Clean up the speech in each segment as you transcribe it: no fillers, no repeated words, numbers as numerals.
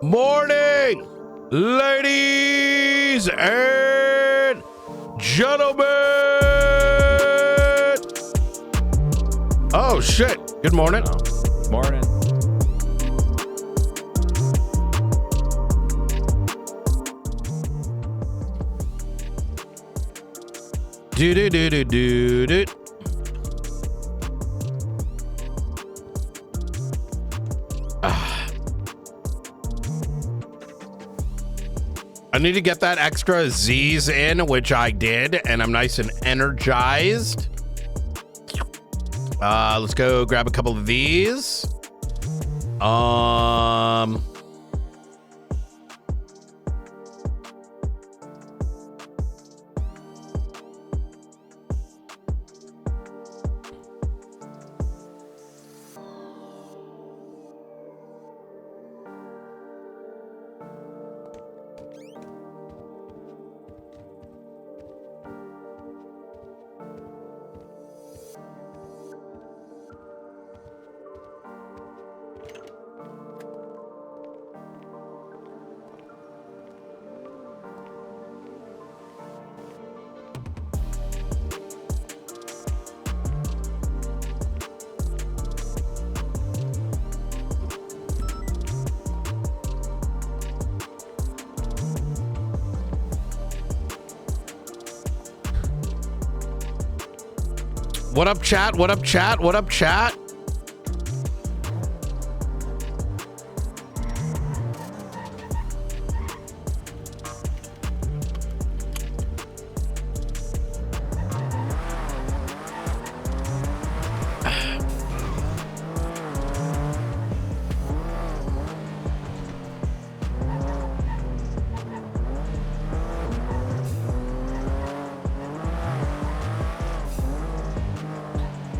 morning, ladies and gentlemen. Oh, shit. Good morning. Morning. Do. I need to get that extra Z's in, which I did, and I'm nice and energized. Let's go grab a couple of these. What up, chat? What up, chat? What up, chat?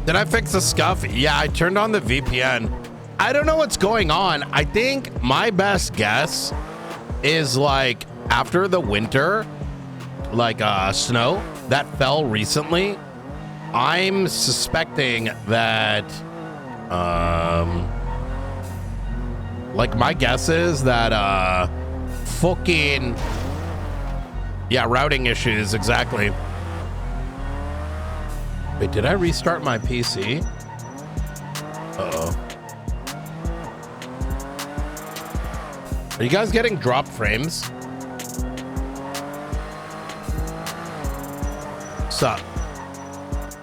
Did I fix the scuff? Yeah, I turned on the VPN. I don't know what's going on. I think my best guess is like after the winter, like snow that fell recently, I'm suspecting that, like my guess is that, fucking, yeah, routing issues, exactly. Wait, did I restart my PC? Uh-oh. Are you guys getting dropped frames? Sup?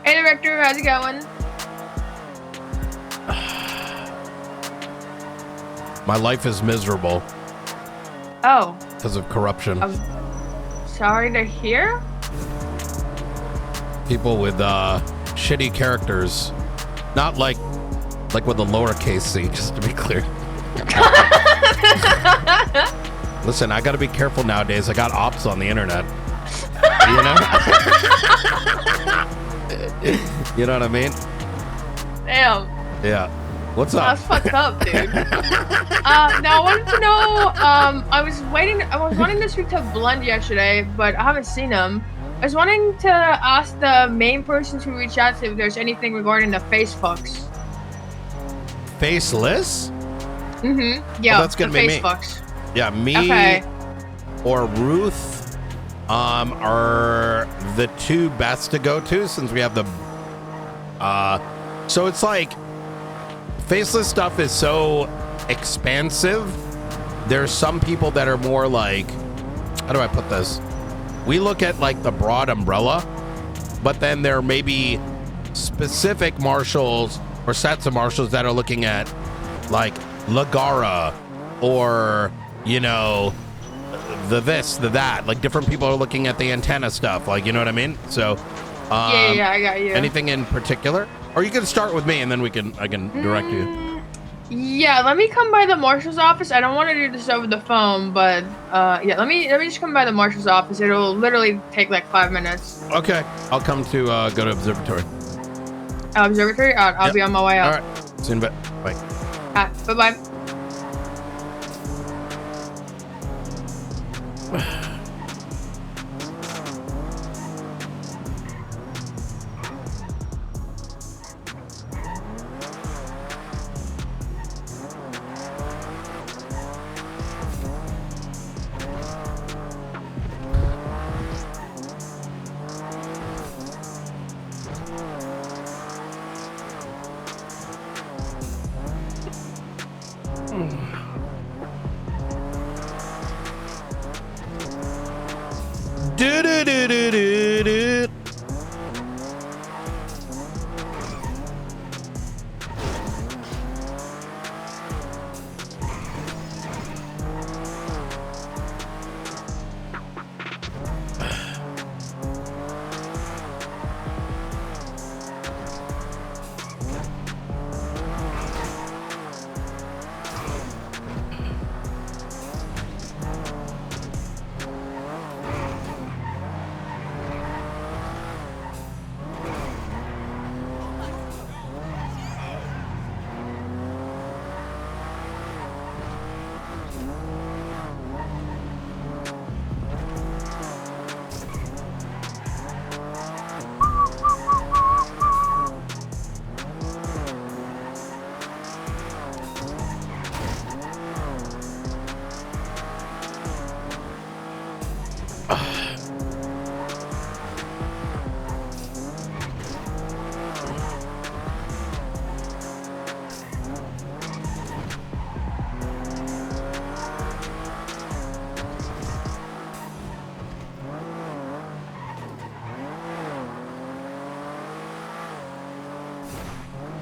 Hey, Director, how's it going? My life is miserable. Oh. Because of corruption. I'm sorry to hear. People with shitty characters, not like with a lowercase c, just to be clear. Listen, I gotta be careful nowadays. I got ops on the internet. You know? You know what I mean? Damn. Yeah. What's up? That's fucked up, dude. Now I wanted to know, I was wanting to speak to Blend yesterday, but I haven't seen him. I was wanting to ask the main person to reach out to if there's anything regarding the face fucks. Faceless? Mm-hmm. Yeah, that's gonna the be face me. fucks. Yeah, me or Ruth are the two best to go to since we have the so it's like faceless stuff is so expansive. There's some people that are more like, how do I put this? We look at like the broad umbrella, but then there may be specific marshals or sets of marshals that are looking at like Lagara or, you know, the this, the that. Like different people are looking at the antenna stuff. Like, you know what I mean? So, yeah, I got you. Anything in particular? Or you can start with me and then I can direct you. Yeah, let me come by the marshal's office. I don't want to do this over the phone, but yeah, let me just come by the marshal's office. It'll literally take like 5 minutes. Okay, I'll come to go to observatory. Observatory? I'll be on my way out. All right, see you in a bit. Bye. Bye-bye. Do do do do do do.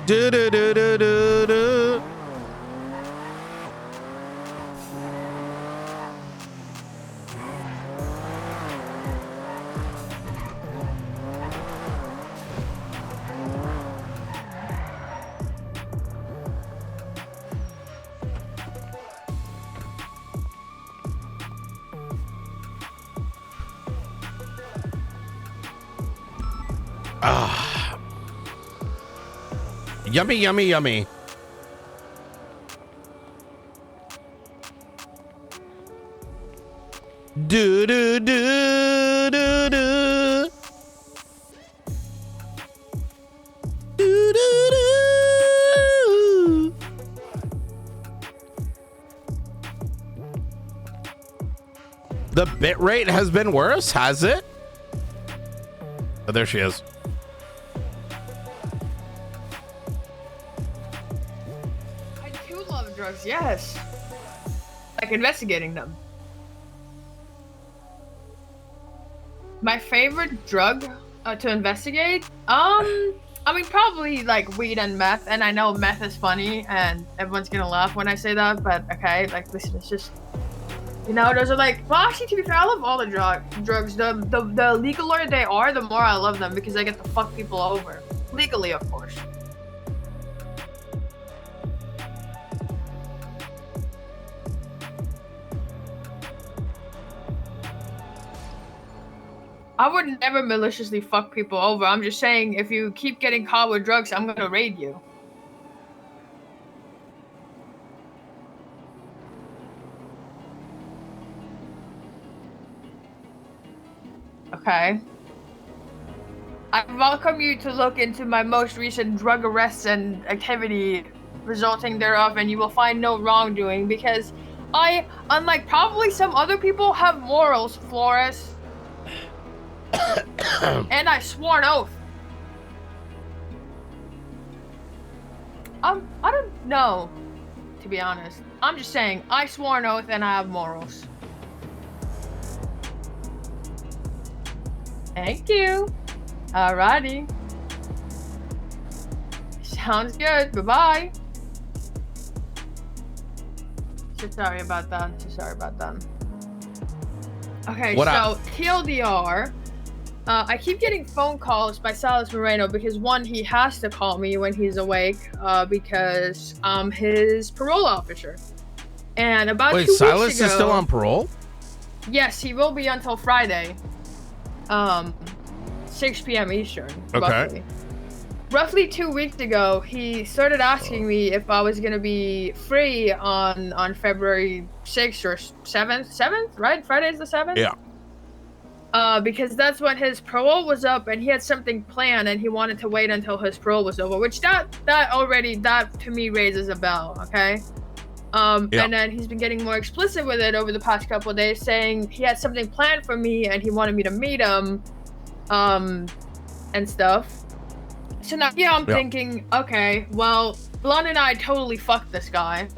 Do do do do do do. Yummy, yummy, yummy. Do do do do do. Do do do. The bit rate has been worse, has it? Oh, there she is. Yes, like investigating them. My favorite drug to investigate, I mean probably like weed and meth, and I know meth is funny and everyone's gonna laugh when I say that, but okay, like listen, it's just, you know, those are like, well actually to be fair, I love all the drugs. The legaler they are, the more I love them because I get to fuck people over. Legally, of course. I would never maliciously fuck people over. I'm just saying, if you keep getting caught with drugs, I'm gonna raid you. Okay. I welcome you to look into my most recent drug arrests and activity resulting thereof, and you will find no wrongdoing because I, unlike probably some other people, have morals, Flores. And I swore an oath. I don't know, to be honest. I'm just saying, I swore an oath and I have morals. Thank you. Alrighty. Sounds good. Bye-bye. So sorry about that. Okay, what so up? TLDR. I keep getting phone calls by Silas Moreno because one, he has to call me when he's awake because I'm his parole officer. And about 2 weeks ago... Wait, Silas is still on parole? Yes, he will be until Friday. 6 p.m. Eastern. Okay. Roughly 2 weeks ago, he started asking me if I was going to be free on February 6th or 7th, right? Friday's the 7th? Yeah. Because that's when his parole was up and he had something planned and he wanted to wait until his parole was over, which that to me raises a bell, okay? And then he's been getting more explicit with it over the past couple of days, saying he had something planned for me and he wanted me to meet him, and stuff. So now, I'm thinking, okay, well, Blonde and I totally fucked this guy.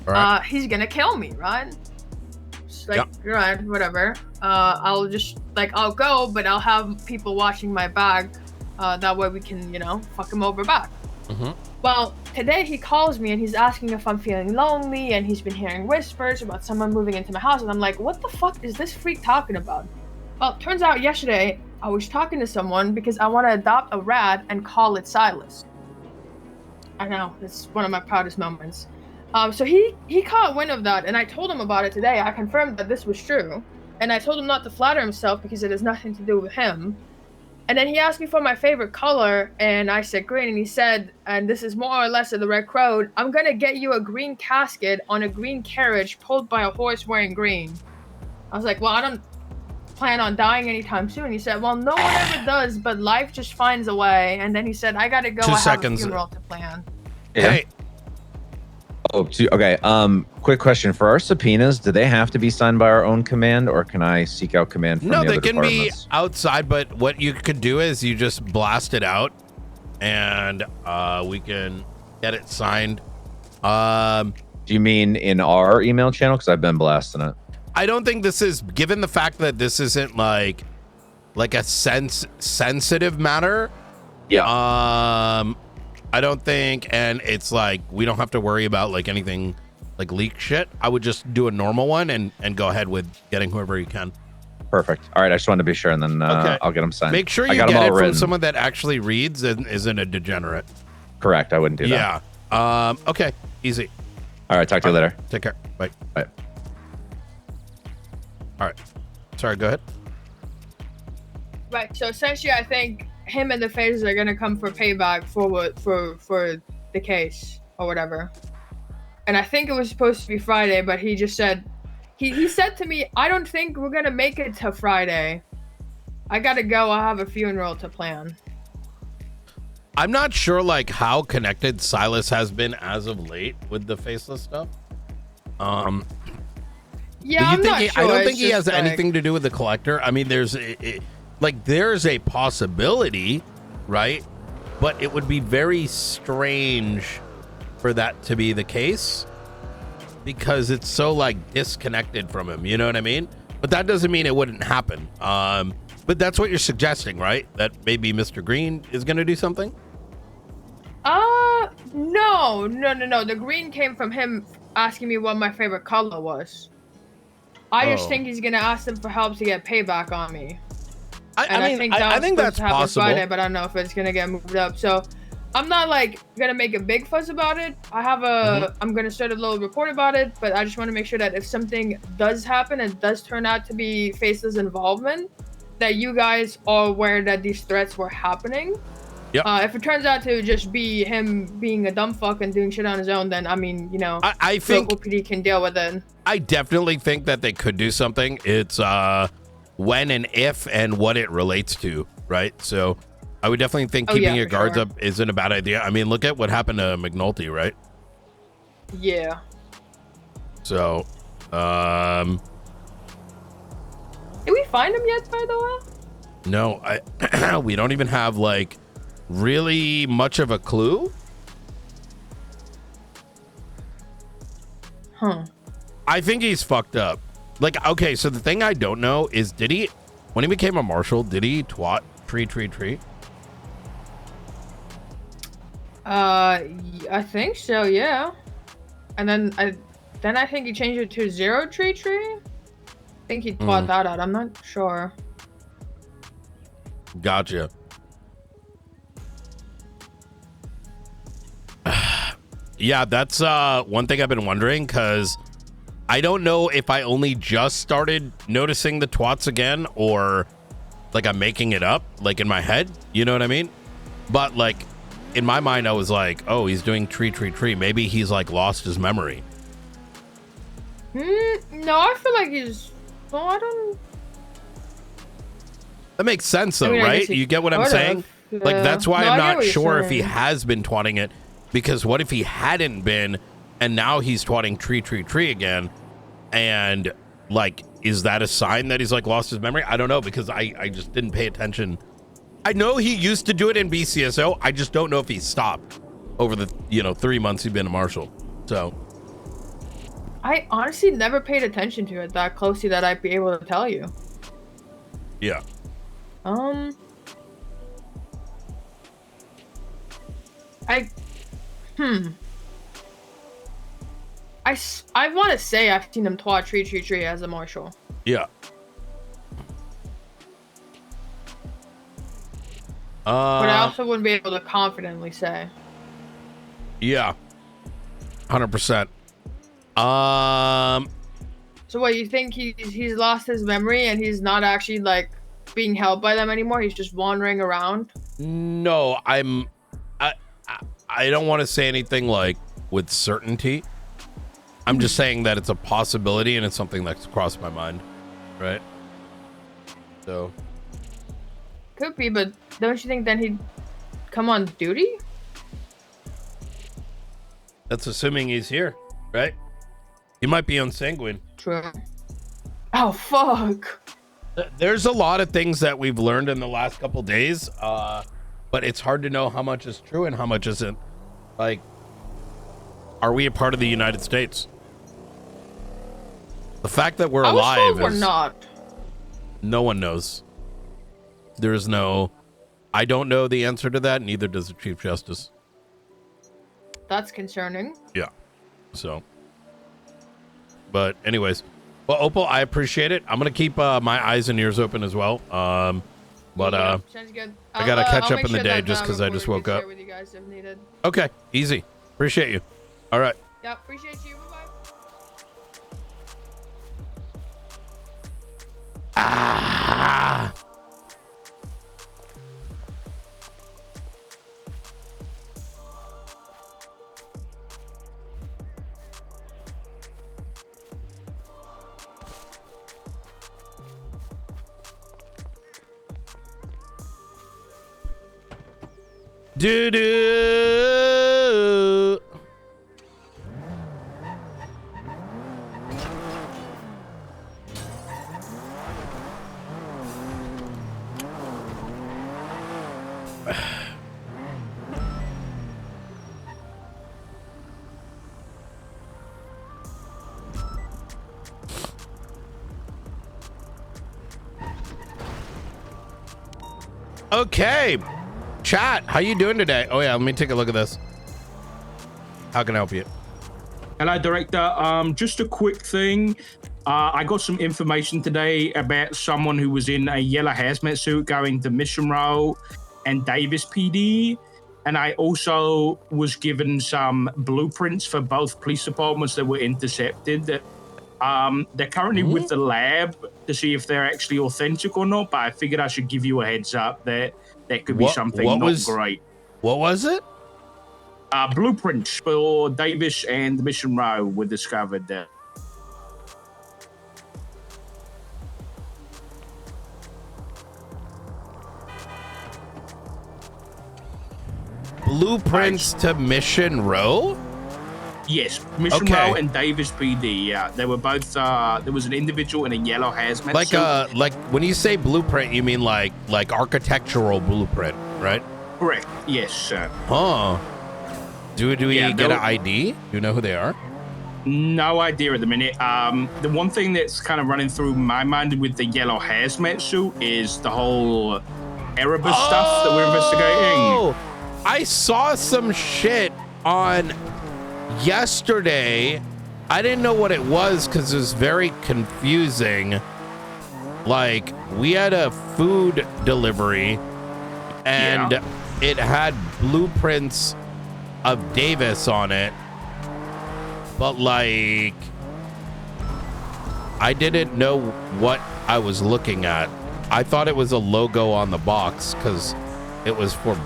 Right. He's gonna kill me, right? helps. Like, right, whatever. I'll just like I'll go, but I'll have people watching my bag. That way we can, you know, fuck him over back. Well, today he calls me and he's asking if I'm feeling lonely, and he's been hearing whispers about someone moving into my house, and I'm like, what the fuck is this freak talking about? Well, turns out yesterday I was talking to someone because I want to adopt a rat and call it Silas. I know, it's one of my proudest moments. So he caught wind of that, and I told him about it today. I confirmed that this was true, and I told him not to flatter himself because it has nothing to do with him. And then he asked me for my favorite color, and I said green, and he said, and this is more or less of the red crowd, I'm gonna get you a green casket on a green carriage pulled by a horse wearing green. I was like, well, I don't plan on dying anytime soon. He said, well, no one ever does, but life just finds a way. And then he said, I gotta go, I have a funeral to plan. Yeah. Hey. Oh, okay. Quick question. For our subpoenas, do they have to be signed by our own command, or can I seek out command from the other departments? No, they can be outside, but what you could do is you just blast it out, and we can get it signed. Do you mean in our email channel? Because I've been blasting it. I don't think this is, given the fact that this isn't like a sensitive matter. Yeah. I don't think, and it's like we don't have to worry about like anything like leak shit. I would just do a normal one and go ahead with getting whoever you can. Perfect. All right, I just wanted to be sure, and then I'll get them signed. Make sure you get it from someone that actually reads and isn't a degenerate. Correct. I wouldn't do that. Yeah. Okay. Easy. All right. Talk to you later. Take care. Bye. Bye. All right. Sorry. Go ahead. Right. So essentially, I think him and the phases are gonna come for payback for the case or whatever. And I think it was supposed to be Friday, but he just said he said to me, I don't think we're gonna make it to Friday. I gotta go. I have a funeral to plan. I'm not sure like how connected Silas has been as of late with the faceless stuff. Yeah, I'm not sure. I don't think he has anything to do with the collector. I mean, there's a possibility, right? But it would be very strange for that to be the case because it's so like disconnected from him. You know what I mean? But that doesn't mean it wouldn't happen. But that's what you're suggesting, right? That maybe Mr. Green is going to do something? No. The green came from him asking me what my favorite color was. I just think he's going to ask them for help to get payback on me. I think that's possible. Friday, but I don't know if it's going to get moved up. So I'm not like going to make a big fuss about it. I have I'm going to start a little report about it, but I just want to make sure that if something does happen and does turn out to be Faceless involvement, that you guys are aware that these threats were happening. Yep. If it turns out to just be him being a dumb fuck and doing shit on his own, then I mean, you know, I think local PD can deal with it. I definitely think that they could do something. It's when and if and what it relates to, right? So I would definitely think keeping your guards up isn't a bad idea. I mean, look at what happened to McNulty, right? Yeah. So, did we find him yet, by the way? No, we don't even have like really much of a clue. I think he's fucked up. Like, okay, so the thing I don't know is, did he, when he became a marshal, did he twat tree? I think so, yeah. And then I think he changed it to 0 tree. I think he twat that out. I'm not sure. Gotcha. Yeah, that's one thing I've been wondering, because I don't know if I only just started noticing the twats again, or like I'm making it up, like in my head, you know what I mean? But like in my mind, I was like, oh, he's doing tree. Maybe he's like lost his memory. No, I feel like he's, well, I don't. That makes sense though, right? You get what I'm saying? Yeah. Like, that's why I'm not sure if he has been twatting it, because what if he hadn't been and now he's twatting tree again? And like, is that a sign that he's like lost his memory? I don't know, because I just didn't pay attention. I know he used to do it in BCSO. I just don't know if he stopped over the 3 months he's been a marshal. So I honestly never paid attention to it that closely that I'd be able to tell you. Yeah. I want to say I've seen him twat tree as a marshal. Yeah. But I also wouldn't be able to confidently say. Yeah. 100%. So what, you think he's lost his memory and he's not actually like being held by them anymore? He's just wandering around? No, I don't want to say anything like with certainty. I'm just saying that it's a possibility and it's something that's crossed my mind, right? So could be, but don't you think then he'd come on duty? That's assuming he's here, right? He might be on Sanguine. True. Oh, fuck. There's a lot of things that we've learned in the last couple days, but it's hard to know how much is true and how much isn't. Like, are we a part of the United States? The fact that we're alive we're not. No one knows. There's no... I don't know the answer to that, neither does the Chief Justice. That's concerning. Yeah. So... But anyways, well, Opal, I appreciate it. I'm gonna keep my eyes and ears open as well. Sounds good. I gotta catch up in the day just because I just woke up. With you guys if needed. Okay, easy. Appreciate you. All right. Yeah, appreciate you. Bye-bye. Ah. Do-do. Okay. Chat, how you doing today? Oh yeah, let me take a look at this. How can I help you? Hello, Director. Just a quick thing. I got some information today about someone who was in a yellow hazmat suit going to Mission Row and Davis PD. And I also was given some blueprints for both police departments that were intercepted. They're currently with the lab to see if they're actually authentic or not, but I figured I should give you a heads up that could be something not great. What was it? Blueprints for Davis and Mission Row were discovered there. Blueprints to Mission Row? Yes, Mission Row and Davis PD. Yeah, they were both. There was an individual in a yellow hazmat suit. Like when you say blueprint, you mean like architectural blueprint, right? Correct. Yes, sir. Huh. Do we get an ID? Do you know who they are? No idea at the minute. The one thing that's kind of running through my mind with the yellow hazmat suit is the whole Erebus stuff that we're investigating. I saw some shit on yesterday. I didn't know what it was because it was very confusing. Like, we had a food delivery and it had blueprints of Davis on it, but like I didn't know what I was looking at. I thought it was a logo on the box because it was for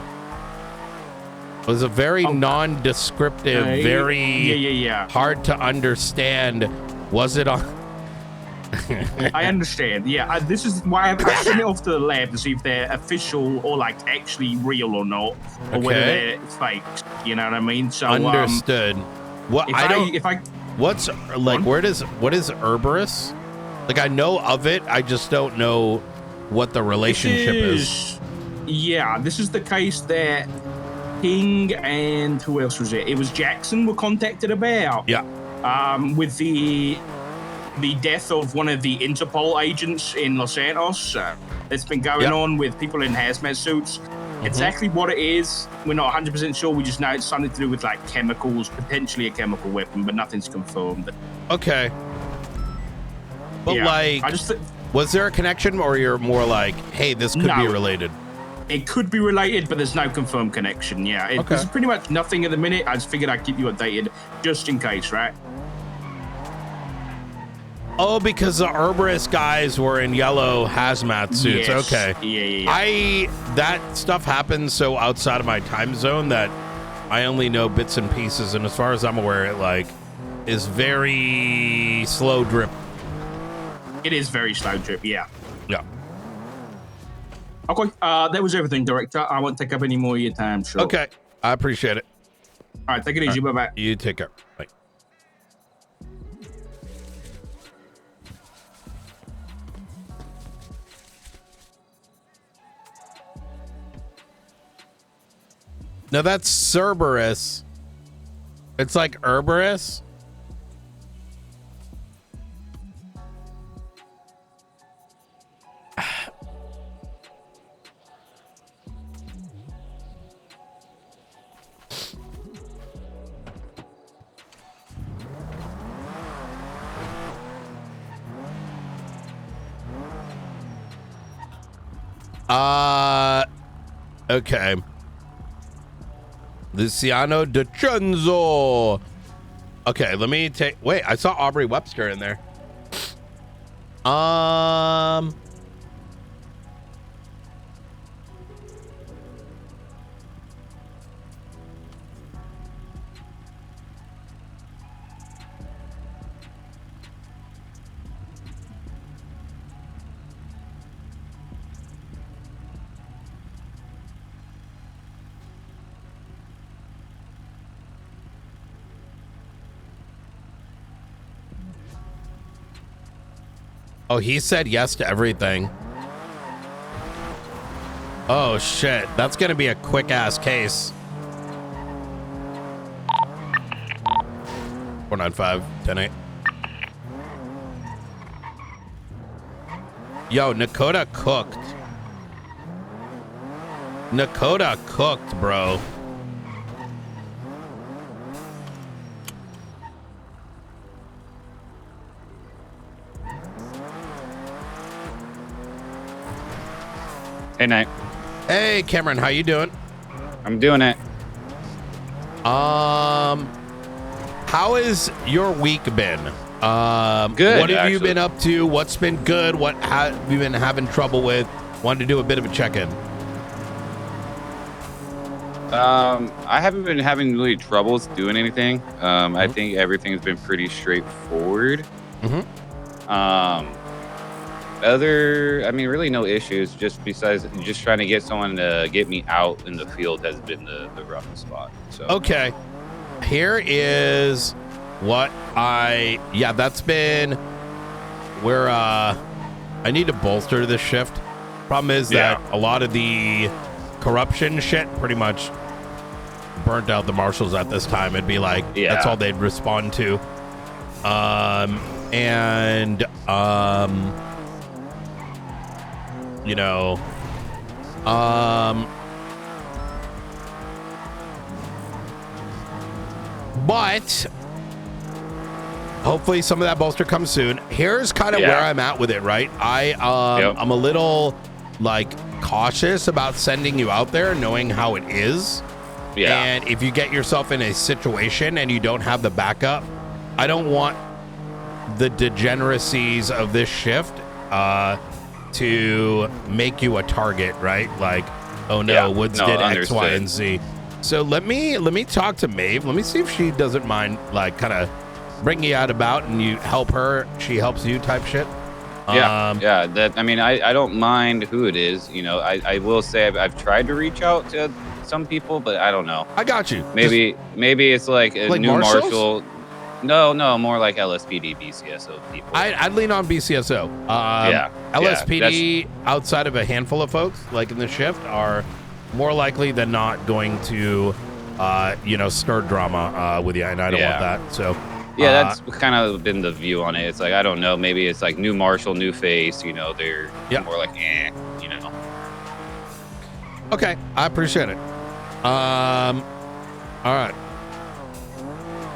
a very non-descriptive, very hard to understand. Was it on? I understand. Yeah, this is why I sent it off to the lab to see if they're official or like actually real or not, or whether they're fake. You know what I mean? So understood. What what's like? What is Herberus? Like, I know of it. I just don't know what the relationship is. Yeah, this is the case that King and who else was it? It was Jackson were contacted about. Yeah. with the death of one of the Interpol agents in Los Santos that's been going on with people in hazmat suits. Exactly what it is, we're not 100% sure. We just know it's something to do with like chemicals, potentially a chemical weapon, but nothing's confirmed. Okay. But like, was there a connection, or you're more like, hey, this could be related? It could be related, but there's no confirmed connection. Yeah, there's pretty much nothing at the minute. I just figured I'd keep you updated just in case, right? Oh, because the Herberist guys were in yellow hazmat suits. Yes. Okay. Yeah. That stuff happens so outside of my time zone that I only know bits and pieces, and as far as I'm aware, it like is very slow drip. It is very slow drip, yeah. Yeah. Okay, that was everything, Director. I won't take up any more of your time, sure. Okay, I appreciate it. All right, take it easy. Bye-bye. You take care. Bye. No, that's Cerberus. It's like Herberus. Okay. Luciano DiCenzo. Okay, let me take. Wait, I saw Aubrey Webster in there. Oh, he said yes to everything. Oh, shit. That's going to be a quick-ass case. 495, 10-8. Yo, Nakota cooked. Nakota cooked, bro. Hey, Night. Hey, Cameron, how you doing? I'm doing it. How has your week been? Good. What have you been up to? What's been good? What have you been having trouble with? Wanted to do a bit of a check-in. I haven't been having really troubles doing anything. I think everything's been pretty straightforward. Really no issues, just besides just trying to get someone to get me out in the field has been the roughest spot. So okay, here is what that's been where I need to bolster this shift. Problem is that a lot of the corruption shit pretty much burnt out the marshals at this time. It'd be like that's all they'd respond to. You know, but hopefully some of that bolster comes soon. Here's kind of where I'm at with it, right? I'm a little like cautious about sending you out there knowing how it is. Yeah. And if you get yourself in a situation and you don't have the backup, I don't want the degeneracies of this shift to make you a target, right? Like, oh no, Woods did X, Y, and Z. So let me talk to Maeve. Let me see if she doesn't mind, like, kind of bring you out about and you help her, she helps you type shit. That I don't mind who it is. You know, I will say I've tried to reach out to some people, but I don't know. I got you. Maybe it's like a new marshals? marshal. No, more like LSPD, BCSO people. I'd lean on BCSO. LSPD, outside of a handful of folks, like in the shift, are more likely than not going to, stir drama with you, and I don't want that. So Yeah, that's kind of been the view on it. It's like, I don't know, maybe it's like new marshal, new face, you know, they're more like, you know. Okay, I appreciate it. All right.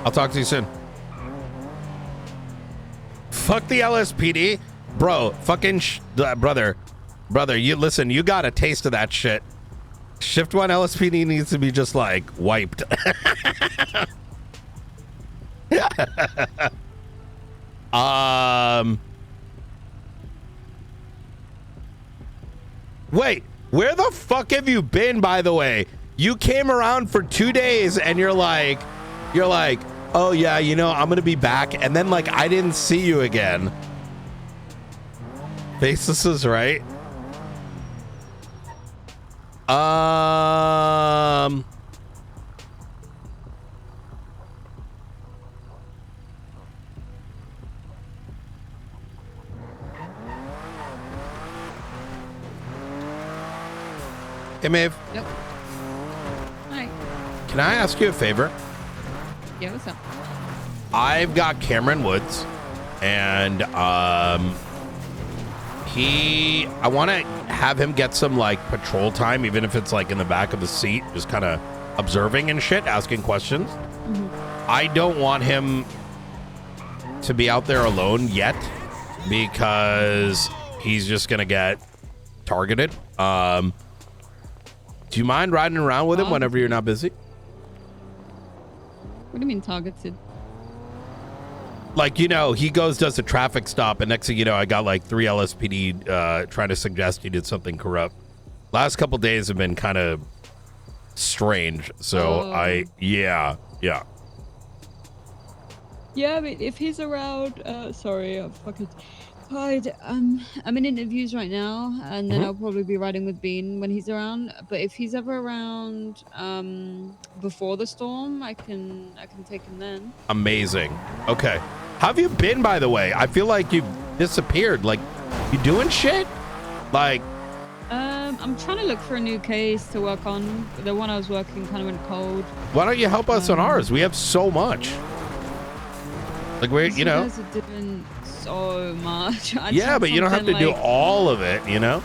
I'll talk to you soon. Fuck the LSPD. Bro, fucking brother, you listen, you got a taste of that shit. Shift 1 LSPD needs to be just like wiped. Wait, where the fuck have you been, by the way? You came around for 2 days and you're like, oh yeah, you know, I'm gonna be back, and then like I didn't see you again. Faceless is right. Hey, Maeve. Yep. Hi. Can I ask you a favor? Yeah, what's up? I've got Cameron Woods, and I want to have him get some like patrol time, even if it's like in the back of the seat, just kind of observing and shit, asking questions. Mm-hmm. I don't want him to be out there alone yet because he's just gonna get targeted. Do you mind riding around with him whenever you're not busy? What do you mean targeted? Like, you know, he does a traffic stop, and next thing you know, I got like 3 LSPD trying to suggest he did something corrupt. Last couple days have been kind of strange, so yeah. Yeah, I mean, if he's around, sorry, I'm fucking tired. I'm in interviews right now, and then I'll probably be riding with Bean when he's around. But if he's ever around before the storm, I can take him then. Amazing. Okay. How have you been, by the way? I feel like you've disappeared. Like, you doing shit? Like, I'm trying to look for a new case to work on. The one I was working kind of went cold. Why don't you help us on ours? We have so much. Like, we're, you know. You guys are doing so much. Yeah, but you don't have to do all of it, you know?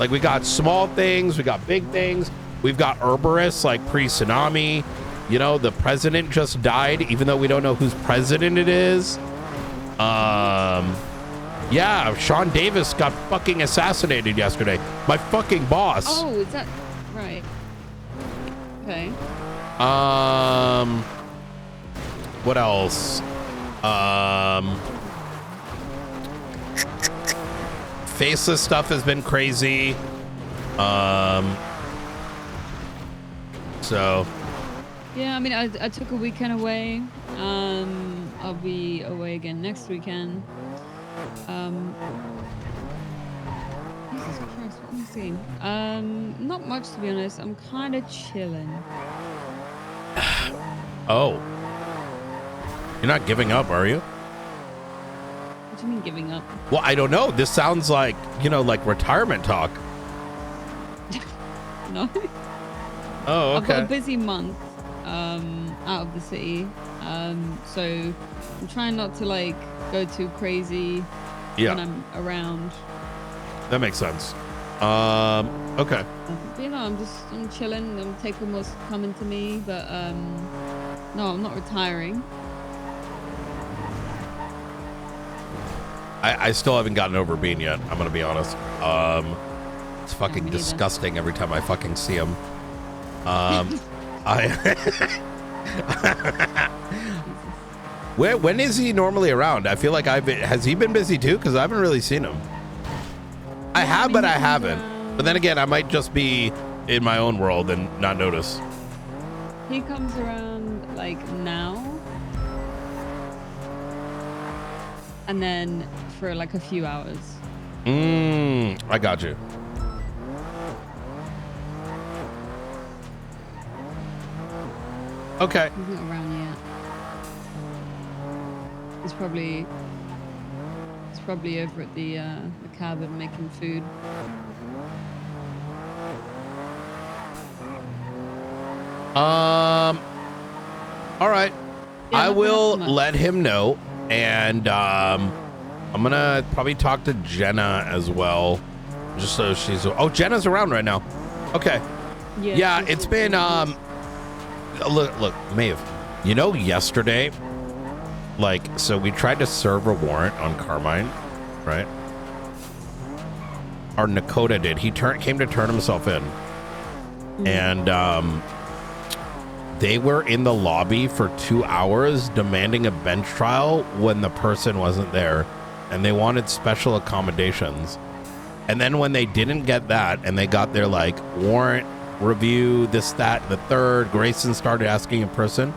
Like, we got small things, we got big things. We've got Herberus, like pre-tsunami. You know, the president just died, even though we don't know whose president it is. Yeah, Sean Davis got fucking assassinated yesterday. My fucking boss. Oh, is that right? Okay. What else? Faceless stuff has been crazy. So. Yeah, I mean, I took a weekend away. I'll be away again next weekend. Jesus Christ, what am I saying? Not much, to be honest. I'm kind of chilling. Oh. You're not giving up, are you? What do you mean giving up? Well, I don't know. This sounds like, you know, like retirement talk. No. Oh, okay. I've got a busy month out of the city. So I'm trying not to like go too crazy when I'm around. That makes sense. Okay. But, you know, I'm chilling. I'm taking what's coming to me, but no, I'm not retiring. I still haven't gotten over Bean yet. I'm gonna be honest. It's fucking disgusting every time I fucking see him. When is he normally around? I feel like has he been busy too? Because I haven't really seen him. I have, but I haven't. But then again, I might just be in my own world and not notice. He comes around like now, and then for like a few hours. I got you. Okay. He's not around yet. He's probably over at the cabin making food. All right. Yeah, I will not so much. let him know, and I'm gonna probably talk to Jenna as well, just so she's. Oh, Jenna's around right now. Okay. Yeah, it's been look, Maeve. You know, yesterday, like, so we tried to serve a warrant on Carmine, right? Or Nakota did. He came to turn himself in, and they were in the lobby for 2 hours demanding a bench trial when the person wasn't there, and they wanted special accommodations. And then when they didn't get that, and they got their like warrant review, this, that, the third, Grayson started asking in person.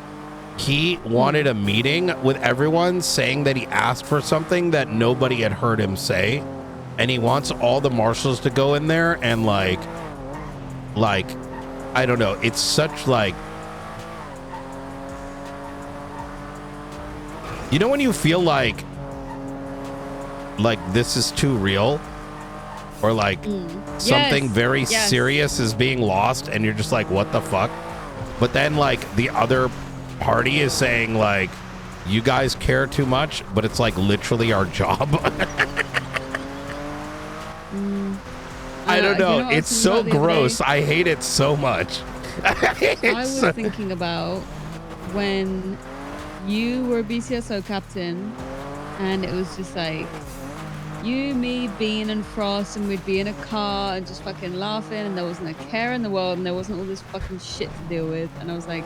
He wanted a meeting with everyone, saying that he asked for something that nobody had heard him say, and he wants all the marshals to go in there and like I don't know. It's such like, you know, when you feel like this is too real, or like something very serious is being lost, and you're just like, what the fuck? But then like the other party is saying like, you guys care too much, but it's like literally our job. I don't know. You know, It's so gross. I hate it so much. I was thinking about when you were BCSO captain, and it was just like you, me, Bean, and Frost, and we'd be in a car and just fucking laughing, and there wasn't a care in the world, and there wasn't all this fucking shit to deal with. And I was like,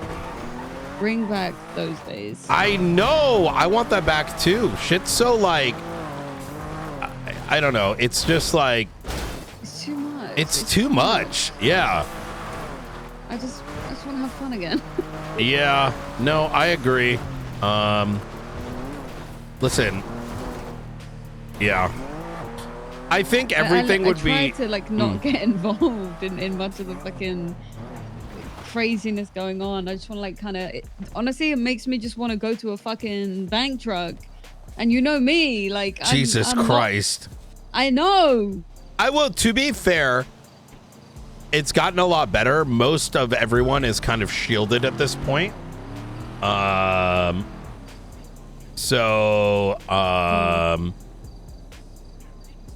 bring back those days. I know. I want that back too. Shit's so like, I don't know. It's just like, it's too much. It's too much. Yeah. I just want to have fun again. Yeah. No, I agree. Listen. Yeah. I think everything would be. I try to like not get involved in much of the fucking craziness going on. I just want to like kind of. Honestly, it makes me just want to go to a fucking bank truck, and you know me, like Jesus Christ. I know. I will. To be fair, it's gotten a lot better. Most of everyone is kind of shielded at this point.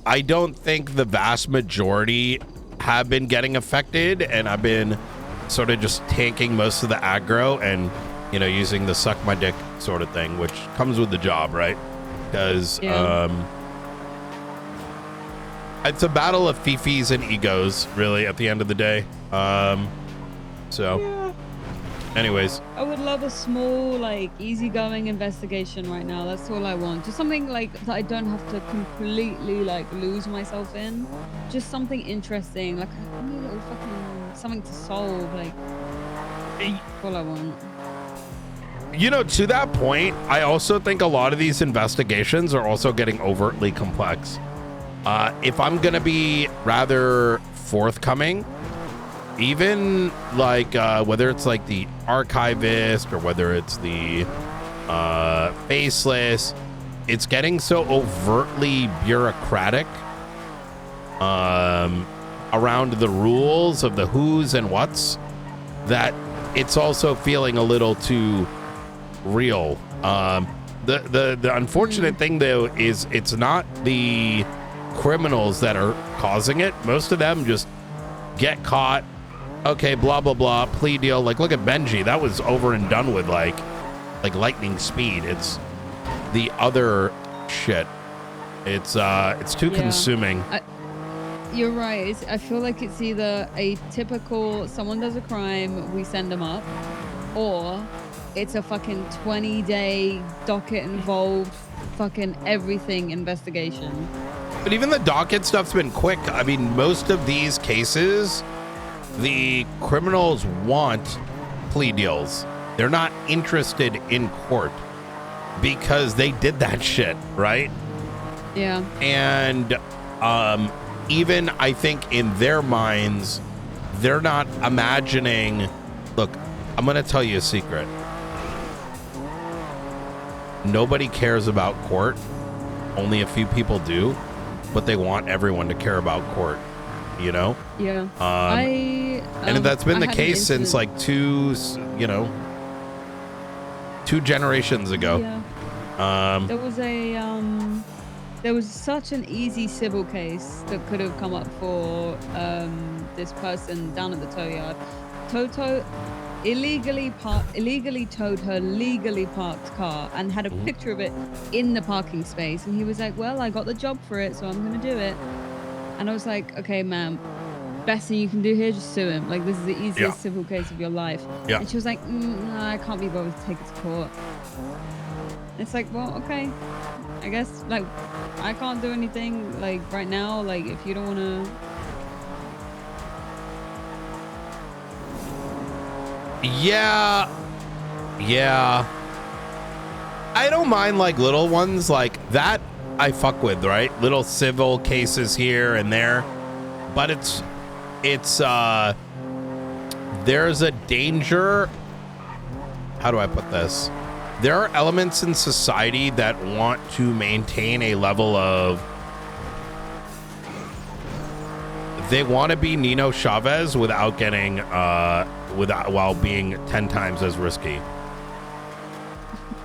I don't think the vast majority have been getting affected, and I've been sort of just tanking most of the aggro and, you know, using the suck my dick sort of thing, which comes with the job, right? Because it's a battle of fifis and egos, really, at the end of the day. Anyways, I would love a small, like, easygoing investigation right now. That's all I want. Just something like that I don't have to completely like lose myself in. Just something interesting, like a little fucking something to solve. Like, that's all I want. you know, to that point, I also think a lot of these investigations are also getting overtly complex. If I'm gonna be rather forthcoming, even like whether it's like the archivist or whether it's the faceless, it's getting so overtly bureaucratic around the rules of the who's and what's that it's also feeling a little too real. The unfortunate thing though is it's not the criminals that are causing it. Most of them just get caught. Okay, blah blah blah, plea deal. Like, look at Benji, that was over and done with like lightning speed. It's the other shit. It's too consuming. You're right. I feel like it's either a typical someone does a crime, we send them up, or it's a fucking 20-day docket involved fucking everything investigation. But even the docket stuff's been quick. I mean, most of these cases, the criminals want plea deals. They're not interested in court because they did that shit, right? Yeah. And even I think in their minds, they're not imagining. Look, I'm going to tell you a secret. Nobody cares about court. Only a few people do, but they want everyone to care about court, you know? Yeah. And that's been the case since like 2 2 generations ago. Yeah. There was such an easy civil case that could have come up for this person down at the tow yard. Toto illegally towed her legally parked car and had a picture of it in the parking space. And he was like, well, I got the job for it, so I'm going to do it. And I was like, okay, ma'am, best thing you can do here, just sue him. Like, this is the easiest civil case of your life. Yeah. And she was like, no, I can't be bothered to take it to court. It's like, well, okay. I guess, like, I can't do anything, like, right now. Like, if you don't want to... Yeah. I don't mind, like, little ones like that. I fuck with, right? Little civil cases here and there. But it's there's a danger. How do I put this? There are elements in society that want to maintain a level of, they want to be Nino Chavez without getting while being 10 times as risky.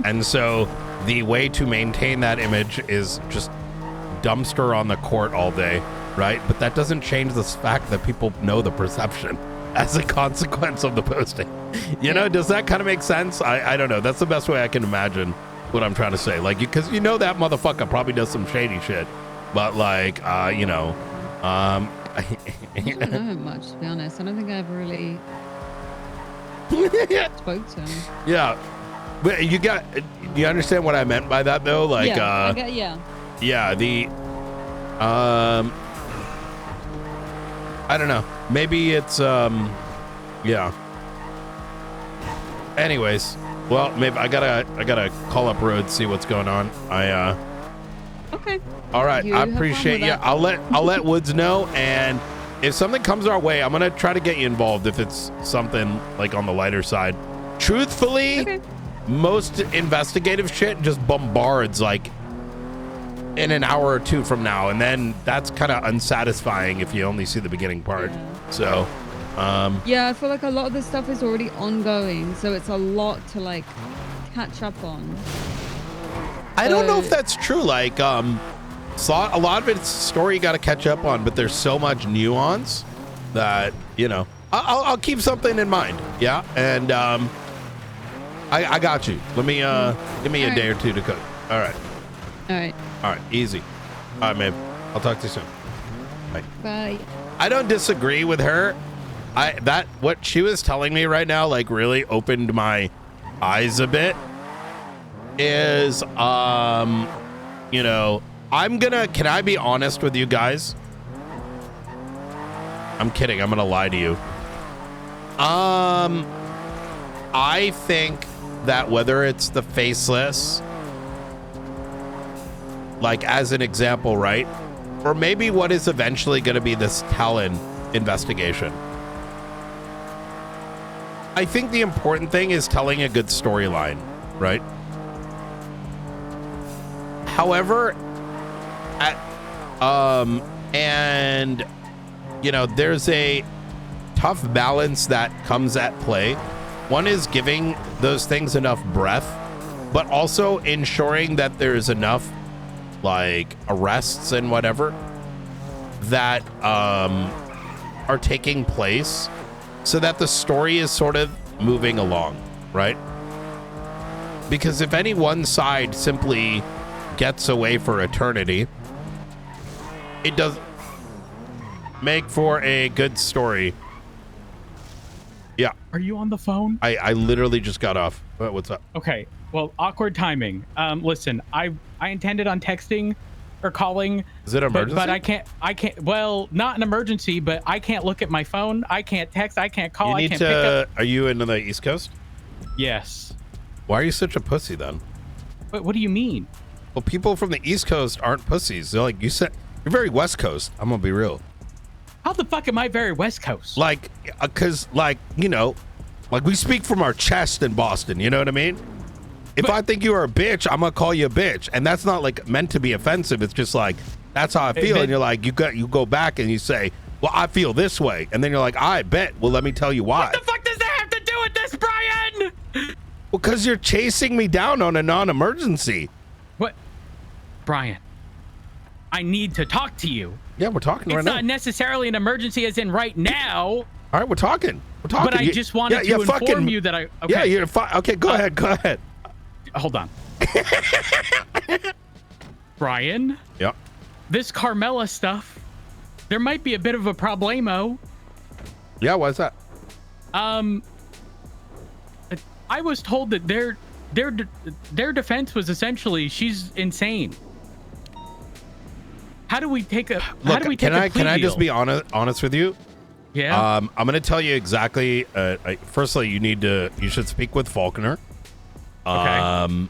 And so the way to maintain that image is just dumpster on the court all day, right? But that doesn't change the fact that people know the perception as a consequence of the posting. You know, does that kind of make sense? I don't know. That's the best way I can imagine what I'm trying to say. Like, because you know that motherfucker probably does some shady shit, but like, you know, I don't know him much, to be honest. I don't think I ever really spoke to him. Yeah. But you understand what I meant by that though? Like, yeah, the, I don't know. Maybe it's, yeah. Anyways, well, maybe I gotta call up Road, see what's going on. Okay. All right, I appreciate you. I'll let Woods know, and if something comes our way, I'm gonna try to get you involved if it's something like on the lighter side. Truthfully, most investigative shit just bombards like in an hour or two from now, and then that's kind of unsatisfying if you only see the beginning part. So yeah, I feel like a lot of this stuff is already ongoing, so it's a lot to like catch up on. I don't know if that's true. Like, so a lot of it's story you got to catch up on, but there's so much nuance that, you know, I'll keep something in mind. Yeah, and I got you. Let me give me a day or two to cook. All right. All right, easy. All right, man. I'll talk to you soon. Bye. Bye. I don't disagree with her. What she was telling me right now, like, really opened my eyes a bit. Is you know, can I be honest with you guys? I'm kidding. I'm gonna lie to you. I think that whether it's the faceless, like as an example, right? Or maybe what is eventually going to be this Talon investigation. I think the important thing is telling a good storyline, right? However, and you know, there's a tough balance that comes at play. One is giving those things enough breath, but also ensuring that there's enough like arrests and whatever that are taking place so that the story is sort of moving along, right? Because if any one side simply gets away for eternity, it does make for a good story. Yeah. Are you on the phone? I literally just got off. What's up? Okay. Well, awkward timing. Listen, I intended on texting or calling. Is it an emergency? But I can't. Well, not an emergency, but I can't look at my phone. I can't text. I can't call. I can't pick up. Are you in the East Coast? Yes. Why are you such a pussy then? What do you mean? Well, people from the East Coast aren't pussies. They're like, you said you're very West Coast. I'm gonna be real. How the fuck am I very West Coast? Like, cause like, you know, like we speak from our chest in Boston. You know what I mean? If I think you are a bitch, I'm gonna call you a bitch, and that's not like meant to be offensive. It's just like that's how I feel, and you're like, you go back and you say, well, I feel this way, and then you're like, I bet. Well, let me tell you why. What the fuck does that have to do with this, Brian? Well, because you're chasing me down on a non-emergency. What? Brian, I need to talk to you. Yeah, we're talking right now. It's not necessarily an emergency as in right now. All right, we're talking. We're talking. But I just wanted to inform you that I... Okay. Yeah, you're fine. Okay, go ahead. Go ahead. Hold on. Brian? Yep. This Carmela stuff, there might be a bit of a problemo. Yeah, why's that? I was told that their defense was essentially she's insane. How do we take a Can I just be honest with you? Yeah. I'm going to tell you exactly. Firstly, you should speak with Faulkner. Okay.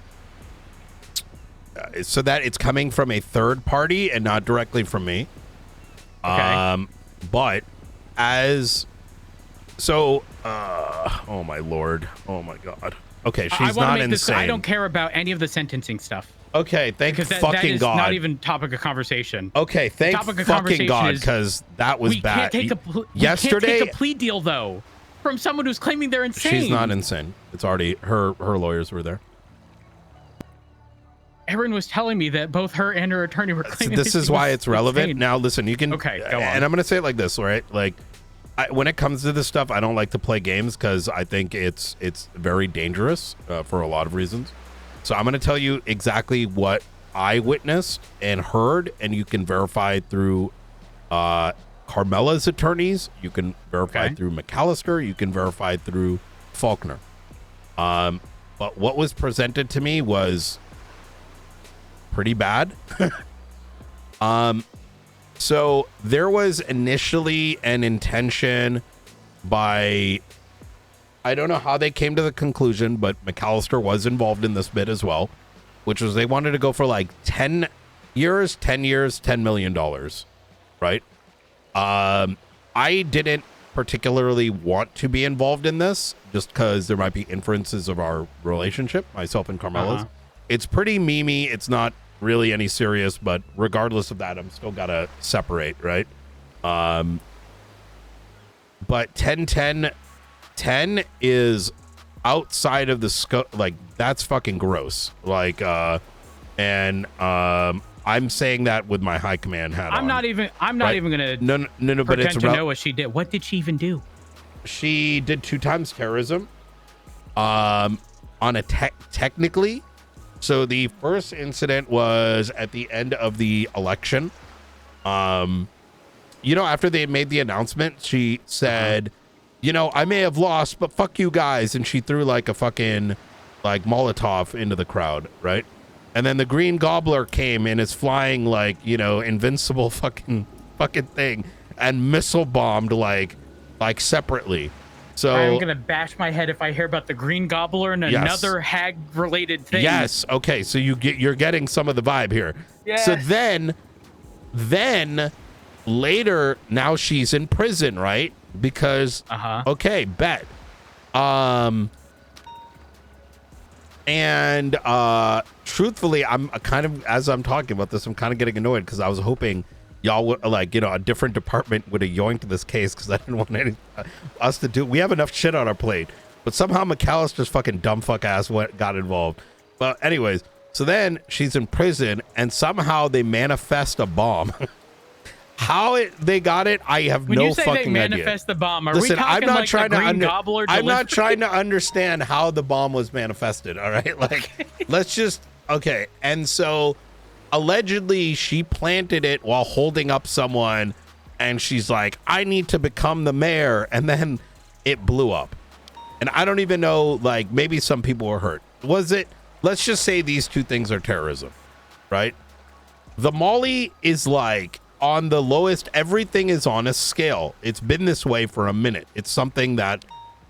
So that it's coming from a third party and not directly from me. Okay. But as so, oh my lord, oh my god. Okay, she's not insane. I don't care about any of the sentencing stuff. Okay, thank because fucking that is God. not even topic of conversation. Okay, thank fucking God, because that was bad. We can't take a plea deal though from someone who's claiming they're insane. She's not insane. It's already her lawyers were there. Erin was telling me that both her and her attorney were claiming. This is why it's relevant. Insane. Now, listen, you can. Okay, go on. And I'm going to say it like this, right? Like, when it comes to this stuff, I don't like to play games because I think it's very dangerous for a lot of reasons. So I'm going to tell you exactly what I witnessed and heard, and you can verify through Carmela's attorneys. You can verify through McAllister. You can verify through Faulkner. But what was presented to me was pretty bad. So there was initially an intention by, I don't know how they came to the conclusion, but McAllister was involved in this bit as well, which was they wanted to go for like 10 years, $10 million, right? I didn't particularly want to be involved in this just because there might be inferences of our relationship, myself and Carmela's. It's pretty memey. It's not really any serious, but regardless of that, I'm still gotta separate, right? But 10 is outside of the scope. Like, that's fucking gross. Like, I'm saying that with my high command hat on. I'm not even gonna no, but pretend it's to know what she did. What did she even do? She did 2 times terrorism on a technically. So the first incident was at the end of the election. After they made the announcement, she said, I may have lost, but fuck you guys. And she threw like a fucking like Molotov into the crowd, right? And then the Green Gobbler came and is flying like, invincible fucking thing and missile bombed like separately. So I'm gonna bash my head if I hear about the Green Gobbler and another hag-related thing. Yes. Okay. So you're getting some of the vibe here. Yes. So then later, now she's in prison, right? Because okay, bet. And truthfully, I'm kind of, as I'm talking about this, I'm kind of getting annoyed because I was hoping y'all would, a different department would have yoinked this case because I didn't want us to do. We have enough shit on our plate, but somehow McAllister's fucking dumb fuck ass got involved. But anyways, so then she's in prison and somehow they manifest a bomb. How they got it, I have no fucking idea. When you say they manifest the bomb, are Listen, we talking like the Green Gobbler? I'm not trying to understand how the bomb was manifested. All right, let's just okay. And so, allegedly, she planted it while holding up someone, and she's like, "I need to become the mayor," and then it blew up. And I don't even know. Like, maybe some people were hurt. Was it? Let's just say these 2 things are terrorism, right? The Molly is like on the lowest. Everything is on a scale. It's been this way for a minute. It's something that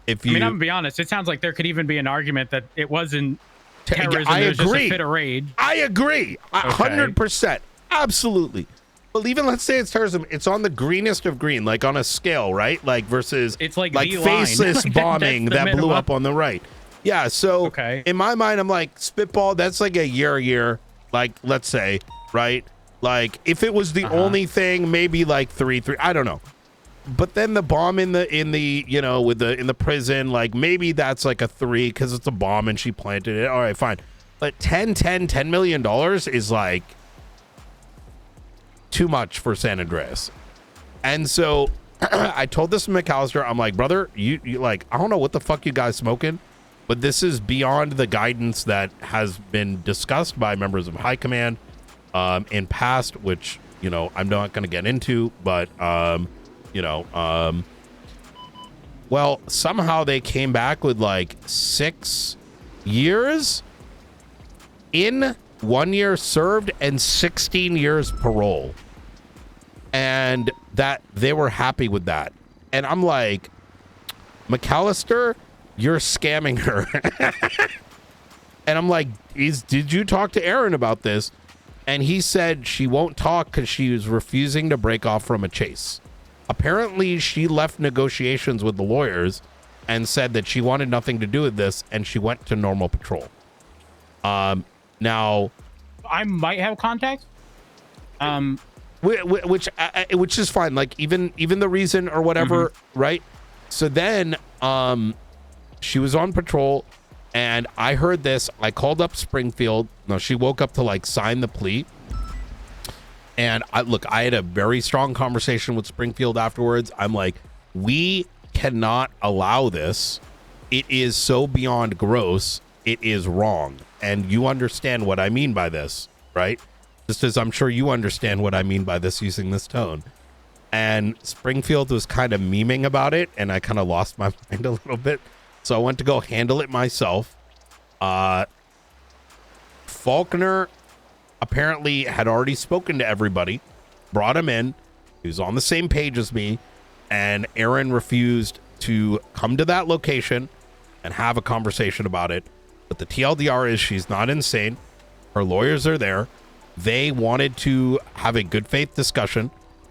if you, I'm gonna be honest, it sounds like there could even be an argument that it wasn't terrorism. I it was agree. Just a fit of rage. I agree. 100%. Absolutely. But even let's say it's terrorism, it's on the greenest of green, like on a scale, right? Like versus it's like faceless bombing that blew up on the right. Yeah. So in my mind, I'm like, spitball, that's like a year, like, let's say, right? Like, if it was the only thing, maybe like 3. I don't know. but then the bomb in the you know, with the in the prison, like maybe that's like a 3 because it's a bomb and she planted it. All right, fine. But $10 million is like too much for San Andreas. And so I told this to McAllister, I'm like, brother, you like, I don't know what the fuck you guys smoking, but this is beyond the guidance that has been discussed by members of high command in past, which, you know, I'm not going to get into, but, you know, well, somehow they came back with like 6 years in 1 year served and 16 years parole. And that they were happy with that. And I'm like, McAllister, you're scamming her. And I'm like, did you talk to Aaron about this? And he said she won't talk because she was refusing to break off from a chase. Apparently, she left negotiations with the lawyers and said that she wanted nothing to do with this, and she went to normal patrol. Now, I might have contact. Which is fine. Like even the reason or whatever, right? So then, she was on patrol, and I heard this. I called up Springfield. No, she woke up to like sign the plea. And I had a very strong conversation with Springfield afterwards. I'm like, we cannot allow this. It is so beyond gross. It is wrong. And you understand what I mean by this, right? Just as I'm sure you understand what I mean by this using this tone. And Springfield was kind of memeing about it, and I kind of lost my mind a little bit. So I went to go handle it myself. Faulkner apparently had already spoken to everybody, brought him in. He was on the same page as me, and Aaron refused to come to that location and have a conversation about it. But the TLDR is she's not insane. Her lawyers are there. They wanted to have a good faith discussion,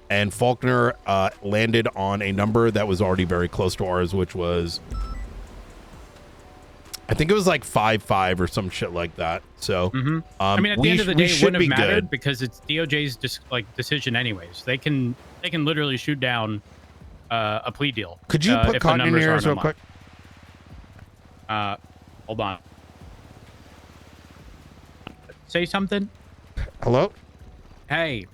and Faulkner landed on a number that was already very close to ours, which was, I think it was like 5-5 or some shit like that. So, I mean, at the end of the day, it wouldn't have mattered because it's DOJ's decision anyways. They can literally shoot down a plea deal. Could you put cotton in your ears real quick? Hold on. Say something. Hello? Hey.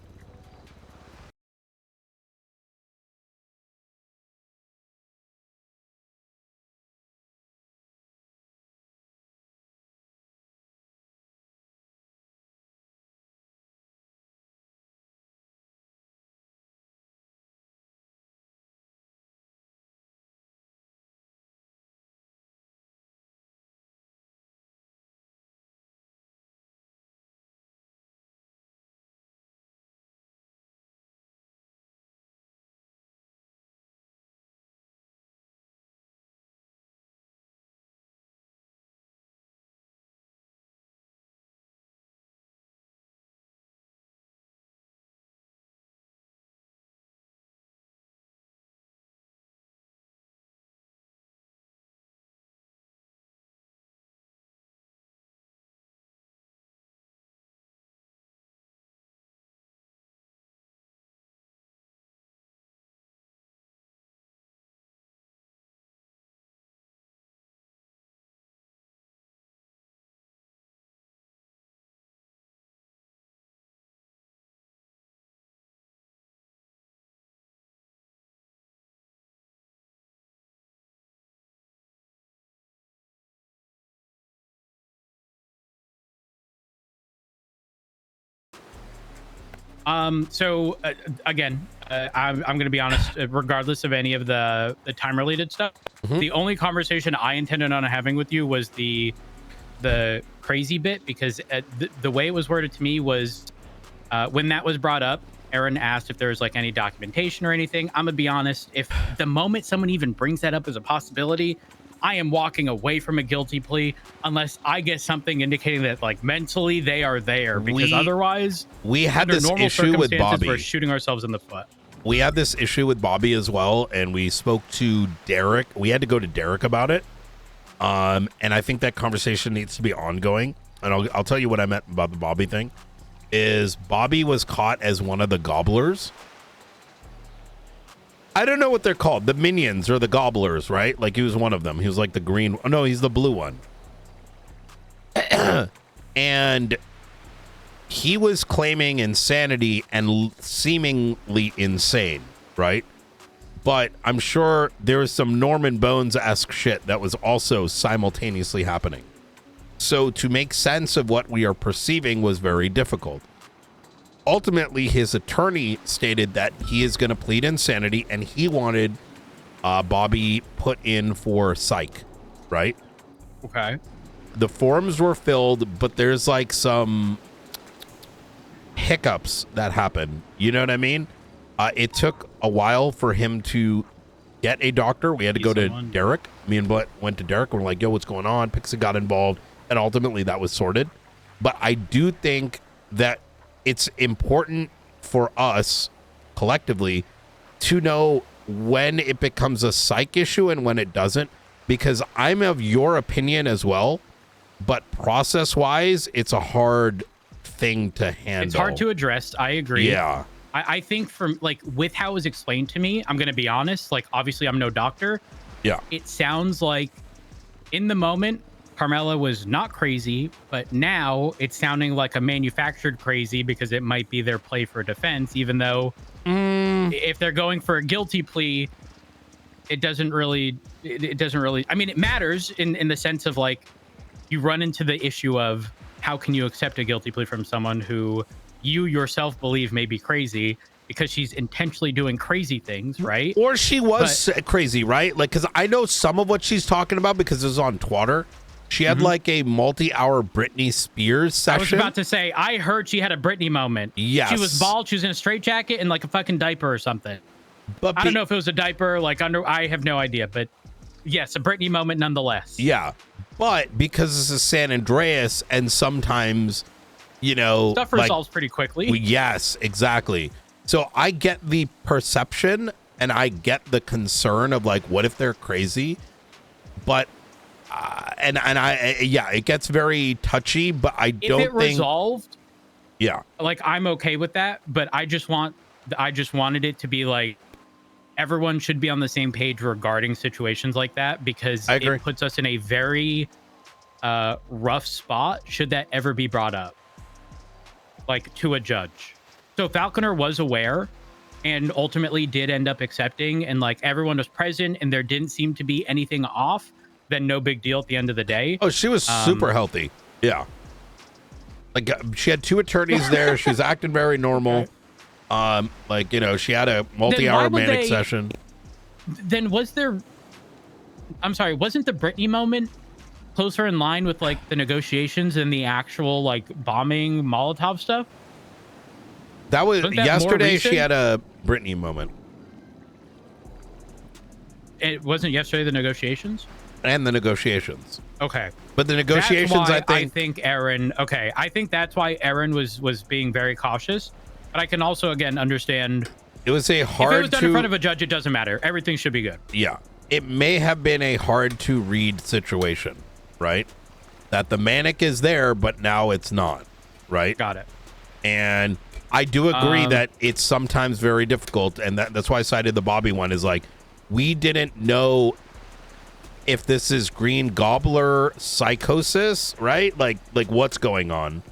So again, I'm going to be honest, regardless of any of the time related stuff, the only conversation I intended on having with you was the crazy bit, because the way it was worded to me was when that was brought up, Aaron asked if there was like any documentation or anything. I'm gonna be honest, if the moment someone even brings that up as a possibility, I am walking away from a guilty plea unless I get something indicating that like mentally they are there, because otherwise we had this issue with Bobby. We're shooting ourselves in the foot. We had this issue with Bobby as well, and we spoke to Derek. We had to go to Derek about it. And I think that conversation needs to be ongoing. And I'll tell you what I meant about the Bobby thing is Bobby was caught as one of the gobblers. I don't know what they're called. The minions or the gobblers, right? Like he was one of them. He was like the green. Oh, no, he's the blue one. And he was claiming insanity and seemingly insane, right? But I'm sure there was some Norman Bones-esque shit that was also simultaneously happening. So to make sense of what we are perceiving was very difficult. Ultimately, his attorney stated that he is going to plead insanity, and he wanted Bobby put in for psych, right? Okay. The forms were filled, but there's like some hiccups that happen. You know what I mean? It took a while for him to get a doctor. We had to go to Derek. Me and Butt went to Derek. We're like, yo, what's going on? Pixie got involved, and ultimately that was sorted. But I do think that it's important for us collectively to know when it becomes a psych issue and when it doesn't, because I'm of your opinion as well, but process-wise, it's a hard thing to handle. It's hard to address. I agree. Yeah. I think from like with how it was explained to me, I'm going to be honest, like obviously I'm no doctor. Yeah. It sounds like in the moment, Carmela was not crazy, but now it's sounding like a manufactured crazy because it might be their play for defense, even though if they're going for a guilty plea, it doesn't really, I mean, it matters in the sense of like, you run into the issue of how can you accept a guilty plea from someone who you yourself believe may be crazy because she's intentionally doing crazy things, right? Or she was crazy, right? Like, because I know some of what she's talking about because it was on Twitter. She had like a multi-hour Britney Spears session. I was about to say, I heard she had a Britney moment. Yes. She was bald. She was in a straitjacket and like a fucking diaper or something. But I don't know if it was a diaper, like under, I have no idea. But yes, a Britney moment nonetheless. Yeah. But because this is San Andreas and sometimes, you know. Stuff resolves pretty quickly. Yes, exactly. So I get the perception and I get the concern of like, what if they're crazy? But it gets very touchy, but I don't think resolved. Yeah. Like I'm okay with that, but I just wanted it to be like everyone should be on the same page regarding situations like that because it puts us in a very rough spot should that ever be brought up, like to a judge. So Falconer was aware and ultimately did end up accepting, and like everyone was present and there didn't seem to be anything off. Then no big deal at the end of the day. Oh, she was super healthy. Yeah. Like she had 2 attorneys there. She was acting very normal. Like, you know, she had a multi-hour manic session. Then wasn't the Britney moment closer in line with like the negotiations and the actual like bombing Molotov stuff? That was yesterday. She had a Britney moment. It wasn't yesterday the negotiations? And the negotiations. Okay. But the negotiations, I think Aaron, okay. I think that's why Aaron was being very cautious. But I can also, again, understand. It was a hard if it was done in front of a judge, it doesn't matter. Everything should be good. Yeah. It may have been a hard to read situation, right? That the manic is there, but now it's not, right? Got it. And I do agree that it's sometimes very difficult. And that's why I cited the Bobby one is like, we didn't know if this is Green Gobbler psychosis, right? Like what's going on?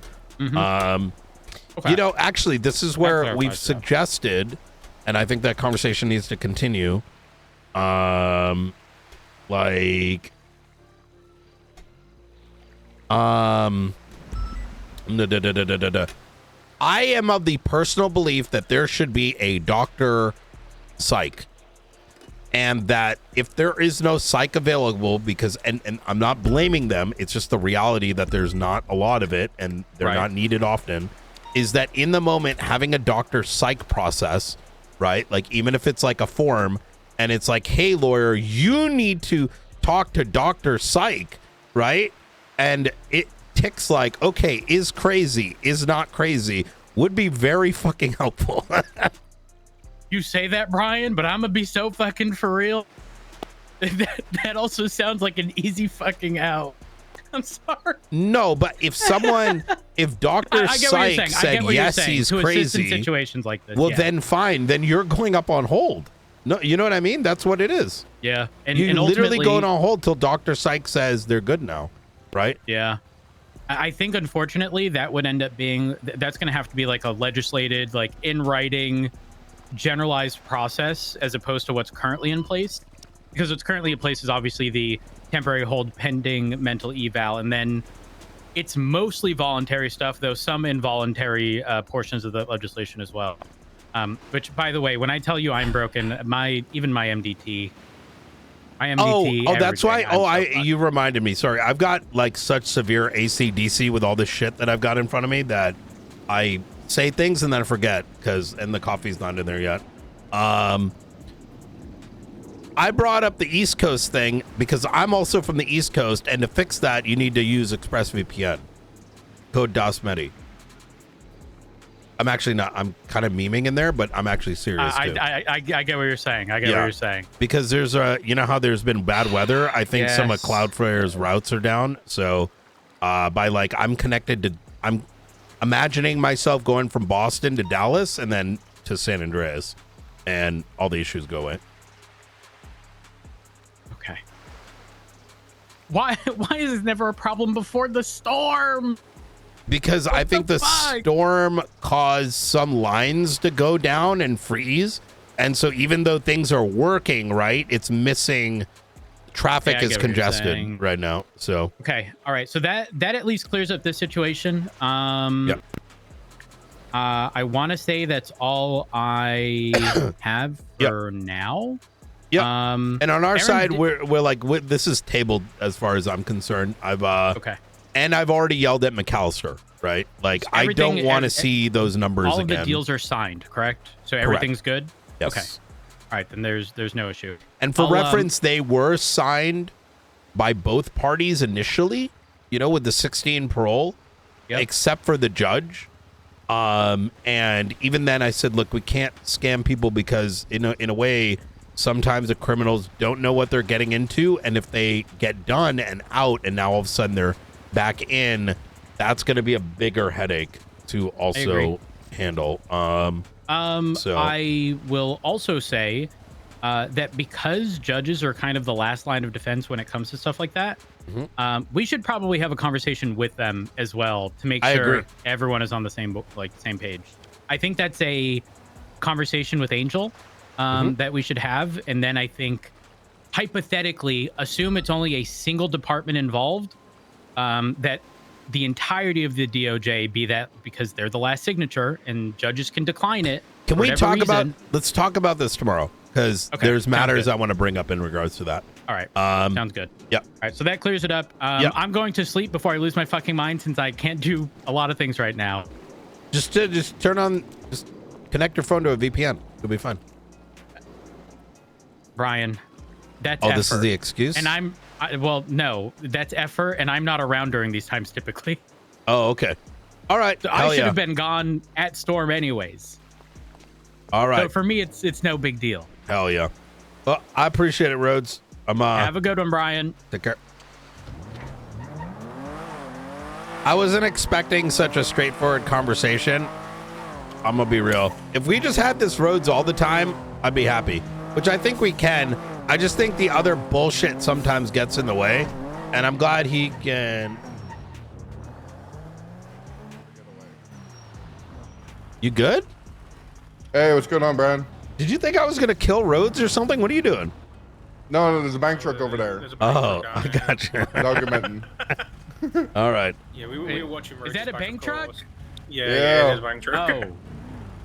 Okay. You know, actually, this is where we've suggested, and I think that conversation needs to continue. I am of the personal belief that there should be a doctor psych. And that if there is no psych available, because and I'm not blaming them, it's just the reality that there's not a lot of it and they're not needed often, is that in the moment having a doctor psych process, right? Like even if it's like a form and it's like, hey lawyer, you need to talk to Dr. Psych, right? And it ticks like, okay, is crazy, is not crazy, would be very fucking helpful. You say that, Brian, but I'm gonna be so fucking for real. That also sounds like an easy fucking out. I'm sorry. No, but if Dr. Psych said yes, he's crazy in situations like this, well, then fine. Then you're going up on hold. No, you know what I mean? That's what it is. Yeah. And you literally go on hold till Dr. Psych says they're good now, right? Yeah. I think, unfortunately, that would end up being, that's going to have to be like a legislated, like in writing, generalized process as opposed to what's currently in place. Because what's currently in place is obviously the temporary hold pending mental eval. And then it's mostly voluntary stuff, though some involuntary portions of the legislation as well. Which, by the way, when I tell you I'm broken, even my MDT. Oh, that's why. You reminded me. Sorry, I've got like such severe ACDC with all this shit that I've got in front of me that I say things and then I forget and the coffee's not in there yet. I brought up the East Coast thing because I'm also from the East Coast, and to fix that, you need to use ExpressVPN. Code dasMEHDI. I'm actually not. I'm kind of memeing in there, but I'm actually serious too. I get what you're saying. I get what you're saying. Because there's you know how there's been bad weather. I think some of Cloudflare's routes are down. So, I'm connected to. I'm imagining myself going from Boston to Dallas and then to San Andreas, and all the issues go away. Okay. Why is this never a problem before the storm? Because I think the storm caused some lines to go down and freeze. And so even though things are working, right, it's missing. Traffic is congested right now. So. Okay. All right. So that at least clears up this situation. Yep. I want to say that's all I have for now. Yep. And on our side, we're like, this is tabled as far as I'm concerned. Okay. And I've already yelled at McAllister, right? Like, so I don't want to see those numbers all again. All of the deals are signed, correct? So everything's good? Yes. Okay. All right, then there's no issue. And for reference, they were signed by both parties initially, you know, with the 16 parole, except for the judge. And even then I said, look, we can't scam people because in a way, sometimes the criminals don't know what they're getting into. And if they get done and out and now all of a sudden they're back in, that's going to be a bigger headache to also handle. So I will also say that because judges are kind of the last line of defense when it comes to stuff like that, we should probably have a conversation with them as well to make sure everyone is on the same page. I think that's a conversation with Angel that we should have, and then I think hypothetically assume it's only a single department involved. That the entirety of the DOJ be that because they're the last signature and judges can decline it. Can we talk about? Let's talk about this tomorrow because there's matters I want to bring up in regards to that. All right. Sounds good. Yep. All right. So that clears it up. I'm going to sleep before I lose my fucking mind since I can't do a lot of things right now. Just turn on. Just connect your phone to a VPN. It'll be fine. Brian, that's effort. This is the excuse. And well, no, that's effort, and I'm not around during these times typically. Oh, okay. All right. So I should have been gone at Storm anyways. All right. So for me, it's no big deal. Hell yeah. Well, I appreciate it, Rhodes. Have a good one, Brian. Take care. I wasn't expecting such a straightforward conversation. I'm gonna be real. If we just had this Rhodes all the time, I'd be happy, which I think we can. I just think the other bullshit sometimes gets in the way, and I'm glad he can. You good? Hey, what's going on, Brian? Did you think I was gonna kill Rhodes or something? What are you doing? No, there's a bank truck over there. Oh, I got you. Documenting. All right. Yeah, we were watching. Is that a bank truck? Yeah, it is a bank truck. Oh.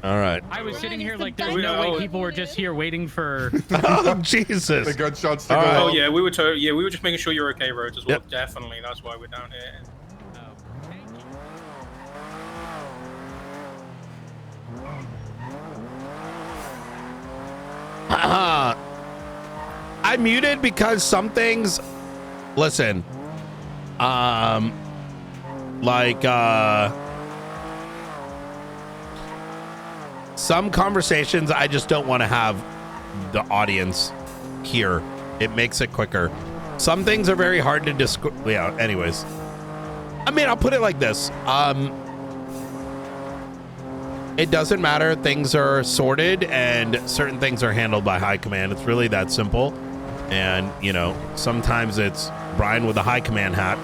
All right. I was sitting here like there's no way people were just here waiting for. Oh Jesus! The gunshots. To go Oh yeah, we were we were just making sure you're okay, Rhodes, as well. Yep. Definitely, that's why we're down here. I muted because some things. Listen. Some conversations I just don't want to have the audience hear. It makes it quicker. Some things are very hard to describe. Yeah, anyways. I mean, I'll put it like this. it doesn't matter. Things are sorted and certain things are handled by high command. It's really that simple. And, you know, sometimes it's Brian with a high command hat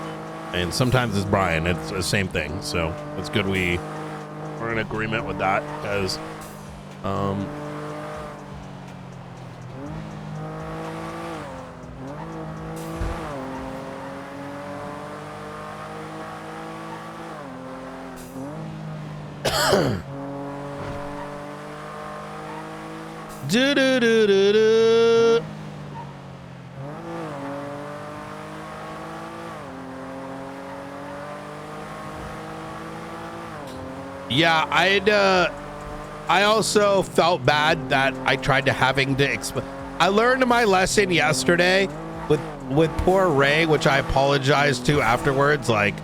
and sometimes it's Brian. It's the same thing. So it's good we're in agreement with that because, do do do do do. Yeah, I also felt bad that I tried to having to explain. I learned my lesson yesterday with poor Ray, which I apologized to afterwards, like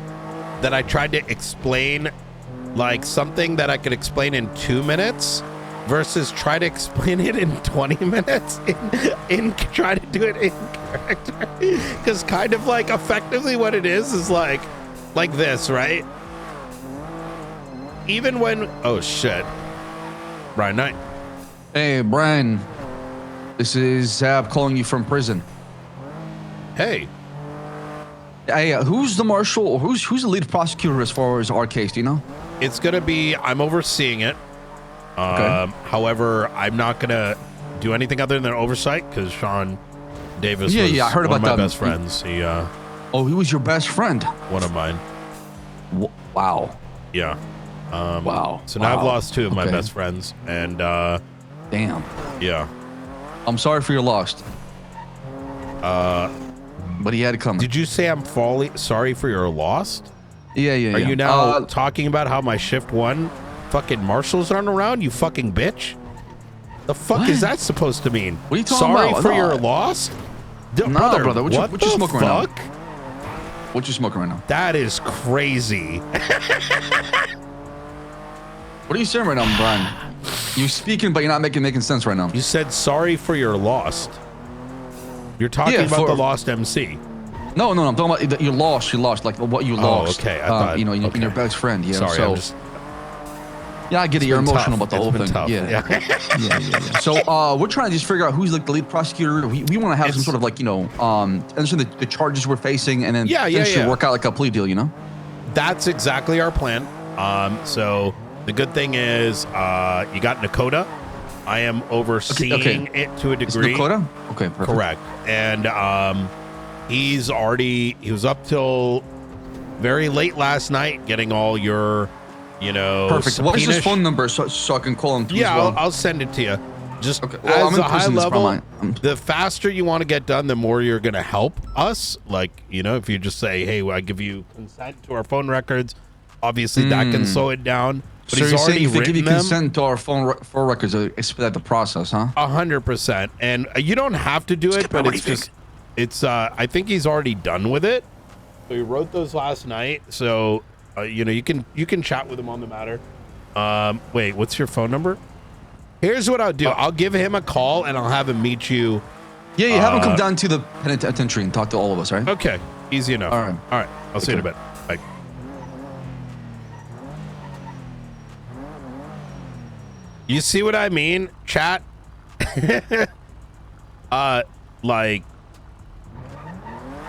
that I tried to explain like something that I could explain in 2 minutes versus try to explain it in 20 minutes in try to do it in character. Because kind of like effectively what it is like this, right? Even when, oh shit. Brian Knight. Hey, Brian. This is Zab calling you from prison. Hey. Hey, who's the marshal or who's the lead prosecutor as far as our case, do you know? It's gonna be, I'm overseeing it. Okay. However, I'm not gonna do anything other than oversight because Sean Davis was I heard one about of my that. best friends. He was your best friend? One of mine. Wow. Yeah. Wow. So now I've lost 2 of my best friends, and damn. Yeah. I'm sorry for your loss. But he had it coming. Did you say I'm sorry for your loss? Yeah. Are you now talking about how my shift 1 fucking marshals aren't around? You fucking bitch. The fuck is that supposed to mean? What are you talking sorry about? for your loss? No, brother. What you smoking fuck? right now? What you smoking right now? That is crazy. What are you saying right now, Brian? You're speaking, but you're not making sense right now. You said sorry for your lost. You're talking about the lost MC. No. I'm talking about you lost. Like what you lost. Okay. I thought, in your best friend. Yeah. Sorry. So, yeah, I get it. You're emotional about the whole thing. Tough. Yeah. So we're trying to just figure out who's like the lead prosecutor. We want to have some sort of like understand the charges we're facing, and then work out like a plea deal. You know. That's exactly our plan. So the good thing is you got Nakota. I am overseeing it to a degree. It's Nakota? Okay, perfect. Correct. And he was up till very late last night getting all your, perfect. What is his phone number so I can call him? Yeah, I'll send it to you. Just as a high level, the faster you want to get done, the more you're going to help us. Like, if you just say, hey, I give you consent to our phone records, obviously that can slow it down. But so he's you're already saying if they give you them. consent to our phone records, expedite the process, huh? 100%. And you don't have to do it, but I think he's already done with it. So he wrote those last night. So, you can chat with him on the matter. Wait, what's your phone number? Here's what I'll do. I'll give him a call and I'll have him meet you. Yeah, you have him come down to the penitentiary and talk to all of us, right? Okay. Easy enough. All right. I'll see you in a bit. Bye. You see what I mean, chat? Like,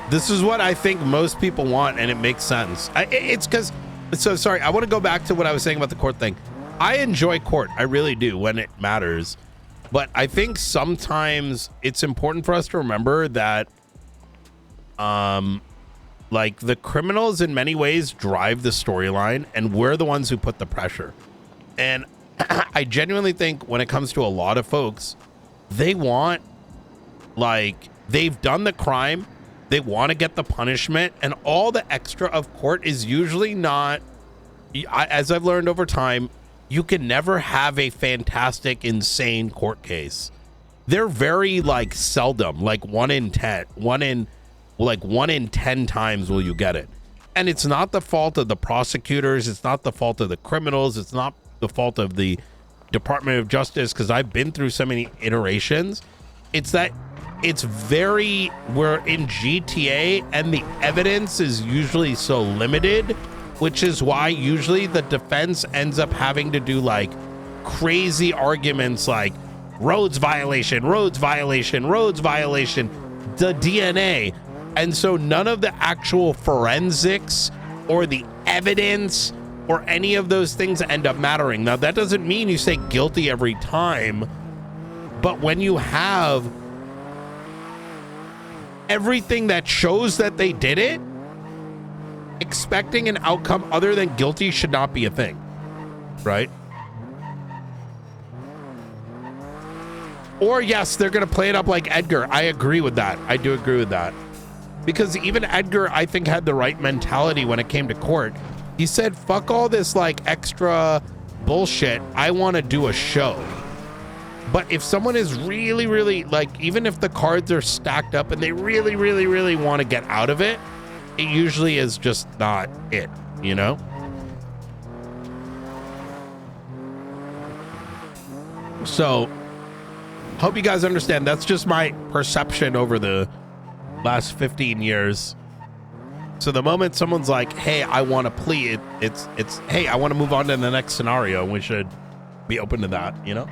this is what I think most people want, and it makes sense. It's because, so sorry, I want to go back to what I was saying about the court thing. I enjoy court. I really do when it matters. But I think sometimes it's important for us to remember that, like, the criminals in many ways drive the storyline, and we're the ones who put the pressure. And I genuinely think when it comes to a lot of folks, they want, like, they've done the crime, they want to get the punishment, and all the extra of court is usually not, as I've learned over time, you can never have a fantastic, insane court case. They're very, like, seldom, like 1 in 10 times will you get it. And it's not the fault of the prosecutors, it's not the fault of the criminals, it's not the fault of the Department of Justice, because I've been through so many iterations. It's that we're in GTA and the evidence is usually so limited, which is why usually the defense ends up having to do like crazy arguments like roads violation, roads violation, roads violation, the DNA. And so none of the actual forensics or the evidence or any of those things end up mattering. Now, that doesn't mean you say guilty every time, but when you have everything that shows that they did it, expecting an outcome other than guilty should not be a thing, right? Or yes, they're going to play it up like Edgar. I agree with that. I do agree with that. Because even Edgar, I think, had the right mentality when it came to court. He said, fuck all this like extra bullshit. I want to do a show. But if someone is really, really, like, even if the cards are stacked up and they really, really, really want to get out of it, it usually is just not it, you know? So, hope you guys understand. That's just my perception over the last 15 years. So the moment someone's like, hey, I want to plea, it's hey, I want to move on to the next scenario, and we should be open to that, you know?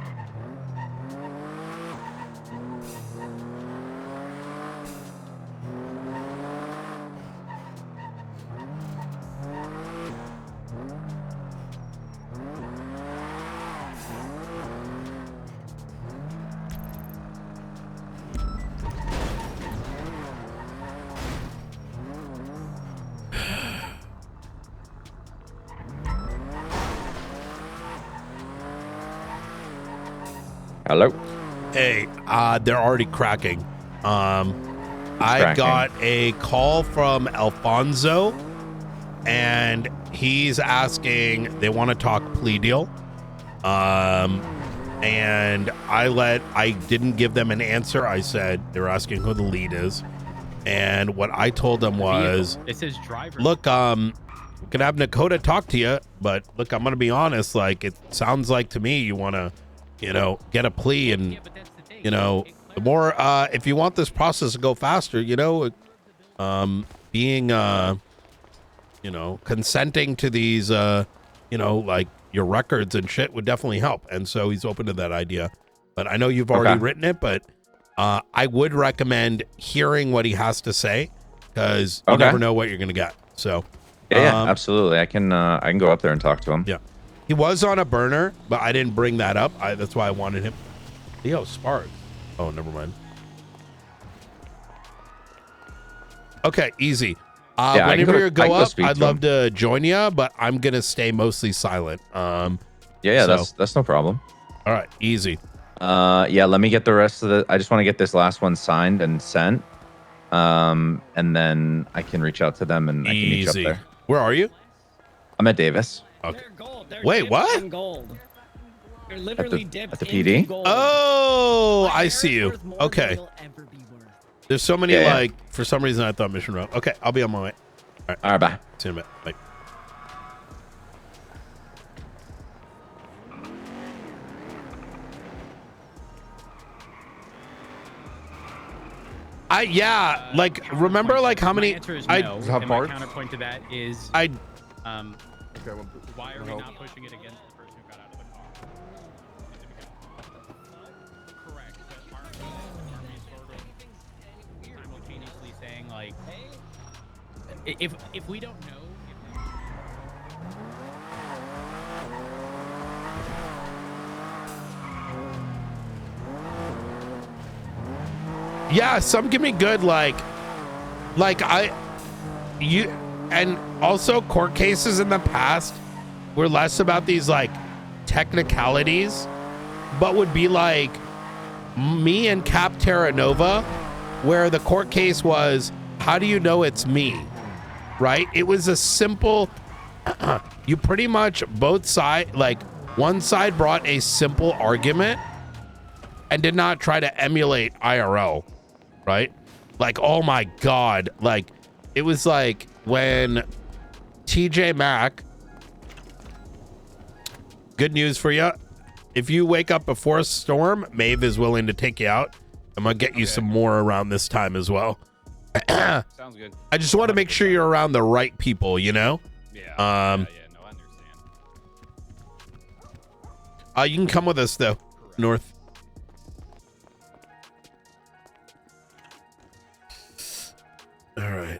Hello. Hey, they're already cracking. I got a call from Alfonso, and he's asking, they want to talk plea deal. And I didn't give them an answer. I said they're asking who the lead is, and what I told them was, it says driver. Look, can have Nakota talk to you, but look, I'm gonna be honest. Like, it sounds like to me you want to, you know, get a plea, and you know, the more if you want this process to go faster, you know, being you know, consenting to these you know, like your records and shit would definitely help. And so he's open to that idea. But I know you've already written it, but I would recommend hearing what he has to say, because you never know what you're gonna get. So yeah, absolutely. I can go up there and talk to him. Yeah. He was on a burner, but I didn't bring that up. That's why I wanted him. Yo, Spark. Oh, never mind. Okay, easy. Whenever you go up, I'd love to join you, but I'm gonna stay mostly silent. Yeah, that's no problem. All right, easy. Yeah, let me get the rest of the. I just want to get this last one signed and sent, and then I can reach out to them and I can meet you up there. Where are you? I'm at Davis. Okay. Wait, what? Gold. They're literally at the PD. Oh, I see you. Okay. There's so many like for some reason I thought Mission Row. Okay, I'll be on my way. All right, bye. See you in a bit. Bye. Yeah, like remember like how many I have my counterpoint to that is Okay, why are we not pushing it against the person who got out of the car? Correct. But army sort of simultaneously saying like, if we don't know. Yeah, some give me good and also court cases in the past were less about these like technicalities, but would be like me and Cap Terra Nova, where the court case was, how do you know it's me? Right? It was a simple, you pretty much both sides, like one side brought a simple argument and did not try to emulate IRL, right? Like, oh my God. Like, it was like when TJ Maxx, good news for you. If you wake up before a storm, Maeve is willing to take you out. I'm going to get you some more around this time as well. Sounds good. I just want to make sure you're around the right people, you know? Yeah. No, I understand. You can come with us though, north. All right.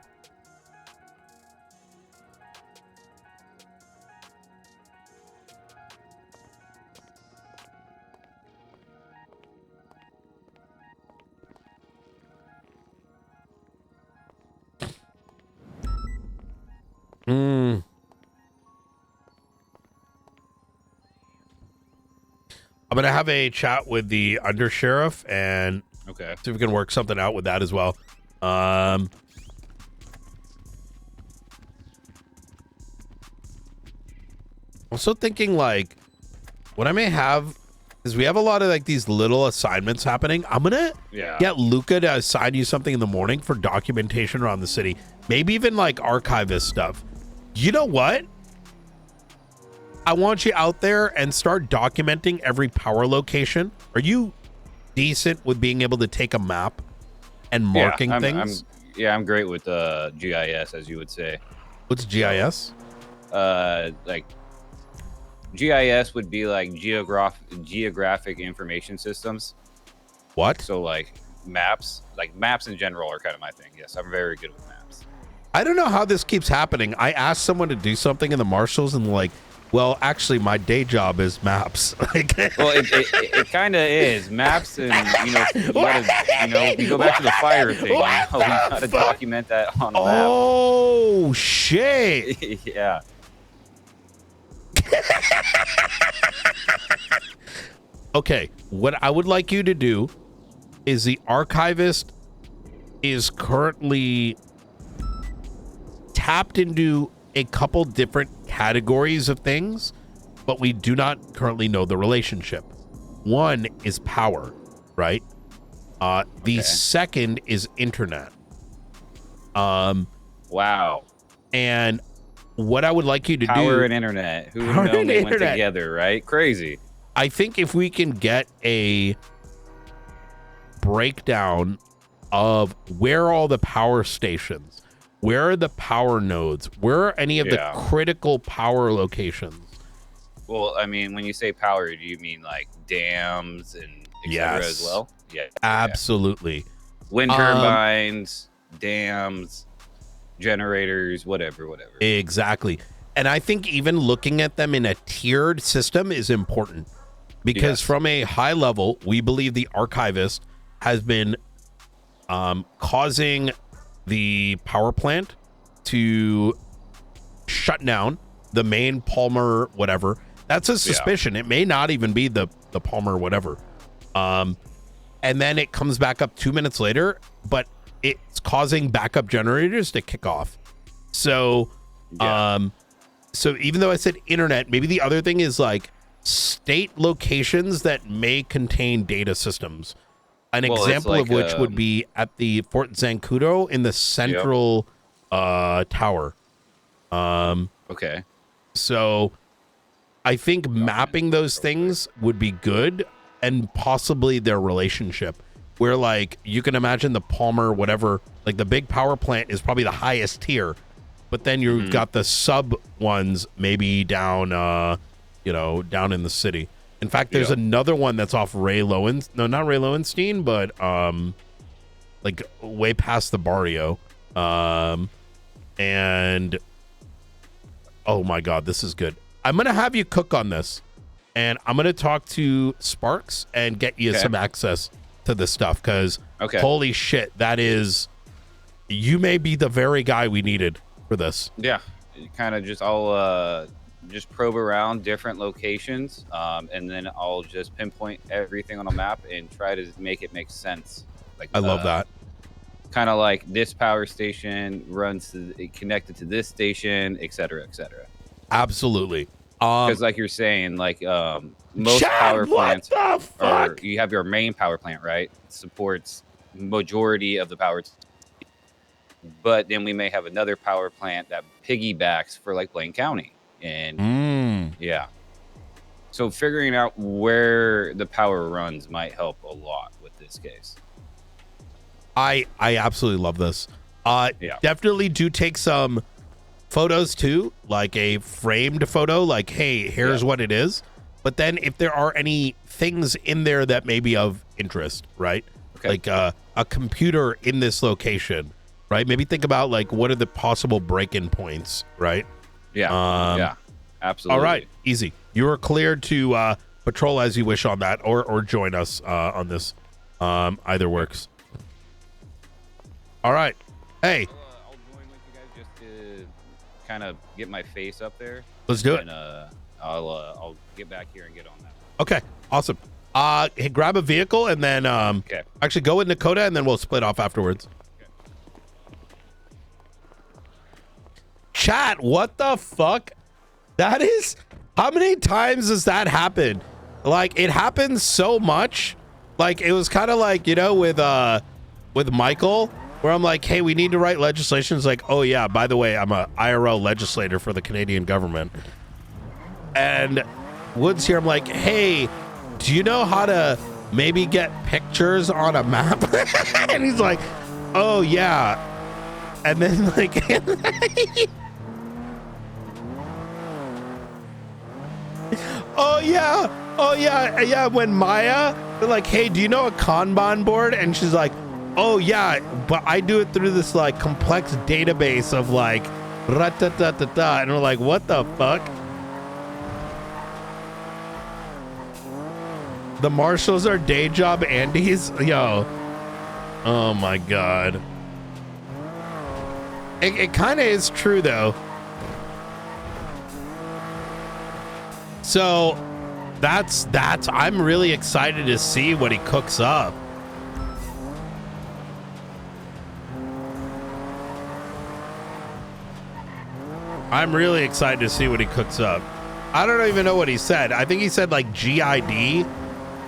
I'm gonna have a chat with the undersheriff and see if we can work something out with that as well. Also thinking like what I may have is we have a lot of like these little assignments happening. I'm gonna get Luca to assign you something in the morning for documentation around the city. Maybe even like archivist stuff. You know what? I want you out there and start documenting every power location. Are you decent with being able to take a map and marking things? I'm great with GIS, as you would say. What's GIS? Like GIS would be like geographic information systems. What? So like maps in general are kind of my thing. Yes, I'm very good with maps. I don't know how this keeps happening. I asked someone to do something in the marshals and like, well, actually, my day job is maps. Well, it kind of is maps, and you go back to the fire thing. We gotta document that on a map. Oh shit! Yeah. Okay, what I would like you to do is the archivist is currently tapped into a couple different categories of things, but we do not currently know the relationship. One is power, right? The second is internet. Wow. And what I would like you to do... Power and internet. Who would know they went together, right? Crazy. I think if we can get a breakdown of where are all the power stations, where are the power nodes, where are any of the critical power locations? Well, I mean, when you say power, do you mean like dams and etc. as well? Yeah. Absolutely. Wind turbines, dams, generators, whatever. Exactly. And I think even looking at them in a tiered system is important because from a high level, we believe the archivist has been causing the power plant to shut down the main Palmer whatever. That's a suspicion. It may not even be the Palmer whatever. And then it comes back up 2 minutes later, but it's causing backup generators to kick off. So so even though I said internet, maybe the other thing is like state locations that may contain data systems. An example of which would be at the Fort Zancudo in the central tower. Okay. So I think mapping those things would be good, and possibly their relationship. Where like you can imagine the Palmer whatever, like the big power plant is probably the highest tier, but then you've got the sub ones maybe down down in the city. In fact, there's another one that's off not Ray Lowenstein, but like way past the barrio. And oh my god, this is good. I'm gonna have you cook on this, and I'm gonna talk to Sparks and get you some access to this stuff, because holy shit, that is, you may be the very guy we needed for this. Yeah, kind of I'll just probe around different locations, and then I'll just pinpoint everything on a map and try to make it make sense. Like I love that. Kind of like this power station runs connected to this station, etc., etc. Absolutely. Because like you're saying, like most power plants are, you have your main power plant, right? It supports majority of the power. But then we may have another power plant that piggybacks for like Blaine County. And so figuring out where the power runs might help a lot with this case. I absolutely love this. Definitely do take some photos too, like a framed photo, like, hey, here's what it is. But then if there are any things in there that may be of interest, right? Okay. Like a computer in this location, right? Maybe think about like what are the possible break-in points, right? Yeah. Yeah. Absolutely. All right, easy. You are cleared to patrol as you wish on that, or join us on this. Either works. All right. Hey. I'll join with you guys just to kind of get my face up there. Let's do it. And I'll get back here and get on that. Okay. Awesome. Hey, grab a vehicle and then Okay. actually go with Nakota and then we'll split off afterwards. Okay. Chat, what the fuck? That is, how many times does that happen? Like, it happens so much. Like, it was kind of like, you know, with Michael, where I'm like, hey, we need to write legislation. It's like, oh yeah, by the way, I'm a IRL legislator for the Canadian government. And Woods here, I'm like, hey, do you know how to maybe get pictures on a map? And he's like, oh yeah. And then like oh yeah, when Maya, they're like, hey, do you know a Kanban board? And she's like, oh yeah, but I do it through this like complex database of like ra-ta-ta-ta-ta. And we're like, what the fuck? The marshals are day job Andes? Yo. Oh my god. It kind of is true though. So that's I'm really excited to see what he cooks up. I'm really excited to see what he cooks up. I don't even know what he said. I think he said like GID,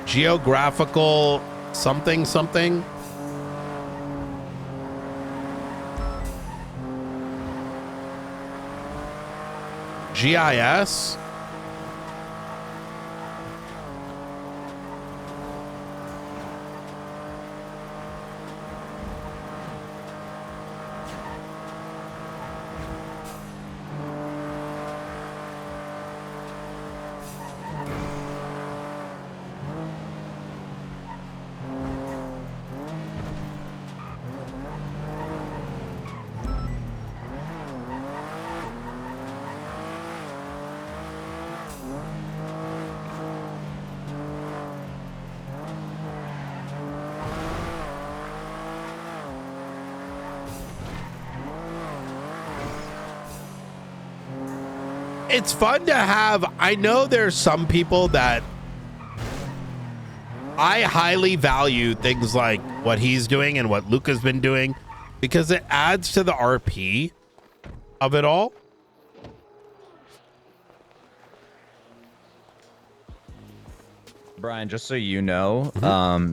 geographical something something. GIS. It's fun to have. I know there's some people that I highly value things like what he's doing and what Luca's been doing because it adds to the RP of it all. Brian, just so you know,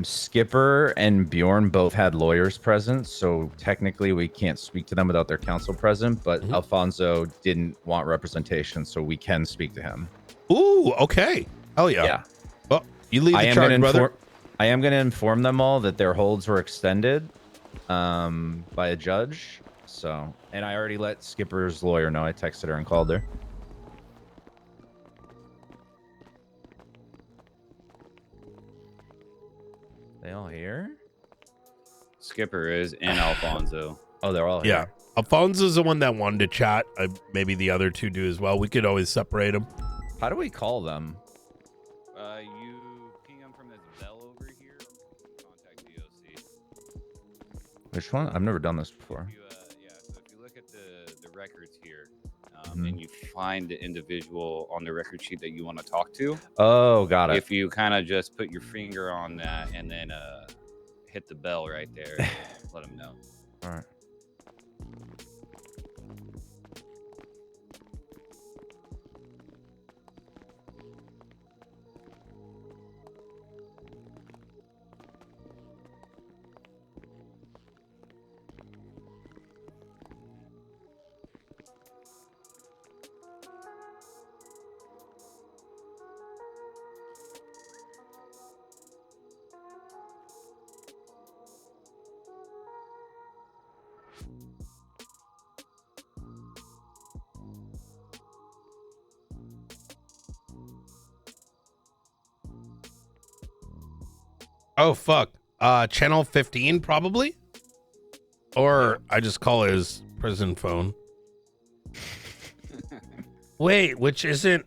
Skipper and Bjorn both had lawyers present, so technically we can't speak to them without their counsel present, but Alfonso didn't want representation, so we can speak to him. Ooh, okay. Hell yeah. Yeah. Well, you lead the charge, brother. I am going to inform them all that their holds were extended by a judge, so, and I already let Skipper's lawyer know. I texted her and called her. They all here? Skipper is and Alfonso. Oh, they're all here. Yeah. Alfonso's the one that wanted to chat. Maybe the other two do as well. We could always separate them. How do we call them? You ping them from this bell over here. Contact DOC. Which one? I've never done this before. Yeah, so if you look at the records here, and you find the individual on the record sheet that you want to talk to. Oh, got it. If you kind of just put your finger on that and then hit the bell right there, let them know. All right. Oh, fuck. Channel 15, probably? Or I just call his prison phone. Wait, which isn't...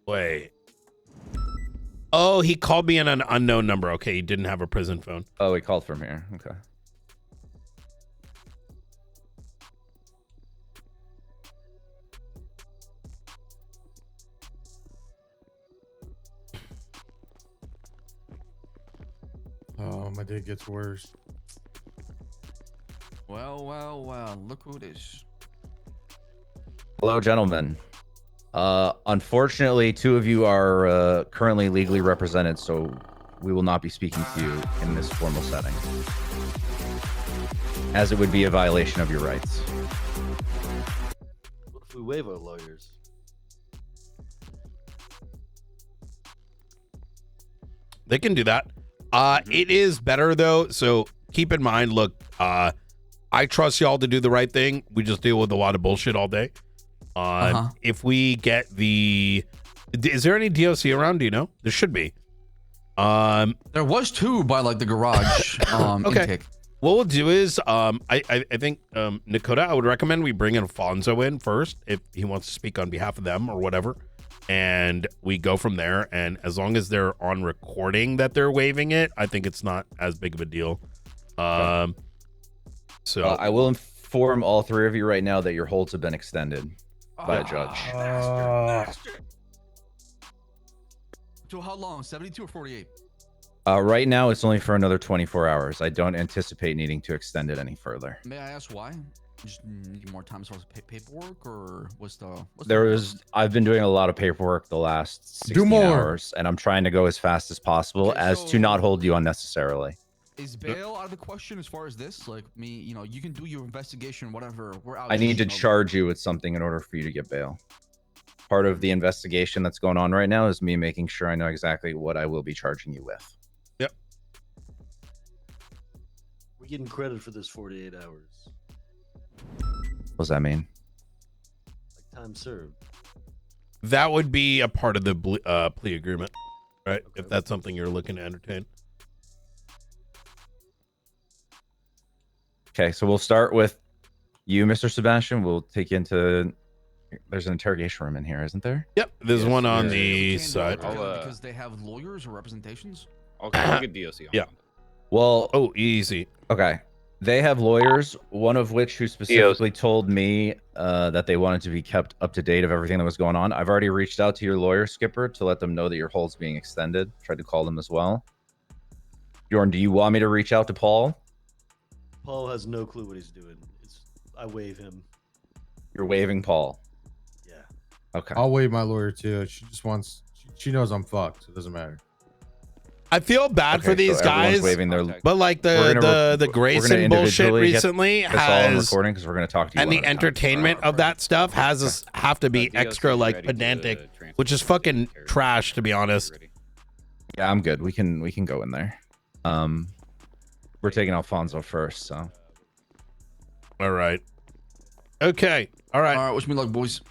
Wait. Oh, he called me on an unknown number. Okay, he didn't have a prison phone. Oh, he called from here. Okay. Oh, my day gets worse. Well, look who it is. Hello, gentlemen. Unfortunately, two of you are currently legally represented, so we will not be speaking to you in this formal setting, as it would be a violation of your rights. What if we waive our lawyers? They can do that. It is better though, so keep in mind, look, I trust y'all to do the right thing. We just deal with a lot of bullshit all day. If we get the... Is there any DOC around? Do you know? There should be. There was two by like the garage okay. intake. What we'll do is, I think, Nakota, I would recommend we bring Alfonso in first if he wants to speak on behalf of them or whatever. And we go from there. And as long as they're on recording that they're waiving it, I think it's not as big of a deal. So I will inform all three of you right now that your holds have been extended by a judge. To how long? 72 or 48? Right now, it's only for another 24 hours. I don't anticipate needing to extend it any further. May I ask why? Just need more time as far as paperwork, or I've been doing a lot of paperwork the last 16 hours, and I'm trying to go as fast as possible to not hold you unnecessarily. Is bail out of the question as far as this? Like me, you can do your investigation, whatever. We're out. I need to charge you with something in order for you to get bail. Part of the investigation that's going on right now is me making sure I know exactly what I will be charging you with. Yep. We're getting credit for this 48 hours. What does that mean? Like time served. that would be a part of the plea agreement, right? Okay. If that's something you're looking to entertain. Okay, so we'll start with you, Mr. Sebastian. We'll take you into... There's an interrogation room in here, isn't there? Yep, there's one on the side. Because they have lawyers or representations? Okay, I'll get DOC on. Yeah. Well... Oh, easy. Okay. They have lawyers, one of which who specifically told me that they wanted to be kept up to date of everything that was going on. I've already reached out to your lawyer, Skipper, to let them know that your hold's being extended. Tried to call them as well. Bjorn, do you want me to reach out to Paul? Paul has no clue what he's doing. I waive him. You're waiving Paul? Yeah. Okay. I'll waive my lawyer too. She just wants... She knows I'm fucked, so it doesn't matter. I feel bad for these guys, but like the Grayson bullshit recently has, recording because we're going to talk to you. And the entertainment of that stuff has us have to be extra like pedantic, which is fucking trash, to be honest. Yeah, I'm good. We can go in there. We're taking Alfonso first, so. All right. Okay. All right. All right. Wish me luck, boys.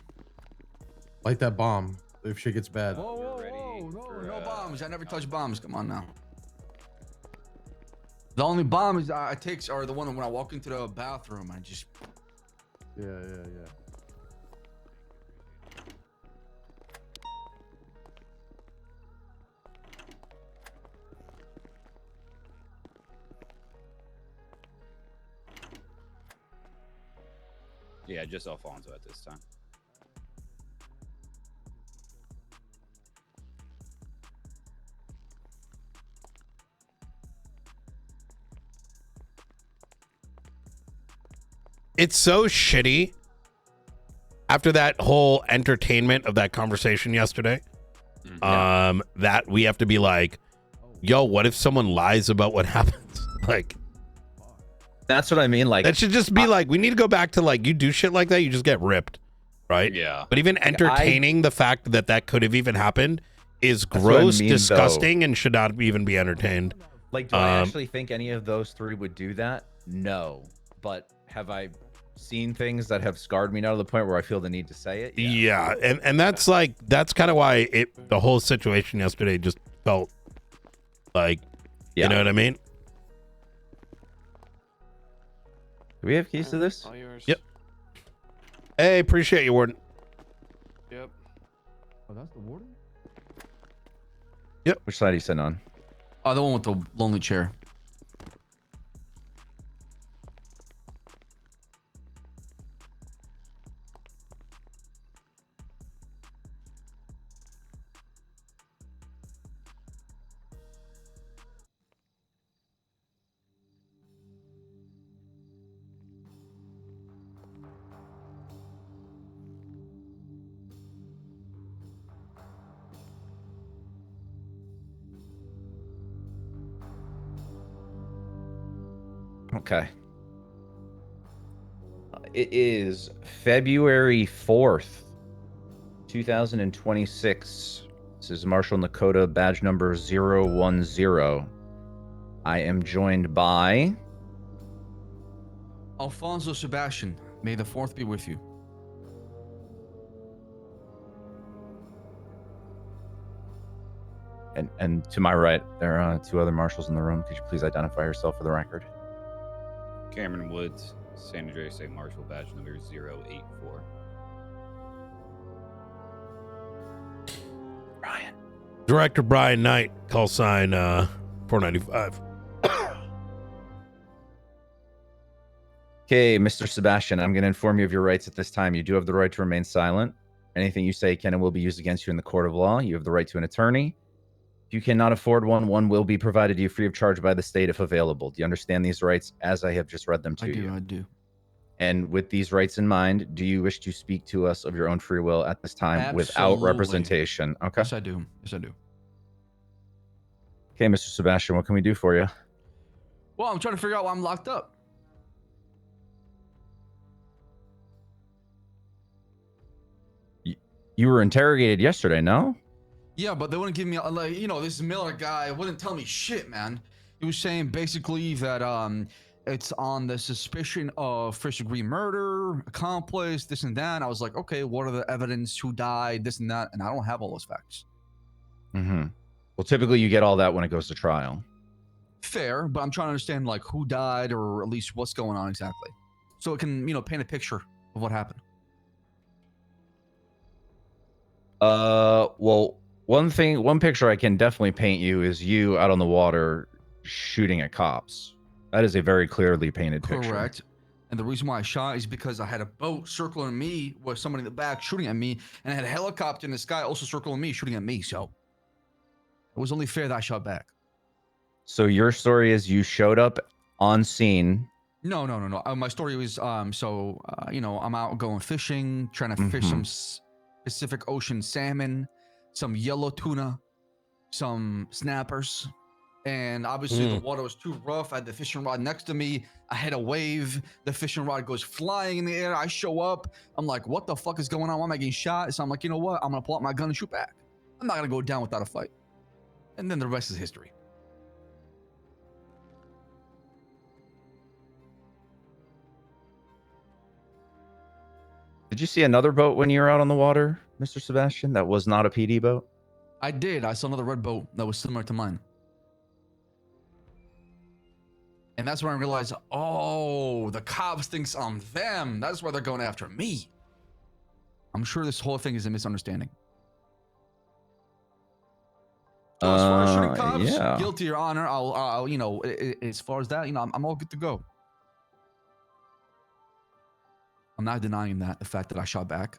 Light that bomb if shit gets bad. No bombs. I never touch bombs. Come on now. The only bombs I take are the one when I walk into the bathroom. I just... Yeah. Yeah, just Alfonso at this time. It's so shitty after that whole entertainment of that conversation yesterday, that we have to be like, yo, what if someone lies about what happens? Like, that's what I mean. Like, that should just be like, we need to go back to like, you do shit like that, you just get ripped, right? Yeah. But even entertaining the fact that that could have even happened is gross, disgusting, and should not even be entertained. Like, do I actually think any of those three would do that? No. But have I seen things that have scarred me now to the point where I feel the need to say it? Yeah, and that's like, that's kind of why the whole situation yesterday just felt like, Yeah. you know what I mean? Do we have keys to this? All yours. Yep. Hey, appreciate you, Warden. Yep. Oh, that's the warden? Yep. Which side are you sitting on? Oh, the one with the lonely chair. Okay. It is February 4th, 2026. This is Marshal Nakota, badge number 010. I am joined by... Alfonso Sebastian, may the 4th be with you. And to my right, there are 2 other marshals in the room. Could you please identify yourself for the record? Cameron Woods, San Andreas State Marshal, badge number 084. Brian. Director Brian Knight, call sign 495. Okay, Mr. Sebastian, I'm going to inform you of your rights at this time. You do have the right to remain silent. Anything you say can and will be used against you in the court of law. You have the right to an attorney. If you cannot afford one, one will be provided to you free of charge by the state if available. Do you understand these rights as I have just read them to you? I do. And with these rights in mind, do you wish to speak to us of your own free will at this time without Absolutely. representation? Okay. Yes, I do. Yes, I do. Okay, Mr. Sebastian, what can we do for you? Well, I'm trying to figure out why I'm locked up. You were interrogated yesterday, no? Yeah, but they wouldn't give me, like, you know, this Miller guy wouldn't tell me shit, man. He was saying basically that it's on the suspicion of first degree murder, accomplice, this and that. I was like, okay, what are the evidence? Who died? This and that. And I don't have all those facts. Mm-hmm. Well, typically you get all that when it goes to trial. Fair, but I'm trying to understand, like, who died or at least what's going on exactly. So it can, you know, paint a picture of what happened. Well, one picture I can definitely paint you is you out on the water shooting at cops. That is a very clearly painted picture. Correct. And the reason why I shot is because I had a boat circling me with somebody in the back shooting at me, and I had a helicopter in the sky also circling me, shooting at me. So it was only fair that I shot back. So your story is you showed up on scene. No. My story was you know, I'm out going fishing, trying to fish some Pacific Ocean salmon, some yellow tuna, some snappers. And obviously the water was too rough. I had the fishing rod next to me. I had a wave. The fishing rod goes flying in the air. I show up. I'm like, what the fuck is going on? Why am I getting shot? So I'm like, you know what? I'm going to pull out my gun and shoot back. I'm not going to go down without a fight. And then the rest is history. Did you see another boat when you were out on the water, Mr. Sebastian? That was not a PD boat? I did. I saw another red boat that was similar to mine. And that's when I realized, oh, the cops thinks I'm them. That's why they're going after me. I'm sure this whole thing is a misunderstanding. So as far as shooting cops, yeah. guilty, Your Honor. I'll you know, as far as that, you know, I'm all good to go. I'm not denying that, the fact that I shot back.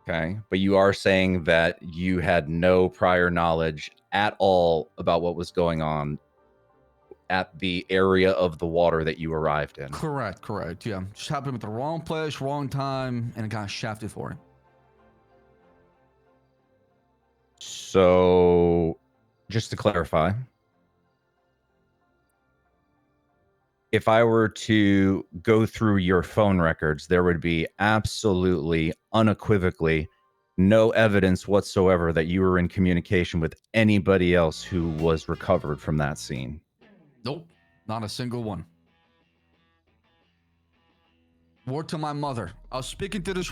Okay. But you are saying that you had no prior knowledge at all about what was going on at the area of the water that you arrived in. Correct. Yeah. Just happened at the wrong place, wrong time, and got shafted for it. So, just to clarify, if I were to go through your phone records, there would be absolutely, unequivocally, no evidence whatsoever that you were in communication with anybody else who was recovered from that scene. Nope. Not a single one. Word to my mother. I was speaking to this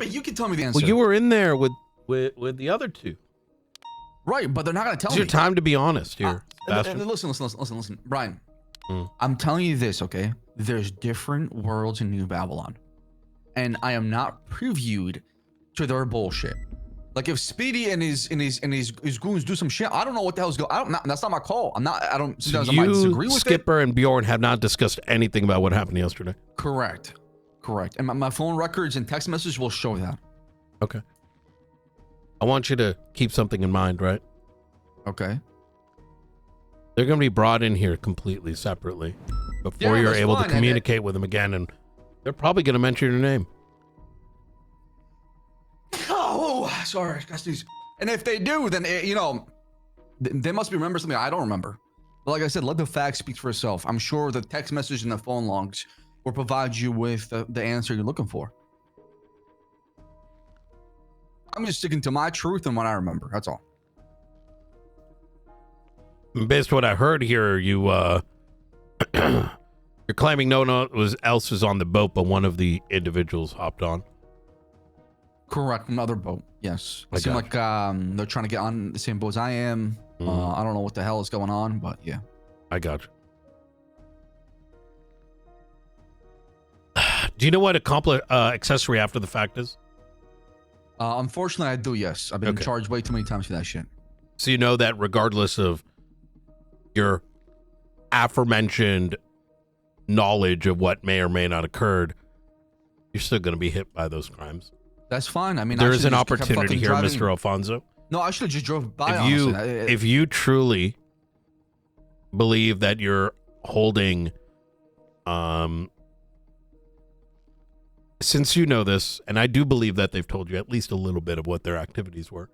Stop it. You can tell me the answer. Well, you were in there with the other two. Right, but they're not going to tell It's me. your time to be honest here. And listen. Brian, I'm telling you this, okay? There's different worlds in New Babylon. And I am not previewed to their bullshit. Like if Speedy and his goons do some shit, I don't know what the hell's going on. That's not my call. I don't So sometimes I might disagree with Skipper, and Bjorn have not discussed anything about what happened yesterday. Correct. And my phone records and text messages will show that. Okay. I want you to keep something in mind, right? Okay. They're going to be brought in here completely separately before you're able to communicate with them again, and they're probably going to mention your name. Oh, sorry, guys. And if they do, then they must remember something I don't remember. But like I said, let the facts speak for itself. I'm sure the text message and the phone logs will provide you with the answer you're looking for. I'm just sticking to my truth and what I remember. That's all. Based on what I heard here, you're claiming no one else was on the boat, but one of the individuals hopped on. Correct, another boat. Yes, it seemed like they're trying to get on the same boat as I am. I don't know what the hell is going on, but yeah. I got you. Do you know what accessory after the fact is? Unfortunately, I do. Yes, I've been charged way too many times for that shit. So you know that regardless of your aforementioned knowledge of what may or may not occurred, you're still going to be hit by those crimes. That's fine. I mean, there is an opportunity here, Mr. Alfonso. No, I should have just drove by. If you truly believe that you're holding, since you know this, and I do believe that they've told you at least a little bit of what their activities were.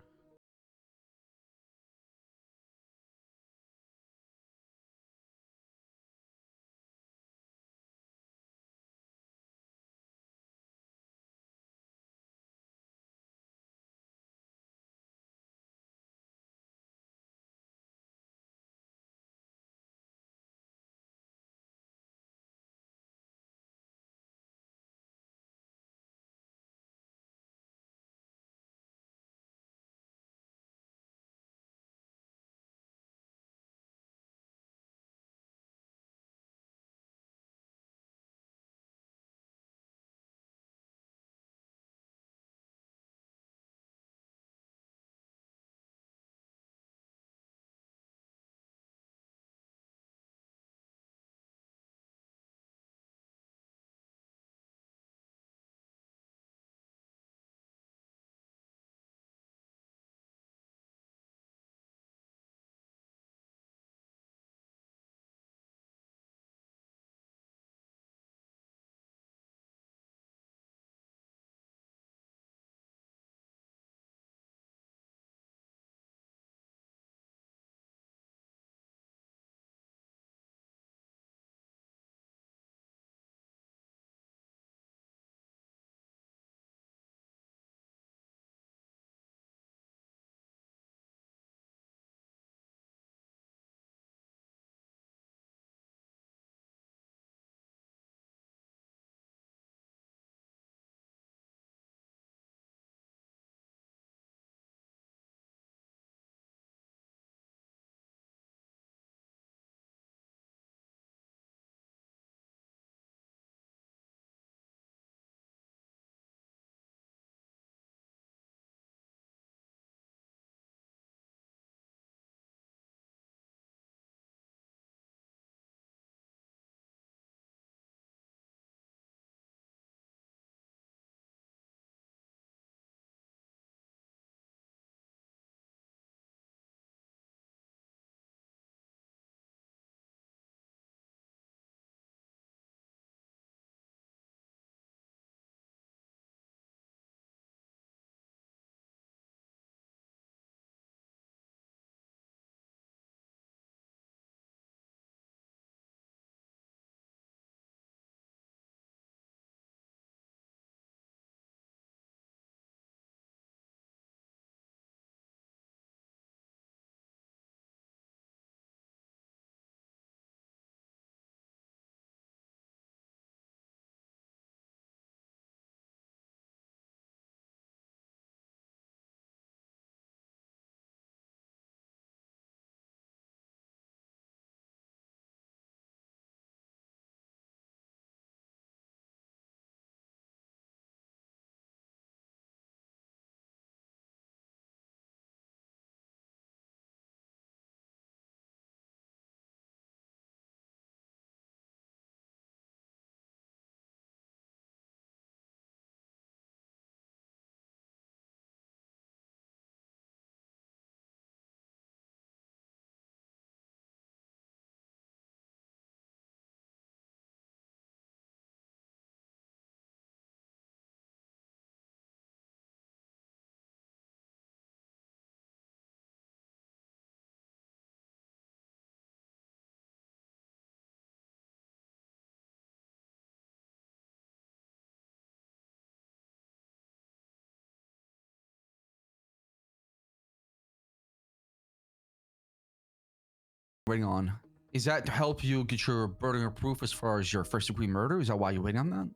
waiting on. Is that to help you get your burden of proof as far as your first degree murder? Is that why you're waiting on that?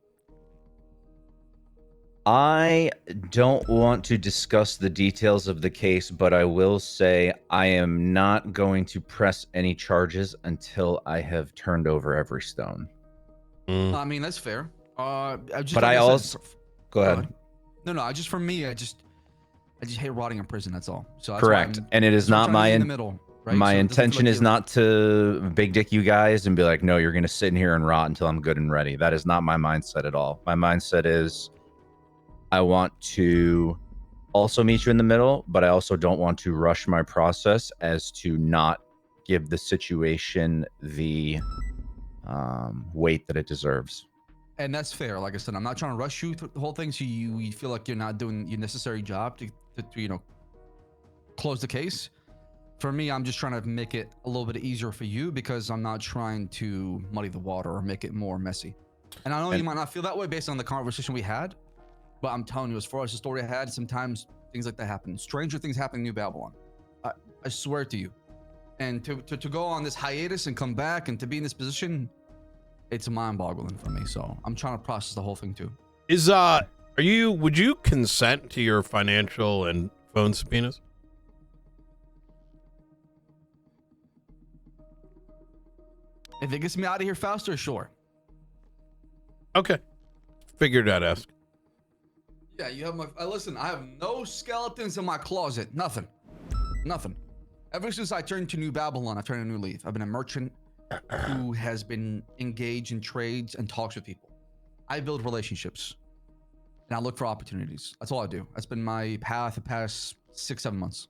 I don't want to discuss the details of the case, but I will say I am not going to press any charges until I have turned over every stone. I mean, that's fair. Just But like I said, also go ahead. No, I just for me, I just hate rotting in prison. That's all. So that's Correct, why and it is that's why I'm not trying to my meet in the middle. Right? my So it doesn't feel intention like is you're- not to big dick you guys and be like, no, you're going to sit in here and rot until I'm good and ready. That is not my mindset at all. My mindset is I want to also meet you in the middle, but I also don't want to rush my process as to not give the situation the weight that it deserves. And that's fair. Like I said, I'm not trying to rush you through the whole thing, so you feel like you're not doing your necessary job to close the case. For me, I'm just trying to make it a little bit easier for you because I'm not trying to muddy the water or make it more messy. And I know you might not feel that way based on the conversation we had, but I'm telling you, as far as the story I had, sometimes things like that happen. Stranger things happen in New Babylon. I swear to you. And to go on this hiatus and come back and to be in this position, it's mind-boggling for me. So I'm trying to process the whole thing too. Would you consent to your financial and phone subpoenas? If it gets me out of here faster, sure. Okay. Figured I'd ask. Yeah, you have my. Listen, I have no skeletons in my closet. Nothing. Ever since I turned to New Babylon, I've turned a new leaf. I've been a merchant who has been engaged in trades and talks with people. I build relationships and I look for opportunities. That's all I do. That's been my path the past 6-7 months.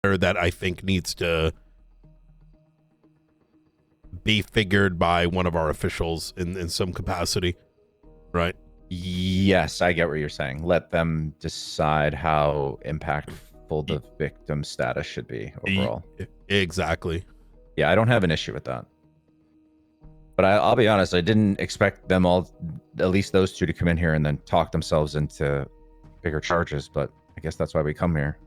or that I think needs to be figured by one of our officials in some capacity, right? Yes, I get what you're saying. Let them decide how impactful the victim status should be overall. Exactly. Yeah, I don't have an issue with that. But I'll be honest, I didn't expect them all, at least those two, to come in here and then talk themselves into bigger charges. But I guess that's why we come here.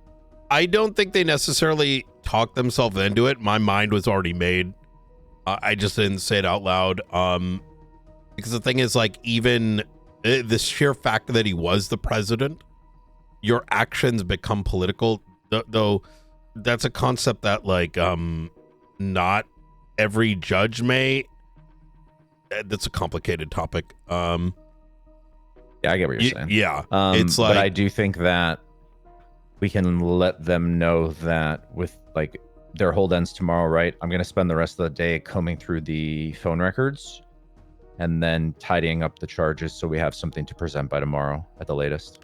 I don't think they necessarily talked themselves into it. My mind was already made. I just didn't say it out loud. Because the thing is, like, even the sheer fact that he was the president, your actions become political. Though that's a concept that, like, not every judge may. That's a complicated topic. Yeah, I get what you're saying. Yeah, it's like, but I do think that we can let them know that with like their hold ends tomorrow, right? I'm gonna spend the rest of the day combing through the phone records and then tidying up the charges so we have something to present by tomorrow at the latest.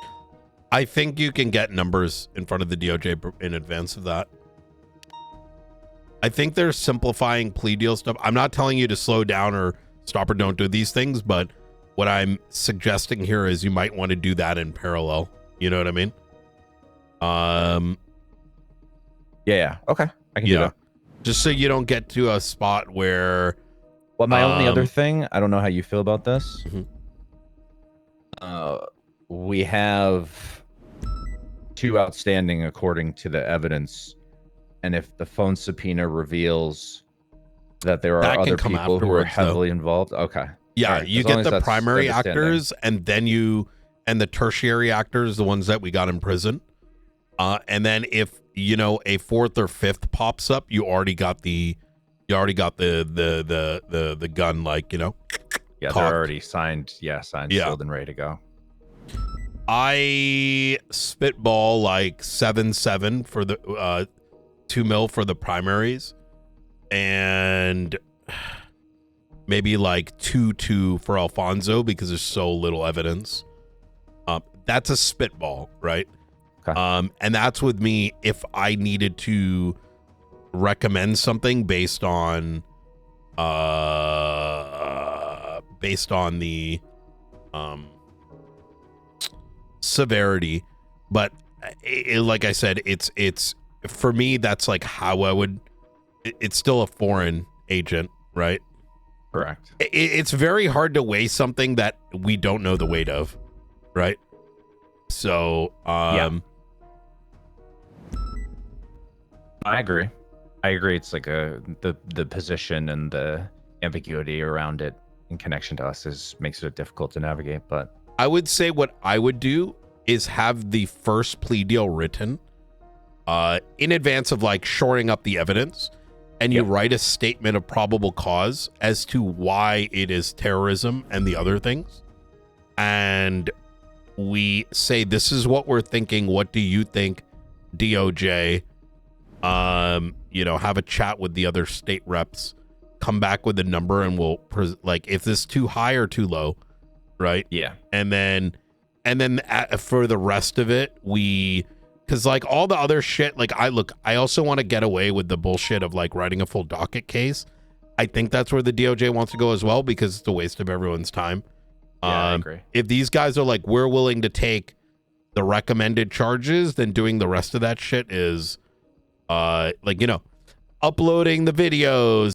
I think you can get numbers in front of the DOJ in advance of that. I think they're simplifying plea deal stuff. I'm not telling you to slow down or stop or don't do these things, but what I'm suggesting here is you might want to do that in parallel. You know what I mean? Yeah. Okay. I can do that. Just so you don't get to a spot where. Well, my only other thing, I don't know how you feel about this. We have 2 outstanding according to the evidence, and if the phone subpoena reveals that there are other people who are heavily involved, okay. Yeah, right. you get the primary actors, and then the tertiary actors, the ones that we got in prison. And then if a 4th or 5th pops up, you already got the gun, like, Yeah, cocked. they're already signed, sealed and ready to go. I spitball like 7-7 for the 2 mil for the primaries, and maybe like 2-2 for Alfonso because there's so little evidence. That's a spitball, right? Okay. And that's with me if I needed to recommend something based on the severity. But like I said, it's for me, that's like how I would. It's still a foreign agent, right? Correct. It's very hard to weigh something that we don't know the weight of, right? So, yeah. I agree. It's like the position and the ambiguity around it in connection to us makes it difficult to navigate. But I would say what I would do is have the first plea deal written in advance of like shoring up the evidence, and you write a statement of probable cause as to why it is terrorism and the other things. And we say, this is what we're thinking. What do you think, DOJ? Have a chat with the other state reps, come back with a number, and we'll like if this is too high or too low, right? Yeah. And then for the rest of it, because like all the other shit, like I also want to get away with the bullshit of like writing a full docket case. I think that's where the DOJ wants to go as well, because it's a waste of everyone's time. I agree. If these guys are like, we're willing to take the recommended charges, then doing the rest of that shit is uploading the videos,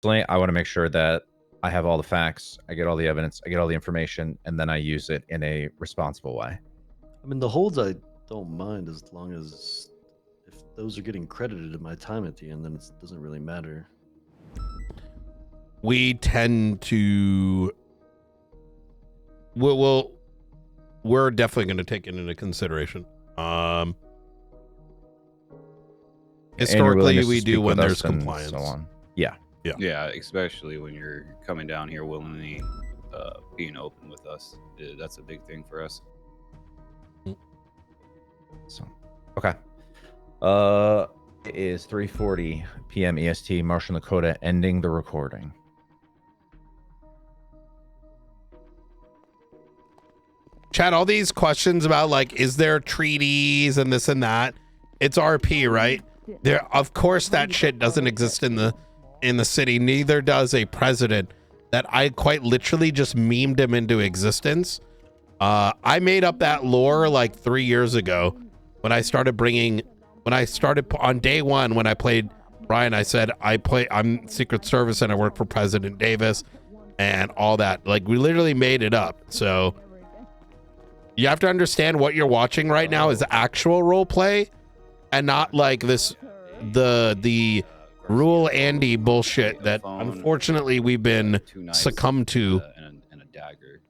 I want to make sure that I have all the facts, I get all the evidence, I get all the information, and then I use it in a responsible way. I mean, the holds I don't mind as long as if those are getting credited in my time at the end, then it doesn't really matter. We tend to. We're definitely going to take it into consideration. Historically, we do when there's compliance. So on. Yeah. Yeah, especially when you're coming down here willingly, being open with us. That's a big thing for us. So, okay. It is 3:40 p.m. EST, Marshall, Dakota, ending the recording. Chad, all these questions about like, is there treaties and this and that? It's RP, right? There, of course, that shit doesn't exist in the city. Neither does a president. That I quite literally just memed him into existence. I made up that lore like 3 years ago when I started on day one when I played Ryan. I said I'm Secret Service and I work for President Davis and all that. Like we literally made it up. So you have to understand what you're watching right now is actual role play and not like this the Rule Andy bullshit that unfortunately we've been succumbed to. And a dagger.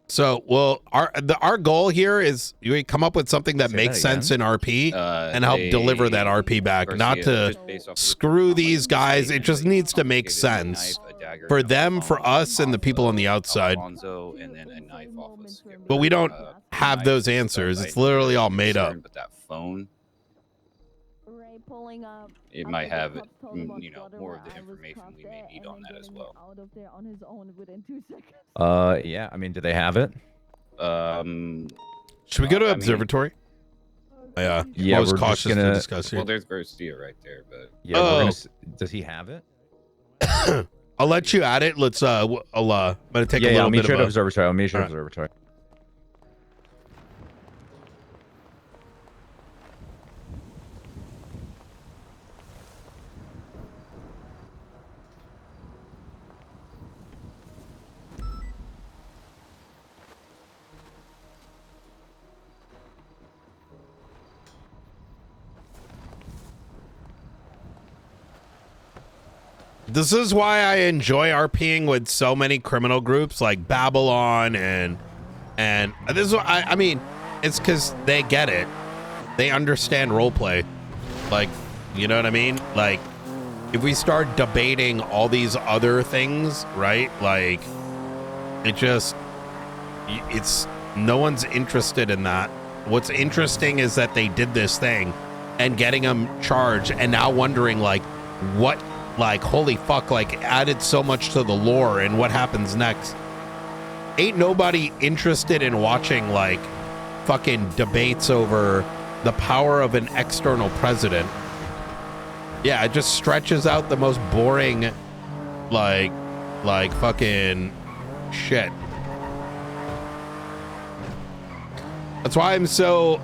So, well, our goal here is we come up with something that makes sense in RP and help deliver that RP back, not to screw these guys. It just needs to make sense for them, for us, and the people on the outside. But we don't have those answers. It's literally all made up. But that phone, it might have, more of the information we may need on that as well. Yeah. I mean, do they have it? Should we go to observatory? Yeah. Yeah. I was we're cautious just gonna, to discuss here. Well, there's Garcia right there, but yeah. We're gonna, does he have it? I'll let you add it. Let's. I'm gonna take a I'll little meet bit you of at observatory. I'll meet you at observatory. This is why I enjoy RPing with so many criminal groups like Babylon and this is what I mean, it's because they get it. They understand roleplay. Like, you know what I mean? Like, if we start debating all these other things, right? Like, it's no one's interested in that. What's interesting is that they did this thing and getting them charged and now wondering like what, like, holy fuck, like added so much to the lore and what happens next. Ain't nobody interested in watching like fucking debates over the power of an external president. Yeah, it just stretches out the most boring like fucking shit. That's why I'm so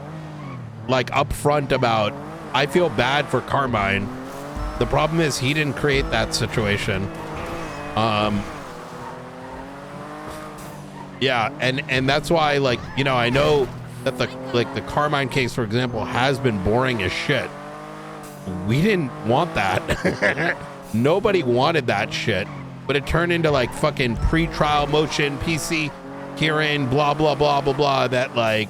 like upfront about, I feel bad for Carmine. The problem is he didn't create that situation. Yeah, and that's why, like, you know, I know that the Carmine case, for example, has been boring as shit. We didn't want that. Nobody wanted that shit, but it turned into like fucking pre-trial motion, PC hearing, blah blah blah blah blah. That like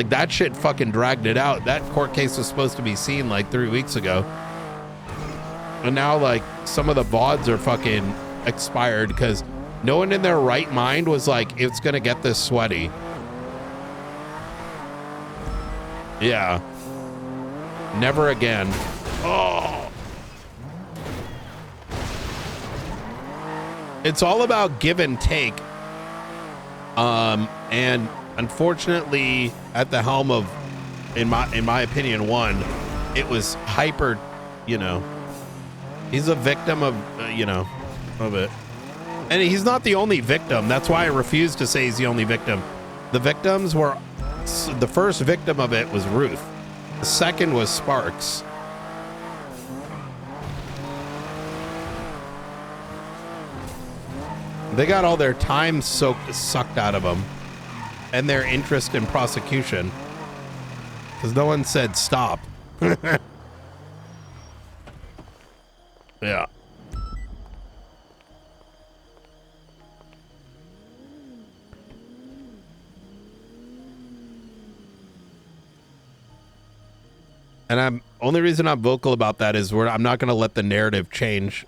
that shit fucking dragged it out. That court case was supposed to be seen like 3 weeks ago. And now, like, some of the VODs are fucking expired because no one in their right mind was like, it's gonna get this sweaty. Yeah. Never again. Oh. It's all about give and take. And unfortunately, at the helm of, in my opinion, one, it was hyper, you know. He's a victim of, of it. And he's not the only victim. That's why I refuse to say he's the only victim. The victims were, the first victim of it was Ruth. The second was Sparks. They got all their time sucked out of them, and their interest in prosecution, because no one said stop. Yeah. And only reason I'm vocal about that is I'm not going to let the narrative change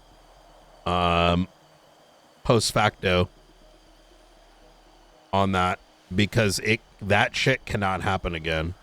post facto on that, because that shit cannot happen again.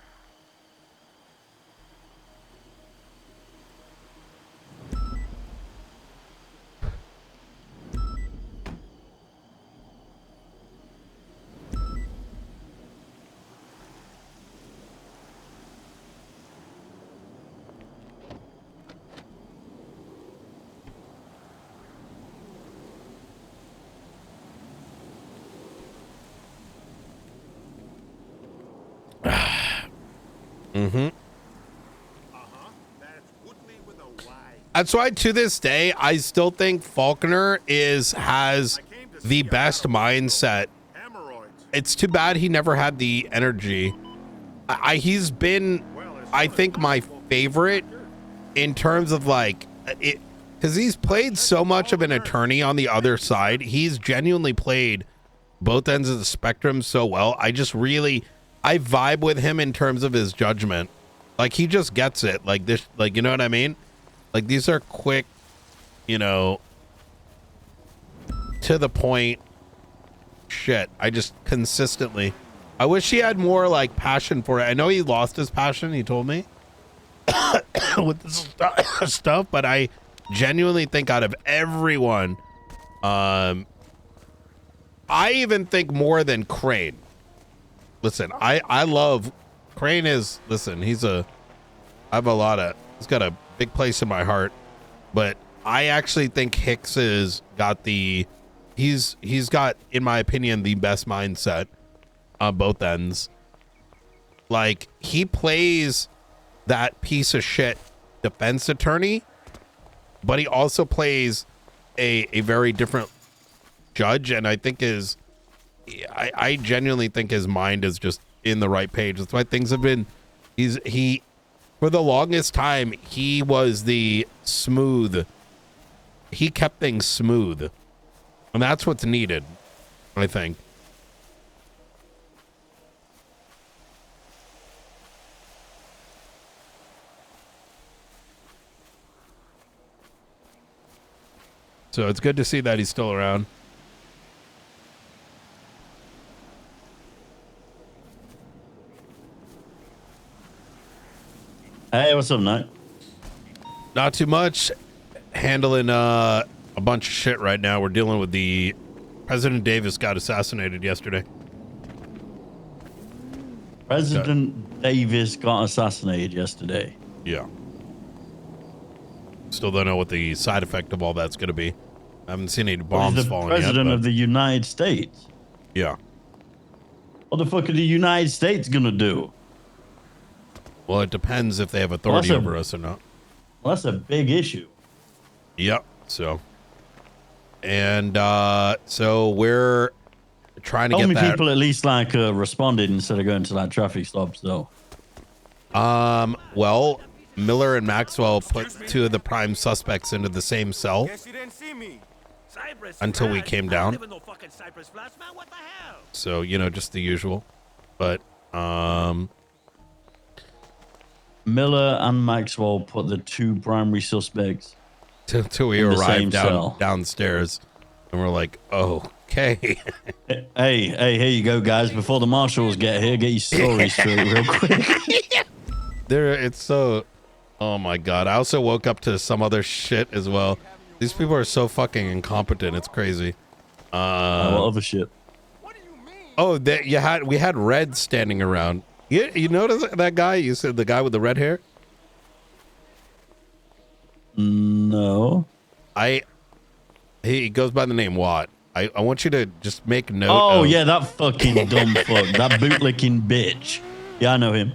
Mm-hmm. That's why to this day I still think Faulkner has the best mindset. It's too bad he never had the energy. He's been, I think, my favorite in terms of like it, because he's played so much of an attorney on the other side. He's genuinely played both ends of the spectrum so well. I vibe with him in terms of his judgment. Like, he just gets it. Like this, like, you know what I mean? Like, these are quick, you know, to the point shit. I just consistently, I wish he had more like passion for it. I know he lost his passion, he told me, with this stuff, but I genuinely think out of everyone, I even think more than Crane. Listen, I love Crane he's got a big place in my heart, but I actually think Hicks he's got, in my opinion, the best mindset on both ends. Like, he plays that piece of shit defense attorney, but he also plays a very different judge, and I think I genuinely think his mind is just in the right page. That's why things have been, for the longest time, he was the smooth. He kept things smooth. And that's what's needed, I think. So it's good to see that he's still around. Hey, what's up, Night? Not too much. Handling a bunch of shit right now. We're dealing with the President Davis got assassinated yesterday. President Davis got assassinated yesterday. Yeah. Still don't know what the side effect of all that's going to be. I haven't seen any bombs falling yet. President of the United States. Yeah. What the fuck are the United States gonna do? Well, it depends if they have authority over us or not. Well, that's a big issue. Yep. So, and so we're trying to How get many that. people at least like responded instead of going to like traffic stops though? Well, Miller and Maxwell put two of the prime suspects into the same cell until we came down. So, you know, just the usual. But Miller and Maxwell put the two primary suspects till we arrived downstairs, and we're like, oh, okay. Hey, here you go, guys. Before the marshals get here, get your story straight real quick. It's so, oh my God. I also woke up to some other shit as well. These people are so fucking incompetent. It's crazy. What other shit? Oh, we had Red standing around. You notice that guy? You said the guy with the red hair? No. He goes by the name Watt. I want you to just make note. Oh, yeah, that fucking dumb fuck. That bootlicking bitch. Yeah, I know him.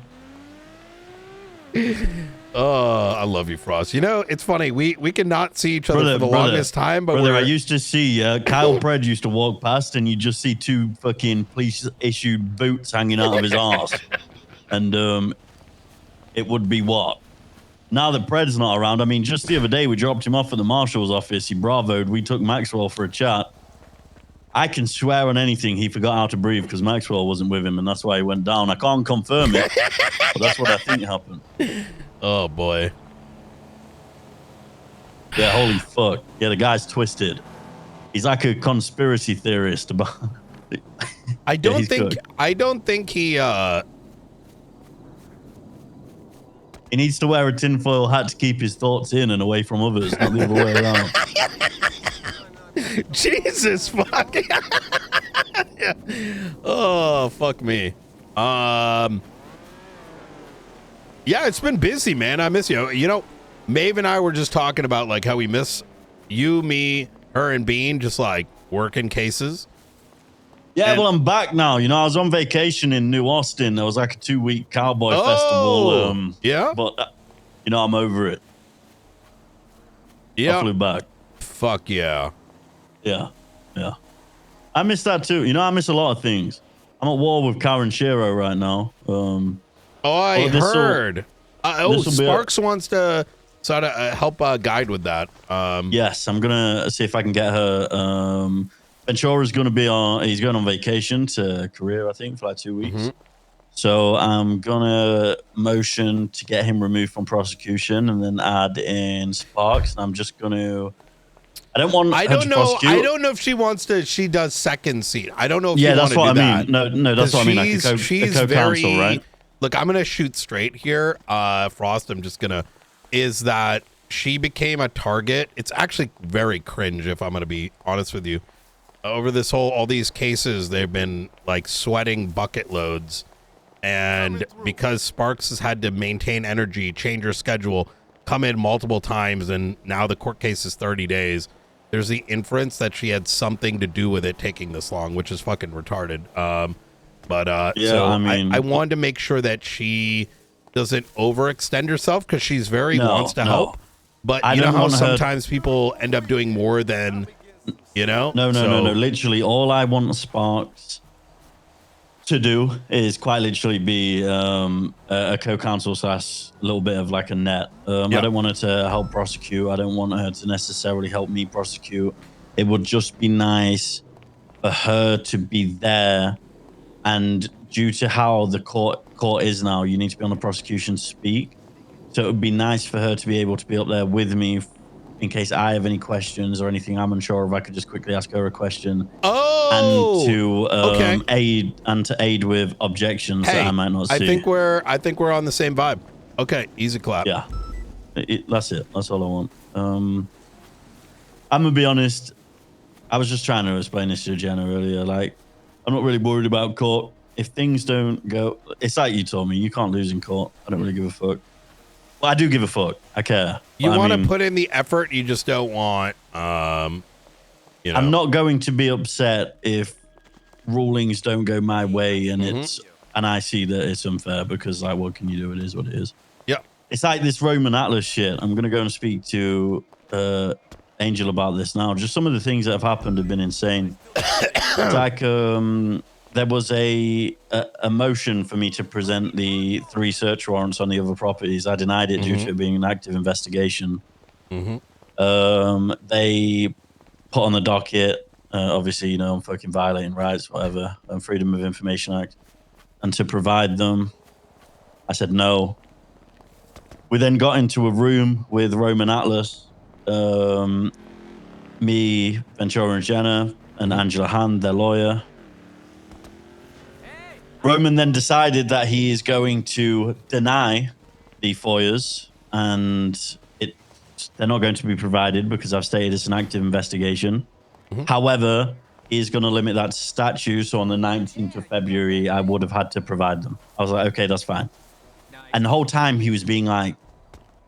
I love you, Frost. You know, it's funny. We cannot see each other for the longest time, but I used to see Kyle Pred used to walk past, and you just see two fucking police-issued boots hanging out of his arse, and it would be what? Now that Pred's not around, I mean, just the other day we dropped him off at the marshal's office. He bravoed. We took Maxwell for a chat. I can swear on anything he forgot how to breathe because Maxwell wasn't with him, and that's why he went down. I can't confirm it, but that's what I think happened. Oh, boy. Yeah, holy fuck. Yeah, the guy's twisted. He's like a conspiracy theorist about... I don't think he He needs to wear a tinfoil hat to keep his thoughts in and away from others, not the other way around. Jesus fuck. Yeah. Oh, fuck me. Yeah, it's been busy, man. I miss you. You know, Maeve and I were just talking about like how we miss you, me, her, and Bean, just like working cases. Yeah, well, I'm back now. You know, I was on vacation in New Austin. There was like a 2-week cowboy festival. Yeah? But, you know, I'm over it. Yeah. I flew back. Fuck yeah. Yeah. Yeah. I miss that too. You know, I miss a lot of things. I'm at war with Karen Shiro right now. I heard. Sparks wants to sort of help guide with that. Yes, I'm going to see if I can get her... Ventura's going to be he's going on vacation to Korea, I think, for like 2 weeks. So I'm going to motion to get him removed from prosecution and then add in Sparks. And I'm just going to, I don't know if she wants to, she does second seat. I don't know if that's what I mean. No, that's what I mean. Like she's co-counsel, very, right? Look, I'm going to shoot straight here. Frost, I'm just going to, is that she became a target. It's actually very cringe, if I'm going to be honest with you. Over this all these cases, they've been like sweating bucket loads, and because Sparks has had to maintain energy, change her schedule, come in multiple times, and now the court case is 30 days. There's the inference that she had something to do with it taking this long, which is fucking retarded. I wanted to make sure that she doesn't overextend herself because she's wants to help, but you know how sometimes people end up doing more than. You know? No. Literally, all I want Sparks to do is quite literally be a co-counsel / a little bit of like a net. I don't want her to help prosecute. I don't want her to necessarily help me prosecute. It would just be nice for her to be there. And due to how the court is now, you need to be on the prosecution to speak. So it would be nice for her to be able to be up there with me in case I have any questions or anything I'm unsure of. I could just quickly ask her a question. And to aid with objections that I might not see. I think we're on the same vibe. Okay, easy clap. Yeah, that's it. That's all I want. I'm gonna be honest. I was just trying to explain this to Jenna earlier. Like, I'm not really worried about court. If things don't go, it's like you told me, you can't lose in court. I don't really give a fuck. Well, I do give a fuck. I care. You want to put in the effort. You just don't want, I'm not going to be upset if rulings don't go my way and and I see that it's unfair because, like, what can you do? It is what it is. Yeah. It's like this Roman Atlas shit. I'm going to go and speak to Angel about this now. Just some of the things that have happened have been insane. It's like, there was a motion for me to present the 3 search warrants on the other properties. I denied it due to it being an active investigation. They put on the docket, obviously, I'm fucking violating rights, whatever, and Freedom of Information Act, and to provide them. I said no. We then got into a room with Roman Atlas, me, Ventura and Jenna, and Angela Hand, their lawyer. Roman then decided that he is going to deny the FOIAs and they're not going to be provided because I've stated it's an active investigation. However, he's going to limit that to statute. So on the 19th of February, I would have had to provide them. I was like, okay, that's fine. And the whole time he was being like,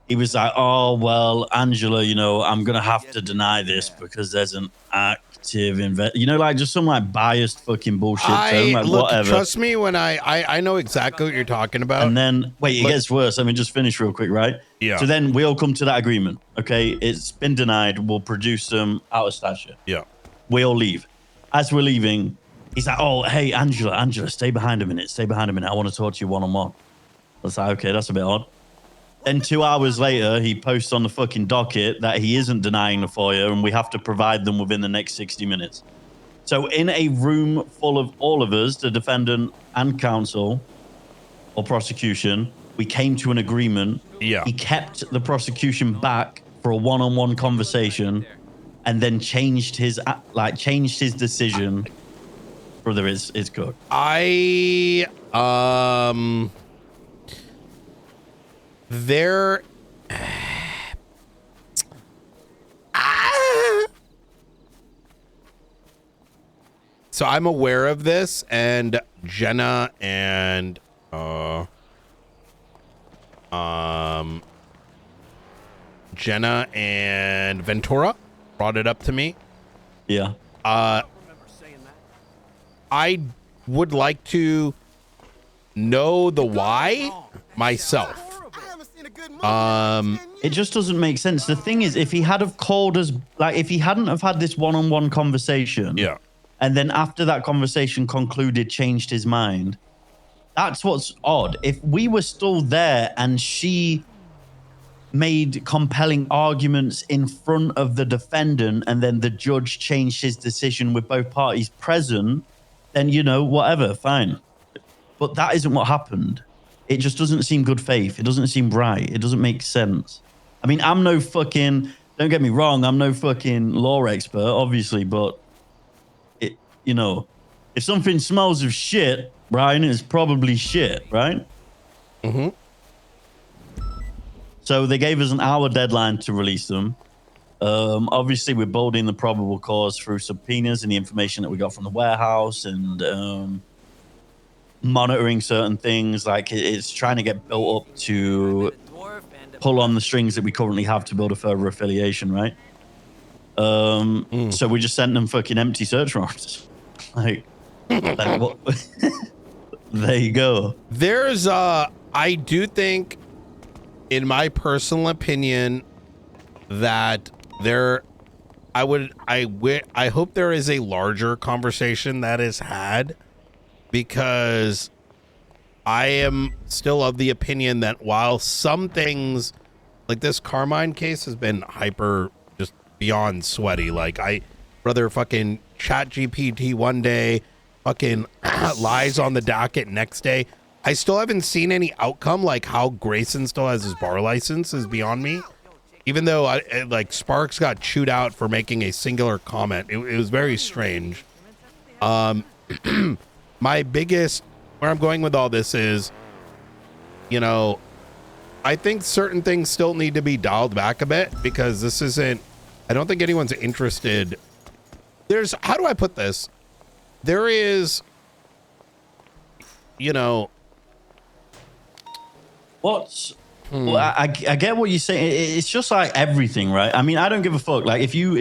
he was like, "Oh well, Angela, you know, I'm gonna have to deny this because there's an active like just some like biased fucking bullshit tone, like look, whatever." trust me when I know exactly what you're talking about. And then wait, it gets worse. Let me just finish real quick, right? Yeah. So then we all come to that agreement. Okay, it's been denied. We'll produce them out of stature. Yeah. We all leave. As we're leaving, he's like, "Oh, hey, Angela, stay behind a minute. Stay behind a minute. I want to talk to you one-on-one." I was like, okay, that's a bit odd. Then 2 hours later, he posts on the fucking docket that he isn't denying the FOIA and we have to provide them within the next 60 minutes. So in a room full of all of us, the defendant and counsel or prosecution, we came to an agreement. Yeah. He kept the prosecution back for a one-on-one conversation and then changed his decision. Brother, it's good. There. So I'm aware of this, and Jenna and Ventura brought it up to me. Yeah. I would like to know the why myself. It just doesn't make sense. The thing is, if he had have called us, like if he hadn't have had this one-on-one conversation, yeah, and then after that conversation concluded, changed his mind, that's what's odd. If we were still there and she made compelling arguments in front of the defendant and then the judge changed his decision with both parties present, then, you know, whatever, fine. But that isn't what happened. It just doesn't seem good faith. It doesn't seem right. It doesn't make sense. I mean, I'm no fucking, don't get me wrong, I'm no fucking law expert, obviously, but it, you know, if something smells of shit, Brian, it's probably shit, right? Mm-hmm. So they gave us an hour deadline to release them. Obviously, we're building the probable cause through subpoenas and the information that we got from the warehouse and monitoring certain things. Like it's trying to get built up to pull on the strings that we currently have to build a further affiliation, right? So we just sent them fucking empty search warrants. like what? There you go. There's I do think, in my personal opinion, that I hope there is a larger conversation that is had, because I am still of the opinion that while some things like this Carmine case has been hyper just beyond sweaty, like brother fucking chat GPT one day, fucking lies on the docket next day. I still haven't seen any outcome. Like how Grayson still has his bar license is beyond me. Even though like Sparks got chewed out for making a singular comment. It was very strange. My biggest, where I'm going with all this is, you know, I think certain things still need to be dialed back a bit, because this isn't, I don't think anyone's interested. There's, how do I put this? There is, you know, Well, I get what you're saying. It's just like everything, right? I mean, I don't give a fuck. Like if you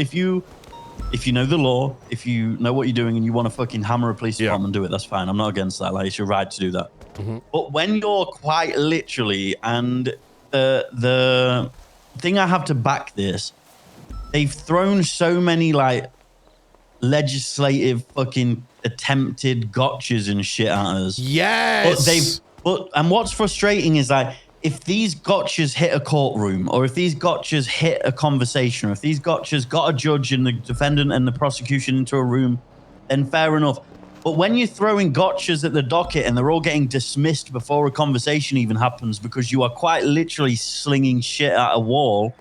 know the law, if you know what you're doing and you want to fucking hammer a police department, do it. That's fine. I'm not against that. Like it's your right to do that. Mm-hmm. But when you're quite literally, and the thing I have to back this, they've thrown so many like legislative fucking attempted gotchas and shit at us. Yes. And what's frustrating is like, if these gotchas hit a courtroom, or if these gotchas hit a conversation, or if these gotchas got a judge and the defendant and the prosecution into a room, then fair enough. But when you're throwing gotchas at the docket and they're all getting dismissed before a conversation even happens because you are quite literally slinging shit at a wall,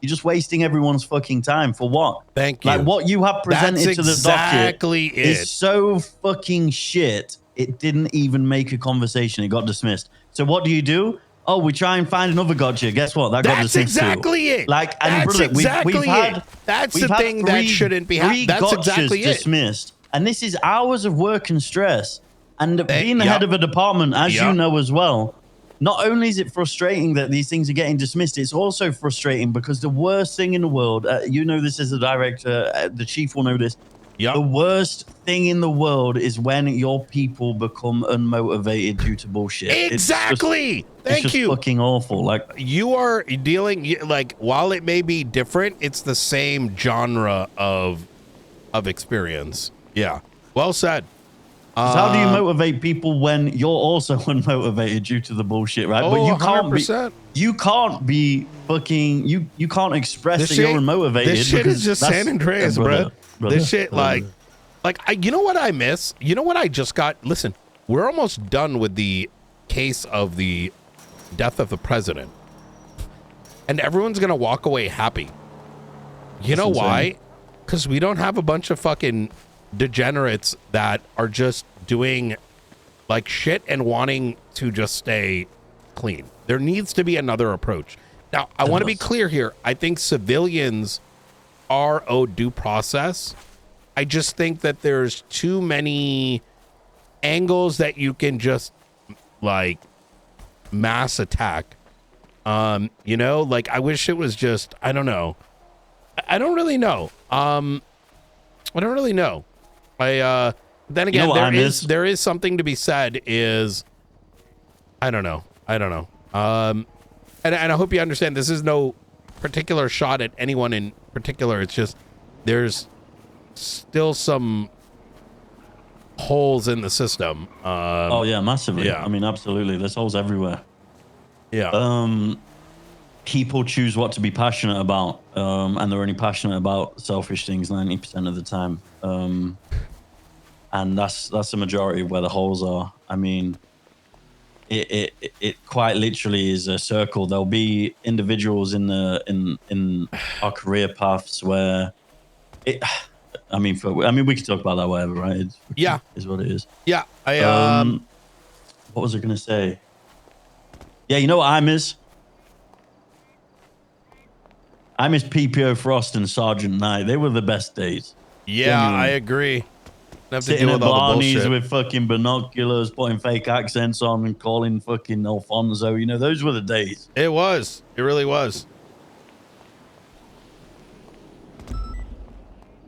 you're just wasting everyone's fucking time for what? Thank you. Like what you have presented That's to the exactly docket it. is so fucking shit. It didn't even make a conversation. It got dismissed. So what do? Oh, we try and find another gotcha. Guess what? That got dismissed exactly too. it. Like, and that's brother, exactly we've had, it. That's we've the had thing that shouldn't be happening. That's gotchas exactly it. dismissed. And this is hours of work and stress. And being the head of a department, as you know as well, not only is it frustrating that these things are getting dismissed, it's also frustrating because the worst thing in the world, you know this as a director, the chief will know this. Yep. The worst thing in the world is when your people become unmotivated due to bullshit. Exactly. It's just fucking awful. Like, you are dealing, like, while it may be different, it's the same genre of experience. Yeah. Well said. how do you motivate people when you're also unmotivated due to the bullshit, right? Oh, But you can't 100%. you can't be fucking you can't express that you're unmotivated. This shit is just that's- San Andreas, brother, bro. brother, This shit, brother. you know what I miss? You know what I just got? Listen, we're almost done with the case of the death of the president, and everyone's gonna walk away happy. You know why? Because we don't have a bunch of fucking degenerates that are just doing like shit and wanting to just stay clean. There needs to be another approach. Now, I want to be clear here. I think civilians are owed due process. I just think that there's too many angles that you can just like mass attack. You know, like I wish it was just, I don't know. I don't really know. I don't really know. Then again, You know there is something to be said is, I don't know. And I hope you understand this is no particular shot at anyone in particular. It's just, there's still some holes in the system. Oh yeah, massively. Yeah. I mean, absolutely. There's holes everywhere. Yeah. People choose what to be passionate about, and they're only passionate about selfish things 90% of the time. And that's the majority of where the holes are. I mean, it quite literally is a circle. There'll be individuals in our career paths where I mean, we can talk about that, whatever, right? Yeah, is what it is. Yeah, what was I gonna say? Yeah, you know what I miss? I miss PPO Frost and Sergeant Knight. They were the best days. Yeah, Genuinely. I agree. Have to Sitting deal at with all the Barney's bullshit. with fucking binoculars, putting fake accents on and calling fucking Alfonso. You know, those were the days. It was. It really was.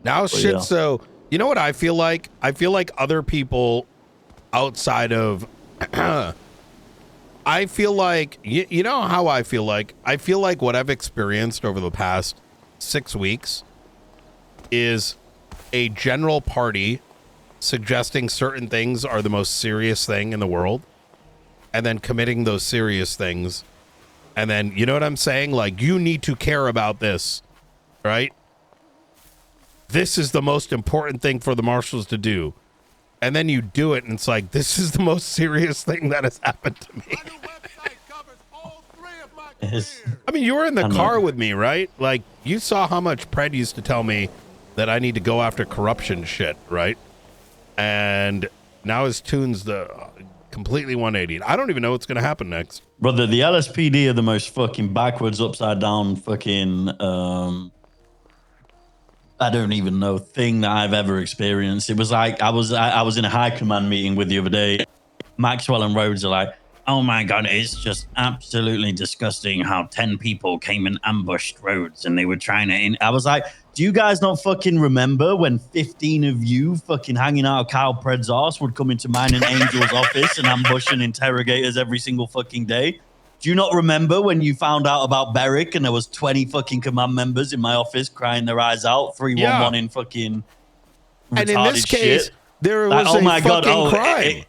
Now shit, yeah. so you know what I feel like? I feel like other people outside of I feel like you know how I feel like? I feel like what I've experienced over the past 6 weeks is a general party suggesting certain things are the most serious thing in the world and then committing those serious things. And then, you know what I'm saying? Like, you need to care about this, right? This is the most important thing for the marshals to do. And then you do it, and it's like, this is the most serious thing that has happened to me. I mean, you were in the car with me, right? Like, you saw how much Pred used to tell me that I need to go after corruption shit, right? And now his tune's the completely 180. I don't even know what's going to happen next. Brother, the LSPD are the most fucking backwards, upside down fucking, I don't even know, thing that I've ever experienced. It was like, I was in a high command meeting with the other day. Maxwell and Rhodes are like, oh my God, it's just absolutely disgusting how 10 people came and ambushed Rhodes and they were trying to, I was like, do you guys not fucking remember when 15 of you fucking hanging out of Kyle Pred's arse would come into mine and Angel's office and ambush and interrogate us every single fucking day? Do you not remember when you found out about Beric and there was 20 fucking command members in my office crying their eyes out, 311 in fucking retarded And in this case, shit? there Like, was oh a my God, fucking crime.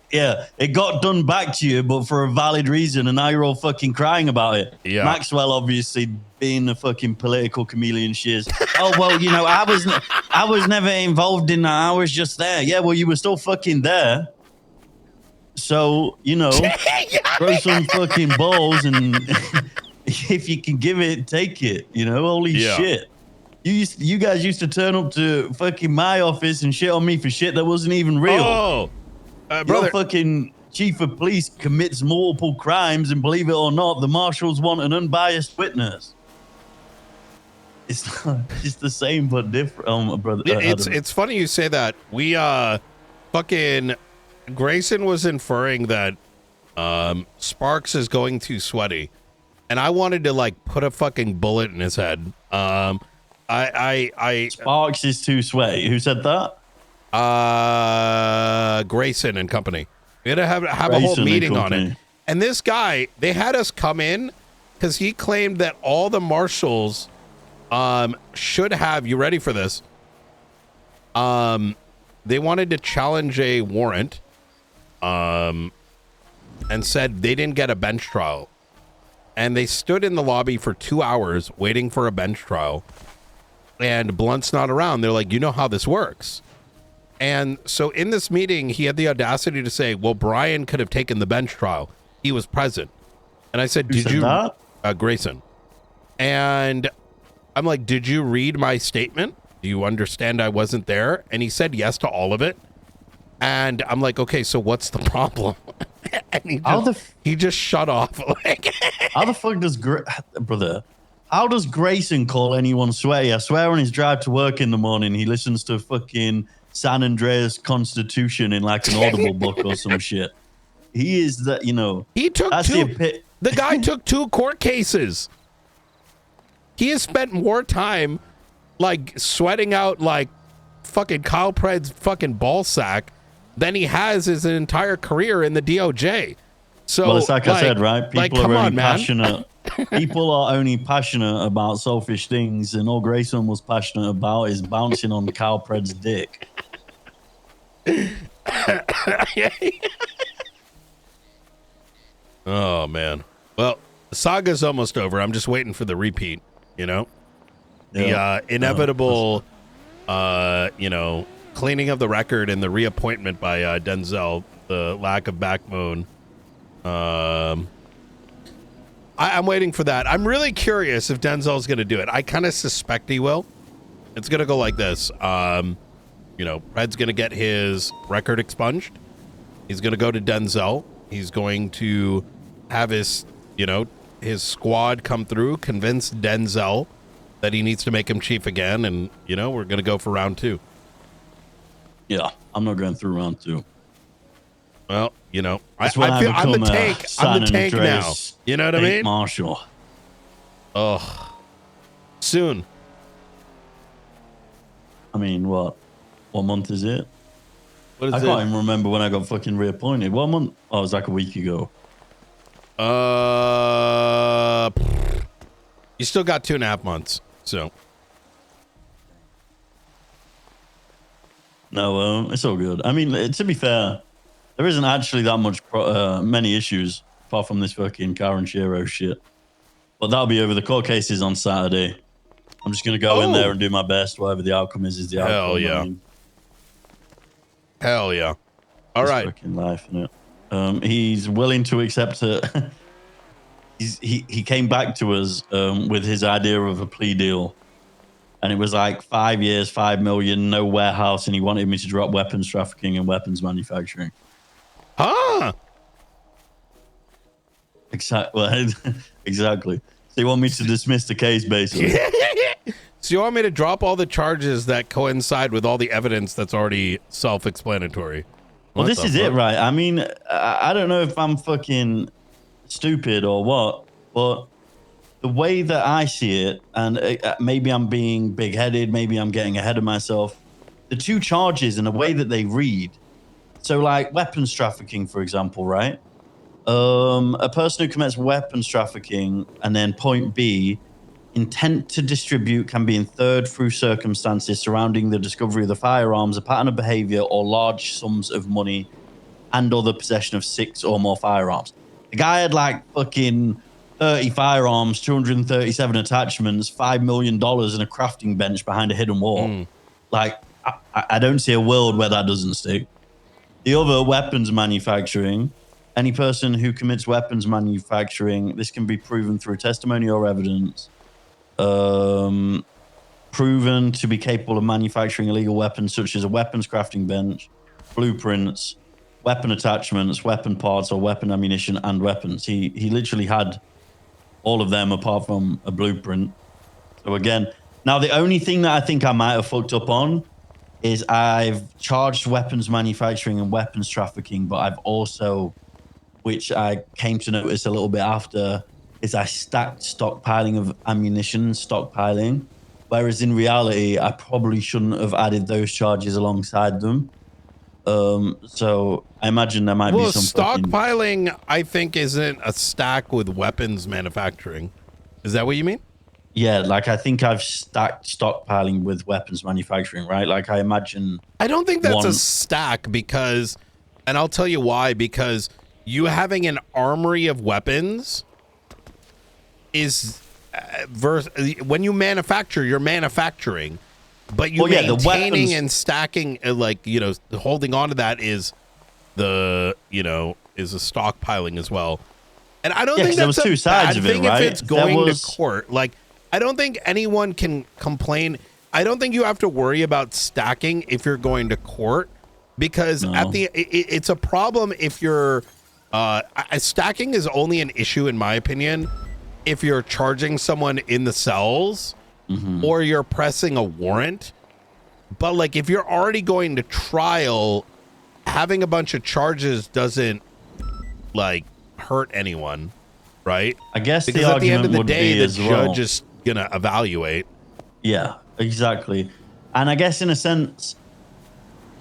it got done back to you, but for a valid reason, and now you're all fucking crying about it. Yeah. Maxwell, obviously, being the fucking political chameleon she is. Oh, well, you know, I was never involved in that. I was just there. Yeah, well, you were still fucking there. So, you know, throw some fucking balls, and if you can give it, take it. You know, holy shit. You guys used to turn up to fucking my office and shit on me for shit that wasn't even real. Oh, Your brother. fucking chief of police commits multiple crimes, and believe it or not, the marshals want an unbiased witness. It's not, it's the same but different, brother. It's funny you say that. We fucking Grayson was inferring that Sparks is going too sweaty. And I wanted to like put a fucking bullet in his head. Sparks is too sweaty. Who said that? Grayson and company. We had to have a whole meeting on it. And this guy, they had us come in because he claimed that all the marshals should have, you ready for this? They wanted to challenge a warrant and said they didn't get a bench trial. And they stood in the lobby for 2 hours waiting for a bench trial. And Blunt's not around. They're like, you know how this works. And so in this meeting, he had the audacity to say, well, Brian could have taken the bench trial. He was present. And I said, did you, Grayson? And I'm like, did you read my statement? Do you understand I wasn't there? And he said yes to all of it. And I'm like, okay, so what's the problem? And he just shut off. How the fuck does brother? How does Grayson call anyone sweaty? I swear on his drive to work in the morning, he listens to fucking San Andreas Constitution in like an Audible book or some shit. He is that, you know. He took the guy took 2 court cases. He has spent more time like sweating out like fucking Kyle Pred's fucking ball sack than he has his entire career in the DOJ. So, well, it's like I said, right? People are only passionate. Man. People are only passionate about selfish things, and all Grayson was passionate about is bouncing on Kyle Pred's dick. Oh man. Well, the saga's almost over. I'm just waiting for the repeat. You know, the inevitable, you know, cleaning of the record and the reappointment by Denzel. The lack of backbone. I'm waiting for that. I'm really curious if Denzel's going to do it. I kind of suspect he will. It's going to go like this. You know, Red's going to get his record expunged. He's going to go to Denzel. He's going to have his, you know, his squad come through, convince Denzel that he needs to make him chief again. And, you know, we're going to go for round 2. Yeah, I'm not going through round 2. Well, you know, I feel I'm the tank. I'm the tank now. You know what I mean? Marshal. Oh, soon. I mean, what month is it? What is I can't even remember when I got fucking reappointed. What month? Oh, it was like a week ago. You still got 2.5 months, so. No, it's all good. I mean, to be fair, there isn't actually that much many issues apart from this fucking Karen Shiro shit. But that'll be over. The court cases on Saturday. I'm just gonna go in there and do my best. Whatever the outcome is the outcome. Hell yeah. I mean, hell yeah. All right. Fucking life, isn't it? He's willing to accept it. He came back to us with his idea of a plea deal. And it was like 5 years, 5 million, no warehouse, and he wanted me to drop weapons trafficking and weapons manufacturing. Ah, exactly. Exactly. So you want me to dismiss the case, basically? So you want me to drop all the charges that coincide with all the evidence that's already self-explanatory? Well, this is it, right? I mean, I don't know if I'm fucking stupid or what, but the way that I see it, and maybe I'm being big-headed, maybe I'm getting ahead of myself, the 2 charges and the way that they read. So like weapons trafficking, for example, right? A person who commits weapons trafficking and then point B, intent to distribute can be inferred through circumstances surrounding the discovery of the firearms, a pattern of behavior, or large sums of money and or the possession of 6 or more firearms. The guy had like fucking 30 firearms, 237 attachments, $5 million and a crafting bench behind a hidden wall. Like, I don't see a world where that doesn't stick. The other, weapons manufacturing, any person who commits weapons manufacturing, this can be proven through testimony or evidence, proven to be capable of manufacturing illegal weapons such as a weapons crafting bench, blueprints, weapon attachments, weapon parts or weapon ammunition, and weapons. He literally had all of them apart from a blueprint. So again, now the only thing that I think I might have fucked up on is I've charged weapons manufacturing and weapons trafficking, but I've also which I came to notice a little bit after, is I stacked stockpiling of ammunition, stockpiling, whereas in reality, I probably shouldn't have added those charges alongside them. So I imagine there might be some stockpiling, I think, isn't a stack with weapons manufacturing. Is that what you mean? Yeah, like I think I've stacked stockpiling with weapons manufacturing, right? Like I imagine. I don't think that's a stack because, and I'll tell you why, because you having an armory of weapons is when you manufacture, you're manufacturing, but you maintaining and stacking, like, you know, holding on to that is the, you know, is a stockpiling as well. And I don't think that's a bad thing if it's going to court. Like, I don't think anyone can complain. I don't think you have to worry about stacking if you're going to court, because it's a problem if you're stacking is only an issue, in my opinion, if you're charging someone in the cells or you're pressing a warrant. But like if you're already going to trial, having a bunch of charges doesn't like hurt anyone, right? I guess because at the end of the day, the judge is gonna evaluate. Yeah, exactly. And I guess in a sense,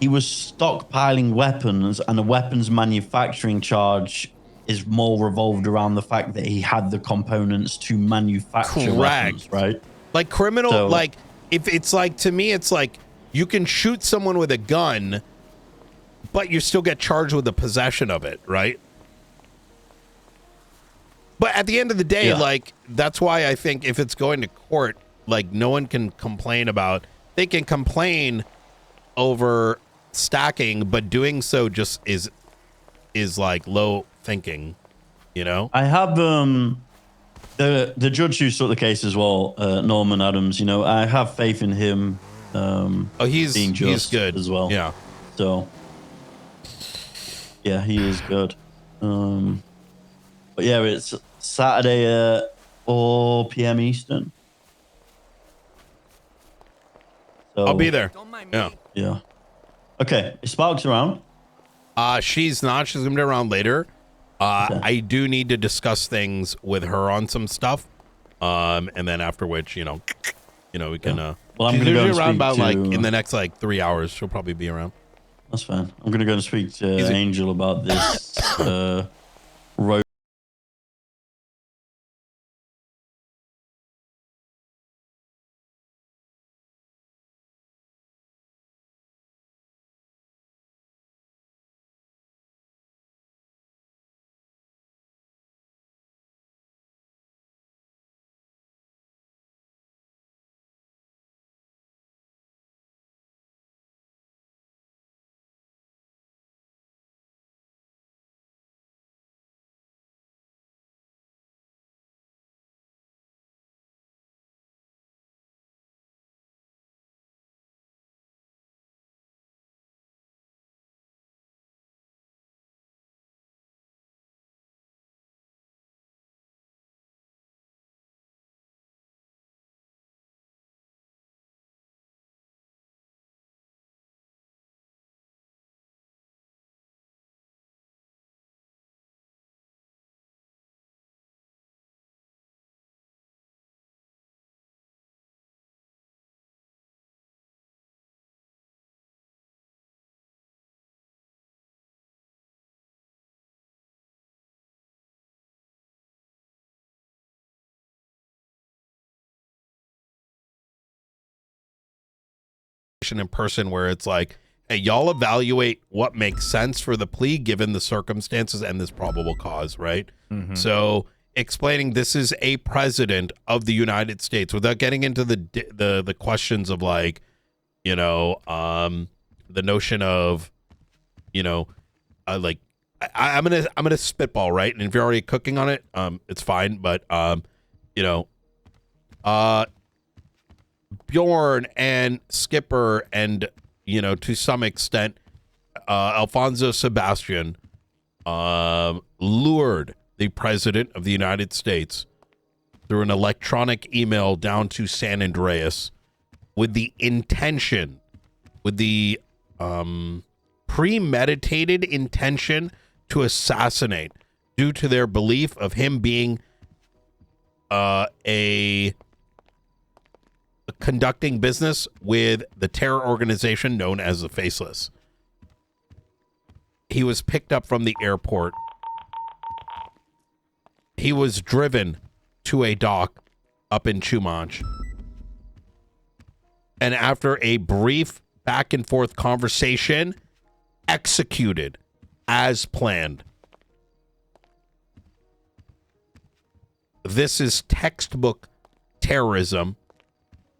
he was stockpiling weapons, and the weapons manufacturing charge is more revolved around the fact that he had the components to manufacture weapons, right? Like criminal, like if it's like, to me, it's like you can shoot someone with a gun, but you still get charged with the possession of it, right? But at the end of the day, like, that's why I think if it's going to court, like, no one can complain about, they can complain over stacking, but doing so just is like low thinking, you know? I have the judge who saw the case as well, Norman Adams, you know, I have faith in him. He's good as well. Yeah. So yeah, he is good. But yeah, it's Saturday at 4 p.m. Eastern. So, I'll be there. Yeah. Yeah. Okay. Is Sparks around? She's not. She's gonna be around later. I do need to discuss things with her on some stuff. And then after which, you know, we can. Well, I'm she's gonna usually go around about to, like in the next like 3 hours. She'll probably be around. That's fine. I'm gonna go and speak to Angel about this road. In person where it's like, hey, y'all evaluate what makes sense for the plea given the circumstances and this probable cause, right? So explaining this is a president of the United States without getting into the questions of like, you know, the notion of, you know, like I'm gonna spitball, right? And if you're already cooking on it, it's fine, but you know, Bjorn and Skipper and, you know, to some extent, Alfonso Sebastian lured the president of the United States through an electronic email down to San Andreas with the intention, with the premeditated intention to assassinate due to their belief of him being a conducting business with the terror organization known as the Faceless. He was picked up from the airport. He was driven to a dock up in Chumanch. And after a brief back and forth conversation, executed as planned. This is textbook terrorism.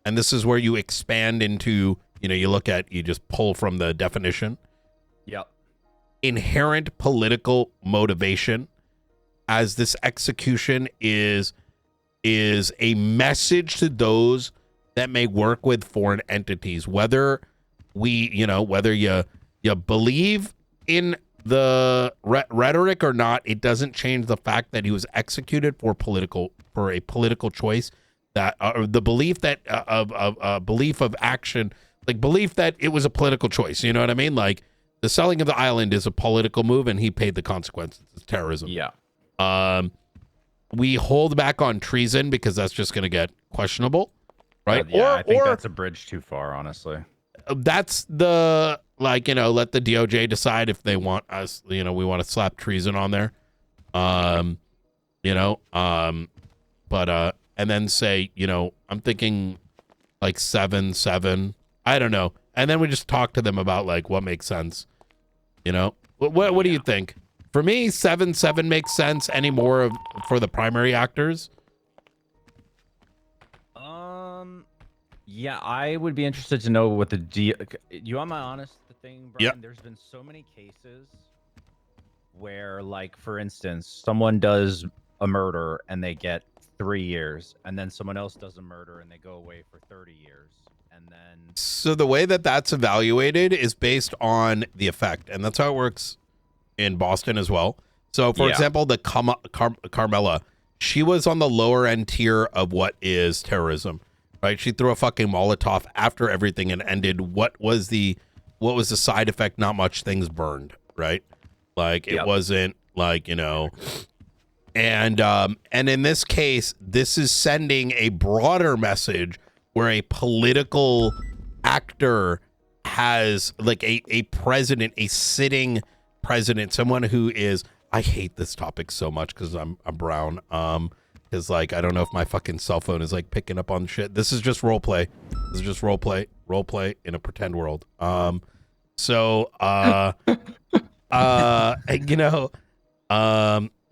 And this is where you expand into, you just pull from the definition. Yep. Inherent political motivation, as this execution is a message to those that may work with foreign entities, whether whether you believe in the rhetoric or not. It doesn't change the fact that he was executed for a political choice, that the belief that belief of action, like belief that it was a political choice. You know what I mean? Like the selling of the island is a political move, and he paid the consequences. It's terrorism. Yeah. We hold back on treason because that's just going to get questionable, right? I think that's a bridge too far, honestly. That's the, let the DOJ decide if they want us, we want to slap treason on there. And then say, I'm thinking like 7-7. I don't know. And then we just talk to them about like what makes sense. What do you think? For me, 7-7 makes sense. Any more for the primary actors? Yeah, I would be interested to know what you want my honest thing, Brian? Yep. There's been so many cases where, like, for instance, someone does a murder and they get 3 years, and then someone else does a murder and they go away for 30 years. And then So the way that that's evaluated is based on the effect, and that's how it works in Boston as well. So, for example, the Carmela, she was on the lower end tier of what is terrorism, right? She threw a fucking Molotov after everything and ended. What was the side effect? Not much. Things burned, right? Like it wasn't like, and in this case, this is sending a broader message where a political actor has like a president, a sitting president, someone who is, I hate this topic so much because I'm brown. Because like I don't know if my fucking cell phone is like picking up on shit. This is just role play. This is just role play in a pretend world. I'm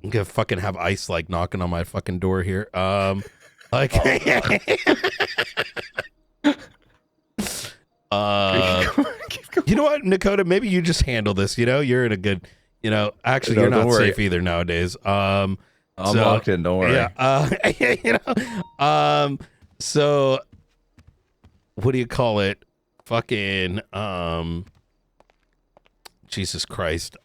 gonna fucking have ice like knocking on my fucking door here. You know what, Nakota? Maybe you just handle this. You're in a good. Actually, you're not safe either nowadays. I'm locked in. Don't worry. Yeah. So, what do you call it? Fucking. Jesus Christ.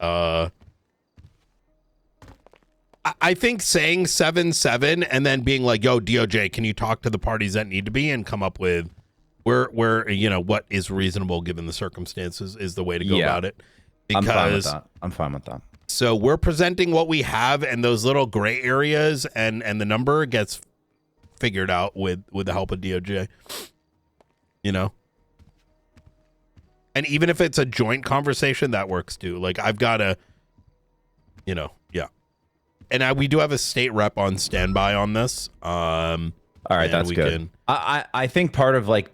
I think saying 7-7 and then being like, "Yo, DOJ, can you talk to the parties that need to be and come up with where what is reasonable given the circumstances is the way to go about it." Because I'm fine with that. So we're presenting what we have, and those little gray areas and the number gets figured out with the help of DOJ. And even if it's a joint conversation, that works too. Like I've got a, yeah. And we do have a state rep on standby on this. All right, that's good. I think part of like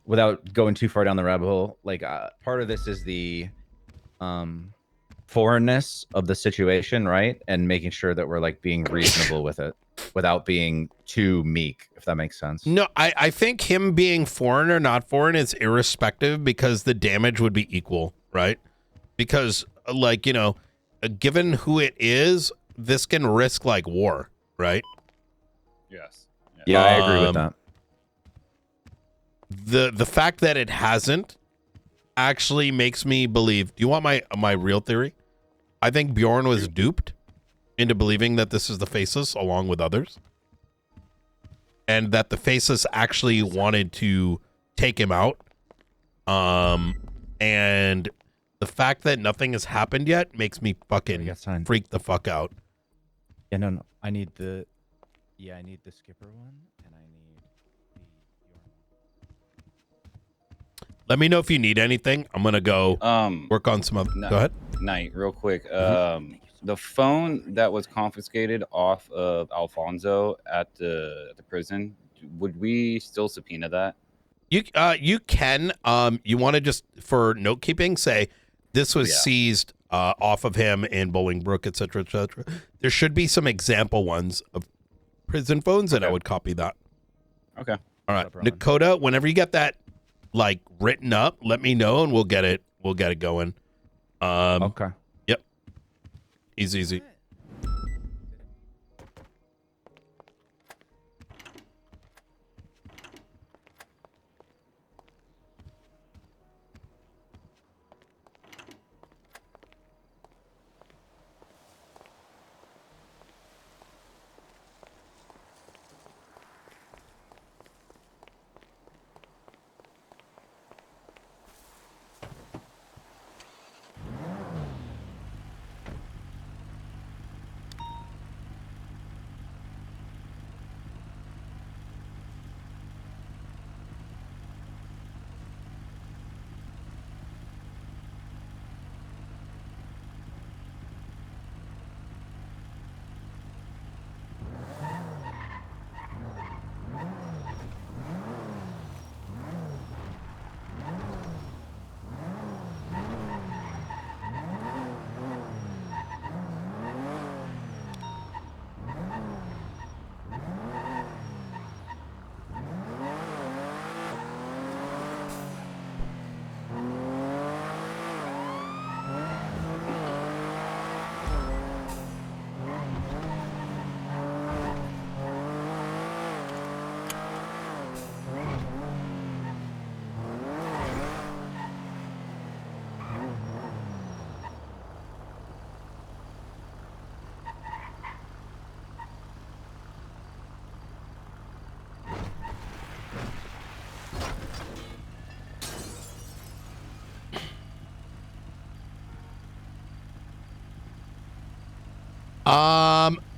without going too far down the rabbit hole, like part of this is the foreignness of the situation, right? And making sure that we're like being reasonable with it without being too meek, if that makes sense. No, I think him being foreign or not foreign is irrespective because the damage would be equal, right? Because like, given who it is, this can risk like war, right? Yes. Yeah, I agree with that. The fact that it hasn't actually makes me believe. Do you want my real theory? I think Bjorn was duped into believing that this is the Faceless along with others, and that the Faceless actually wanted to take him out, and The fact that nothing has happened yet makes me fucking freak the fuck out. Yeah, no. I need the skipper one, and I need Let me know if you need anything. I'm gonna go work on some other. Go ahead. Knight, real quick. The phone that was confiscated off of Alfonso at the prison, would we still subpoena that? You can you want to just for note keeping say this was seized off of him in Bolingbrook, etc., etc. There should be some example ones of prison phones, and I would copy that. Okay. All right, Dakota. Whenever you get that like written up, let me know, and we'll get it going. Okay. Yep. Easy.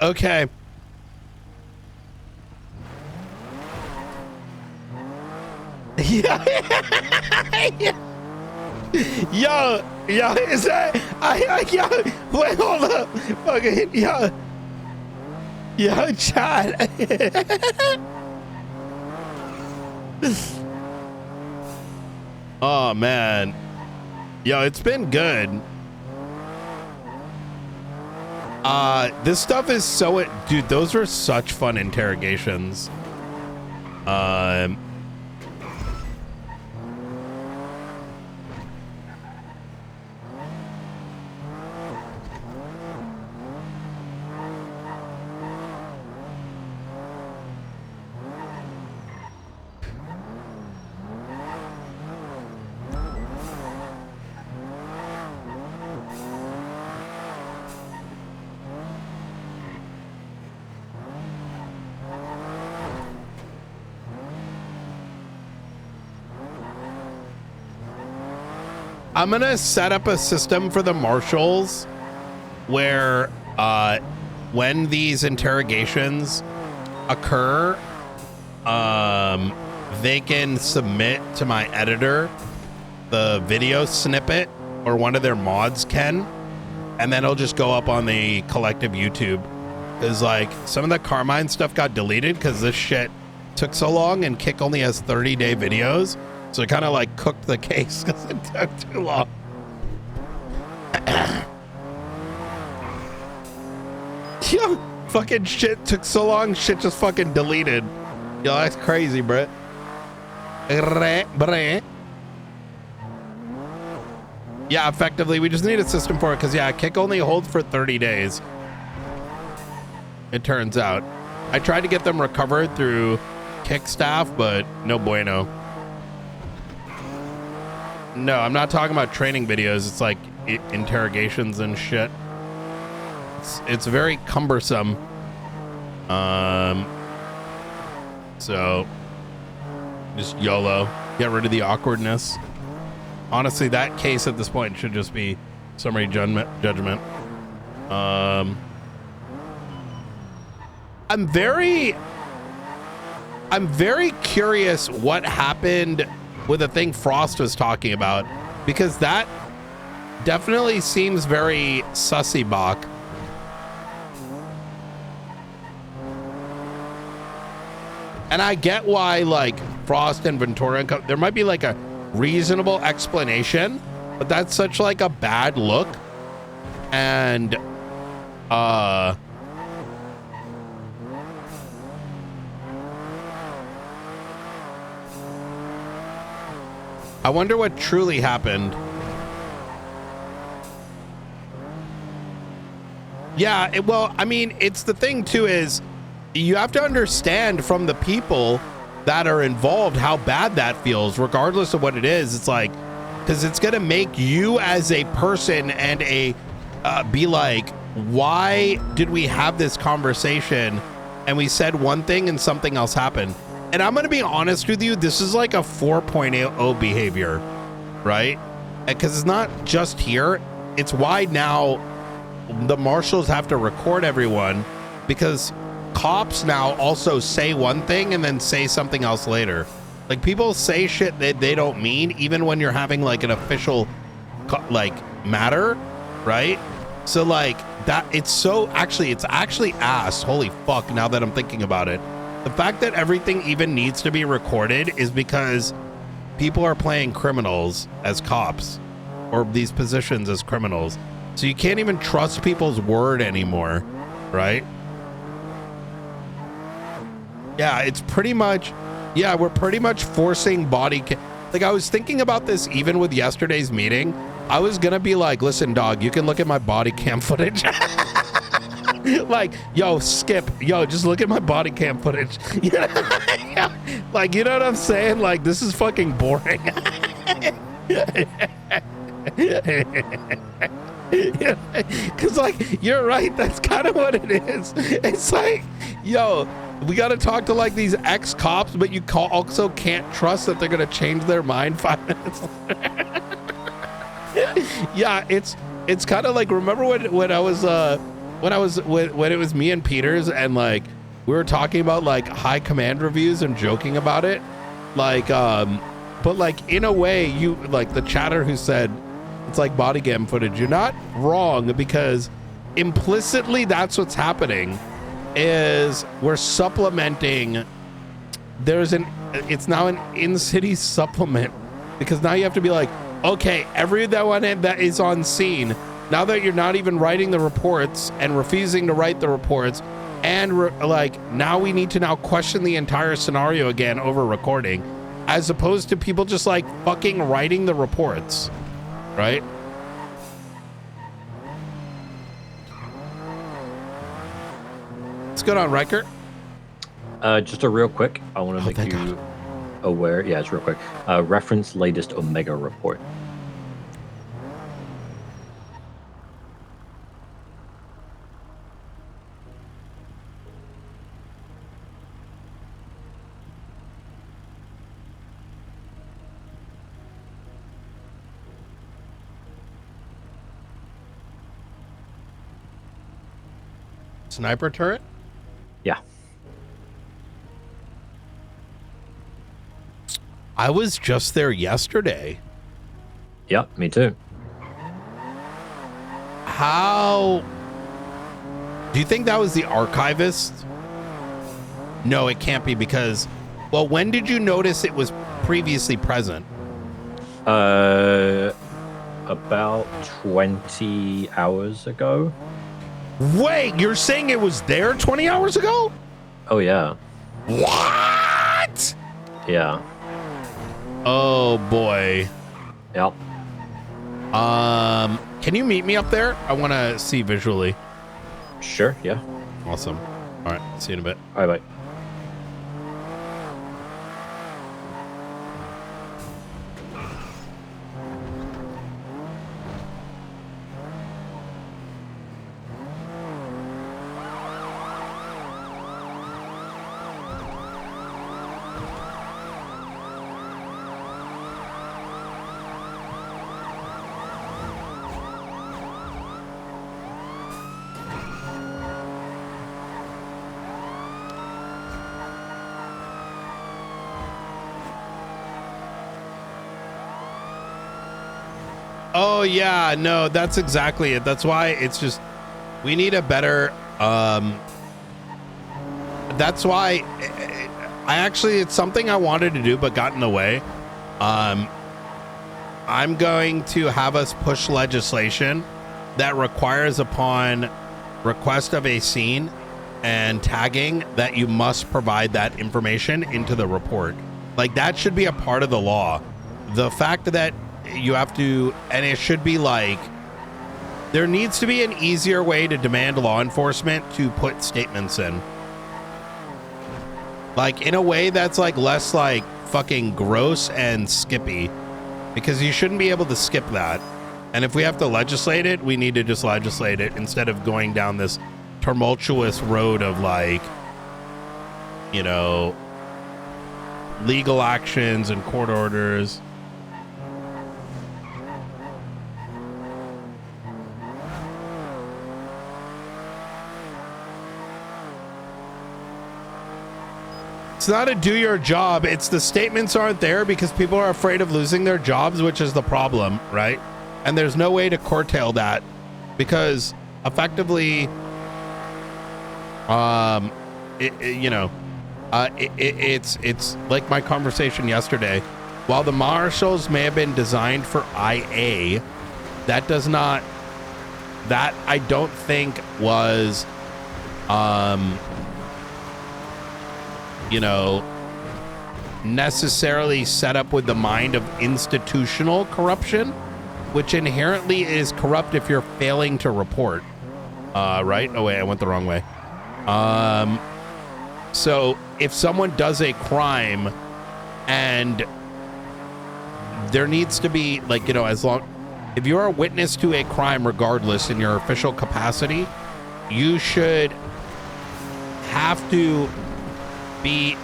Okay. Yeah. Yo, is that? Yo, wait, hold up. Okay, yo, Chad. Oh man, yo, it's been good. This stuff is so, dude, those are such fun interrogations. I'm gonna set up a system for the marshals where when these interrogations occur, they can submit to my editor the video snippet, or one of their mods can, and then it'll just go up on the collective YouTube. Because like some of the Carmine stuff got deleted because this shit took so long, and Kick only has 30-day videos. So it kind of like cooked the case because it took too long. Yo, fucking shit took so long, shit just fucking deleted. Yo, that's crazy, bruh. Yeah, effectively, we just need a system for it because, yeah, Kick only holds for 30 days. It turns out. I tried to get them recovered through Kick staff, but no bueno. No, I'm not talking about training videos. It's like interrogations and shit. It's very cumbersome. So just YOLO. Get rid of the awkwardness. Honestly, that case at this point should just be summary judgment. I'm very curious what happened with the thing Frost was talking about, because that definitely seems very sussy bach. And I get why, like, Frost and Ventura and there might be like a reasonable explanation, but that's such like a bad look. And I wonder what truly happened. Yeah, well, I mean, it's the thing too is you have to understand from the people that are involved how bad that feels, regardless of what it is. It's like, because it's going to make you as a person and be like, why did we have this conversation and we said one thing and something else happened? And I'm going to be honest with you, this is like a 4.0 behavior, right? Because it's not just here. It's why now the marshals have to record everyone, because cops now also say one thing and then say something else later. Like, people say shit that they don't mean, even when you're having like an official like matter, right? So like that, it's actually ass. Holy fuck, now that I'm thinking about it. The fact that everything even needs to be recorded is because people are playing criminals as cops, or these positions as criminals. So you can't even trust people's word anymore, right? Yeah, it's pretty much, yeah, we're pretty much forcing body like, I was thinking about this even with yesterday's meeting. I was gonna be like, listen, dog, you can look at my body cam footage. Like, yo, Skip, yo, just look at my body cam footage. Yeah. Like, you know what I'm saying? Like, this is fucking boring. Because, like, you're right, that's kind of what it is. It's like, yo, we got to talk to like these ex-cops, but you also can't trust that they're going to change their mind 5 minutes later. Yeah, it's kind of like, remember when I was when it was me and Peters and like we were talking about like high command reviews and joking about it, like but like in a way, you like the chatter who said it's like body cam footage, you're not wrong, because implicitly that's what's happening. Is we're supplementing, it's now an in-city supplement, because now you have to be like, okay, everyone that is on scene, now that you're not even writing the reports and refusing to write the reports, and like now we need to now question the entire scenario again over recording, as opposed to people just like fucking writing the reports, right? What's going on, Riker? Just a real quick. I want to make you aware. Yeah, it's real quick. Reference latest Omega report. Sniper turret? Yeah. I was just there yesterday. Yep, me too. How do you think that was the archivist? No, it can't be, because, well, when did you notice it was previously present? About 20 hours ago. Wait, you're saying it was there 20 hours ago? Oh, yeah. What? Yeah. Oh, boy. Yep. Can you meet me up there? I want to see visually. Sure, yeah. Awesome. All right, see you in a bit. All right, bye. Oh yeah, no, that's exactly it. That's why it's just we need a better. That's why I actually it's something I wanted to do but got in the way. I'm going to have us push legislation that requires upon request of a scene and tagging that you must provide that information into the report. Like that should be a part of the law. The fact that you have to, and it should be like, there needs to be an easier way to demand law enforcement to put statements in. Like in a way that's like less like fucking gross and skippy, because you shouldn't be able to skip that. And if we have to legislate it, we need to just legislate it instead of going down this tumultuous road of like, you know, legal actions and court orders. It's not a do your job. It's the statements aren't there because people are afraid of losing their jobs, which is the problem, right? And there's no way to curtail that because effectively, it's like my conversation yesterday. While the marshals may have been designed for IA, that does not, that I don't think was, necessarily set up with the mind of institutional corruption, which inherently is corrupt if you're failing to report. Right? Oh wait, I went the wrong way. So if someone does a crime and there needs to be like, if you're a witness to a crime, regardless in your official capacity, you should have to be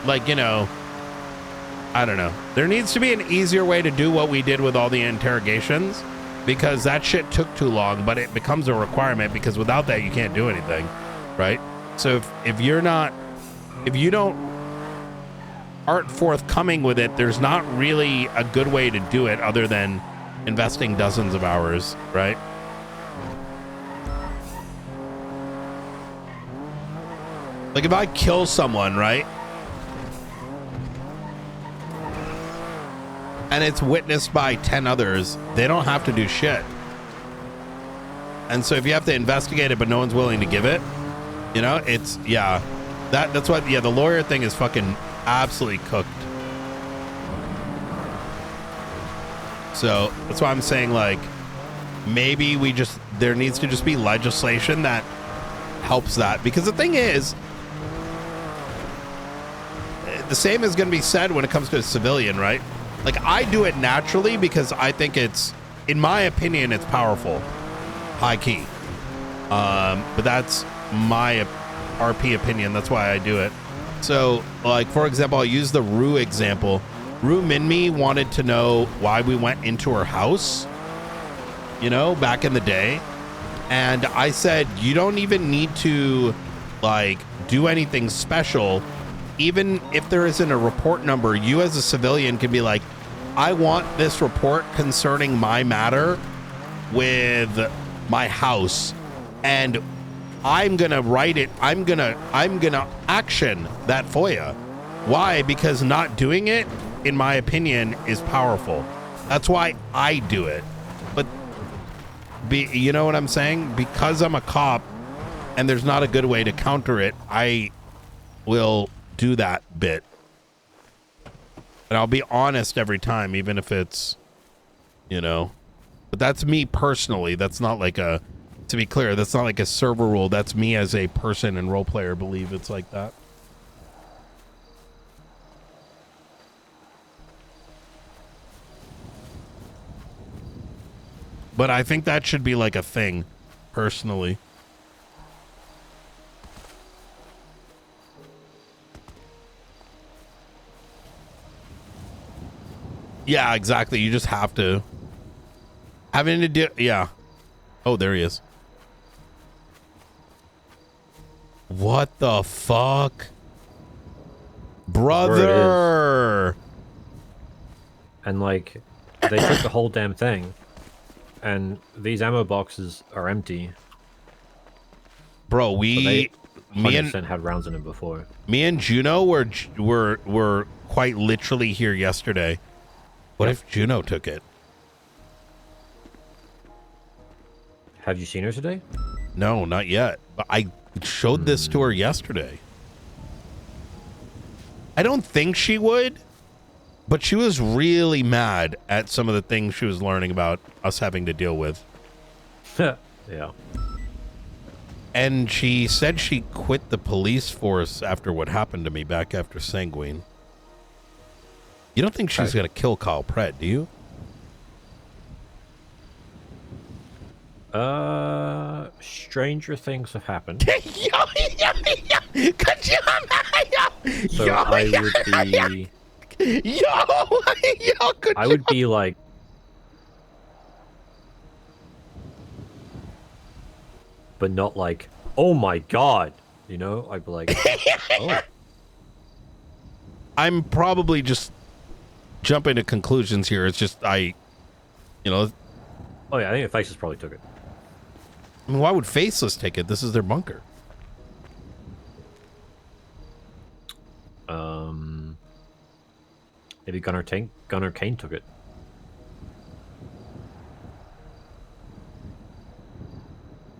like, I don't know. There needs to be an easier way to do what we did with all the interrogations, because that shit took too long, but it becomes a requirement because without that, you can't do anything, right? So if you aren't forthcoming with it, there's not really a good way to do it other than investing dozens of hours, right? Like if I kill someone, right? And it's witnessed by 10 others, they don't have to do shit. And so if you have to investigate it, but no one's willing to give it, it's, yeah. That's why, yeah, the lawyer thing is fucking absolutely cooked. So that's why I'm saying, like, maybe there needs to just be legislation that helps that. Because the thing is, the same is going to be said when it comes to a civilian, right? Like, I do it naturally because I think it's, in my opinion, it's powerful. High key. But that's my RP opinion. That's why I do it. So, like, for example, I'll use the Rue example. Rue Minmi wanted to know why we went into her house, back in the day. And I said, you don't even need to, like, do anything special. Even if there isn't a report number, you as a civilian can be like, I want this report concerning my matter with my house, and I'm gonna write it. I'm gonna action that FOIA. Why? Because not doing it, in my opinion, is powerful. That's why I do it. But you know what I'm saying? Because I'm a cop and there's not a good way to counter it, I will do that bit. And I'll be honest every time, even if it's, but that's me personally. That's not like to be clear, that's not like a server rule. That's me as a person and role player believe it's like that. But I think that should be like a thing, personally. Yeah, exactly. You just have to. Having to do, yeah. Oh, there he is. What the fuck? Brother! And, like, they took the whole damn thing. and these ammo boxes are empty. Bro, So we they me 100% and had rounds in them before. me and Juno were quite literally here yesterday. What if Juno took it? Have you seen her today? No, not yet. But I showed this to her yesterday. I don't think she would, but she was really mad at some of the things she was learning about us having to deal with. Yeah. And she said she quit the police force after what happened to me back after Sanguine. You don't think she's going to kill Kyle Pratt, do you? Stranger things have happened. So I would be... I would be like... But not like, oh my god, you know? I'd be like, oh. I'm probably just jumping to conclusions here. It's just you know. Oh yeah, I think the Faceless probably took it. I mean, why would Faceless take it? This is their bunker. Maybe Gunnar Kane took it.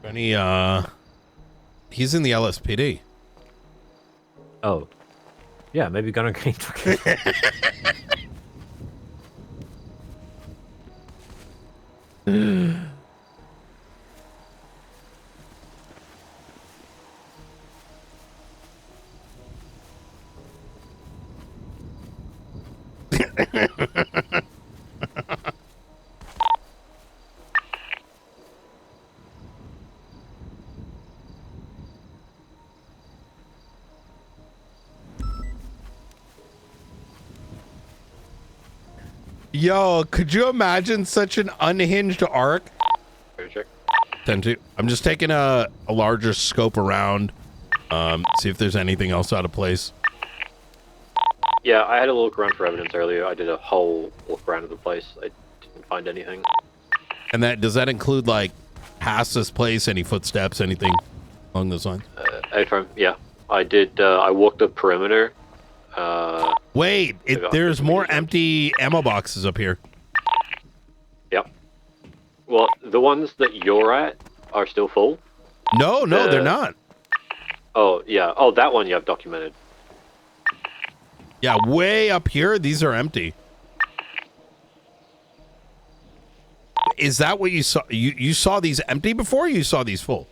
Any he's in the LSPD. Oh. Yeah, maybe Gunnar Kane took it. Yo, could you imagine such an unhinged arc? Check. 10-2. I'm just taking a larger scope around, see if there's anything else out of place. Yeah, I had a look around for evidence earlier. I did a whole look around of the place. I didn't find anything. And does that include like past this place, any footsteps, anything along those lines? Yeah, I did. I walked the perimeter. Wait, there's more empty ammo boxes up here. Yep. Well, the ones that you're at are still full. No, they're not. Oh yeah. Oh, that one you have documented. Yeah, way up here, these are empty. Is that what you saw? You saw these empty before, or you saw these full?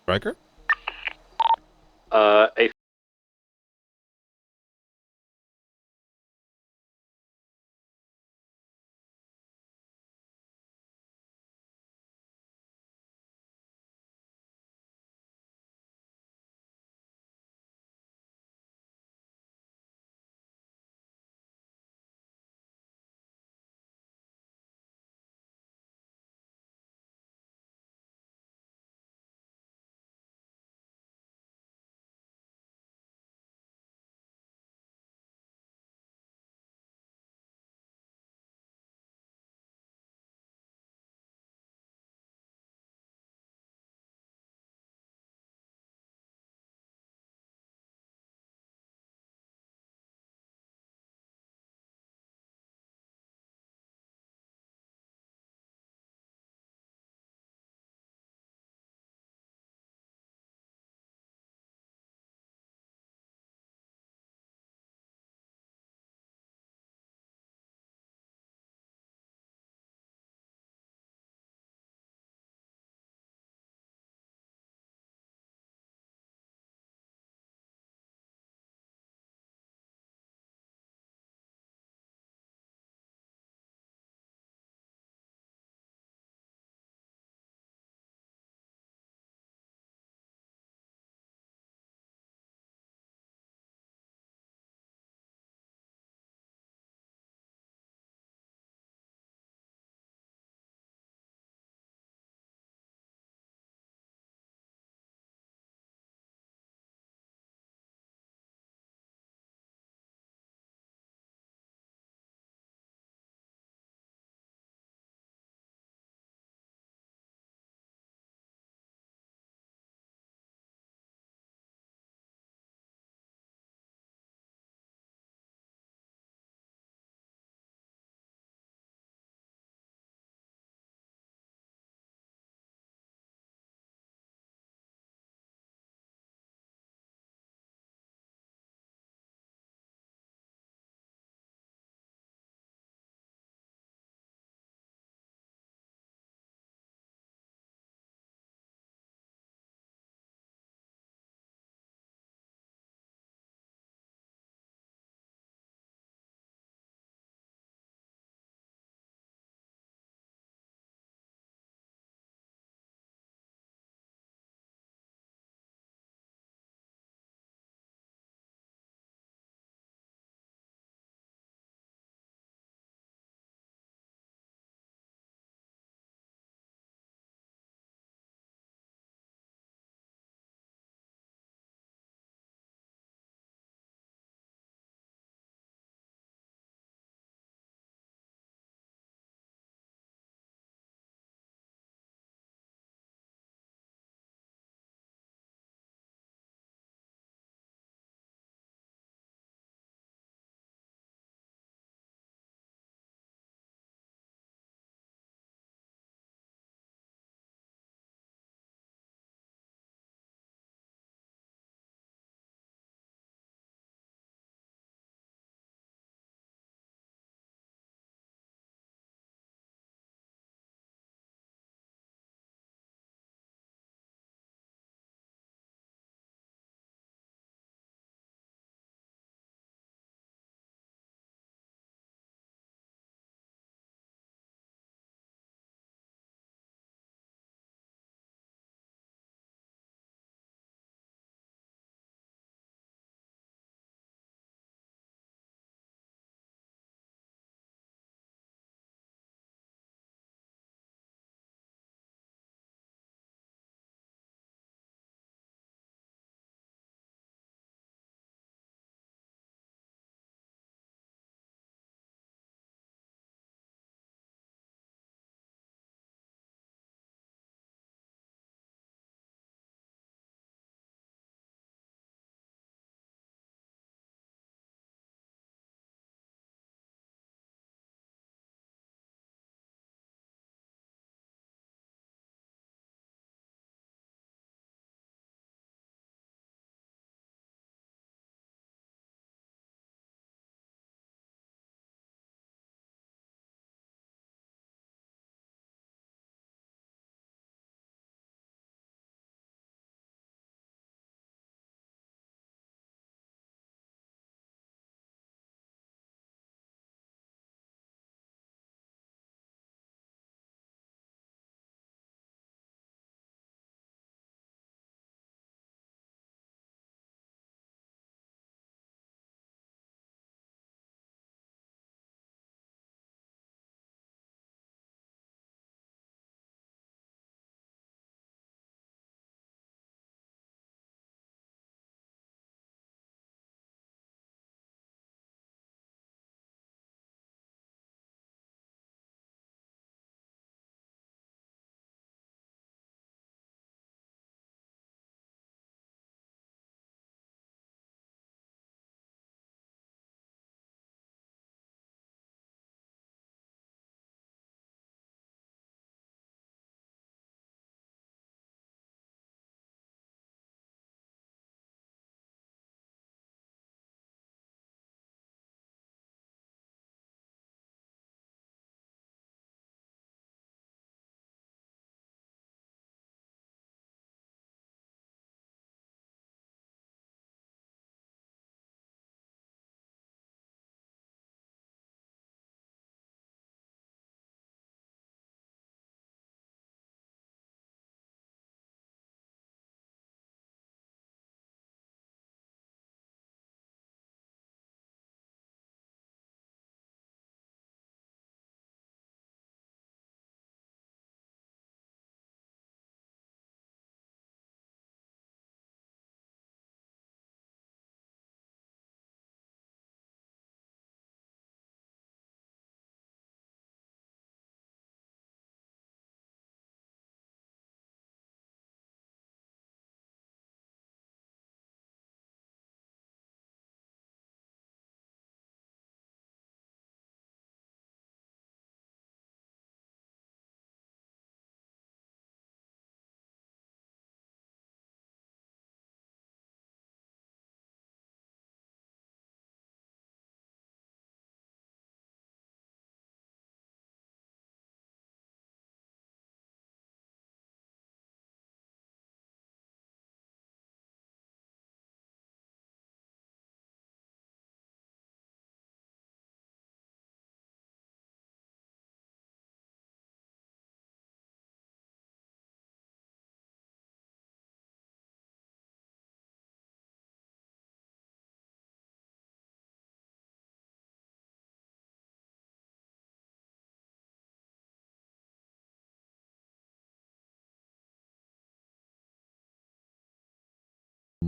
Riker? A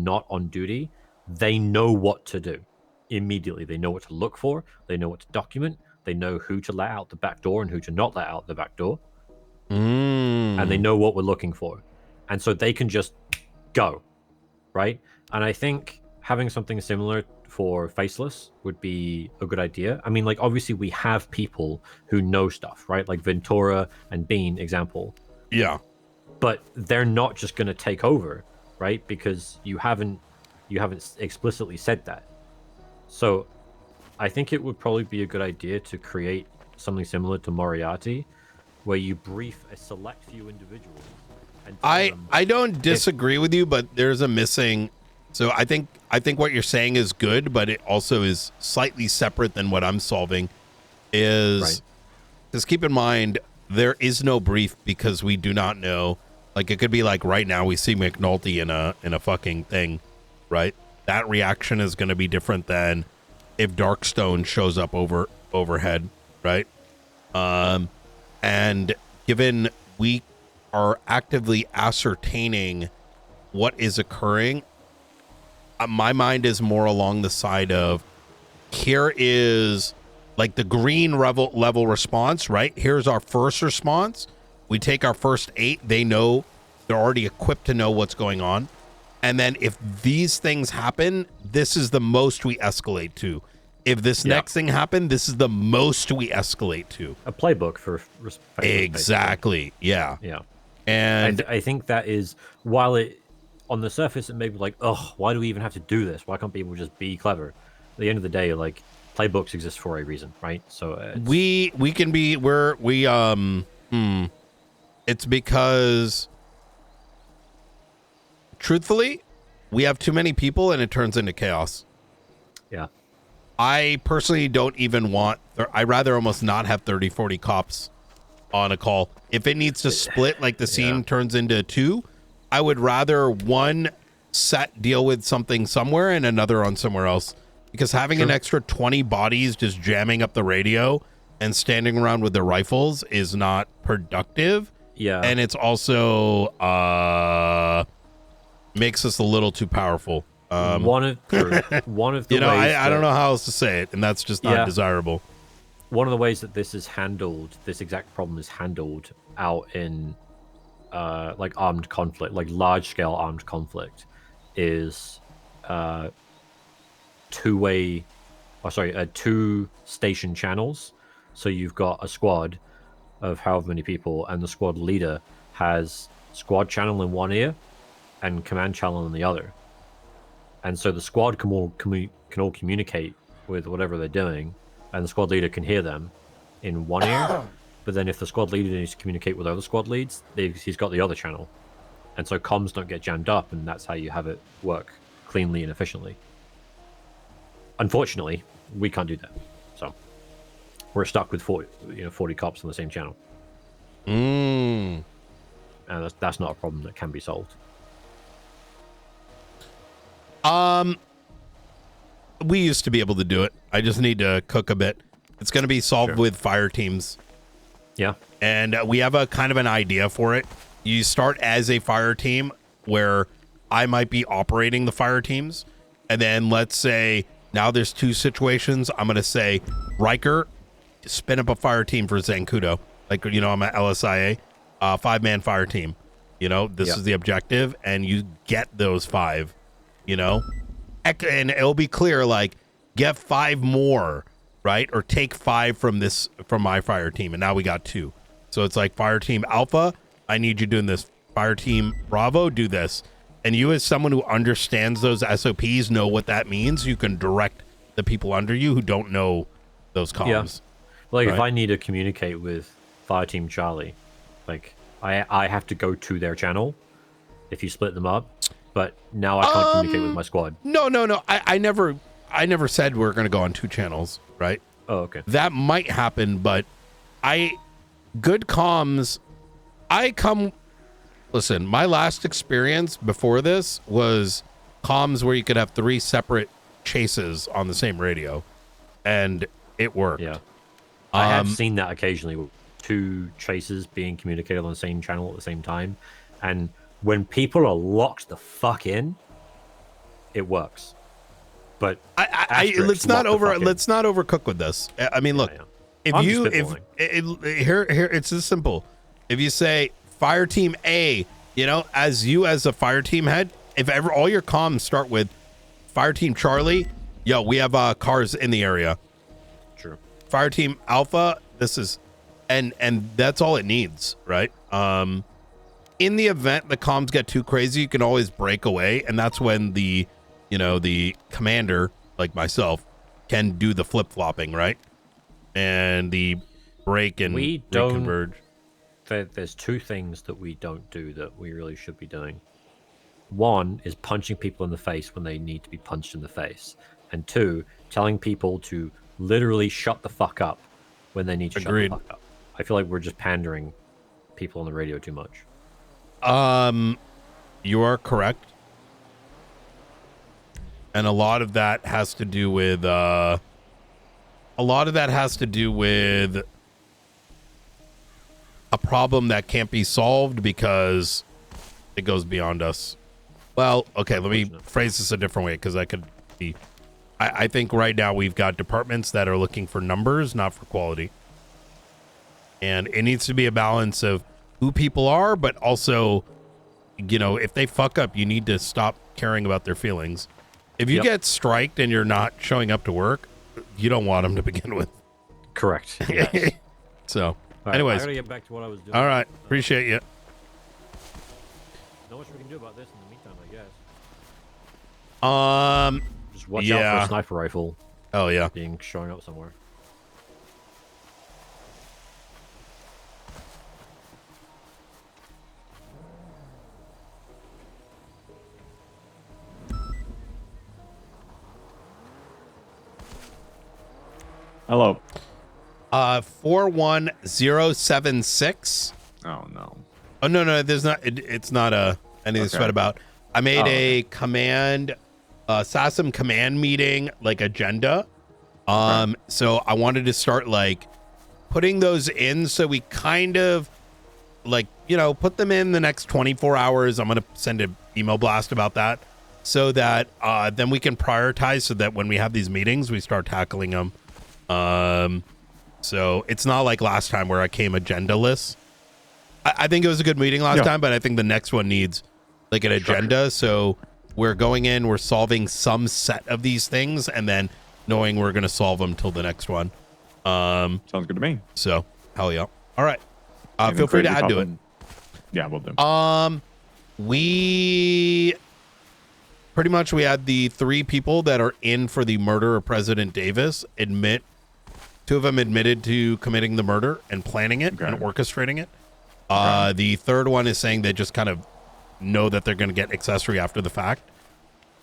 not on duty, they know what to do immediately. They know what to look for. They know what to document. They know who to let out the back door and who to not let out the back door. And they know what we're looking for. And so they can just go, right? And I think having something similar for Faceless would be a good idea. I mean, like, obviously we have people who know stuff, right? Like Ventura and Bean, example. Yeah. But they're not just going to take over, right? Because you haven't explicitly said that. So I think it would probably be a good idea to create something similar to Moriarty, where you brief a select few individuals. And I don't disagree with you, but there's a missing. So I think what you're saying is good, but it also is slightly separate than what I'm solving. Is just keep in mind there is no brief because we do not know. Like it could be like right now we see McNulty in a fucking thing, right? That reaction is going to be different than if Darkstone shows up overhead, right? And given we are actively ascertaining what is occurring, my mind is more along the side of here is like the green level response, right? Here's our first response. We take our first 8. They know they're already equipped to know what's going on. And then if these things happen, this is the most we escalate to. If this next thing happened, this is the most we escalate to. A playbook for exactly. Yeah. Yeah. And I think that is, while it on the surface it may be like, oh, why do we even have to do this? Why can't people just be clever? At the end of the day, like, playbooks exist for a reason, right? So it's because truthfully, we have too many people and it turns into chaos. Yeah. I personally don't even want, I'd rather almost not have 30, 40 cops on a call. If it needs to split, like the scene turns into 2, I would rather one set deal with something somewhere and another on somewhere else. Because having an extra 20 bodies just jamming up the radio and standing around with their rifles is not productive. Yeah. And it's also makes us a little too powerful. One of the you know, ways I don't know how else to say it, and that's just not desirable. One of the ways that this is handled, this exact problem is handled out in like armed conflict, like large scale armed conflict, is two station channels. So you've got a squad of however many people, and the squad leader has squad channel in one ear and command channel in the other. And so the squad can all communicate with whatever they're doing, and the squad leader can hear them in one ear. But then if the squad leader needs to communicate with other squad leads, he's got the other channel. And so comms don't get jammed up, and that's how you have it work cleanly and efficiently. Unfortunately, we can't do that. So we're stuck with 40 cops on the same channel. And that's not a problem that can be solved. We used to be able to do it. I just need to cook a bit. It's going to be solved with fire teams. Yeah. And we have a kind of an idea for it. You start as a fire team where I might be operating the fire teams. And then let's say now there's 2 situations. I'm going to say, Riker, spin up a fire team for Zancudo. Like, you know, I'm at LSIA, 5-man fire team. You know, this is the objective. And you get those 5, you know. And it'll be clear, like, get 5 more, right? Or take 5 from my fire team. And now we got 2. So it's like fire team Alpha, I need you doing this. Fire team Bravo, do this. And you, as someone who understands those SOPs, know what that means. You can direct the people under you who don't know those comms. Yeah. Like, if I need to communicate with fire team Charlie, like, I have to go to their channel if you split them up. But now I can't communicate with my squad. No. I never said we're going to go on 2 channels, right? Oh, okay. That might happen, but good comms, listen, my last experience before this was comms where you could have 3 separate chases on the same radio, and it worked. Yeah. I have seen that occasionally, with 2 chases being communicated on the same channel at the same time, and when people are locked the fuck in, it works. But let's not overcook with this. I mean, look, here it's this simple. If you say fire team A, as a fire team head, if ever all your comms start with fire team Charlie, yo, we have cars in the area. True. Fire team Alpha, this is, and that's all it needs, right? In the event the comms get too crazy, you can always break away, and that's when the commander, like myself, can do the flip-flopping, right? And the break and reconverge. There's two things that we don't do that we really should be doing. One is punching people in the face when they need to be punched in the face. And two, telling people to literally shut the fuck up when they need to shut the fuck up. I feel like we're just pandering people on the radio too much. You are correct. And a lot of that has to do with a problem that can't be solved because it goes beyond us. Well, okay, let me phrase this a different way because I think right now we've got departments that are looking for numbers, not for quality. And it needs to be a balance of who people are, but also, if they fuck up, you need to stop caring about their feelings. If you get striked and you're not showing up to work, you don't want them to begin with. Correct. Yes. So, right, anyways. I gotta get back to what I was doing. All right. Appreciate you. Not much we can do about this in the meantime, I guess. Just watch out for a sniper rifle. Oh, yeah. Showing up somewhere. Hello. 41076. Oh no. Oh no, there's not. It's not anything to sweat about. I made a command, SASM command meeting agenda. So I wanted to start putting those in, so we kind of put them in the next 24 hours. I'm gonna send an email blast about that, so that then we can prioritize, so that when we have these meetings, we start tackling them. So it's not like last time where I came agendaless. I think it was a good meeting last time, but I think the next one needs an agenda. So we're going in, we're solving some set of these things, and then knowing we're going to solve them till the next one. Sounds good to me. So hell yeah. All right. Feel free to add to it. Yeah, we'll do. We pretty much, we had the 3 people that are in for the murder of President Davis admit. 2 of them admitted to committing the murder and planning it and orchestrating it. The third one is saying they just kind of know that they're going to get accessory after the fact.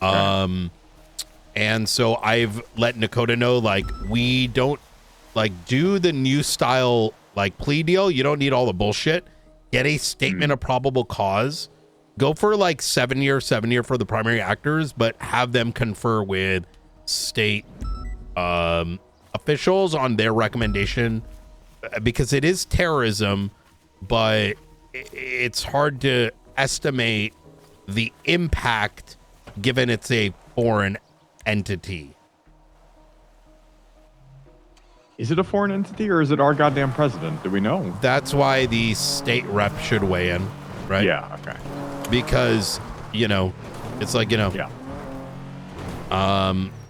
And so I've let Nakota know, we don't do the new style plea deal. You don't need all the bullshit. Get a statement of probable cause. Go for 7 year for the primary actors, but have them confer with state officials on their recommendation, because it is terrorism, but it's hard to estimate the impact given it's a foreign entity. Is it a foreign entity or is it our goddamn president? Do we know? That's why the state rep should weigh in, right? Yeah, okay. Because, it's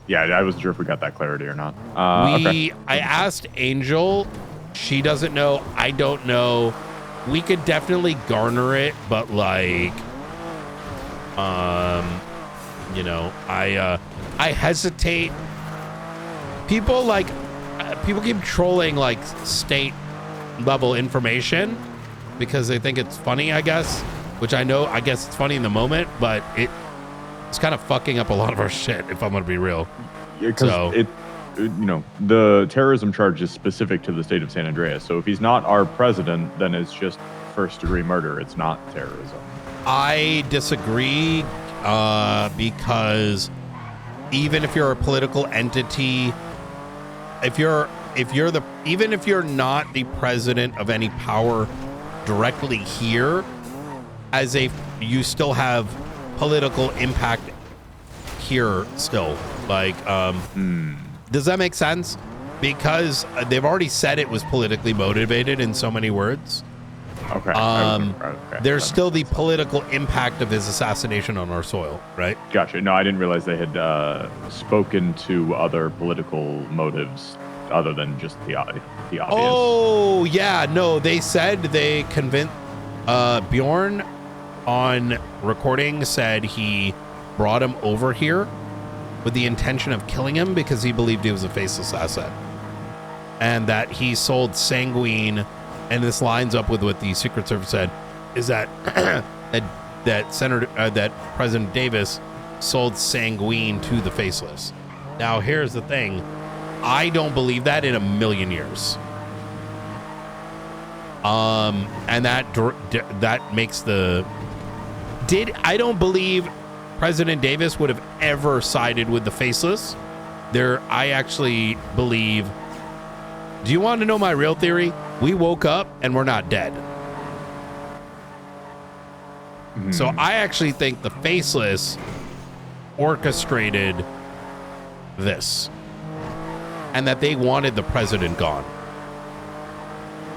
yeah, I wasn't sure if we got that clarity or not. I asked Angel. She doesn't know. I don't know. We could definitely garner it, but I hesitate. People keep trolling state level information because they think it's funny, I guess, which I guess it's funny in the moment, but it's kind of fucking up a lot of our shit, if I'm going to be real. Yeah, because the terrorism charge is specific to the state of San Andreas. So if he's not our president, then it's just first-degree murder. It's not terrorism. I disagree, because even if you're a political entity, even if you're not the president of any power directly here, you still have political impact here still. Like, does that make sense? Because they've already said it was politically motivated in so many words. Okay. There's still the political impact of his assassination on our soil, right? Gotcha. No, I didn't realize they had spoken to other political motives other than just the obvious. Oh, yeah. No, they said they convinced Bjorn on recording said he brought him over here with the intention of killing him because he believed he was a faceless asset. And that he sold Sanguine, and this lines up with what the Secret Service said, is that that President Davis sold Sanguine to the faceless. Now, here's the thing. I don't believe that in a million years. And that makes I don't believe President Davis would have ever sided with the faceless. I actually believe. Do you want to know my real theory? We woke up and we're not dead. So I actually think the faceless orchestrated this, and that they wanted the president gone,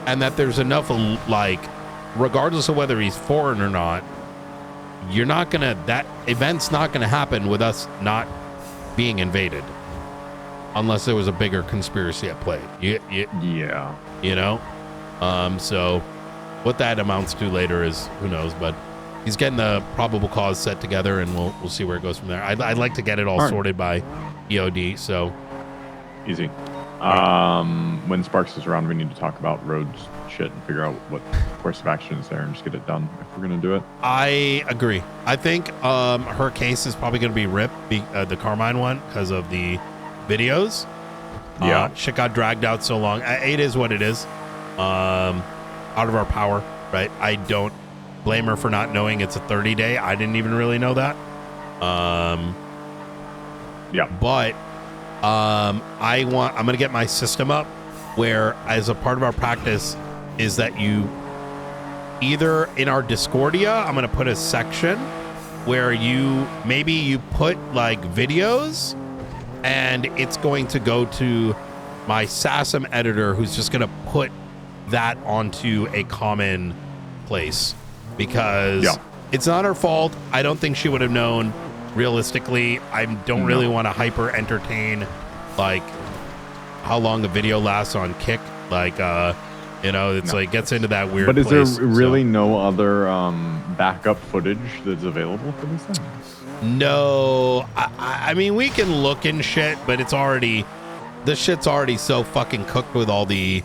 and that there's enough, like, regardless of whether he's foreign or not, that event's not gonna happen with us not being invaded, unless there was a bigger conspiracy at play. Yeah. You know? So what that amounts to later is who knows, but he's getting the probable cause set together, and we'll see where it goes from there. I'd like to get it all sorted by EOD, so easy. When Sparks is around, we need to talk about roads shit and figure out what course of action is there and just get it done if we're gonna do it. I agree. I think her case is probably gonna be ripped, the Carmine one, because of the videos. Yeah. Shit got dragged out so long. It is what it is. Out of our power, right? I don't blame her for not knowing it's a 30-day. I didn't even really know that. Yeah. But I'm gonna get my system up where, as a part of our practice, is that you either in our Discordia, I'm gonna put a section where you put like videos, and it's going to go to my SASM editor, who's just gonna put that onto a common place, because it's not her fault. I don't think she would have known. Realistically, I don't really want to hyper entertain like how long a video lasts on Kick. Like, it's like gets into that weird But is place, there really no other backup footage that's available for these things? No, I mean, we can look and shit, but the shit's already so fucking cooked with all the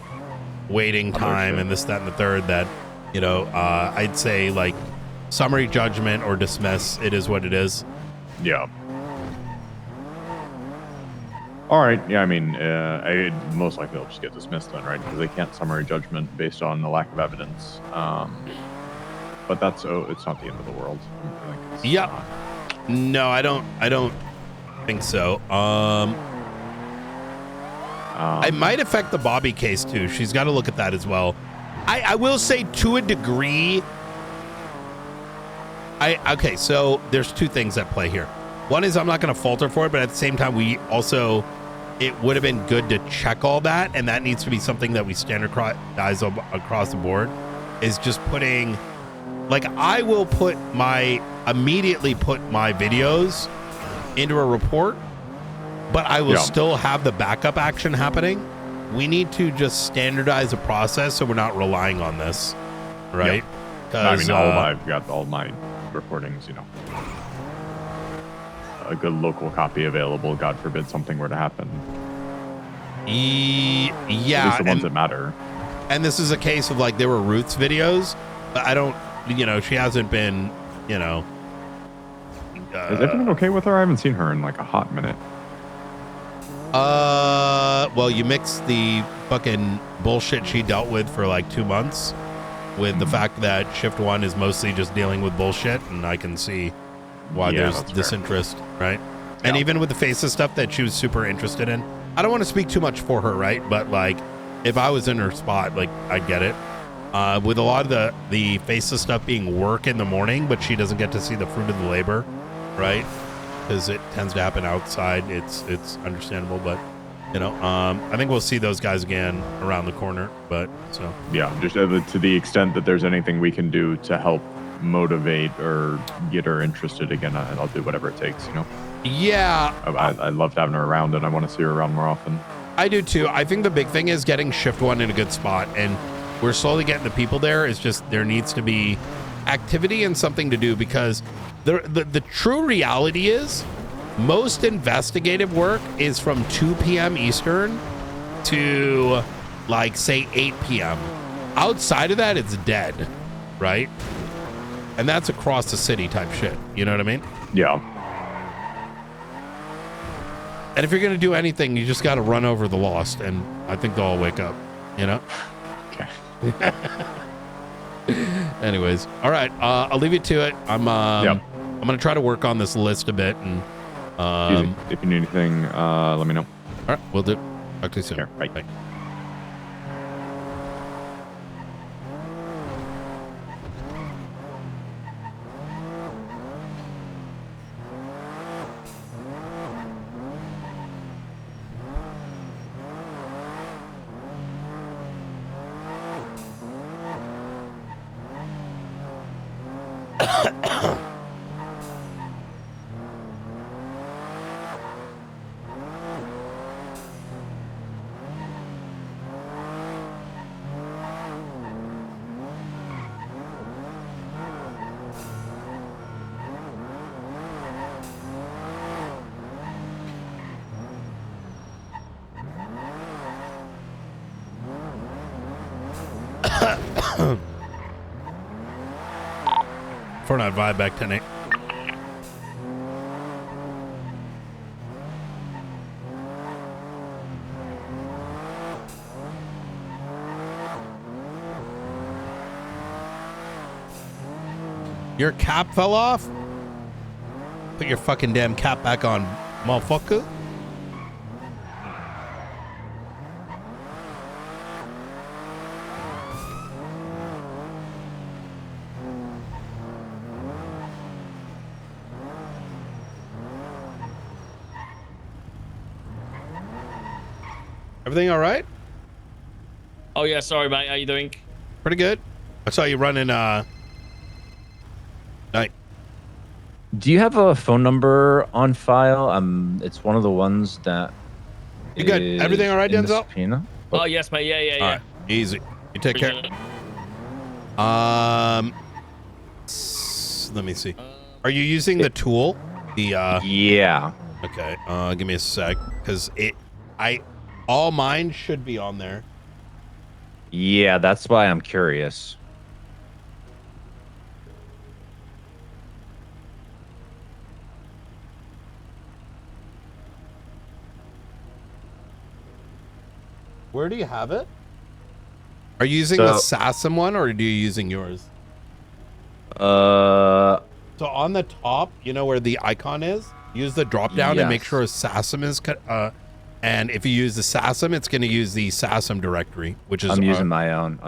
waiting time and this, that, and the third that, I'd say like summary judgment or dismiss. It is what it is. Yeah. All right. Yeah, I mean, I'd most likely they'll just get dismissed then, right? Because they can't summary judgment based on the lack of evidence. But it's not the end of the world. Yep. No, I don't think so. It might affect the Bobby case too. She's got to look at that as well. I will say, to a degree. Okay, so there's two things at play here. One is I'm not going to falter for it, but at the same time, it would have been good to check all that, and that needs to be something that we standardize across the board. Is just putting, like, I will immediately put my videos into a report, but I will still have the backup action happening. We need to just standardize the process so we're not relying on this, right? I mean, I've got all my recordings, a good local copy available. God forbid something were to happen. Yeah, at least the ones that matter. And this is a case of like there were Ruth's videos, but I don't, she hasn't been, Is everything okay with her? I haven't seen her in like a hot minute. Well, you mix the fucking bullshit she dealt with for like 2 months with the fact that Shift 1 is mostly just dealing with bullshit, and I can see why there's disinterest, right? And even with the faceless stuff that she was super interested in. I don't want to speak too much for her, right? But like, if I was in her spot, like, I'd get it. With a lot of the faceless stuff being work in the morning, but she doesn't get to see the fruit of the labor, right? because it tends to happen outside. It's understandable, but I think we'll see those guys again around the corner. But so yeah, just to the extent that there's anything we can do to help motivate or get her interested again, I'll do whatever it takes. Yeah, I loved having her around, and I want to see her around more often. I do too. I think the big thing is getting shift one in a good spot, and we're slowly getting the people there. It's just there needs to be activity and something to do, because the true reality is most investigative work is from 2 p.m. Eastern to like say 8 p.m. Outside of that, it's dead, right? And that's across the city type shit. You know what I mean? Yeah. And if you're going to do anything, you just got to run over the lost, and I think they'll all wake up, Okay. Anyways, all right. I'll leave you to it. I'm going to try to work on this list a bit, and Easy. If you need anything, let me know. All right, we'll do. Talk to you soon. Sure, bye. Bye. Fortnite vibe back 10-8. Your cap fell off? Put your fucking damn cap back on, motherfucker. Everything all right? Oh yeah, sorry mate. How you doing? Pretty good. I saw you running night. Do you have a phone number on file? It's one of the ones that. You good? Everything all right, Denzel? Subpoena? Oh yes, mate. Yeah. All right. Easy. You take care. Let me see. Are you using the tool? The Yeah. Okay. Give me a sec, because all mine should be on there. Yeah, that's why I'm curious. Where do you have it? Are you using So- the SASM one, or are you using yours? Uh, So on the top, you know where the icon is? Use the drop down and make Yes. sure SASM is cut. And if you use the SASM, it's going to use the SASM directory, which is I'm using my own.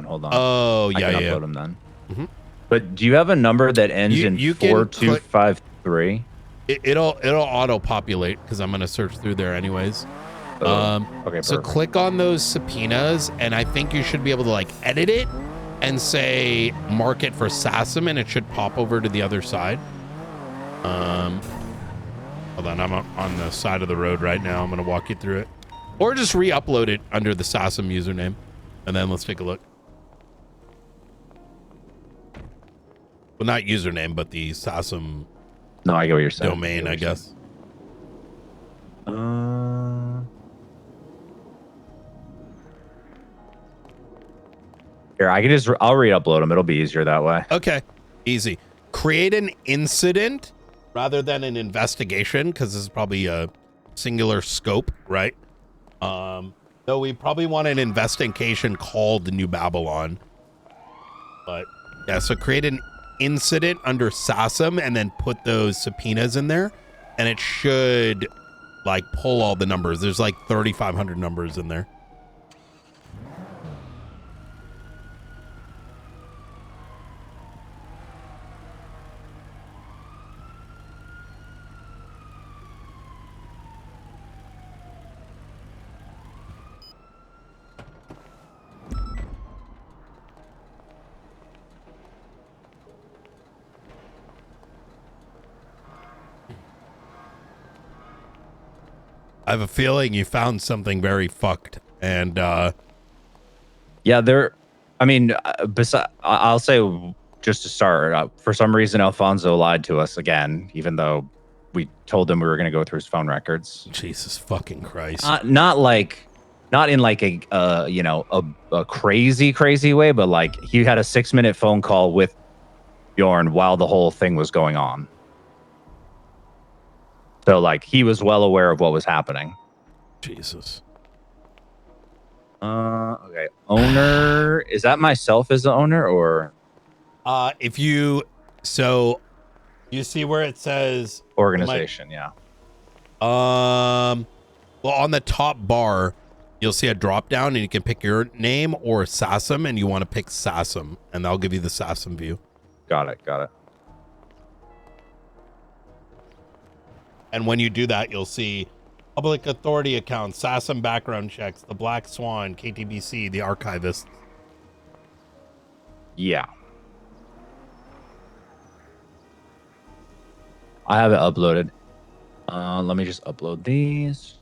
Hold on. Oh, I yeah, can yeah. upload them then. Mhm. But do you have a number that ends in You can 4253? It'll auto populate because I'm going to search through there anyways. Okay, so perfect. click on those subpoenas, and I think you should be able to like edit it and say mark it for SASM, and it should pop over to the other side. Hold on, I'm on the side of the road right now. I'm gonna walk you through it, or just re-upload it under the SASM username, and then let's take a look. Well, not username, but the SASM. No, I get what you're saying. Domain, I guess. Here, I'll re-upload them. It'll be easier that way. Okay, easy. Create an incident rather than an investigation, because this is probably a singular scope, right? Though we probably want an investigation called New Babylon. But yeah, so create an incident under SASM and then put those subpoenas in there, and it should like pull all the numbers. There's like 3,500 numbers in there. I have a feeling you found something very fucked. And yeah, there. I mean, I'll say just to start. For some reason, Alfonso lied to us again, even though we told him we were going to go through his phone records. Jesus fucking Christ! Not in like a you know, a crazy way, but like he had a 6-minute phone call with Bjorn while the whole thing was going on. So like he was well aware of what was happening. Jesus. Okay. Owner, is that myself as the owner or if you you see where it says organization, yeah. Well, on the top bar, you'll see a drop down and you can pick your name or SASM, and you want to pick SASM, and that'll give you the SASM view. Got it. And when you do that, you'll see public authority accounts, SASM background checks, the Black Swan, KTBC, the archivist. Yeah. I have it uploaded. Let me just upload these.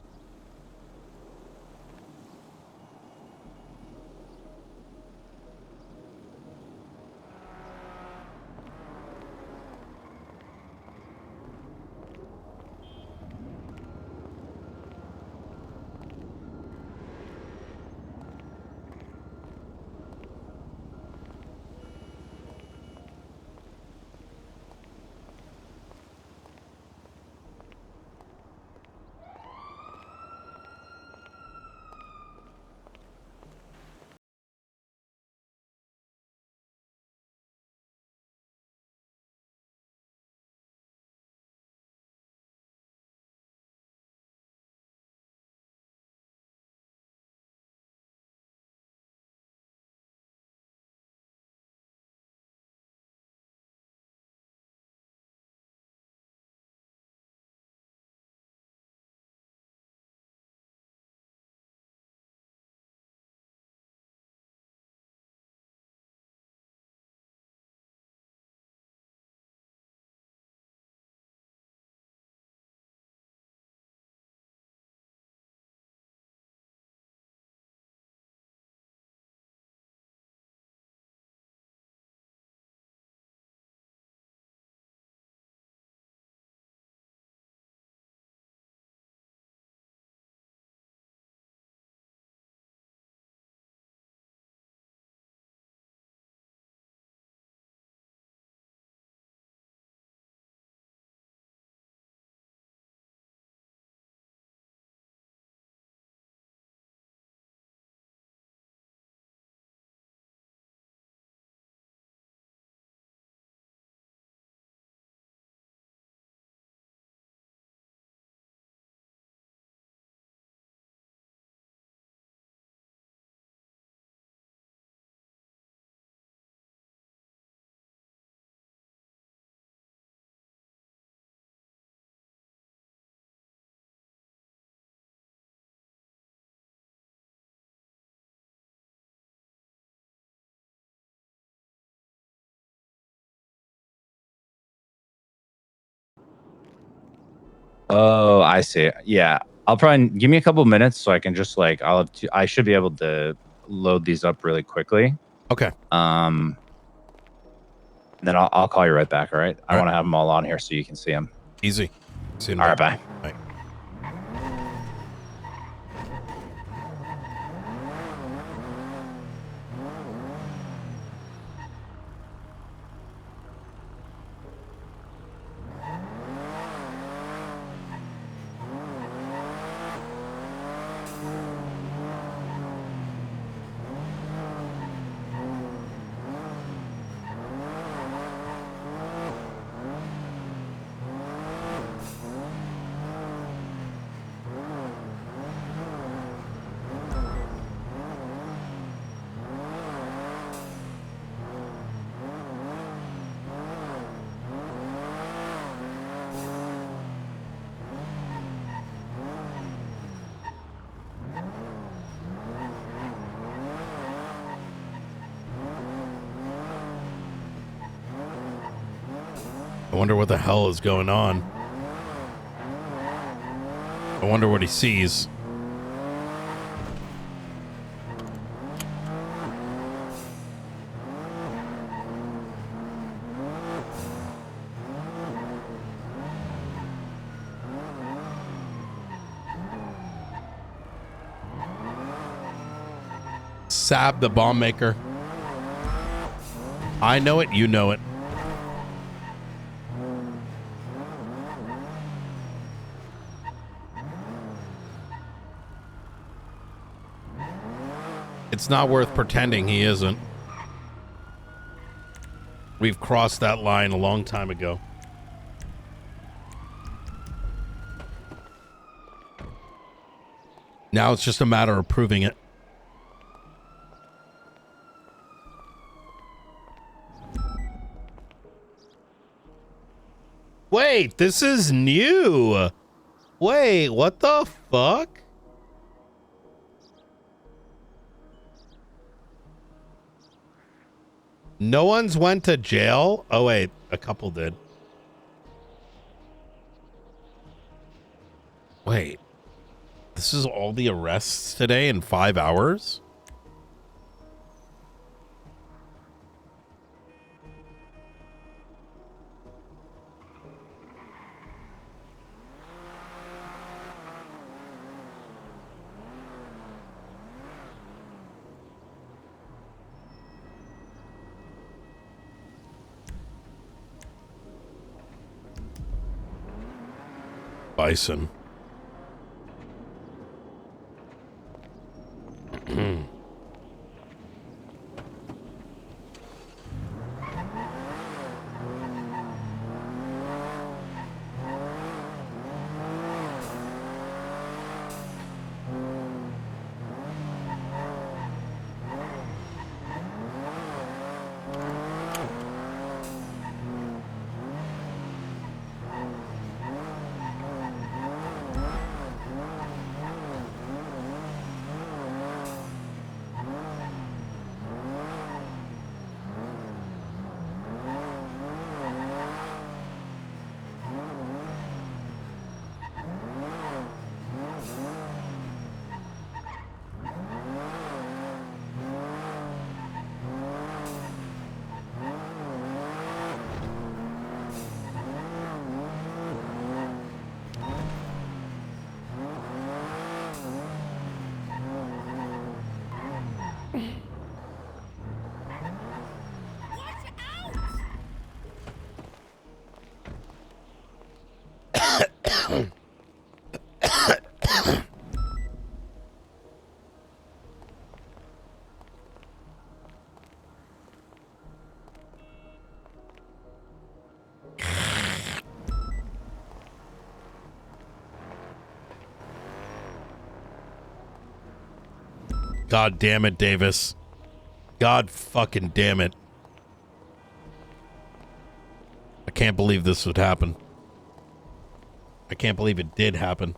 Oh, I see. Yeah. I'll probably give me a couple minutes so I can just like I should be able to load these up really quickly. Okay. Then I'll call you right back, all right? I want to have them all on here so you can see them. Easy. See you all right, bye. Bye. I wonder what the hell is going on. I wonder what he sees. Sab the bomb maker. I know it, you know it. It's not worth pretending he isn't. We've crossed that line a long time ago. Now it's just a matter of proving it. Wait, this is new. Wait, what the fuck? No one's went to jail? Oh, wait, a couple did. Wait, this is all the arrests today in 5 hours? Bison. God damn it, Davis. God fucking damn it. I can't believe this would happen. I can't believe it did happen.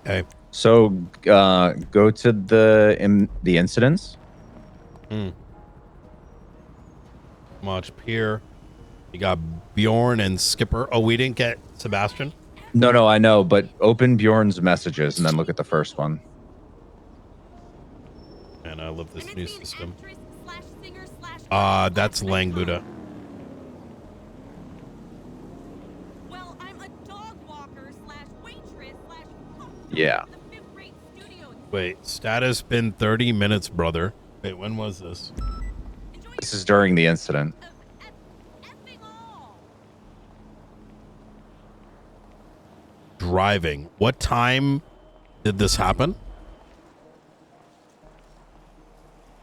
Okay. So go to the incidents. Watch Pier. You got Bjorn and Skipper. Oh, we didn't get Sebastian? No, I know, but open Bjorn's messages and then look at the first one. And I love this new system. That's Lang Buddha. Yeah. Wait, status been 30 minutes, brother. Wait, when was this? This is during the incident. Driving. What time did this happen?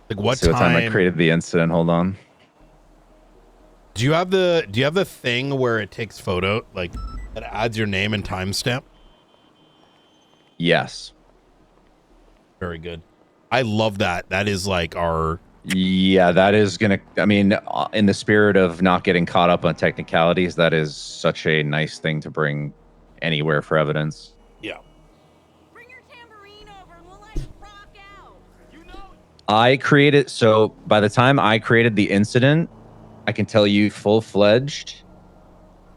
Like what See what time I created the incident? Hold on. Do you have the thing where it takes photo, like that adds your name and timestamp? Yes. Very good. I love that. That is like our... Yeah, that is going to... I mean, in the spirit of not getting caught up on technicalities, that is such a nice thing to bring anywhere for evidence. Yeah. I created, so by the time I created the incident, I can tell you full-fledged.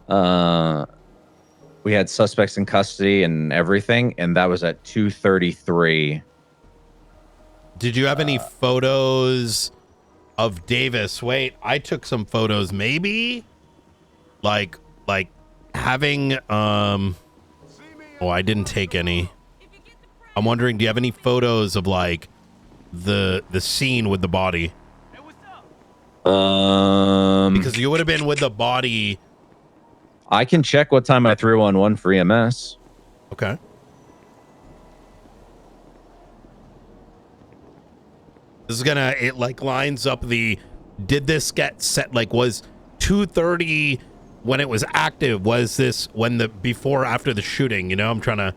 We had suspects in custody and everything, and that was at 2:33. Did you have any photos of Davis? Wait, I took some photos. Maybe, like having Oh, I didn't take any. I'm wondering, do you have any photos of like the scene with the body? Because you would have been with the body. I can check what time I threw on one for EMS. Okay. This is gonna, it like lines up the, did this get set, like was 2:30 when it was active? Was this when the, before or after the shooting? You know, I'm trying to.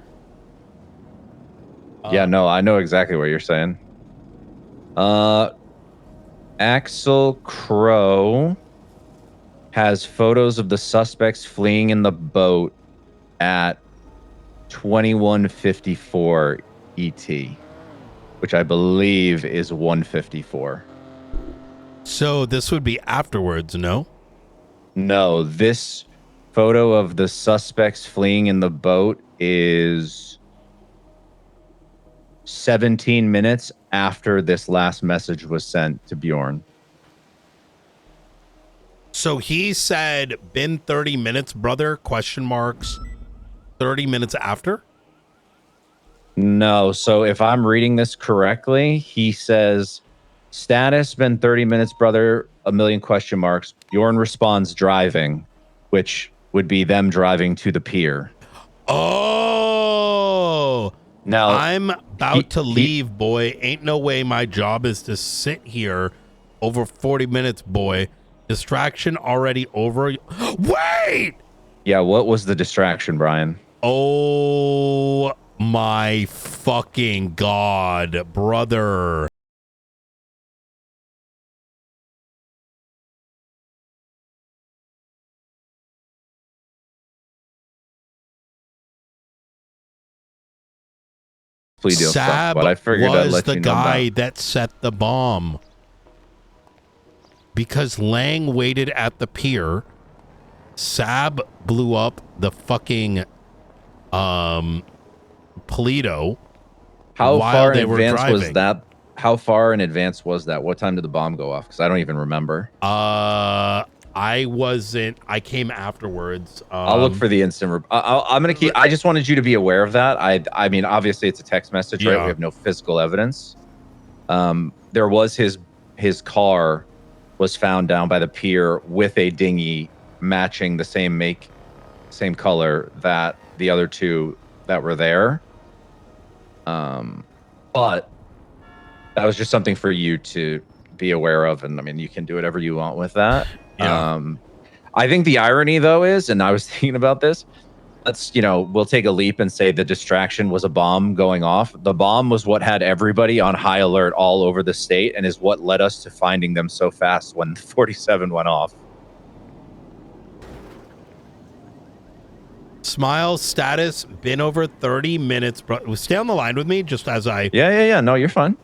Yeah, no, I know exactly what you're saying. Axel Crow has photos of the suspects fleeing in the boat at 21:54 ET, which I believe is 1:54. So this would be afterwards, no? No, this photo of the suspects fleeing in the boat is 17 minutes after this last message was sent to Bjorn. So he said, been 30 minutes, brother, question marks, 30 minutes after? No, so if I'm reading this correctly, he says, status, been 30 minutes, brother, a million question marks. Bjorn responds driving, which would be them driving to the pier. Oh, now I'm about to leave, boy. Ain't no way my job is to sit here over 40 minutes, boy. Distraction already over. Wait! Yeah, what was the distraction, Brian? Oh my fucking God, brother. Plea deal Sab sucks, but I figured I'd was let the you know guy that set the bomb. Because Lang waited at the pier. Sab blew up the fucking Polito. How while far they in were advance was driving. that? How far in advance was that? What time did the bomb go off? Because I don't even remember. I wasn't. I came afterwards. I'll look for the instant. I'm gonna keep. I just wanted you to be aware of that. I mean, obviously it's a text message, right? Yeah. We have no physical evidence. There was his car was found down by the pier with a dinghy matching the same make, same color that the other two that were there. But that was just something for you to be aware of, and I mean, you can do whatever you want with that. Yeah. I think the irony though is, and I was thinking about this, let's, we'll take a leap and say the distraction was a bomb going off. The bomb was what had everybody on high alert all over the state and is what led us to finding them so fast when 47 went off. Smile status been over 30 minutes, bro. Stay on the line with me just as I. Yeah. No, you're fine.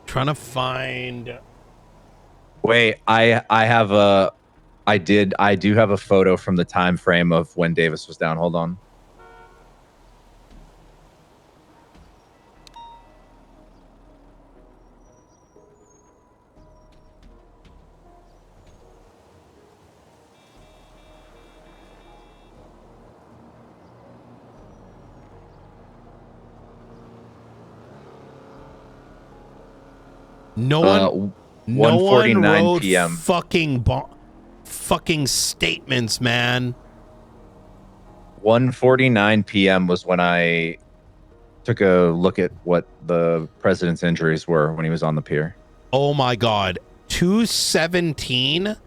Trying to find. Wait, I do have a photo from the time frame of when Davis was down. Hold on. No one. No one 1:49 wrote p.m. fucking bomb. fucking statements, man. 1:49 p.m. was when I took a look at what the president's injuries were when he was on the pier. Oh my God. 2:17.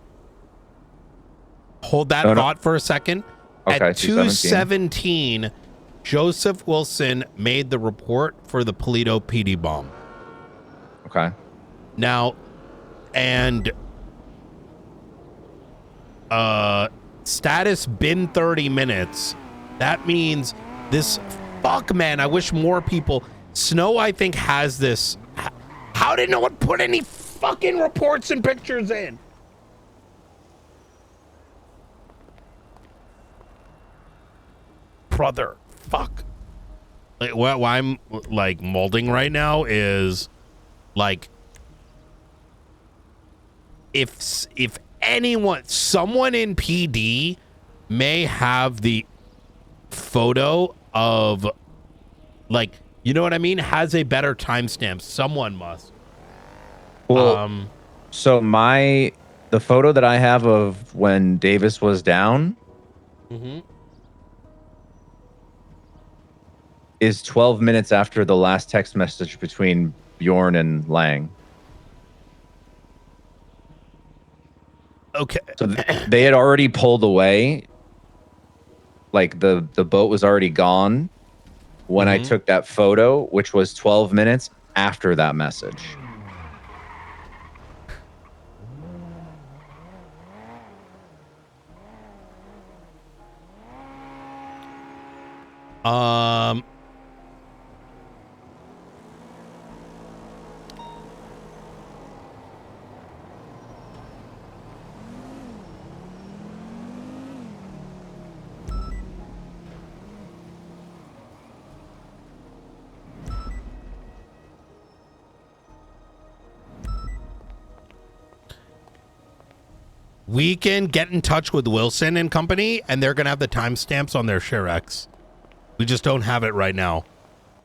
Hold that No, no. thought for a second. Okay, At 2:17, Joseph Wilson made the report for the Paleto PD bomb. Okay. Now, and status been 30 minutes. That means this. Fuck, man. I wish more people. Snow, I think, has this. How did no one put any fucking reports and pictures in? Brother, fuck. Like, why I'm like molding right now is like, if anyone, someone in PD may have the photo of, like, you know what I mean, has a better timestamp. Someone must. Well, so the photo that I have of when Davis was down is 12 minutes after the last text message between Bjorn and Lang. Okay. So they had already pulled away. Like the boat was already gone when I took that photo, which was 12 minutes after that message. We can get in touch with Wilson and company, and they're going to have the timestamps on their ShareX. We just don't have it right now.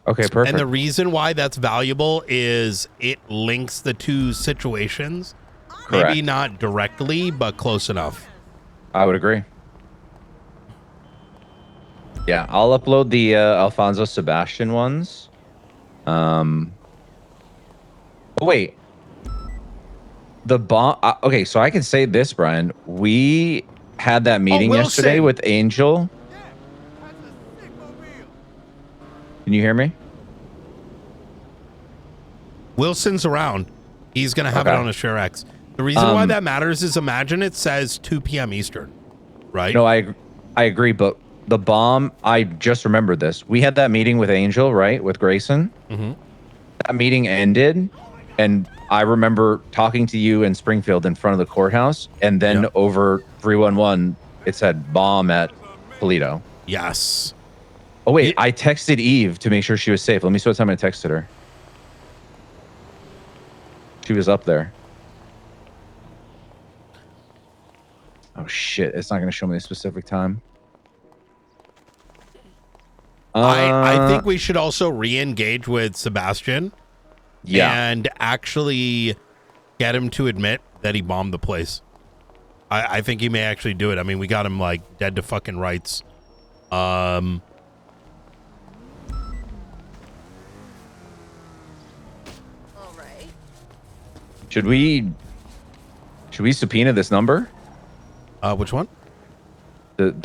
Okay, perfect. And the reason why that's valuable is it links the two situations. Correct. Maybe not directly, but close enough. I would agree. Yeah, I'll upload the Alfonso Sebastian ones. Oh, wait. The bomb. Okay, so I can say this, Brian. We had that meeting yesterday with Angel. Can you hear me? Wilson's around. He's going to have it on a ShareX. The reason why that matters is, imagine it says 2 p.m. Eastern, right? No, I agree, but the bomb, I just remembered this. We had that meeting with Angel, right? With Grayson. That meeting ended, and I remember talking to you in Springfield in front of the courthouse, and then over 311, it said bomb at Paleto. Yes. Oh, wait, I texted Eve to make sure she was safe. Let me see what time I texted her. She was up there. Oh, shit. It's not going to show me a specific time. I think we should also re-engage with Sebastian. Yeah. And actually get him to admit that he bombed the place. I think he may actually do it. I mean, we got him like dead to fucking rights. Should we subpoena this number? Which one? The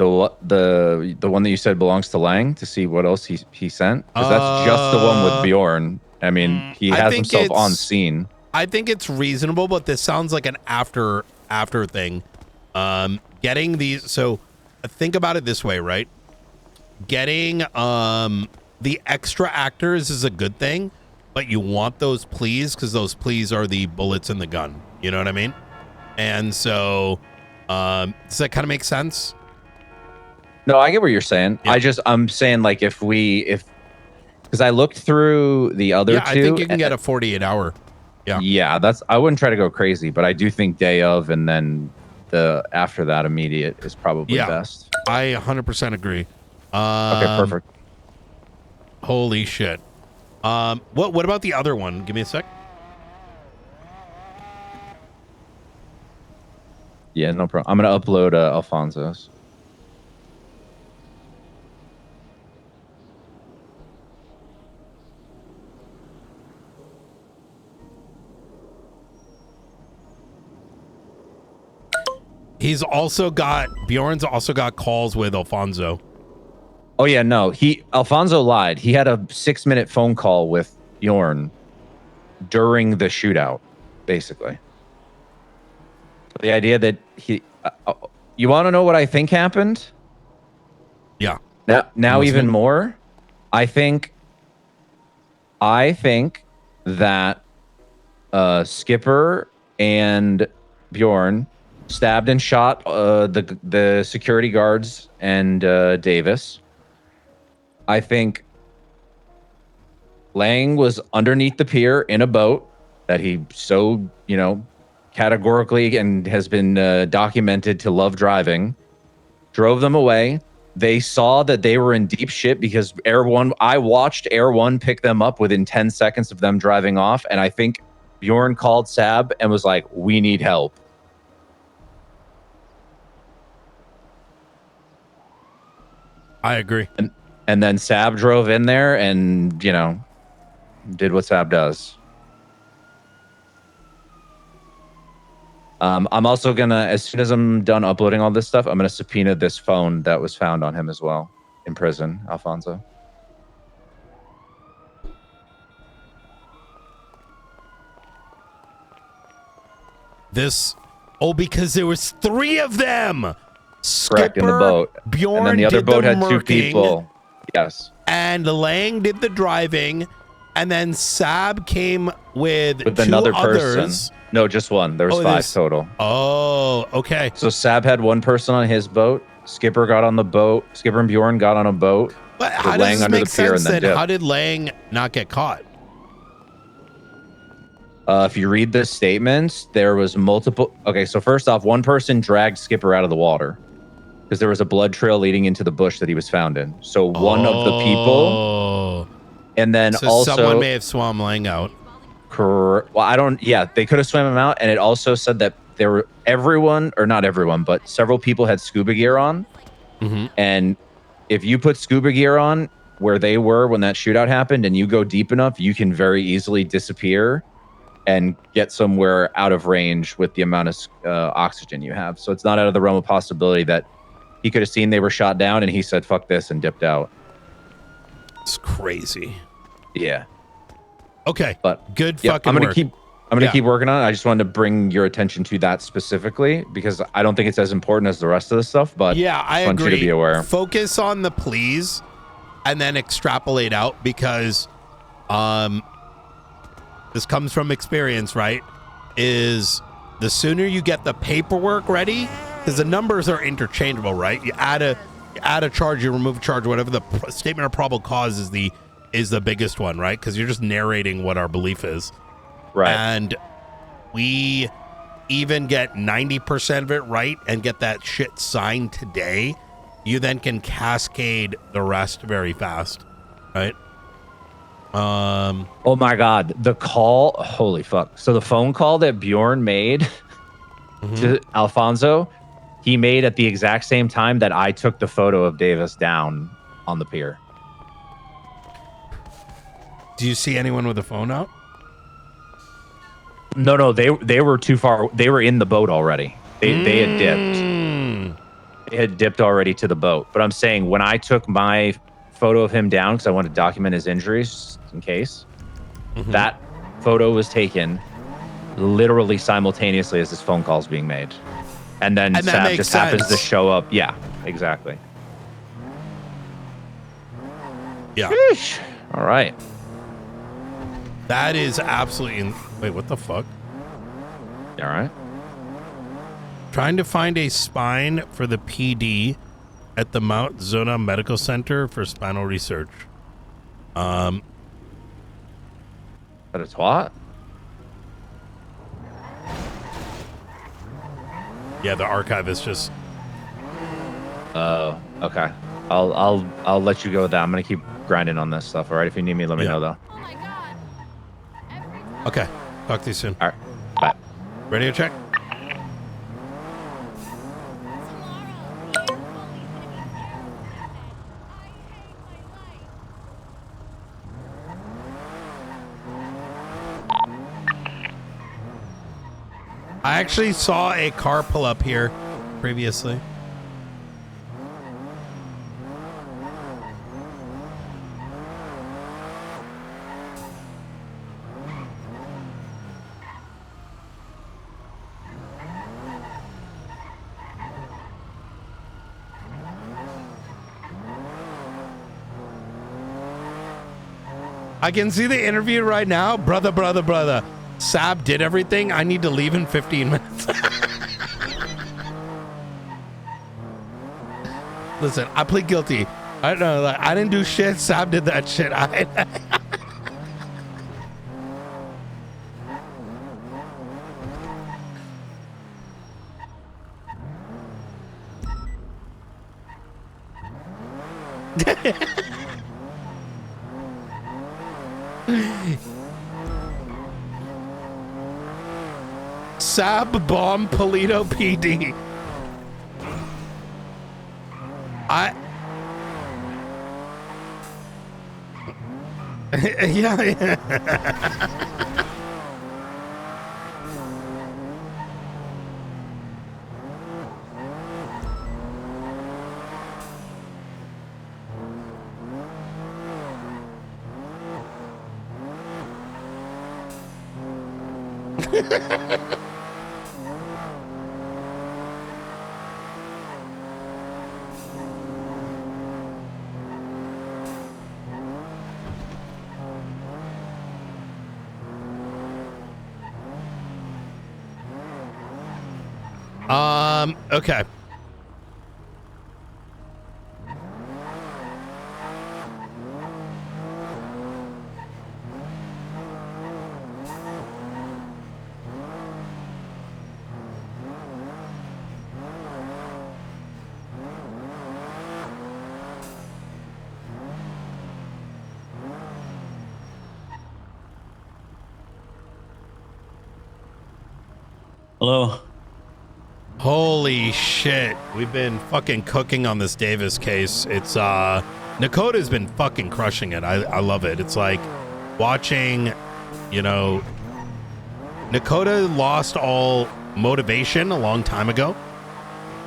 one that you said belongs to Lang, to see what else he sent? Because that's just the one with Bjorn. I mean, he has himself on scene. I think it's reasonable, but this sounds like an after thing. Getting these, so think about it this way, right? Getting the extra actors is a good thing, but you want those pleas because those pleas are the bullets in the gun. You know what I mean? And so, does that kind of make sense? No, I get what you're saying. Yeah. I'm saying, like, because I looked through the other two. I think you can get a 48-hour. Yeah, I wouldn't try to go crazy, but I do think day of and then the after that immediate is probably best. I 100% agree. Okay, perfect. Holy shit. What about the other one? Give me a sec. Yeah, no problem. I'm gonna upload Alfonso's. Bjorn's also got calls with Alfonso. Oh yeah, no. Alfonso lied. He had a 6-minute phone call with Bjorn during the shootout, basically. The idea that you want to know what I think happened? Yeah. Now even more. I think that Skipper and Bjorn stabbed and shot the security guards and Davis. I think Lang was underneath the pier in a boat that he so, categorically and has been documented to love driving, drove them away. They saw that they were in deep shit because I watched Air One pick them up within 10 seconds of them driving off. And I think Bjorn called Sab and was like, we need help. I agree. And then Sab drove in there and, did what Sab does. I'm also gonna, as soon as I'm done uploading all this stuff, I'm gonna subpoena this phone that was found on him as well in prison, Alfonso. Because there was 3 of them. Correct, in the boat. Bjorn and then the other did boat the had 2 murking, people. Yes. And Lang did the driving, and then Sab came with 2 another others. person. No, just one. There was 5 total. Oh, okay. So Sab had 1 person on his boat. Skipper got on the boat. Skipper and Bjorn got on a boat. But how does this make sense then? How did Lang not get caught? If you read the statements, there was multiple. Okay, so first off, 1 person dragged Skipper out of the water because there was a blood trail leading into the bush that he was found in. So one of the people, and then So also someone may have swum Lang out. Well, I don't. Yeah, they could have swam him out, and it also said that there were not everyone, but several people had scuba gear on. And if you put scuba gear on where they were when that shootout happened, and you go deep enough, you can very easily disappear and get somewhere out of range with the amount of oxygen you have. So it's not out of the realm of possibility that he could have seen they were shot down and he said, fuck this, and dipped out. It's crazy. Yeah. Okay. But good yeah, fucking I'm gonna work. keep working on it. I just wanted to bring your attention to that specifically because I don't think it's as important as the rest of the stuff, but yeah, I want agree. you to be aware. Focus on the pleas and then extrapolate out because this comes from experience, right? Is the sooner you get the paperwork ready, because the numbers are interchangeable, right? You add a charge, you remove a charge, whatever the statement of probable cause is the biggest one, right? Because you're just narrating what our belief is. Right. And we even get 90% of it right and get that shit signed today, you then can cascade the rest very fast, right? Oh my God, the call, holy fuck. So the phone call that Bjorn made to Alfonso, he made at the exact same time that I took the photo of Davis down on the pier. Do you see anyone with a phone out? No, they were too far. They were in the boat already. They had dipped. They had dipped already to the boat. But I'm saying when I took my photo of him down because I wanted to document his injuries in case, that photo was taken literally simultaneously as this phone call is being made. And then Sam just happens to show up. Yeah, exactly. Yeah. Sheesh. All right. That is absolutely... Wait, what the fuck? All right. Trying to find a spine for the PD at the Mount Zona Medical Center for spinal research. But it's what? Yeah, the archivist just... Oh, okay. I'll let you go with that. I'm gonna keep grinding on this stuff. All right. If you need me, let me know though. Okay. Talk to you soon. All right. Bye. Ready to check? I actually saw a car pull up here previously. I can see the interview right now. Brother. Sab did everything. I need to leave in 15 minutes. Listen, I plead guilty. I don't know. Like, I didn't do shit. Sab did that shit. Sab bomb Polito PD. Yeah. Okay. Hello. Holy shit. We've been fucking cooking on this Davis case. It's Nakota's been fucking crushing it. I love it. It's like watching, you know, Nakota lost all motivation a long time ago,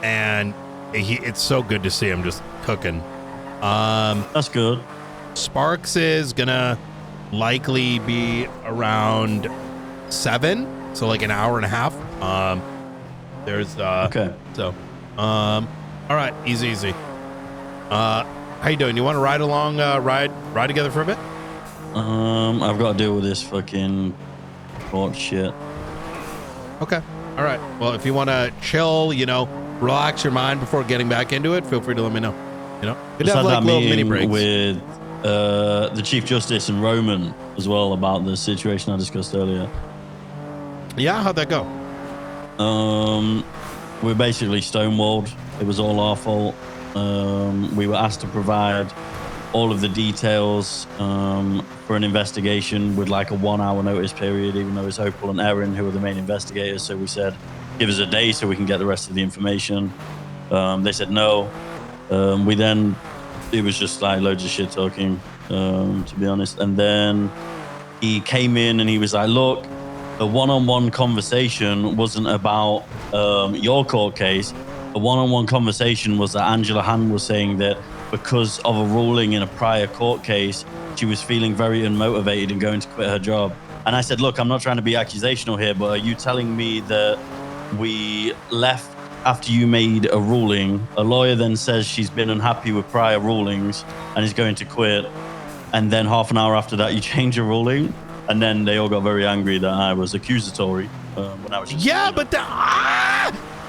and it's so good to see him just cooking. That's good. Sparks is gonna likely be around 7, so like an hour and a half. There's okay. So, all right, easy. How you doing? You want to ride along, ride together for a bit? I've got to deal with this fucking court shit. Okay. All right. Well, if you want to chill, you know, relax your mind before getting back into it, feel free to let me know. You know, good to Just have had like that little mini meeting breaks. with the Chief Justice and Roman as well about the situation I discussed earlier. Yeah, how'd that go? We're basically stonewalled. It was all our fault. We were asked to provide all of the details for an investigation with like a 1-hour notice period, even though it's Opal and Erin who are the main investigators. So we said, give us a day so we can get the rest of the information. They said no. It was just like loads of shit talking, to be honest. And then he came in and he was like, look, the one-on-one conversation wasn't about your court case. The one-on-one conversation was that Angela Han was saying that because of a ruling in a prior court case, she was feeling very unmotivated and going to quit her job. And I said, look, I'm not trying to be accusational here, but are you telling me that we left after you made a ruling? A lawyer then says she's been unhappy with prior rulings and is going to quit. And then half an hour after that, you change your ruling? And then they all got very angry that I was accusatory when I was just, yeah, but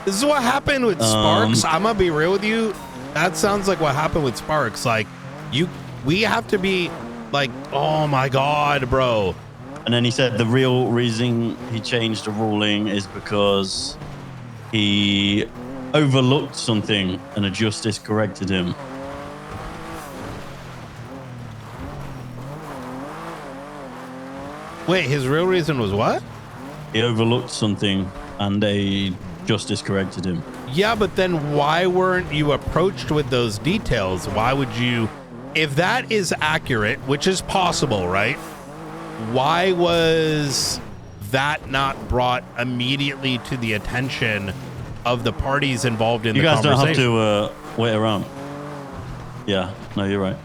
this is what happened with Sparks. I'm gonna be real with you. That sounds like what happened with Sparks. Like, we have to be like, oh my god, bro. And then he said the real reason he changed the ruling is because he overlooked something and a justice corrected him. Wait, his real reason was what? He overlooked something and a justice corrected him. Yeah, but then why weren't you approached with those details? Why would you, if that is accurate, which is possible, right? Why was that not brought immediately to the attention of the parties involved in You the guys don't conversation? have to wait around. Yeah, no, you're right.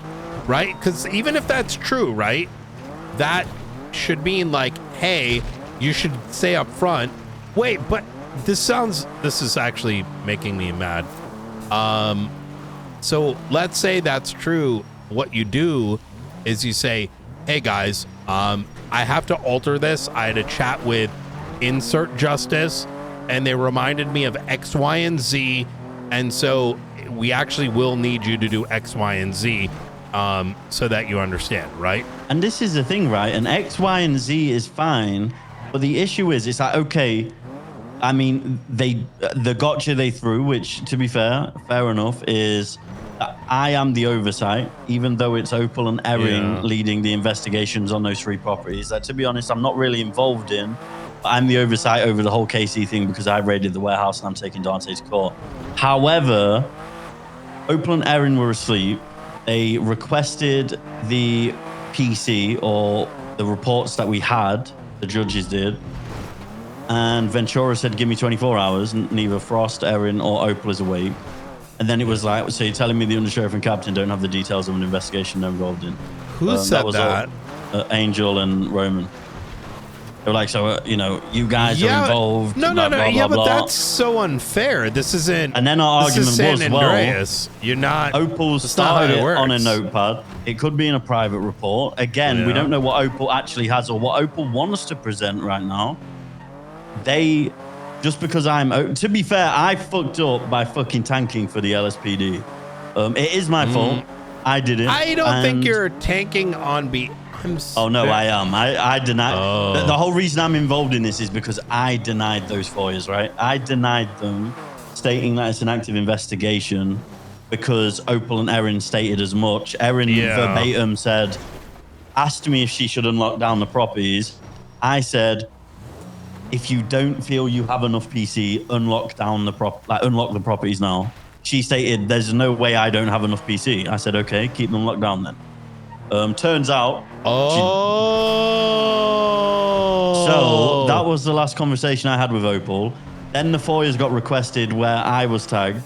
Right? Because even if that's true, right, that should mean like, hey, you should say up front, wait, but this is actually making me mad. So let's say that's true. What you do is you say, hey guys, I have to alter this. I had a chat with Insert Justice and they reminded me of X, Y, and Z. And so we actually will need you to do X, Y, and Z so that you understand, right? And this is the thing, right? And X, Y, and Z is fine. But the issue is, it's like, okay, I mean, the gotcha they threw, which to be fair enough, is I am the oversight, even though it's Opal and Erin leading the investigations on those 3 properties. That, to be honest, I'm not really involved in. But I'm the oversight over the whole KC thing because I raided the warehouse and I'm taking Dante to court. However, Opal and Erin were asleep. They requested the PC or the reports that we had, the judges did. And Ventura said, give me 24 hours. Neither Frost, Erin, or Opal is awake. And then it was like, so you're telling me the undersheriff and captain don't have the details of an investigation they're involved in? Who said was that? Angel and Roman. They were like, so, you guys are involved. No, blah, blah, yeah, blah, but blah. that's so unfair. This isn't. And then our this is argument San was, Andreas. You're not. Opal that's not how started it it works. on a notepad. It could be in a private report. Again, we don't know what Opal actually has or what Opal wants to present right now. Just because to be fair, I fucked up by fucking tanking for the LSPD. It is my fault. I did it. I don't think you're tanking on Oh no, I am. I deny. The whole reason I'm involved in this is because I denied those FOIAs, right? I denied them, stating that it's an active investigation because Opal and Erin stated as much. Erin verbatim asked me if she should unlock down the properties. I said, if you don't feel you have enough PC, unlock the properties now. She stated, there's no way I don't have enough PC. I said, okay, keep them locked down then. Turns out. So that was the last conversation I had with Opal. Then the FOIAs got requested where I was tagged.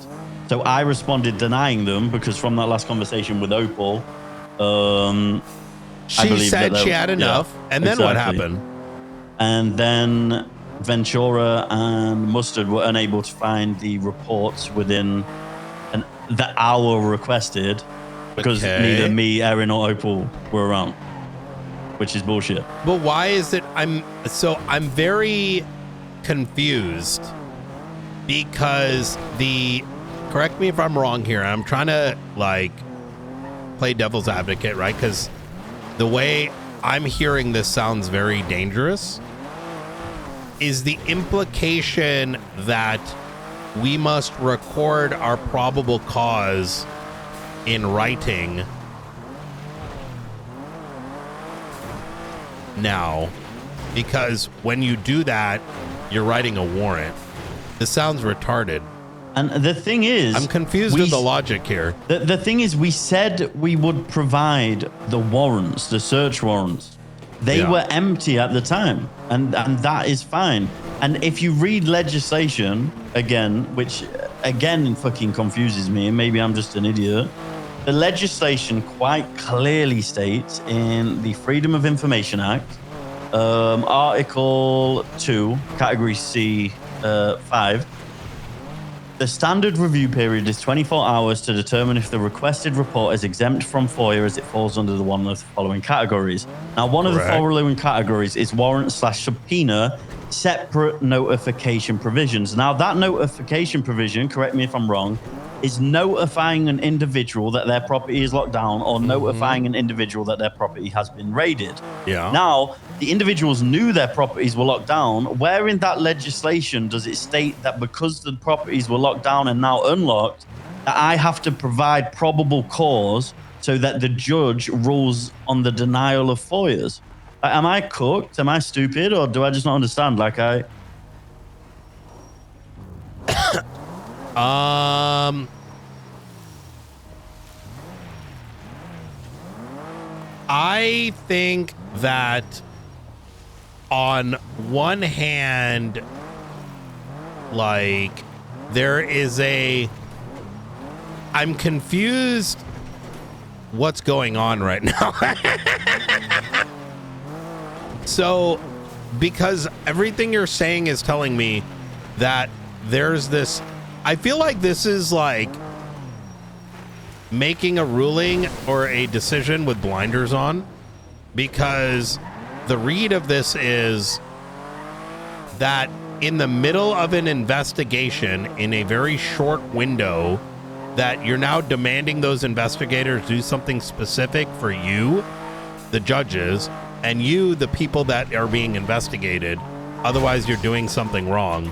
So I responded denying them because from that last conversation with Opal, she said she had enough. And then what happened? And then Ventura and Mustard were unable to find the reports within the hour requested because neither me, Erin, or Opal were around, which is bullshit. But why is it? I'm very confused because correct me if I'm wrong here. I'm trying to play devil's advocate, right? Because the way I'm hearing this sounds very dangerous. Is the implication that we must record our probable cause in writing now? Because when you do that, you're writing a warrant. This sounds retarded. And the thing is, I'm confused with the logic here. The thing is, we said we would provide the warrants, the search warrants. They were empty at the time, and that is fine. And if you read legislation, again, which again fucking confuses me, and maybe I'm just an idiot, the legislation quite clearly states in the Freedom of Information Act, Article 2, Category C, 5, the standard review period is 24 hours to determine if the requested report is exempt from FOIA as it falls under one of the following categories. Now, one of the following categories is warrant/subpoena separate notification provisions. Now, that notification provision, correct me if I'm wrong, is notifying an individual that their property is locked down or notifying an individual that their property has been raided. Yeah. Now, the individuals knew their properties were locked down. Where in that legislation does it state that because the properties were locked down and now unlocked, that I have to provide probable cause so that the judge rules on the denial of FOIAs? Am I cooked? Am I stupid? Or do I just not understand? I think that on one hand, like, there is I'm confused what's going on right now. So, because everything you're saying is telling me that there's this, I feel like this is like making a ruling or a decision with blinders on, because the read of this is that in the middle of an investigation in a very short window, that you're now demanding those investigators do something specific for you, the judges, and you, the people that are being investigated. Otherwise, you're doing something wrong,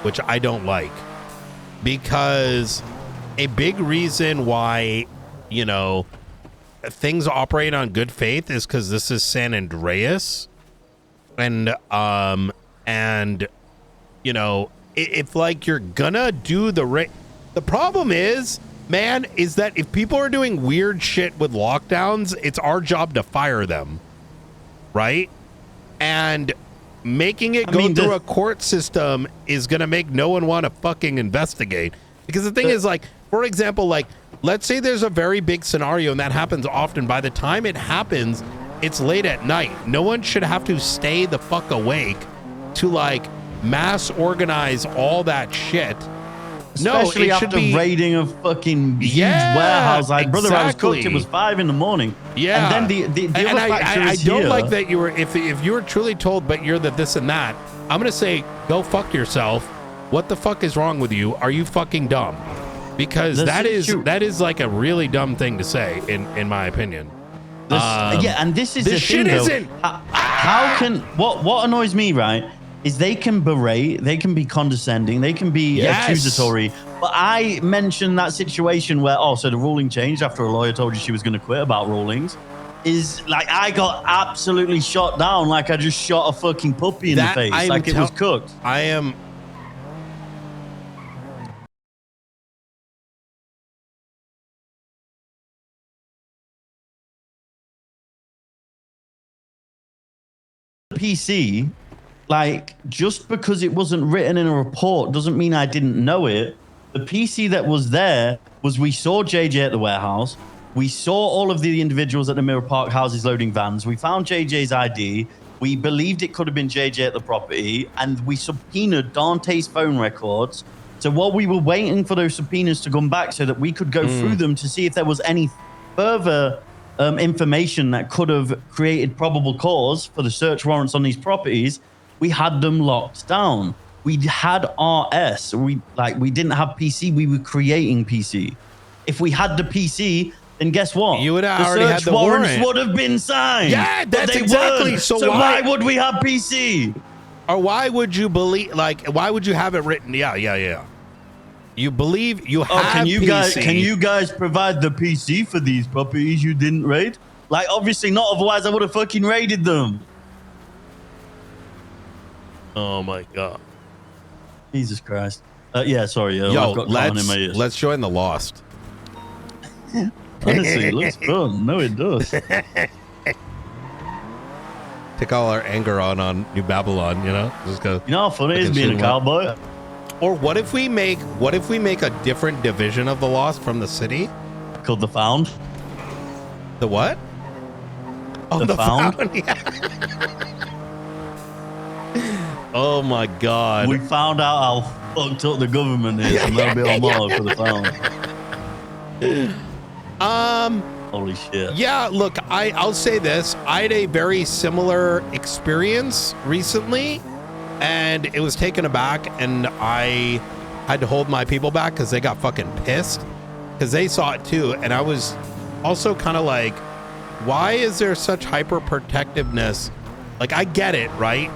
which I don't like. Because a big reason why, you know, things operate on good faith is because this is San Andreas. And you know, if like you're gonna do the problem is, man, is that if people are doing weird shit with lockdowns, it's our job to fire them, right? And making it go through a court system is gonna make no one want to fucking investigate. Because the thing is, like, for example, like, let's say there's a very big scenario, and that happens often. By the time it happens, it's late at night. No one should have to stay the fuck awake to like mass organize all that shit. Especially no, it after should be raiding a fucking huge warehouse. Like, brother, I was cooked. It was 5 a.m. Yeah. And then the other factor I is don't here. like that you were, if you were truly told, but you're the this and that, I'm going to say, go fuck yourself. What the fuck is wrong with you? Are you fucking dumb? Because that is like a really dumb thing to say, in my opinion. Yeah, and this is the shit thing, though. isn't. How can what annoys me, right, is they can berate, they can be condescending, they can be accusatory. But I mentioned that situation where, so the ruling changed after a lawyer told you she was going to quit about rulings. Is like I got absolutely shot down, like I just shot a fucking puppy in the face, like it was cooked. I am. PC, like, just because it wasn't written in a report doesn't mean I didn't know it. The PC that was there was, we saw JJ at the warehouse, we saw all of the individuals at the Mirror Park houses loading vans, we found JJ's ID, we believed it could have been JJ at the property, and we subpoenaed Dante's phone records. So while we were waiting for those subpoenas to come back so that we could go through them to see if there was any further information that could have created probable cause for the search warrants on these properties, we had them locked down. We had RS. We didn't have PC. We were creating PC. If we had the PC, then guess what? You would have already had the warrants warrant. would have been signed. Yeah, but that's they exactly. weren't. So why would we have PC? Or why would you believe? Like, why would you have it written? Yeah. You believe you have. Can you PC. guys provide the PC for these properties you didn't raid? Like, obviously not. Otherwise, I would have fucking raided them. Oh my god. Jesus Christ. Yeah, sorry. Yo, I've got Colin in my ears. let's join the Lost. Honestly, it looks fun. No, it does. Take all our anger on New Babylon, you know? Just go. You know how fun it is being a cowboy? Or what if we make a different division of the Lost from the city? Called the Found? The what? Oh, the Found? Yeah. Oh my god. We found out how fucked up the government is, and that'll be on Marlow for the Found. Holy shit. Yeah, look, I'll say this. I had a very similar experience recently, and it was taken aback, and I had to hold my people back because they got fucking pissed because they saw it too. And I was also kind of like, why is there such hyper protectiveness? Like, I get it, right?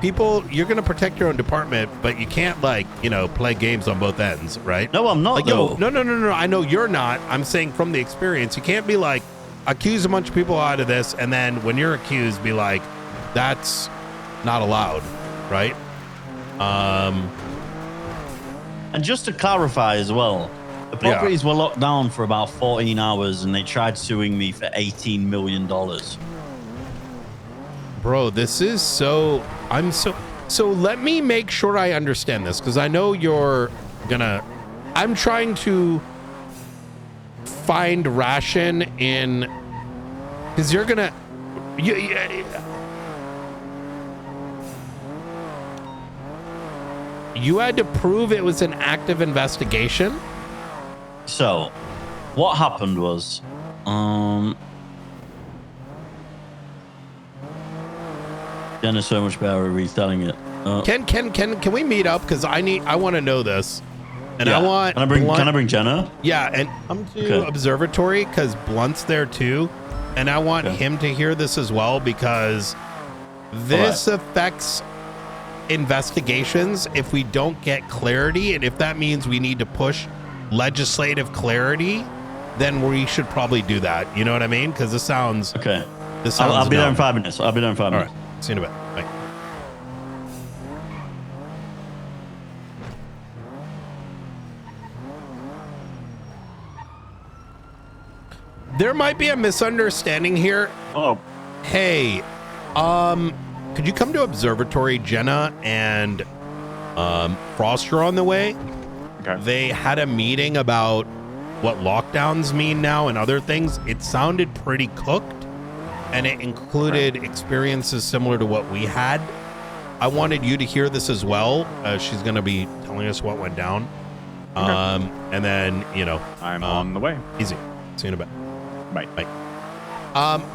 People, you're gonna protect your own department, but you can't, like, you know, play games on both ends, right? No, I'm not. Like, though. No. I know you're not. I'm saying from the experience, you can't be like, accuse a bunch of people out of this, and then when you're accused, be like, that's not allowed, right? And just to clarify as well, the properties were locked down for about 14 hours, and they tried suing me for $18 million. Bro, this is so... So let me make sure I understand this, because I know you're gonna... I'm trying to find ration in... Because you're gonna... You had to prove it was an active investigation? So, what happened was, Jen is so much better at retelling it. Can we meet up? Because I want to know this, and Yeah. I want. Can I bring Jenna? Yeah, and I'm to observatory because Blunt's there too, and I want him to hear this as well because this affects investigations if we don't get clarity, and if that means we need to push legislative clarity, then we should probably do that. You know what I mean? Because this sounds okay. This sounds. I'll be there in 5 minutes. I'll be there in 5 minutes. All right. See you in a bit. Bye. There might be a misunderstanding here. Oh. Hey, could you come to observatory? Jenna and Frost are on the way. Okay. They had a meeting about what lockdowns mean now and other things. It sounded pretty cooked, and it included experiences similar to what we had. I wanted you to hear this as well. She's going to be telling us what went down. Okay. And then, I'm on the way. Easy. See you in a bit. Bye. Bye.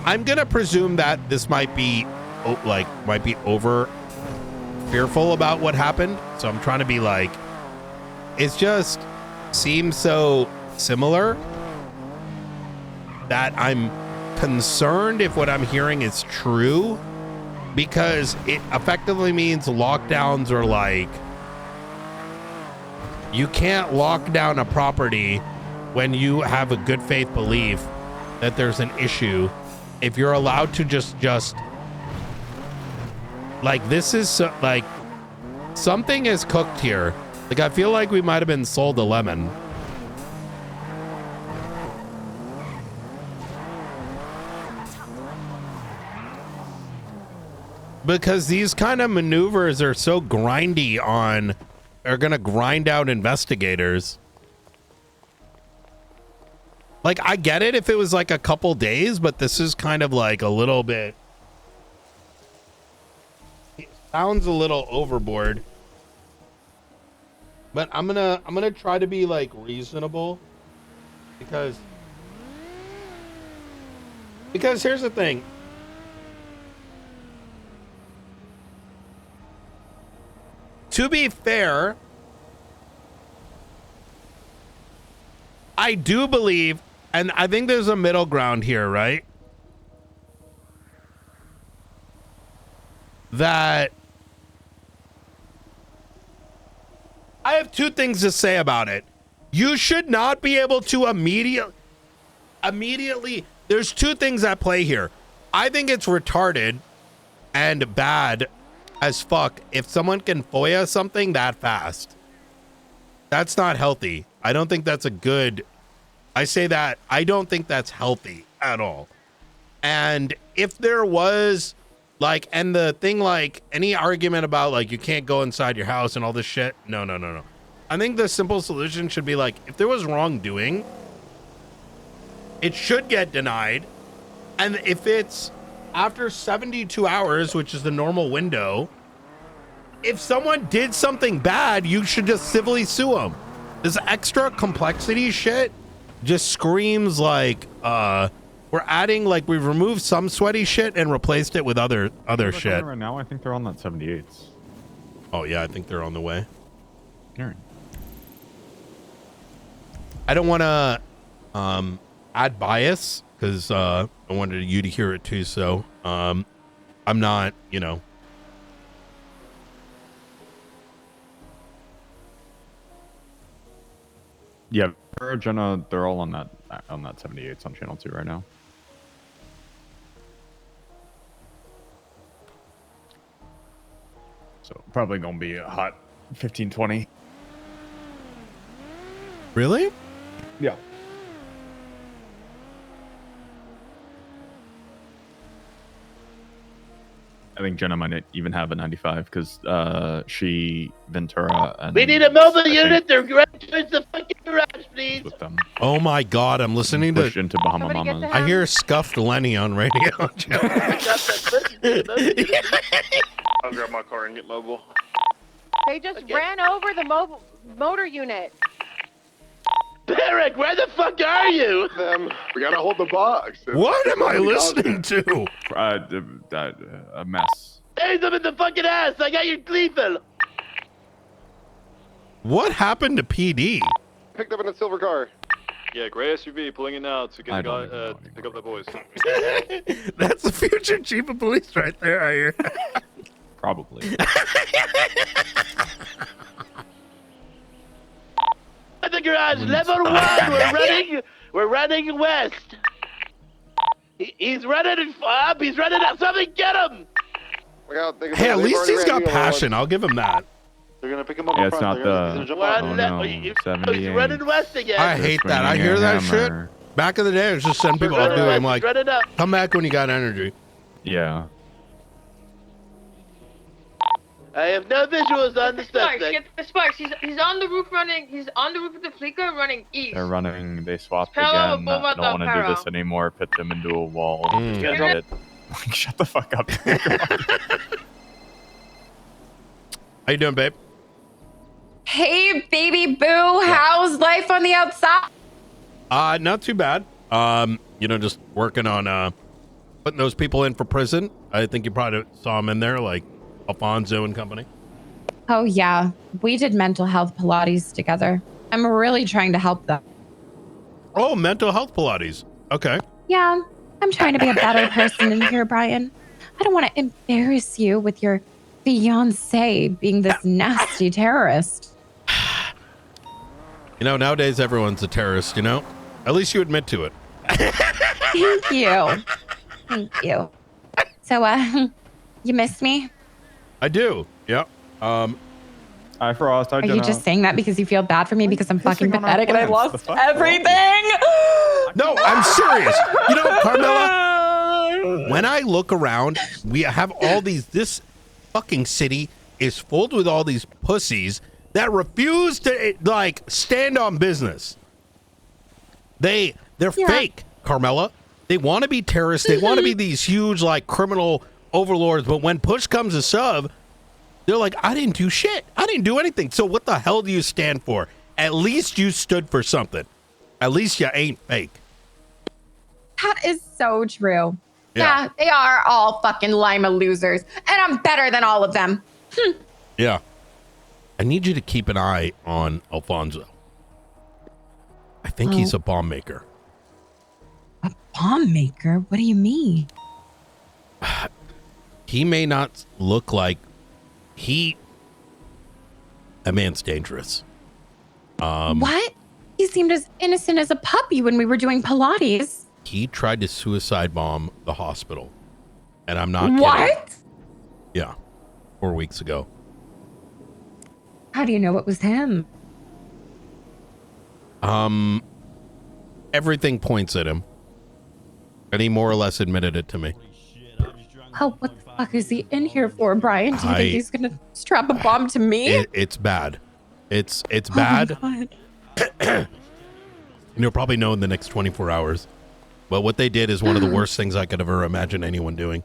I'm going to presume that this might be over fearful about what happened. So I'm trying to be like, it just seems so similar that I'm concerned if what I'm hearing is true, because it effectively means lockdowns are like, you can't lock down a property when you have a good faith belief that there's an issue. If you're allowed to just like, this is like something is cooked here. Like, I feel like we might have been sold a lemon. Because these kind of maneuvers are so grindy are gonna grind out investigators. Like, I get it if it was like a couple days, but this is kind of like a little bit, it sounds a little overboard. But I'm gonna try to be like reasonable, because here's the thing. To be fair, I do believe, and I think there's a middle ground here, right? That I have two things to say about it. You should not be able to immediately. There's two things at play here. I think it's retarded and bad as fuck if someone can FOIA something that fast. That's not healthy. I don't think that's a good. I say that I don't think that's healthy at all. And if there was like, and the thing, like any argument about like you can't go inside your house and all this shit, no. I think the simple solution should be like, if there was wrongdoing, it should get denied. And if it's after 72 hours, which is the normal window, if someone did something bad, you should just civilly sue them. This extra complexity shit just screams like we're adding, like, we've removed some sweaty shit and replaced it with other shit. Right now, I think they're on that 78s. Oh yeah, I think they're on the way. All right. I don't want to add bias because I wanted you to hear it too. So I'm not, Yeah, Jenna, they're all on that 78s on channel 2 right now. So probably gonna be a hot 15-20. Really? Yeah. think Jenna might even have a 95 because she, Ventura, and We need a mobile I think unit. They're right towards the fucking garage, please. with them. Oh my God, I'm listening to. Pushed into Bahama Mamas. I hear scuffed Lenny on radio. I'll grab my car and get mobile. They just ran over the motor unit. Barrick, where the fuck are you? We gotta hold the box. What am I listening to? A mess. Hey, them in the fucking ass. I got your lethal. What happened to PD? Picked up in a silver car. Yeah, gray SUV pulling in now to get the guy to pick up the boys. That's the future chief of police right there, I hear. Probably. At the garage, level 1. We're running west. He's running up. He's running up. Something get him. Hey, at least he's got passion. I'll give him that. They're gonna pick him up. Yeah, it's not the. Oh no, He's 78. running west again. I hate that. I hear that shit. Back in the day, it was just send people up to him like, come back when you got energy. Yeah. I have no visuals on the Sparks, suspect. get the Sparks. He's on the roof running. He's on the roof of the Fleeca running east. They're running. They swapped Parallel again. Boulevard Don't want to do Parallel. this anymore. Pit them into a wall. Yeah. Get it. Like, shut the fuck up. How you doing, babe? Hey, baby boo, how's life on the outside? Not too bad. Just working on putting those people in for prison. I think you probably saw them in there, like Alfonso and company. Oh, yeah. We did mental health Pilates together. I'm really trying to help them. Oh, mental health Pilates. Okay. Yeah, I'm trying to be a better person in here, Brian. I don't want to embarrass you with your fiance being this nasty terrorist. Nowadays everyone's a terrorist, At least you admit to it. Thank you. Thank you. So, you miss me? I do. Yeah. Hi, Frost. Hi, Are you Jenna. just saying that because you feel bad for me because I'm fucking on our pathetic and I plans? lost The fuck? everything? No, I'm serious. Carmela, when I look around, we have all this fucking city is filled with all these pussies that refuse to stand on business. They're fake, Carmela. They want to be terrorists. They want to be these huge criminal overlords. But when push comes to shove, they're like, I didn't do shit. I didn't do anything. So what the hell do you stand for? At least you stood for something. At least you ain't fake. That is so true. Yeah. Yeah, they are all fucking Lima losers. And I'm better than all of them. Yeah. I need you to keep an eye on Alfonso. I think he's a bomb maker. Bomb maker? What do you mean? He may not look like that man's dangerous. What? He seemed as innocent as a puppy when we were doing Pilates. He tried to suicide bomb the hospital. And I'm not What? kidding. Yeah. 4 weeks ago. How do you know it was him? Everything points at him. And he more or less admitted it to me. Oh, what the fuck is he in here for, Brian? Do you I- think he's gonna strap a bomb to me? It's bad. It's Oh bad. my God. And you'll probably know in the next 24 hours. But what they did is one of the worst things I could ever imagine anyone doing.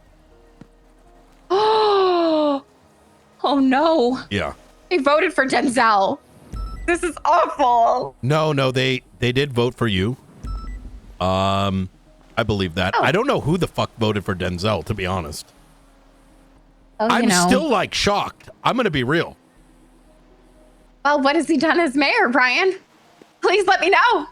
Oh no. Yeah. They voted for Denzel. This is awful. No, they did vote for you. I believe that. I don't know who the fuck voted for Denzel, to be honest. Oh, I'm still shocked. I'm going to be real. Well, what has he done as mayor, Brian? Please let me know.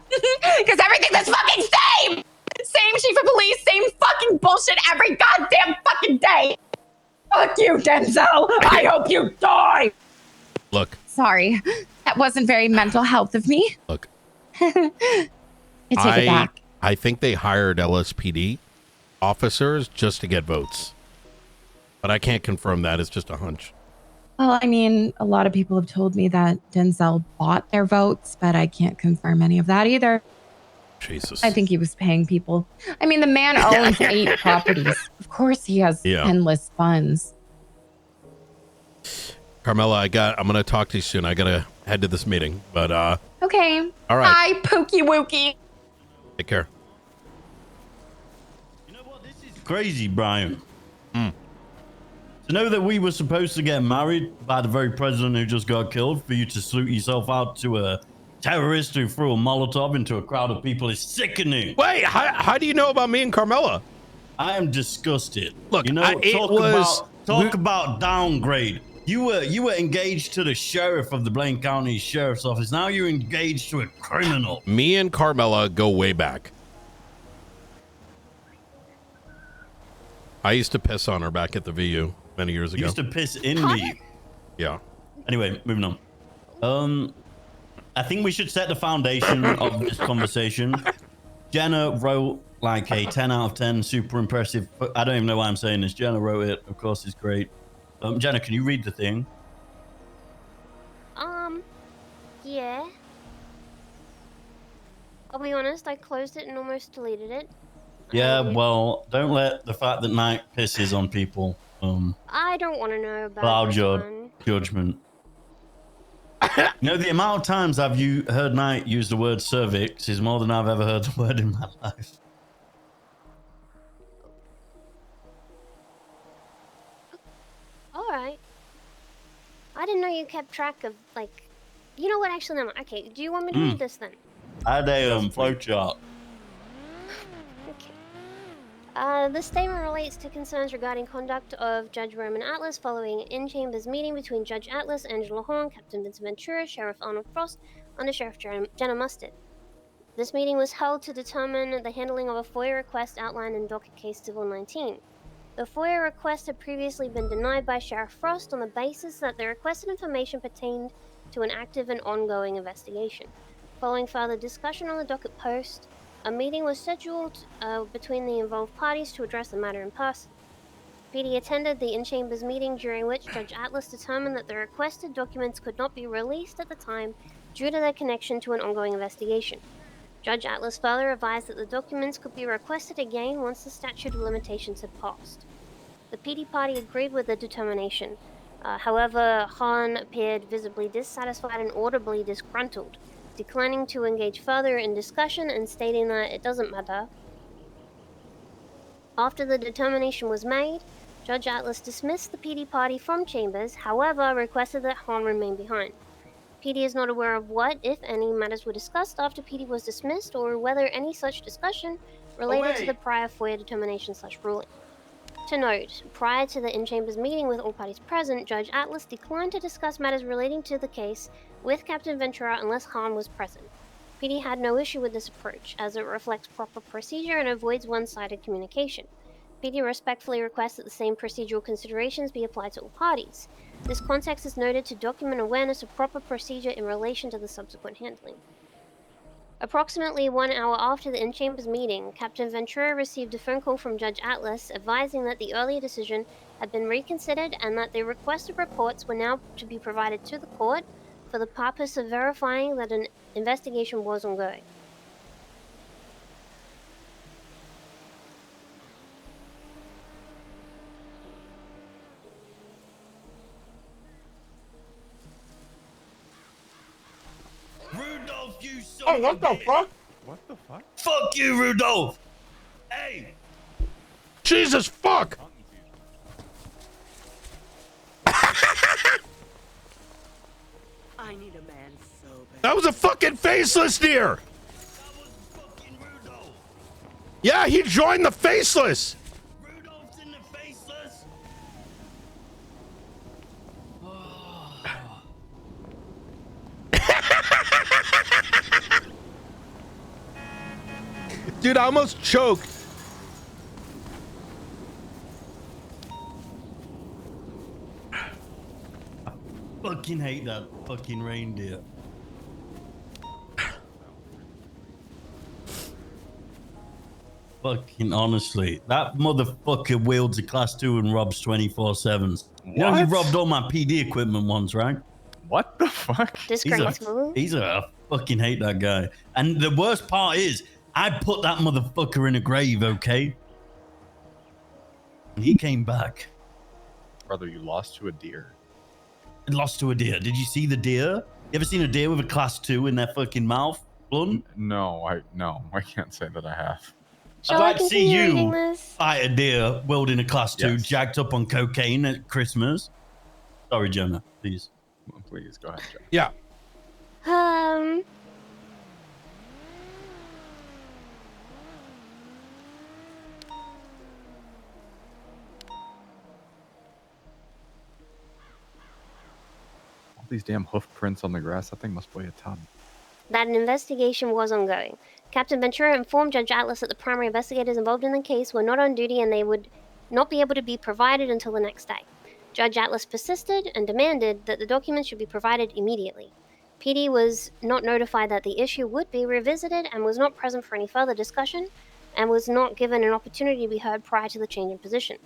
Because everything's the fucking same. Same chief of police, same fucking bullshit every goddamn fucking day. Fuck you, Denzel. I hope you die. Look. Sorry. That wasn't very mental health of me. Look. I take it back. I think they hired LSPD officers just to get votes. But I can't confirm that. It's just a hunch. Well, I mean, a lot of people have told me that Denzel bought their votes, but I can't confirm any of that either. Jesus. I think he was paying people. I mean, the man owns 8 properties. Of course he has endless funds. Carmela, I'm gonna talk to you soon. I gotta head to this meeting, but Okay. all right. Hi, Pokey Wookie. Take care. Crazy, Brian. To know that we were supposed to get married by the very president who just got killed, for you to salute yourself out to a terrorist who threw a Molotov into a crowd of people is sickening. Wait, how do you know about me and Carmela? I am disgusted. Look, you know, talk about downgrade. You were engaged to the sheriff of the Blaine County Sheriff's Office. Now you're engaged to a criminal. Me and Carmela go way back. I used to piss on her back at the VU many years ago. You used to piss in me. Yeah. Anyway, moving on. I think we should set the foundation of this conversation. Jenna wrote like a 10 out of 10, super impressive. I don't even know why I'm saying this. Jenna wrote it. Of course, it's great. Jenna, can you read the thing? Yeah. I'll be honest, I closed it and almost deleted it. Yeah, well, don't let the fact that Knight pisses on people I don't want to know about cloud this your one. judgment. You know, the amount of times I've heard Knight use the word cervix is more than I've ever heard the word in my life. Alright. I didn't know you kept track of, like... You know what, actually, no. Okay, do you want me to read this then? I had a flowchart. This statement relates to concerns regarding conduct of Judge Roman Atlas following an in-chambers meeting between Judge Atlas, Angela Horn, Captain Vince Ventura, Sheriff Arnold Frost, Under Sheriff Jenna Mustard. This meeting was held to determine the handling of a FOIA request outlined in Docket Case Civil 19. The FOIA request had previously been denied by Sheriff Frost on the basis that the requested information pertained to an active and ongoing investigation. Following further discussion on the docket post, a meeting was scheduled between the involved parties to address the matter in person. PD attended the in-chambers meeting, during which Judge Atlas determined that the requested documents could not be released at the time due to their connection to an ongoing investigation. Judge Atlas further advised that the documents could be requested again once the statute of limitations had passed. The PD party agreed with the determination. However, Hahn appeared visibly dissatisfied and audibly disgruntled, declining to engage further in discussion and stating that it doesn't matter. After the determination was made, Judge Atlas dismissed the PD party from chambers, however requested that Hahn remain behind. PD is not aware of what, if any, matters were discussed after PD was dismissed, or whether any such discussion related to the prior FOIA determination/ruling. To note, prior to the in-chambers meeting with all parties present, Judge Atlas declined to discuss matters relating to the case with Captain Ventura unless Hahn was present. PD had no issue with this approach, as it reflects proper procedure and avoids one-sided communication. PD respectfully requests that the same procedural considerations be applied to all parties. This context is noted to document awareness of proper procedure in relation to the subsequent handling. Approximately 1 hour after the in-chambers meeting, Captain Ventura received a phone call from Judge Atlas advising that the earlier decision had been reconsidered and that the requested reports were now to be provided to the court for the purpose of verifying that an investigation was ongoing. Rudolph, you son Oh, what the fuck? What the fuck? Fuck you, Rudolph! Hey! Jesus fuck! I need a man so bad. That was a fucking faceless deer! Yeah, he joined the faceless! Rudolph's in the faceless! Dude, I almost choked. Fucking hate that fucking reindeer. Fucking honestly, that motherfucker wields a class 2 and robs 24/7s. You know, you robbed all my PD equipment once, right? What the fuck? I fucking hate that guy. And the worst part is, I put that motherfucker in a grave, okay? And he came back. Brother, you lost to a deer. lost to a deer. Did you see the deer? You ever seen a deer with a class 2 in their fucking mouth? No, I can't say that I have. Shall I'd I like to see continue reading you this? fight a deer wielding a class 2, Yes. jacked up on cocaine at Christmas. Sorry, Jenna, please. Please, go ahead, Jenna. Yeah. All these damn hoof prints on the grass, that thing must weigh a ton. That an investigation was ongoing. Captain Ventura informed Judge Atlas that the primary investigators involved in the case were not on duty and they would not be able to be provided until the next day. Judge Atlas persisted and demanded that the documents should be provided immediately. PD was not notified that the issue would be revisited and was not present for any further discussion and was not given an opportunity to be heard prior to the change in position.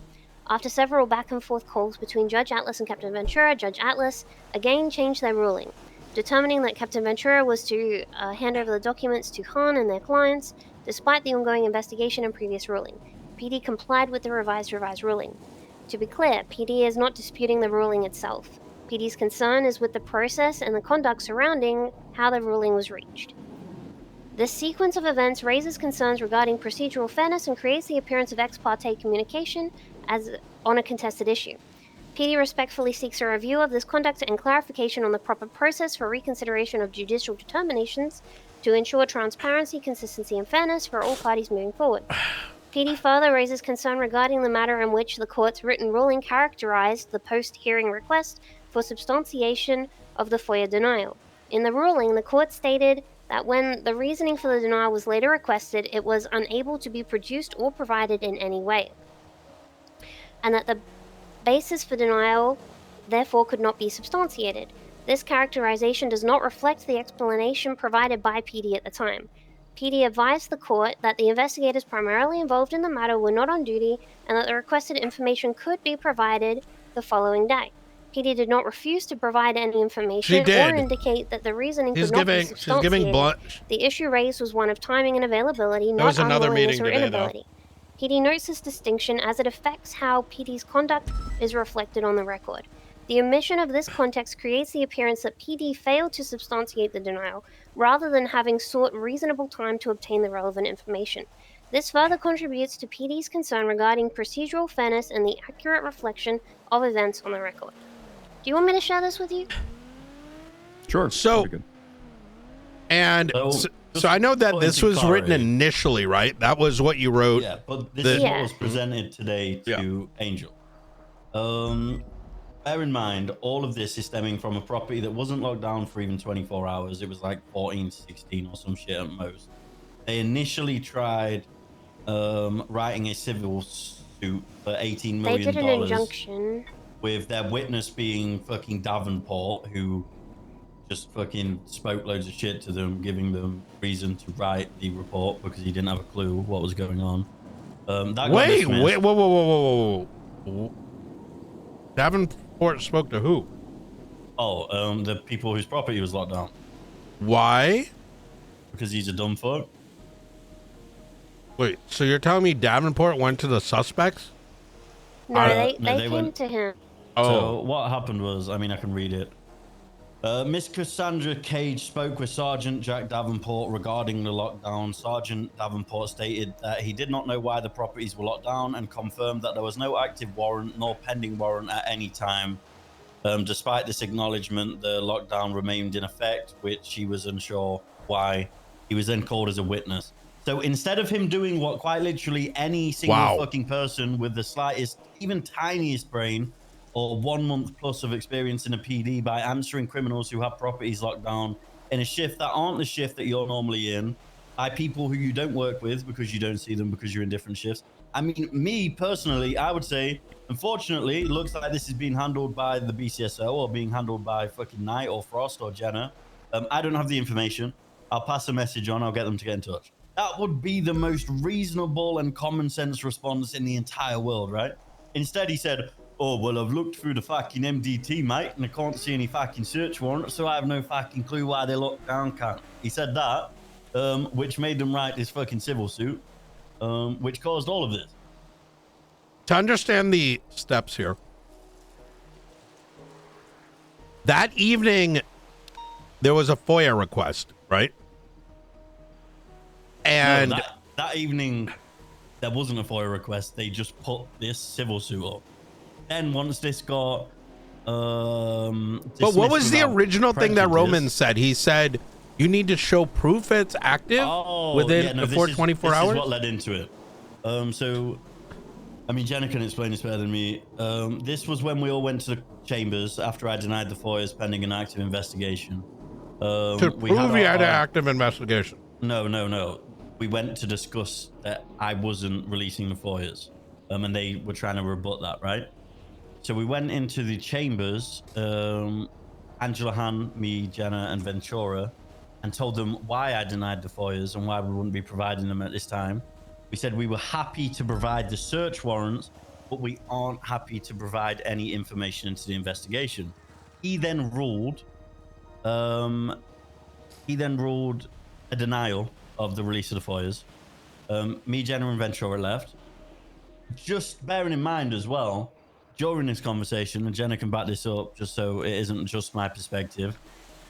After several back and forth calls between Judge Atlas and Captain Ventura, Judge Atlas again changed their ruling, determining that Captain Ventura was to hand over the documents to Han and their clients, despite the ongoing investigation and previous ruling. PD complied with the revised ruling. To be clear, PD is not disputing the ruling itself. PD's concern is with the process and the conduct surrounding how the ruling was reached. This sequence of events raises concerns regarding procedural fairness and creates the appearance of ex parte communication as on a contested issue. PD respectfully seeks a review of this conduct and clarification on the proper process for reconsideration of judicial determinations to ensure transparency, consistency, and fairness for all parties moving forward. PD further raises concern regarding the manner in which the court's written ruling characterized the post-hearing request for substantiation of the FOIA denial. In the ruling, the court stated that when the reasoning for the denial was later requested, it was unable to be produced or provided in any way, and that the basis for denial therefore could not be substantiated. This characterization does not reflect the explanation provided by PD at the time. PD advised the court that the investigators primarily involved in the matter were not on duty and that the requested information could be provided the following day. PD did not refuse to provide any information or indicate that the reasoning could not be substantiated. The issue raised was one of timing and availability, not unwillingness or inability. PD notes this distinction as it affects how PD's conduct is reflected on the record. The omission of this context creates the appearance that PD failed to substantiate the denial, rather than having sought reasonable time to obtain the relevant information. This further contributes to PD's concern regarding procedural fairness and the accurate reflection of events on the record. Do you want me to share this with you? Sure. So I know that this was written initially, right? That was what you wrote. Yeah, but this is what was presented today to Angel. Bear in mind, all of this is stemming from a property that wasn't locked down for even 24 hours. It was like 14, 16 or some shit at most. They initially tried writing a civil suit for $18 million. They did an injunction. With their witness being fucking Davenport, who just fucking spoke loads of shit to them, giving them reason to write the report because he didn't have a clue what was going on. Whoa. Davenport spoke to who? Oh, the people whose property was locked down. Why? Because he's a dumb fuck. Wait, so you're telling me Davenport went to the suspects? No, they came to him. So what happened was, I mean, I can read it. Miss Cassandra Cage spoke with Sergeant Jack Davenport regarding the lockdown. Sergeant Davenport stated that he did not know why the properties were locked down and confirmed that there was no active warrant nor pending warrant at any time. Despite this acknowledgement, the lockdown remained in effect, which he was unsure why. He was then called as a witness. So instead of him doing what quite literally any single fucking person with the slightest, even tiniest brain or 1 month plus of experience in a PD by answering criminals who have properties locked down in a shift that aren't the shift that you're normally in, by people who you don't work with because you don't see them because you're in different shifts. I mean, me personally, I would say, unfortunately, it looks like this is being handled by the BCSO or being handled by fucking Knight or Frost or Jenna. I don't have the information. I'll pass a message on. I'll get them to get in touch. That would be the most reasonable and common sense response in the entire world, right? Instead, he said, oh, well, I've looked through the fucking MDT, mate, and I can't see any fucking search warrant, so I have no fucking clue why they locked down camp. He said that, which made them write this fucking civil suit, which caused all of this. To understand the steps here, That evening, there was a FOIA request, right? And No, that evening, there wasn't a FOIA request. They just put this civil suit up. Then once this got but what was the original thing that Roman said? He said you need to show proof it's active before 24 hours. This is what led into it. So, I mean, Jenna can explain this better than me. This was when we all went to the chambers after I denied the FOIAs pending an active investigation. To prove you had an active investigation. No. We went to discuss that I wasn't releasing the FOIAs, and they were trying to rebut that, right? So we went into the chambers, Angela Han, me, Jenna, and Ventura, and told them why I denied the FOIAs and why we wouldn't be providing them at this time. We said we were happy to provide the search warrants, but we aren't happy to provide any information into the investigation. He then ruled a denial of the release of the FOIAs. Me, Jenna, and Ventura left. Just bearing in mind as well, during this conversation, and Jenna can back this up just so it isn't just my perspective,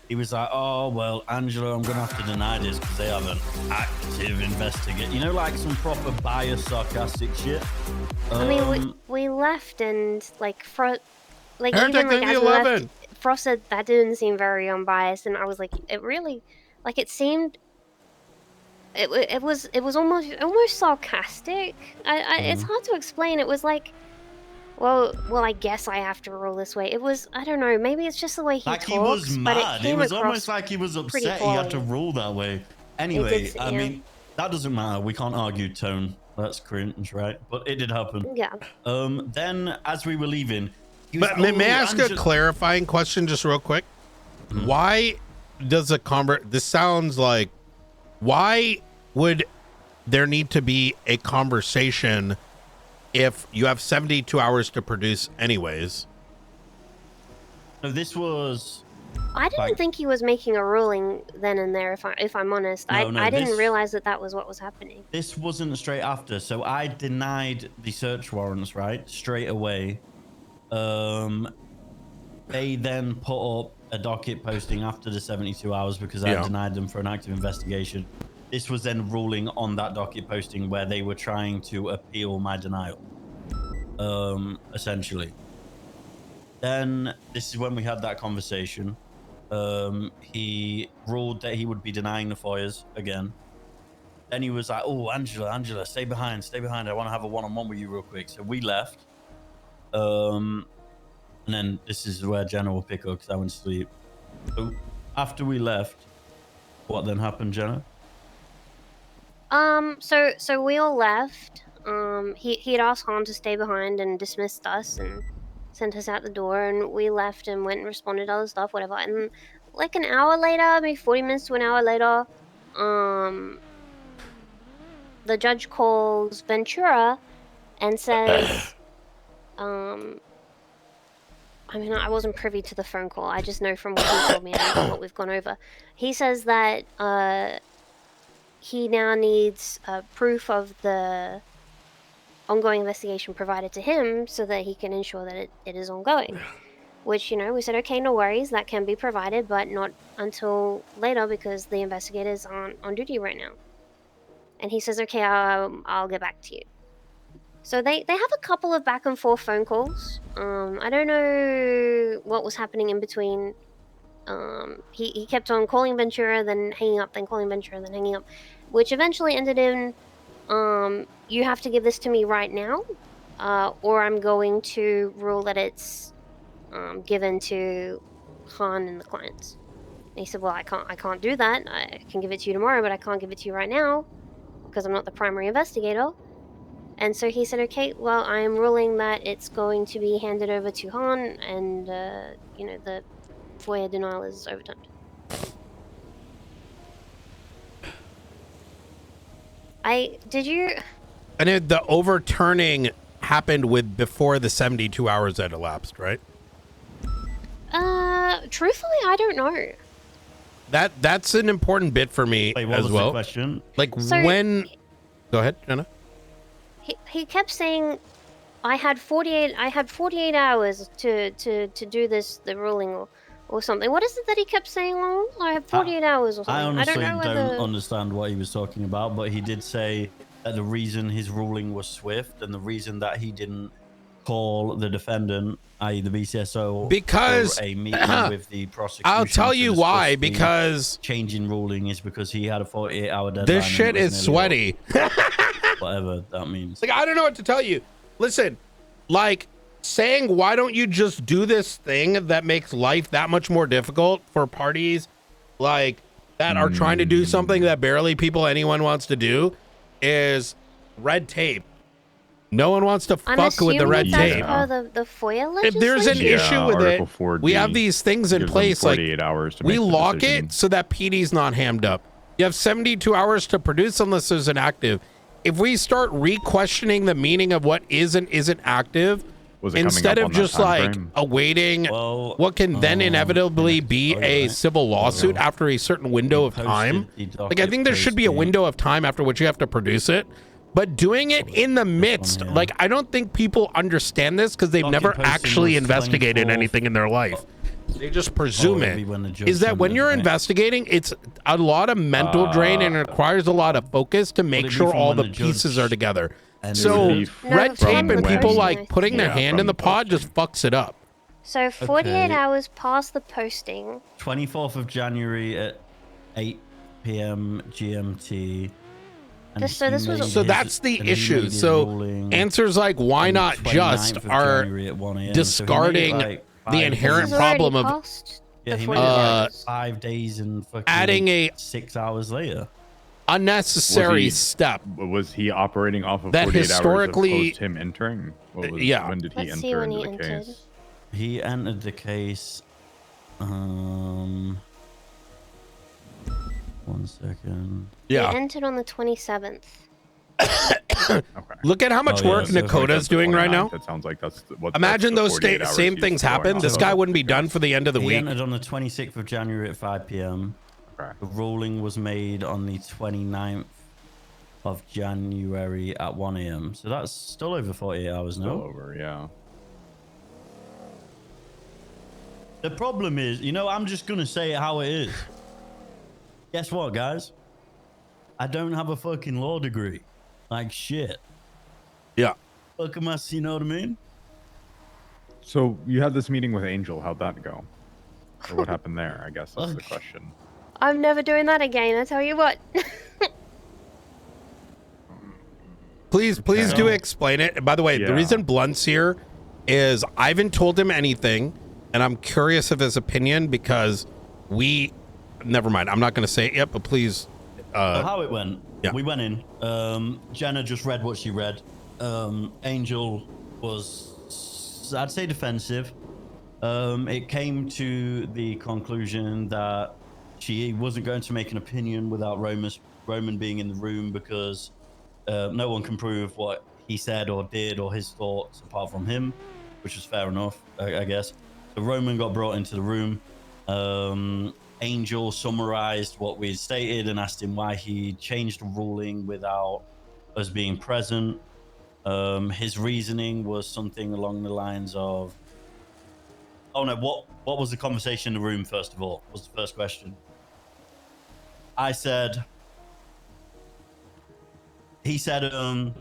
he was like, oh, well, Angela, I'm going to have to deny this because they have an active investigation. You know, like some proper biased, sarcastic shit. I mean, we left and, like, Frost said that didn't seem very unbiased, and I was like, it really, like, it seemed, it was almost sarcastic. It's hard to explain. It was like, well, I guess I have to rule this way. It was, I don't know, maybe it's just the way he talks, he was mad. But it was almost like he was upset he had to rule that way. Anyway, I mean, that doesn't matter. We can't argue tone. That's cringe, right? But it did happen. Yeah. Then, as we were leaving... But may I ask a clarifying question just real quick? Why does this sounds like... Why would there need to be a conversation if you have 72 hours to produce anyways? No, this was... I didn't think he was making a ruling then and there, if I'm honest. I didn't realize that was what was happening. This wasn't straight after. So I denied the search warrants, right? Straight away. They then put up a docket posting after the 72 hours because I denied them for an active investigation. This was then ruling on that docket posting where they were trying to appeal my denial, essentially. Then this is when we had that conversation. He ruled that he would be denying the FOIAs again. Then he was like, oh, Angela, stay behind. I want to have a one-on-one with you real quick. So we left. And then this is where Jenna will pick up because I went to sleep. So after we left, what then happened, Jenna? So we all left. He had asked Han to stay behind and dismissed us and sent us out the door, and we left and went and responded to other stuff, whatever. And like an hour later, maybe 40 minutes to an hour later, the judge calls Ventura and says, I mean, I wasn't privy to the phone call. I just know from what he told me and what we've gone over. He says that he now needs proof of the ongoing investigation provided to him so that he can ensure that it is ongoing. Which, you know, we said, okay, no worries, that can be provided, but not until later because the investigators aren't on duty right now. And he says, okay, I'll get back to you. So they have a couple of back and forth phone calls. I don't know what was happening in between. He kept on calling Ventura, then hanging up, then calling Ventura, then hanging up, which eventually ended in, you have to give this to me right now, or I'm going to rule that it's given to Han and the clients. And he said, well, I can't do that. I can give it to you tomorrow, but I can't give it to you right now because I'm not the primary investigator. And so he said, okay, well, I am ruling that it's going to be handed over to Han, and, you know, the FOIA denial is overturned. Did you... And the overturning happened before the 72 hours had elapsed, right? Truthfully, I don't know. That's an important bit for me Wait, what as was well. The question? Like So- when... Go ahead, Jenna. He kept saying, I had 48 hours to do this, the ruling, or something. What is it that he kept saying long? I have 48 hours or something. I honestly don't know whether... understand what he was talking about, but he did say that the reason his ruling was swift and the reason that he didn't call the defendant, i.e. the BCSO, because for a meeting with the prosecution. I'll tell you why, because changing ruling is because he had a 48-hour deadline. this shit is sweaty. Whatever that means. Like, I don't know what to tell you. Listen, like, saying why don't you just do this thing that makes life that much more difficult for parties like that are trying to do something that barely anyone wants to do is red tape. No one wants to fuck with the red tape. The FOIA legislation? If there's an issue with it, 4D we have these things in place. Like, 48 hours to we make the lock decision. it so that PD's not hammed up. You have 72 hours to produce unless there's an active. If we start re-questioning the meaning of what is and isn't active, instead of just like awaiting what can then inevitably be a civil lawsuit after a certain window of time, like I think there should be a window of time after which you have to produce it. But doing it in the midst, like, I don't think people understand this because they've never actually investigated anything in their life. They just presume it. Is that when you're investigating, it's a lot of mental drain and it requires a lot of focus to make sure all the pieces are together. So red tape and people like putting their hand in the pot just fucks it up. So 48 hours past the posting. 24th of January at 8 p.m. GMT. So that's the issue. So answers like why not just are discarding the inherent problem of he made it 5 days and fucking adding 6 hours later. Unnecessary step. Was he operating off of that 48 historically hours post him entering? When did he enter into the case? He entered the case. 1 second. Yeah. He entered on the 27th. Look at how much work Nakota's doing right now. That sounds like that's what. Imagine those same things happen. This guy wouldn't be done for the end of the he week. Entered on the 26th of January at 5 p.m. The ruling was made on the 29th of January at 1 a.m. So that's still over 48 hours now. Still over, yeah. The problem is, I'm just going to say it how it is. Guess what, guys? I don't have a fucking law degree. Like shit. Yeah. Fuck am I, you know what I mean? So you had this meeting with Angel. How'd that go? Or what happened there? I guess that's the question. I'm never doing that again, I tell you what. Please do explain it. And by the way, the reason Blunt's here is I haven't told him anything, and I'm curious of his opinion because never mind. I'm not going to say it yet, but please. How it went. Yeah. We went in. Jenna just read what she read. Angel was, I'd say, defensive. It came to the conclusion that she wasn't going to make an opinion without Roman being in the room because no one can prove what he said or did or his thoughts apart from him, which was fair enough, I guess. So Roman got brought into the room. Angel summarized what we stated and asked him why he changed the ruling without us being present. His reasoning was something along the lines of, oh no, what was the conversation in the room, first of all, was the first question. He said, the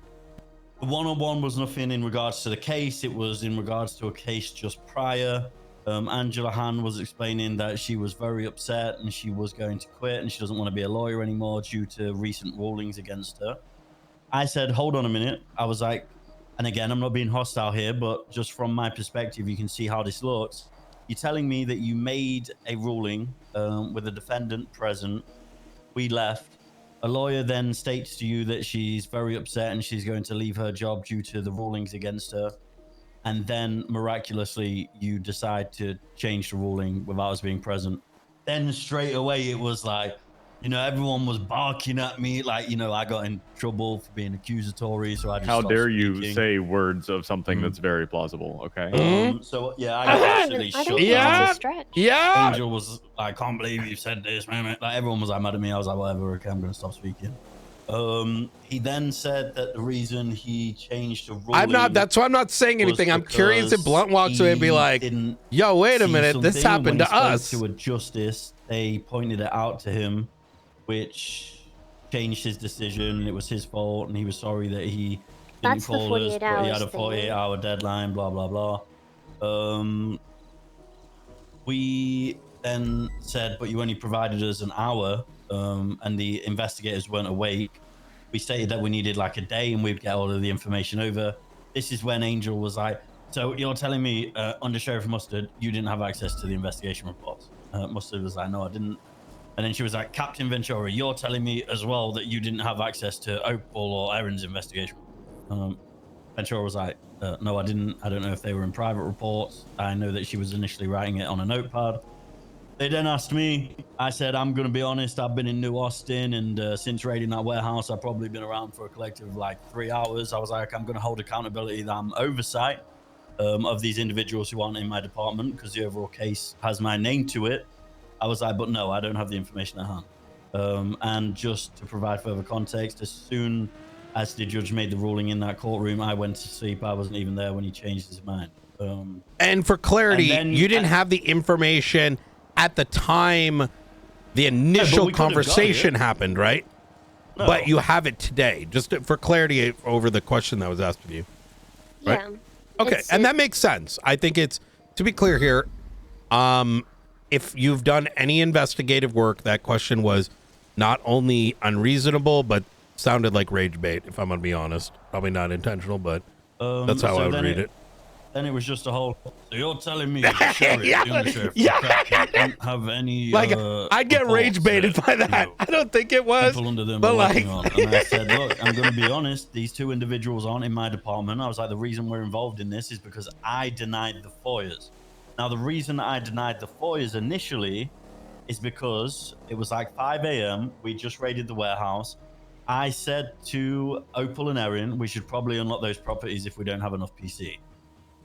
one-on-one was nothing in regards to the case. It was in regards to a case just prior. Angela Han was explaining that she was very upset and she was going to quit and she doesn't want to be a lawyer anymore due to recent rulings against her. I said, hold on a minute. I was like, and again, I'm not being hostile here, but just from my perspective, you can see how this looks. You're telling me that you made a ruling with the defendant present. We left. A lawyer then states to you that she's very upset and she's going to leave her job due to the rulings against her. And then miraculously, you decide to change the ruling without us being present. Then straight away, it was like, everyone was barking at me. Like, I got in trouble for being accusatory. So I just How stopped dare you speaking. say words of something that's very plausible, okay? So, yeah, I got absolutely shut down. Yeah. Angel was like, I can't believe you said this, man. Like, everyone was like mad at me. I was like, whatever, okay, I'm going to stop speaking. He then said that the reason he changed the ruling. That's why I'm not saying anything. I'm curious if Blunt walks away and be like, yo, wait a minute, this happened to us. To a justice, they pointed it out to him, which changed his decision. It was his fault, and he was sorry that he didn't call us, but he had a 48-hour deadline, blah, blah, blah. We then said, but you only provided us an hour, and the investigators weren't awake. We stated that we needed like a day and we'd get all of the information over. This is when Angel was like, so you're telling me, Under Sheriff Mustard, you didn't have access to the investigation reports? Mustard was like, no, I didn't. And then she was like, Captain Ventura, you're telling me as well that you didn't have access to Opal or Erin's investigation? Ventura was like, no, I didn't. I don't know if they were in private reports. I know that she was initially writing it on a notepad. They then asked me. I said, I'm going to be honest. I've been in New Austin, and since raiding that warehouse, I've probably been around for a collective of like 3 hours. I was like, I'm going to hold accountability that I'm oversight of these individuals who aren't in my department because the overall case has my name to it. I was like, but no, I don't have the information at hand. And just to provide further context, as soon as the judge made the ruling in that courtroom, I went to sleep. I wasn't even there when he changed his mind. And for clarity, you didn't have the information at the time the initial conversation happened, right? No. But you have it today, just for clarity over the question that was asked of you. Right? Yeah. Okay, and that makes sense. I think it's, to be clear here, if you've done any investigative work, that question was not only unreasonable, but sounded like rage bait, if I'm going to be honest. Probably not intentional, but that's how I would read it. Then it was just a whole, so you're telling me the sheriff, the undersheriff, don't have any like, I'd get rage baited by that. I don't think it was, under them but like... And I said, look, I'm going to be honest, these two individuals aren't in my department. I was like, the reason we're involved in this is because I denied the FOIAs. Now, the reason I denied the FOIAs initially is because it was like 5 a.m. We just raided the warehouse. I said to Opal and Erin, we should probably unlock those properties if we don't have enough PC.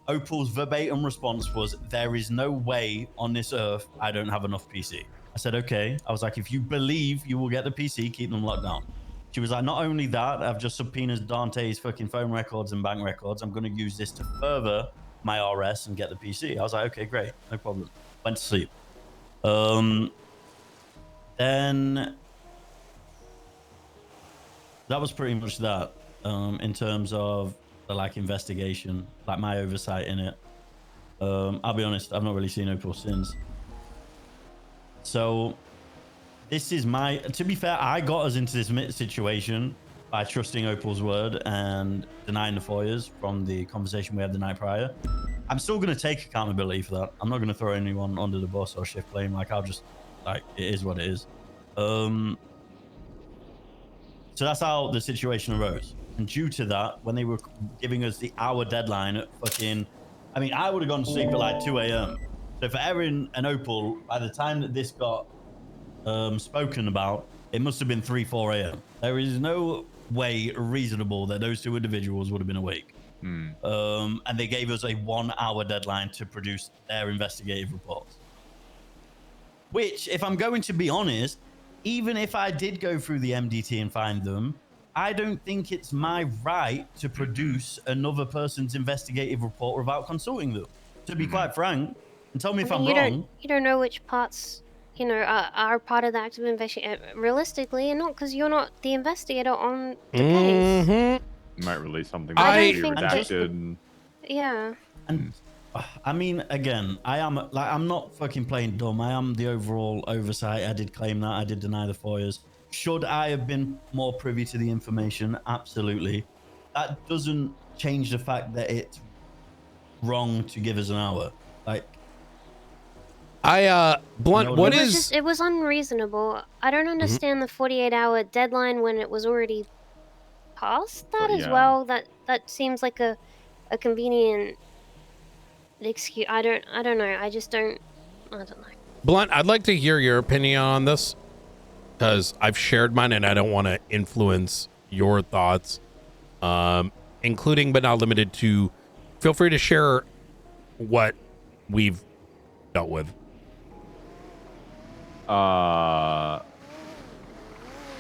Opal's verbatim response was, there is no way on this earth I don't have enough PC. I said, okay. I was like, if you believe you will get the PC, keep them locked down. She was like, not only that, I've just subpoenaed Dante's fucking phone records and bank records. I'm going to use this to further my RS and get the PC. I was like, okay, great. No problem. Went to sleep. Then that was pretty much that in terms of the like investigation, like my oversight in it. I'll be honest, I've not really seen Opal since. So this is my, to be fair, I got us into this situation by trusting Opal's word and denying the FOIAs from the conversation we had the night prior. I'm still going to take accountability for that. I'm not going to throw anyone under the bus or shift blame. Like, I'll just, like, it is what it is. So that's how the situation arose. And due to that, when they were giving us the hour deadline at fucking, I mean, I would have gone to sleep at like 2 a.m. So for Erin and Opal, by the time that this got spoken about, it must have been 3, 4 a.m. There is no way reasonable that those two individuals would have been awake. And they gave us a 1 hour deadline to produce their investigative reports. Which, if I'm going to be honest, even if I did go through the MDT and find them, I don't think it's my right to produce another person's investigative report without consulting them. To be quite frank, and tell me if I'm wrong. You don't know which parts, you know, are part of the active investigation. Realistically, and not because you're not the investigator on the case. You might release something I that's don't think redacted. Yeah. And I mean, again, I am like, I'm not fucking playing dumb. I am the overall oversight. I did claim that. I did deny the FOIAs. Should I have been more privy to the information? Absolutely. That doesn't change the fact that it's wrong to give us an hour. Like, Blunt, what is... It was unreasonable. I don't understand the 48-hour deadline when it was already past that as well. That seems like a convenient excuse. I don't know. I don't know. Blunt, I'd like to hear your opinion on this, because I've shared mine and I don't want to influence your thoughts, including but not limited to, feel free to share what we've dealt with.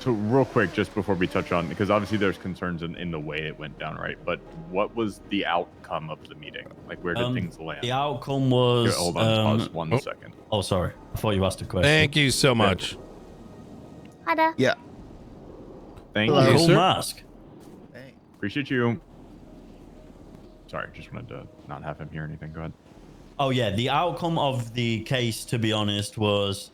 So real quick, just before we touch on, because obviously there's concerns in the way it went down, right? But what was the outcome of the meeting? Like, where did things land? The outcome was. Here, hold on, pause 1 second. Oh, sorry. I thought you asked a question. Thank you so much. Hi there. Yeah. Thank Hello. you. Cool mask. Appreciate you. Sorry, just wanted to not have him hear anything. Go ahead. Oh yeah, the outcome of the case, to be honest, was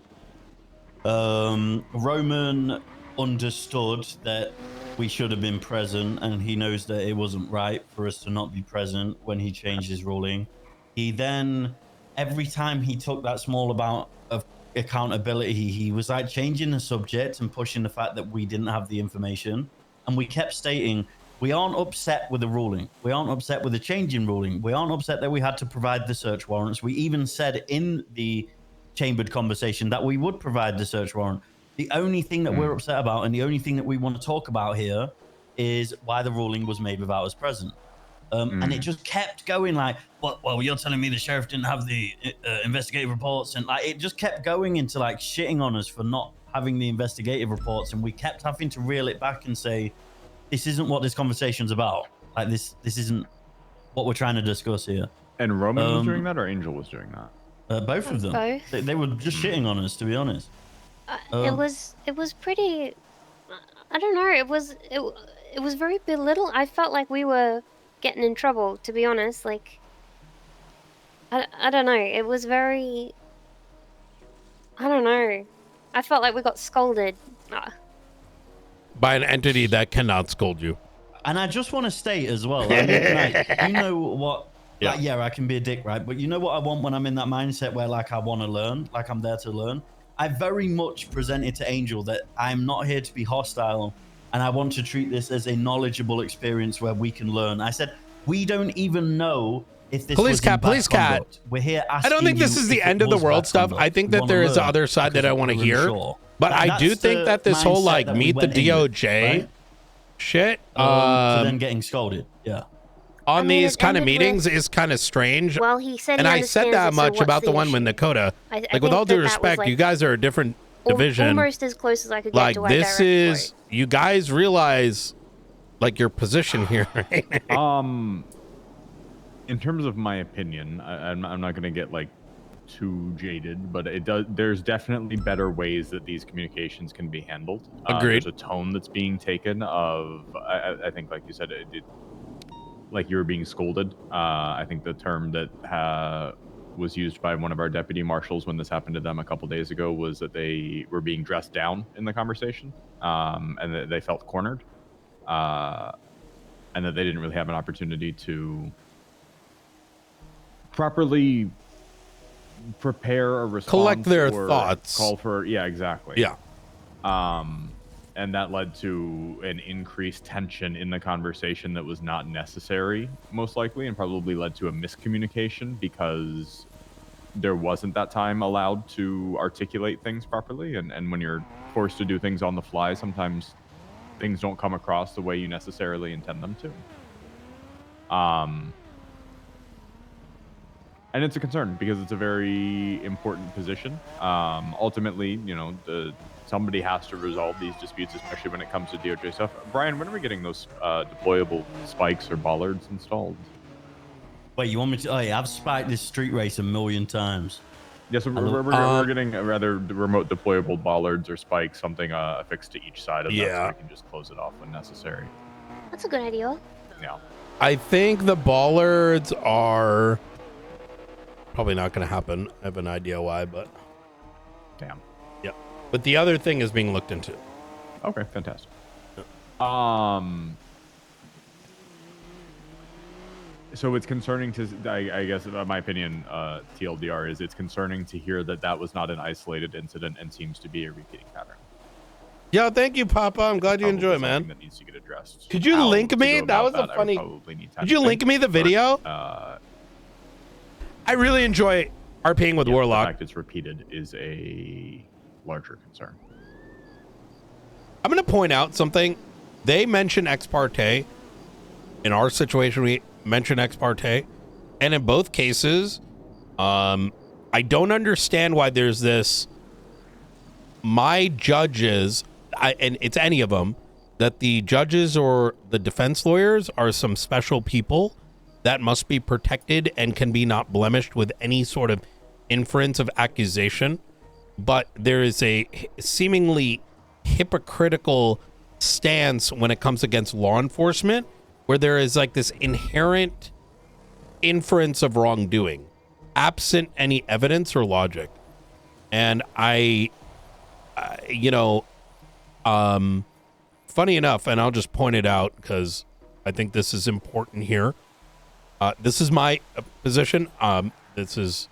Roman understood that we should have been present, and he knows that it wasn't right for us to not be present when he changed his ruling. He then, every time he took that small amount of accountability, he was like changing the subject and pushing the fact that we didn't have the information. And we kept stating, we aren't upset with the ruling. We aren't upset with the change in ruling. We aren't upset that we had to provide the search warrants. We even said in the chambered conversation that we would provide the search warrant. The only thing that we're upset about and the only thing that we want to talk about here is why the ruling was made without us present. And it just kept going like, well, you're telling me the sheriff didn't have the investigative reports, and like it just kept going into like shitting on us for not having the investigative reports, and we kept having to reel it back and say, this isn't what this conversation's about. Like this isn't what we're trying to discuss here. And Roman was doing that, or Angel was doing that? Both of them. Both. They were just shitting on us, to be honest. It was pretty. I don't know. It was very belittled. I felt like we were getting in trouble, to be honest. Like, I don't know. It was very. I don't know. I felt like we got scolded. By an entity that cannot scold you. And I just want to state as well, I mean, like, you know what? Yeah. Like, yeah, I can be a dick, right? But you know what I want when I'm in that mindset where like I want to learn, like I'm there to learn. I very much presented to Angel that I'm not here to be hostile, and I want to treat this as a knowledgeable experience where we can learn. I said, we don't even know if this Police was cat, in bad police cat. conduct. We're here asking I don't think this you is the if end it of the was world bad stuff. conduct. I think We that wanna there is the learn other side that I want to we're hear. unsure. But Like, I do that's think the that this whole mindset like that we meet the went in with, DOJ right? shit To then getting scolded. Yeah. on mean, these it kind of ended meetings with- is kind of strange. Well, he said and he I said understands that it, so much what's about the one issue? with Dakota. I Like think with all due that was, respect, like, you guys are a different division. Almost as close as I could get Like to our this direct is you guys realize like your position here, right? In terms of my opinion, I'm not going to get like too jaded, but there's definitely better ways that these communications can be handled. Agreed. There's a tone that's being taken of, I think, like you said, like you were being scolded. I think the term that was used by one of our deputy marshals when this happened to them a couple days ago was that they were being dressed down in the conversation, and that they felt cornered, and that they didn't really have an opportunity to properly prepare a response, Collect their or thoughts. call for, yeah, exactly. Yeah. And that led to an increased tension in the conversation that was not necessary, most likely, and probably led to a miscommunication because there wasn't that time allowed to articulate things properly. And when you're forced to do things on the fly, sometimes things don't come across the way you necessarily intend them to. And it's a concern because it's a very important position. Ultimately, you know, somebody has to resolve these disputes, especially when it comes to DOJ stuff. Brian, when are we getting those deployable spikes or bollards installed? Wait, you want me to? Oh yeah, I've spiked this street race 1,000,000 times. Yes, we're getting rather remote deployable bollards or spikes, something affixed to each side of that, so we can just close it off when necessary. That's a good idea. Yeah. I think the bollards are probably not going to happen. I have an idea why, but damn. Yeah. But the other thing is being looked into. Okay, fantastic. So it's concerning to, I guess, my opinion, TLDR is it's concerning to hear that was not an isolated incident and seems to be a repeating pattern. Yeah, thank you, Papa. I'm glad you enjoy it, man. That needs to get addressed. Could you How link to me? go That was about a I would funny. probably need time Could to you think, link me the video? but, I really enjoy RPing with Warlock. The fact it's repeated is a larger concern. I'm going to point out something. They mention ex parte. In our situation, we mention ex parte. And in both cases, I don't understand why there's this. My judges and it's any of them, that the judges or the defense lawyers are some special people that must be protected and can be not blemished with any sort of inference of accusation. But there is a seemingly hypocritical stance when it comes against law enforcement, where there is like this inherent inference of wrongdoing, absent any evidence or logic. And funny enough, and I'll just point it out because I think this is important here. This is my position. This is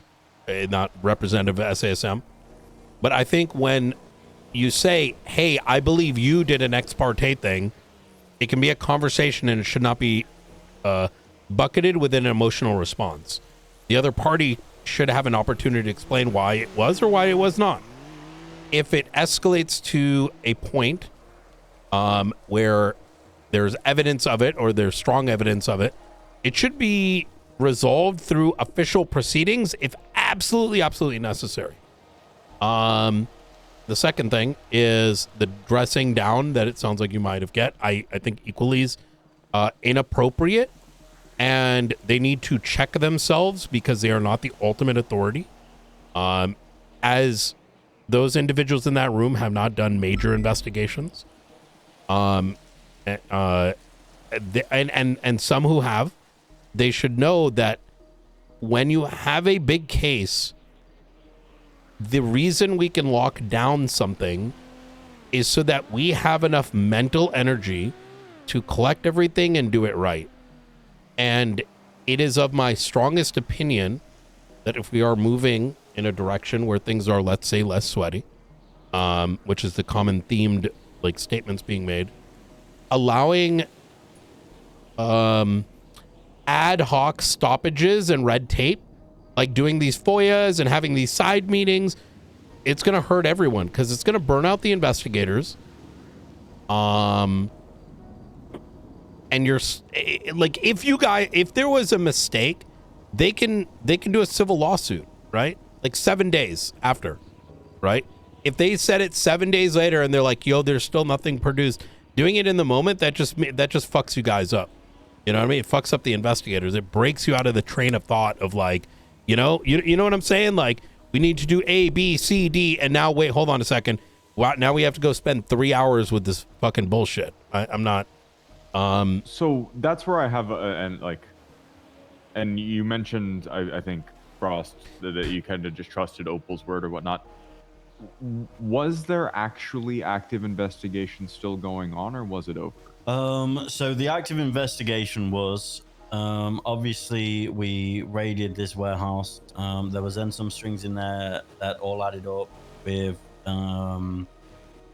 not representative of SASM. But I think when you say, hey, I believe you did an ex parte thing, it can be a conversation and it should not be bucketed with an emotional response. The other party should have an opportunity to explain why it was or why it was not. If it escalates to a point where there's evidence of it or there's strong evidence of it, it should be resolved through official proceedings if absolutely necessary. The second thing is the dressing down that it sounds like you might have get. I think equally is inappropriate, and they need to check themselves because they are not the ultimate authority. As those individuals in that room have not done major investigations. And some who have, they should know that when you have a big case, the reason we can lock down something is so that we have enough mental energy to collect everything and do it right. And it is of my strongest opinion that if we are moving in a direction where things are, let's say, less sweaty, which is the common themed like statements being made, allowing ad hoc stoppages and red tape, like doing these FOIAs and having these side meetings, it's going to hurt everyone because it's going to burn out the investigators. And you're like, if there was a mistake, they can do a civil lawsuit, right? Like 7 days after, right? If they said it 7 days later and they're like, yo, there's still nothing produced, doing it in the moment, that just fucks you guys up. You know what I mean? It fucks up the investigators. It breaks you out of the train of thought of like, you know what I'm saying? Like, we need to do A, B, C, D, and now wait, hold on a second. Wow, now we have to go spend 3 hours with this fucking bullshit. I'm not. So that's where I have and you mentioned, I think, Frost, that you kind of just trusted Opal's word or whatnot. Was there actually active investigation still going on, or was it over? So the active investigation was, obviously we raided this warehouse. There was then some strings in there that all added up with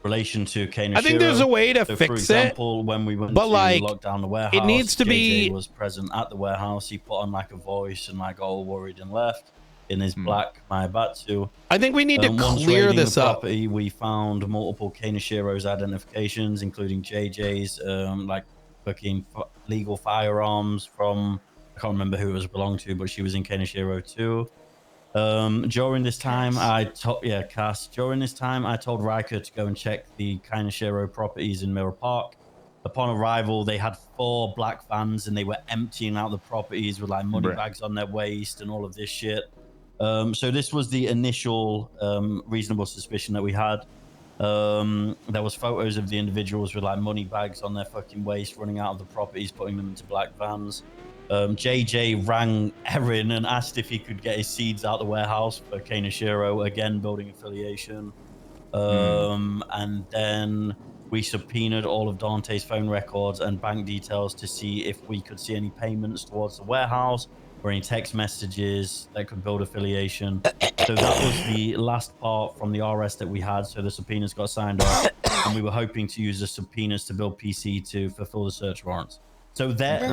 relation to Kanashiro. I think there's a way to so fix for example, when we went to lock down the warehouse, it needs to JJ was present at the warehouse. He put on like a voice and like all worried and left in his black Mayabatsu. I think we need to once clear raiding this the up. property, we found multiple Kanashiro's identifications, including JJ's, like fucking legal firearms from, I can't remember who it was belonged to, but she was in Kanashiro too. During this time, During this time, I told Riker to go and check the Kanashiro properties in Mirror Park. Upon arrival, they had 4 black vans and they were emptying out the properties with like money bags on their waist and all of this shit. So this was the initial reasonable suspicion that we had. There was photos of the individuals with like money bags on their fucking waist running out of the properties, putting them into black vans. JJ rang Erin and asked if he could get his seeds out the warehouse for Kanashiro, again building affiliation. And then we subpoenaed all of Dante's phone records and bank details to see if we could see any payments towards the warehouse or any text messages that could build affiliation. So that was the last part from the RS that we had. So the subpoenas got signed off, and we were hoping to use the subpoenas to build PC to fulfill the search warrants. So that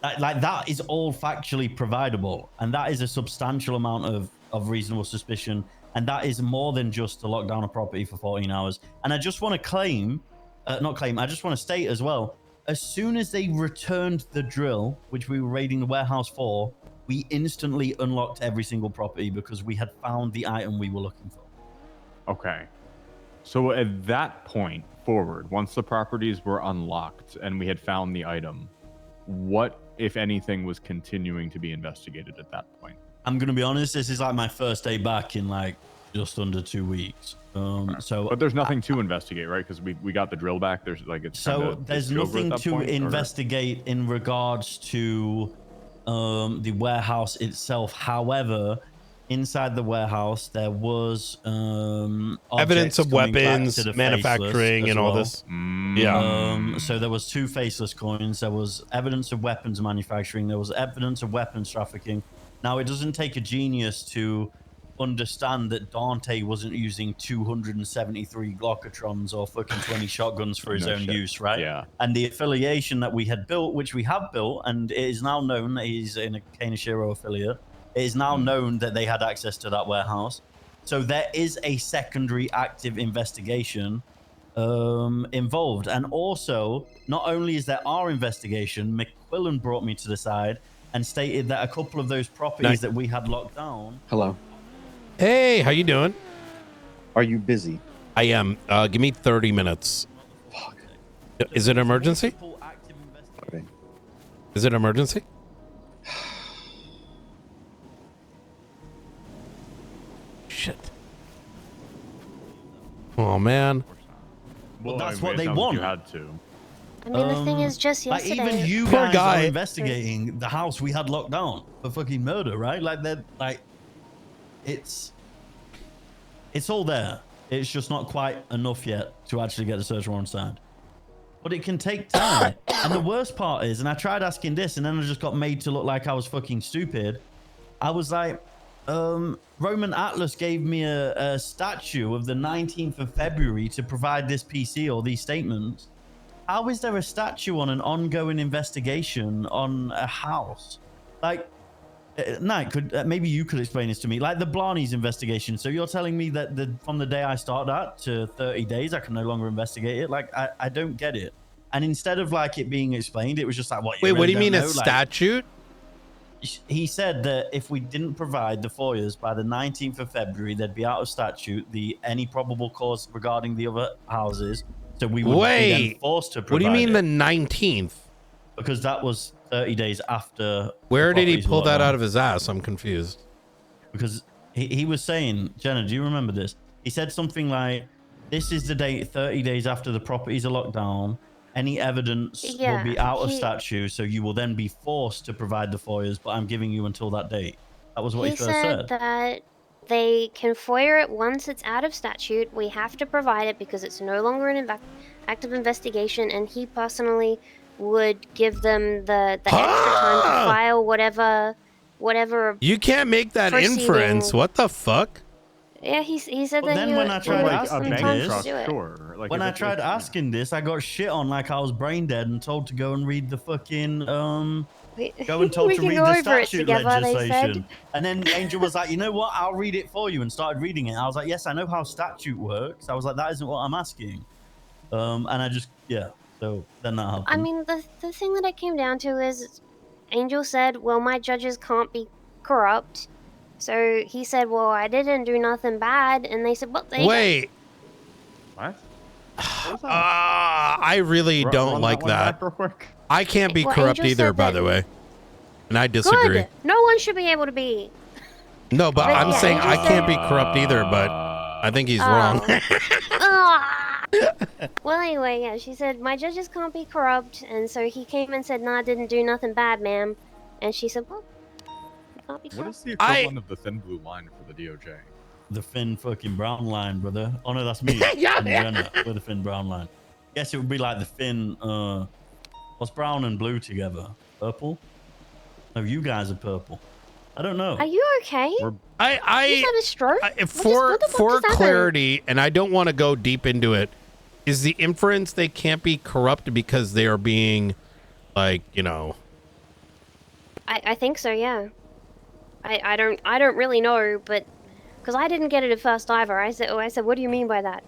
that is all factually providable, and that is a substantial amount of reasonable suspicion, and that is more than just to lock down a property for 14 hours. And I just want to I just want to state as well, as soon as they returned the drill, which we were raiding the warehouse for, we instantly unlocked every single property because we had found the item we were looking for. Okay. So at that point, forward, once the properties were unlocked and we had found the item, what, if anything, was continuing to be investigated at that point? I'm gonna be honest. This is like my first day back in like just under 2 weeks. But there's nothing to investigate, right? Because we got the drill back. There's like it's So there's over at nothing that to point, or- investigate in regards to the warehouse itself. However, inside the warehouse there was Evidence objects of coming back weapons, to the manufacturing, faceless and all as this. Yeah. So there was 2 faceless coins. There was evidence of weapons manufacturing. There was evidence of weapons trafficking. Now, it doesn't take a genius to understand that Dante wasn't using 273 Glockatrons or fucking 20 shotguns for his No own shit. use, right? Yeah. And the affiliation that we had built, which we have built, and it is now known that he's in a Kaneshiro affiliate, it is now known that they had access to that warehouse. So there is a secondary active investigation involved. And also, not only is there our investigation, McQuillan brought me to the side and stated that a couple of those properties that we had locked down. Hello. Hey, how you doing? Are you busy? I am. Give me 30 minutes. Fuck. Is it an emergency? Okay. Is it an emergency? Shit. Oh, man. Well, that's I mean, what it they sounds like want. You had to. I mean, the thing is, just Like, yesterday. even you Poor guys guy. are investigating the house we had locked down for fucking murder, right? Like, they're like, it's all there. It's just not quite enough yet to actually get the search warrant signed. But it can take time. And the worst part is, and I tried asking this, and then I just got made to look like I was fucking stupid. I was like, Roman Atlas gave me a statue of the 19th of February to provide this PC or these statements. How is there a statue on an ongoing investigation on a house? Like, Knight, maybe you could explain this to me. Like the Blarney's investigation. So you're telling me that from the day I start that to 30 days, I can no longer investigate it? Like, I don't get it. And instead of like it being explained, it was just like, what? Wait, what do you mean a Like, statute? he said that if we didn't provide the FOIAs by the 19th of February, they'd be out of statute. Any probable cause regarding the other houses. So we would be then forced to provide what do you mean it. the 19th? Because that was 30 days after. Where did he pull that out of his ass? I'm confused. Because he was saying, Jenna, do you remember this? He said something like, this is the date 30 days after the properties are locked down. Any evidence will be out of statute, so you will then be forced to provide the FOIAs, but I'm giving you until that date. That was what he first said. That they can FOIA it once it's out of statute. We have to provide it because it's no longer an active investigation, and he personally would give them the extra time to file whatever. You can't make that inference. What the fuck? Yeah, he said But that then you when I tried would asking give them time this, to do it. Sure. Like when I tried asking this, I got shit on like I was brain dead and told to go and read the fucking go and told We to can read go the over it statute together, they said. legislation. And then Angel was like, you know what? I'll read it for you, and started reading it. I was like, yes, I know how statute works. I was like, that isn't what I'm asking. And I just So then that happened. I mean, the thing that it came down to is, Angel said, "Well, my judges can't be corrupt." So he said, "Well, I didn't do nothing bad," and they said, "Well, they Wait. What? I really don't like that. I can't be Well, corrupt Angel either, said by that- the way. And I disagree. Good. No one should be able to be." No, but But I'm yeah, saying Angel I can't be said- corrupt either, but I think he's wrong. Ah. Well, anyway, yeah, she said, "My judges can't be corrupt," and so he came and said, "No, I didn't do nothing bad, ma'am." And she said, "Well, you can't be corrupt." What is the equivalent of the thin blue line for the DOJ? The thin fucking brown line, brother. Oh no, that's me. Yeah, and yeah. Jenna with the thin brown line. Guess it would be like the thin. What's brown and blue together? Purple? No, you guys are purple. I don't know. Are you okay? You just had a stroke? For what the fuck just happened? clarity, and I don't want to go deep into it, is the inference they can't be corrupt because they are being, like, you know. I think so, yeah. I don't really know, but because I didn't get it at first either. I said, "What do you mean by that?"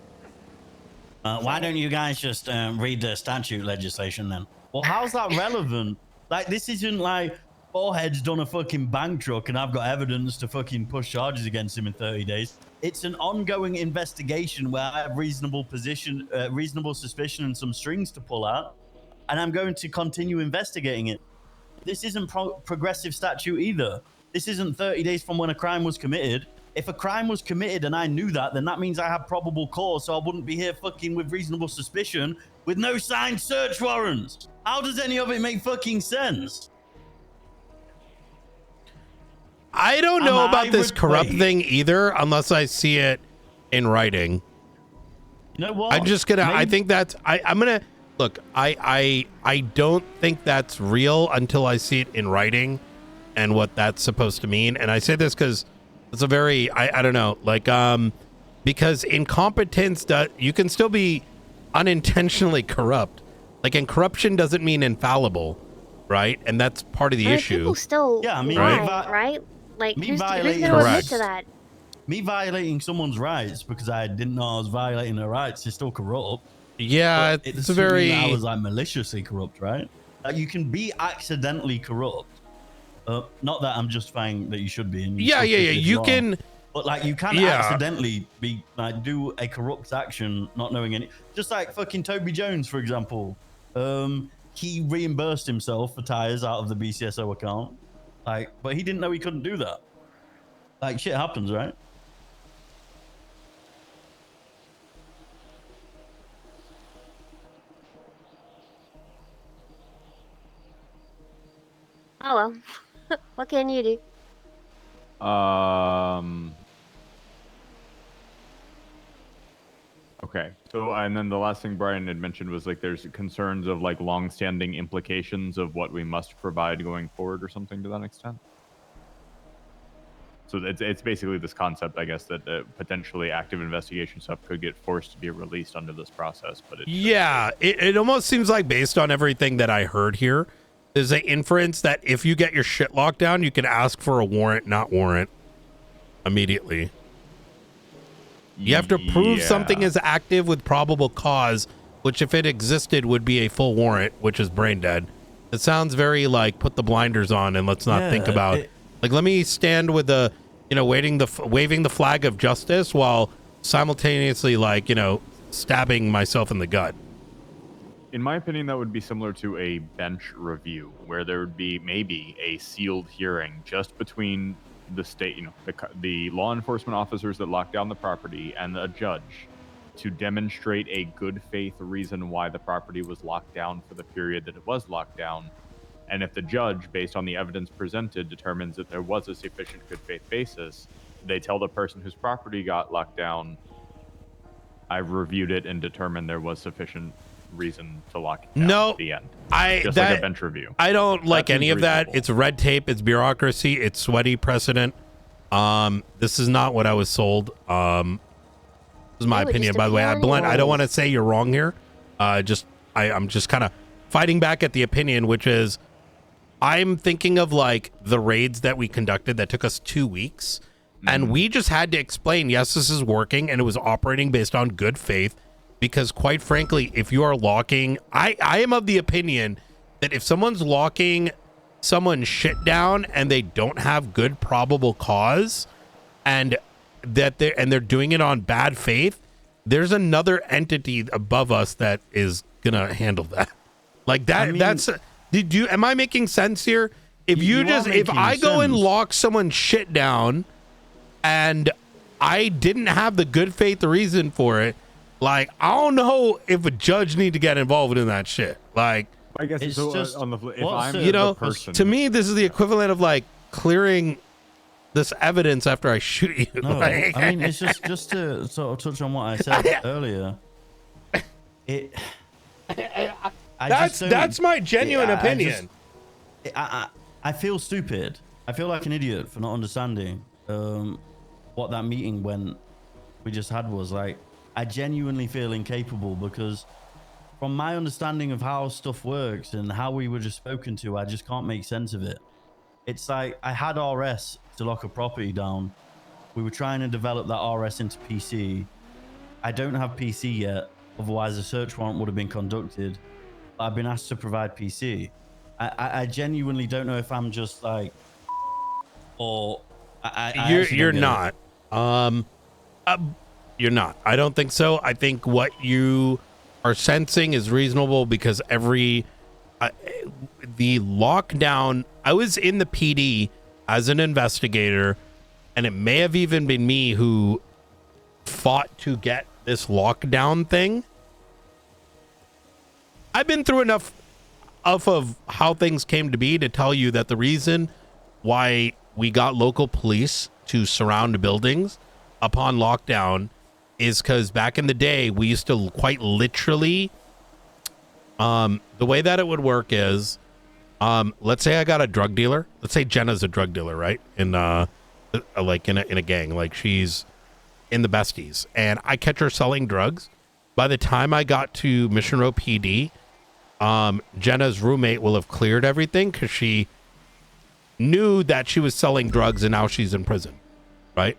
Why don't you guys just read the statute legislation then? Well, how's that relevant? Like, this isn't like Forehead's done a fucking bank truck and I've got evidence to fucking push charges against him in 30 days. It's an ongoing investigation where I have reasonable suspicion and some strings to pull out, and I'm going to continue investigating it. This isn't progressive statute either. This isn't 30 days from when a crime was committed. If a crime was committed and I knew that, then that means I have probable cause, so I wouldn't be here fucking with reasonable suspicion with no signed search warrants. How does any of it make fucking sense? I don't know about this corrupt thing either, unless I see it in writing. You know what? I'm just gonna. I think that's. I'm gonna look. I don't think that's real until I see it in writing, and what that's supposed to mean. And I say this because it's a very. I don't know. Like because incompetence you can still be unintentionally corrupt. Like, and corruption doesn't mean infallible, right? And that's part of the issue. People still right? Like, who's going to admit to that? Me violating someone's rights because I didn't know I was violating their rights is still corrupt. Yeah, but it's very. I was like maliciously corrupt, right? Like, you can be accidentally corrupt. Not that I'm justifying that you should be. And Yeah. You wrong, can. But like, you can accidentally be like do a corrupt action, not knowing any. Just like fucking Toby Jones, for example. He reimbursed himself for tires out of the BCSO account. Like, but he didn't know he couldn't do that. Like, shit happens, right? Oh well. What can you do? Okay. So, and then the last thing Brian had mentioned was like there's concerns of like long-standing implications of what we must provide going forward or something to that extent. So it's basically this concept, I guess, that potentially active investigation stuff could get forced to be released under this process. But it almost seems like, based on everything that I heard here, there's an inference that if you get your shit locked down, you can ask for a warrant, not warrant, immediately. You have to prove something is active with probable cause, which if it existed would be a full warrant, which is brain dead. It sounds very like put the blinders on and let's not think about like, let me stand with the, waving the flag of justice while simultaneously, like, stabbing myself in the gut. in my opinion, that would be similar to a bench review, where there would be maybe a sealed hearing just between the state, the law enforcement officers that locked down the property and a judge to demonstrate a good faith reason why the property was locked down for the period that it was locked down. And if the judge, based on the evidence presented, determines that there was a sufficient good faith basis, they tell the person whose property got locked down, I've reviewed it and determined there was sufficient reason to lock it down at the end. Just like a bench review. I don't like any of that. It's red tape. It's bureaucracy. It's sweaty precedent. This is not what I was sold. This is my opinion, by the way. I don't want to say you're wrong here. I'm just kind of fighting back at the opinion, which is I'm thinking of like the raids that we conducted that took us 2 weeks. And we just had to explain, yes, this is working, and it was operating based on good faith. Because quite frankly, if you are locking, I am of the opinion that if someone's locking someone's shit down and they don't have good probable cause, and that they're doing it on bad faith, there's another entity above us that is gonna handle that. Like that. I mean, am I making sense here? If if I go and lock someone's shit down, and I didn't have the good faith reason for it, like, I don't know if a judge need to get involved in that shit. Like, I guess it's just on the flip. If I'm the person, to me, this is the equivalent of like clearing this evidence after I shoot you. No, like, I mean, it's just to sort of touch on what I said earlier. That's my genuine opinion. I feel stupid. I feel like an idiot for not understanding what that meeting when we just had was like. I genuinely feel incapable because from my understanding of how stuff works and how we were just spoken to, I just can't make sense of it. It's like I had RS to lock a property down. We were trying to develop that RS into PC. I don't have PC yet. Otherwise, a search warrant would have been conducted. I've been asked to provide PC. I genuinely don't know if I'm just like, or I actually You're don't get not. You're not. I don't think so. I think what you are sensing is reasonable because the lockdown. I was in the PD as an investigator, and it may have even been me who fought to get this lockdown thing. I've been through enough of how things came to be to tell you that the reason why we got local police to surround buildings upon lockdown is because back in the day we used to quite literally the way that it would work is let's say I got a drug dealer. Let's say Jenna's a drug dealer, right? In like in a gang, like she's in the besties, and I catch her selling drugs. By the time I got to Mission Row PD, Jenna's roommate will have cleared everything because she knew that she was selling drugs and now she's in prison, right?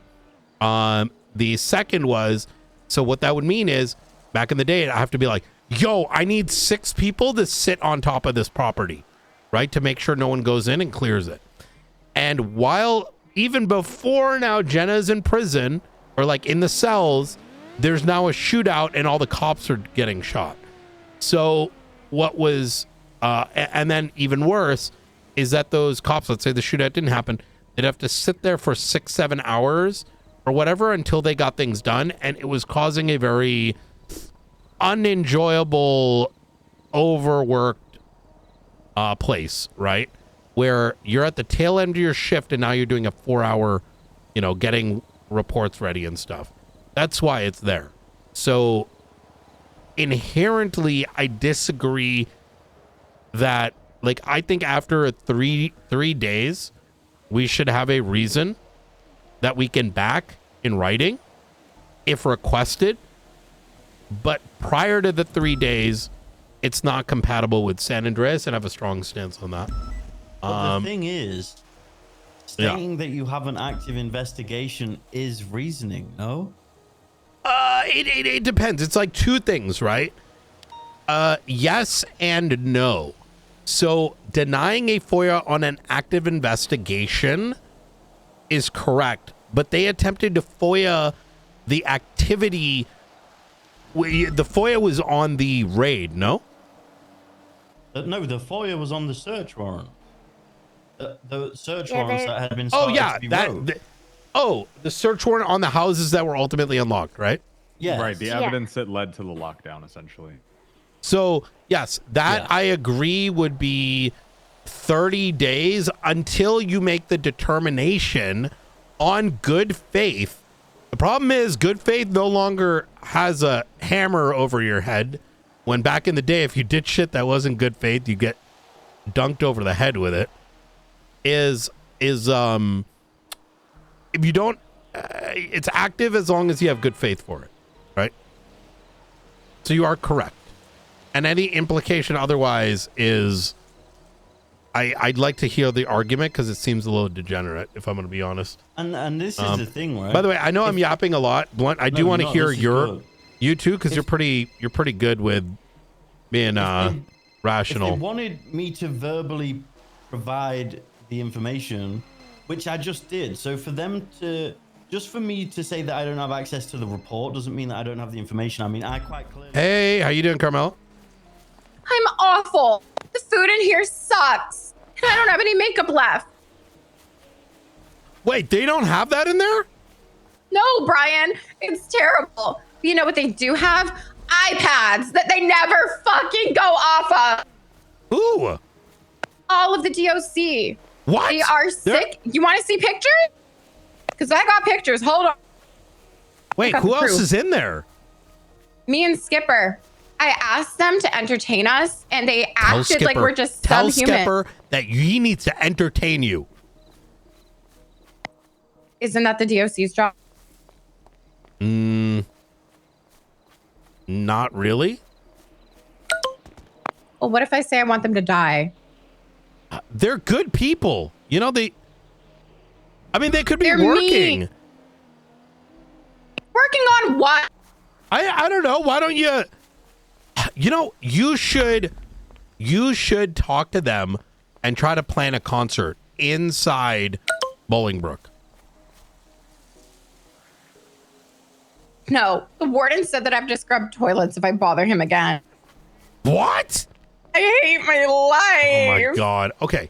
The second was, so what that would mean is back in the day, I have to be like, yo, I need 6 people to sit on top of this property, right? To make sure no one goes in and clears it. And while even before now Jenna's in prison or like in the cells, there's now a shootout and all the cops are getting shot. So what was, and then even worse is that those cops, let's say the shootout didn't happen, they'd have to sit there for 6-7 hours or whatever until they got things done. And it was causing a very unenjoyable, overworked place, right? Where you're at the tail end of your shift and now you're doing a 4-hour, getting reports ready and stuff. That's why it's there. So inherently, I disagree that, like, I think after 3 days, we should have a reason that we can back in writing if requested. But prior to the 3 days, it's not compatible with San Andreas, and I have a strong stance on that. But the thing is, saying that you have an active investigation is reasoning, no? It depends. It's like 2 things, right? Yes and no. So denying a FOIA on an active investigation is correct, but they attempted to FOIA the activity. The FOIA was on the raid, no? No, the FOIA was on the search warrant. The search warrants that had been started Oh yeah, to be revoked. the search warrant on the houses that were ultimately unlocked, right? Yes. Right, the evidence that led to the lockdown, essentially. So yes, that I agree would be 30 days until you make the determination on good faith. The problem is good faith no longer has a hammer over your head. When back in the day, if you did shit that wasn't good faith, you get dunked over the head with it. If you don't, it's active as long as you have good faith for it, right? So you are correct. And any implication otherwise is, I'd like to hear the argument because it seems a little degenerate, if I'm going to be honest. And this is the thing, right? By the way, I know I'm yapping a lot. Blunt, I do want to hear you too, because you're pretty good with being rational. If they wanted me to verbally provide the information, which I just did, so for them to just for me to say that I don't have access to the report doesn't mean that I don't have the information. I mean, I quite clearly. Hey, how you doing, Carmel? I'm awful. The food in here sucks. And I don't have any makeup left. Wait, they don't have that in there? No, Brian. It's terrible. You know what they do have? iPads that they never fucking go off of. Ooh. All of the DOC. What? They are sick. You want to see pictures? Because I got pictures. Hold on. Wait, who else is in there? Me and Skipper. I asked them to entertain us, and they acted like we're just Tell subhuman. Skipper that he needs to entertain you. Isn't that the DOC's job? Not really. Well, what if I say I want them to die? They're good people. You know, they could be They're working. mean. Working on what? I don't know. Why don't you should talk to them and try to plan a concert inside Bolingbrook? No, the warden said that I have to scrub toilets if I bother him again. What? I hate my life. Oh my god. Okay.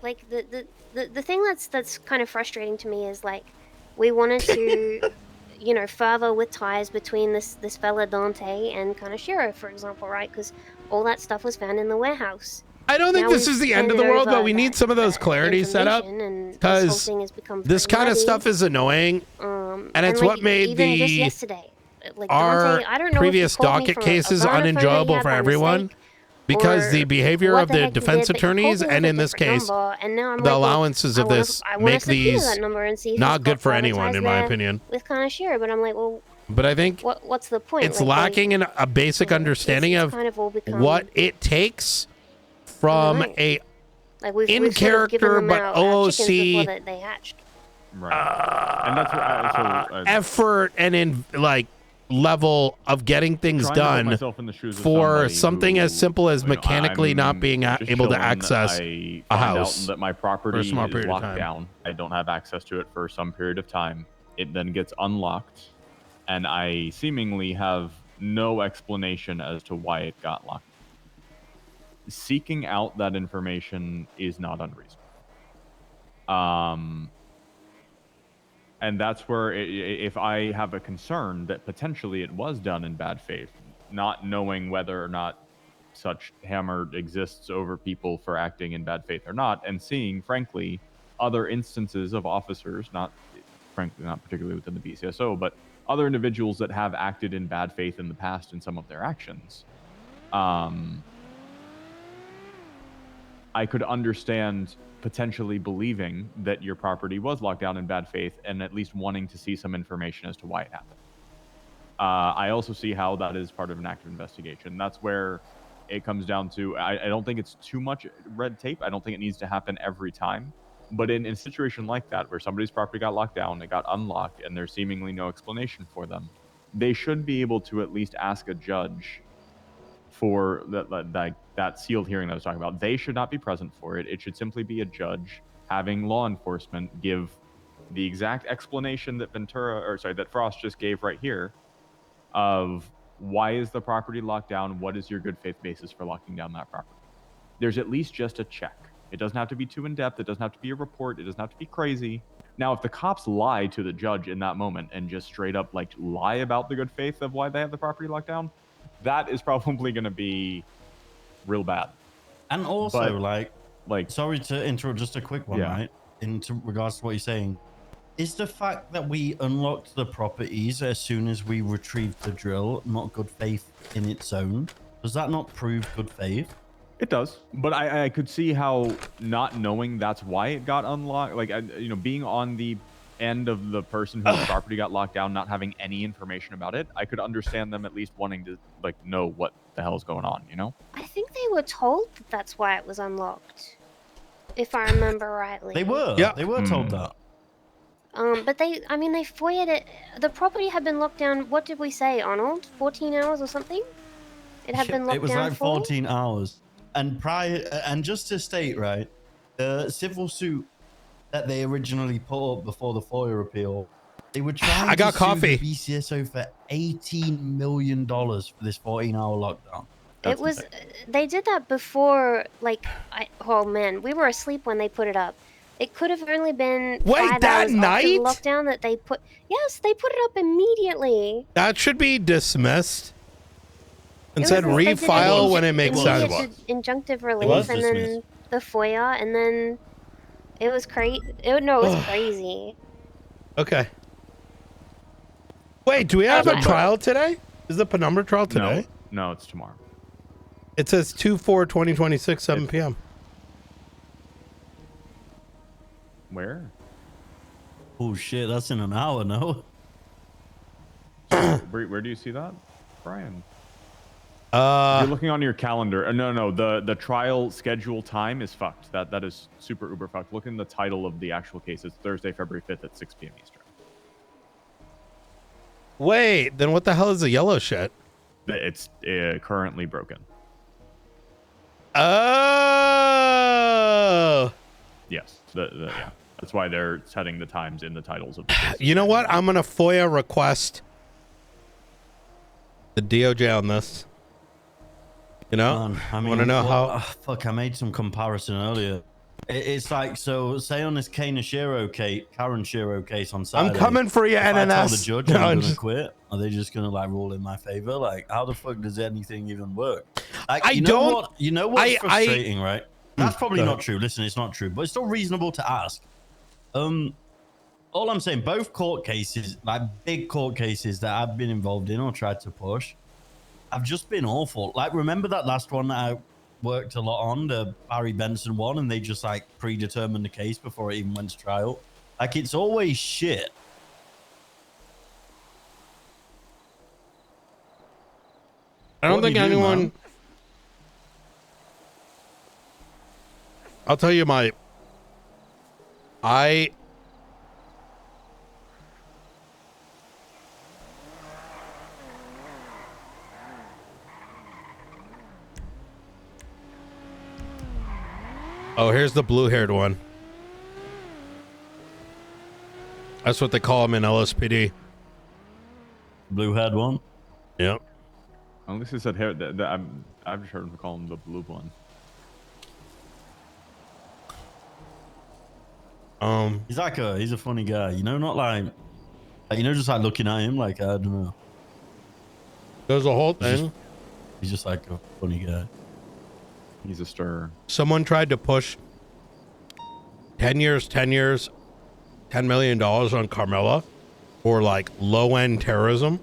Like the thing that's kind of frustrating to me is like we wanted to you know further with ties between this fella Dante and Kanashiro, for example, right? Because all that stuff was found in the warehouse. I don't think Now this we've is the end of the handed world, over but we need some of those clarities set up information, and this whole because thing has become this pretty kind of muddy. stuff is annoying, and it's like, what made even just the yesterday, like our Dante, I don't know previous if he called me docket from cases a burner phone that he unenjoyable had for by everyone mistake, because or the behavior what of the heck he defense did, but he called attorneys me with and a in this different case number, and now I'm the like, well, allowances of this I wanna make subpoena these that number and see if not he's good got for further anyone, ties in my there opinion. with Kanashiro, but I'm like, well, But I think what's the point? it's Like, lacking in a basic understanding it's of kind of all become, what it takes from a like we've in sort of given character them but our chickens before OOC they hatched. Right. And that's what effort and in like level of getting things Trying to put done myself in the shoes of for somebody something who, as simple as you know, mechanically not I'm being just able to chilling, access I a find house out that my property for a small is period of locked time. down. I don't have access to it for some period of time. It then gets unlocked, and I seemingly have no explanation as to why it got locked. Seeking out that information is not unreasonable. And that's where, if I have a concern that potentially it was done in bad faith, not knowing whether or not such hammer exists over people for acting in bad faith or not, and seeing, frankly, other instances of officers, not particularly within the BCSO, but other individuals that have acted in bad faith in the past in some of their actions, I could understand potentially believing that your property was locked down in bad faith and at least wanting to see some information as to why it happened. I also see how that is part of an active investigation. That's where it comes down to, I don't think it's too much red tape. I don't think it needs to happen every time. But in a situation like that, where somebody's property got locked down, it got unlocked, and there's seemingly no explanation for them, they should be able to at least ask a judge for that sealed hearing that I was talking about. They should not be present for it. It should simply be a judge having law enforcement give the exact explanation that that Frost just gave right here of why is the property locked down? What is your good faith basis for locking down that property? There's at least just a check. It doesn't have to be too in-depth. It doesn't have to be a report. It doesn't have to be crazy. Now, if the cops lie to the judge in that moment and just straight up lie about the good faith of why they have the property locked down, that is probably going to be real bad. And also, but, sorry to interrupt, just a quick one, Yeah. right? In regards to what you're saying, is the fact that we unlocked the properties as soon as we retrieved the drill not good faith in its own? Does that not prove good faith? It does, but I could see how not knowing that's why it got unlocked, being on the end of the person whose property got locked down, not having any information about it, I could understand them at least wanting to know what the hell's going on, you know? I think they were told that that's why it was unlocked, if I remember rightly. They were. Yeah. They were told that. But they FOIA'd it. The property had been locked down, what did we say, Arnold? 14 hours or something? It had been locked It was down like for? 14 hours. And just to state, right, the civil suit that they originally put up before the FOIA appeal, they were trying I got to coffee. sue the BCSO for $18 million for this 14-hour lockdown. It was, they did that before, oh man, we were asleep when they put it up. It could have only been Wait, 5 that hours after night? the lockdown that they put, yes, they put it up immediately. That should be dismissed and It said was- they did refile when it makes sense. immediate Injunctive was relief, and then dismissed. the FOIA, and then it was crazy. It was crazy. Okay. Wait, do we have a trial today? Is the penumbra trial today? No, it's tomorrow. It says 2/4/2026, 7 p.m. Where? Oh shit, that's in an hour, no? Where do you see that, Brian? Uh, You're looking on your calendar. No, the trial schedule time is fucked. That is super uber fucked. Look in the title of the actual case. It's Thursday, February 5th at 6 p.m. Eastern. Wait, then what the hell is the yellow shit? It's currently broken. Oh. Yes. Yeah. That's why they're setting the times in the titles of the cases. You know what? I'm gonna FOIA request the DOJ on this. You know, I want to know how? Fuck, I made some comparison earlier. It's like, so say on this Karen Shiro case on Saturday. I'm coming for you, if I tell the NNS. judge I'm gonna quit, are they just gonna like rule in my favor? Like, how the fuck does anything even work? Like, I don't. You know what's frustrating, right? That's probably not true. Listen, it's not true, but it's still reasonable to ask. All I'm saying, both court cases, like big court cases that I've been involved in or tried to push, have just been awful. Like, remember that last one that I worked a lot on, the Barry Benson one, and they just like predetermined the case before it even went to trial? Like, it's always shit. I don't think anyone. Man? I'll tell you Oh, here's the blue-haired one. That's what they call him in LSPD. Blue-haired one? Yep. At least it said hair. I've just heard him call him the blue one. He's like he's a funny guy, you know, not like you know, just like looking at him, like, I don't know. There's a whole thing. He's just like a funny guy. He's a stirrer. Someone tried to push 10 years, $10 million on Carmela for like low-end terrorism.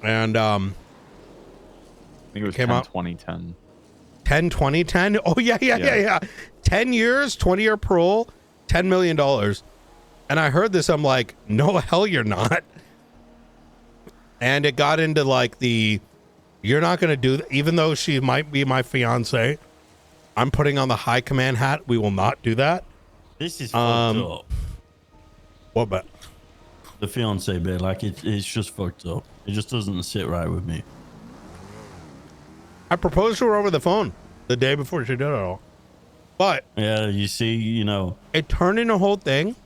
And I think it was 10, out 2010. 10, 2010. Oh yeah. 10 years, 20-year parole, $10 million. And I heard this. I'm like, no, hell, you're not. And it got into like you're not going to do that. Even though she might be my fiance, I'm putting on the high command hat. We will not do that. This is fucked up. What about the fiance bit? Like, it's just fucked up. It just doesn't sit right with me. I proposed to her over the phone the day before she did it all. But yeah, you see, you know, it turned into a whole thing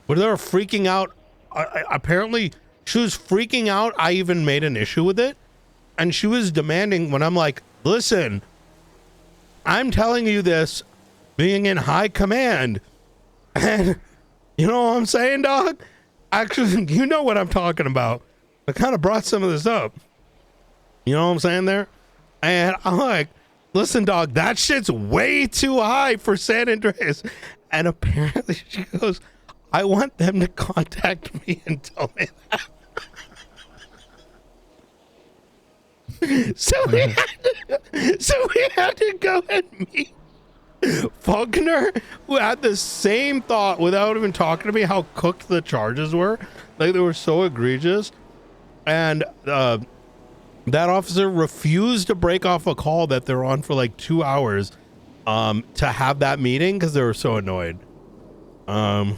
where they were freaking out. Apparently, she was freaking out. I even made an issue with it. And she was demanding when I'm like, listen, I'm telling you this being in high command. And you know what I'm saying, dog? Actually, you know what I'm talking about. I kind of brought some of this up. You know what I'm saying there? And I'm like, listen, dog, that shit's way too high for San Andreas. And apparently she goes, I want them to contact me and tell me that. So we had to go and meet Faulkner, who had the same thought without even talking to me, how cooked the charges were. Like, they were so egregious. And that officer refused to break off a call that they're on for like 2 hours to have that meeting because they were so annoyed. Oh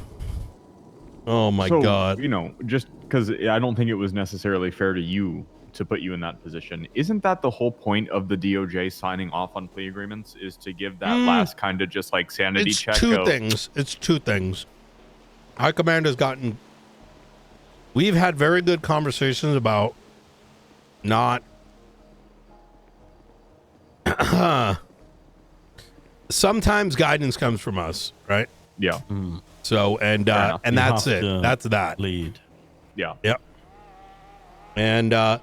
my God. You know, just because I don't think it was necessarily fair to you to put you in that position. Isn't that the whole point of the DOJ signing off on plea agreements, is to give that last kind of just like sanity check? It's two things. High command has gotten, we've had very good conversations about not sometimes guidance comes from us, right? Yeah. So and that's it. That's that. Lead. Yeah. Yep. And I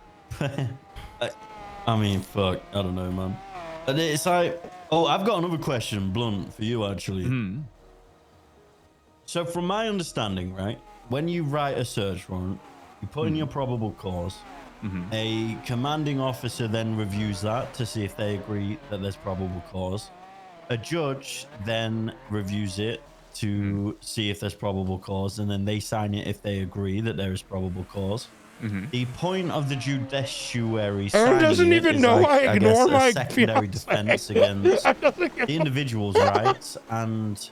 mean, fuck, I don't know, man. And it's like, oh, I've got another question, Blunt, for you actually. So from my understanding, right, when you write a search warrant, you put in your probable cause. A commanding officer then reviews that to see if they agree that there's probable cause. A judge then reviews it to see if there's probable cause, and then they sign it if they agree that there is probable cause. The point of the judiciary Aaron doesn't even know like, I ignore my secondary defense against the individual's rights and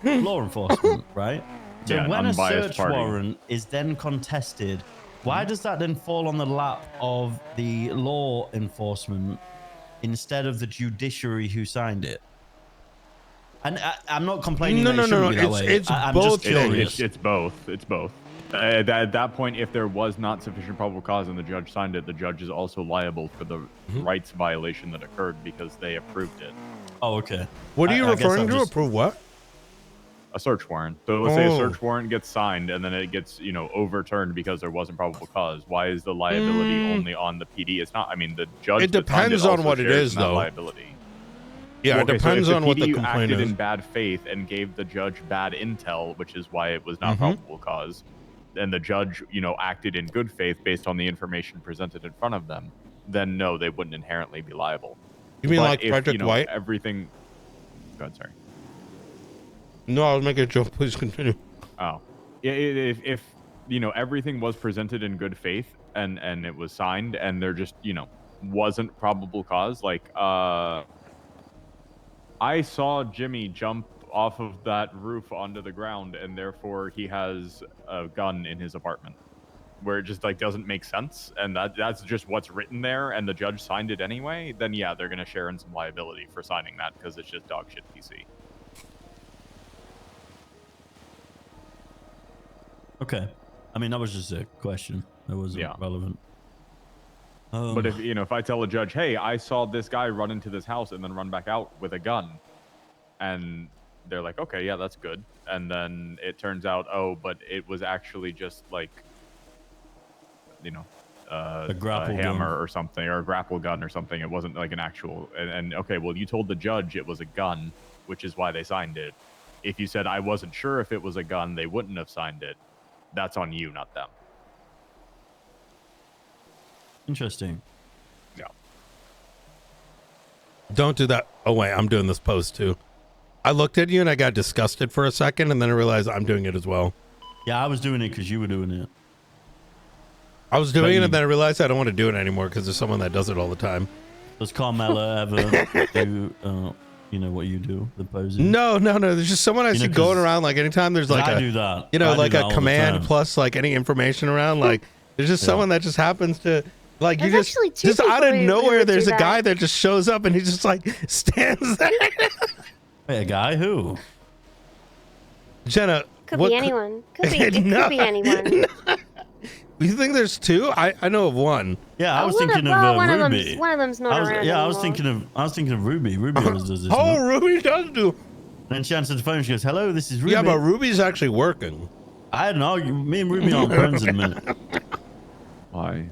law enforcement, right? So Yeah, when a unbiased search party. warrant is then contested Why does that then fall on the lap of the law enforcement instead of the judiciary who signed it? And I'm not complaining that it shouldn't be that way. I'm just curious. It's both. It's both. At that point, if there was not sufficient probable cause and the judge signed it, the judge is also liable for the rights violation that occurred because they approved it. Oh, okay. What are you referring to? Approve what? A search warrant. So let's say a search warrant gets signed and then it gets, overturned because there wasn't probable cause. Why is the liability only on the PD? It's not. I mean, the judge. It depends on what it is, though. Liability. Yeah, Well, it depends on what the PD complaint acted is. in bad faith and gave the judge bad intel, which is why it was not probable cause. And the judge, acted in good faith based on the information presented in front of them. Then no, they wouldn't inherently be liable. You mean But like if, Project White? Everything. Go ahead, sorry. No, I was making a joke. Please continue. Oh, yeah. If everything was presented in good faith and it was signed and there just wasn't probable cause, like I saw Jimmy jump off of that roof onto the ground and therefore he has a gun in his apartment, where it just doesn't make sense, and that's just what's written there, and the judge signed it anyway. Then yeah, they're gonna share in some liability for signing that because it's just dog shit PC. Okay. I mean, that was just a question. That wasn't relevant. But if I tell a judge, hey, I saw this guy run into this house and then run back out with a gun, and they're like, okay, yeah, that's good. And then it turns out, oh, but it was actually just a grapple hammer gun or something, or a grapple gun or something. It wasn't like an actual. And okay, well, you told the judge it was a gun, which is why they signed it. If you said I wasn't sure if it was a gun, they wouldn't have signed it. That's on you, not them. Interesting. Yeah. Don't do that. Oh, wait, I'm doing this pose too. I looked at you and I got disgusted for a second, and then I realized I'm doing it as well. Yeah, I was doing it because you were doing it. I was doing it, and then I realized I don't want to do it anymore because there's someone that does it all the time. Does Carmela ever do, what you do, the posing? No. There's just someone I see going around, like anytime there's like I do that. like a command plus like any information around, like there's just someone that just happens to like you There's actually two just out of people who nowhere do there's a that. guy that just shows up and he just like stands there. Wait, a guy who? Jenna. Could be anyone. Could be anyone. You think there's two? I know of one. Yeah, I was one thinking of, of one Ruby. One of them's not around Yeah, I was anymore. thinking of Ruby. Ruby always does this. Oh, Ruby does do. Then she answers the phone. She goes, "Hello, this is Ruby." Yeah, but Ruby's actually working. I had an argument. Me and Ruby aren't friends in a minute. Why?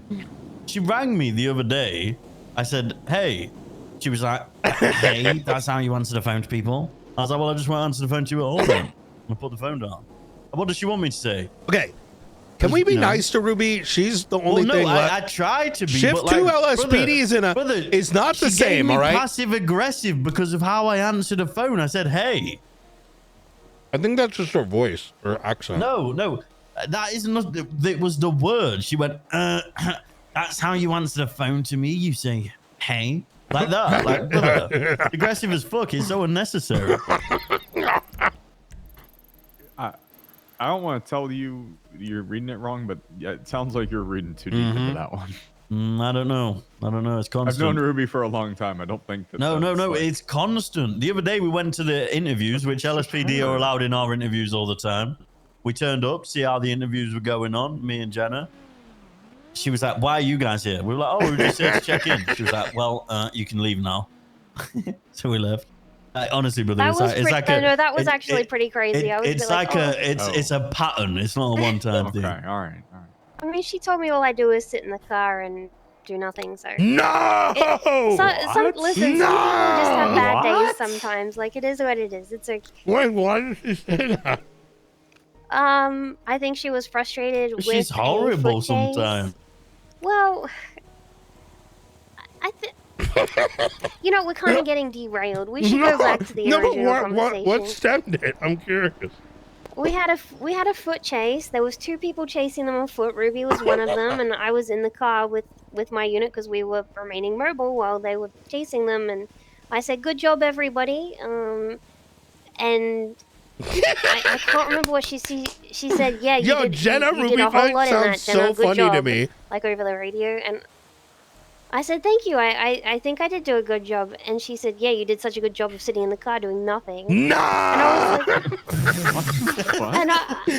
She rang me the other day. I said, "Hey." She was like, "Hey, that's how you answer the phone to people." I was like, "Well, I just won't answer the phone to you at all then." I put the phone down. What does she want me to say? Okay. Can we be nice to Ruby? She's the only thing left. I tried to be. Shift but 2 like, LSPDs is not the same, all right? Passive aggressive because of how I answered the phone. I said, "Hey." I think that's just her voice or accent. No, that is not. It was the word. She went, "That's how you answer the phone to me. You say, hey." Like that. Like, brother, aggressive as fuck. It's so unnecessary. I don't want to tell you you're reading it wrong, but yeah, it sounds like you're reading too deep into that one. I don't know. It's constant. I've known Ruby for a long time. I don't think that. No. It's constant. The other day we went to the interviews, which LSPD are allowed in our interviews all the time. We turned up, see how the interviews were going on, me and Jenna. She was like, "Why are you guys here?" We were like, "Oh, we were just here to check in." She was like, "Well, you can leave now." So we left. Honestly, brother, That was it's like that was actually pretty crazy. I was it's a bit like it's a pattern. It's not a one-time thing. Okay, all right. I mean, she told me all I do is sit in the car and do nothing. So no. Listen, some people just have bad days sometimes. Like it is what it is. It's okay. Wait, why did she say that? I think she was frustrated with. She's horrible a foot chase. sometimes. Well, I think. We're kind of getting derailed. We should go back to the original conversation. What stemmed it? I'm curious. We had a foot chase. There was two people chasing them on foot. Ruby was one of them, and I was in the car with my unit because we were remaining mobile while they were chasing them. And I said, "Good job, everybody." And I can't remember what she said. Yeah, you Yo, did. Jenna you Ruby did a whole Frank lot in that, sounds Jenna. so Good funny job. to me. Like over the radio, and I said thank you. I think I did do a good job, and she said, yeah, you did such a good job of sitting in the car doing nothing. Nah. And I was like, and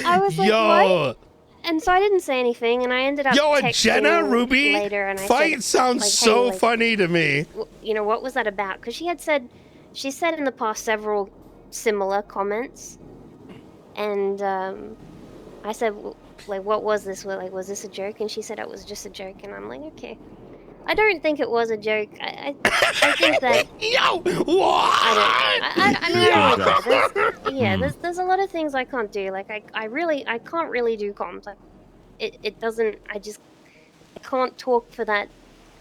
I was like, Yo. what? And so I didn't say anything, and I ended up Yo, a texting Jenna Ruby later, and I fight said, sounds like, hey, so like, funny to me. you know, what was that about? Because she said in the past several similar comments, and I said, like, what was this? Like, was this a joke? And she said it was just a joke, and I'm like, okay. I don't think it was a joke. I think that. Yo, what? I mean, there's a lot of things I can't do. Like, I can't really do comms. Like, it doesn't. I can't talk for that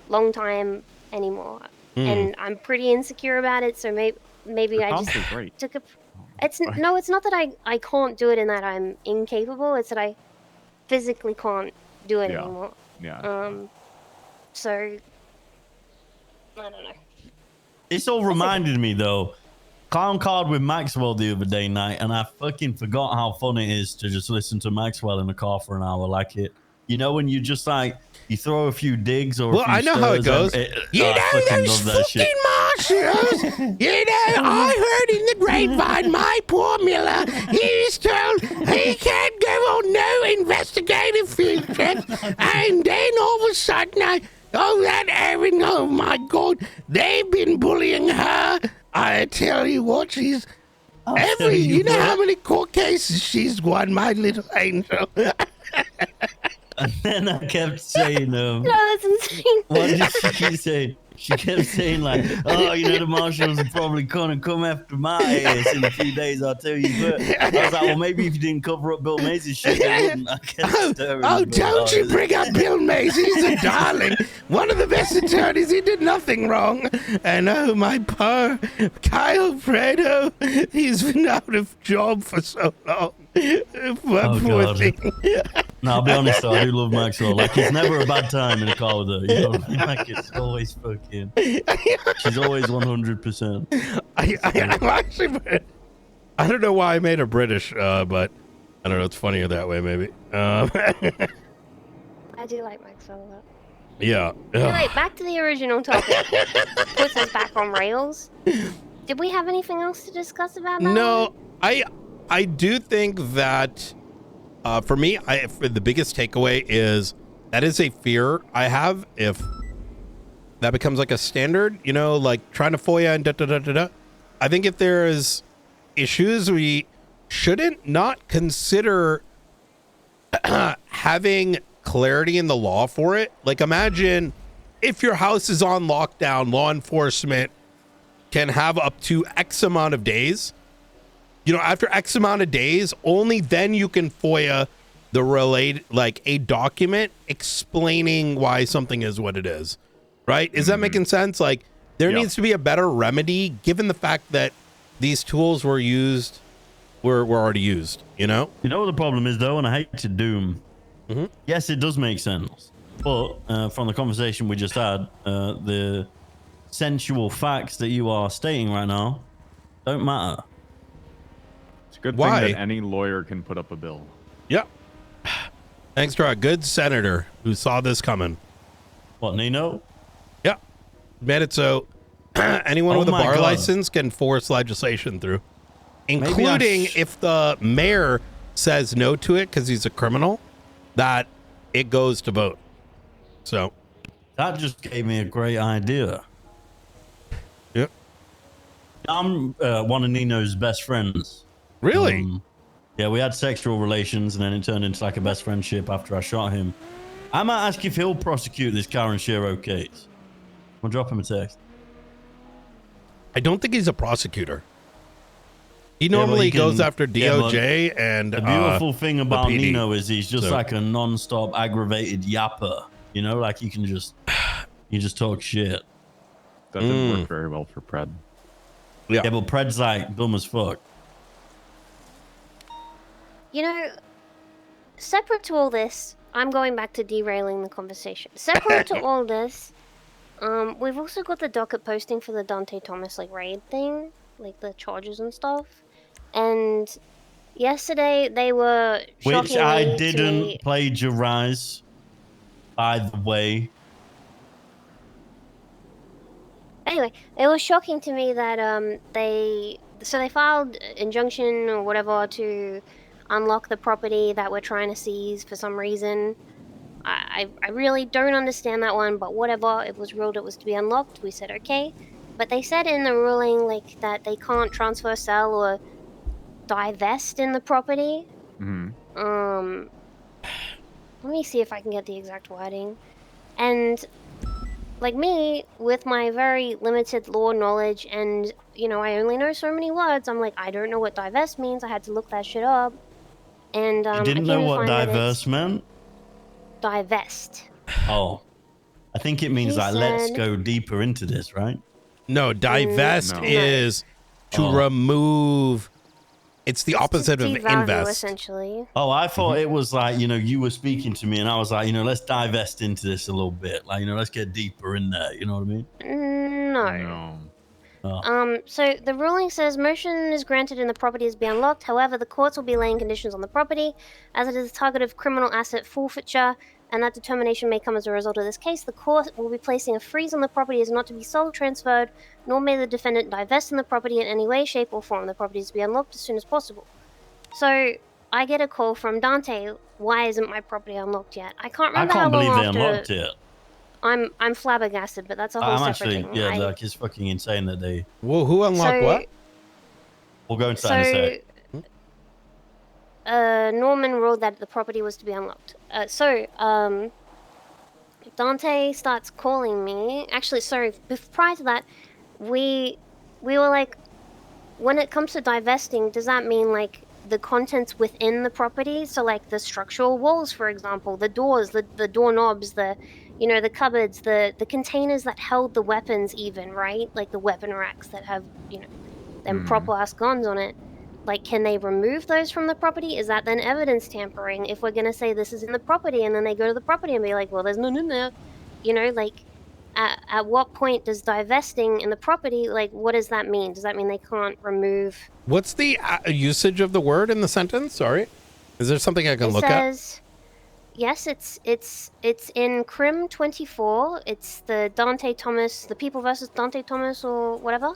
long time anymore, and I'm pretty insecure about it. So maybe I just took a. It's not that I can't do it and that I'm incapable. It's that I physically can't do it anymore. Yeah. So I don't know. This all reminded me though. Clown Card with Maxwell the other day night, and I fucking forgot how fun it is to just listen to Maxwell in the car for an hour. Like it, you know, when you just like you throw a few digs or. Well, a few I know how it goes. You know those fucking marshals. You know, I heard in the grapevine, my poor Miller, he's told he can't go on no investigative field trips, and then all of a sudden that Erin, oh my God, they've been bullying her. I tell you what, she's you know how many court cases she's won, my little angel. And then I kept saying, No, that's insane. what did she keep saying? She kept saying like, oh, you know, the marshals are probably gonna come after my ass in a few days, I'll tell you. But I was like, well, maybe if you didn't cover up Bill Macy's shit, they wouldn't. I kept stirring, Don't you bring up Bill Macy. He's a darling. One of the best attorneys. He did nothing wrong. And oh, my poor Kyle Fredo. He's been out of job for so long. Poor God. thing. No, I'll be honest though, I do love Maxwell. Like, it's never a bad time in a car with her. You know what I mean? Like, it's always fucking. She's always 100%. I'm actually. I don't know why I made her British, but I don't know. It's funnier that way, maybe. I do like Maxwell a lot. Yeah. Anyway, back to the original topic. Puts us back on rails. Did we have anything else to discuss about that? No, I do think that for me, the biggest takeaway is that is a fear I have if that becomes like a standard, you know, like trying to FOIA and da-da-da-da-da. I think if there is issues, we shouldn't not consider having clarity in the law for it. Like, imagine if your house is on lockdown, law enforcement can have up to X amount of days. You know, after X amount of days, only then you can FOIA the related, like a document explaining why something is what it is. Right? Is that making sense? Like, there needs to be a better remedy given the fact that these tools were already used, you know? You know what the problem is though, and I hate to doom. Yes, it does make sense. But from the conversation we just had, the sensual facts that you are stating right now don't matter. It's a good Why? thing that any lawyer can put up a bill. Yep. Thanks to a good senator who saw this coming. What, Nino? Yeah. Made it so anyone Oh with a my bar God. license can force legislation through, Maybe I including if the mayor says no to it because he's a criminal, that it goes to vote. So that just gave me a great idea. Yep. I'm one of Nino's best friends. Really? Yeah, we had sexual relations and then it turned into like a best friendship after I shot him. I might ask if he'll prosecute this Karen Shiro case. I'll drop him a text. I don't think he's a prosecutor. He Yeah, well, normally he can- goes after yeah, but DOJ and the beautiful thing the about PD. Nino is he's just So- like a non-stop aggravated yapper. You know, like you just talk shit. That didn't work very well for Pred. Yeah, but Pred's like dumb as fuck. You know, separate to all this, I'm going back to derailing the conversation. Separate to all this, we've also got the docket posting for the Dante Thomas like raid thing, like the charges and stuff. And yesterday they were Which shockingly I to me. didn't plagiarize, by the way. Anyway, it was shocking to me that they filed injunction or whatever to unlock the property that we're trying to seize for some reason. I really don't understand that one, but whatever. It was ruled it was to be unlocked. We said okay, but they said in the ruling like that they can't transfer, sell, or divest in the property. Mm-hmm. Let me see if I can get the exact wording. And like me, with my very limited law knowledge, and I only know so many words. I'm like, I don't know what divest means. I had to look that shit up, and You I didn't came know to what find that it's diverse meant? divest. Oh, I think it means He like let's said- go deeper into this, right? No, divest No. is to Oh. remove. It's the opposite of Devalue, invest. essentially. Oh, I thought it was like, you were speaking to me and I was like, let's divest into this a little bit. Like, let's get deeper in there. You know what I mean? No. Oh. So the ruling says motion is granted and the property is be unlocked. However, the courts will be laying conditions on the property as it is a target of criminal asset forfeiture, and that determination may come as a result of this case. The court will be placing a freeze on the property as not to be sold, transferred, nor may the defendant divest in the property in any way, shape, or form. The property is to be unlocked as soon as possible. So I get a call from Dante. Why isn't my property unlocked yet? I can't I remember can't how long believe they after. unlocked it. I'm flabbergasted, but that's a whole I'm separate actually, thing. yeah, like it's fucking insane that they. Well, who unlocked So- what? We'll go into that in a sec. Norman ruled that the property was to be unlocked. Dante starts calling me. Actually, sorry, prior to that, we were like, when it comes to divesting, does that mean like the contents within the property? So like the structural walls, for example, the doors, the doorknobs, the cupboards, the containers that held the weapons, even, right? Like the weapon racks that have, them proper ass guns on it. Like, can they remove those from the property? Is that then evidence tampering? If we're gonna say this is in the property, and then they go to the property and be like, well, there's none in there, like, at what point does divesting in the property, like, what does that mean? Does that mean they can't remove? What's the usage of the word in the sentence? Sorry, is there something I can It look says, yes, it's in Crim 24. It's the Dante Thomas, the People versus Dante Thomas or whatever.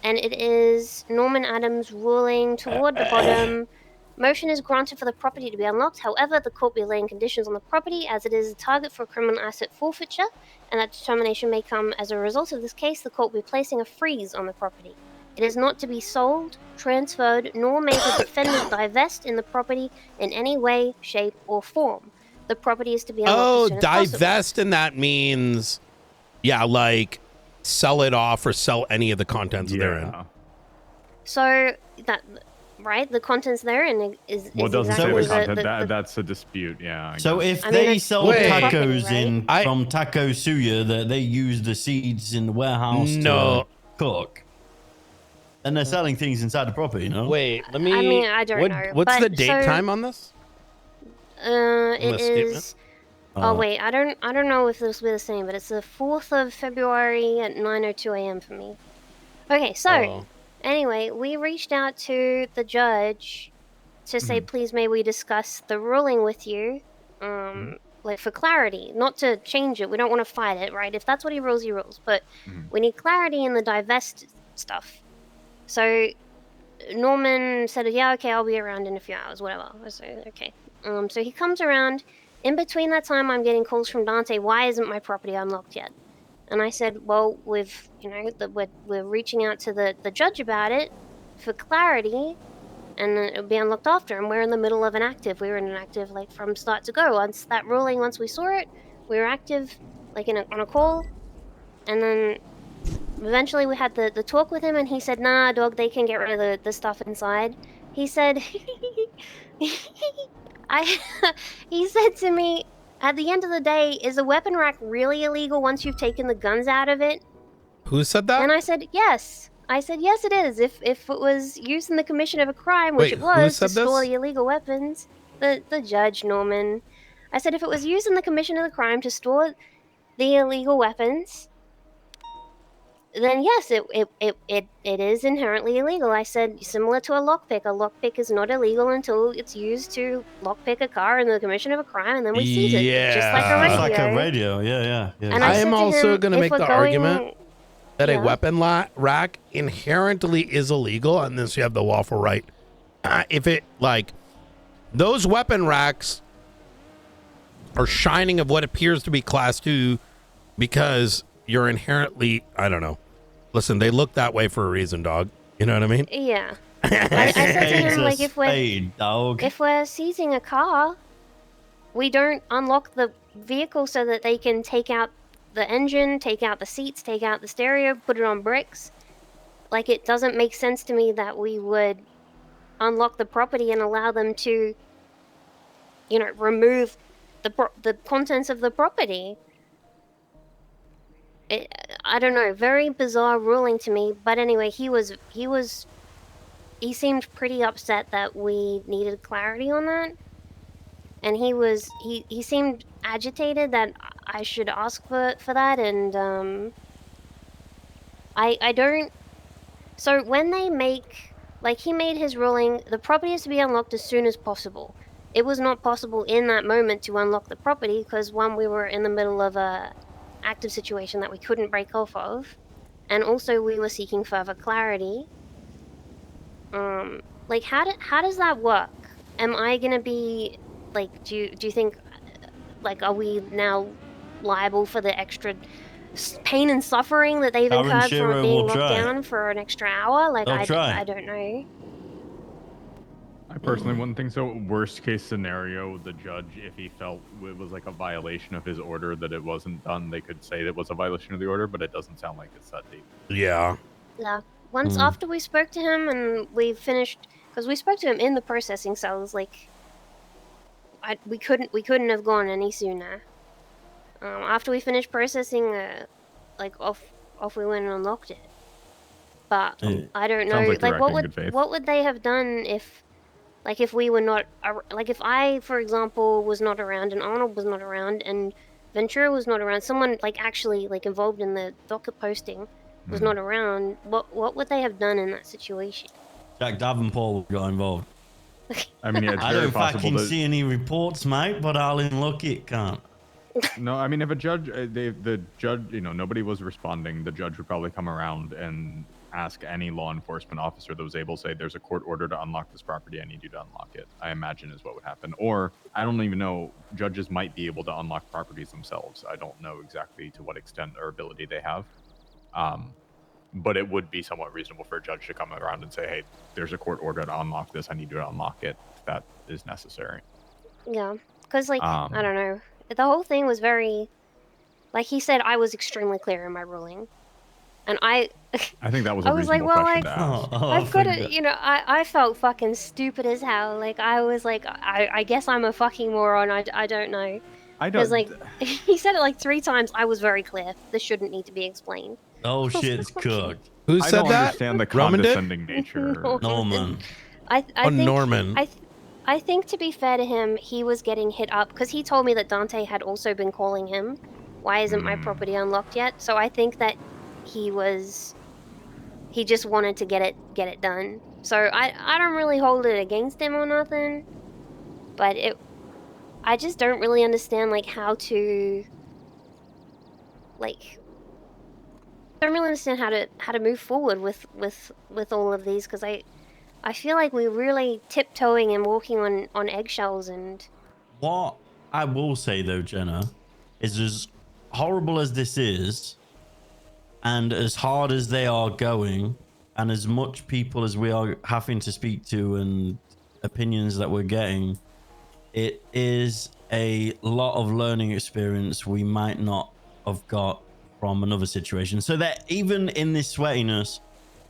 And it is Norman Adams ruling toward the bottom. Motion is granted for the property to be unlocked. However, the court will be laying conditions on the property as it is a target for criminal asset forfeiture, and that determination may come as a result of this case. The court will be placing a freeze on the property. It is not to be sold, transferred, nor may the defendant divest in the property in any way, shape, or form. The property is to be unlocked as soon as possible. divest, and that means, yeah, like sell it off or sell any of the contents therein. So that, right, the contents therein is Well, it doesn't exactly say the content. the That's a dispute. Yeah. I So guess. if they it's sell within the tacos property, in right? from Taco Suya that they use the seeds in the warehouse No. to cook, and they're selling things inside the property, no? Wait, let me. I mean, I don't know. What's but the date so, time on this? It the statement? is. Oh wait, I don't know if this will be the same, but it's the 4th of February at 9:02 a.m. for me. Okay, so anyway, we reached out to the judge to say, please, may we discuss the ruling with you, like for clarity, not to change it. We don't want to fight it, right? If that's what he rules, but we need clarity in the divest stuff. So Norman said, yeah, okay, I'll be around in a few hours, whatever. I said, okay. So he comes around. In between that time, I'm getting calls from Dante. Why isn't my property unlocked yet? And I said, well, we're reaching out to the judge about it for clarity, and it'll be unlocked after. And we're in the middle of an active. We were in an active like from start to go. Once we saw it, we were active, like on a call, and then eventually we had the talk with him, and he said, nah, dog, they can get rid of the stuff inside. He said, he said to me, at the end of the day, is a weapon rack really illegal once you've taken the guns out of it? Who said that? And I said, yes. I said, yes, it is. If it was used in the commission of a crime, which Wait, it who was, to said store this? the illegal weapons, the judge, Norman. I said, if it was used in the commission of the crime to store the illegal weapons, then yes, it is inherently illegal. I said similar to a lockpick. A lockpick is not illegal until it's used to lockpick a car in the commission of a crime, and then we seize it, just like a radio. It's like a radio. Yeah. And I I am said to also him, going to if make we're the going- argument that a Yeah. weapon rack inherently is illegal, and this you have the lawful right. If it like those weapon racks are shining of what appears to be class 2 because you're inherently, I don't know. Listen, they look that way for a reason, dog. You know what I mean? Yeah. I said to him, like, if we're seizing a car, we don't unlock the vehicle so that they can take out the engine, take out the seats, take out the stereo, put it on bricks. Like, it doesn't make sense to me that we would unlock the property and allow them to, remove the contents of the property. I don't know, very bizarre ruling to me. But anyway, he seemed pretty upset that we needed clarity on that, and he seemed agitated that I should ask for that, and I don't. So when they make, like, he made his ruling, the property is to be unlocked as soon as possible. It was not possible in that moment to unlock the property because, one, we were in the middle of a active situation that we couldn't break off of, and also we were seeking further clarity. Like, how does that work? Am I gonna be, like, do you think, like, are we now liable for the extra pain and suffering that they've incurred from being locked down for an extra hour? Like, I don't know. I personally wouldn't think so. Worst case scenario, the judge, if he felt it was like a violation of his order that it wasn't done, they could say it was a violation of the order, but it doesn't sound like it's that deep. Yeah. Yeah. Once after we spoke to him and we finished, because we spoke to him in the processing cells, like, we couldn't have gone any sooner. After we finished processing, like, off we went and unlocked it. But I don't know, like what would they have done if, like, if we were not, like, if I, for example, was not around and Arnold was not around and Ventura was not around, someone, like, actually, like, involved in the docket posting was not around, what would they have done in that situation? Jack Davenport got involved. I mean, yeah, it's I very don't possible fucking that... see any reports, mate, but I'll look it can't. No, I mean, if a judge, the judge, nobody was responding, the judge would probably come around and ask any law enforcement officer that was able to say, there's a court order to unlock this property, I need you to unlock it, I imagine is what would happen. Or, I don't even know, judges might be able to unlock properties themselves. I don't know exactly to what extent or ability they have. But it would be somewhat reasonable for a judge to come around and say, hey, there's a court order to unlock this, I need you to unlock it, if that is necessary. Yeah, because, like, I don't know. The whole thing was very, like, he said I was extremely clear in my ruling. And I think that was a I was like, reasonable well, question like, to ask. I've got to, I felt fucking stupid as hell. Like, I was like, I guess I'm a fucking moron. I don't know. Because, like, he said it like 3 times. I was very clear. This shouldn't need to be explained. Oh, shit's cooked. Who said I don't that? understand the Roman did? condescending nature. Norman. I think, Norman. I think, to be fair to him, he was getting hit up because he told me that Dante had also been calling him. Why isn't my property unlocked yet? So I think that he just wanted to get it done. So I don't really hold it against him or nothing, but I just don't really understand, like, how to, like, I don't really understand how to move forward with all of these, because I feel like we're really tiptoeing and walking on eggshells. And what I will say though, Jenna, is as horrible as this is, and as hard as they are going, and as much people as we are having to speak to and opinions that we're getting, it is a lot of learning experience we might not have got from another situation. So that even in this sweatiness,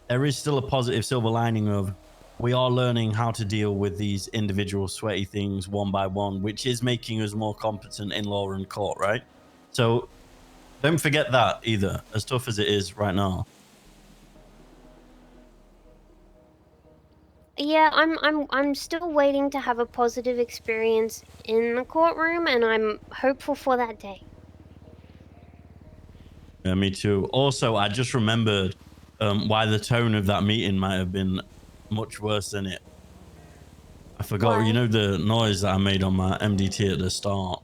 there is still a positive silver lining of we are learning how to deal with these individual sweaty things one by one, which is making us more competent in law and court, right? So don't forget that either, as tough as it is right now. yeah, I'm still waiting to have a positive experience in the courtroom, and I'm hopeful for that day. Yeah, me too. Also, I just remembered why the tone of that meeting might have been much worse than it. I forgot, you know, the noise that I made on my MDT at the start.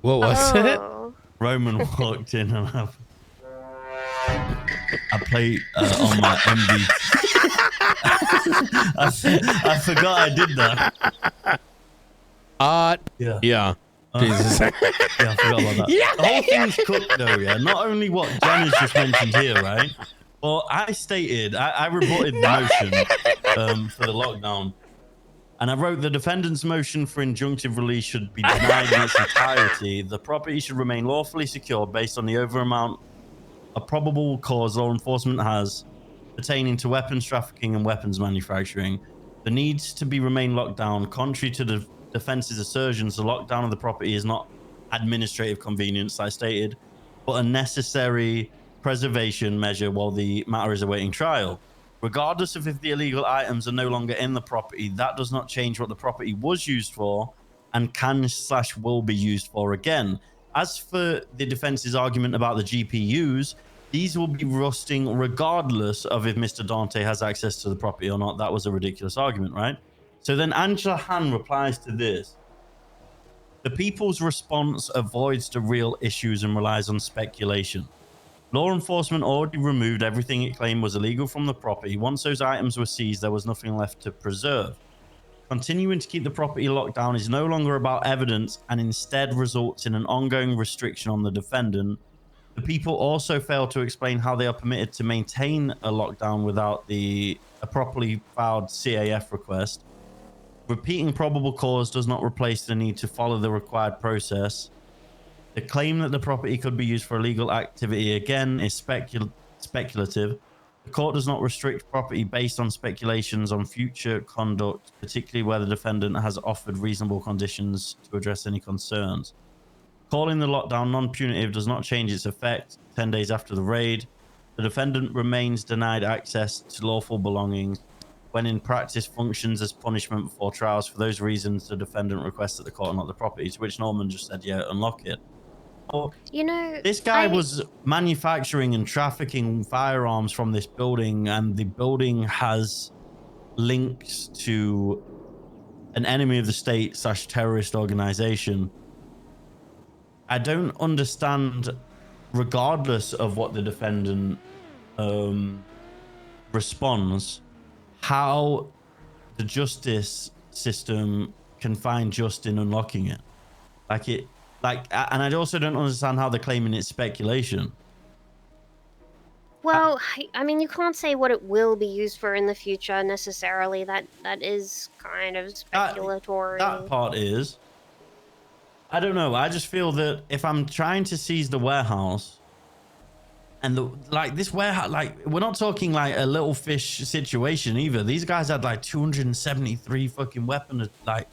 What was it? Roman walked in and I played on my MDT. I forgot I did that. Yeah. Jesus. Yeah, I forgot about that. Yeah. The whole thing's cooked though, yeah. Not only what Jen has just mentioned here, right? Well, I stated, I reported the motion for the lockdown. And I wrote the defendant's motion for injunctive release should be denied in its entirety. The property should remain lawfully secured based on the over amount of probable cause law enforcement has pertaining to weapons trafficking and weapons manufacturing. The needs to be remain locked down. Contrary to the defense's assertions, the lockdown of the property is not administrative convenience, I stated, but a necessary preservation measure while the matter is awaiting trial. Regardless of if the illegal items are no longer in the property, that does not change what the property was used for and can/will be used for again. As for the defense's argument about the GPUs, these will be rusting regardless of if Mr. Dante has access to the property or not. That was a ridiculous argument, right? So then Angela Han replies to this. The people's response avoids the real issues and relies on speculation. Law enforcement already removed everything it claimed was illegal from the property. Once those items were seized, there was nothing left to preserve. Continuing to keep the property locked down is no longer about evidence and instead results in an ongoing restriction on the defendant. The people also fail to explain how they are permitted to maintain a lockdown without a properly filed CAF request. Repeating probable cause does not replace the need to follow the required process. The claim that the property could be used for illegal activity again is speculative. The court does not restrict property based on speculations on future conduct, particularly where the defendant has offered reasonable conditions to address any concerns. Calling the lockdown non-punitive does not change its effect. 10 days after the raid, the defendant remains denied access to lawful belongings. When in practice functions as punishment before trials. For those reasons, the defendant requests that the court unlock the property, to which Norman just said, yeah, unlock it. You know, this guy was manufacturing and trafficking firearms from this building, and the building has links to an enemy of the state / terrorist organization. I don't understand, regardless of what the defendant responds, how the justice system can find just in unlocking it. And I also don't understand how they're claiming it's speculation. Well, I mean, you can't say what it will be used for in the future necessarily. That is kind of speculatory. That part is. I don't know. I just feel that if I'm trying to seize the warehouse, and this warehouse, we're not talking like a little fish situation either. These guys had like 273 fucking weapons, like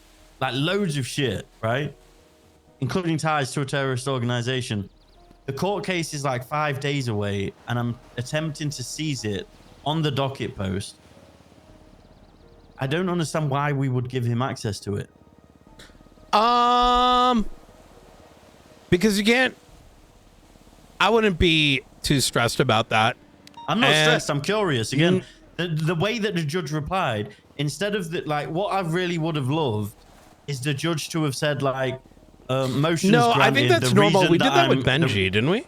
loads of shit, right? Including ties to a terrorist organization. The court case is like 5 days away, and I'm attempting to seize it on the docket post. I don't understand why we would give him access to it. Because you can't. I wouldn't be too stressed about that. I'm not stressed. I'm curious. Again, the way that the judge replied, instead of that, what I really would have loved is the judge to have said motions no, granted. I think that's normal. We did that with Benji, didn't we?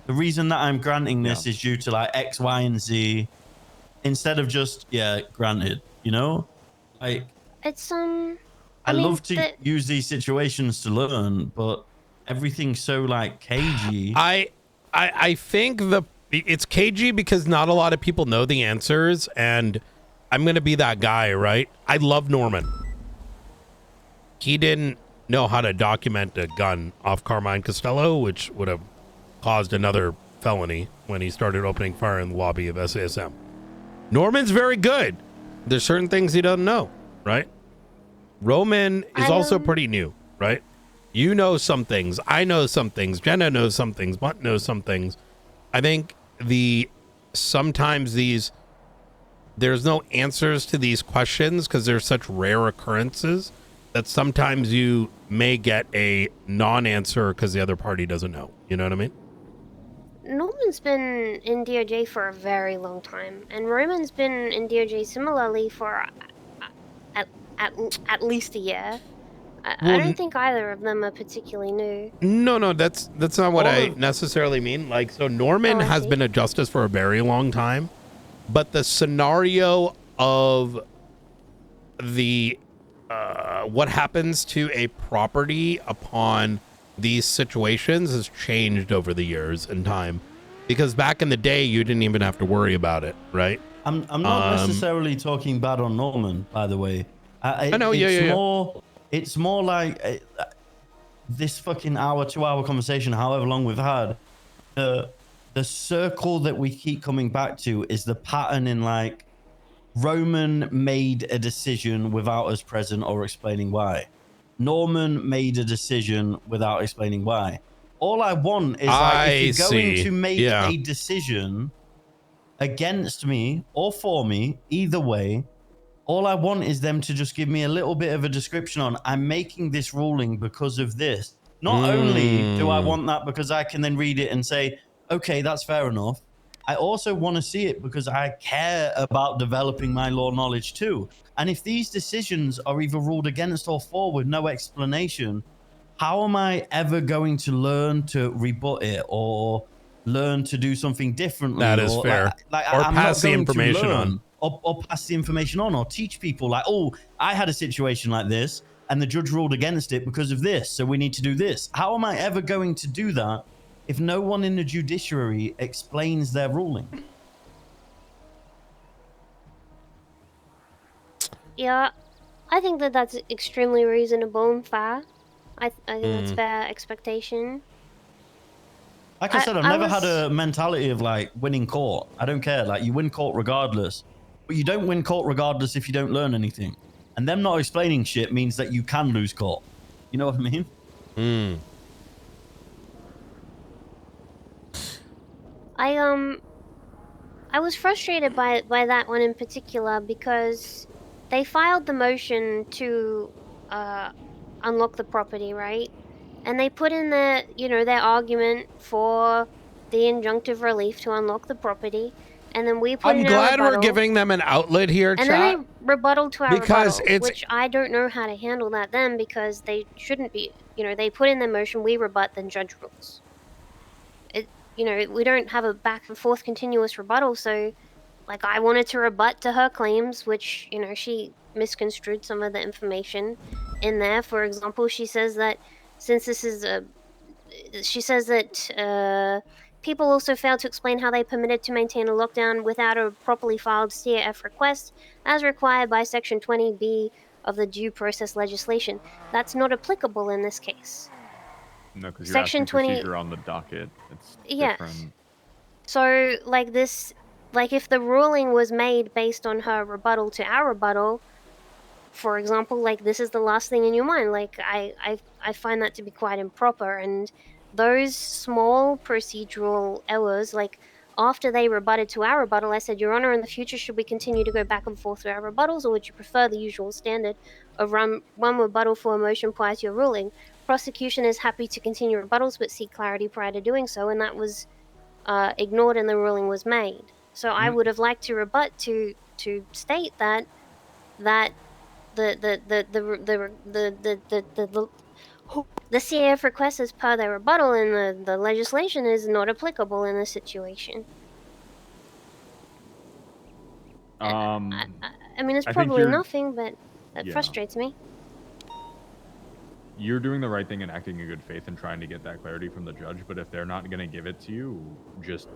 The reason that I'm granting this is due to X, Y, and Z, instead of just granted. You know, it's I love to use these situations to learn, but everything's so cagey. I think it's cagey because not a lot of people know the answers, and I'm gonna be that guy, right? I love Norman. He didn't know how to document a gun off Carmine Costello, which would have caused another felony when he started opening fire in the lobby of SASM. Norman's very good. There's certain things he doesn't know, right? Roman is also pretty new, right? You know some things. I know some things. Jenna knows some things. Bunt knows some things. I think sometimes there's no answers to these questions because they're such rare occurrences that sometimes you may get a non-answer because the other party doesn't know. You know what I mean? Norman's been in DOJ for a very long time, and Roman's been in DOJ similarly for at least a year. I Well, don't think either of them are particularly new. No, that's not what All I of- necessarily mean. Like, so Norman Oh, I has see. been a justice for a very long time, but the scenario of the what happens to a property upon these situations has changed over the years and time. Because back in the day, you didn't even have to worry about it, right? I'm not necessarily talking bad on Norman, by the way. I know, yeah. It's more like this fucking hour, 2-hour conversation, however long we've had. The circle that we keep coming back to is the pattern in like Roman made a decision without us present or explaining why. Norman made a decision without explaining why. All I want is like if you're going to make a decision against me or for me, either way, all I want is them to just give me a little bit of a description on I'm making this ruling because of this. Not only do I want that because I can then read it and say, okay, that's fair enough. I also want to see it because I care about developing my law knowledge too. And if these decisions are either ruled against or for with no explanation, how am I ever going to learn to rebut it or learn to do something differently? That is fair. Or I'm pass not the going information to learn on. or pass the information on or teach people like, oh, I had a situation like this and the judge ruled against it because of this, so we need to do this. How am I ever going to do that if no one in the judiciary explains their ruling? Yeah, I think that that's extremely reasonable and fair. I think that's fair expectation. Like I said, I've never had a mentality of like winning court. I don't care. Like you win court regardless, but you don't win court regardless if you don't learn anything. And them not explaining shit means that you can lose court. You know what I mean? I was frustrated by that one in particular because they filed the motion to unlock the property, right? And they put in their argument for the injunctive relief to unlock the property, and then we put I'm in our glad we're rebuttal, giving them an outlet here, and chat. then they rebuttal to our because rebuttal, it's which I don't know how to handle that then because they shouldn't be. They put in their motion, we rebut, then judge rules. We don't have a back and forth continuous rebuttal, so like I wanted to rebut to her claims, which she misconstrued some of the information in there. For example, she says that since this is people also failed to explain how they permitted to maintain a lockdown without a properly filed CAF request as required by Section 20B of the due process legislation. That's not applicable in this case. No, because you're Section asking 20 procedure on the docket. It's Yes. different. So, if the ruling was made based on her rebuttal to our rebuttal, for example, this is the last thing in your mind. I find that to be quite improper. And those small procedural errors, after they rebutted to our rebuttal, I said, Your Honor, in the future, should we continue to go back and forth with our rebuttals, or would you prefer the usual standard of one rebuttal for a motion prior to your ruling? Prosecution is happy to continue rebuttals, but seek clarity prior to doing so, and that was ignored and the ruling was made. So I would have liked to rebut to state that the CAF request as per their rebuttal and the legislation is not applicable in this situation. I mean, it's I think probably you're- nothing, but that Yeah. frustrates me. You're doing the right thing and acting in good faith and trying to get that clarity from the judge, but if they're not going to give it to you, just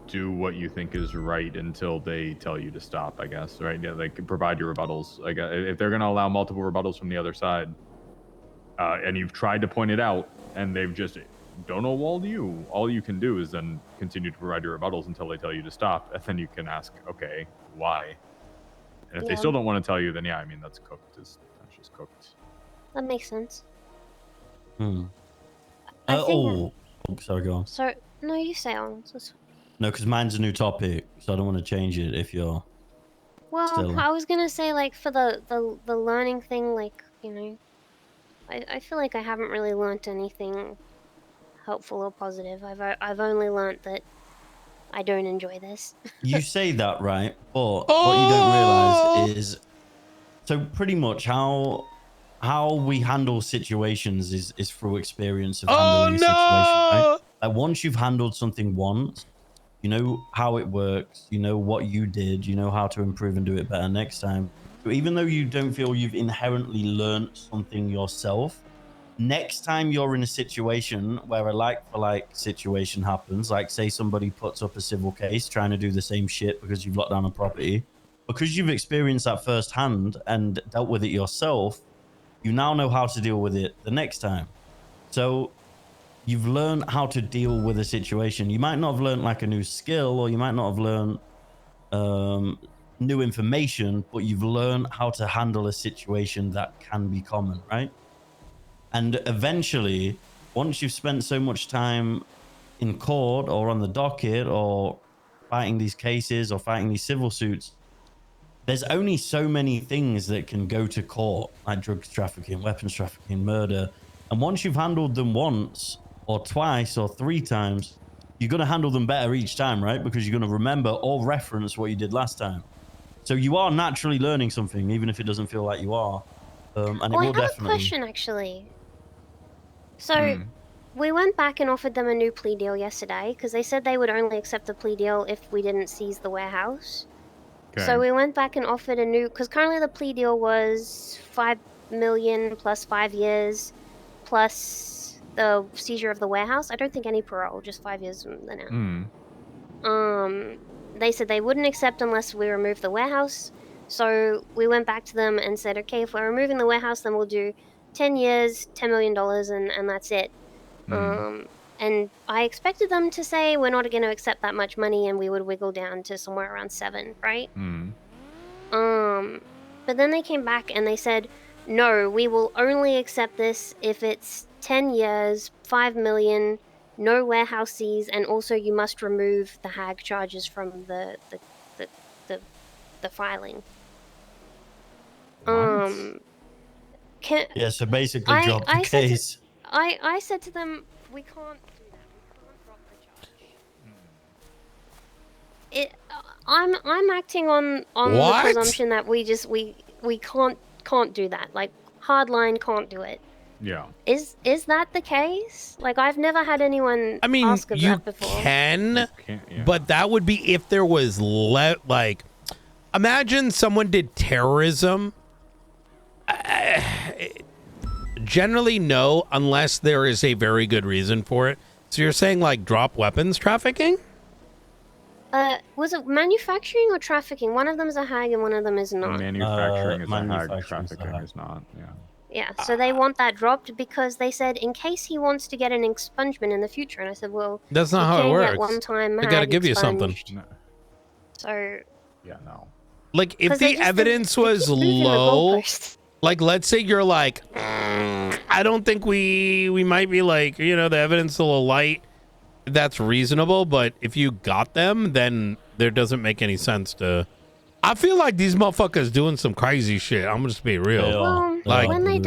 do what you think is right until they tell you to stop, I guess, right? Yeah, provide your rebuttals. If they're going to allow multiple rebuttals from the other side, and you've tried to point it out, and they've just don't know you, all you can do is then continue to provide your rebuttals until they tell you to stop, and then you can ask, okay, why? And if they still don't want to tell you, then yeah, I mean, that's cooked. That's just cooked. That makes sense. Sorry, go on. So, no, you say on. No, because mine's a new topic, so I don't want to change it if you're... Well, Still. I was gonna say, for the learning thing, I feel like I haven't really learnt anything helpful or positive. I've only learnt that I don't enjoy this. You say that, right? But what you don't realize is, so pretty much how we handle situations is through experience of handling a situation, right? Like once you've handled something once, you know how it works, you know what you did, you know how to improve and do it better next time. So even though you don't feel you've inherently learned something yourself, next time you're in a situation where a like-for-like situation happens, like say somebody puts up a civil case trying to do the same shit because you've locked down a property, because you've experienced that firsthand and dealt with it yourself, you now know how to deal with it the next time. So you've learned how to deal with a situation. You might not have learned like a new skill, or you might not have learned new information, but you've learned how to handle a situation that can be common, right? And eventually, once you've spent so much time in court or on the docket or fighting these cases or fighting these civil suits, there's only so many things that can go to court, like drugs trafficking, weapons trafficking, murder. And once you've handled them once or twice or 3 times, you're going to handle them better each time, right? Because you're going to remember or reference what you did last time. So you are naturally learning something, even if it doesn't feel like you are. And it will I have definitely... a question, actually. So we went back and offered them a new plea deal yesterday because they said they would only accept the plea deal if we didn't seize the warehouse. So we went back and offered a new, because currently the plea deal was 5 million plus 5 years plus the seizure of the warehouse. I don't think any parole, just 5 years from the now. They said they wouldn't accept unless we remove the warehouse. So we went back to them and said, okay, if we're removing the warehouse, then we'll do 10 years, $10 million, and that's it. And I expected them to say we're not going to accept that much money, and we would wiggle down to somewhere around 7, right? But then they came back and they said, no, we will only accept this if it's 10 years, 5 million, no warehouse seized, and also you must remove the HAG charges from the filing. Yeah, so basically drop the case. I said to them, we can't do that. We can't drop the charge. I'm acting on the presumption that we can't do that. Like hardline can't do it. Yeah. Is that the case? Like I've never had anyone ask of you that before. can, but that would be if there was like, imagine someone did terrorism. Generally, no, unless there is a very good reason for it. So you're saying like drop weapons trafficking? Was it manufacturing or trafficking? One of them is a HAG and one of them is not. Manufacturing is a HAG, trafficking is not. Yeah. Yeah, so they want that dropped because they said in case he wants to get an expungement in the future. And I said, well, that's not how it can works. Get one-time They got to give you something. So yeah, no. Like if the evidence was low, like let's say you're like, I don't think we might be like, you know, the evidence is a little light. That's reasonable, but if you got them, then there doesn't make any sense to. I feel like these motherfuckers doing some crazy shit. I'm just being real. Well, like when they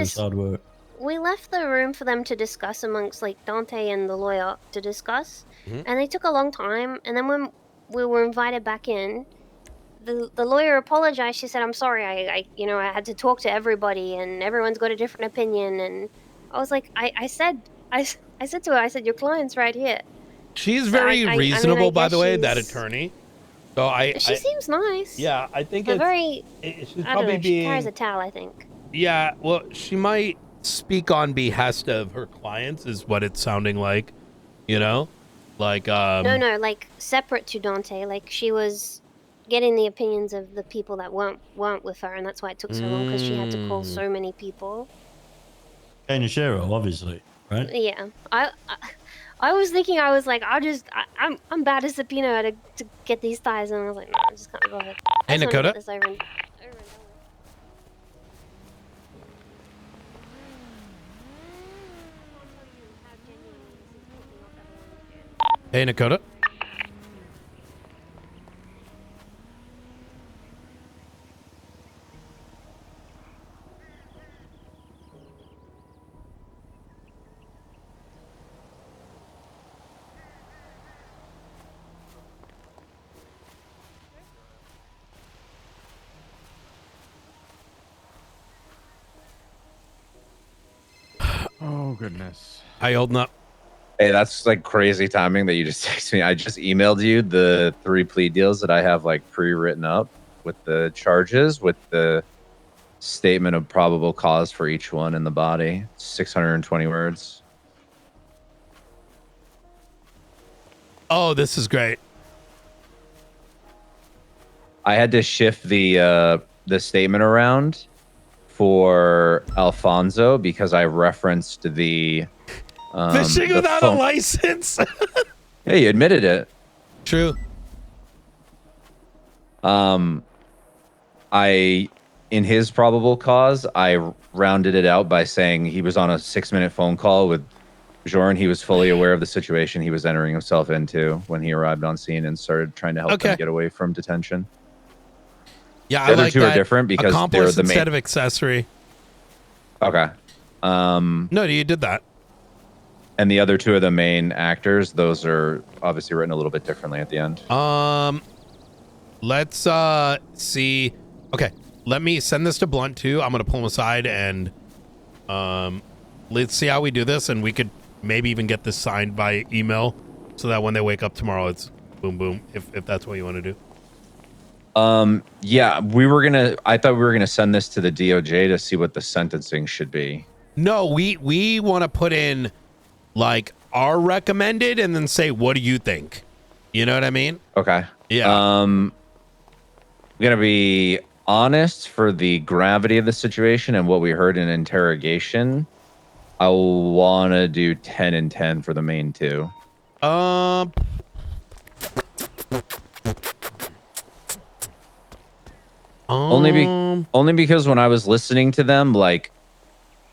we left the room for them to discuss amongst like Dante and the lawyer to discuss, and they took a long time. And then when we were invited back in, the lawyer apologized. She said, "I'm sorry. I had to talk to everybody, and everyone's got a different opinion." And I was like, I said to her, I said, your client's right here. She's very reasonable, by the way, that attorney. So she seems nice. Yeah, I think she's she's I probably don't know, she carries being. a towel, I think. Yeah, well, she might speak on behest of her clients, is what it's sounding like. You know, like No, like separate to Dante. Like she was getting the opinions of the people that weren't with her, and that's why it took so long because she had to call so many people. Kaneshiro, obviously, right? Yeah, I was thinking, I was like, I'm bad as subpoena to get these ties, and I was like, no, I just can't be bothered. Hey, Nakota. Hey, Nakota. goodness. How you holding up? Hey, that's like crazy timing that you just texted me. I just emailed you the 3 plea deals that I have like pre-written up with the charges, with the statement of probable cause for each one in the body. 620 words. Oh, this is great. I had to shift the statement around for Alfonso because I referenced the Fishing the without phone. a license. Hey, you admitted it. True. In his probable cause, I rounded it out by saying he was on a 6-minute phone call with Jorn. He was fully aware of the situation he was entering himself into when he arrived on scene and started trying to help them get away from detention. Yeah, the I other like two that. are different because they're Accomplice the main. instead of accessory. Okay. No, you did that. And the other two are the main actors. Those are obviously written a little bit differently at the end. Let's see. Okay, let me send this to Blunt too. I'm gonna pull him aside and let's see how we do this, and we could maybe even get this signed by email so that when they wake up tomorrow, it's boom boom. If that's what you want to do. Yeah, I thought we were gonna send this to the DOJ to see what the sentencing should be. No, we want to put in like our recommended and then say, what do you think? You know what I mean? Okay. Yeah. I'm gonna be honest, for the gravity of the situation and what we heard in interrogation, I want to do 10 and 10 for the main two. Only because when I was listening to them, like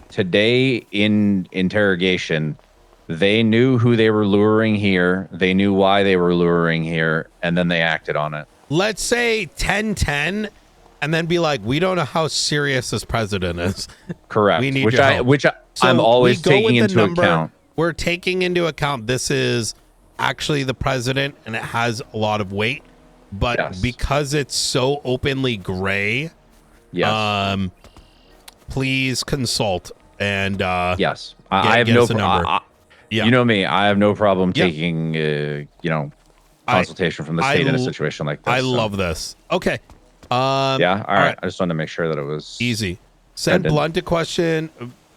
today in interrogation, they knew who they were luring here. They knew why they were luring here, and then they acted on it. Let's say 10-10 and then be like, we don't know how serious this president is. Correct. We need which your I help. which So I'm always we go taking with the into number. account. We're taking into account this is actually the president and it has a lot of weight, but because it's so openly gray, please consult and yes, I have get no us a number. You know me, I have no problem Yeah. taking consultation from the state in a situation like this. I so. love this. Okay. Yeah. All right. I just wanted to make sure that it was easy. Send Brendan. Blunt a question.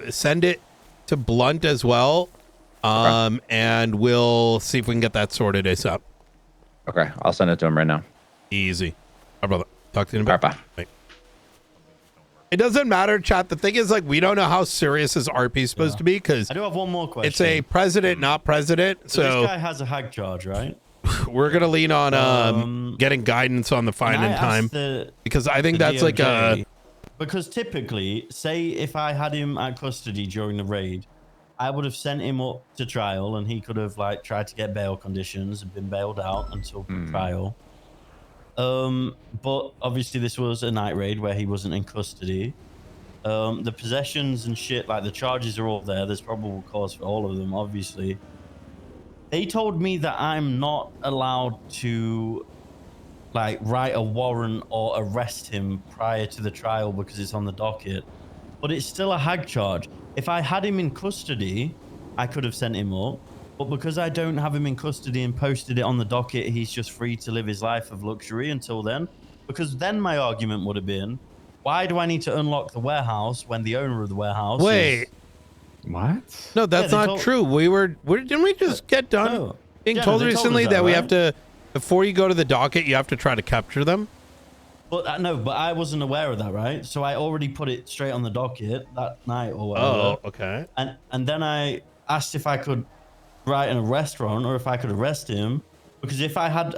Send it to Blunt as well. And we'll see if we can get that sorted ASAP. Okay. I'll send it to him right now. Easy. All right, brother. Talk to you in a bit. Bye. Bye. It doesn't matter, chat. The thing is, like, we don't know how serious his RP is supposed to be because I do have one more question. it's a president, not president. So So this guy has a hag charge, right? we're gonna lean on getting guidance on the fine Can I and time ask because I think the that's like DOJ, because typically, say if I had him at custody during the raid, I would have sent him up to trial and he could have like tried to get bail conditions and been bailed out until trial. But obviously this was a night raid where he wasn't in custody. The possessions and shit, like the charges are all there. There's probable cause for all of them, obviously. They told me that I'm not allowed to like write a warrant or arrest him prior to the trial because it's on the docket, but it's still a hag charge. If I had him in custody, I could have sent him up, but because I don't have him in custody and posted it on the docket, he's just free to live his life of luxury until then. Because then my argument would have been, why do I need to unlock the warehouse when the owner of the warehouse Wait. is... What? No, that's not true. Didn't we just get done being told recently that we have to, before you go to the docket, you have to try to capture them? But no, but I wasn't aware of that, right? So I already put it straight on the docket that night or whatever. Oh, okay. And then I asked if I could write an arrest warrant or if I could arrest him, because if I had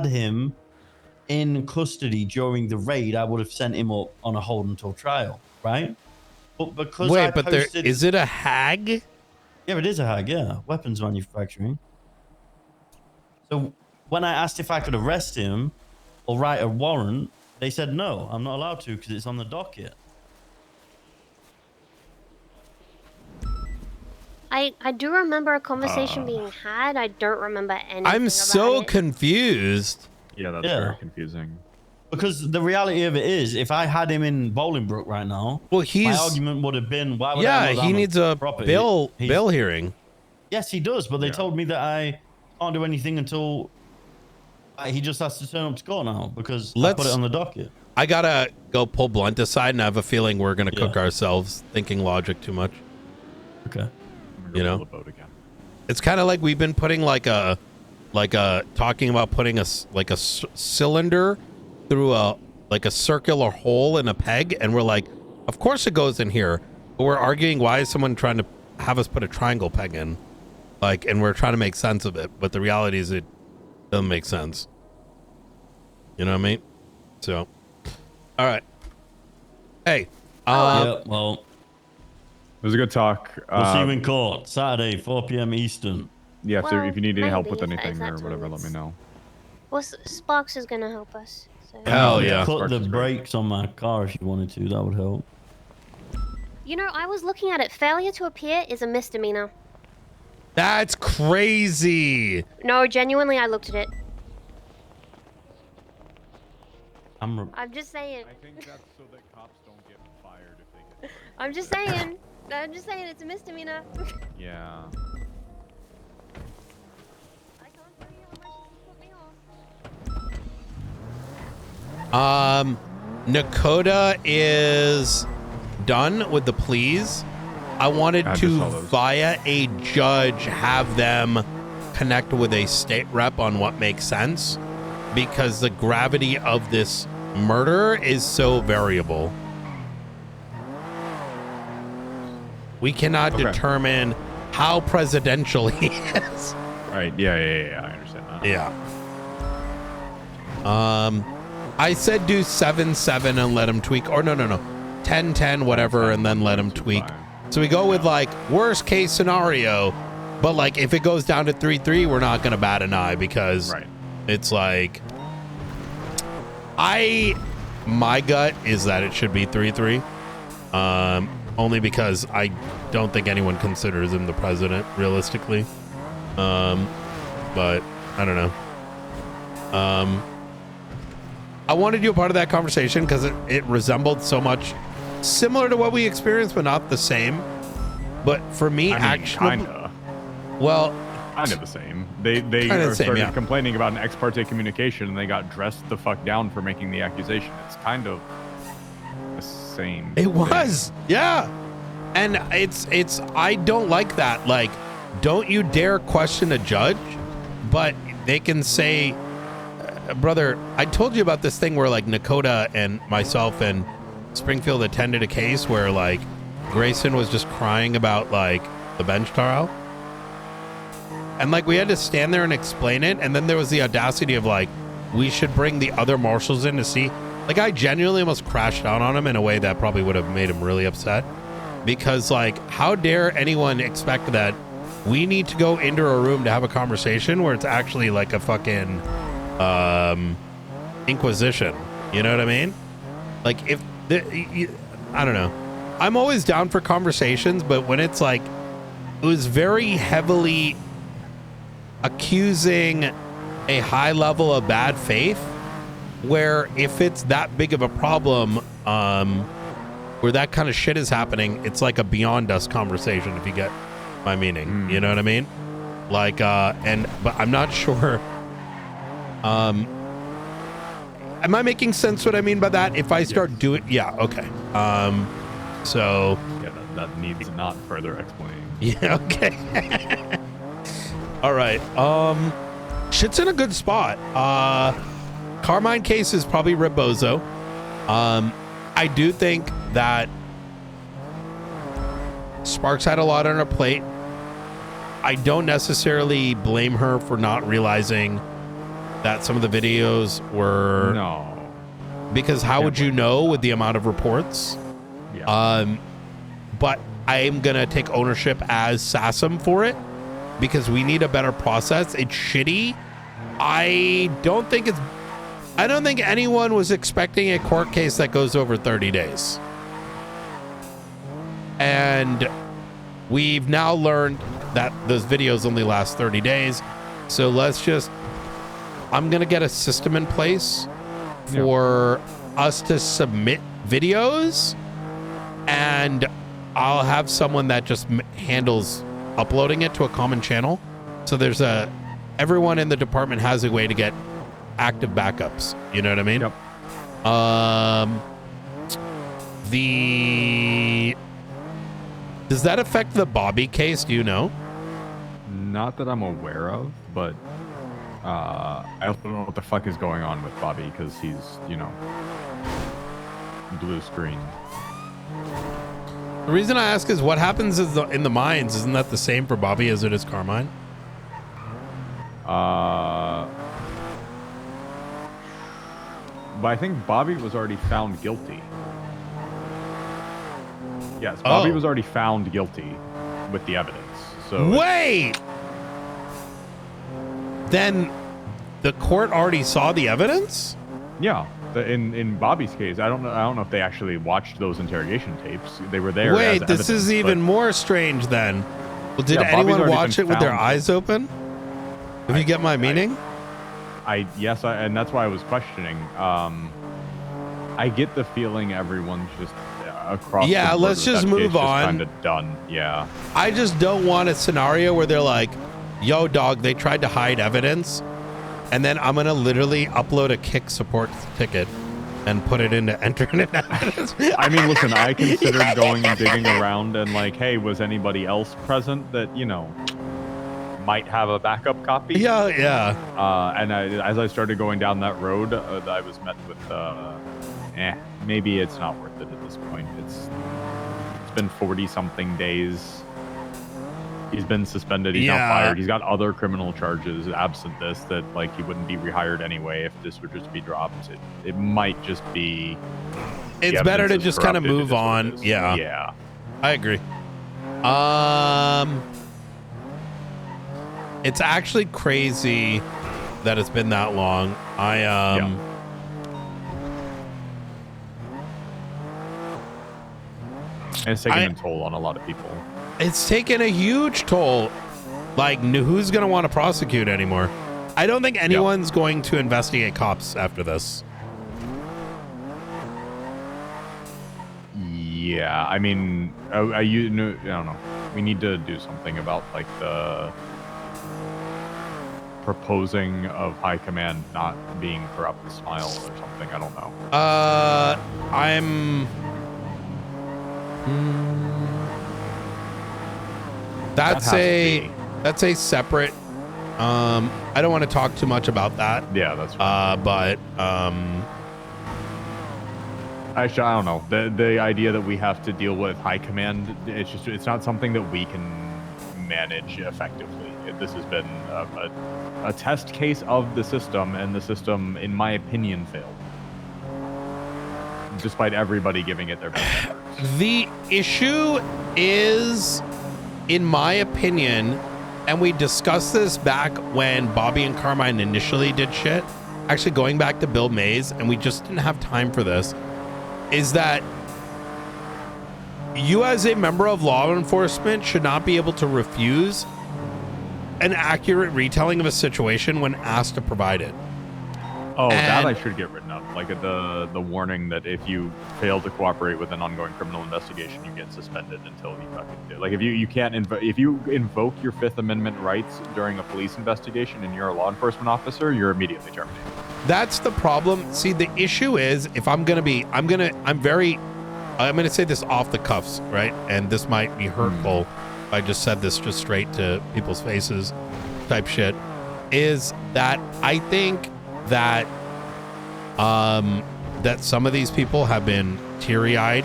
him in custody during the raid, I would have sent him up on a hold until trial, right? But because is it a hag? Yeah, it is a hag. Yeah, weapons manufacturing. So when I asked if I could arrest him or write a warrant, they said no, I'm not allowed to because it's on the docket. I do remember a conversation being had. I don't remember anything. I'm so confused. Yeah, that's very confusing. Because the reality of it is, if I had him in Bolingbroke right now, well, my argument would have been, why would yeah, I he needs a bill hearing. Yes, he does, but they Yeah. told me that I can't do anything until he just has to turn up to court now because I put it on the docket. I gotta go pull Blunt aside, and I have a feeling we're gonna cook ourselves thinking logic too much. Okay. You know, it's kind of like we've been putting talking about putting a cylinder through a circular hole in a peg, and we're like, of course it goes in here, but we're arguing why is someone trying to have us put a triangle peg in, and we're trying to make sense of it, but the reality is it doesn't make sense. You know what I mean? So, all right. Hey. Yeah, well, it was a good talk. We'll see you in court Saturday, 4 p.m. Eastern. Yeah, Well, if you need any help with maybe if anything or that's whatever, what let me know. Well, Sparks is gonna help us. So. Hell yeah. Put the brakes on my car if you wanted to. That would help. You know, I was looking at it. Failure to appear is a misdemeanor. That's crazy. No, genuinely, I looked at it. I'm just saying. I think that's so that cops don't get fired if they get fired. I'm just saying. It's a misdemeanor. Yeah. Nakota is done with the pleas. I wanted I just to, saw those. via a judge, have them connect with a state rep on what makes sense, because the gravity of this murder is so variable. We cannot Okay. determine how presidential he is. Right. Yeah. I understand that. Yeah. I said do 7-7 and let him tweak, or no, 10-10, whatever, and then let him tweak. So we go with worst case scenario, but if it goes down to 3-3, we're not gonna bat an eye because it's my gut is that it should be 3-3. Only because I don't think anyone considers him the president realistically. But I don't know. I wanted you a part of that conversation because it resembled so much similar to what we experienced, but not the same. But for me, kinda. Well, kind of the same. They started complaining about an ex parte communication, and they got dressed the fuck down for making the accusation. It's kind of the same. It was, yeah. And it's I don't like that. Don't you dare question a judge, but they can say, brother, I told you about this thing where Nakota and myself and Springfield attended a case where Grayson was just crying about the bench trial. And we had to stand there and explain it. And then there was the audacity of we should bring the other marshals in to see. I genuinely almost crashed out on him in a way that probably would have made him really upset. Because how dare anyone expect that we need to go into a room to have a conversation where it's actually a fucking inquisition. You know what I mean? I don't know. I'm always down for conversations, but when it's it was very heavily accusing a high level of bad faith, where if it's that big of a problem, where that kind of shit is happening, it's a beyond us conversation, if you get my meaning. You know what I mean? But I'm not sure. Am I making sense what I mean by that? If I start doing, yeah, okay. So yeah, that needs not further explaining. Yeah, okay. All right. Shit's in a good spot. Carmine case is probably Rebozo. I do think that Sparks had a lot on her plate. I don't necessarily blame her for not realizing that some of the videos were because how would you know with the amount of reports? But I am gonna take ownership as Sassam for it because we need a better process. It's shitty. I don't think anyone was expecting a court case that goes over 30 days. And we've now learned that those videos only last 30 days. So I'm going to get a system in place for us to submit videos, and I'll have someone that just handles uploading it to a common channel. So there's everyone in the department has a way to get active backups. You know what I mean? Yep. Does that affect the Bobby case? Do you know? Not that I'm aware of, but I also don't know what the fuck is going on with Bobby because he's, blue screen. The reason I ask is what happens is in the mines. Isn't that the same for Bobby as it is Carmine? But I think Bobby was already found guilty. Yes, Bobby was already found guilty with the evidence. So wait, then the court already saw the evidence? Yeah, in Bobby's case, I don't know if they actually watched those interrogation tapes. They were there. Wait, as this evidence, is even but- more strange then. Well, did Yeah, Bobby's anyone already watch been it with their found eyes open? If you get my meaning? Yes, and that's why I was questioning. I get the feeling everyone's just across. Yeah, the board let's with just that case move on. Kind of done. Yeah. I just don't want a scenario where they're like, yo, dog, they tried to hide evidence. And then I'm going to literally upload a kick support ticket and put it into internet evidence. I mean, listen, I considered going and digging around and like, hey, was anybody else present that, might have a backup copy? Yeah, yeah. And as I started going down that road, I was met with, maybe it's not worth it at this point. It's been 40-something days. He's been suspended. He's not fired. He's got other criminal charges absent this that, like, he wouldn't be rehired anyway if this were just to be dropped. It might just be... It's better to just kind of move on. Yeah. Yeah. I agree. It's actually crazy that it's been that long. And it's taking a toll on a lot of people. It's taken a huge toll. Like, who's going to want to prosecute anymore? I don't think anyone's going to investigate cops after this. Yeah, I mean, I don't know. We need to do something about, like, the proposing of high command not being corrupt smile or something. I don't know. That's a separate. I don't want to talk too much about that. Yeah, that's fine. But actually, I don't know. The idea that we have to deal with high command, it's not something that we can manage effectively. This has been a test case of the system, and the system, in my opinion, failed. Despite everybody giving it their best efforts. The issue is, in my opinion, and we discussed this back when Bobby and Carmine initially did shit, actually going back to Bill Mays, and we just didn't have time for this, is that you as a member of law enforcement should not be able to refuse an accurate retelling of a situation when asked to provide it. Oh, that I should get rid of. Like the warning that if you fail to cooperate with an ongoing criminal investigation, you get suspended until you fucking do. Like if you can't if you invoke your Fifth Amendment rights during a police investigation and you're a law enforcement officer, you're immediately terminated. That's the problem. See, the issue is if I'm gonna say this off the cuffs, right? And this might be hurtful. I just said this just straight to people's faces type shit, is that I think that that some of these people have been teary-eyed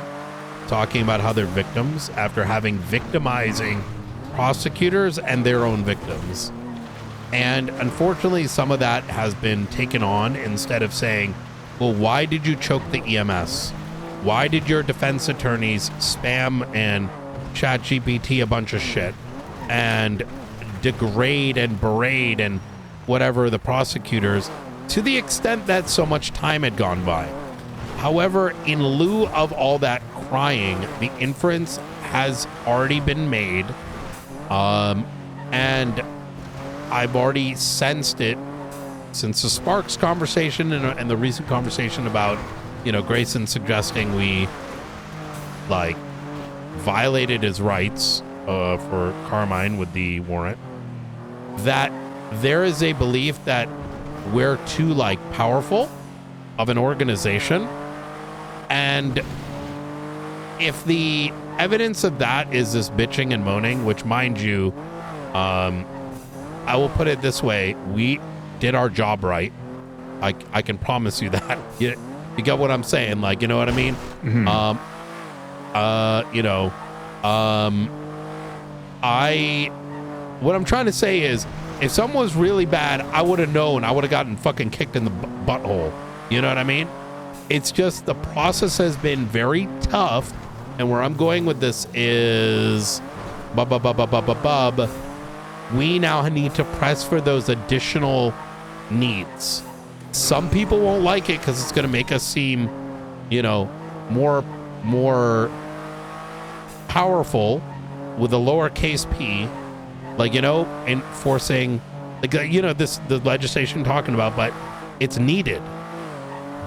talking about how they're victims after having victimizing prosecutors and their own victims. And unfortunately, some of that has been taken on instead of saying, well, why did you choke the EMS? Why did your defense attorneys spam and chat GPT a bunch of shit and degrade and berate and whatever the prosecutors, to the extent that so much time had gone by. However, in lieu of all that crying, the inference has already been made, and I've already sensed it since the Sparks conversation and the recent conversation about, you know, Grayson suggesting we like violated his rights for Carmine with the warrant, that there is a belief that we're too like powerful of an organization, and if the evidence of that is this bitching and moaning, which, mind you, I will put it this way, we did our job right. I can promise you that. You get what I'm saying? Like, you know what I mean? You know, what I'm trying to say is, if someone was really bad, I would have known. I would have gotten fucking kicked in the butthole. You know what I mean? It's just the process has been very tough. And where I'm going with this is, we now need to press for those additional needs. Some people won't like it because it's going to make us seem, you know, more powerful with a lowercase p, like, you know, enforcing, like, you know, the legislation talking about, but it's needed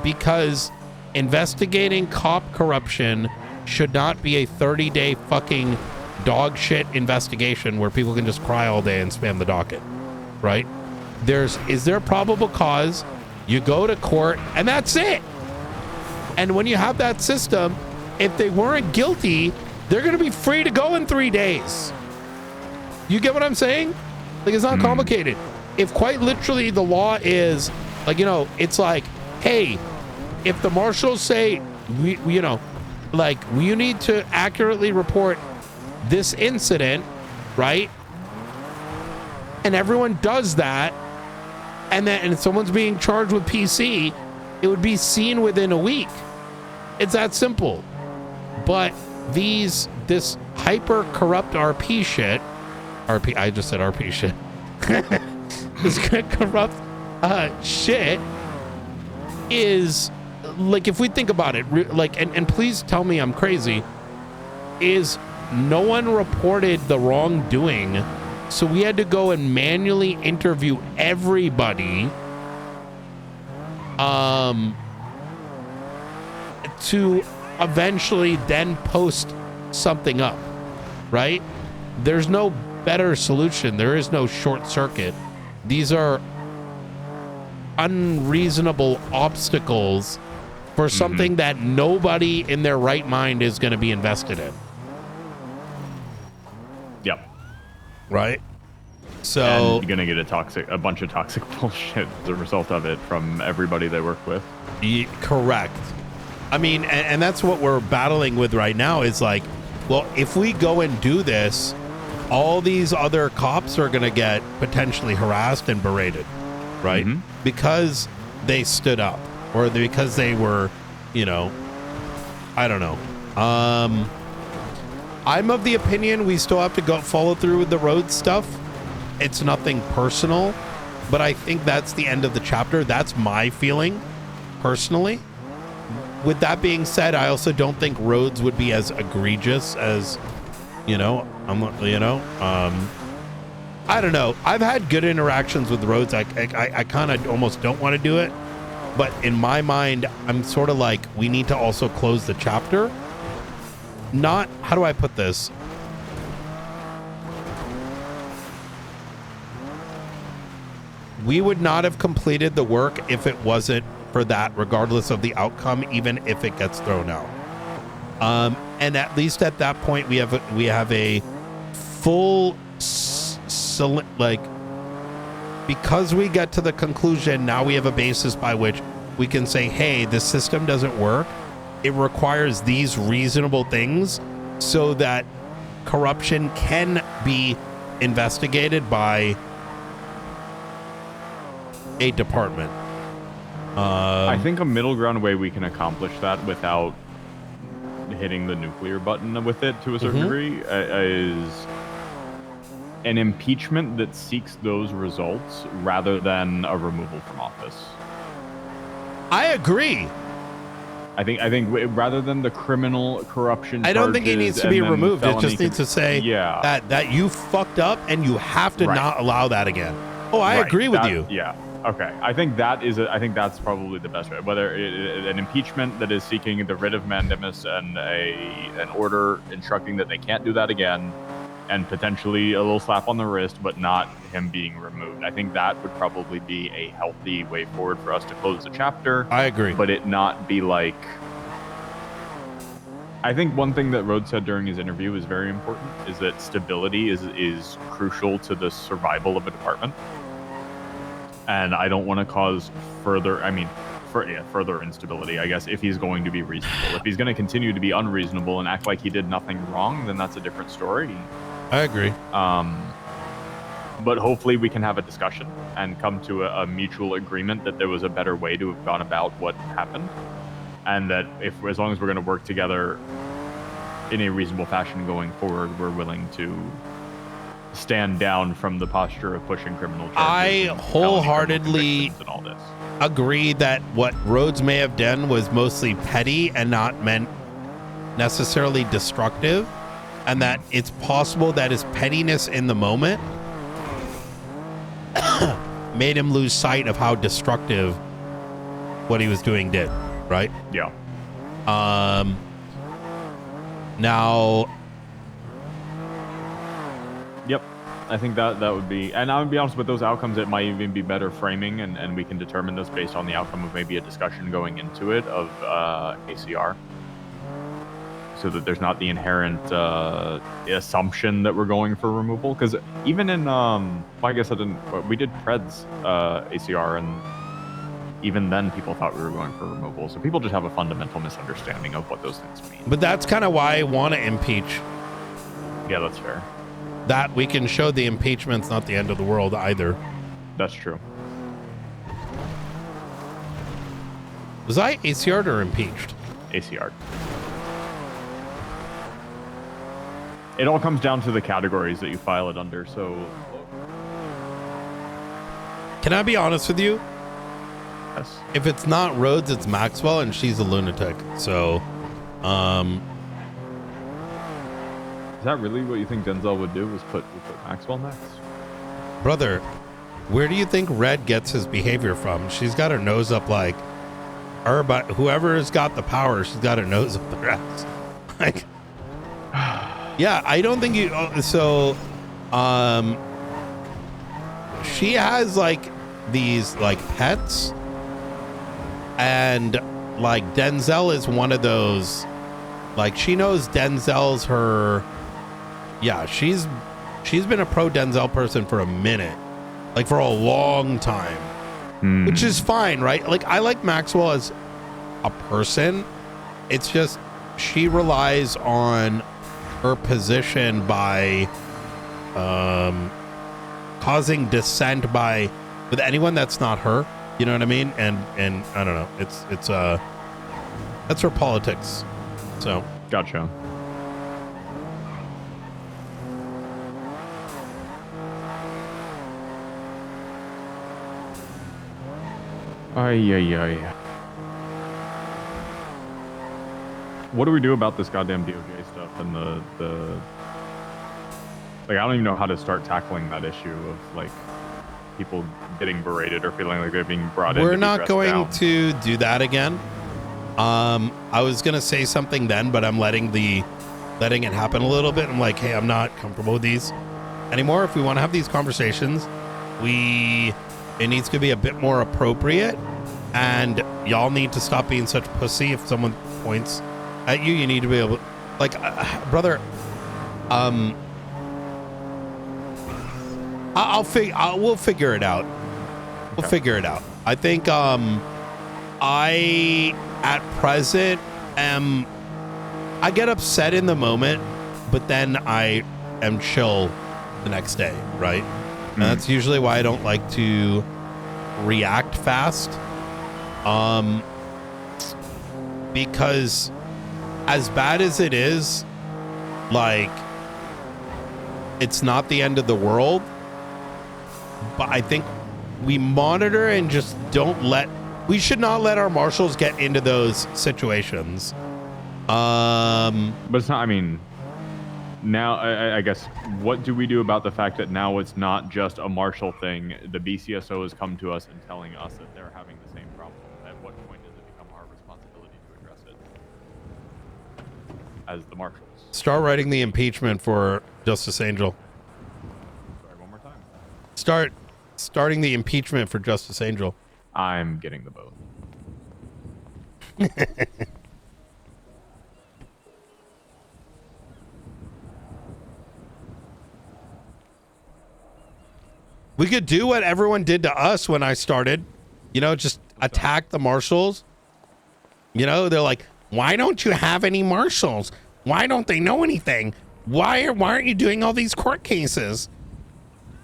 because investigating cop corruption should not be a 30-day fucking dog shit investigation where people can just cry all day and spam the docket, right? Is there probable cause? You go to court and that's it. And when you have that system, if they weren't guilty, they're going to be free to go in 3 days. You get what I'm saying? Like, it's not complicated. If quite literally the law is like, you know, it's like, hey, if the marshals say, you know, like, you need to accurately report this incident, right? And everyone does that, and someone's being charged with PC, it would be seen within a week. It's that simple. But this hyper corrupt RP shit, I just said RP shit. This corrupt shit is, like, if we think about it, like, and please tell me I'm crazy, is no one reported the wrongdoing, so we had to go and manually interview everybody to eventually then post something up, right? There's no better solution. There is no short circuit. These are unreasonable obstacles for something that nobody in their right mind is going to be invested in. Yep. Right? So and you're gonna get a bunch of toxic bullshit as a result of it from everybody they work with. Correct. I mean, and that's what we're battling with right now is like, well, if we go and do this, all these other cops are gonna get potentially harassed and berated, right? Because they stood up, or because they were, you know, I don't know. I'm of the opinion we still have to go follow through with the road stuff. It's nothing personal, but I think that's the end of the chapter. That's my feeling, personally. With that being said, I also don't think roads would be as egregious as, I don't know. I've had good interactions with roads. I kind of almost don't want to do it, but in my mind, I'm sort of like, we need to also close the chapter. Not, how do I put this? We would not have completed the work if it wasn't for that, regardless of the outcome, even if it gets thrown out. And at least at that point, we have a full, because we get to the conclusion, now we have a basis by which we can say, hey, the system doesn't work. It requires these reasonable things so that corruption can be investigated by a department. I think a middle ground way we can accomplish that without hitting the nuclear button with it to a certain degree is an impeachment that seeks those results rather than a removal from office. I agree. I think rather than the criminal corruption I don't think it needs to be removed. It just needs to say that you fucked up and you have to not allow that again. Oh, I agree with you. Yeah. Okay, I think that's probably the best way. Whether an impeachment that is seeking the writ of mandamus and an order instructing that they can't do that again, and potentially a little slap on the wrist, but not him being removed. I think that would probably be a healthy way forward for us to close the chapter. I agree. But it not be like... I think one thing that Rhodes said during his interview is very important, is that stability is crucial to the survival of a department. And I don't want to cause further instability, I guess, if he's going to be reasonable. If he's going to continue to be unreasonable and act like he did nothing wrong, then that's a different story. I agree. But hopefully we can have a discussion and come to a mutual agreement that there was a better way to have gone about what happened. And that as long as we're going to work together in a reasonable fashion going forward, we're willing to stand down from the posture of pushing criminal charges. I wholeheartedly and all this. agree that what Rhodes may have done was mostly petty and not meant necessarily destructive, and that it's possible that his pettiness in the moment made him lose sight of how destructive what he was doing did, right? Yeah. Now... Yep. I think that would be, and I would be honest, with those outcomes, it might even be better framing, and we can determine this based on the outcome of maybe a discussion going into it of ACR, so that there's not the inherent assumption that we're going for removal. Because even in, I guess we did Pred's ACR, and even then people thought we were going for removal. So people just have a fundamental misunderstanding of what those things mean. But that's kind of why I want to impeach. Yeah, that's fair. That we can show the impeachment's not the end of the world either. That's true. Was I ACR'd or impeached? ACR'd. It all comes down to the categories that you file it under, so... Can I be honest with you? Yes. If it's not Rhodes, it's Maxwell, and she's a lunatic. So, Is that really what you think Denzel would do, was put Maxwell next? Brother, where do you think Red gets his behavior from? She's got her nose up like her, but whoever's got the power, she's got her nose up their ass. Like, yeah, I don't think you, she has like these like pets, and like Denzel is one of those, like she knows Denzel's her. Yeah, she's been a pro Denzel person for a minute, like for a long time, which is fine, right? Like I like Maxwell as a person. It's just she relies on her position by causing dissent with anyone that's not her. You know what I mean? And I don't know. It's that's her politics. So gotcha. Ay. What do we do about this goddamn DOJ stuff and the like, I don't even know how to start tackling that issue of like people getting berated or feeling like they're being brought in. We're not going to do that again. I was gonna say something then, but I'm letting it happen a little bit. I'm like, hey, I'm not comfortable with these anymore. If we want to have these conversations, it needs to be a bit more appropriate, and y'all need to stop being such pussy. If someone points at you, you need to be able, like, brother, we'll figure it out. We'll figure it out. I think I at present I get upset in the moment, but then I am chill the next day, right? And that's usually why I don't like to react fast. Because as bad as it is, like, it's not the end of the world. But I think we monitor and just we should not let our marshals get into those situations. But it's not, I mean, Now, I guess, what do we do about the fact that now it's not just a Marshall thing? The BCSO has come to us and telling us that they're having the same problem. At what point does it become our responsibility to address it as the Marshals? Start writing the impeachment for Justice Angel. Sorry, one more time. Starting the impeachment for Justice Angel. I'm getting the vote. We could do what everyone did to us when I started. You know, just attack the marshals. You know, they're like, why don't you have any marshals? Why don't they know anything? Why aren't you doing all these court cases?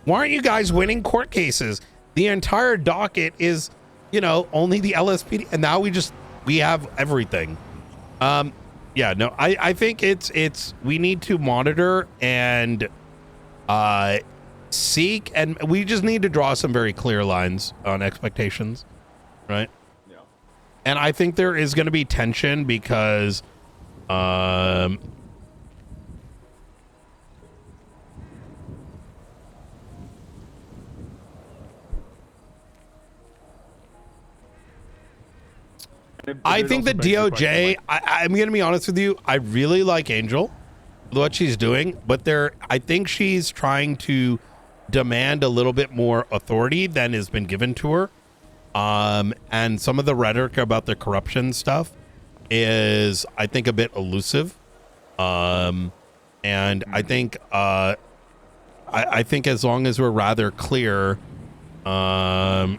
Why aren't you guys winning court cases? The entire docket is, you know, only the LSPD, and now we have everything. Yeah, no, I think it's we need to monitor and seek, and we just need to draw some very clear lines on expectations, right? Yeah. And I think there is going to be tension because I think the DOJ, I'm going to be honest with you, I really like Angel, what she's doing, but I think she's trying to demand a little bit more authority than has been given to her. And some of the rhetoric about the corruption stuff is, I think, a bit elusive. And I think, I think as long as we're rather clear, I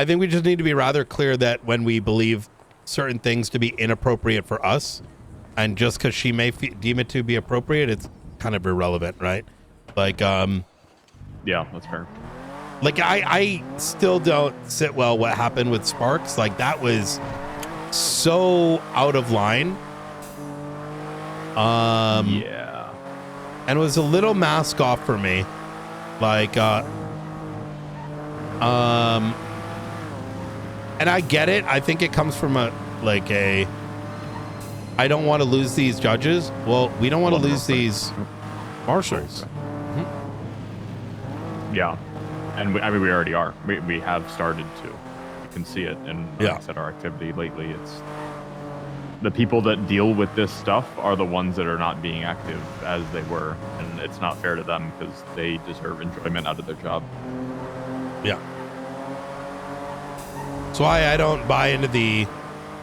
think we just need to be rather clear that when we believe certain things to be inappropriate for us, and just because she may deem it to be appropriate, it's kind of irrelevant, right? Like, yeah, that's fair. Like, I still don't sit well what happened with Sparks. Like, that was so out of line. Yeah. And it was a little mask off for me. Like, and I get it. I think it comes from I don't want to lose these judges. Well, we don't want to lose these marshals. Yeah. And we already are. We have started to. You can see it. And like I said, our activity lately, it's the people that deal with this stuff are the ones that are not being active as they were. And it's not fair to them because they deserve enjoyment out of their job. Yeah. That's why I don't buy into the,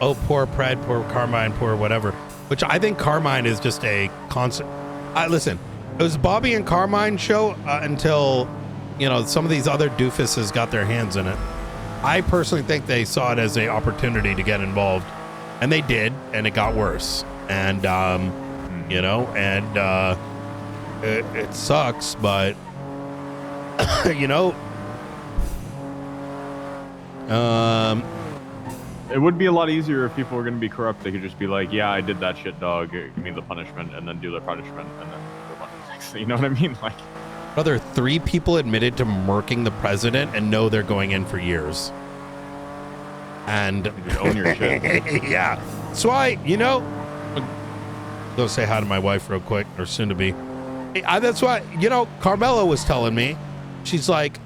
oh, poor Pred, poor Carmine, poor whatever, which I think Carmine is just a constant. Listen, it was Bobby and Carmine show until, you know, some of these other doofuses got their hands in it. I personally think they saw it as an opportunity to get involved, and they did, and it got worse. And, you know, and it sucks, but, you know, it would be a lot easier if people were going to be corrupt. They could just be like, yeah, I did that shit, dog. Give me the punishment, and then do the punishment, and then move on to the next thing. You know what I mean? Like, brother, 3 people admitted to murking the president and know they're going in for years. And you own your shit. Yeah. So you know, go say hi to my wife real quick, or soon to be. That's why, you know, Carmela was telling me, she's like,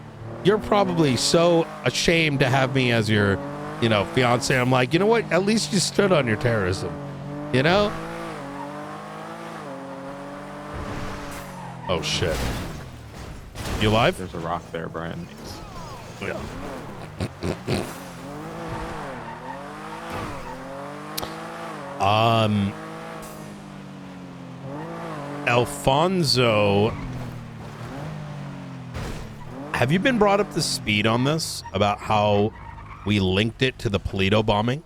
you're probably so ashamed to have me as your, you know, fiance. I'm like, you know what? At least you stood on your terrorism, you know? Oh, shit. You alive? There's a rock there, Brian. Yeah. Alfonso, have you been brought up to speed on this about how we linked it to the Polito bombing?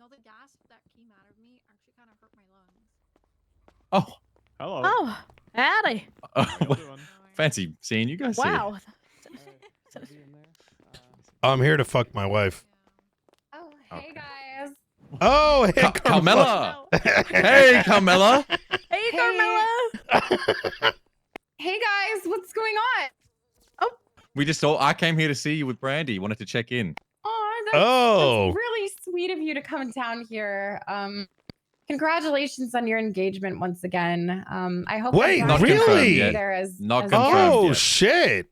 No, the gas that came out of me actually kind of hurt my lungs. Oh, hello. Oh, howdy. Fancy seeing you guys Wow. I'm here to fuck my wife. Oh, hey guys. Oh, hey, Carmela. Hey, Carmela. Hey, Carmela. Hey guys, what's going on? We just thought I came here to see you with Brandy. Wanted to check in. That's really sweet of you to come down here. Congratulations on your engagement once again. I hope. Wait, that Brian really? will be there as Oh shit!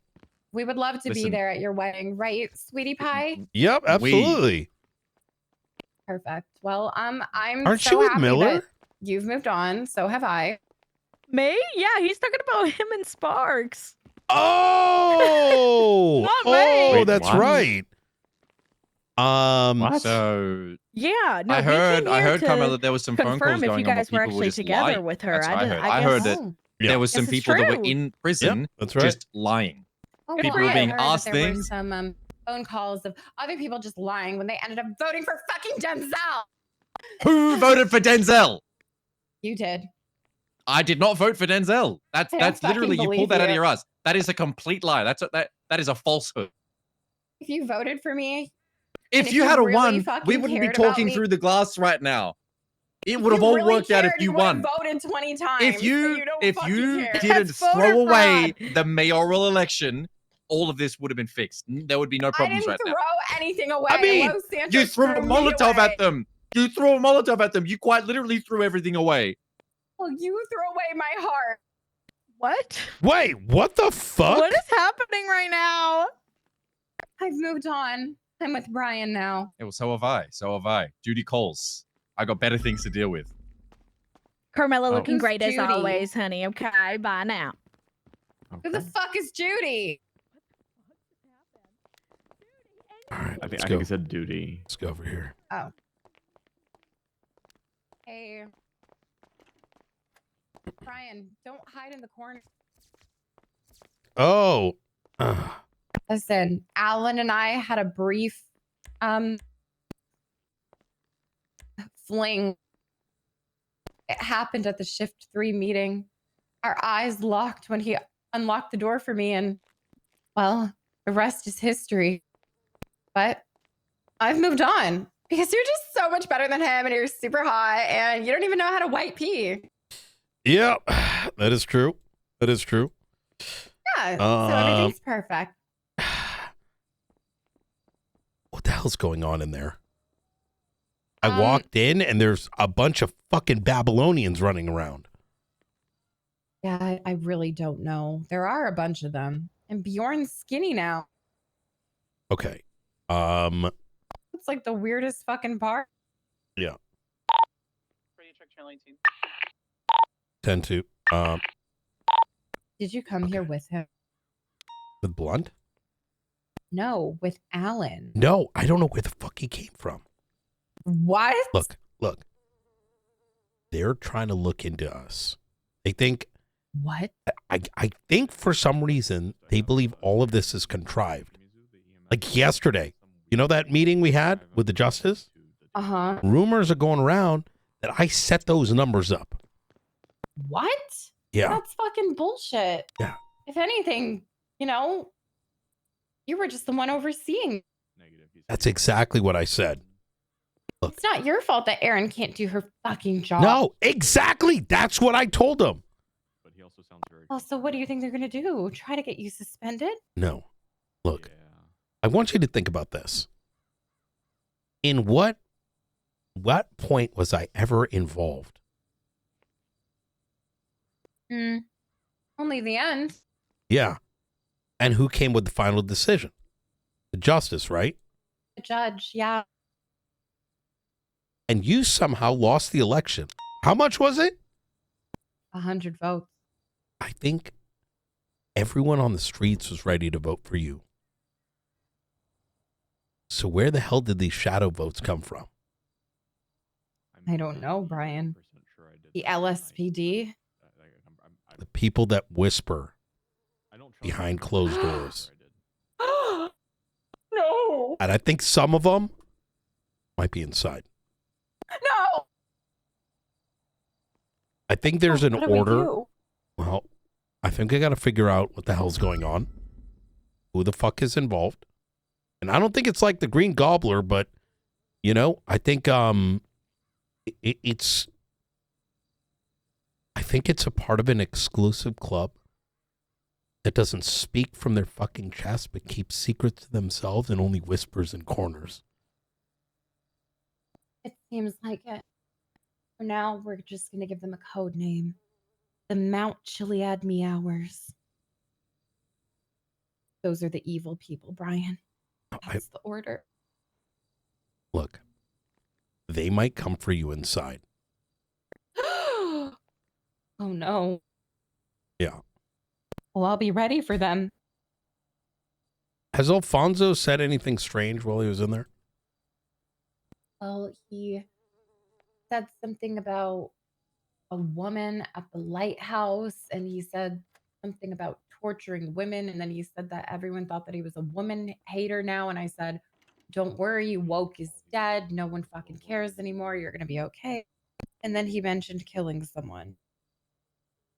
We would love to be Listen. there at your wedding, right, sweetie pie? Yep, absolutely. Perfect. Well, I'm. Aren't so you with happy Miller? that You've moved on. So have I. Me? Yeah, he's talking about him and Sparks. Oh, Not me. oh, Wait, that's what? right. So Yeah, no, I we heard, came I here heard, to Carmela, there was some phone confirm calls if going you on where guys were people were actually just together lying. with her. That's what I heard. I guess- heard that there was some This is people that were true. in prison that's right. just lying. Oh, People well, were I being heard that asked there were things. some phone calls of other people just lying when they ended up voting for fucking Denzel. Who voted for Denzel? You did. I did not vote for Denzel. That's I don't that's literally fucking you pulled that believe out of you. your ass. That is a complete lie. That is a falsehood. If you voted for me, If and you had a really won, we fucking wouldn't be cared about talking me- through the glass right now. It if would have you all really worked out if cared, you would've won. voted 20 times. If but you don't if fucking you care. didn't That's voter throw away fraud. the mayoral election, all of this would have been fixed. There would be no I problems didn't right throw now. anything away. I mean, Los Santos you threw a me Molotov away. at them. You threw a Molotov at them. You quite literally threw everything away. Well, you threw away my heart. What? Wait, what the fuck? What is happening right now? I've moved on. I'm with Brian now. Yeah, well, so have I. So have I. Duty calls. I got better things to deal with. Carmela Oh. looking Who's great as Judy? always, honey. Okay, bye now. Who the fuck is Judy? I think he said duty. Let's go over here. Oh. Hey. Brian, don't hide in the corner. Oh. Listen, Alan and I had a brief fling. It happened at the Shift 3 meeting. Our eyes locked when he unlocked the door for me, and well, the rest is history. But I've moved on because you're just so much better than him, and you're super hot, and you don't even know how to white pee. Yeah, that is true. That is true. Yeah, so everything's perfect. What the hell's going on in there? I walked in and there's a bunch of fucking Babylonians running around. Yeah, I really don't know. There are a bunch of them, and Bjorn's skinny now. Okay. It's like the weirdest fucking part. Yeah. Ready to check channel 18. 10-2. Did you come here with him? With Blunt? No, with Alan. No, I don't know where the fuck he came from. What? Look. They're trying to look into us. They think. What? I think for some reason they believe all of this is contrived. Like yesterday, you know that meeting we had with the justice? Uh-huh. Rumors are going around that I set those numbers up. What? Yeah. That's fucking bullshit. Yeah. If anything, you were just the one overseeing. That's exactly what I said. It's not your fault that Erin can't do her fucking job. No, exactly. That's what I told them. Well, so what do you think they're gonna do? Try to get you suspended? No. Look, I want you to think about this. In what point was I ever involved? Only the end. Yeah. And who came with the final decision? The justice, right? The judge, yeah. And you somehow lost the election. How much was it? 100 votes. I think everyone on the streets was ready to vote for you. So where the hell did these shadow votes come from? I don't know, Brian. The LSPD. The people that whisper behind closed doors. No. And I think some of them might be inside. I think there's an What do we order. do? Well, I think I got to figure out what the hell's going on. Who the fuck is involved? And I don't think it's like the Green Gobbler, but you know, I think it's a part of an exclusive club that doesn't speak from their fucking chest, but keeps secrets to themselves and only whispers in corners. It seems like it. For now, we're just going to give them a code name. The Mount Chiliad Meowers. Those are the evil people, Brian. That's the order. Look, they might come for you inside. Oh, no. Yeah. Well, I'll be ready for them. Has Alfonso said anything strange while he was in there? Well, he said something about a woman at the lighthouse, and he said something about torturing women, and then he said that everyone thought that he was a woman hater now, and I said, don't worry, woke is dead, no one fucking cares anymore, you're gonna be okay. And then he mentioned killing someone.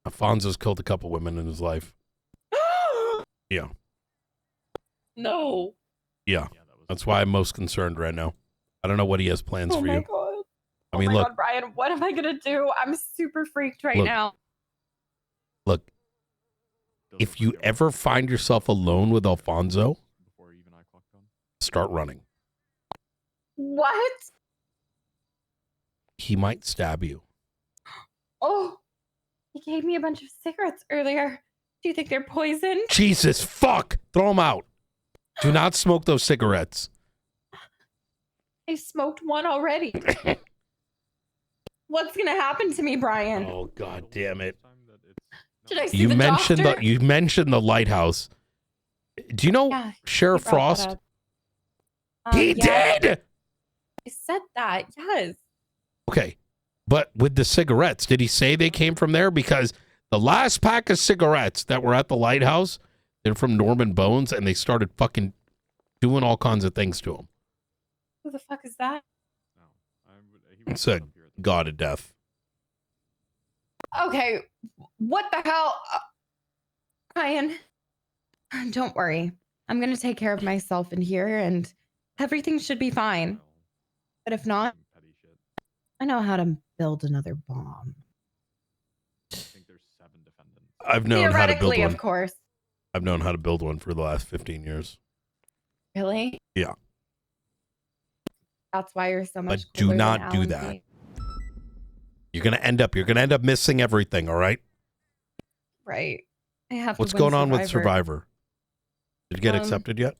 Alfonso's killed a couple women in his life. Yeah. No. Yeah. That's why I'm most concerned right now. I don't know what he has plans for you. God. I mean, oh my look, God, Brian, what am I gonna do? I'm super freaked right Look. now. look, if you ever find yourself alone with Alfonso, start running. What? He might stab you. Oh, he gave me a bunch of cigarettes earlier. Do you think they're poison? Jesus, fuck! Throw them out. Do not smoke those cigarettes. I smoked one already. What's gonna happen to me, Brian? Oh, God damn it. Should I see the doctor? You mentioned the lighthouse. Do you know Yeah, Sheriff he brought that Frost? up. He Yeah. did! I said that, yes. Okay, but with the cigarettes, did he say they came from there? Because the last pack of cigarettes that were at the lighthouse, they're from Norman Bones, and they started fucking doing all kinds of things to him. Who the fuck is that? It's a god of death. Okay, what the hell? Brian, don't worry. I'm gonna take care of myself in here, and everything should be fine. But if not, I know how to build another bomb. I've known how to build Theoretically, one. of course. I've known how to build one for the last 15 years. Really? Yeah. That's why you're so much. But do cooler not than do Alan that. Tate. You're gonna end up missing everything, all right? Right. I have. What's to going win on with Survivor? Did you get accepted yet?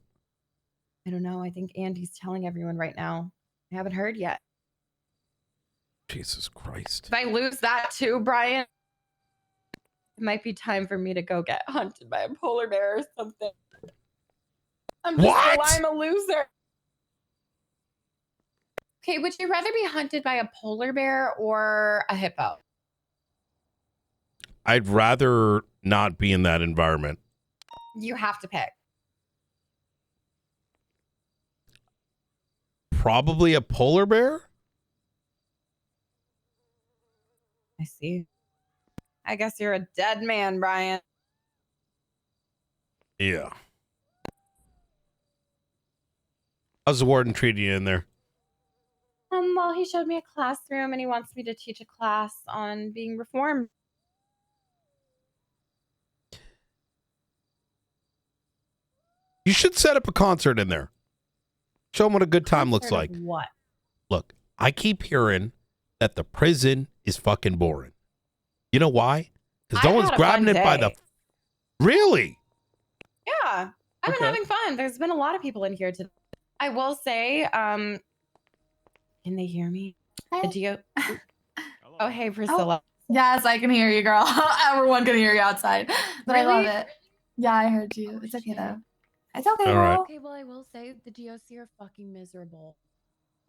I don't know. I think Andy's telling everyone right now. I haven't heard yet. Jesus Christ. If I lose that too, Brian, it might be time for me to go get hunted by a polar bear or something. I'm just What? I'm a loser. Okay, would you rather be hunted by a polar bear or a hippo? I'd rather not be in that environment. You have to pick. Probably a polar bear? I see. I guess you're a dead man, Brian. Yeah. How's the warden treating you in there? Well, he showed me a classroom and he wants me to teach a class on being reformed. You should set up a concert in there. Show them what a good time looks like. Concert of what? Look, I keep hearing that the prison is fucking boring. You know why? Because no I've one's had a grabbing fun it by the... day. Really? Yeah, I've been having fun. There's been a lot of people in here today. I will say, can they hear me? Hey. Oh, hey, Priscilla. Yes, I can hear you, girl. Everyone can hear you outside. But I love Really? it. Yeah, I heard you. It's okay though. It's okay, All girl. right. Okay, well, I will say the GOC are fucking miserable.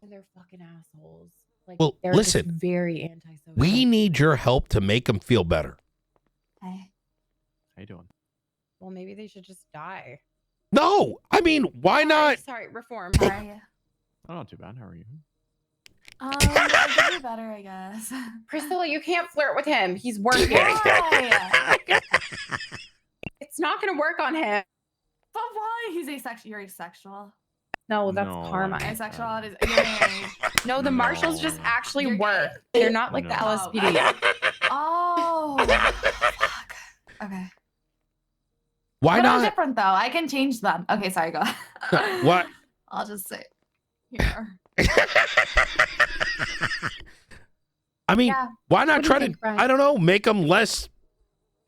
And they're fucking assholes. Like, Well, they're listen. just very antisocial. We need your help to make them feel better. Hey. How you doing? Well, maybe they should just die. No! I mean, why not? Sorry, reform. How are you? Oh, not too bad. How are you? I could do better, I guess. Priscilla, you can't flirt with him. He's working. Why? It's not going to work on him. But why? He's asexual. You're asexual. No, that's No. karma. Asexual. You're married. No, the marshals just actually You're work. They're not like No. the LSPD. Oh. Fuck. Okay. Why But I'm not? different though. I can change them. Okay, sorry. Go ahead. What? I'll just say here. I mean, Yeah. why not What do try you to, think, Brian? I don't know, make them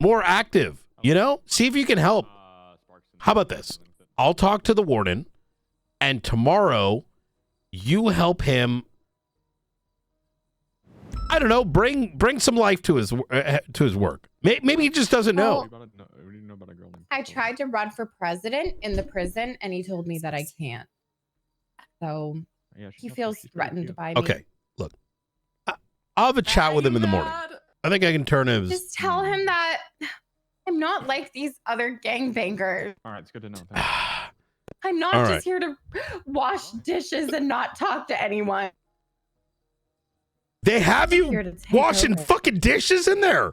more active, you know? See if you can help. How about this? I'll talk to the warden, and tomorrow you help him, I don't know, bring some life to his work. Maybe he just doesn't know. I tried to run for president in the prison, and he told me that I can't. So he feels threatened by me. Okay, look, I'll have a chat with him in the morning. I think I can turn his. Just tell him that I'm not like these other gangbangers. All right, it's good to know. Thanks. I'm not All just right. here to wash dishes and not talk to anyone. They have you Here to take washing over. fucking dishes in there.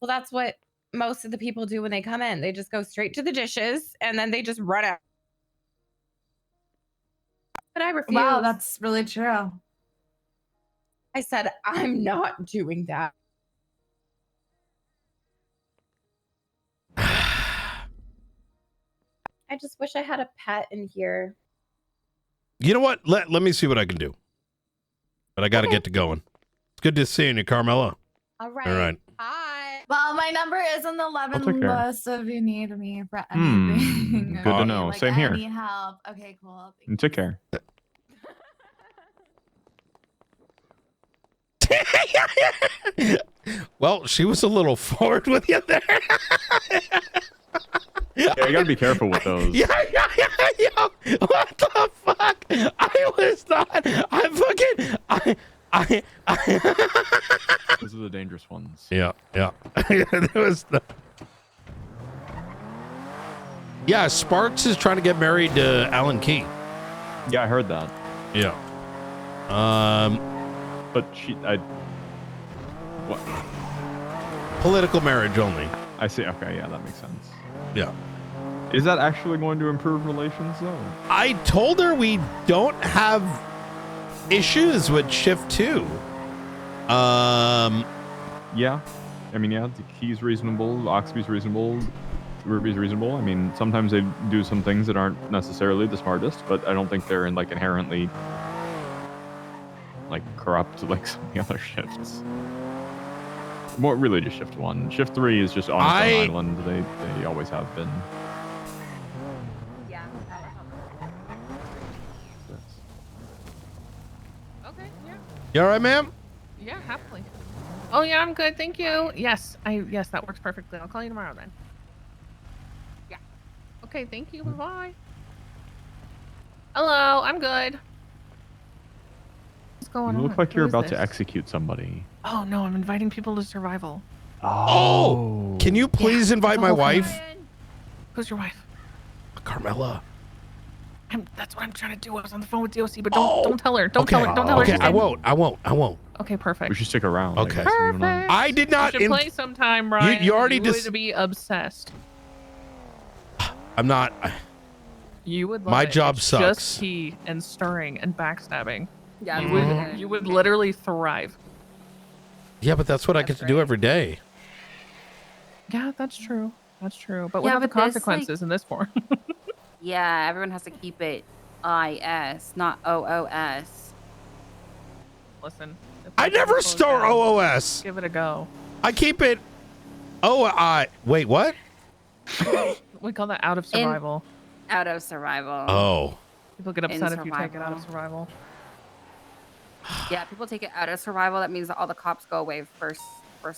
Well, that's what most of the people do when they come in. They just go straight to the dishes and then they just run out. But I refuse. Wow, that's really true. I said, I'm not doing that. I just wish I had a pet in here. You know what? Let me see what I can do. But I got to get to going. It's good to see you, Carmela. All right. All right. Bye. Well, my number is on the take 11 care. list if you need me for anything. Good to know. Like Same here. Any help? Okay, cool. And take care. Well, she was a little forward with you there. Yeah, you gotta be careful with those. Yeah. What the fuck? I was not. Those are the dangerous ones. Yeah. There was the. Yeah, Sparks is trying to get married to Alan Key. Yeah, I heard that. Yeah. But what? Political marriage only. I see. Okay, yeah, that makes sense. Yeah. Is that actually going to improve relations, though? I told her we don't have issues with shift 2. Yeah. I mean, yeah, the Key's reasonable, Oxby's reasonable, Ruby's reasonable. I mean, sometimes they do some things that aren't necessarily the smartest, but I don't think they're inherently corrupt like some of the other shifts. More really just shift 1. Shift 3 is just on its own island. They always have been. Yeah. Okay, yeah. You all right, ma'am? Yeah, happily. Oh yeah, I'm good, thank you. Yes, that works perfectly. I'll call you tomorrow then. Yeah. Okay, thank you. Bye. Hello, I'm good. What's going on? You look like Who you're is about to this? execute somebody. Oh no, I'm inviting people to survival. Oh, can you please invite my wife? Who's your wife? Carmela. That's what I'm trying to do. I was on the phone with DOC, but don't tell her. Don't Okay. tell her. Don't tell her. Okay, she's I in. won't. Okay, perfect. We should stick around. Okay. Perfect. I did not. You should play sometime, Ryan. You already would be obsessed. I'm not. You would. Love My it. job It's sucks. Just key and stirring and backstabbing. Yeah, You would literally thrive. Yeah, but that's what I get to do every day. Yeah, that's true. That's true. But what Yeah, are the but this, consequences in this form? Yeah, everyone has to keep it IS, not OOS. Listen. I never store OOS. Give it a go. I keep it. Wait, what? We call that out of survival. Out of survival. Oh. People get In upset if you take it out of survival. survival. Yeah, people take it out of survival. That means that all the cops go away first.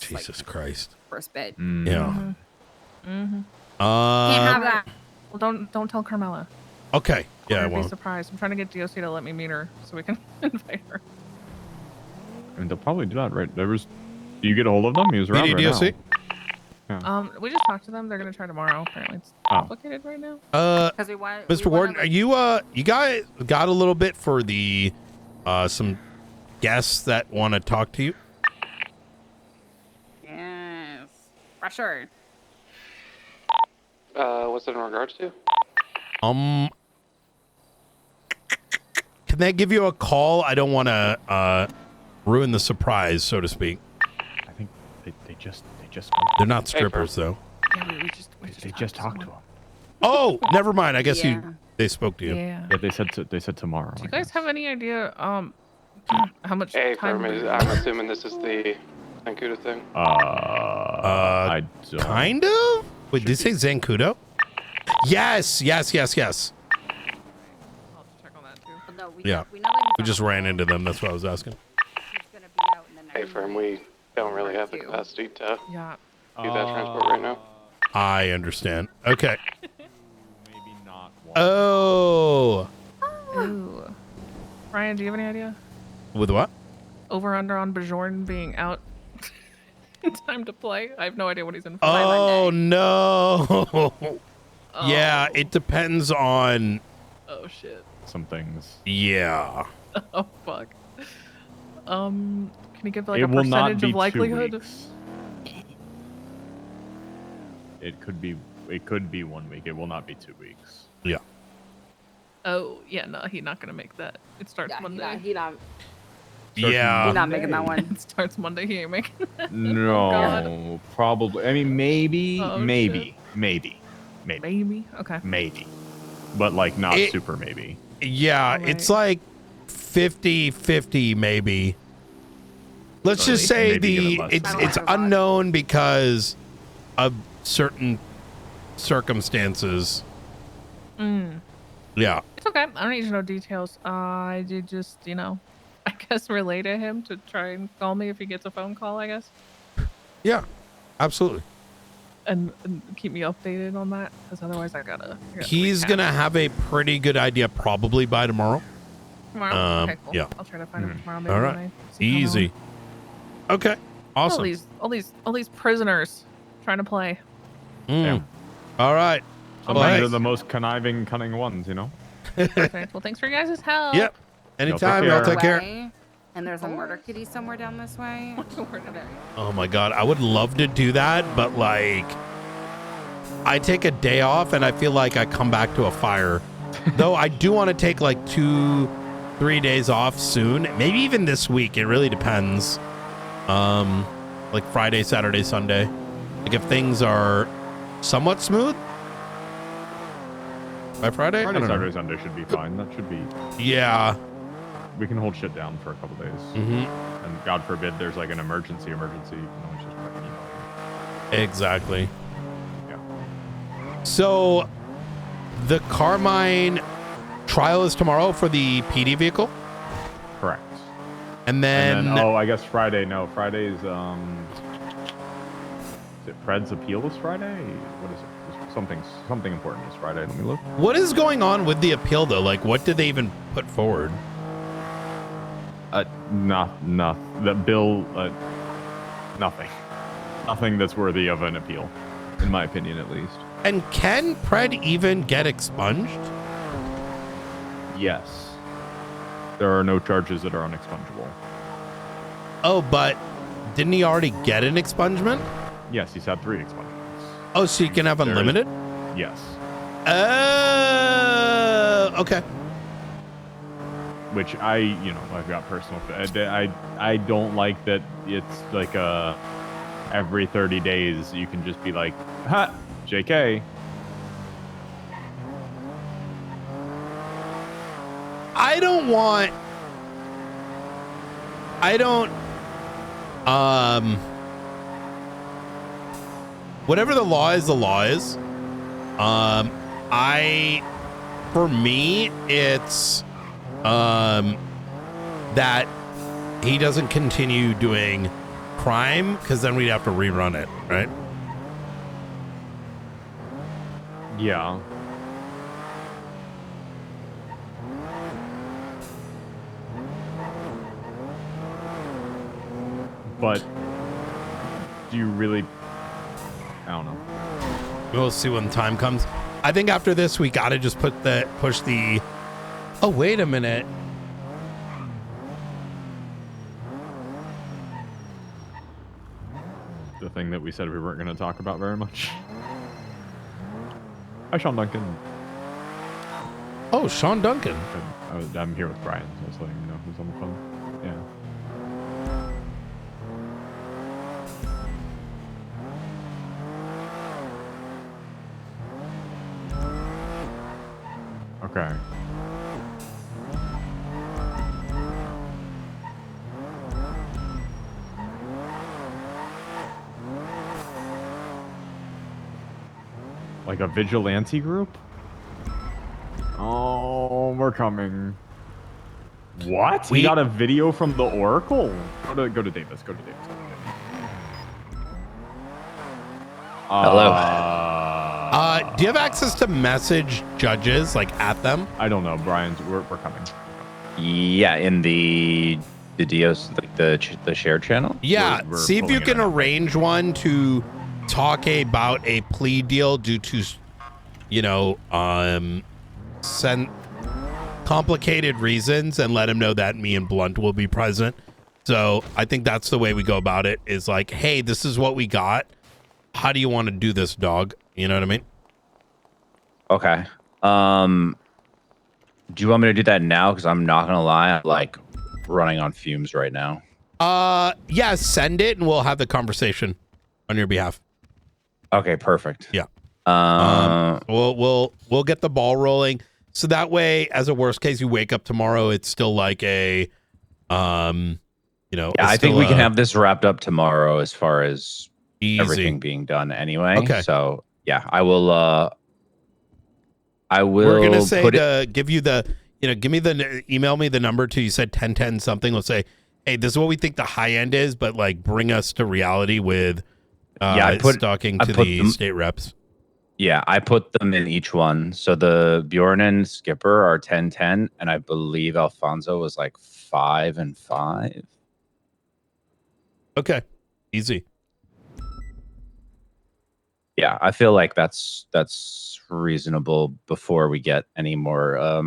Jesus Christ. First bit. Yeah. Mm-hmm. Can't have that. Well, don't tell Carmela. Okay. Yeah, I I'd be won't. surprised. I'm trying to get DOC to let me meet her so we can invite her. I mean, they'll probably do that, right? Do you get a hold of them? He was around right DOC? now. We just talked to them. They're gonna try tomorrow. Apparently, it's complicated right now. Mr. Warden, you guys got a little bit for the some guests that want to talk to you? Yes. For sure. What's it in regards to? Can they give you a call? I don't want to ruin the surprise, so to speak. I think they just. They're not strippers, though. Yeah, They just talked to him. Oh, never mind. I guess Yeah. they spoke to you. Yeah. Yeah, they said tomorrow. Do you guys have any idea how much Hey, time? I'm assuming this is the Zancudo thing. I don't. Kind of? Wait, did you say Zancudo? Yes. No, we, Yeah. we know that We just ran into them. That's what I was asking. Hey, firm, we don't really have the capacity to Yeah. do that transport right now. I understand. Okay. Oh. Ooh. Ryan, do you have any idea? With what? Over under on Bajorn being out in time to play? I have no idea what he's in for. Oh, no. Yeah, it depends on... Oh, shit. Some things. Yeah. Oh, fuck. Can you give like It a will not percentage be of 2 likelihood? weeks. It could be 1 week. It will not be 2 weeks. Yeah. Oh, yeah, no, he's not gonna make that. It starts Monday. He not. Yeah. He's not making that one. It starts Monday. He ain't making that. No, God. probably. I mean, maybe, Oh, maybe. Maybe. Okay. Maybe. But like not It- super maybe. Yeah, it's like 50-50 maybe. Let's just say Maybe give it less than it's unknown because of certain circumstances. Yeah. It's okay. I don't need to know details. I did just, I guess relay to him to try and call me if he gets a phone call, I guess. Yeah. Absolutely. And keep me updated on that, because otherwise I gotta. He's going to have a pretty good idea probably by tomorrow. Tomorrow? Okay, cool. Yeah. I'll try to find him tomorrow. Maybe All when right. I see him Easy. Okay. Awesome. All these prisoners trying to play. All right. Sometimes they're the most conniving, cunning ones, Perfect. Well, thanks for your guys' help. Yep. Anytime. Y'all take care. And there's a murder kitty somewhere down this way. Oh my God. I would love to do that, but like I take a day off and I feel like I come back to a fire. Though I do want to take like 2-3 days off soon. Maybe even this week. It really depends. Like Friday, Saturday, Sunday. Like if things are somewhat smooth by Friday. I Friday, don't know. Saturday, Sunday should be fine. That should be. Yeah. We can hold shit down for a couple days. Mhm. And God forbid there's like an emergency. You can always just fucking email. Exactly. Yeah. So the Carmine trial is tomorrow for the PD vehicle? Correct. And then, I guess Friday. No, Friday's is it Fred's appeal is Friday? What is it? Something important is Friday. Let me look. what is going on with the appeal though? Like what did they even put forward? The bill, nothing. Nothing that's worthy of an appeal, in my opinion, at least. And can Pred even get expunged? Yes. There are no charges that are unexpungible. Oh, but didn't he already get an expungement? Yes, he's had 3 expungements. Oh, so you can have unlimited? Yes. Okay. Which I've got personal. I don't like that it's like every 30 days you can just be like, ha, JK. Whatever the law is, the law is. For me, it's that he doesn't continue doing crime, because then we'd have to rerun it, right? Yeah. But do you really? I don't know. We'll see when the time comes. I think after this, we gotta just push the. Oh, wait a minute. thing that we said we weren't going to talk about very much. Hi, Sean Duncan. Oh, Sean Duncan. I'm here with Brian, so I was letting you know who's on the phone. Yeah. Okay. Like a vigilante group? Oh, we're coming. What? We got a video from the Oracle? Go to Davis. Go to Davis. Hello. Do you have access to message judges, like at them? I don't know, Brian. We're coming. Yeah, in the DOS, like the shared channel. Yeah, We're see if pulling you it can in. arrange one to talk about a plea deal due to, send complicated reasons, and let him know that me and Blunt will be present. So I think that's the way we go about it, is like, hey, this is what we got. How do you want to do this, dog? You know what I mean? Okay. Do you want me to do that now? Because I'm not gonna lie, I'm like running on fumes right now. Yeah, send it and we'll have the conversation on your behalf. Okay, perfect. Yeah. We'll get the ball rolling. So that way, as a worst case, you wake up tomorrow, it's still like a, Yeah, I think we can have this wrapped up tomorrow as far as everything being done anyway. Okay. So yeah, I will. We're gonna say to give you the, email me the number to, you said 1010 something. We'll say, hey, this is what we think the high end is, but like bring us to reality with talking to the state reps. Yeah, I put them in each one. So the Bjorn and Skipper are 10-10, and I believe Alfonso was like 5 and 5. Okay, easy. Yeah, I feel like that's reasonable before we get any more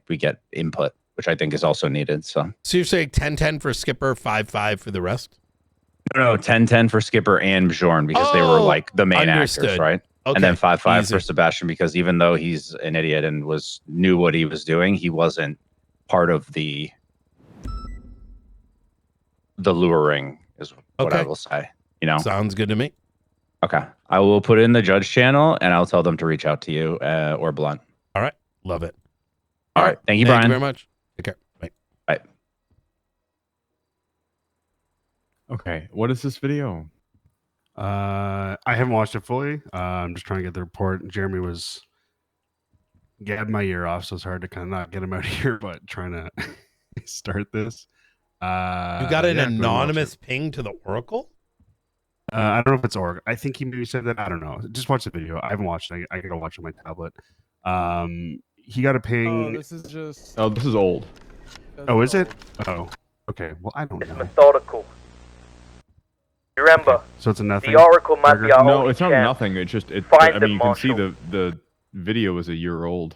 we get input, which I think is also needed. So you're saying 10-10 for Skipper, 5-5 for the rest? No, 10-10 for Skipper and Bjorn because they were like the main actors, right? Okay, and then 5-5 easy. for Sebastian because even though he's an idiot and knew what he was doing, he wasn't part of the luring, is what I will say. Sounds good to me. Okay, I will put it in the judge channel and I'll tell them to reach out to you or Blunt. All right, love it. All right, thank you, Brian. Thank you very much. Take care. Bye. Bye. Okay, what is this video? I haven't watched it fully. I'm just trying to get the report. Jeremy was gabbed my ear off, so it's hard to kind of not get him out of here, but trying to start this. You got an anonymous ping to the Oracle? I don't know if it's Oracle. I think he maybe said that. I don't know. Just watch the video. I haven't watched it. I gotta watch it on my tablet. He got a ping. this is just. Oh, this is old. Oh, is it? Oh, okay. Well, I don't know. Methodical. Remember, So it's a nothing. the Oracle might be our No, only it's not chance. nothing. It's just Find I them, mean, you can see Marshal. the video is a year old.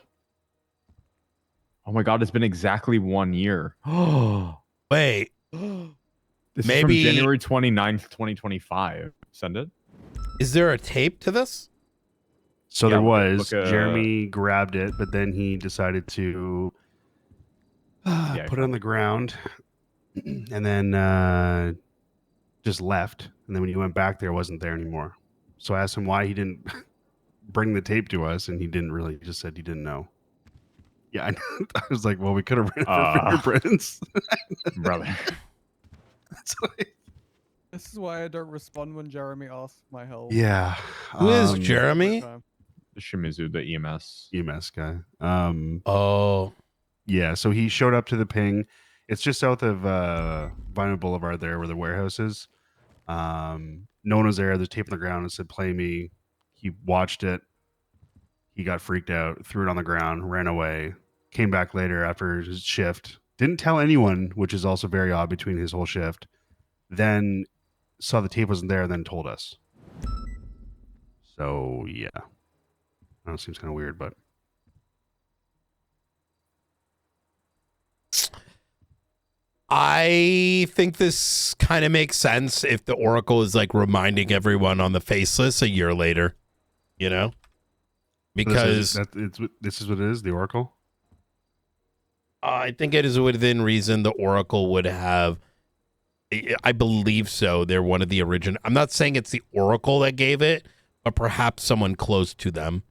Oh my god, it's been exactly 1 year. Oh wait. This Maybe- is from January 29th, 2025. Send it. Is there a tape to this? So Yeah, there look- was. look, Jeremy grabbed it, but then he decided to put it on the ground, and then just left. And then when you went back there, it wasn't there anymore. So I asked him why he didn't bring the tape to us, and he didn't really. He just said he didn't know. Yeah, I was like, well, we could have ran it for fingerprints, brother. That's like, This is why I don't respond when Jeremy asks my help. yeah. Who is Jeremy? The Shimizu, the EMS guy. Oh. Yeah, so he showed up to the ping. It's just south of Vinyl Boulevard there where the warehouse is. No one was there. There's tape on the ground and said, play me. He watched it. He got freaked out, threw it on the ground, ran away, came back later after his shift. Didn't tell anyone, which is also very odd between his whole shift. Then saw the tape wasn't there, then told us. So, yeah. I know it seems kind of weird, but I think this kind of makes sense if the Oracle is like reminding everyone on the faceless a year later, you know? Because this is what it is, the Oracle? I think it is within reason the Oracle would have, I believe so. They're one of the original. I'm not saying it's the Oracle that gave it, but perhaps someone close to them.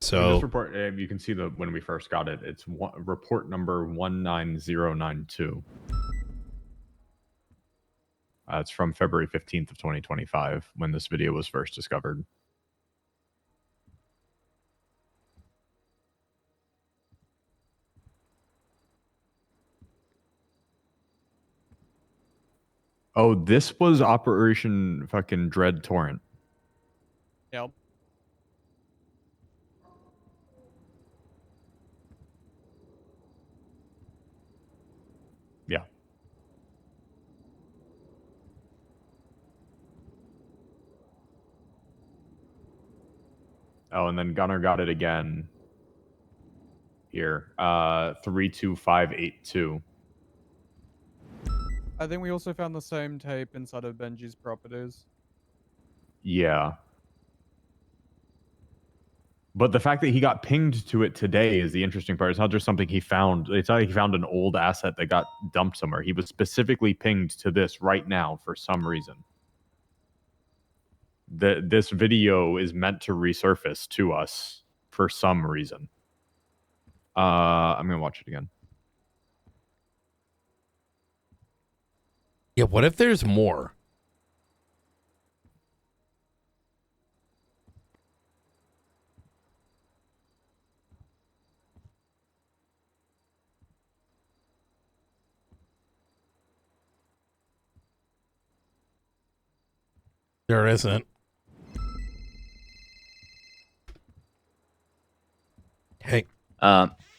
So this report, you can see when we first got it. It's report number 19092. It's from February 15th of 2025 when this video was first discovered. Oh, this was Operation fucking Dread Torrent. Yep. Yeah. Oh, and then Gunner got it again. Here, 32582. I think we also found the same tape inside of Benji's properties. Yeah. But the fact that he got pinged to it today is the interesting part. It's not just something he found. It's not like he found an old asset that got dumped somewhere. He was specifically pinged to this right now for some reason. This video is meant to resurface to us for some reason. I'm going to watch it again. yeah, what if there's more? There isn't. Hey.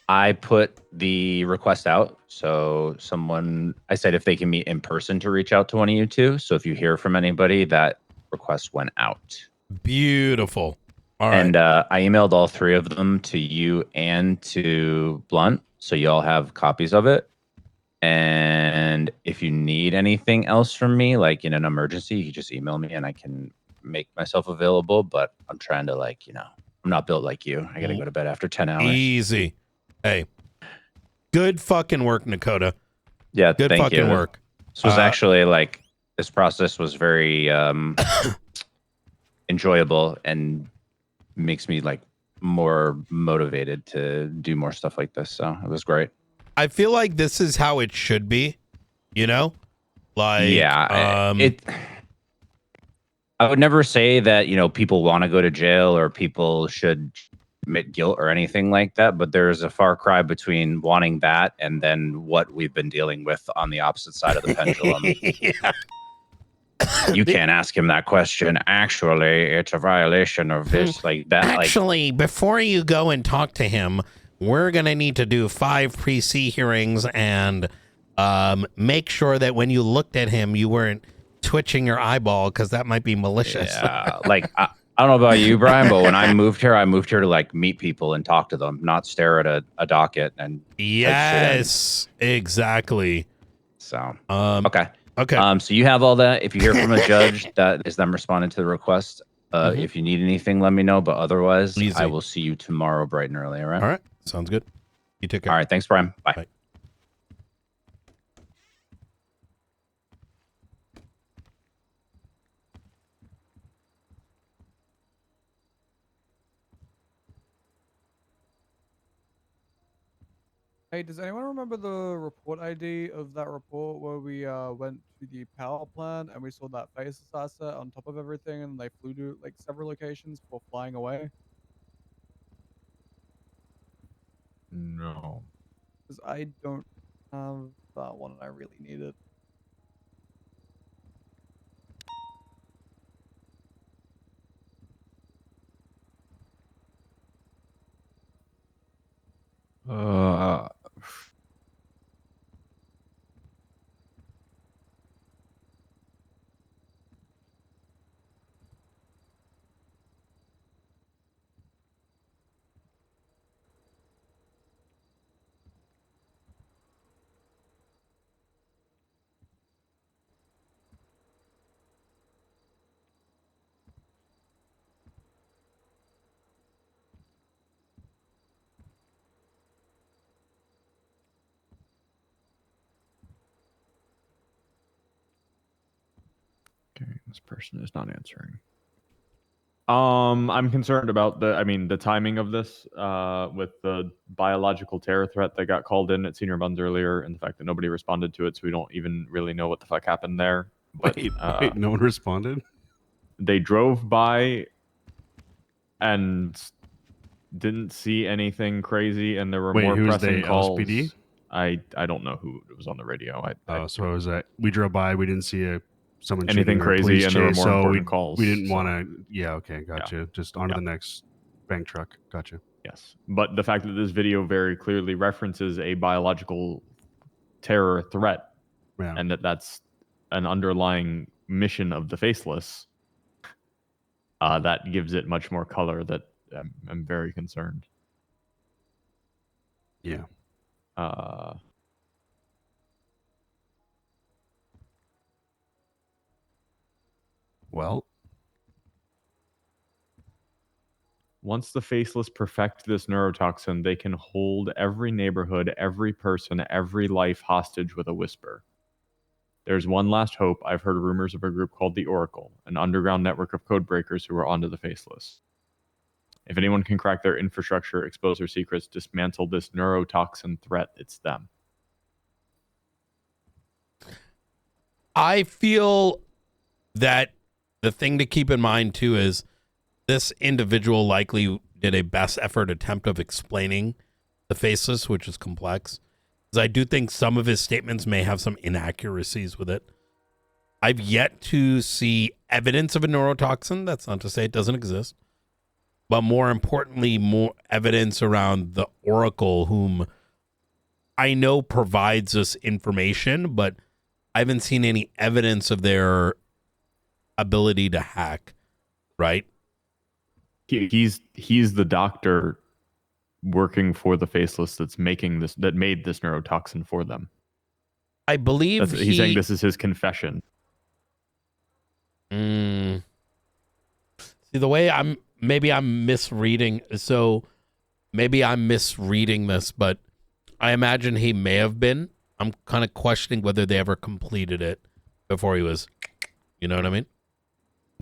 I put the request out. So I said if they can meet in person to reach out to one of you two. So if you hear from anybody, that request went out. Beautiful. All right. And I emailed all three of them to you and to Blunt. So you all have copies of it. And if you need anything else from me, like in an emergency, you can just email me and I can make myself available. But I'm trying to I'm not built like you. I got to go to bed after 10 hours. Easy. Hey, good fucking work, Nakota. Yeah, good thank fucking you. work. This was actually this process was very enjoyable and makes me more motivated to do more stuff like this. So it was great. I feel like this is how it should be, you know? I would never say that, people want to go to jail or people should admit guilt or anything like that, but there's a far cry between wanting that and then what we've been dealing with on the opposite side of the pendulum. Yeah. You can't ask him that question. Actually, it's a violation of this, like that. Actually, before you go and talk to him, we're going to need to do 5 pre-C hearings and make sure that when you looked at him, you weren't twitching your eyeball because that might be malicious. Yeah, I don't know about you, Brian, but when I moved here to meet people and talk to them, not stare at a docket and yes, exactly. So okay. So you have all that. If you hear from a judge, that is them responding to the request. If you need anything, let me know. But otherwise, I will see you tomorrow bright and early. All right. All right. Sounds good. You take care. All right. Thanks, Brian. Bye. Bye. Hey, does anyone remember the report ID of that report where we went to the power plant and we saw that faceless asset on top of everything and they flew to several locations before flying away? No. Because I don't have that one and I really need it. This person is not answering. I'm concerned about the timing of this with the biological terror threat that got called in at Senior Buns earlier, and the fact that nobody responded to it, so we don't even really know what the fuck happened there. But Wait, no one responded? They drove by and didn't see anything crazy, and there were Wait, more who's pressing they, calls. LSPD? I don't know who was on the radio. So it was that we drove by, we didn't see someone Anything shooting or a crazy, police and there were chase, more so important calls, we didn't so- want to. Yeah, okay, gotcha. Just onto the next bank truck. Gotcha. Yes, but the fact that this video very clearly references a biological terror threat, and that's an underlying mission of the Faceless, that gives it much more color. That I'm very concerned. Yeah. Well, once the Faceless perfect this neurotoxin, they can hold every neighborhood, every person, every life hostage with a whisper. There's one last hope. I've heard rumors of a group called the Oracle, an underground network of code breakers who are onto the Faceless. If anyone can crack their infrastructure, expose their secrets, dismantle this neurotoxin threat, it's them. I feel that the thing to keep in mind too is this individual likely did a best effort attempt of explaining the Faceless, which is complex. Because I do think some of his statements may have some inaccuracies with it. I've yet to see evidence of a neurotoxin. That's not to say it doesn't exist. But more importantly, more evidence around the Oracle, whom I know provides us information, but I haven't seen any evidence of their ability to hack, right? He's the doctor working for the Faceless that made this neurotoxin for them. I believe he's saying this is his confession. See, the way maybe I'm misreading. So maybe I'm misreading this, but I imagine he may have been. I'm kind of questioning whether they ever completed it before he was, you know what I mean?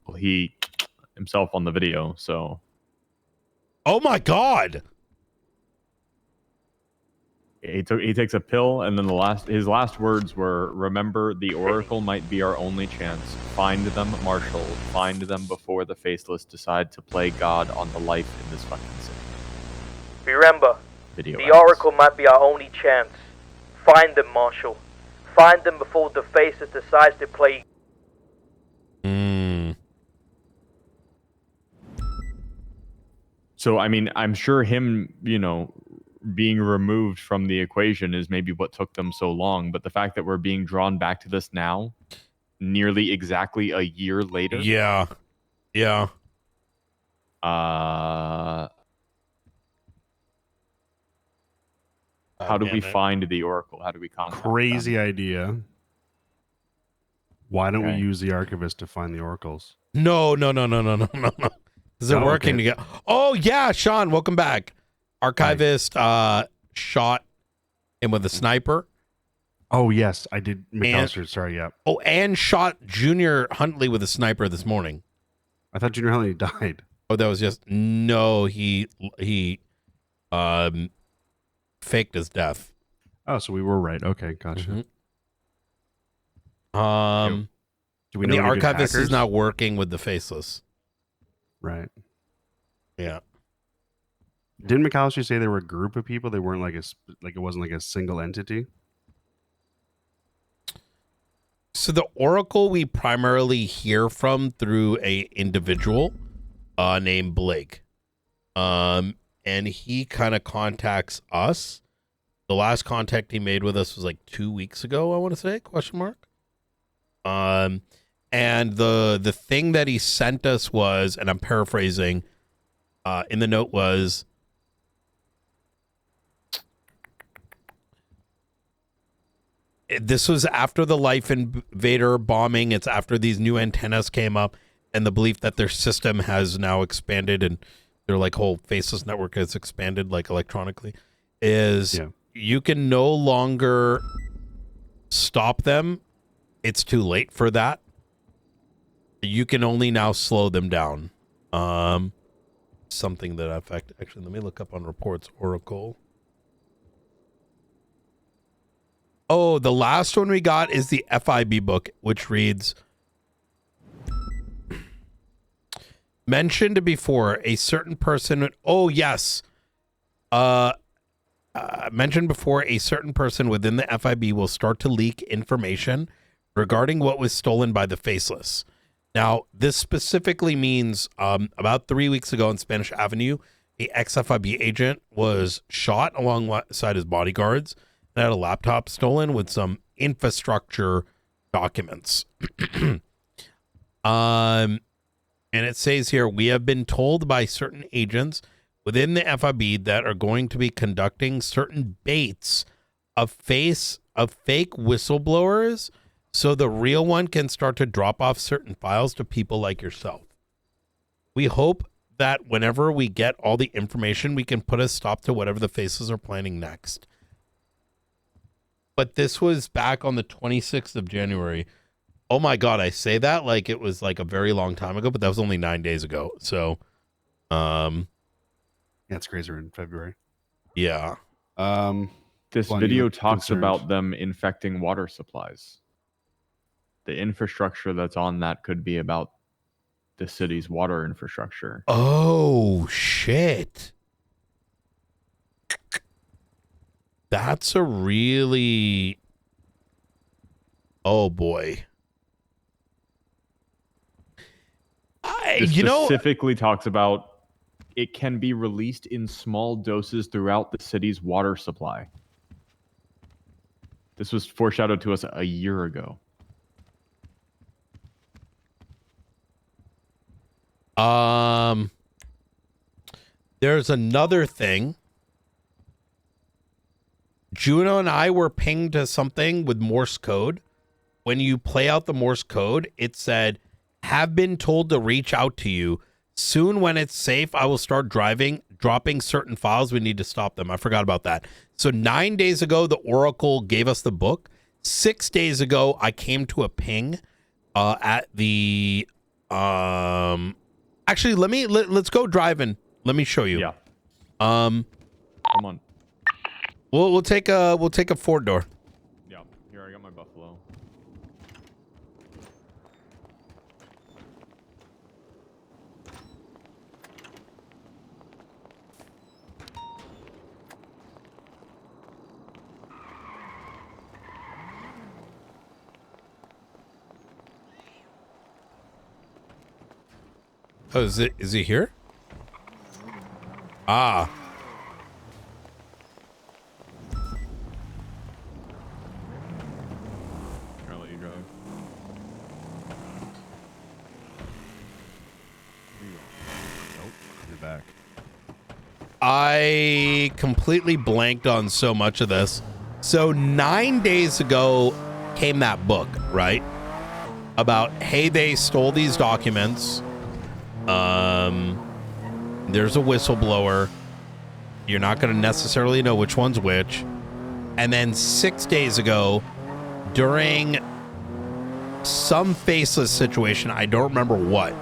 Well, he himself on the video, so. Oh my God. He takes a pill, and then his last words were, "Remember, the Oracle might be our only chance. Find them, Marshall. Find them before the Faceless decide to play God on the life in this fucking city." Remember, Video the Oracle might be our only chance. Find them, Marshall. Find them before the Faceless decides to play. So, I mean, I'm sure him, being removed from the equation is maybe what took them so long. But the fact that we're being drawn back to this now, nearly exactly a year later. Yeah. Yeah. How do we damn it. find the Oracle? How do we contact crazy them? idea. Why don't we Okay. use the archivist to find the oracles? No. Is it Oh, working okay. together? Oh, yeah, Sean, welcome back. Archivist shot him with a sniper. Oh, yes, I did. McAllister, sorry, yeah. Oh, and shot Junior Huntley with a sniper this morning. I thought Junior Huntley died. Oh, that was just no. He faked his death. Oh, so we were right. Okay, gotcha. Mm-hmm. Do we and know the any good archivist is hackers? not working with the Faceless. Right. Yeah. Didn't McAllister say there were a group of people? They weren't like it wasn't like a single entity. So the Oracle we primarily hear from through a individual named Blake. And he kind of contacts us. The last contact he made with us was like 2 weeks ago, I want to say, ? And the thing that he sent us was, and I'm paraphrasing, in the note was, this was after the Life Invader bombing. It's after these new antennas came up and the belief that their system has now expanded and their like whole Faceless network has expanded like electronically, is you can no longer stop them. It's too late for that. You can only now slow them down. Something that affect. Actually, let me look up on reports. Oracle. Oh, the last one we got is the FIB book, which reads, mentioned before a certain person. Oh, yes. Mentioned before a certain person within the FIB will start to leak information regarding what was stolen by the Faceless. Now, this specifically means about 3 weeks ago on Spanish Avenue, the ex-FIB agent was shot alongside his bodyguards and had a laptop stolen with some infrastructure documents. And it says here, we have been told by certain agents within the FIB that are going to be conducting certain baits of fake whistleblowers so the real one can start to drop off certain files to people like yourself. We hope that whenever we get all the information, we can put a stop to whatever the Faces are planning next. But this was back on the 26th of January. Oh my God, I say that like it was like a very long time ago, but that was only 9 days ago. So, yeah, it's crazier in February. Yeah. This video talks about them infecting water supplies. The infrastructure that's on that could be about the city's water infrastructure. Oh, shit. That's a really... Oh, boy. This specifically talks about it can be released in small doses throughout the city's water supply. This was foreshadowed to us a year ago. There's another thing. Juno and I were pinged to something with Morse code. When you play out the Morse code, it said, have been told to reach out to you. Soon when it's safe, I will start dropping certain files. We need to stop them. I forgot about that. So 9 days ago, the Oracle gave us the book. 6 days ago, I came to a ping at the... Actually, let's go driving. Let me show you. Yeah. Come on. We'll take a 4-door. Yeah. Here, I got my Buffalo. Oh, is he here? Ah. I'll let you drive. Nope, you're back. I completely blanked on so much of this. So 9 days ago came that book, right? About, hey, they stole these documents. There's a whistleblower. You're not going to necessarily know which one's which. And then 6 days ago, during some Faceless situation, I don't remember what.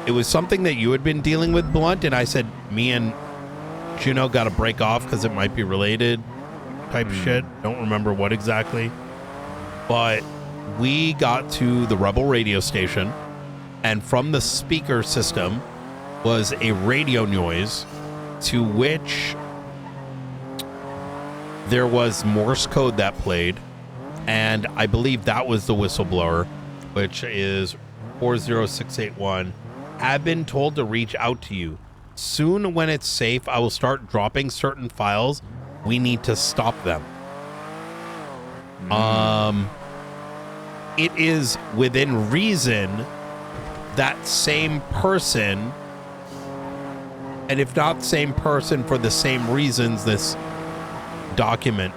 It was something that you had been dealing with, Blunt, and I said me and Juno got to break off because it might be related type shit. Don't remember what exactly. But we got to the Rebel radio station, and from the speaker system was a radio noise to which there was Morse code that played, and I believe that was the whistleblower, which is 40681. Have been told to reach out to you. Soon when it's safe, I will start dropping certain files. We need to stop them. It is within reason that same person, and if not same person for the same reasons, this document,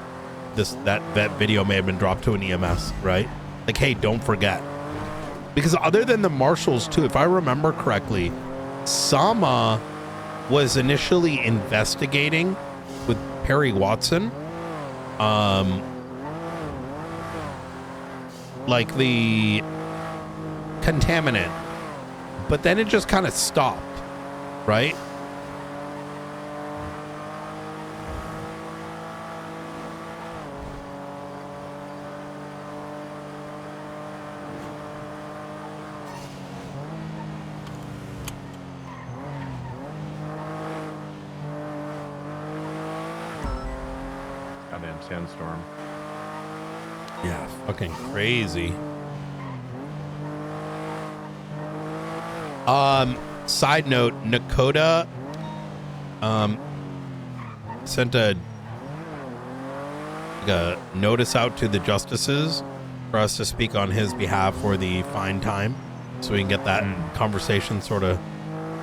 that video may have been dropped to an EMS, right? Like, hey, don't forget. Because other than the marshals too, if I remember correctly, Sama was initially investigating with Perry Watson, like the contaminant but then it just kind of stopped, right? Goddamn sandstorm. Yeah, fucking crazy. Side note, Nakota sent a notice out to the justices for us to speak on his behalf for the fine time, so we can get that conversation sort of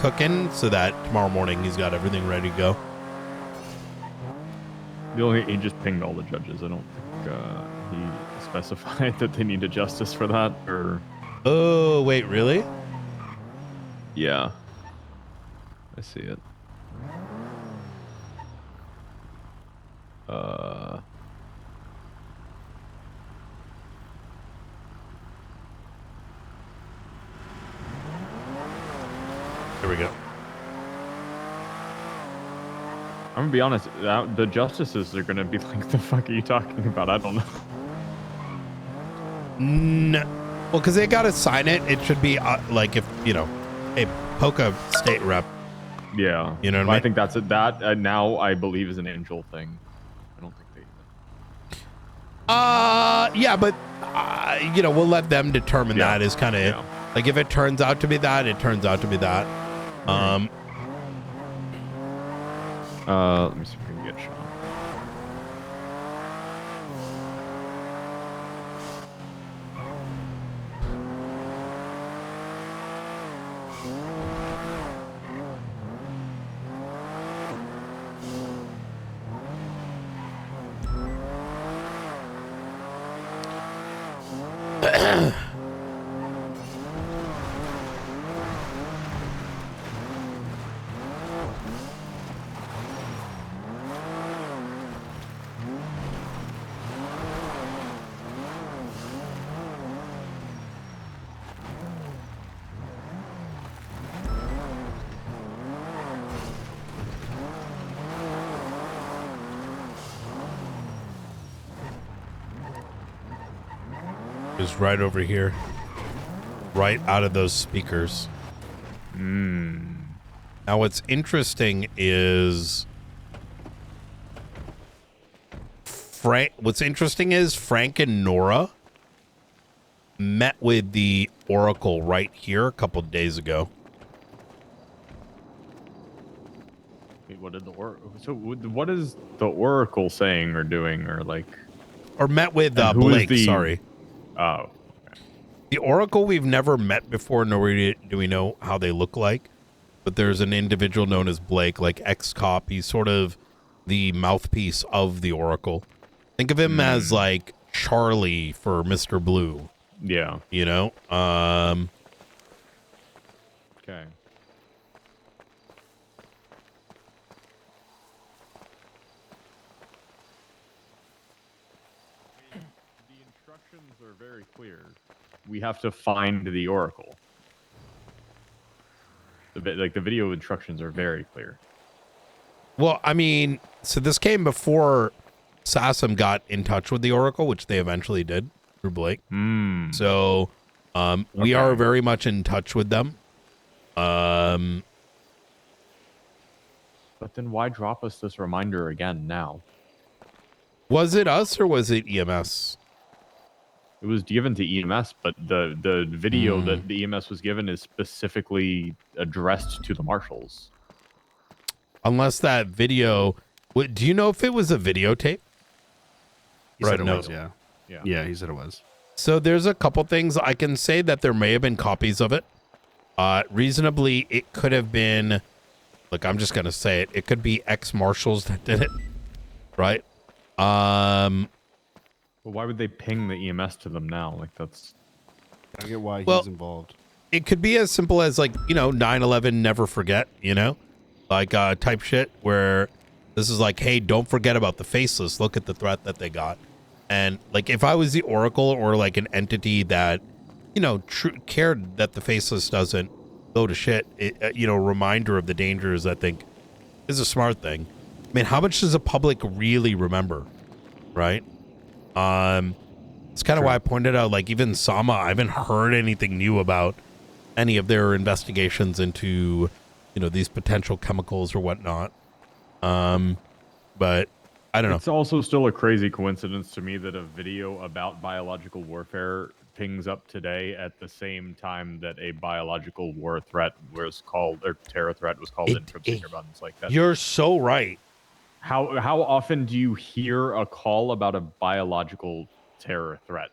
cooking, so that tomorrow morning he's got everything ready to go. He just pinged all the judges. I don't think he specified that they need a justice for that, or... Oh, wait, really? Yeah. I see it. There we go. I'm gonna be honest, the justices are gonna be like, the fuck are you talking about? I don't know. No. Well, because they gotta sign it. It should be like, if, you know, a Poca state rep. Yeah. You know what I But mean? I think that's it. That now I believe is an Angel thing. I don't think they... Yeah, but, you know, we'll let them determine that is kind of it. Like, if it turns out to be that, it turns out to be that. Let me see if we can get Sean. Is right over here. Right out of those speakers. Now, what's interesting is... Frank and Nora met with the Oracle right here a couple of days ago. Wait, what did the Oracle... So what is the Oracle saying or doing, or like... Or met with And who is Blake, the- sorry. Oh. The Oracle we've never met before, nor do we know how they look like. But there's an individual known as Blake, like ex-cop. He's sort of the mouthpiece of the Oracle. Think of him as like Charlie for Mr. Blue. Yeah. You know? Okay. The instructions are very clear. We have to find the Oracle. The video instructions are very clear. Well, I mean, so this came before Sassam got in touch with the Oracle, which they eventually did through Blake. So we are very much in touch with them. But then why drop us this reminder again now? Was it us or was it EMS? It was given to EMS, but the video that the EMS was given is specifically addressed to the marshals. Unless that video... Do you know if it was a videotape? He said it was, yeah. Yeah, he said it was. So there's a couple things. I can say that there may have been copies of it. Reasonably, it could have been... Look, I'm just going to say it. It could be ex-marshals that did it. Right? Well, why would they ping the EMS to them now? Like, that's... I get why Well, he's involved. It could be as simple as, like, you know, 9/11 never forget, you know? Like, type shit where this is like, hey, don't forget about the faceless. Look at the threat that they got. And, like, if I was the Oracle or, like, an entity that, you know, cared that the faceless doesn't go to shit, reminder of the dangers, I think, is a smart thing. I mean, how much does the public really remember, right? It's kind of why I pointed out, like, even Sama, I haven't heard anything new about any of their investigations into, these potential chemicals or whatnot. But I don't know. It's also still a crazy coincidence to me that a video about biological warfare pings up today at the same time that a biological war threat was called, or terror threat was called in from senior buttons. Like that. You're so right. How often do you hear a call about a biological terror threat?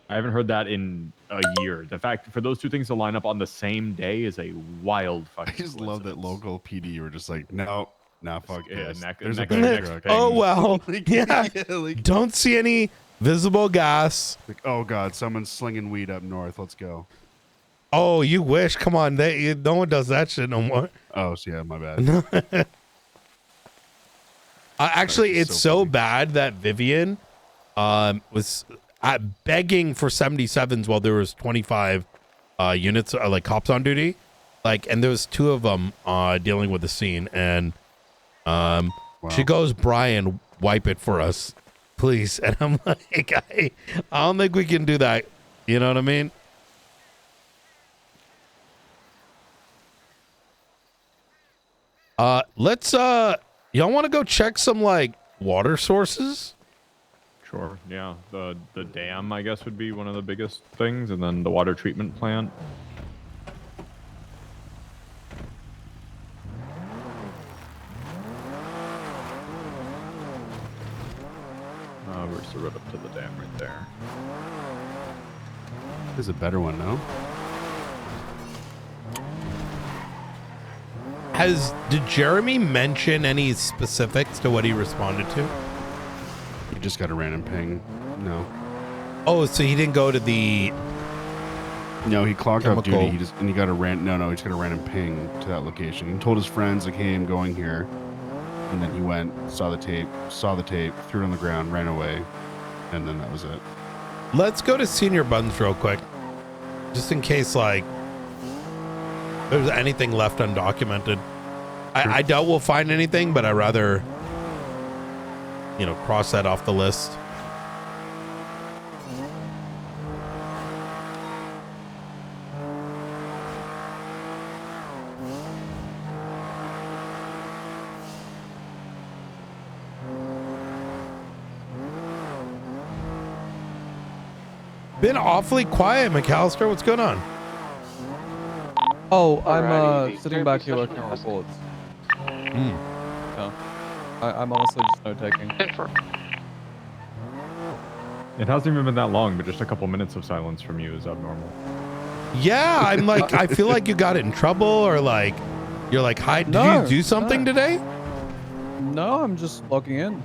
I haven't heard that in a year. The fact for those two things to line up on the same day is a wild fucking. I just love that local PD were just like, no, fuck this. There's next- a big next truck. Oh, well. Like, Yeah. like- Don't see any visible gas. Like, oh, God, someone's slinging weed up north. Let's go. Oh, you wish. Come on. No one does that shit no more. Oh, so yeah, my bad. Actually, it's so bad that Vivian was begging for 77s while there was 25 units, like cops on duty. And there was 2 of them dealing with the scene. And she goes, Brian, wipe it for us, please. And I'm like, I don't think we can do that. You know what I mean? Let's, y'all want to go check some, water sources? Sure. Yeah. The dam, I guess, would be one of the biggest things, and then the water treatment plant. Where's the road up to the dam right there? There's a better one, no? Did Jeremy mention any specifics to what he responded to? He just got a random ping. No. Oh, so he didn't go to the... No, he clocked off Chemical. duty. He got a he just got a random ping to that location. He told his friends, like, hey, I'm going here. And then he went, saw the tape, threw it on the ground, ran away. And then that was it. Let's go to Senior Buns real quick. Just in case, there's anything left undocumented. I doubt we'll find anything, but I'd rather, cross that off the list. Been awfully quiet, McAllister. What's going on? Oh, I'm Alrighty, sitting back here working on reports. So, I'm honestly just note taking. It hasn't even been that long, but just a couple minutes of silence from you is abnormal. Yeah, I'm like, I feel like you got in trouble, or you're like, hi, did you do something today? No, I'm just logging in.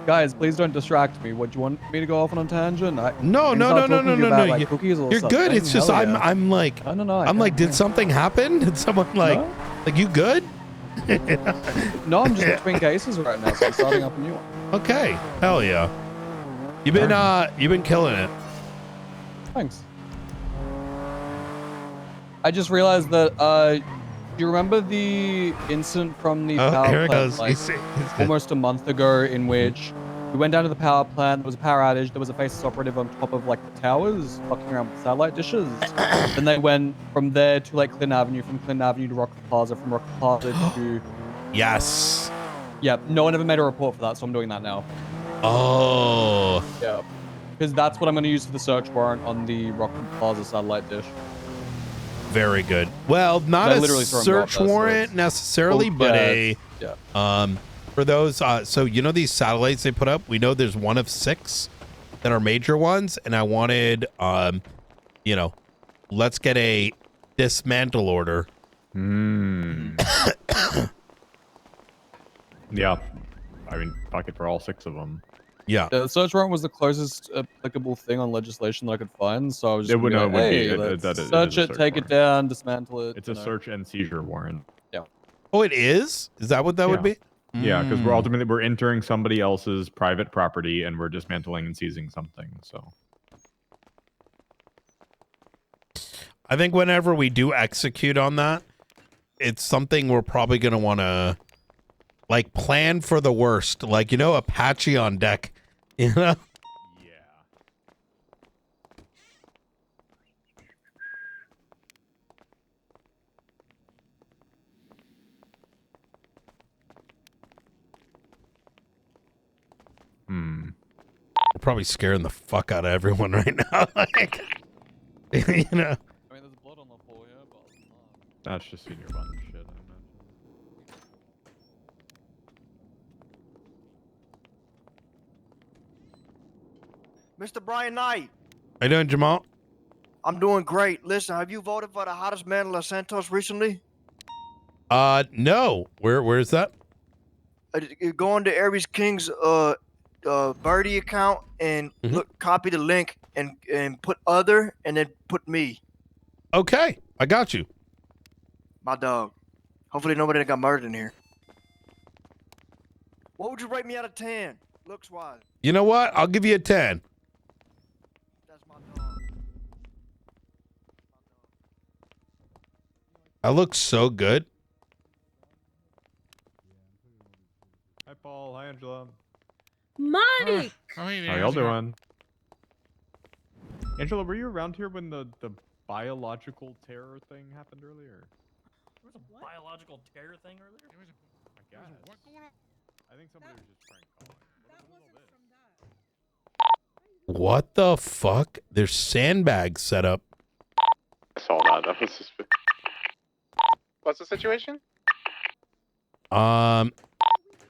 Guys, please don't distract me. Would you want me to go off on a tangent? No. Like cookies or You're something? good. It's just Hell yeah. I'm like, I'm like, did something happen? Did someone like you good? No, I'm just between cases right now, so I'm starting up a new one. Okay, hell yeah. You've been killing it. Thanks. I just realized that do you remember the incident from the power here it plant, goes. almost a month ago, in which we went down to the power plant, there was a power outage, there was a faceless operative on top of the towers, fucking around with satellite dishes. And they went from there to Clinton Avenue, from Clinton Avenue to Rockford Plaza, from Rockford Plaza to... Yes. Yeah, no one ever made a report for that, so I'm doing that now. Oh. Yeah. Because that's what I'm going to use for the search warrant on the Rockford Plaza satellite dish. Very good. Well, not a search warrant necessarily, but for those, so these satellites they put up, we know there's one of 6 that are major ones, and I wanted, let's get a dismantle order. Yeah, I mean, fuck it for all 6 of them. Yeah. The search warrant was the closest applicable thing on legislation that I could find, so I was just search it, take it down, dismantle it. It's a search and seizure warrant. Yeah. Oh, it is? Is that what that would be? Yeah, because we're entering somebody else's private property and we're dismantling and seizing something. So. I think whenever we do execute on that, it's something we're probably going to want to, like, plan for the worst. Like, you know, Apache on deck, you know? We're probably scaring the fuck out of everyone right now. Like, you know? I mean, there's blood on the floor here, but That's just senior button shit, I imagine. Mr. Brian Knight. How you doing, Jamal? I'm doing great. Listen, have you voted for the hottest man in Los Santos recently? No. Where's that? You go on to Aries King's Birdie account and look, copy the link and put other and then put me. Okay, I got you. My dog. Hopefully nobody got murdered in here. What would you rate me out of 10? Looks wise. You know what? I'll give you a 10. That's my dog. I look so good. Hi, Paul. Hi, Angela. Mike! How y'all doing? Angela, were you around here when the biological terror thing happened earlier? There was a biological terror thing earlier? I guess. What going on? I think somebody was just prank calling. What the fuck? There's sandbags set up. I saw that. That was just... What's the situation? We're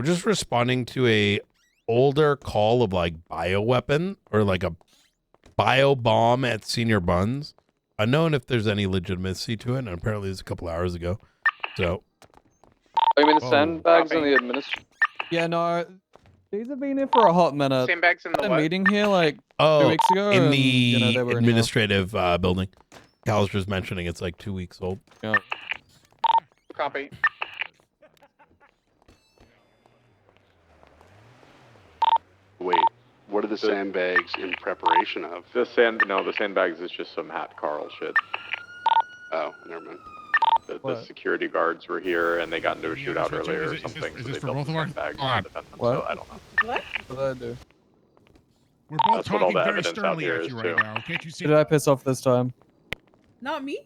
just responding to a older call of like bioweapon or like a bio bomb at Senior Buns. Unknown if there's any legitimacy to it, and apparently it was a couple hours ago. So. Oh, you mean the sandbags in the administration? Yeah, no. These have been here for a hot minute. Sandbags in the Had a what? meeting here like 2 Oh, weeks ago. in and, the you know, they were in here. administrative building. Cal's just mentioning it's like 2 weeks old. Yeah. Copy. Wait, what are the sandbags in preparation of? The sandbags is just some Hat Carl shit. Oh, never mind. The security guards were here and they got into a shootout earlier or something. Is so this they for built both the of our? sandbags Alright. to defend them, What? so I don't know. What? What did I do? We're both That's what all talking the very evidence out sternly here at is you too. right now. Can't you see? Who did I piss off this time? Not me.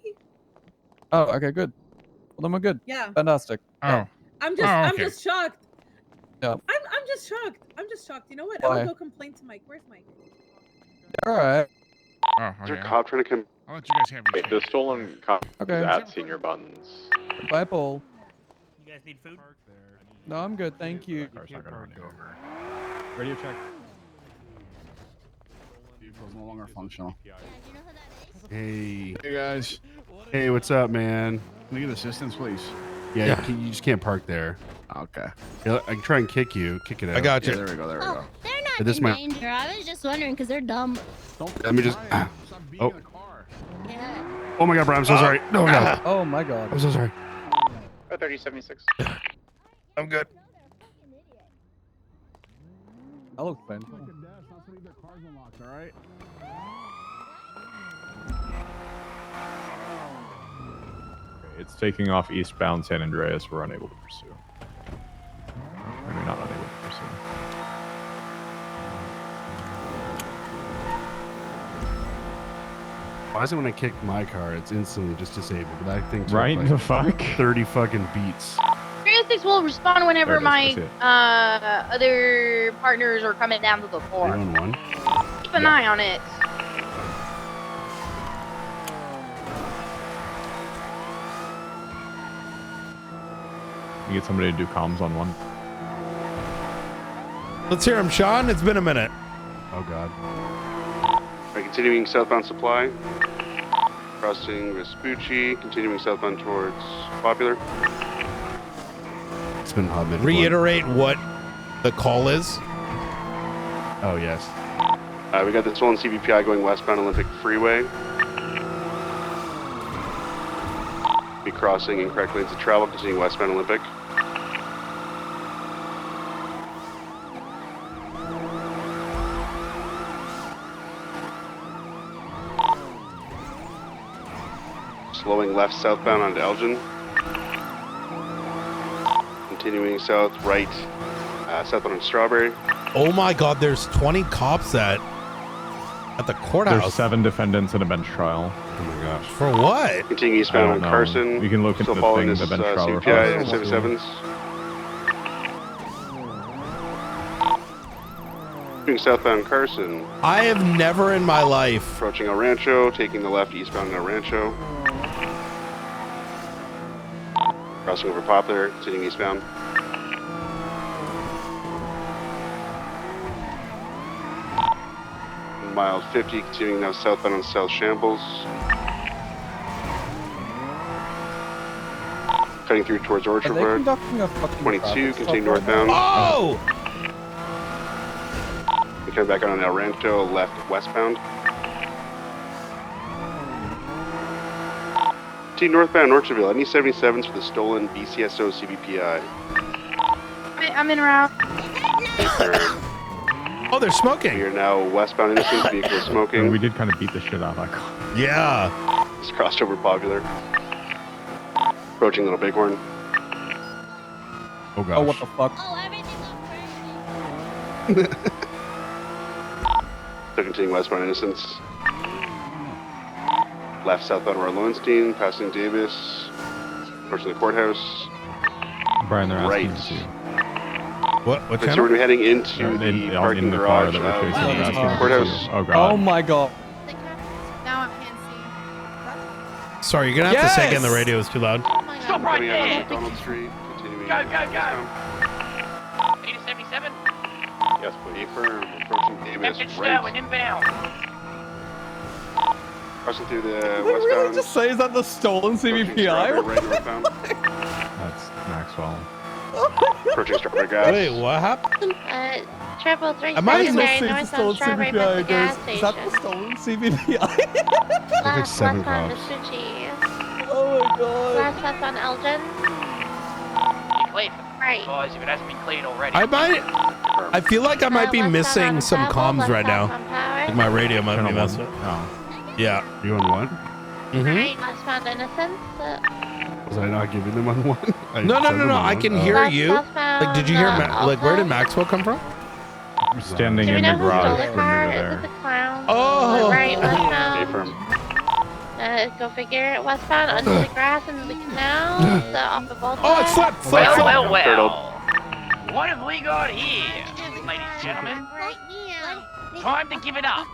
Oh, okay, good. Well, then we're good. Yeah. Fantastic. Oh. I'm just I'm just shocked. Yeah. I'm just shocked. I'm just shocked. You know what? Why? I'm gonna go complain to Mike. Where's Mike? All right. Oh, Is there a okay. cop trying to come? I'll let you guys have your Wait, the stolen cop Okay. is at Senior Buns. Bye, Paul. You guys need food? No, I'm good. Thank you. Car's not gonna run you over. Radio check. Vehicle's no longer functional. Hey. Hey guys. Hey, what's up, man? Can I get assistance, please? Yeah, you just can't park there. Okay. Yeah, I can try and kick it out. I got you. Yeah, there we go. There we go. They're Hey, not this in might- danger. I was just wondering because they're dumb. Let me just. Oh. Yeah. Oh my God, bro! I'm so sorry. No, no. Oh my God. I'm so sorry. 3076. I'm good. I look painful. All right. It's taking off eastbound San Andreas. We're unable to pursue. Maybe not unable to pursue. Why is it when I kick my car, it's instantly just disabled? But that thing took Right like the fuck? 30 fucking beats. 306 will respond whenever There it is, I my see it. other partners are coming down to the floor. 311. Keep an eye on it. You get somebody to do comms on one. Let's hear him, Sean. It's been a minute. Oh God. Right, continuing southbound Supply. Crossing Vespucci, continuing southbound towards Popular. It's been a hot minute. Reiterate what the call is. Oh yes. We got the stolen CVPI going westbound Olympic Freeway. Be crossing incorrect lanes of travel, continuing westbound Olympic. Slowing left southbound onto Elgin. Continuing south, right, southbound on Strawberry. Oh my God, there's 20 cops at the courthouse. There's 7 defendants in a bench trial. Oh my gosh. For what? Continuing eastbound on Carson. You can look into Still the following thing, this the bench trial CPI report. 77s. Continuing southbound Carson. I have never in my life. Approaching El Rancho, taking the left eastbound El Rancho. Crossing over Poplar, continuing eastbound. Miles 50, continuing now southbound on South Shambles. Cutting through towards Orchard Road. Conducting a fucking 22, continuing northbound. Oh! We come back on El Rancho, left westbound. Continue northbound Orchardville. Any 77s for the stolen BCSO CBPI. I'm in route. Oh, they're smoking. We are now westbound Innocence, vehicle smoking. We did kind of beat the shit out of that car. Yeah. It's crossed over Popular. Approaching Little Bighorn. Oh gosh. Oh, what the fuck? So continuing westbound Innocence. Left southbound Royal Lowenstein, passing Davis. Approaching the courthouse. Brian, they're asking Right. to see you. What So channel? we're heading into In the the parking car garage that we're of chasing, they're asking the to courthouse. see you. Oh Oh god. my god. Now I can't see. Sorry, you're gonna have to say again. The radio is too loud. Oh my Stop god. right Coming out of there! McDonald Street, continuing Go, go, go! westbound. 8077? Yes, please. Affirm. Approaching Davis. Left Right. and inbound. Crossing through the Did they really westbound. just say, is that the stolen Approaching CBPI? Strawberry, right northbound. That's Maxwell. Approaching Strawberry Gas. Wait, what happened? 333 Am I in the secondary This north is the on stolen Strawberry CBPI, past the gas guys. Is that station. the stolen CBPI? Left, 7 westbound cops. Vespucci. Oh my god. Left, westbound Elgin. Be cleared for Right. guys if it hasn't been cleared already. I feel like I might be Westbound missing on some Apple, comms right westbound now. on Power. Like my radio might be Channel messed 1. up. Oh. Yeah. You on one? Mm-hmm. Right, westbound Innocence. Was I not giving them on one? No. I can hear Left, you. westbound, Like, did you hear? Like, where did Alpha. Maxwell come from? I'm standing Do we in know the who stole garage the when car? we were Is it there. the clown? Oh. Right, Stay westbound. firm. Go figure. Westbound under the grass into the canal. The off the bolt. Oh, it's flat. Well. What have we got here, ladies and gentlemen? Right here. Time to give it up.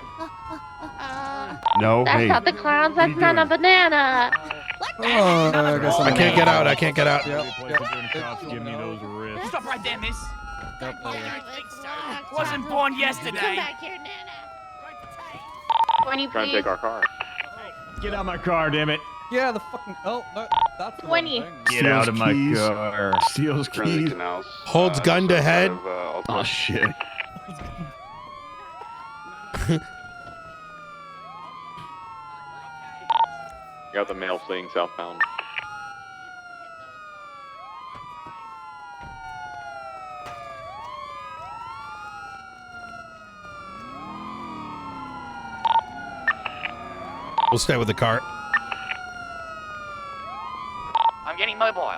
No, That's hey. not the clowns. That's you not a doing? banana. Oh, I guess I can't get out. I can't get out. Give me those wrists. Stop right there, miss. Yep, Wasn't born yesterday. Come back here, Nana. 20, Trying to please. take our car. Get out my car, damn it. Yeah, the fucking. Oh, no, that's the 20. wrong thing. Get Steals out of my keys. car. Steals Currently keys. canals. Holds gun to south head. of, Oh Altamont. shit. Got the male fleeing southbound. We'll stay with the cart. I'm getting mobile.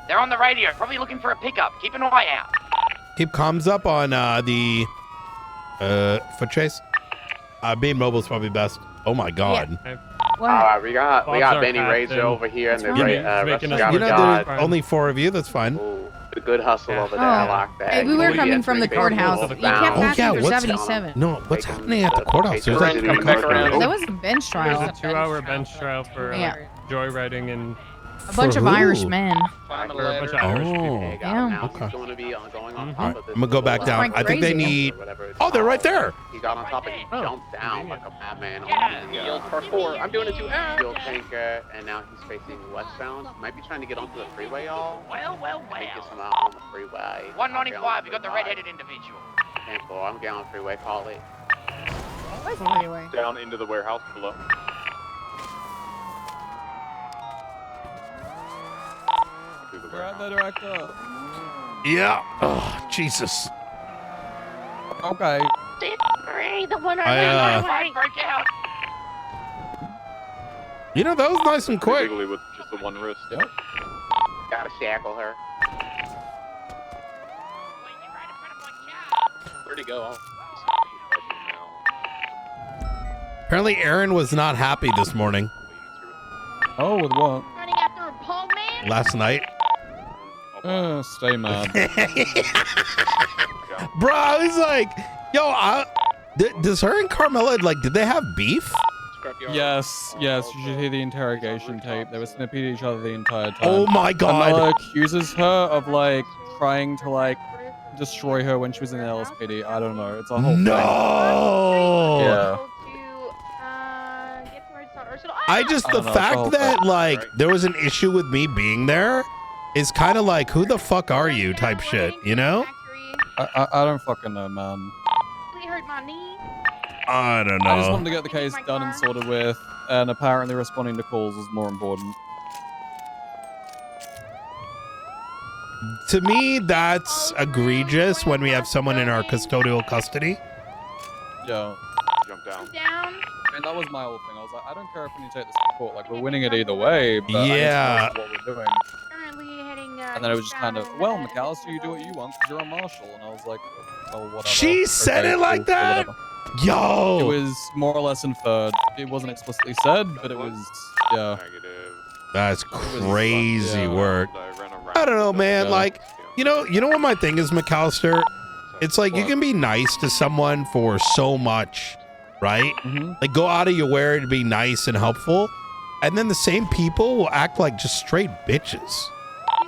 They're on the radio, probably looking for a pickup. Keep an eye out. Keep comms up on the foot chase. Being mobile is probably best. Oh my god. What? we got Benny Razor over here and the rest of You know, got there's only 4 of you. That's fine. the good hustle over there. I like that. Hey, we were coming from the courthouse. You kept Oh, asking yeah, for what's- 77. No, what's happening at the courthouse? There's like Coming back around. That was a bench trial. There's a 2-hour bench trial for Yeah. joyriding and A bunch of who? Irish men. for a bunch of Irish people. Yeah. Okay. He's going to be going on All top right, of this. I'm gonna go back little, down. I think they crazy. need. Oh, they're right there. He got on top and he jumped down like a madman Yeah. on the part 4. I'm doing it too. Fuel tanker, and now he's facing westbound. Might be trying to get onto the freeway, y'all. Well. Make it somehow on the freeway. 195, you got the red-headed individual. 10-4, I'm getting on the freeway. Call it. Where's the freeway? Down into the warehouse below. We're at the director. Yeah. Oh, Jesus. Okay. away. The one I, away. Break out. You know, that was nice and quick. Legally with just the one wrist. Yep. Gotta shackle her. Where'd he go? Apparently, Aaron was not happy this morning. Oh, with what? Running after a pole man. Last night. Stay mad. Bro, I was like, yo, does her and Carmela, like, did they have beef? Yes, you should hear the interrogation tape. They were snipping at each other the entire time. Oh my God. Carmela accuses her of, like, trying to, like, destroy her when she was in the LSPD. I don't know. It's a whole thing. No. I just, the fact that, like, there was an issue with me being there is kind of like, who the fuck are you type shit, you know? I don't fucking know, man. It hurt my knee. I don't know. I just wanted to get the case done and sorted with, and apparently responding to calls was more important. To me, that's egregious when we have someone in our custodial custody. Yeah. Jump down. Down. I mean, that was my whole thing. I was like, I don't care if we need to take this to court. Like, we're winning it either way, but I need Yeah. to know what we're doing. Currently heading. And then it was just kind of, well, McAllister, you do what you want because you're a marshal. And I was like, oh, whatever. She said Okay, it like cool, that? whatever. Yo. It was more or less inferred. It wasn't explicitly said, but it was, yeah. That's crazy Yeah. work. I don't know, man. Yeah. Like, you know what my thing is, McAllister? It's like you can be nice to someone for so much, right? Like, go out of your way to be nice and helpful. And then the same people will act like just straight bitches. He's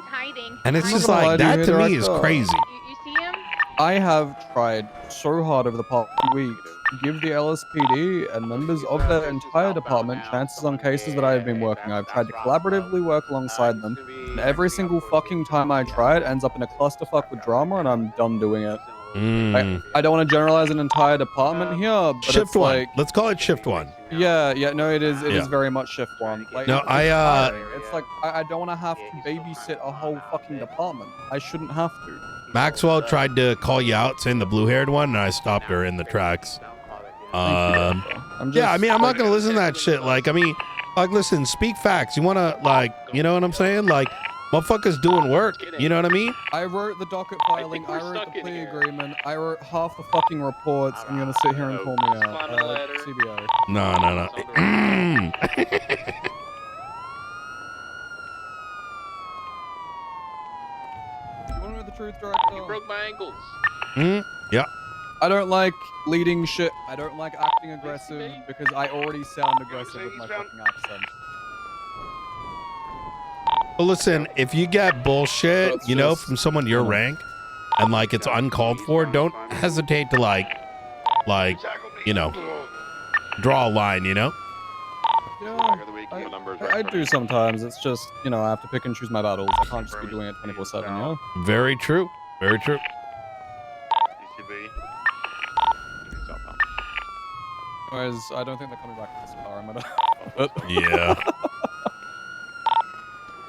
hiding. And it's I'm just not gonna lie like, to you, that to me is Director. crazy. You see him? I have tried so hard over the past week to give the LSPD and members of their entire department chances on cases that I have been working. I've tried to collaboratively work alongside them, and every single fucking time I try it ends up in a clusterfuck with drama, and I'm done doing it. I don't want to generalize an entire department here, but Shift it's one. like, Let's call it shift one. yeah, no, it is Yeah. very much shift one. Like, No, it's I, tiring. It's like, I don't want to have to babysit a whole fucking department. I shouldn't have to. Maxwell tried to call you out saying the blue-haired one, and I stopped her in the tracks. Yeah, I mean, I'm not gonna listen to that shit. Like, I mean, like, listen, speak facts. You wanna, like, you know what I'm saying? Like, motherfuckers doing work. You know what I mean? I wrote the docket filing, I wrote the plea agreement, I wrote half the fucking reports, and you're gonna sit here and call me out. CBO. No. You wanna know the truth, Director? You broke my ankles. Yeah. I don't like leading shit. I don't like acting aggressive because I already sound aggressive with my fucking accent. Well, listen, if you get bullshit, you know, from someone your rank, and like it's uncalled for, don't hesitate to like, you know, draw a line. You know. Yeah, I do sometimes. It's just, you know, I have to pick and choose my battles. I can't just be doing it 24/7, you know? Very true. Very true. Anyways, I don't think they're coming back to this car. I'm gonna. Yeah.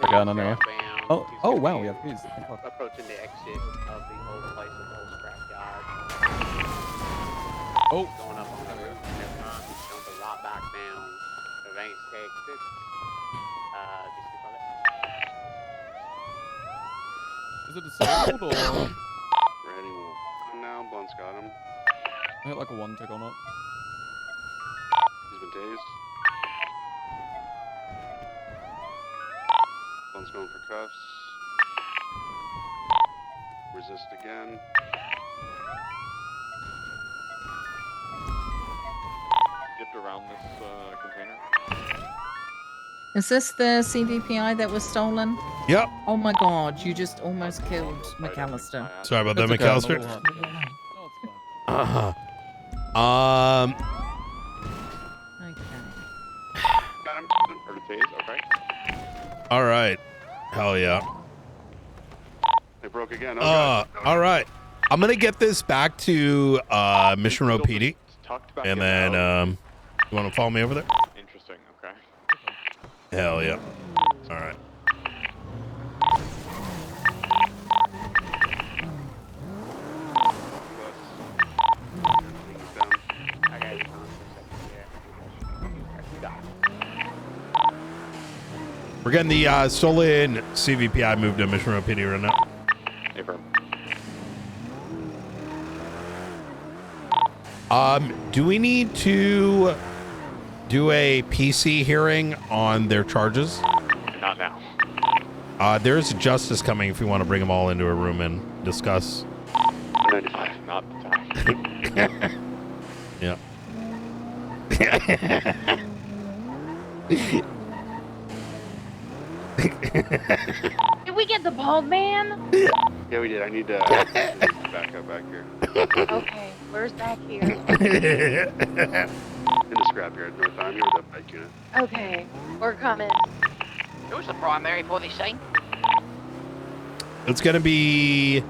Okay, anyway. Oh, wow, we have keys. Thank fuck. Approaching the exit of the old place of the old scrapyard. Oh. Going up on the roof. Jumping right back down. Advanced tactics. Is it disabled or? Ready, one now. Blunt's got him. I hit like a 1 tick on it. He's been tased. Blunt's going for cuffs. Resist again. Dipped around this container. Is this the CVPI that was stolen? Yep. Oh my god, you just almost killed McAllister. Sorry about that, It's okay, McAllister. I'm a little hot. Got him. Heard a tase. Okay. All right. Hell yeah. They broke again. All right. I'm gonna get this back to Mission Row PD, and then you want to follow me over there? Interesting. Okay. Hell yeah. All right. We're getting the stolen CVPI moved to Mission Road PD right now. Do we need to do a PC hearing on their charges? Not now. There's justice coming if we want to bring them all into a room and discuss. 95, not the time. Yeah. Did we get the bald man? Yeah, we did. I need to back up back here. Okay, where's back here? In the scrapyard, north. I'm here with the bike unit. Okay, we're coming. Who's the primary for this scene? It's going to be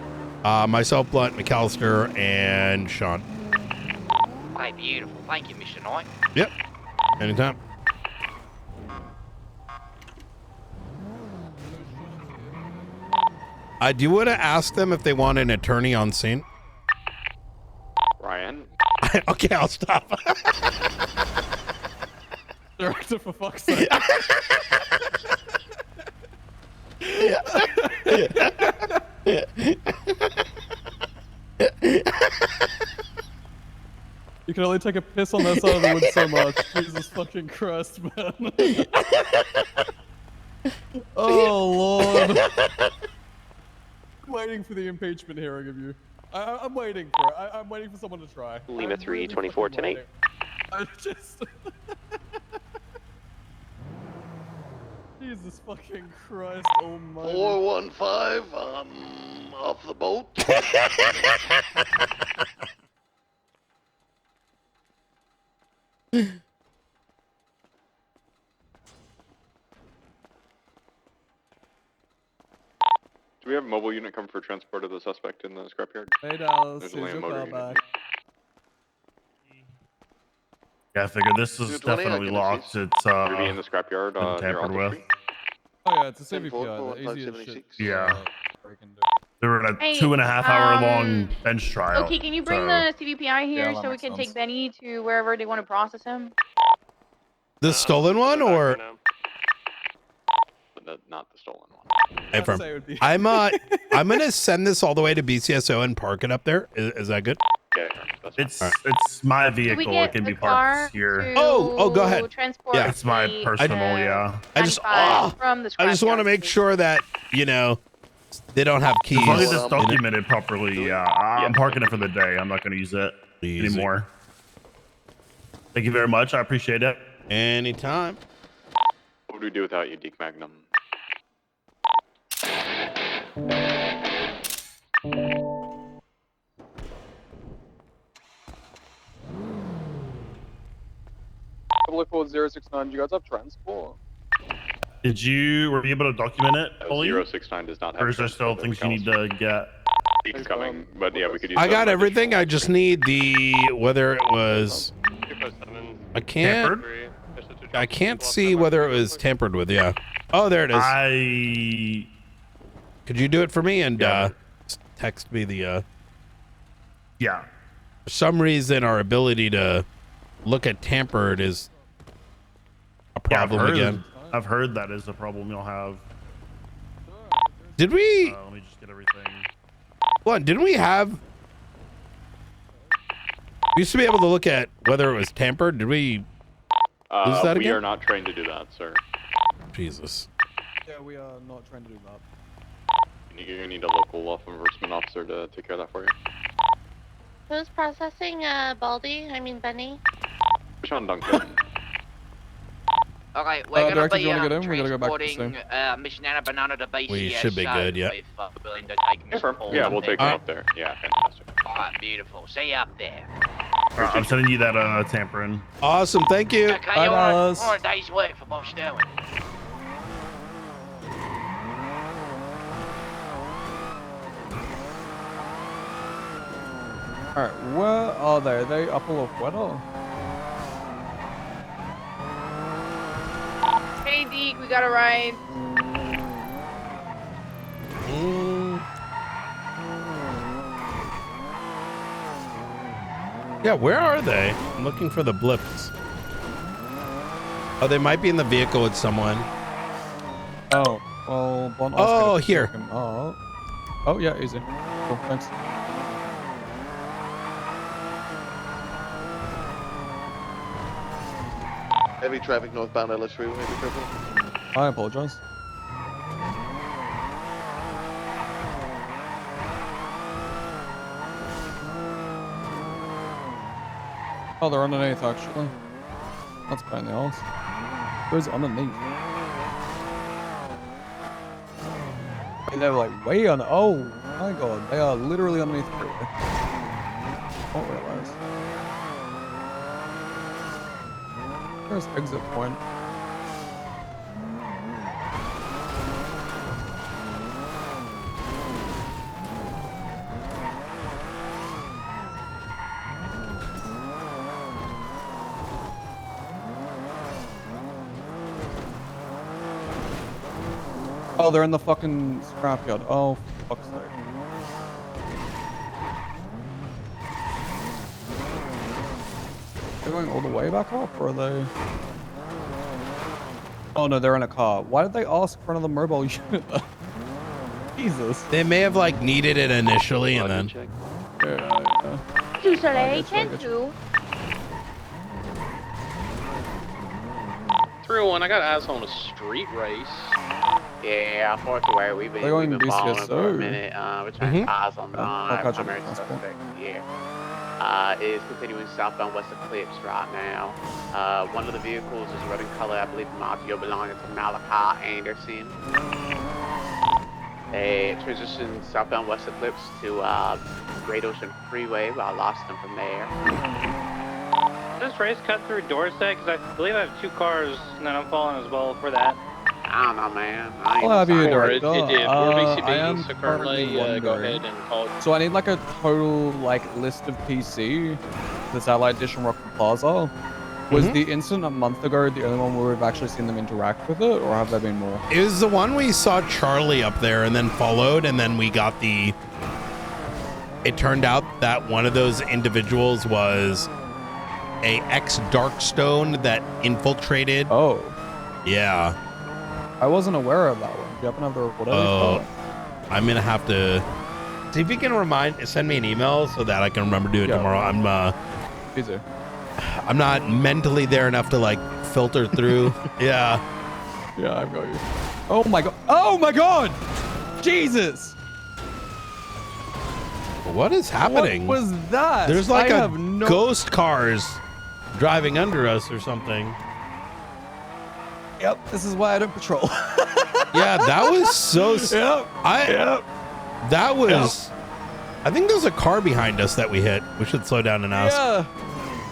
myself, Blunt, McAllister, and Sean. Okay, beautiful. Thank you, Mr. Knight. Yep. Anytime. I do want to ask them if they want an attorney on scene. Ryan. Okay, I'll stop. Director, for fuck's sake. You can only take a piss on that side of the wood so much. Jesus fucking Christ, man. Oh, Lord. I'm waiting for the impeachment hearing of you. I'm waiting for it. I'm waiting for someone to try. Lima 3, 24, 10 8. I just... Jesus fucking Christ almighty. 415, off the boat. Do we have a mobile unit come for transport of the suspect in the scrapyard? Hey, Dallas, There's here's only a your motor car unit. back. Yeah, I figured this is 220, definitely I can locked. assist. It's Would it be in the scrapyard been near tampered Alta with. Street? Oh yeah, it's a 10-4, CVPI. The easy as 576. shit. Yeah. Break into. They were in a Hey, 2.5 hour long bench trial. Okay, can you bring so- the CVPI here Yeah, that so we makes can sense. take Benny to wherever they want to process him? The stolen one, or Not the stolen one. Hey, I'd firm. say it would be- I'm gonna send this all the way to BCSO and park it up there. Is that good? Yeah, that's fine. It's my Can we vehicle. get It can a be car parked here. to Oh, go ahead. Transport Yeah. It's my the, personal, yeah. I just 95 from the I just want to scrapyard, make please. sure that they don't have keys. As long as it's in it. documented properly, yeah. I'm parking it for the day. I'm not going to use it Easy. anymore. Thank you very much. I appreciate it. Anytime. What would we do without you, Deke Magnum? Public Code 069, do you guys have transport? Were you able to document it fully? 069 does not have. Or is there still things you need to get? Deke's coming, but yeah, we could use. I got some everything. I just need the whether it was. I can't. I can't see whether it was tampered with. Yeah. Oh, there it is. Could you do it for me and text me the? Yeah. For some reason, our ability to look at tampered is a problem again. I've heard that is a problem you'll have. Did we? Let me just get everything. What? Didn't we have? We used to be able to look at whether it was tampered. Did we lose that we again? are not trained to do that, sir. Jesus. Yeah, we are not trying to do that. You need a local law enforcement officer to take care of that for you. Who's processing Baldy? I mean Benny. Sean Duncan. Okay, we're gonna Director, be do you wanna get in? We're gonna go back to the transporting Miss Nana Banana to BCSO. We should be good, yeah. If willing to take Miss Paul Yeah, we'll take him Alright. up there. Yeah, fantastic. Alright, beautiful. See you up there. I'm sending you that tampering. Awesome. Thank you. Okay, Bye, you're Dallas. on a day's work for Bob Sterling. Alright, where are they? Are they up a little weather? Hey, Deke, we got a ride. Yeah, where are they? I'm looking for the blips. Oh, they might be in the vehicle with someone. Oh, well, Bon. Oh, here. Oh, yeah, easy. Cool, thanks. Heavy traffic northbound LS Freeway. Be careful. I apologize. Oh, they're underneath, actually. That's a pain in the ass. Who's underneath? Hey, they're like way on. Oh my god, they are literally underneath the freeway. Don't realize. There's exit point. Oh, they're in the fucking scrapyard. Oh, for fuck's sake. They're going all the way back up, or are they? Oh no, they're in a car. Why did they ask for another mobile unit? Jesus. They may have like needed it initially and then. Yeah. Usually, 10-2. 301, I got eyes on a street race. Yeah, unfortunately, we've been following for a minute. We're trying to eyes on primary suspect. Yeah. Is continuing southbound west of Clips right now. One of the vehicles is red in color, I believe, Maggio belonging to Malachi Anderson. They transitioned southbound west of Clips to Great Ocean Freeway, but I lost them from there. This race cut through Dorset? Because I believe I have 2 cars and then I'm falling as well for that. I don't know, man. I'll have you direct. It did. We're BCB, I am so currently go ahead and call. So I need like a total like list of PC. The Satellite Dish and Rockford Plaza. Was the incident a month ago the only one where we've actually seen them interact with it, or have there been more? It was the one we saw Charlie up there and then followed, and then we got the. It turned out that one of those individuals was a ex-Darkstone that infiltrated. Oh. Yeah. I wasn't aware of that one. Do you happen to have the report? Oh, I'm gonna have to see if you can send me an email so that I can remember to do it tomorrow. Easy. I'm not mentally there enough to like filter through. Yeah. Yeah, I've got you. Oh my god. Oh my god! Jesus! What is happening? What was that? There's like I a have no ghost cars driving under us or something. Yep, this is why I don't patrol. Yeah, that was so. Yep. That was. I think there's a car behind us that we hit. We should slow down and ask.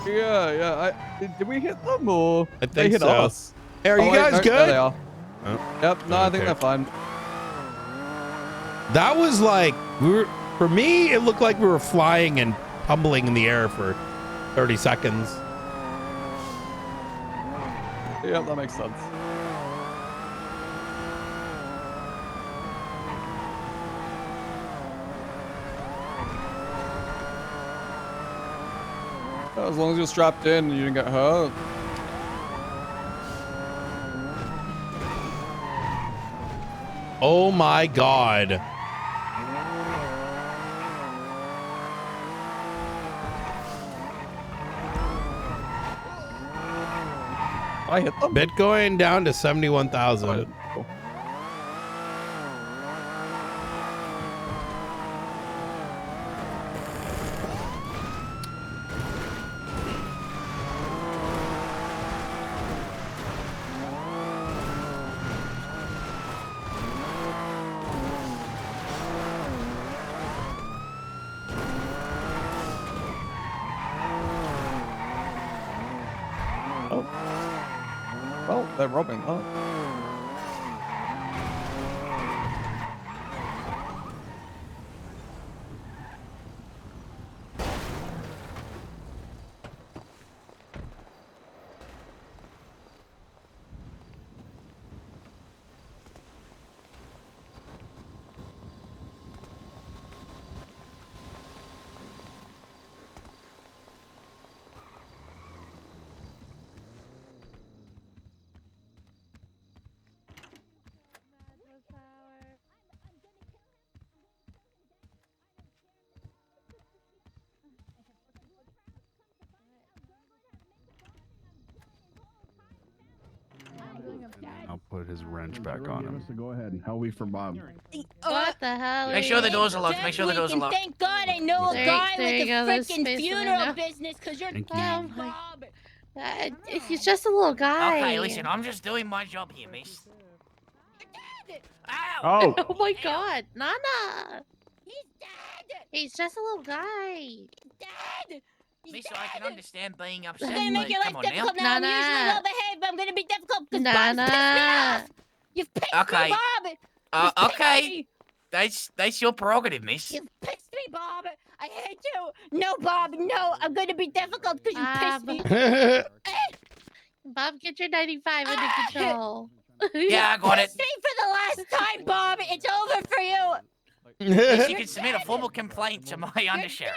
Yeah. Did we hit them or I think they hit so. us? Hey, are you wait, guys no, good? There they are. Oh. Yep. No, I think they're fine. That was like for me. It looked like we were flying and tumbling in the air for 30 seconds. Yep, that makes sense. As long as you're strapped in and you didn't get hurt. Oh my god. I hit them. Bitcoin down to 71,000. Cool. Well, they're robbing. Oh. put his wrench back on him. Go ahead. How are we for Bob? What the hell? Make sure the doors are locked. Make sure the doors are locked. Thank God I know a guy There with you a go, there's freaking space in funeral there. business because you're Thank dead, you. Bob. He's just a little guy. Okay, listen, I'm just doing my job here, miss. Ow! Oh. Oh my God, Nana. He's just a little guy. Miss, I can understand being upset, I'm gonna make but your come life on now. difficult now. I'm usually Nana. well behaved, but I'm gonna be difficult because Bob's pissed me off. You've pissed Okay. me, Bob. You've pissed Okay. me. That's your prerogative, miss. You've pissed me, Bob. I hate you. No, Bob. No, I'm gonna be difficult because you pissed me. Bob, get your 95 under control. Yeah, I got it. Pissed me for the last time, Bob. It's over for you. Miss, you can submit a formal complaint to my undersheriff.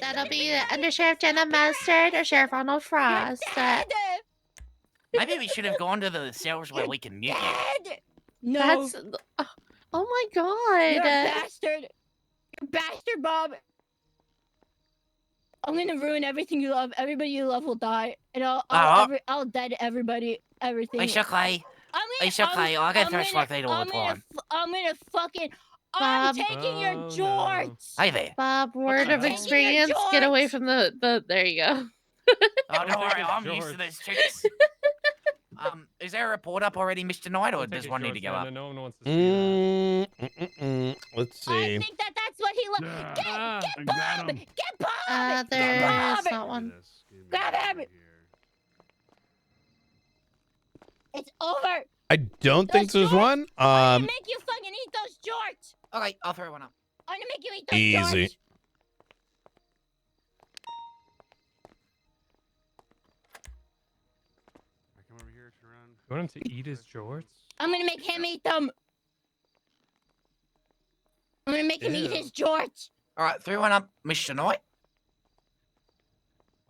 That'll be Undersheriff Jenna Mustard or Sheriff Arnold Frost. Maybe we should have gone to the cells where we can mute you. No. That's. Oh my God. You're a bastard. You're a bastard, Bob. I'm gonna ruin everything you love. Everybody you love will die, and I'll dead everybody, everything. It's okay. It's okay. I get threats like that all the time. I'm gonna fucking. Bob. I'm taking your jorts. Hey there. Bob, word of experience, get away from the. There you go. Oh, don't worry. I'm used to those tricks. Is there a report up already, Mr. Knight, or does one need to go up? No one wants to see that. Let's see. I think that's what he loves. Get Bob! Get Bob! There's not one. Grab him! It's over. I don't think there's one. I'm gonna make you fucking eat those jorts. Okay, I'll throw one up. I'm gonna make you eat those Easy. jorts. You want him to eat his jorts? I'm gonna make him eat them. I'm gonna make him eat his jorts. All right, throw one up, Mr. Knight.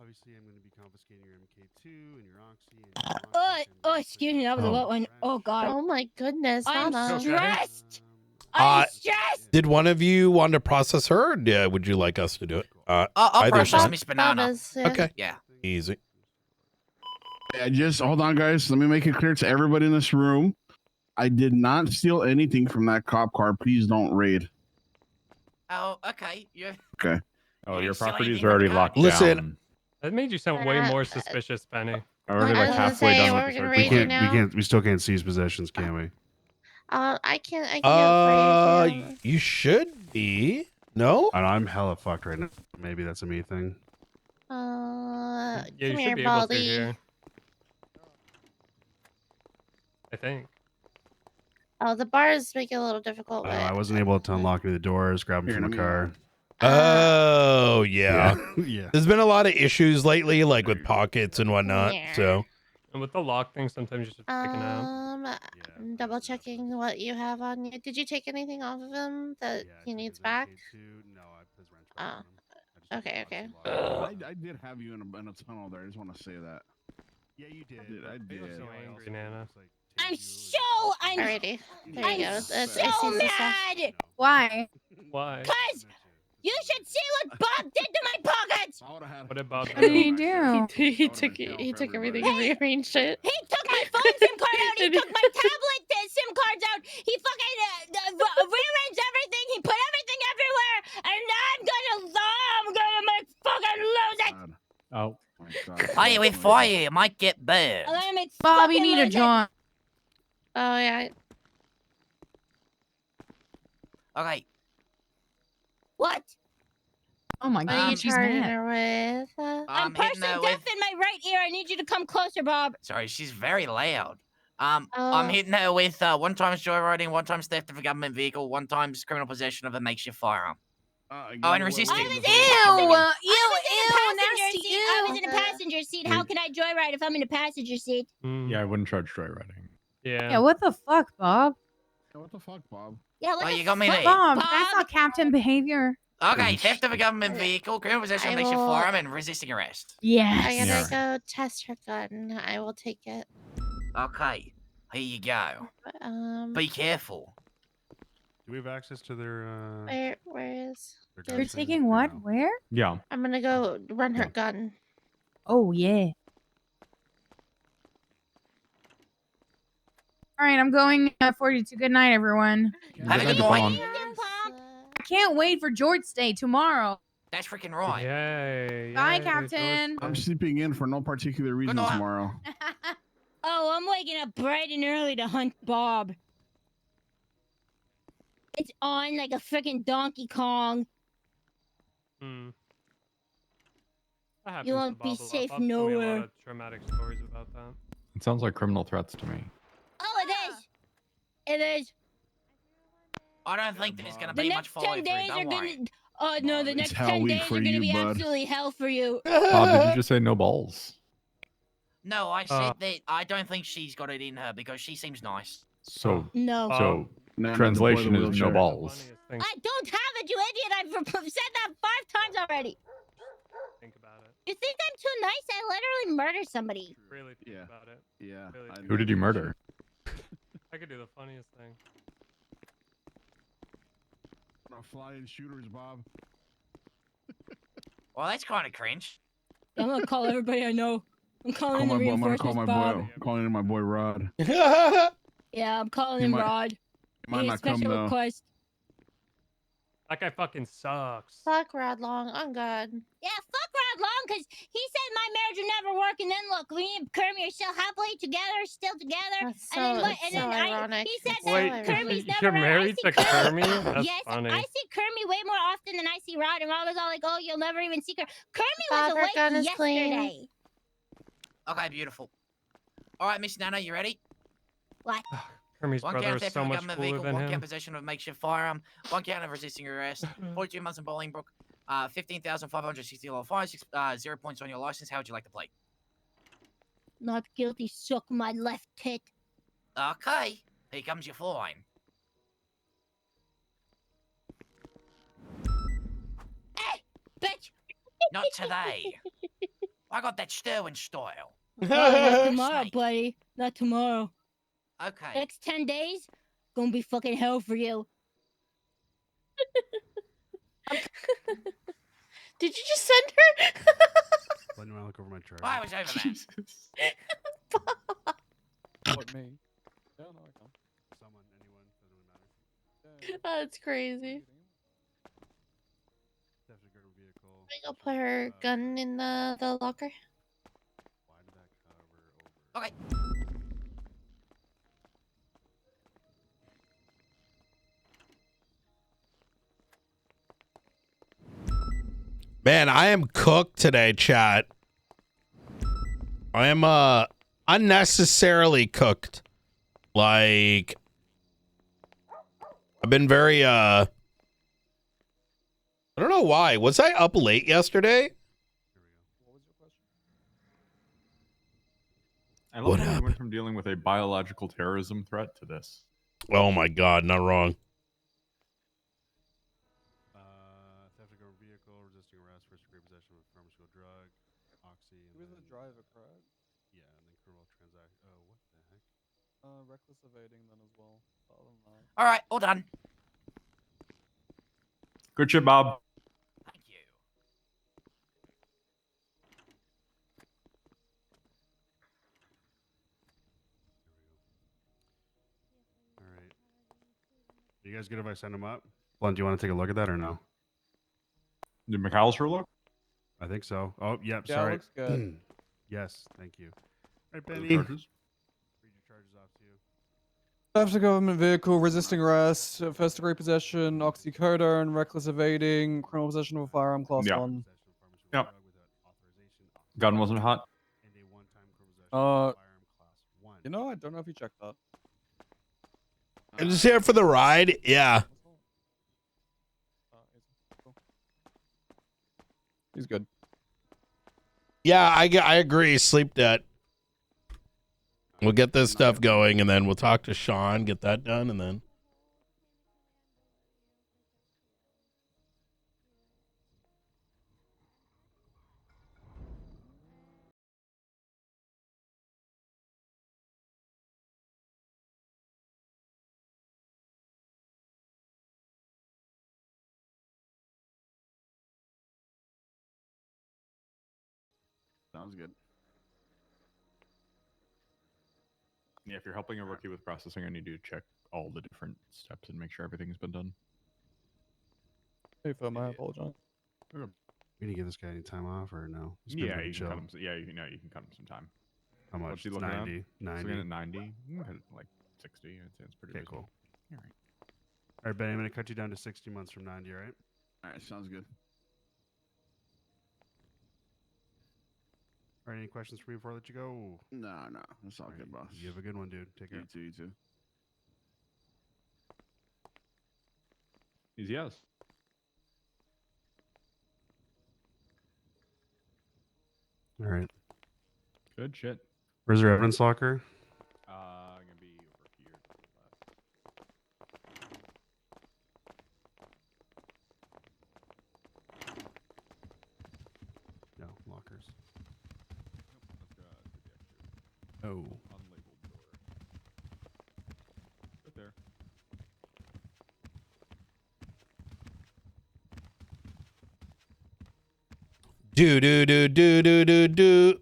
Obviously, I'm going to be confiscating your MK2 and your Oxy. Oh, excuse me, that was a wet one. Oh God. Oh my goodness, I'm Nana. stressed. I'm stressed. Did one of you want to process her? Or would you like us to do it? I'll either process side. Miss Banana. Okay. Yeah. Easy. I just hold on, guys. Let me make it clear to everybody in this room. I did not steal anything from that cop car. Please don't raid. Oh, okay. Yeah. Okay. Oh, your silly properties thing are already with the locked Listen. down. That made you sound way more suspicious, Penny. Already like I was gonna halfway say, done we're with the gonna search. raid you now. We still can't seize possessions, can we? I can do it for you. You should be. No? I'm hella fucked right now. Maybe that's a me thing. Yeah, you Come should here, be able to Baldy. here. I think. Oh, the bars make it a little difficult. I wasn't able to unlock any of the doors, grab them from the car. Oh, yeah. Yeah. There's been a lot of issues lately, like with pockets and whatnot. Yeah. So, And with the lock thing, sometimes you should take it out. I'm double checking what you have on you. Did you take anything off of him that he needs back? No, I put his wrench Oh. back on him. Okay, okay. I did have you in a tunnel there. I just want to say that. Yeah, you did. I did. You're so angry, Nana. I'm Alrighty. There you go. so I see the stuff. mad. Why? Why? Cause you should see what Bob did to my pockets. What did Bob What did he do? He took everything and rearranged it. He took my phone SIM card out. He took my tablet SIM cards out. He fucking rearranged everything. He put everything everywhere, and I'm gonna make fucking lose it. Oh. Hey, with fire, it might get bad. I'm gonna make Bob, you fucking need a lose it. joint. Oh yeah. Okay. What? Oh my What God, are you she's charging mad. her with? I'm hitting partially her deaf with- in my right ear. I need you to come closer, Bob. Sorry, she's very loud. I'm Oh. hitting her with one time's joyriding, one time's theft of a government vehicle, one time's criminal possession of a makeshift firearm. And resisting. I was in a passenger seat. How can I joyride if I'm in a passenger seat? Yeah, I wouldn't charge joyriding. Yeah. What the fuck, Bob? What the fuck, Bob? Yeah, what Oh, the you got me fuck, there. Bob, that's not captain behavior. Okay, theft of a government vehicle, criminal possession of a makeshift will- firearm, and resisting arrest. Yes. I gotta go test her gun. I will take it. Okay, here you go. Be careful. Do we have access to their? Where is? their You're gun taking thing? what? No. Where? Yeah. I'm gonna go run her gun. Oh yeah. All right, I'm going 42. Good night, everyone. Have a good night. I can't wait for George's Day tomorrow. That's freaking right. Yay. Bye, yay, Captain. I'm sleeping in for no particular reason night. tomorrow. Oh, I'm waking up bright and early to hunt Bob. It's on like a freaking Donkey Kong. That happens You to won't be Bob a lot. safe Bob told me a lot nowhere. of traumatic stories about that. It sounds like criminal threats to me. Oh, it is. It is. I don't think there's gonna The be next much 10 follow-through. days are Don't worry. gonna. Oh no, the It's next hell 10 week days for are gonna you, be bud. absolutely hell for you. Bob, did you just say no balls? No, I said that I don't think she's got it in her because she seems nice. So No. So Nah, translation deploy the is no wheelchair. balls. I don't have it, you idiot! I've said that 5 times already. Think about it. You think I'm too nice? I literally murdered somebody. Really think about it. Yeah. Really think Who did you about it. murder? I could do the funniest thing. Flying shooters, Bob. Well, that's kind of cringe. I'm gonna call everybody I know. I'm calling Call in the my boy, I'm gonna reinforcements, call my Bob. boy. Calling in my boy Rod. Yeah, I'm calling He in might- Rod. He might Need a not come special though. request. That guy fucking sucks. Fuck Rod Long. On God. Yeah, fuck Rod Long, because he said my marriage would never work, and then look, me and Kermie are still happily together, still together. That's and then so- what? it's And so then ironic. he said It's that Wait, Kermie's never you're around. married to Kermie? That's Yes, funny. I see Kermie way more often than I see Rod, and Rod was all like, "Oh, you'll never even see her." Kermie Bob, was our awake gun is yesterday. clean. Okay, beautiful. All right, Miss Nana, you ready? What? Kermie's One brother count is theft so of a much government cooler vehicle, than one count him. possession of a makeshift firearm, one count of resisting arrest, 42 months in Bolingbrook, $15,560 fine, 0 points on your license. How would you like to play? Not guilty. Suck my left tit. Okay, here comes your fine. Hey, bitch! Not today. I got that Sterling style. Not tomorrow, buddy. Not tomorrow. Okay. Next 10 days, gonna be fucking hell for you. Did you just send her? Let me look over my chart. I was over that. What, me? Yeah, no, I can't. Someone, anyone, doesn't really matter. Oh, that's crazy. Theft of government vehicle. I'll put her gun in the locker. Why did that cover over? Okay. Man, I am cooked today, chat. I am unnecessarily cooked. Like I've been very I don't know why. Was I up late yesterday? I love how we went from dealing with a biological terrorism threat to this. Oh my god, not wrong. Theft of government vehicle, resisting arrest, first degree possession of a pharmaceutical drug, oxy. Who is the driver, correct? Yeah, and then criminal transaction. Oh, what the heck? Reckless evading then as well. Other than that. All right, all done. Good shit, Bob. Thank you. All right. You guys good if I send them up? Blunt, do you want to take a look at that or no? Did McAllister look? I think so. Oh, yep. Yeah, sorry. looks good. Yes, thank you. All right, Are Benny. the charges? Read your charges off to you. Theft of government vehicle, resisting arrest, first degree possession, oxycodone, reckless evading, criminal possession of a firearm class Yeah. 1. Yep. Gun wasn't hot. And a one-time criminal possession of firearm class 1. You know, I don't know if you checked that. I'm just here for the ride. Yeah. He's good. Yeah, I agree. Sleep debt. We'll get this stuff going, and then we'll talk to Sean, get that done, and then. Sounds good. Yeah, if you're helping a rookie with processing, I need you to check all the different steps and make sure everything's been done. Hey, Phil, I apologize. We need to give this guy any time off or no? He's been Yeah, pretty you can chill. cut him. Yeah, you can cut him some time. How much? What's he It's looking 90. at? 90. Looking at 90. Like 60. I'd say it's pretty reasonable. Cool. All right. All right, Ben, I'm going to cut you down to 60 months from 90, all right? All right, sounds good. All right, any questions for me before I let you go? No, that's all good, boss. You have a good one, dude. Take care. You too. He's yes. All right. Good shit. Where's your evidence locker? Gonna be over here. No, lockers. Oh. Unlabeled door. Right there. Do do do do do do do.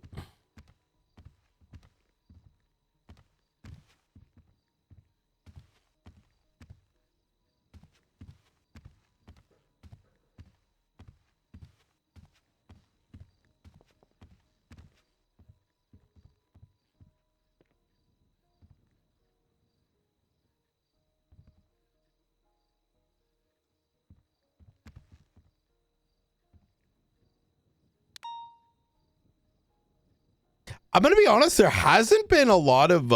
I'm gonna be honest, there hasn't been a lot of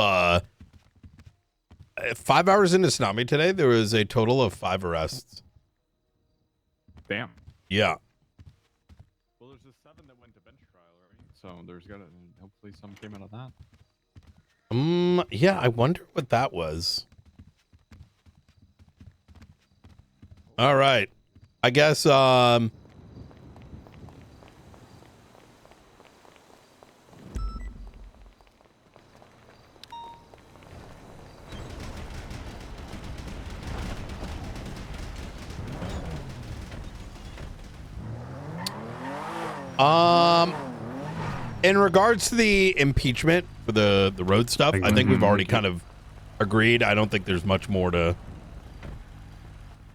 5 hours into Tsunami today, there was a total of 5 arrests. Damn. Yeah. Well, there's the 7 that went to bench trial, right? So there's gotta hopefully some came out of that. Yeah, I wonder what that was. All right. I guess in regards to the impeachment for the road stuff, I think we've already kind of agreed. I don't think there's much more to.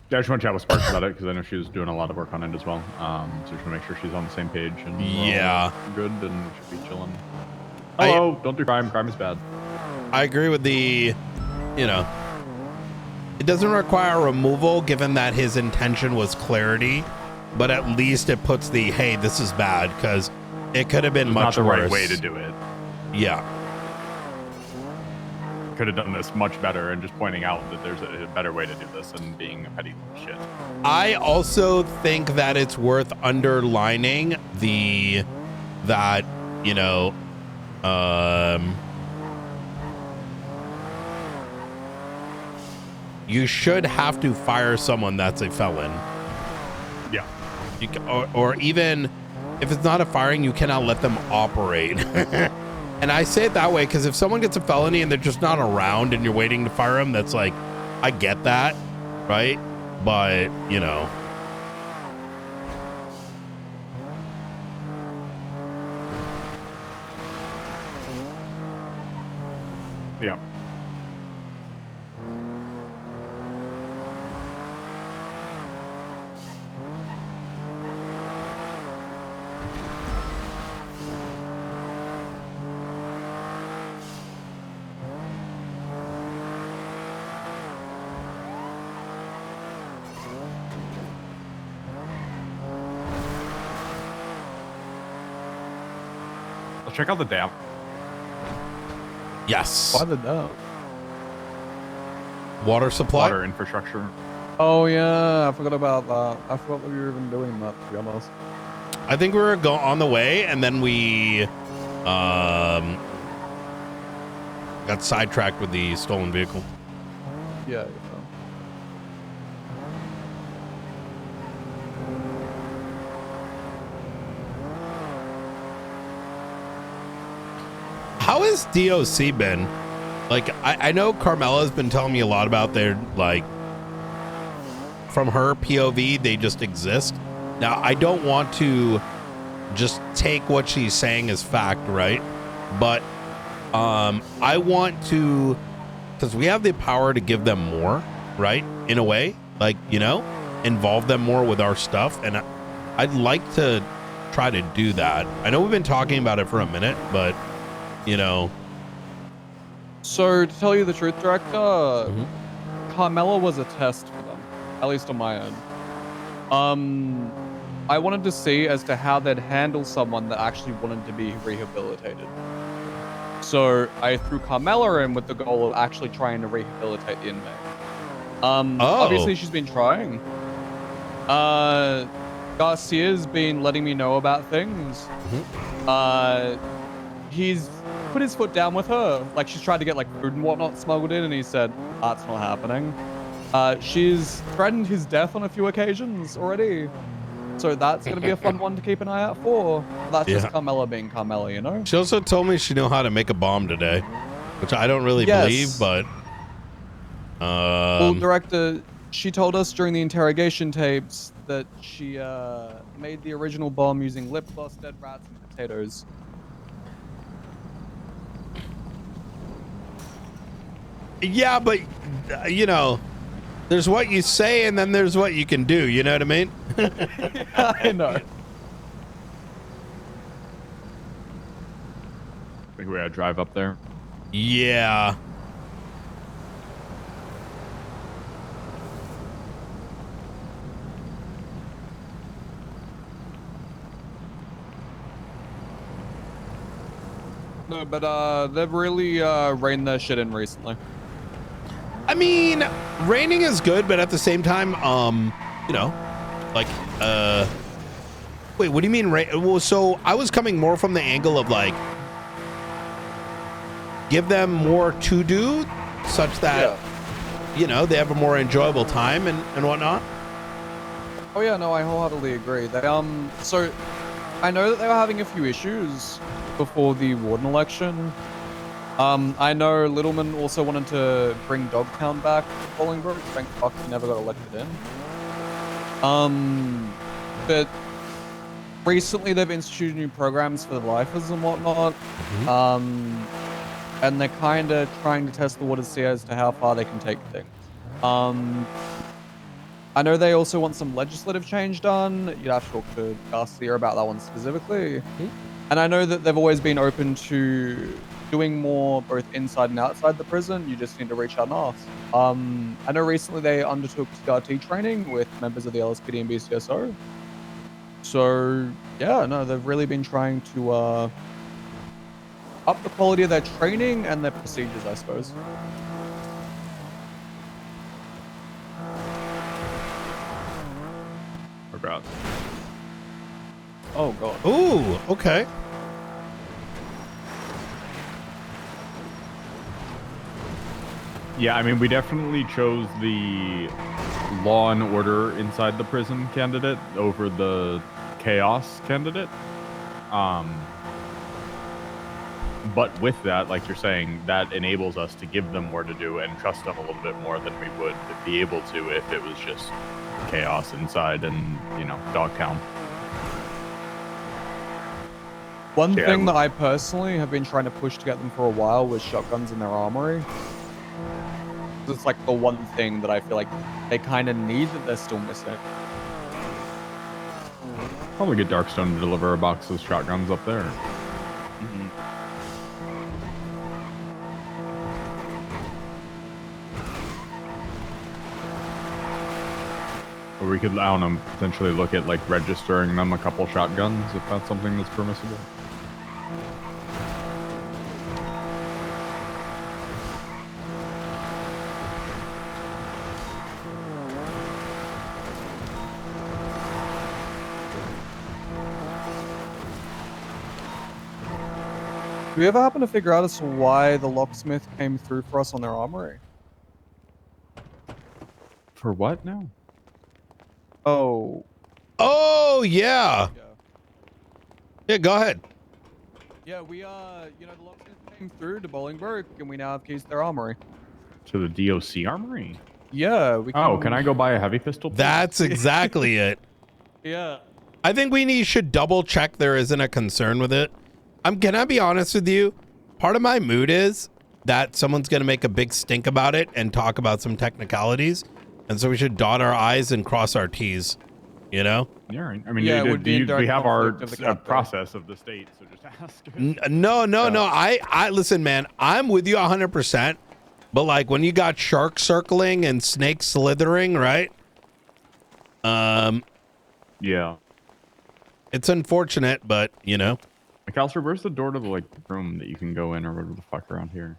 Yeah, I just want to chat with Sparks about it because I know she was doing a lot of work on it as well. So just want to make sure she's on the same page and we're all good and we should be chilling. Hello, don't do crime. Crime is bad. I agree with the, it doesn't require removal given that his intention was clarity, but at least it puts the, hey, this is bad, because it could have been much not the worse. right way to do it. Yeah. Could have done this much better and just pointing out that there's a better way to do this and being a petty shit. I also think that it's worth underlining that, you should have to fire someone that's a felon. Yeah. Or even if it's not a firing, you cannot let them operate. And I say it that way because if someone gets a felony and they're just not around and you're waiting to fire them, that's like, I get that, right? But, Yeah. Let's check out the dam. Yes. Why the dam? Water supply? Water infrastructure. Oh yeah, I forgot about that. I forgot that we were even doing that, to be honest. I think we were on the way, and then we got sidetracked with the stolen vehicle. Yeah. How has DOC been? Like, I know Carmela's been telling me a lot about their, like, from her POV, they just exist. Now, I don't want to just take what she's saying as fact, right? But I want to, because we have the power to give them more, right? In a way, like, you know, involve them more with our stuff. And I'd like to try to do that. I know we've been talking about it for a minute, but, you know. So, to tell you the truth, Director, Carmela was a test for them, at least on my end. I wanted to see as to how they'd handle someone that actually wanted to be rehabilitated. So I threw Carmela in with the goal of actually trying to rehabilitate the inmate. Obviously she's been trying. Garcia's been letting me know about things. He's put his foot down with her. Like, she's tried to get like food and whatnot smuggled in, and he said, that's not happening. She's threatened his death on a few occasions already. So that's going to be a fun one to keep an eye out for. That's just Carmela being Carmela, you know? She also told me she knew how to make a bomb today, which I don't really believe, but... well, Director, she told us during the interrogation tapes that she made the original bomb using lip gloss, dead rats, and potatoes. Yeah, but, you know, there's what you say and then there's what you can do. You know what I mean? I know. I think we gotta drive up there. Yeah. No, but they've really reined their shit in recently. I mean, raining is good, but at the same time, you know, like, wait, what do you mean rain? Well, so I was coming more from the angle of like, give them more to do such that, you know, they have a more enjoyable time and whatnot. Oh yeah, no, I wholeheartedly agree. They, so I know that they were having a few issues before the warden election. I know Littleman also wanted to bring Dogtown back to Bolingbroke. Thank fuck he never got elected in. But recently they've instituted new programs for the lifers and whatnot. And they're kind of trying to test the waters to see as to how far they can take things. I know they also want some legislative change done. You'd have to talk to Garcia about that one specifically. And I know that they've always been open to doing more both inside and outside the prison. You just need to reach out and ask. I know recently they undertook CRT training with members of the LSPD and BCSO. So yeah, no, they've really been trying to up the quality of their training and their procedures, I suppose. About. Oh god. Ooh, okay. Yeah, I mean, we definitely chose the law and order inside the prison candidate over the chaos candidate. But with that, like you're saying, that enables us to give them more to do and trust them a little bit more than we would be able to if it was just chaos inside and, you know, Dogtown. One thing that I personally have been trying to push to get them for a while was shotguns in their armory. It's like the one thing that I feel like they kind of need that they're still missing. Probably get Darkstone to deliver a box of shotguns up there. Or we could, I don't know, potentially look at like registering them a couple shotguns if that's something that's permissible. Do we ever happen to figure out as to why the locksmith came through for us on their armory? For what now? Oh. Oh, yeah. Yeah, go ahead. Yeah, we, you know, the locksmith came through to Bolingbroke, and we now have keys to their armory. To the DOC armory? Yeah, we can... Oh, can I go buy a heavy pistol? Please? That's exactly it. Yeah. I think should double check there isn't a concern with it. Can I be honest with you? part of my mood is that someone's going to make a big stink about it and talk about some technicalities. And so we should dot our I's and cross our T's, you know? Yeah, right. I mean, Yeah, it would be in we direct have our conflict of the cap, process of the state, so just ask. No. I listen, man, I'm with you 100%. But like when you got sharks circling and snakes slithering, right? Yeah. It's unfortunate, but you know. McAllister, where's the door to the like room that you can go in or whatever the fuck around here?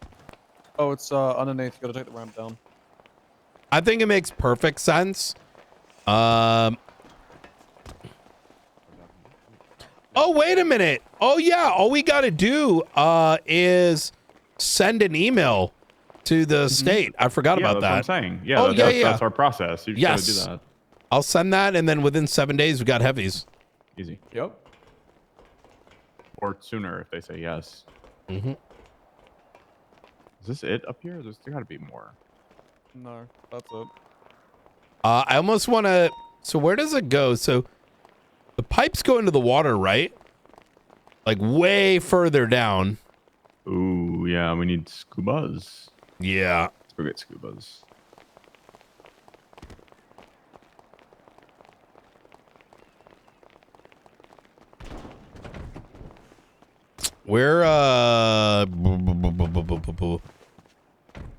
Oh, it's underneath. You gotta take the ramp down. I think it makes perfect sense. Oh, wait a minute. Oh yeah, all we gotta do is send an email to the state. I forgot about that. That's what I'm saying. Yeah, that's our process. You just gotta do that. I'll send that, and then within 7 days, we got heavies. Easy. Yep. Or sooner if they say yes. Mm-hmm. Is this it up here? There's gotta be more. No, that's it. I almost want to. So where does it go? So the pipes go into the water, right? Like way further down. Ooh, yeah. We need scubas. Yeah. Let's go get scubas. Where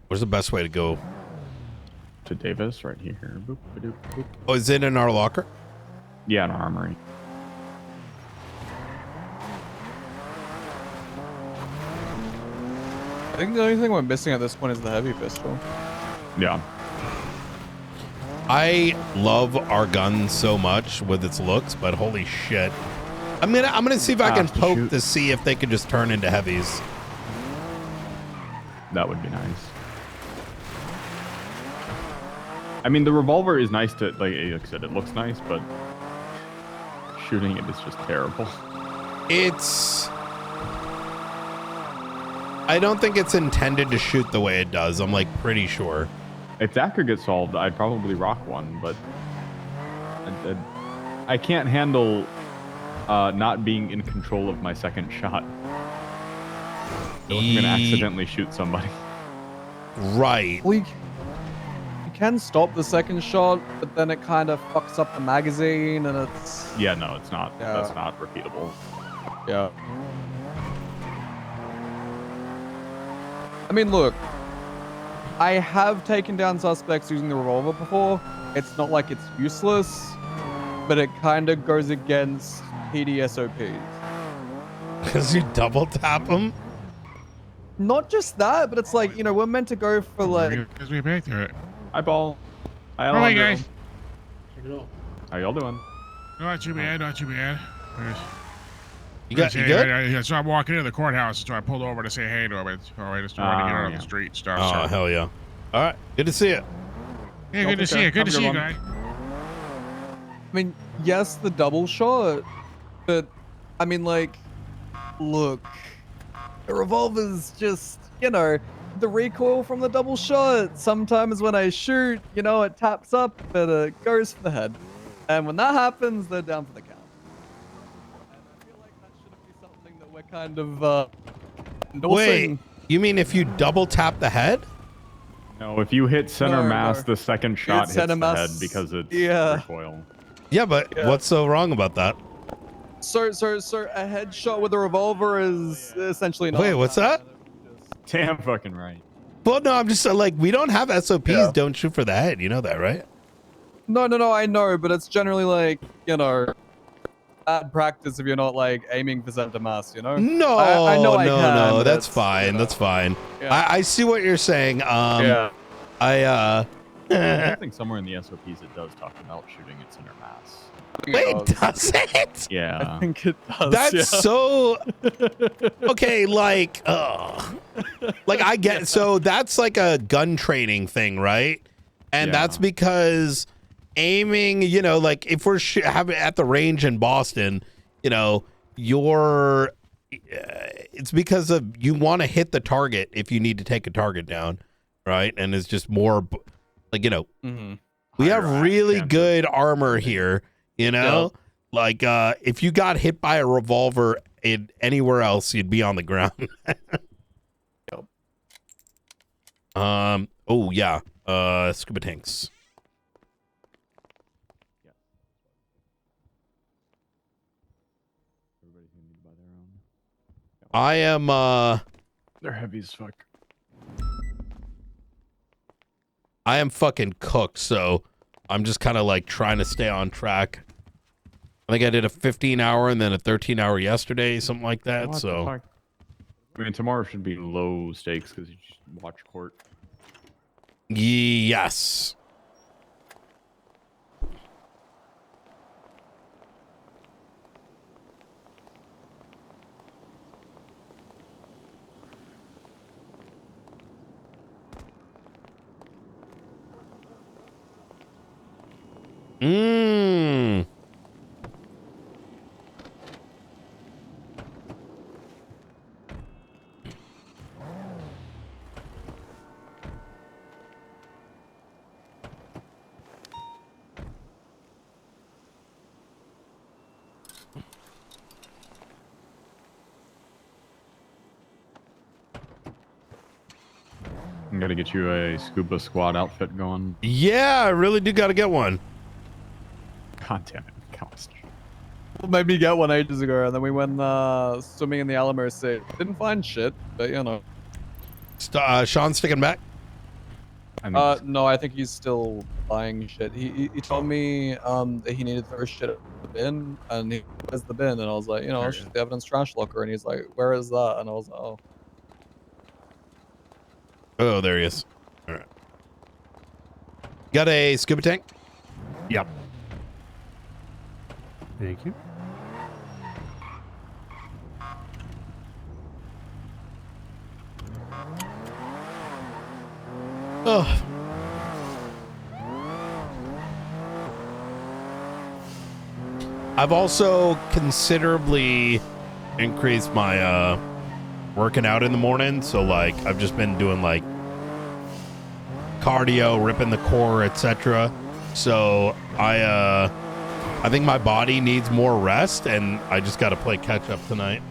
where's the best way to go? To Davis, right here. Boop, ba-doop, boop. Oh, is it in our locker? Yeah, in our armory. I think the only thing we're missing at this point is the heavy pistol. Yeah. I love our gun so much with its looks, but holy shit. I'm gonna see if I can poke to see if they can just turn into heavies. That would be nice. I mean, the revolver is nice to, like I said, it looks nice, but shooting it is just terrible. I don't think it's intended to shoot the way it does. I'm like pretty sure. If that could get solved, I'd probably rock one, but I can't handle not being in control of my second shot. I'm gonna accidentally shoot somebody. Right. You can stop the second shot, but then it kind of fucks up the magazine, and it's... Yeah, no, it's not. Yeah. That's not repeatable. Yeah. I mean, look. I have taken down suspects using the revolver before. It's not like it's useless, but it kind of goes against PD SOPs. Because you double tap them? Not just that, but it's like, you know, we're meant to go for like... Because we're back to it. Hi, Paul. Hi, all right, guys. How y'all doing? Not too bad, not too bad. You good? So I'm walking into the courthouse, so I pulled over to say hey to him. It's all right, just wanted to get out on the street and stuff. Oh, so. hell yeah. All right, good to see you. Yeah, good to see you. Good to see you, guys. I mean, yes, the double shot, but I mean, like, look, the revolver's just, you know, the recoil from the double shot. Sometimes when I shoot, you know, it taps up, but it goes for the head. And when that happens, they're down for the count. And I feel like that shouldn't be something that we're kind of endorsing. Wait, you mean if you double tap the head? No, if you hit center mass, the second shot hits the head because it's recoil. Yeah, but what's so wrong about that? So a headshot with a revolver is essentially not. Wait, what's that? Damn fucking right. Well, no, I'm just like, we don't have SOPs. Don't shoot for the head. You know that, right? No, I know, but it's generally like, you know, bad practice if you're not like aiming for center mass, you know? No, I know I can, no, but that's it's, fine. you know. That's fine. Yeah. I see what you're saying. I I think somewhere in the SOPs it does talk about shooting at center mass. Wait, does it? Yeah. I think it does. That's so okay. Like I get. So that's like a gun training thing, right? And that's because aiming, you know, like if we're having at the range in Boston, you know, it's because of you want to hit the target if you need to take a target down, right? And it's just more like, you know, we have really good armor here, you know, like if you got hit by a revolver anywhere else, you'd be on the ground. Oh yeah. Scuba tanks. I am. They're heavy as fuck. I am fucking cooked, so I'm just kind of like trying to stay on track. I think I did a 15-hour and then a 13-hour yesterday, something like that. What the So fuck? I mean, tomorrow should be low stakes because you just watch court. yes. Mmm. I'm gonna get you a scuba squad outfit going. Yeah, I really do got to get one. God damn it, Cost. Made me get one ages ago, and then we went swimming in the Alamo Sea. Didn't find shit, but you know. Sean's sticking back. No, I think he's still buying shit. He told me that he needed to throw shit at the bin, and he where's the bin, and I was like, you know, it's just the evidence trash locker, and he's like, where is that? And I was like, oh. Oh, there he is. All right. Got a scuba tank? Yep. Thank you. Oh. I've also considerably increased my working out in the morning, so like I've just been doing like cardio, ripping the core, etc. So I think my body needs more rest, and I just got to play catch up tonight.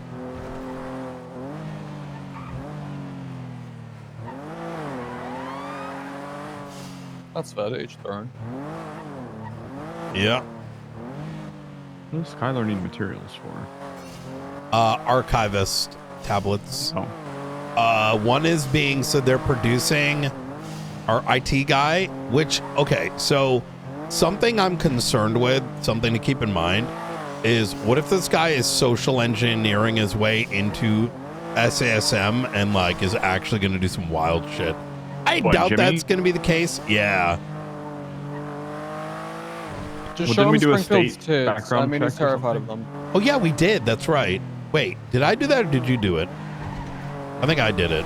That's fair to each their own. Yeah. What does Skylar need materials for? Archivist tablets. Oh. One is being, so they're producing our IT guy, which, okay, so something I'm concerned with, something to keep in mind, is what if this guy is social engineering his way into SASM and like is actually going to do some wild shit? I doubt Jimmy? that's going to be the case. Yeah. Just Well, show didn't we him do a Springfield's state tits. background I mean, he's check or terrified of something? them. Oh, yeah, we did. That's right. Wait, did I do that or did you do it? I think I did it.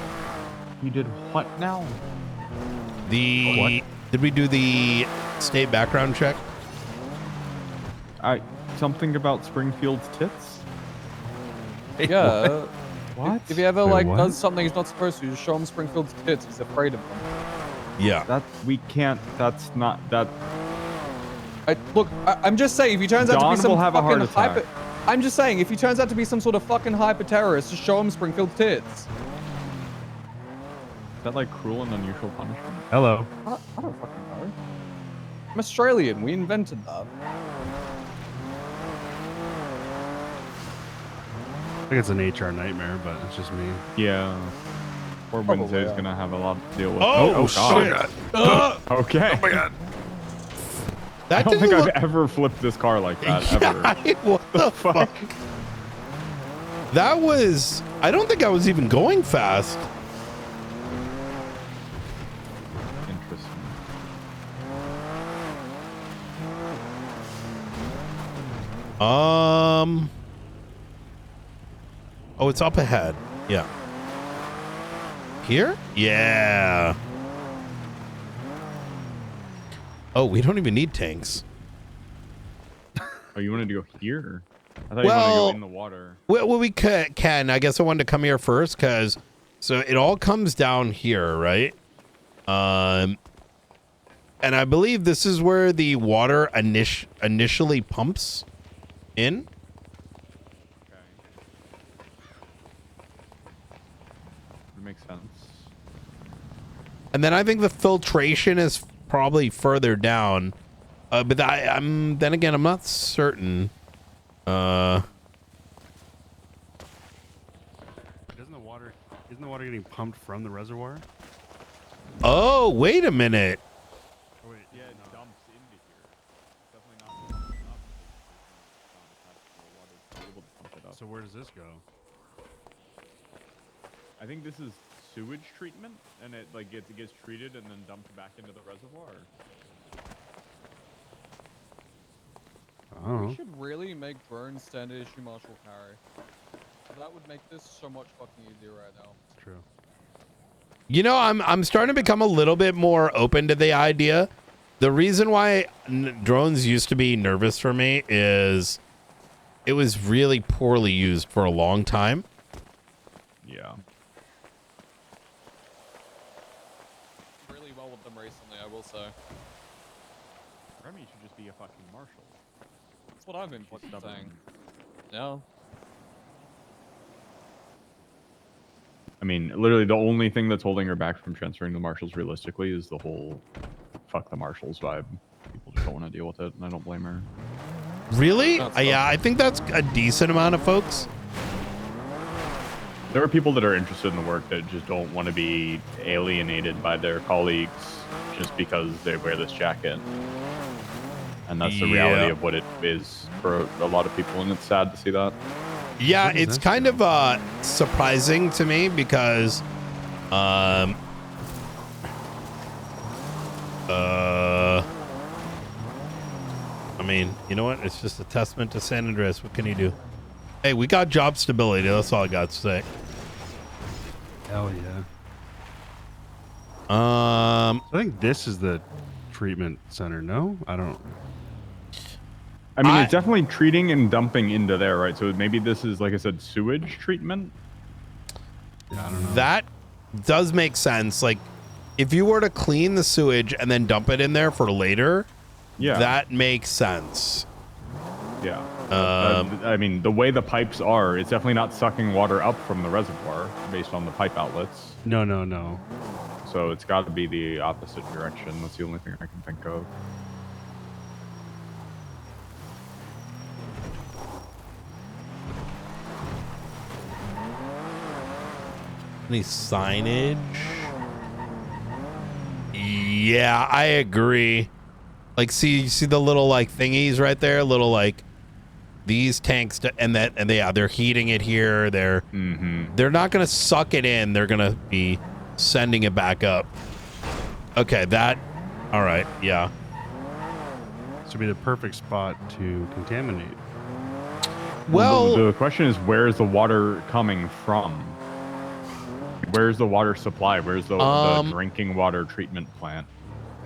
You did what now? Did we do the state background check? Something about Springfield's tits? Yeah. What? If he ever Wait, like what? does something he's not supposed to, just show him Springfield's tits. He's afraid of them. Yeah. We can't. That's not that. Look, I'm just saying, if he turns out to Don be some will have a fucking heart attack. I'm just saying, if he turns out to be some sort of fucking hyper terrorist, just show him Springfield's tits. Is that like cruel and unusual punishment? Hello. I don't fucking know. I'm Australian. We invented that. I think it's an HR nightmare, but it's just me. Yeah. Or Wednesday's gonna have a lot to deal with. Oh, God. shit. Okay. Oh my god. I don't think I've ever flipped this car like that, ever. What the fuck? That was... I don't think I was even going fast. Interesting. Oh, it's up ahead. Yeah. Here? Yeah. Oh, we don't even need tanks. Oh, you wanted to go here? I thought you wanted to go in the water. Well, we can. I guess I wanted to come here first because, so it all comes down here, right? And I believe this is where the water initially pumps in. It makes sense. And then I think the filtration is probably further down. But I'm then again, I'm not certain. Isn't the water getting pumped from the reservoir? Oh, wait a minute. Oh, wait, Yeah, it dumps into here. Definitely not able to pump it up. So where does this go? I think this is sewage treatment, and it like gets treated and then dumped back into the reservoir. Oh. We should really make drones standard issue martial carry. That would make this so much fucking easier right now. True. You know, I'm starting to become a little bit more open to the idea. The reason why drones used to be nervous for me is it was really poorly used for a long time. Yeah. Really well with them recently, I will say. Remy should just be a fucking marshal. That's what I've been fucking saying. Yeah. I mean, literally the only thing that's holding her back from transferring to marshals realistically is the whole fuck the marshals vibe. People just don't want to deal with it, and I don't blame her. Really? Yeah, I think that's a decent amount of folks. There are people that are interested in the work that just don't want to be alienated by their colleagues just because they wear this jacket. And that's the reality of what it is for a lot of people, and it's sad to see that. Yeah, it's kind of surprising to me because I mean, you know what? It's just a testament to San Andreas. What can you do? Hey, we got job stability. That's all I got to say. Hell yeah. I think this is the treatment center. No, I don't. I mean, it's definitely treating and dumping into there, right? So maybe this is, like I said, sewage treatment? Yeah, I don't know. That does make sense. Like, if you were to clean the sewage and then dump it in there for later, yeah, that makes sense. Yeah. I mean, the way the pipes are, it's definitely not sucking water up from the reservoir based on the pipe outlets. No. So it's got to be the opposite direction. That's the only thing I can think of. Any signage? Yeah, I agree. Like, see the little like thingies right there, little like these tanks, they're heating it here. They're not gonna suck it in. They're gonna be sending it back up. Okay, all right, yeah. This would be the perfect spot to contaminate. Well, the question is, where is the water coming from? Where's the water supply? Where's the drinking water treatment plant?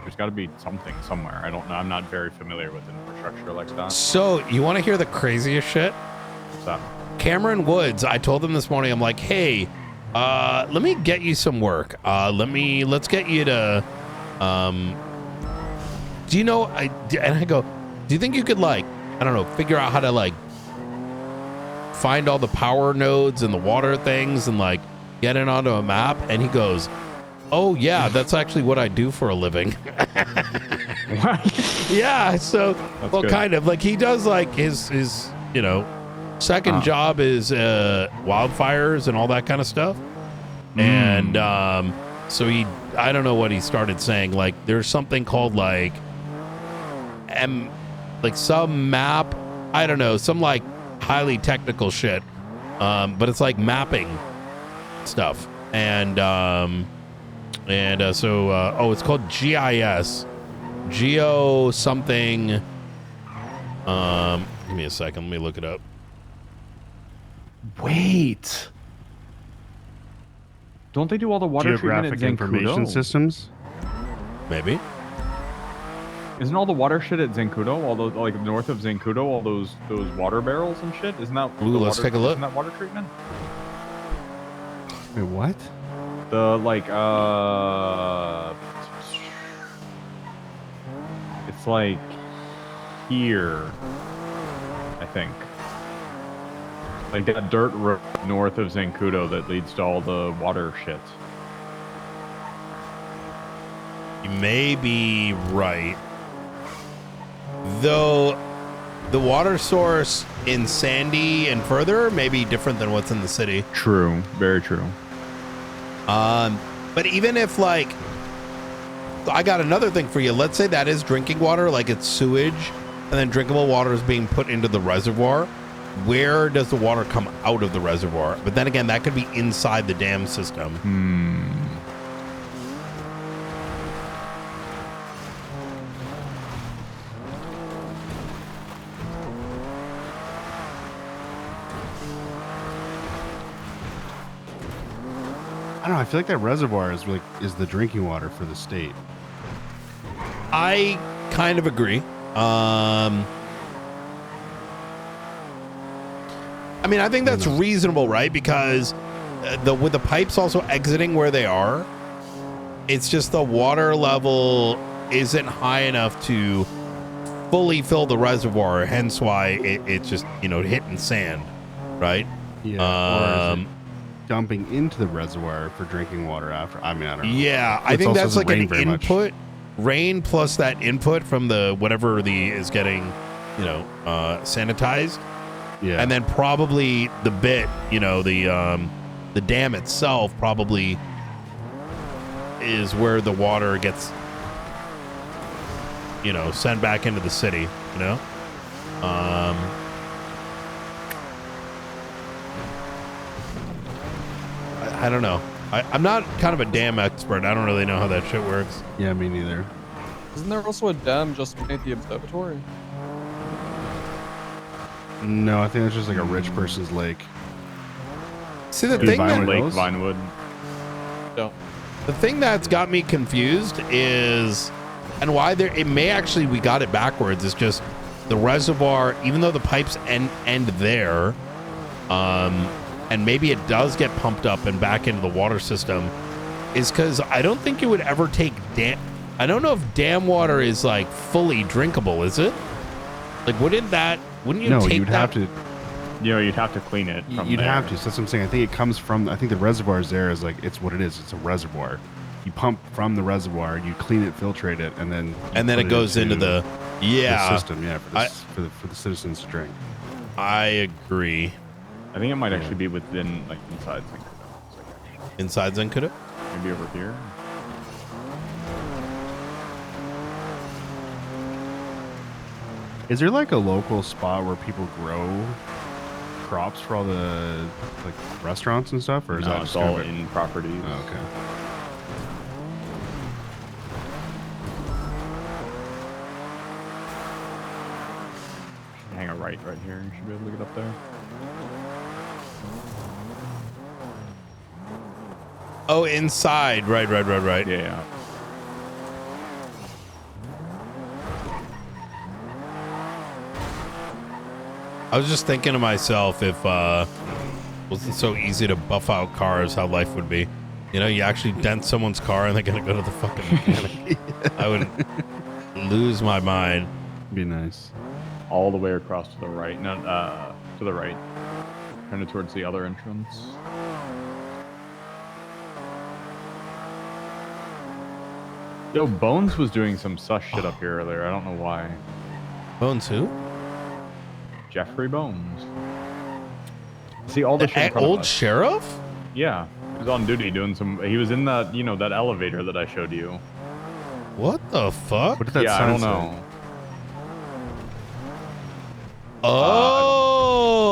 There's got to be something somewhere. I don't know. I'm not very familiar with infrastructure like that. So you want to hear the craziest shit? What's that? Cameron Woods. I told him this morning. I'm like, hey, let me get you some work. Let's get you to. Do you know? And I go, do you think you could like, I don't know, figure out how to like find all the power nodes and the water things and like get it onto a map? And he goes, oh yeah, that's actually what I do for a living. Yeah, so That's well, good. kind of like he does like his you know, second job is wildfires and all that kind of stuff. And so I don't know what he started saying. Like there's something called like some map, I don't know, some like highly technical shit. But it's like mapping stuff. And so it's called GIS. Geo something. Give me a second, let me look it up. Wait. Don't they do all the water Geographic treatment at Zancudo? information systems? Maybe. Isn't all the water shit at Zancudo, all those like north of Zancudo, all those water barrels and shit? Isn't that Ooh, let's take a look. Isn't that water treatment? Wait, what? The like it's like here, I think. Like that dirt road north of Zancudo that leads to all the water shit. You may be right. Though the water source in Sandy and further may be different than what's in the city. True. Very true. But even if like, I got another thing for you. Let's say that is drinking water, like it's sewage, and then drinkable water is being put into the reservoir. Where does the water come out of the reservoir? But then again, that could be inside the dam system. I don't know. I feel like that reservoir is the drinking water for the state. I kind of agree. I mean, I think that's reasonable, right? Because with the pipes also exiting where they are, it's just the water level isn't high enough to fully fill the reservoir. Hence why it's just, hitting sand, right? Yeah. Or is it dumping into the reservoir for drinking water after? I mean, I don't know. Yeah, I think that's like an input. Rain plus that input from the whatever is getting, sanitized. Yeah. And then probably the bit, the dam itself probably is where the water gets, sent back into the city, I don't know. I'm not kind of a dam expert. I don't really know how that shit works. Yeah, me neither. Isn't there also a dam just beneath the observatory? No, I think it's just like a rich person's lake. See, the thing that Lake Vinewood. No. The thing that's got me confused is, and why it may actually, we got it backwards. It's just the reservoir, even though the pipes end there, and maybe it does get pumped up and back into the water system, is because I don't think it would ever take dam. I don't know if dam water is like fully drinkable, is it? Like, wouldn't you no, take you'd that? have to. You'd have to clean it. You'd have to. So that's what I'm saying. I think it comes from. I think the reservoir is there. Is like it's what it is. It's a reservoir. You pump from the reservoir. You clean it, filtrate it, and then it goes into the system. Yeah, for the citizens to drink. I agree. I think it might actually be within, like, inside Zincudo. Inside Zincudo? Maybe over here. Is there like a local spot where people grow crops for all the like restaurants and stuff, or is No, that it's just all kind of in properties? Oh, okay. Hang a right here. You should be able to get up there. Oh, inside. Right. Yeah. I was just thinking to myself, if it wasn't so easy to buff out cars, how life would be. You actually dent someone's car and they're gonna go to the fucking mechanic. I would lose my mind. Be nice. All the way across to the right. No, to the right. Kind of towards the other entrance. Yo, Bones was doing some sus shit up here earlier. I don't know why. Bones who? Jeffrey Bones. See all the shit in front of old us. sheriff? Yeah, he was on duty doing some. He was in that, that elevator that I showed you. What the fuck? What did that Yeah, I sign don't say? know. Oh.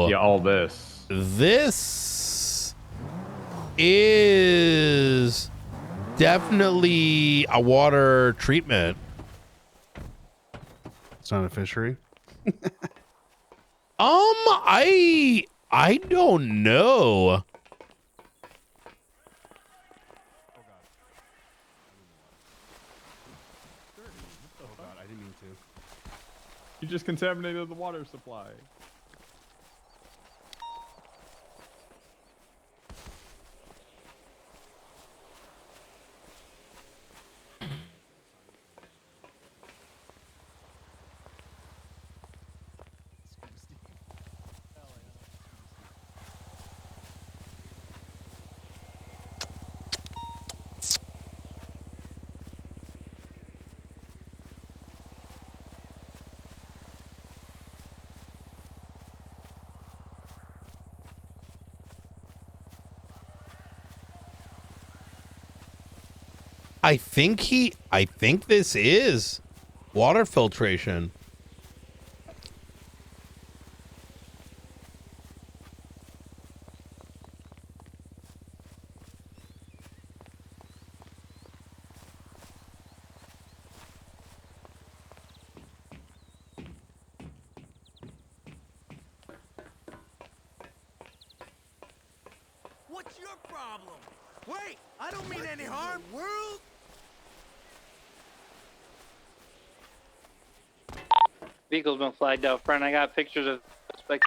Yeah, all this. This is definitely a water treatment. It's not a fishery. I don't know. Oh god, I didn't mean to. You just contaminated the water supply. I think this is water filtration. What's your problem? Wait, I don't mean any harm. World? Vehicle's been flagged out front. I got pictures of suspect.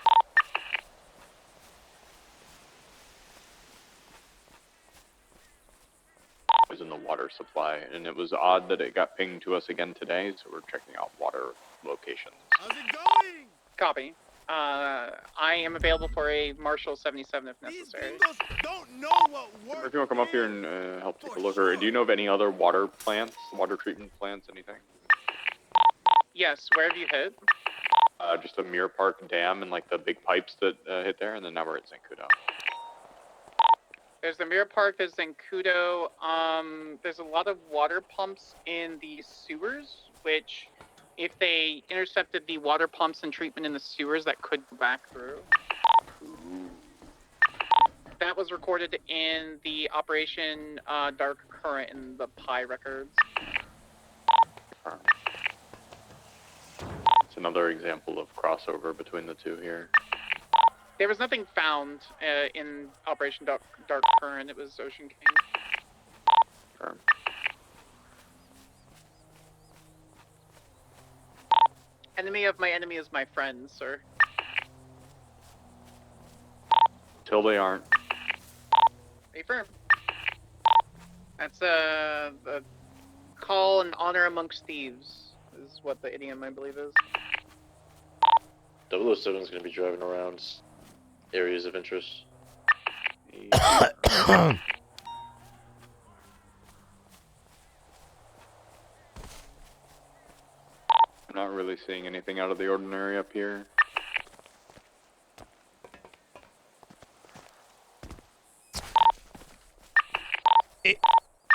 Was in the water supply, and it was odd that it got pinged to us again today, so we're checking out water locations. How's it going? Copy. I am available for a Marshal 77 if necessary. Don't know what Or if you want to come up here and help take a look, or do you know of any other water plants, water treatment plants, anything? Yes, where have you hit? Just a Mirror Park Dam and like the big pipes that hit there, and then now we're at Zancudo. There's the Mirror Park, there's Zancudo. There's a lot of water pumps in the sewers, which, if they intercepted the water pumps and treatment in the sewers, that could go back through. That was recorded in the Operation Dark Current in the PI records. It's another example of crossover between the two here. There was nothing found in Operation Dark Current. It was Ocean King. Confirm. Enemy of my enemy is my friend, sir. Till they aren't. Affirm. That's the call and honor amongst thieves, is what the idiom I believe is. 007 is going to be driving around areas of interest. I'm not really seeing anything out of the ordinary up here.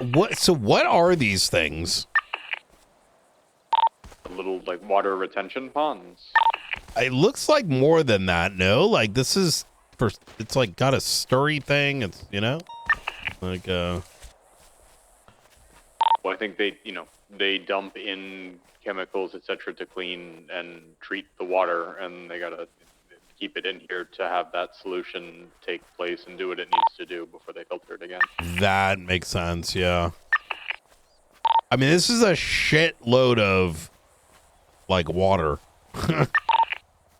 What are these things? Little like water retention ponds. It looks like more than that. No, like this is for. It's like got a sturry thing. It's like Well, I think they dump in chemicals, etc., to clean and treat the water, and they gotta keep it in here to have that solution take place and do what it needs to do before they filter it again. That makes sense. Yeah. I mean, this is a shitload of like water.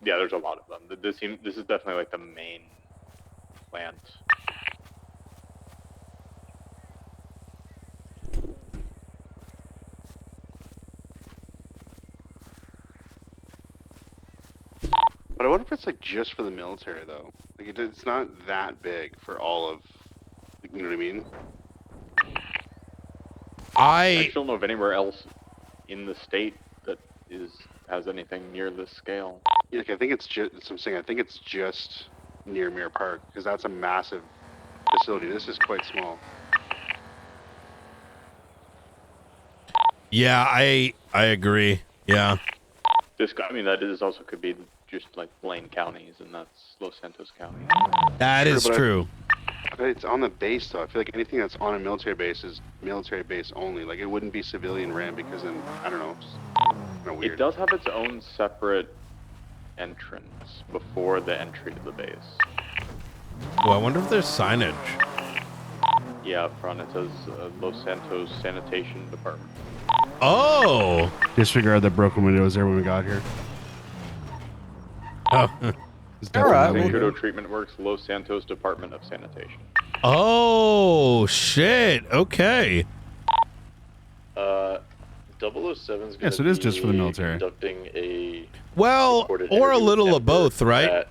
Yeah, there's a lot of them. This is definitely like the main plant. But I wonder if it's like just for the military though. Like it's not that big for all of, you know what I mean? I actually don't know of anywhere else in the state that has anything near this scale. Yeah, like I think it's just. That's what I'm saying. I think it's just near Mirror Park because that's a massive facility. This is quite small. Yeah, I agree. Yeah. I mean, that is also could be just like Blaine counties, and that's Los Santos County. That is true. But it's on the base though. I feel like anything that's on a military base is military base only. Like it wouldn't be civilian ran because then I don't know. It's kind of weird. It does have its own separate entrance before the entry to the base. Oh, I wonder if there's signage. Yeah, up front it says Los Santos Sanitation Department. Oh. Disregard the broken windows there when we got here. Oh. Zancudo Treatment Works, Los Santos Department of Sanitation. Oh shit. Okay. 007's Yes, it is just for the military. Conducting a Well, or a little of both, right?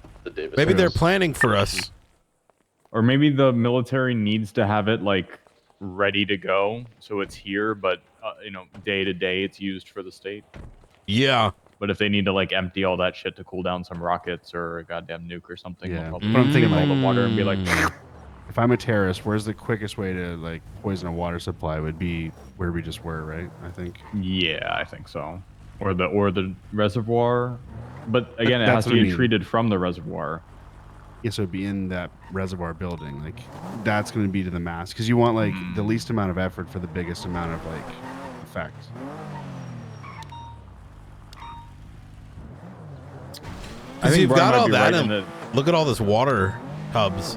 Maybe they're planning for us. Or maybe the military needs to have it like ready to go, so it's here, but day to day it's used for the state. Yeah. But if they need to like empty all that shit to cool down some rockets or a goddamn nuke or something, Yeah. they'll But I'm thinking all like the water and be like, I if I'm a terrorist, where's the quickest way to like poison a water supply? Would be where we just were, right? I think. Yeah, I think so. Or the reservoir, but again, it That's has to what I get mean. treated from the reservoir. Yeah, so it'd be in that reservoir building. Like that's going to be to the mass because you want like the least amount of effort for the biggest amount of like effect. I think you've Brian got might all be that, right in and that- look at all this water tubs.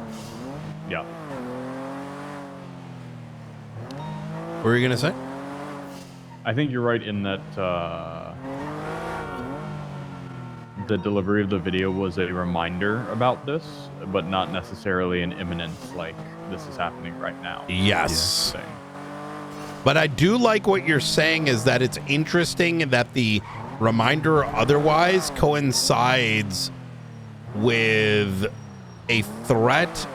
Yeah. What were you gonna say? I think you're right in that the delivery of the video was a reminder about this, but not necessarily an imminent, like, this is happening right now. Yes. thing. But I do like what you're saying is that it's interesting that the reminder otherwise coincides with a threat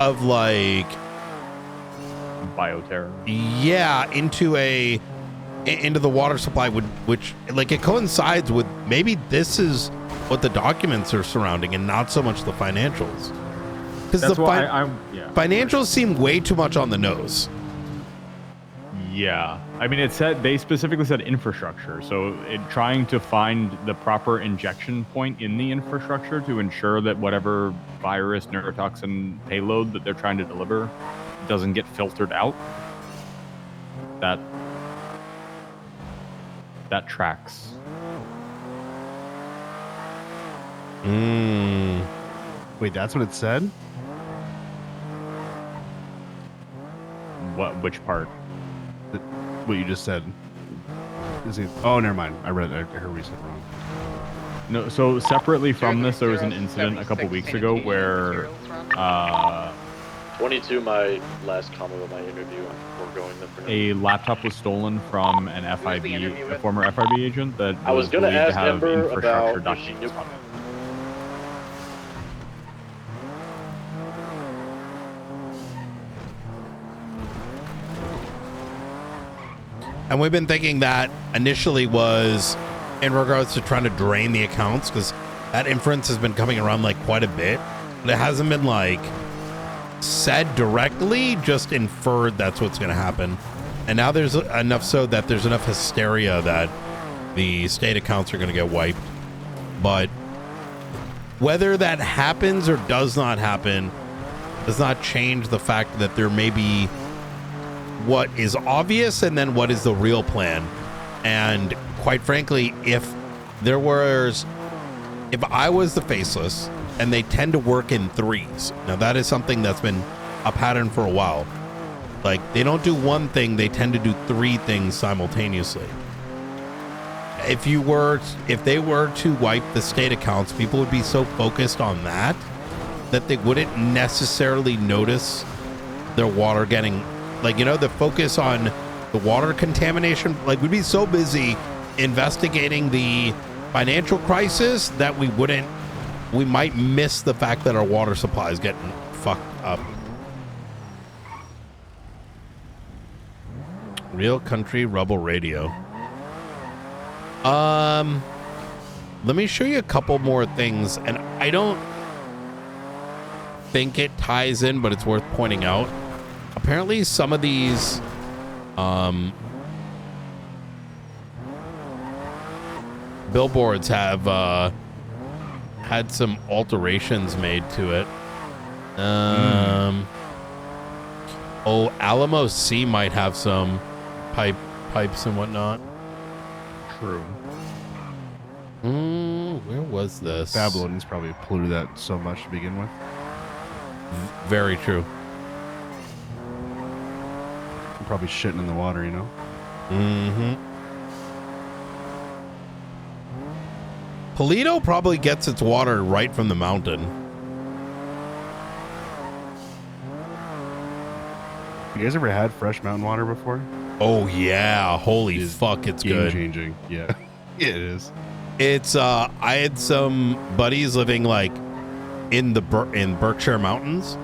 of like bioterror. Yeah, into the water supply, which like it coincides with maybe this is what the documents are surrounding and not so much the financials. Because the financials seem way too much on the nose. Yeah, I mean, they specifically said infrastructure, so trying to find the proper injection point in the infrastructure to ensure that whatever virus, neurotoxin payload that they're trying to deliver doesn't get filtered out. That tracks. Wait, that's what it said? Which part? What you just said. Oh, never mind. I heard what you said wrong. No, so separately from this, there was an incident a couple weeks ago where 22, my last comment of my interview. We're going there for a laptop was stolen from an a former FIB agent that I was gonna believed ask to have Ember infrastructure about if she documents knew- on it. And we've been thinking that initially was in regards to trying to drain the accounts, because that inference has been coming around like quite a bit, but it hasn't been like said directly, just inferred that's what's going to happen. And now there's enough so that there's enough hysteria that the state accounts are going to get wiped. But whether that happens or does not happen does not change the fact that there may be what is obvious and then what is the real plan. And quite frankly, if I was the faceless, and they tend to work in threes. Now that is something that's been a pattern for a while. Like they don't do one thing, they tend to do three things simultaneously. If they were to wipe the state accounts, people would be so focused on that they wouldn't necessarily notice their water getting, like, you know, the focus on the water contamination, like we'd be so busy investigating the financial crisis that we might miss the fact that our water supply is getting fucked up. Real Country Rebel Radio. Let me show you a couple more things, and I don't think it ties in, but it's worth pointing out. Apparently some of these billboards have had some alterations made to it. Oh, Alamo C might have some pipes and whatnot. True. Where was this? Babylon's probably polluted that so much to begin with. Very true. I'm probably shitting in the water, you know? Mm-hmm. Polito probably gets its water right from the mountain. You guys ever had fresh mountain water before? Oh yeah, holy fuck, it's game good. changing. Yeah. Yeah, it is. It's I had some buddies living like in Berkshire Mountains,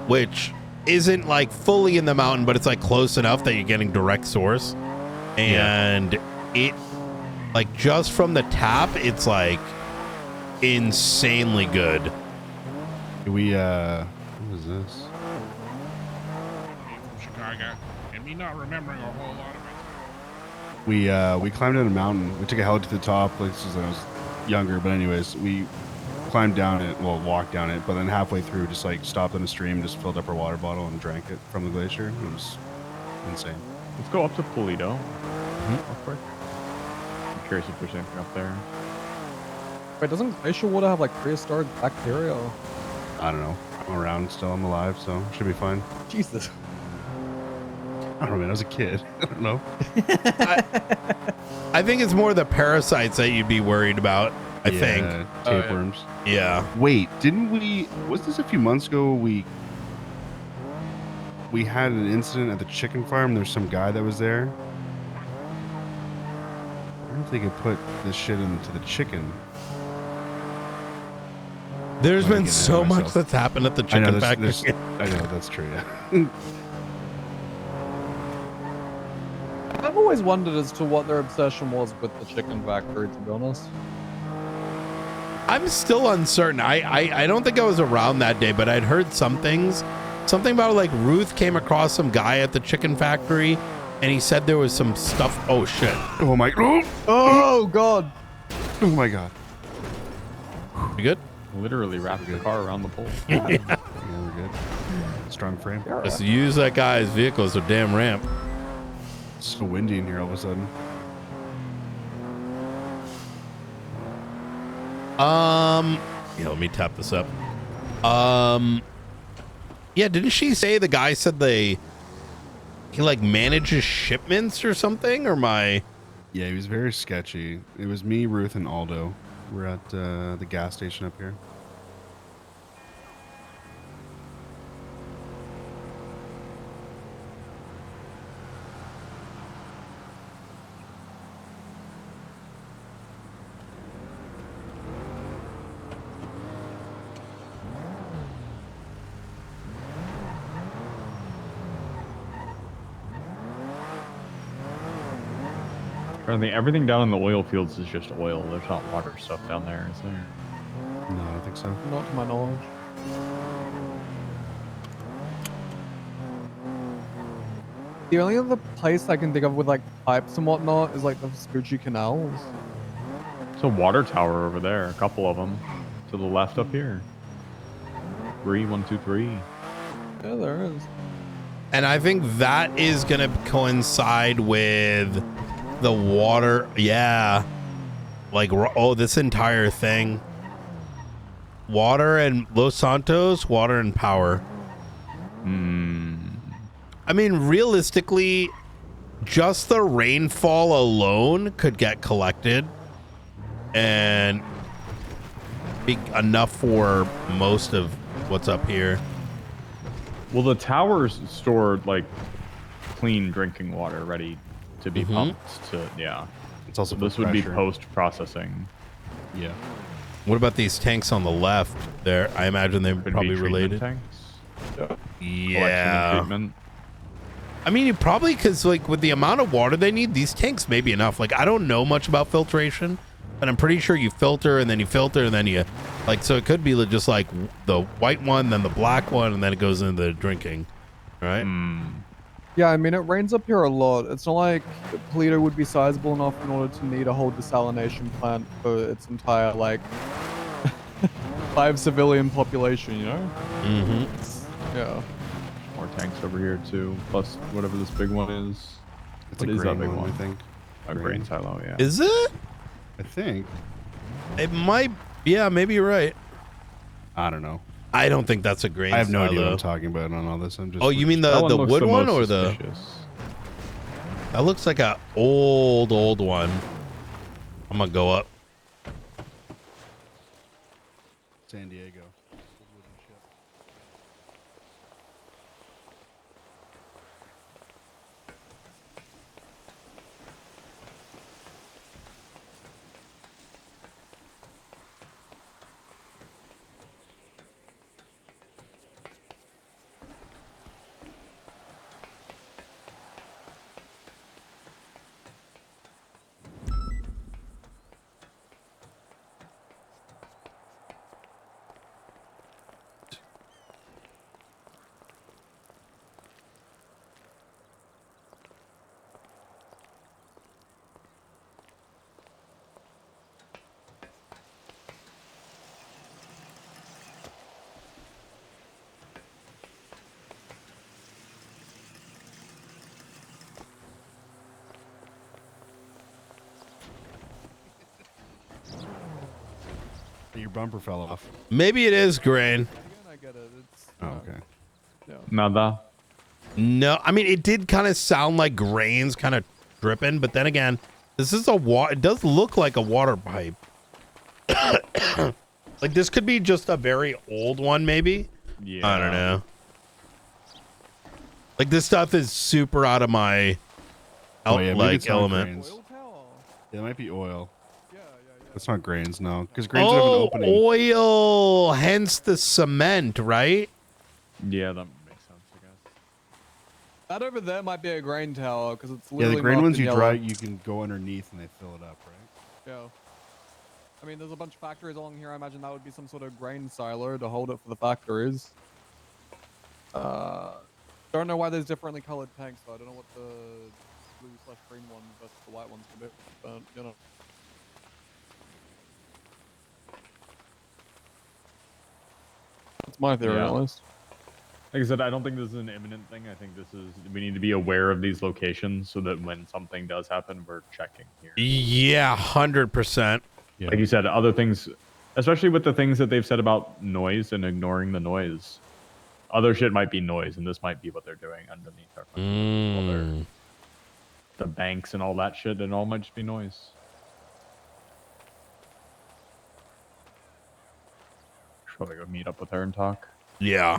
which isn't like fully in the mountain, but it's like close enough that you're getting direct source. And it, like, just from the tap, it's like insanely good. We What is this? From Chicago, and me not remembering a whole lot of it. We climbed down a mountain. We took a heli to the top. Like this was when I was younger, but anyways, we climbed down it. Well, walked down it, but then halfway through, just like stopped in a stream, just filled up our water bottle and drank it from the glacier. It was insane. Let's go up to Polito. Real quick. I'm curious if there's anything up there. Wait, doesn't glacial water have like prehistoric bacteria? I don't know. I'm around still. I'm alive, so should be fine. Jesus. I don't know, man. I was a kid. I don't know. I think it's more the parasites that you'd be worried about. I think tapeworms. Yeah. Wait, didn't we? Was this a few months ago? We had an incident at the chicken farm. There's some guy that was there. I wonder if they could put this shit into the chicken. There's I'm been getting so ahead of much myself. that's happened at the I chicken know, factory. I know, that's true, yeah. I've always wondered as to what their obsession was with the chicken factory, to be honest. I'm still uncertain. I don't think I was around that day, but I'd heard some things. Something about like Ruth came across some guy at the chicken factory and he said there was some stuff. Oh shit. Oh my. Oh god. Oh my god. You good? Literally wrapped the car around the pole. Yeah, we're good. Strong frame. Just use that guy's vehicle as a damn ramp. It's so windy in here all of a sudden. Yeah, let me tap this up. Yeah, didn't she say the guy said he like manages shipments or something? Or Yeah, he was very sketchy. It was me, Ruth, and Aldo. We're at the gas station up here. I think everything down in the oil fields is just oil. There's not water stuff down there, is there? No, I don't think so. Not to my knowledge. The only other place I can think of with like pipes and whatnot is like the Vespucci canals. There's a water tower over there, a couple of them. To the left up here. 3, 1, 2, 3. Yeah, there is. And I think that is gonna coincide with the water. Yeah, like this entire thing. Water and Los Santos, water and power. I mean, realistically, just the rainfall alone could get collected and be enough for most of what's up here. Well, the towers stored like clean drinking water ready to be pumped to, yeah. It's also this would be pressure. post-processing. Yeah. What about these tanks on the left there? I imagine they're Could probably be treatment related. tanks. Yeah. Collection and treatment. I mean, you probably, because like with the amount of water they need, these tanks may be enough. Like, I don't know much about filtration, but I'm pretty sure you filter and then you filter and then you, like, so it could be just like the white one, then the black one, and then it goes into the drinking, right? Yeah, I mean, it rains up here a lot. It's not like Polito would be sizable enough in order to need a whole desalination plant for its entire, like, 5 civilian population, you know? Yeah. More tanks over here, too. Plus whatever this big one is. It's What a is that grain big one, one? I think. A grain silo, yeah. Is it? I think. It might. Yeah, maybe you're right. I don't know. I don't think that's a grain I have no idea what silo. I'm talking about on all this. I'm just. Oh, you mean the looks wood the one most or the? suspicious. That looks like a old one. I'm gonna go up. San Diego. Your bumper fell off. Maybe it is grain. I get it. It's, Oh, okay. Nada. No, I mean it did kind of sound like grains kind of dripping, but then again, this is a water. It does look like a water pipe. Like this could be just a very old one, maybe. Yeah. I don't know. Like this stuff is super out of my maybe it's not element. grains. Yeah, it might be oil. It's not grains, no, because grains have an opening. Oil, hence the cement, right? Yeah, that makes sense, I guess. That over there might be a grain tower because it's Yeah, literally the grain marked ones in you yellow. dry, you can go underneath and they fill it up, right? Yeah. I mean, there's a bunch of factories along here. I imagine that would be some sort of grain silo to hold it for the factories. Don't know why there's differently colored tanks, though. I don't know what the blue/green one versus the white ones can do, but you know. That's my theory, at least. Like I said, I don't think this is an imminent thing. I think we need to be aware of these locations so that when something does happen, we're checking here. Yeah, 100%. Like you said, other things, especially with the things that they've said about noise and ignoring the noise. Other shit might be noise, and this might be what they're doing underneath our the banks and all that shit. It all might just be noise. Should probably go meet up with her and talk. Yeah.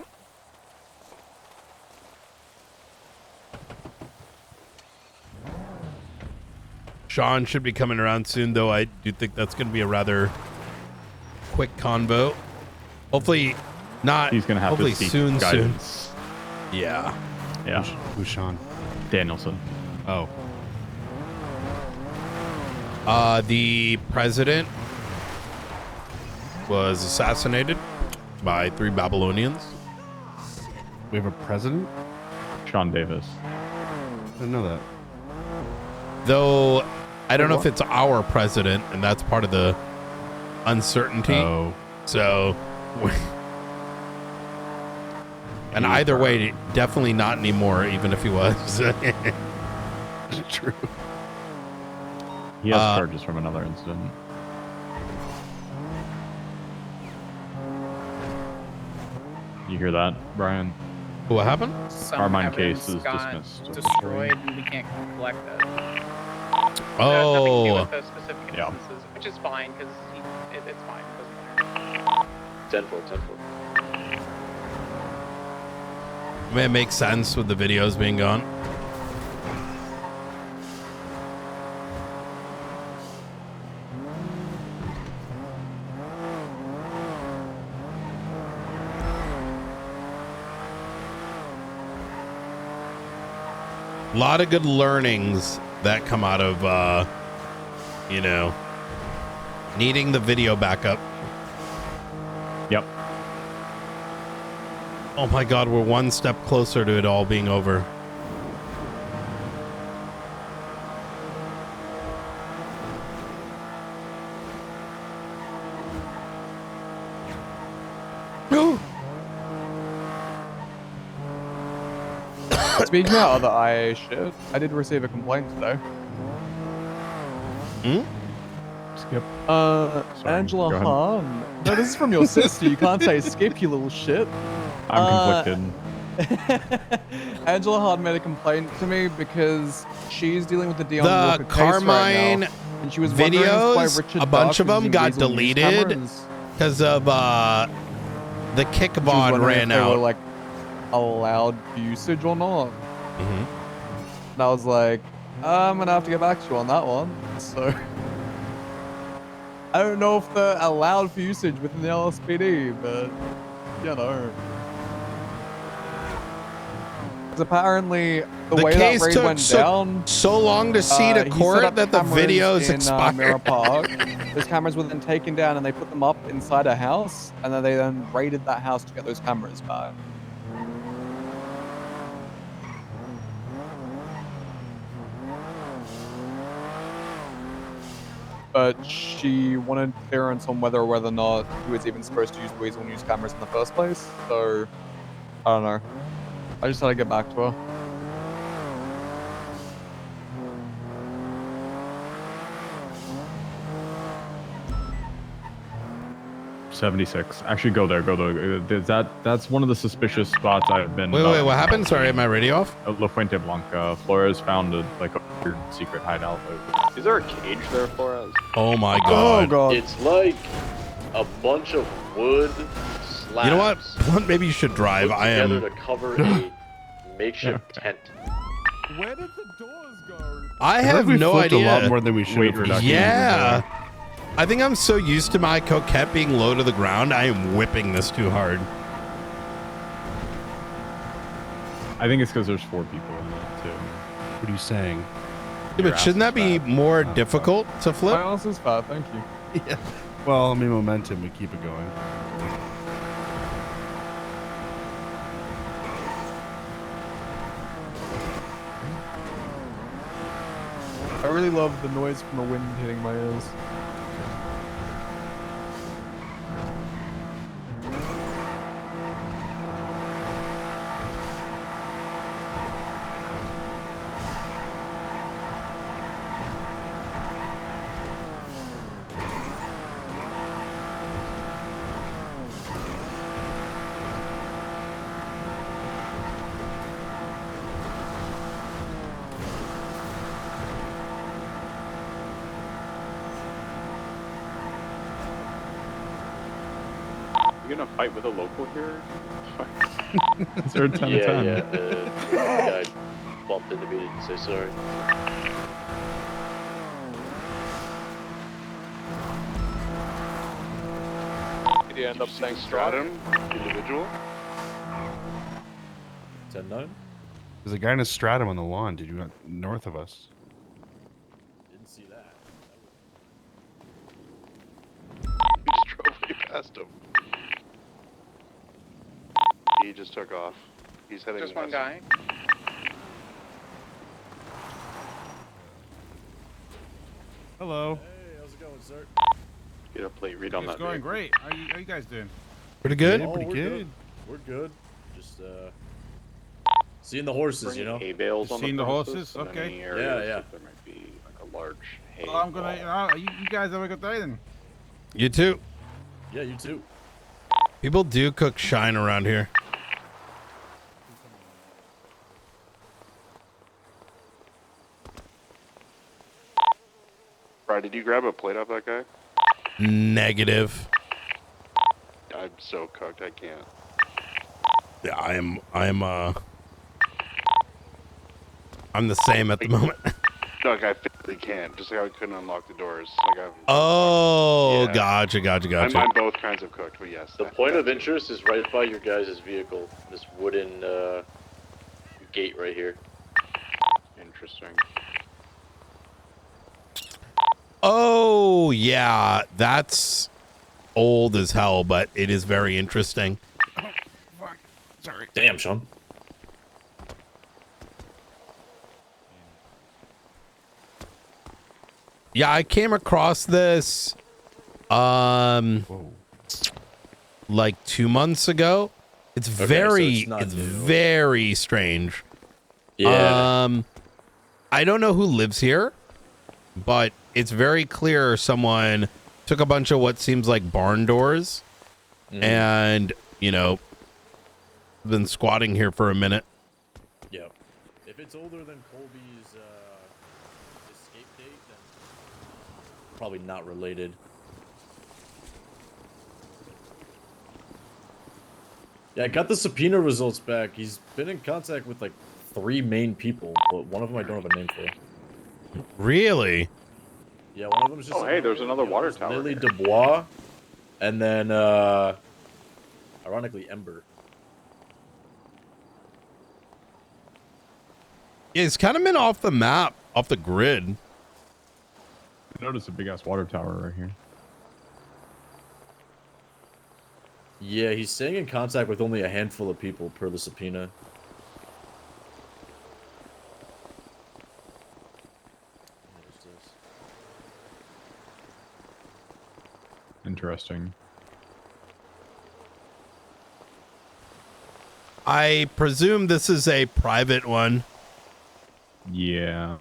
Sean should be coming around soon, though. I do think that's going to be a rather quick convo. Hopefully not. He's going to have hopefully to seek soon. guidance. Yeah. Yeah. Who's Sean? Danielson. Oh. The president was assassinated by 3 Babylonians. We have a president? Sean Davis. I didn't know that. Though I don't know if it's our president, and that's part of the uncertainty. Oh. So, and either way, definitely not anymore, even if he was. True. He has charges from another incident. You hear that, Brian? What happened? Some Carmine case evidence is got dismissed. destroyed, and we can't collect that. Oh. Nothing to do with those specific instances, which is fine because it's fine. It doesn't matter. 10-4. I mean, it makes sense with the videos being gone. A lot of good learnings that come out of, you know, needing the video backup. Yep. Oh my God, we're one step closer to it all being over. Speaking of other IA shit, I did receive a complaint today. Skip. Angela go ahead. Hahn. No, this is from your sister. You can't say skip, you little shit. I'm conflicted. Angela Hahn made a complaint to me because she's dealing with the Dion Walker case Carmine right now, and she was wondering why videos, Richard a bunch Dark of them is got using Weasel news deleted cameras. because of the kick She was VOD wondering ran if they were, out. like allowed usage or not. And I was like, I'm gonna have to get back to you on that one. So I don't know if they're allowed for usage within the LSPD, but you know. 'Cause apparently the way case that raid took went down so long to see to he set court up that the cameras videos in, expired. Mirror Park. Those cameras were then taken down and they put them up inside a house, and then they raided that house to get those cameras back. But she wanted clearance on whether or not he was even supposed to use Weasel News cameras in the first place. So, I don't know. I just had to get back to her. 76. Actually, go there. Go there. That's one of the suspicious spots I've been. Wait, what happened? Sorry, am I radio off? La Fuente Blanca. Flores found a weird secret hideout. Is there a cage there, Flores? Oh my god. Oh god. It's like a bunch of wood slabs. You know what? Blunt, maybe you should drive. put I am. together to cover a makeshift tent. Where did the doors go? I have we no flipped idea. a lot more than we should have. Yeah. I think I'm so used to my coquette being low to the ground, I am whipping this too hard. I think it's because there's 4 people in it too. What are you saying? Yeah, but shouldn't that be more difficult to flip? My answer's fat, thank you. Yeah. Well, I mean, momentum, we keep it going. I really love the noise from the wind hitting my ears. You gonna fight with a local here? Is there a 10 yeah, 10? yeah. The guy bumped into me, didn't say sorry. Did you end up saying stratum? Individual? 10-9? There's a guy in a stratum on the lawn. Did you north of us? Didn't see that. You just drove right past him. He just took off. He's heading Just west. one guy. Hello. Hey, how's it going, sir? Get a plate read on It's that. going vehicle. great. How you guys doing? Pretty good. Oh, Pretty we're good. We're good. Just seeing the horses, you know. Hay bales Just on the seeing the premises horses? and Okay. any areas Yeah. that there might be like a large hay. Well, I'm gonna. You guys have a good day then. You too. Yeah, you too. People do cook shine around here. Brad, did you grab a plate off that guy? Negative. I'm so cooked, I can't. Yeah, I'm the same at the moment. No, like I physically can't. Just like I couldn't unlock the doors. Like I'm. Oh, Yeah. gotcha. I'm both kinds of cooked, but yes. The point of interest is right by your guys' vehicle. This wooden gate right here. Interesting. Oh, yeah, that's old as hell, but it is very interesting. Sorry. Damn, Sean. Yeah, I came across this like 2 months ago. It's Okay, so very it's not new. very strange. Yeah. I don't know who lives here, but it's very clear someone took a bunch of what seems like barn doors and, you know, been squatting here for a minute. Yeah. If it's older than Colby's escape date, then probably not related. Yeah, I got the subpoena results back. He's been in contact with like 3 main people, but one of them I don't have a name for. Really? Yeah, one of them is just. Oh, hey, there's another the other water is tower Lily here. Dubois, and then ironically Ember. Yeah, it's kind of been off the map, off the grid. Notice a big ass water tower right here. Yeah, he's staying in contact with only a handful of people per the subpoena. Interesting. I presume this is a private one. Yeah.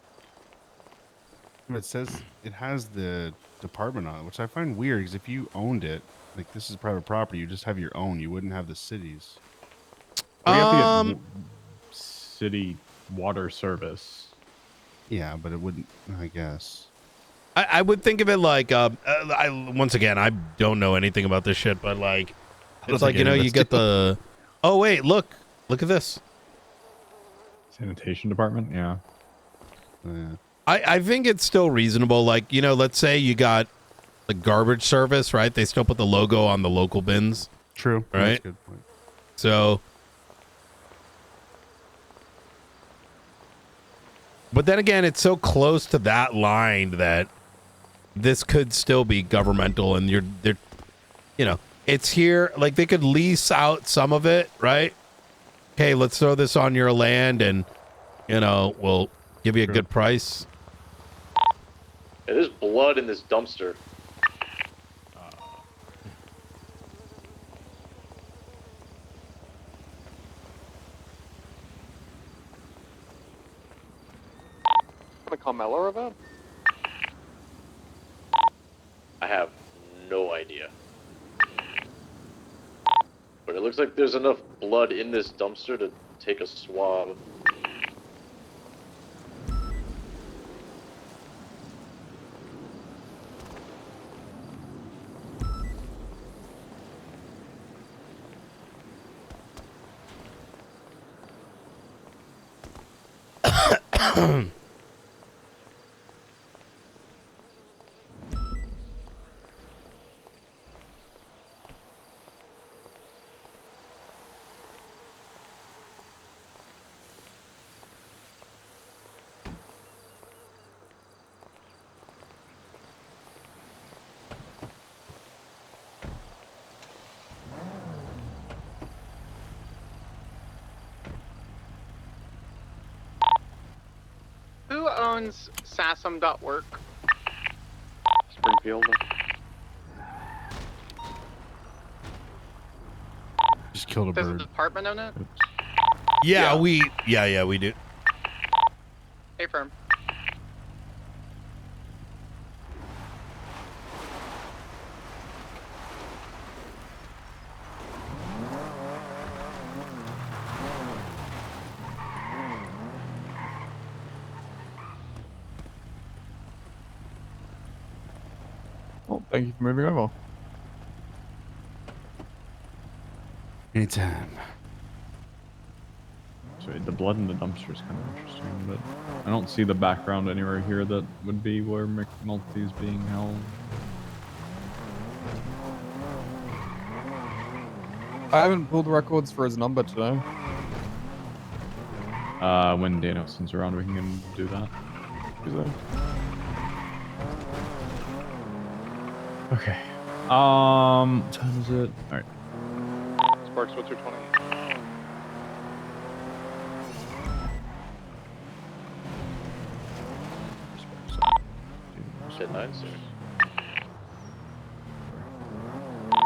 It says it has the department on it, which I find weird because if you owned it, like this is private property, you just have your own. You wouldn't have the city's. We have to get city water service. Yeah, but it wouldn't. I guess. I would think of it like once again, I don't know anything about this shit, but like it's like, you know, you get the oh wait, look at this. Sanitation department, yeah. I think it's still reasonable. Like, you know, let's say you got the garbage service, right? They still put the logo on the local bins. True. Right? That's a good point. So, but then again, it's so close to that line that this could still be governmental, and they're, you know, it's here. Like they could lease out some of it, right? Okay, let's throw this on your land, and you know, we'll give you a good price. Yeah, there's blood in this dumpster. Want to call Mello about? I have no idea. But it looks like there's enough blood in this dumpster to take a swab. Who owns Sassum.work? Springfield. Just killed a Does the bird. department own it? Yeah, we do. Hey, firm. Well, thank you for moving over. Anytime. So the blood in the dumpster is kind of interesting, but I don't see the background anywhere here that would be where McNulty's being held. I haven't pulled records for his number today. When Danielson's around, we can do that. Okay. What time is it? All right. Sparks, what's your 20? Shit, 9 sir.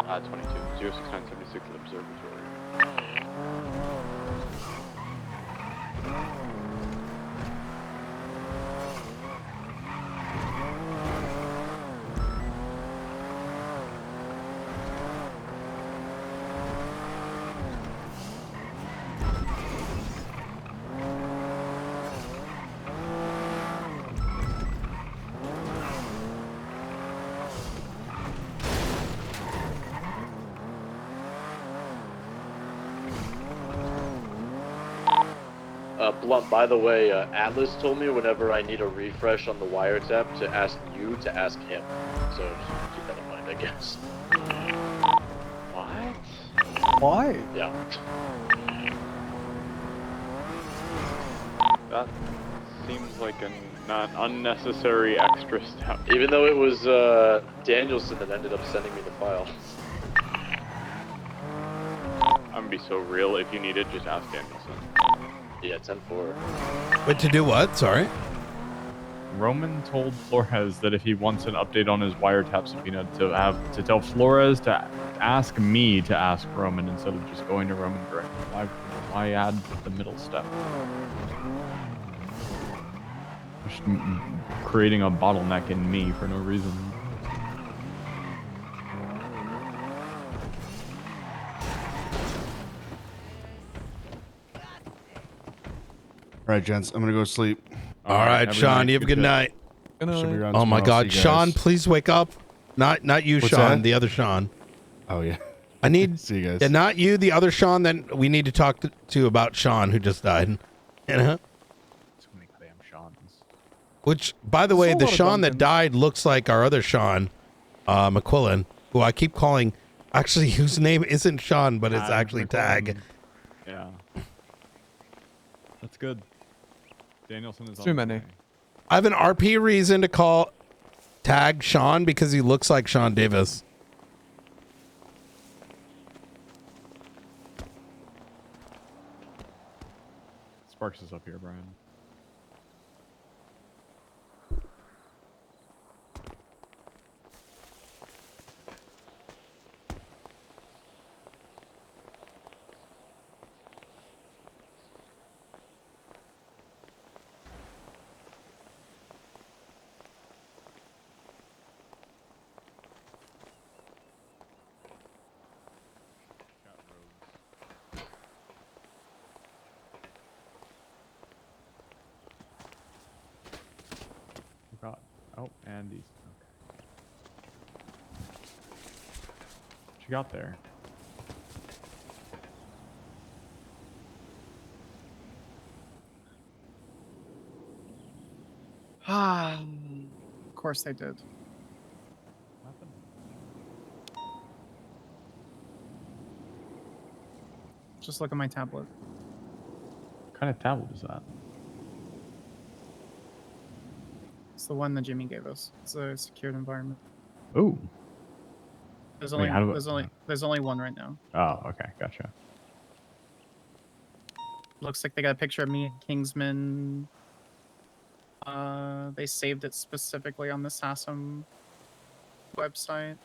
22. 06976 Observatory. Blunt, by the way, Atlas told me whenever I need a refresh on the wiretap to ask you to ask him. So just keep that in mind, I guess. What? Why? Yeah. That seems like an unnecessary extra step. Even though it was Danielson that ended up sending me the file. I'm gonna be so real. If you need it, just ask Danielson. Yeah, 10-4. Wait, to do what? Sorry. Roman told Flores that if he wants an update on his wiretap subpoena, to tell Flores to ask me to ask Roman instead of just going to Roman directly. Why add the middle step? Just creating a bottleneck in me for no reason. All right, gents, I'm gonna go sleep. All right, Sean, you have a good night. Should be around Oh my tomorrow. God, See you Sean, guys. please wake up. Not you, What's Sean. that? The other Sean. Oh yeah. I need. See you guys. Yeah, not you. The other Sean. Then we need to talk to about Sean who just died. You know? So many goddamn Seans. Which, by the way, the Sean that died looks like our other Sean, McQuillan, who I keep calling. Actually, whose name isn't Sean, but it's actually Tag. Yeah. That's good. Danielson is Too on many. the way. I have an RP reason to call Tag Sean because he looks like Sean Davis. Sparks is up here, Brian. Forgot. Oh, Andy's. Okay. What you got there? Of course they did. Just look at my tablet. What kind of tablet is that? It's the one that Jimmy gave us. It's a secured environment. Ooh. There's Wait, only how do I- there's only one right now. Oh, okay, gotcha. Looks like they got a picture of me and Kingsman. They saved it specifically on the SASM website.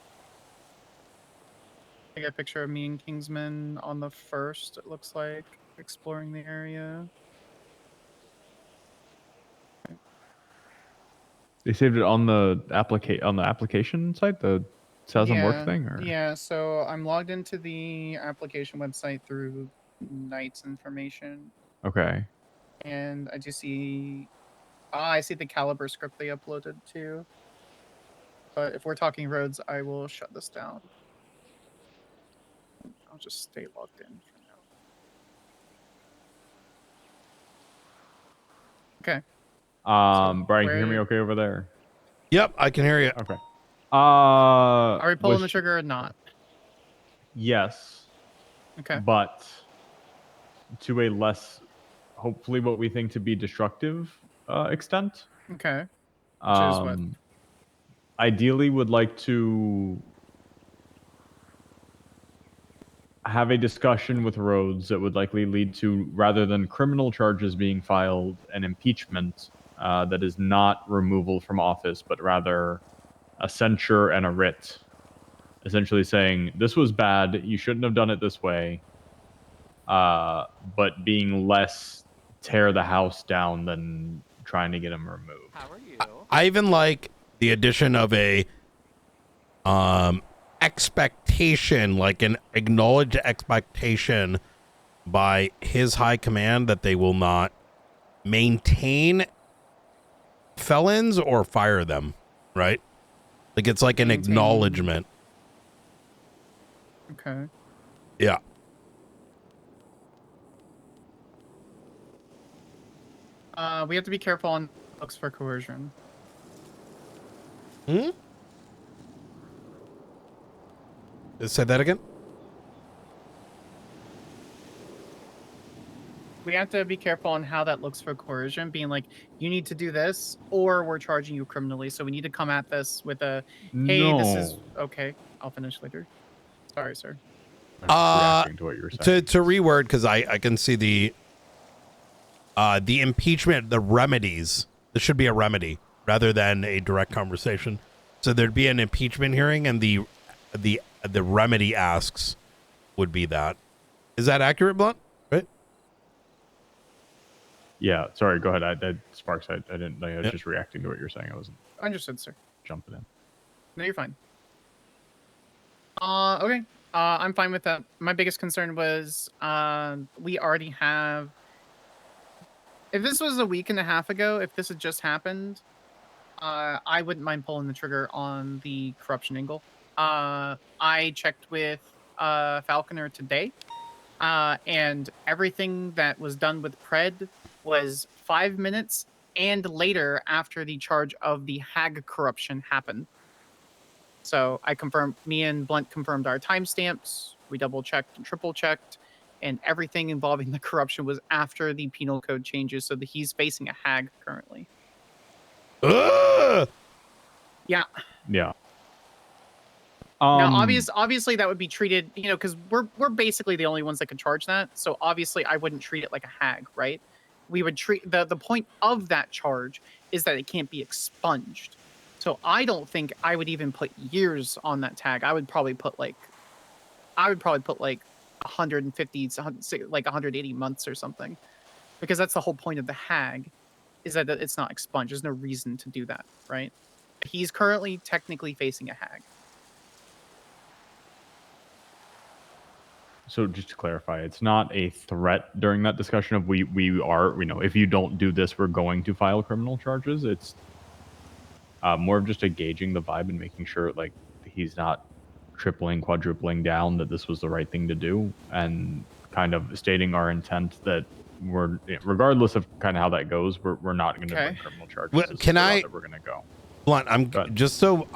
They got a picture of me and Kingsman on the 1st, it looks like, exploring the area. They saved it on the application site, the SASM work thing, or Yeah, so I'm logged into the application website through Knight's information, okay. and I do see... I see the caliber script they uploaded too. But if we're talking roads, I will shut this down. I'll just stay logged in for now. Okay. Brian, can you hear me where- okay over there? Yep, I can hear you. Okay. Are we pulling the trigger or not? Yes. Okay. But to a less, hopefully, what we think to be destructive extent. Okay. Which is what? Ideally, would like to have a discussion with Rhodes that would likely lead to, rather than criminal charges being filed, an impeachment that is not removal from office, but rather a censure and a writ. Essentially saying, this was bad, you shouldn't have done it this way, but being less tear the house down than trying to get him removed. How are you? I even like the addition of a expectation, like an acknowledged expectation by his high command that they will not maintain felons or fire them, right? Like it's like an acknowledgement. Okay. Yeah. We have to be careful on looks for coercion. Hmm? Say that again? We have to be careful on how that looks for coercion, being like, you need to do this, or we're charging you criminally. So we need to come at this with a, hey, this is okay. I'll finish later. Sorry, sir. Reacting to what you were saying. To reword, because I can see the impeachment, the remedies. This should be a remedy rather than a direct conversation. So there'd be an impeachment hearing, and the remedy asks would be that. Is that accurate, Blunt? Right? Yeah, sorry, go ahead. Sparks, I didn't, I was just reacting to what you're saying. I wasn't Understood, sir. jumping in. No, you're fine. Okay. I'm fine with that. My biggest concern was, we already have. If this was a week and a half ago, if this had just happened, I wouldn't mind pulling the trigger on the corruption angle. I checked with Falconer today, and everything that was done with Pred was 5 minutes and later after the charge of the hag corruption happened. So I confirmed, me and Blunt confirmed our timestamps. We double checked and triple checked, and everything involving the corruption was after the penal code changes, so that he's facing a hag currently. Ugh! Yeah. Yeah. Now, obviously, that would be treated, you know, because we're basically the only ones that could charge that. So obviously, I wouldn't treat it like a hag, right? We would treat the point of that charge is that it can't be expunged. So I don't think I would even put years on that tag. I would probably put like 150 to like 180 months or something, because that's the whole point of the hag, is that it's not expunged. There's no reason to do that, right? He's currently technically facing a hag. So just to clarify, it's not a threat during that discussion of we are, you know, if you don't do this, we're going to file criminal charges. It's more of just gauging the vibe and making sure like he's not tripling, quadrupling down that this was the right thing to do, and kind of stating our intent that we're, regardless of kind of how that goes, we're not going to bring criminal charges. Well, This is can the route I- that we're going to go. Blunt, I'm just so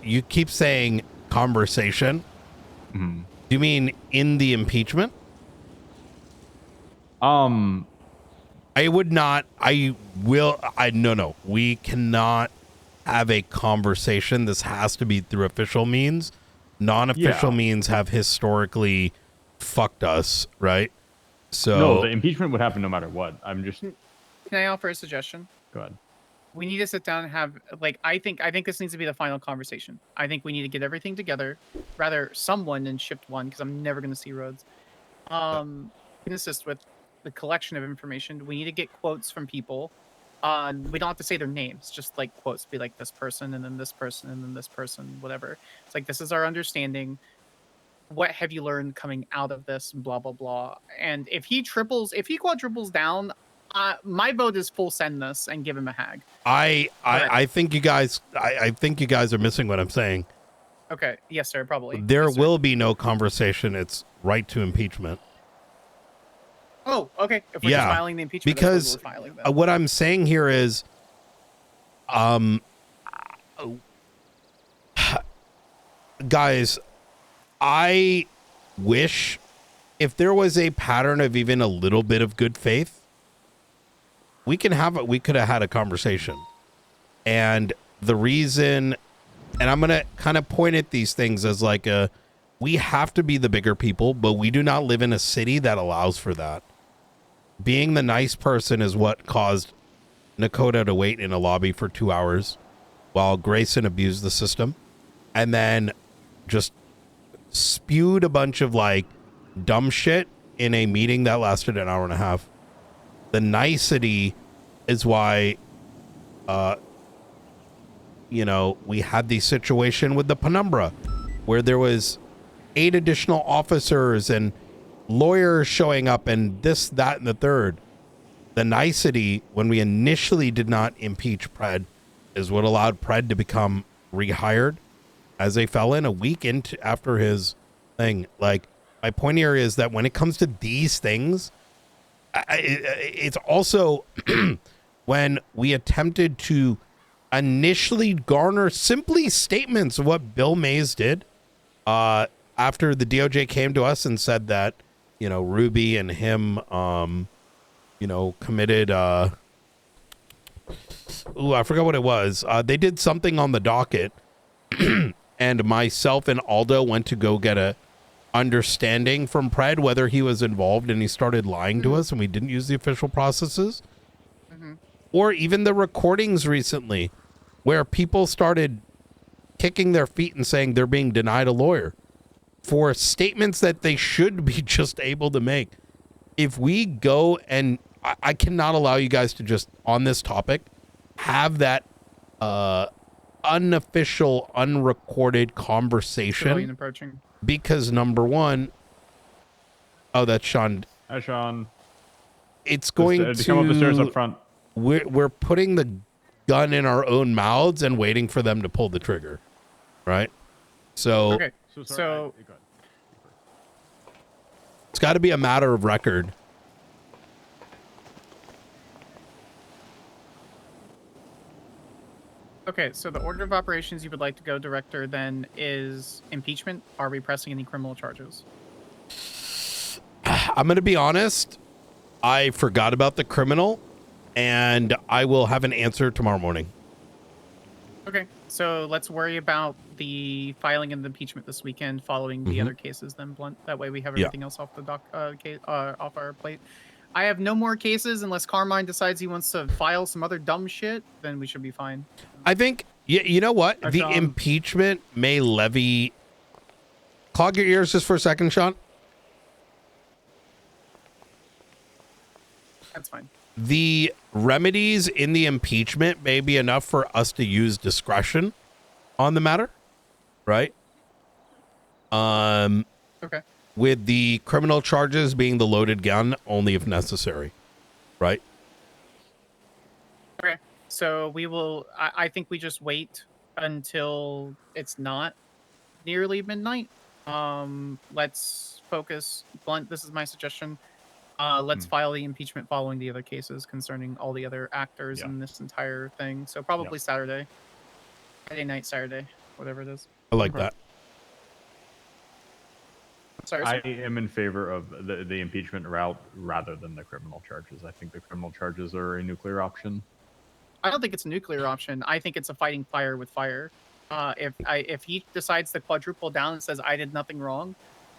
you keep saying conversation. Mm-hmm. Do you mean in the impeachment? I would not. No. We cannot have a conversation. This has to be through official means. Non-official means have historically fucked us, right? So No, the impeachment would happen no matter what. I'm just. Can I offer a suggestion? Go ahead. We need to sit down and have, like, I think this needs to be the final conversation. I think we need to get everything together, rather someone in shift one, because I'm never going to see roads. Can assist with the collection of information. We need to get quotes from people. We don't have to say their names, just like quotes, be like this person and then this person and then this person, whatever. It's like, this is our understanding. What have you learned coming out of this? Blah, blah, blah. And if he quadruples down, my vote is full send this and give him a hag. I think you guys are missing what I'm saying. Okay. Yes, sir. Probably. There will be no conversation. It's right to impeachment. Oh, okay. If we're just filing the impeachment, because that's what we're filing, then. what I'm saying here is, guys, I wish if there was a pattern of even a little bit of good faith, we could have had a conversation. And the reason, and I'm going to kind of point at these things as like we have to be the bigger people, but we do not live in a city that allows for that. Being the nice person is what caused Nakota to wait in a lobby for 2 hours while Grayson abused the system and then just spewed a bunch of like dumb shit in a meeting that lasted an hour and a half. The nicety is why, we had the situation with the Penumbra where there was 8 additional officers and lawyers showing up and this, that, and the third. The nicety when we initially did not impeach Pred is what allowed Pred to become rehired as a felon a week after his thing. Like, my point here is that when it comes to these things, it's also when we attempted to initially garner simply statements of what Bill Mays did after the DOJ came to us and said that, Ruby and him, committed, I forgot what it was. They did something on the docket and myself and Aldo went to go get a understanding from Pred whether he was involved, and he started lying to us and we didn't use the official processes. Or even the recordings recently where people started kicking their feet and saying they're being denied a lawyer for statements that they should be just able to make. If we go and I cannot allow you guys to just, on this topic, have that unofficial, unrecorded Civilian conversation. approaching. Because number one, oh, that's Sean. Hi, Sean. It's going to come up the stairs up front. We're putting the gun in our own mouths and waiting for them to pull the trigger, right? So, Okay, so it's got to be a matter of record. okay, so the order of operations you would like to go, Director, then is impeachment. Are we pressing any criminal charges? I'm going to be honest. I forgot about the criminal, and I will have an answer tomorrow morning. Okay, so let's worry about the filing of the impeachment this weekend, following the other cases. Then Blunt. That way we have everything else off the off our plate. I have no more cases unless Carmine decides he wants to file some other dumb shit. Then we should be fine. I think you know what, the impeachment may levy. Clog your ears just for a second, Sean. That's fine. The remedies in the impeachment may be enough for us to use discretion on the matter, right? Okay. With the criminal charges being the loaded gun only if necessary, right? Okay, so we will. I think we just wait until it's not nearly midnight. Let's focus. Blunt, this is my suggestion. Let's file the impeachment following the other cases concerning all the other actors in this entire thing. So probably Saturday. Friday night, Saturday, whatever it is. I like that. Sorry, I am in favor of the impeachment route rather than the criminal charges. I think the criminal charges are a nuclear option. I don't think it's a nuclear option. I think it's a fighting fire with fire. If he decides to quadruple down and says I did nothing wrong,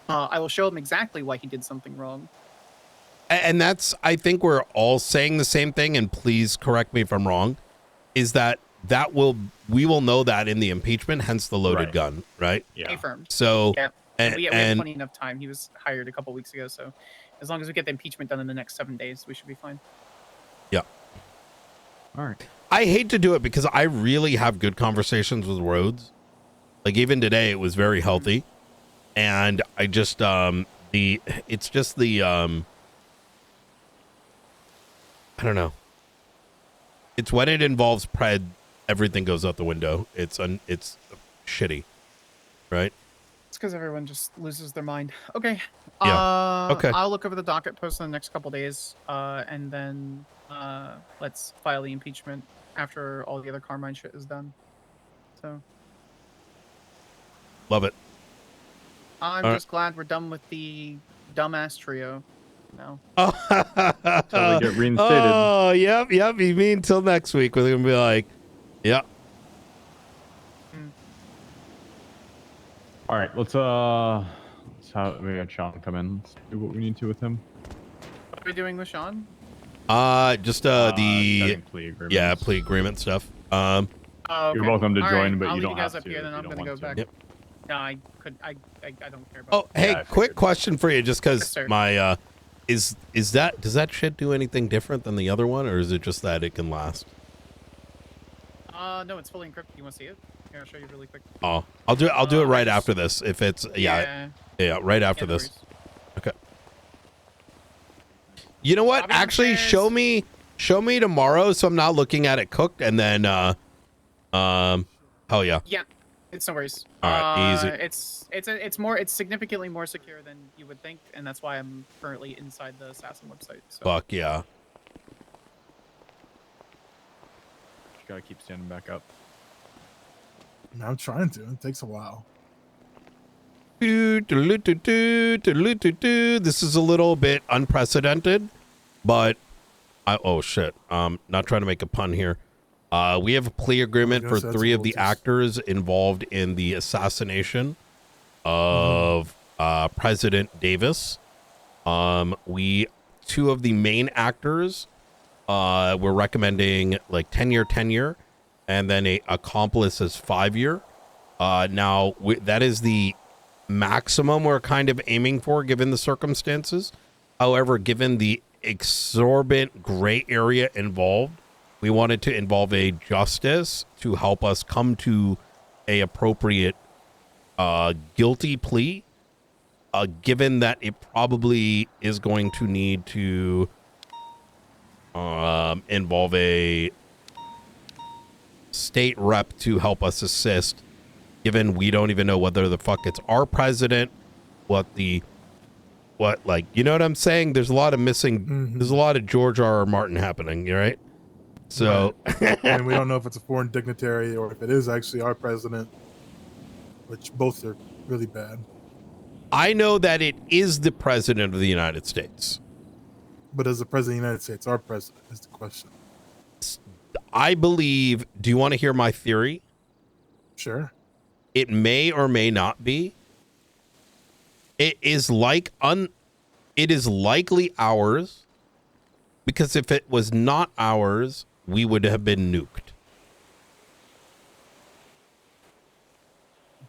I will show him exactly why he did something wrong. And that's, I think we're all saying the same thing, and please correct me if I'm wrong, is that we will know that in the impeachment, hence the loaded gun, right? Yeah. Confirmed. So, yeah. We have and plenty enough time. He was hired a couple weeks ago, so as long as we get the impeachment done in the next 7 days, we should be fine. yeah. All right. I hate to do it because I really have good conversations with Rhodes. Like even today, it was very healthy, and I just it's just the I don't know. It's when it involves Pred, everything goes out the window. It's shitty, right? It's because everyone just loses their mind. Okay. Yeah. Okay. I'll look over the docket post in the next couple days, and then let's file the impeachment after all the other Carmine shit is done. So. Love it. I'm All just glad we're done with the dumbass trio. No. Until they get reinstated. Oh, yep. You mean until next week? We're gonna be like, yeah. All right, let's have we got Sean come in. Let's do what we need to with him. What are we doing with Sean? Just the setting plea agreements. plea agreement stuff. Oh, okay. You're welcome to All join, right, but I'll you leave don't guys have up to. here, then if I'm you gonna don't go want back. to. No, I don't care about. Oh, hey, I quick question for you, just Yes, because sir. my does that shit do anything different than the other one, or is it just that it can last? No, it's fully encrypted. You want to see it? Here, I'll show you really quick. Oh, I'll do it right after this. If it's yeah, right after no this. Okay. You know what? Actually, show me tomorrow, so I'm not looking at it cooked, and then hell yeah. Yeah, it's no worries. All right, easy. It's significantly more secure than you would think, and that's why I'm currently inside the Assassin website. So. Fuck yeah. Just gotta keep standing back up. I'm trying to. It takes a while. This is a little bit unprecedented, but oh shit. Not trying to make a pun here. We have a plea agreement for 3 of the actors involved in the assassination of President Davis. 2 of the main actors we're recommending like 10-year tenure, and then a accomplice is 5-year. Now that is the maximum we're kind of aiming for given the circumstances. However, given the exorbitant gray area involved. We wanted to involve a justice to help us come to a appropriate guilty plea, given that it probably is going to need to involve a state rep to help us assist, given we don't even know whether the fuck it's our president, you know what I'm saying? There's a lot of missing, there's a lot of George R.R. Martin happening, right? So, and we don't know if it's a foreign dignitary or if it is actually our president, which both are really bad. I know that it is the president of the United States. But as the president of the United States, our president is the question. I believe, do you want to hear my theory? Sure. It may or may not be. It is likely ours, because if it was not ours, we would have been nuked.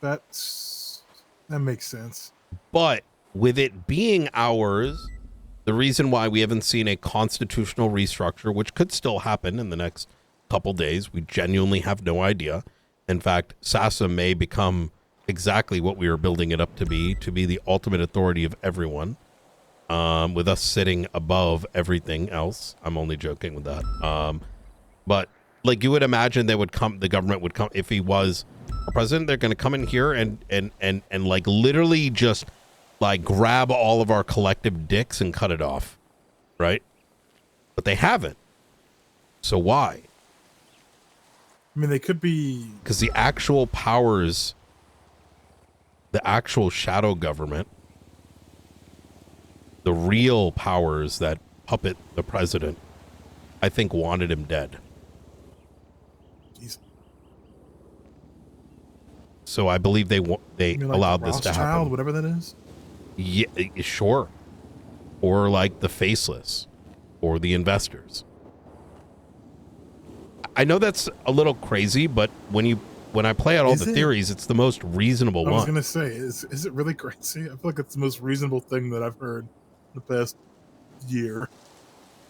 That makes sense. But with it being ours, the reason why we haven't seen a constitutional restructure, which could still happen in the next couple days, we genuinely have no idea. In fact, SASA may become exactly what we were building it up to be the ultimate authority of everyone, with us sitting above everything else. I'm only joking with that. But like you would imagine, the government would come if he was a president. They're going to come in here and like literally just like grab all of our collective dicks and cut it off, right? But they haven't. So why? I mean, they could be, because the actual powers, the actual shadow government, the real powers that puppet the president, I think wanted him dead. Jeez. So I believe they You mean like allowed the this to Rothschild, happen. whatever that is. Yeah, sure. Or like the faceless, or the investors. I know that's a little crazy, but when I play out all Is the it? theories, it's the most reasonable I was one. gonna say, is it really crazy? I feel like it's the most reasonable thing that I've heard in the past year.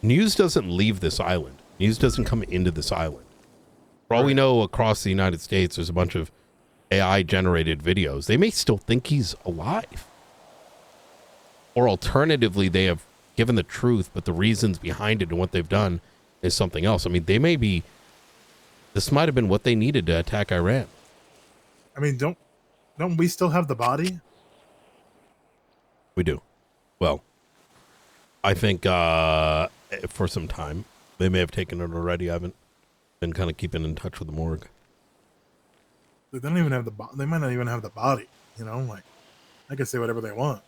News doesn't leave this island. News doesn't come into this island. For all we know, across the United States, there's a bunch of AI-generated videos. They may still think he's alive. Or alternatively, they have given the truth, but the reasons behind it and what they've done is something else. I mean, they may be... This might have been what they needed to attack Iran. I mean, don't we still have the body? We do. Well, I think for some time. They may have taken it already. I haven't been kind of keeping in touch with the morgue. They don't even have the they might not even have the body, you know? Like, I can say whatever they want.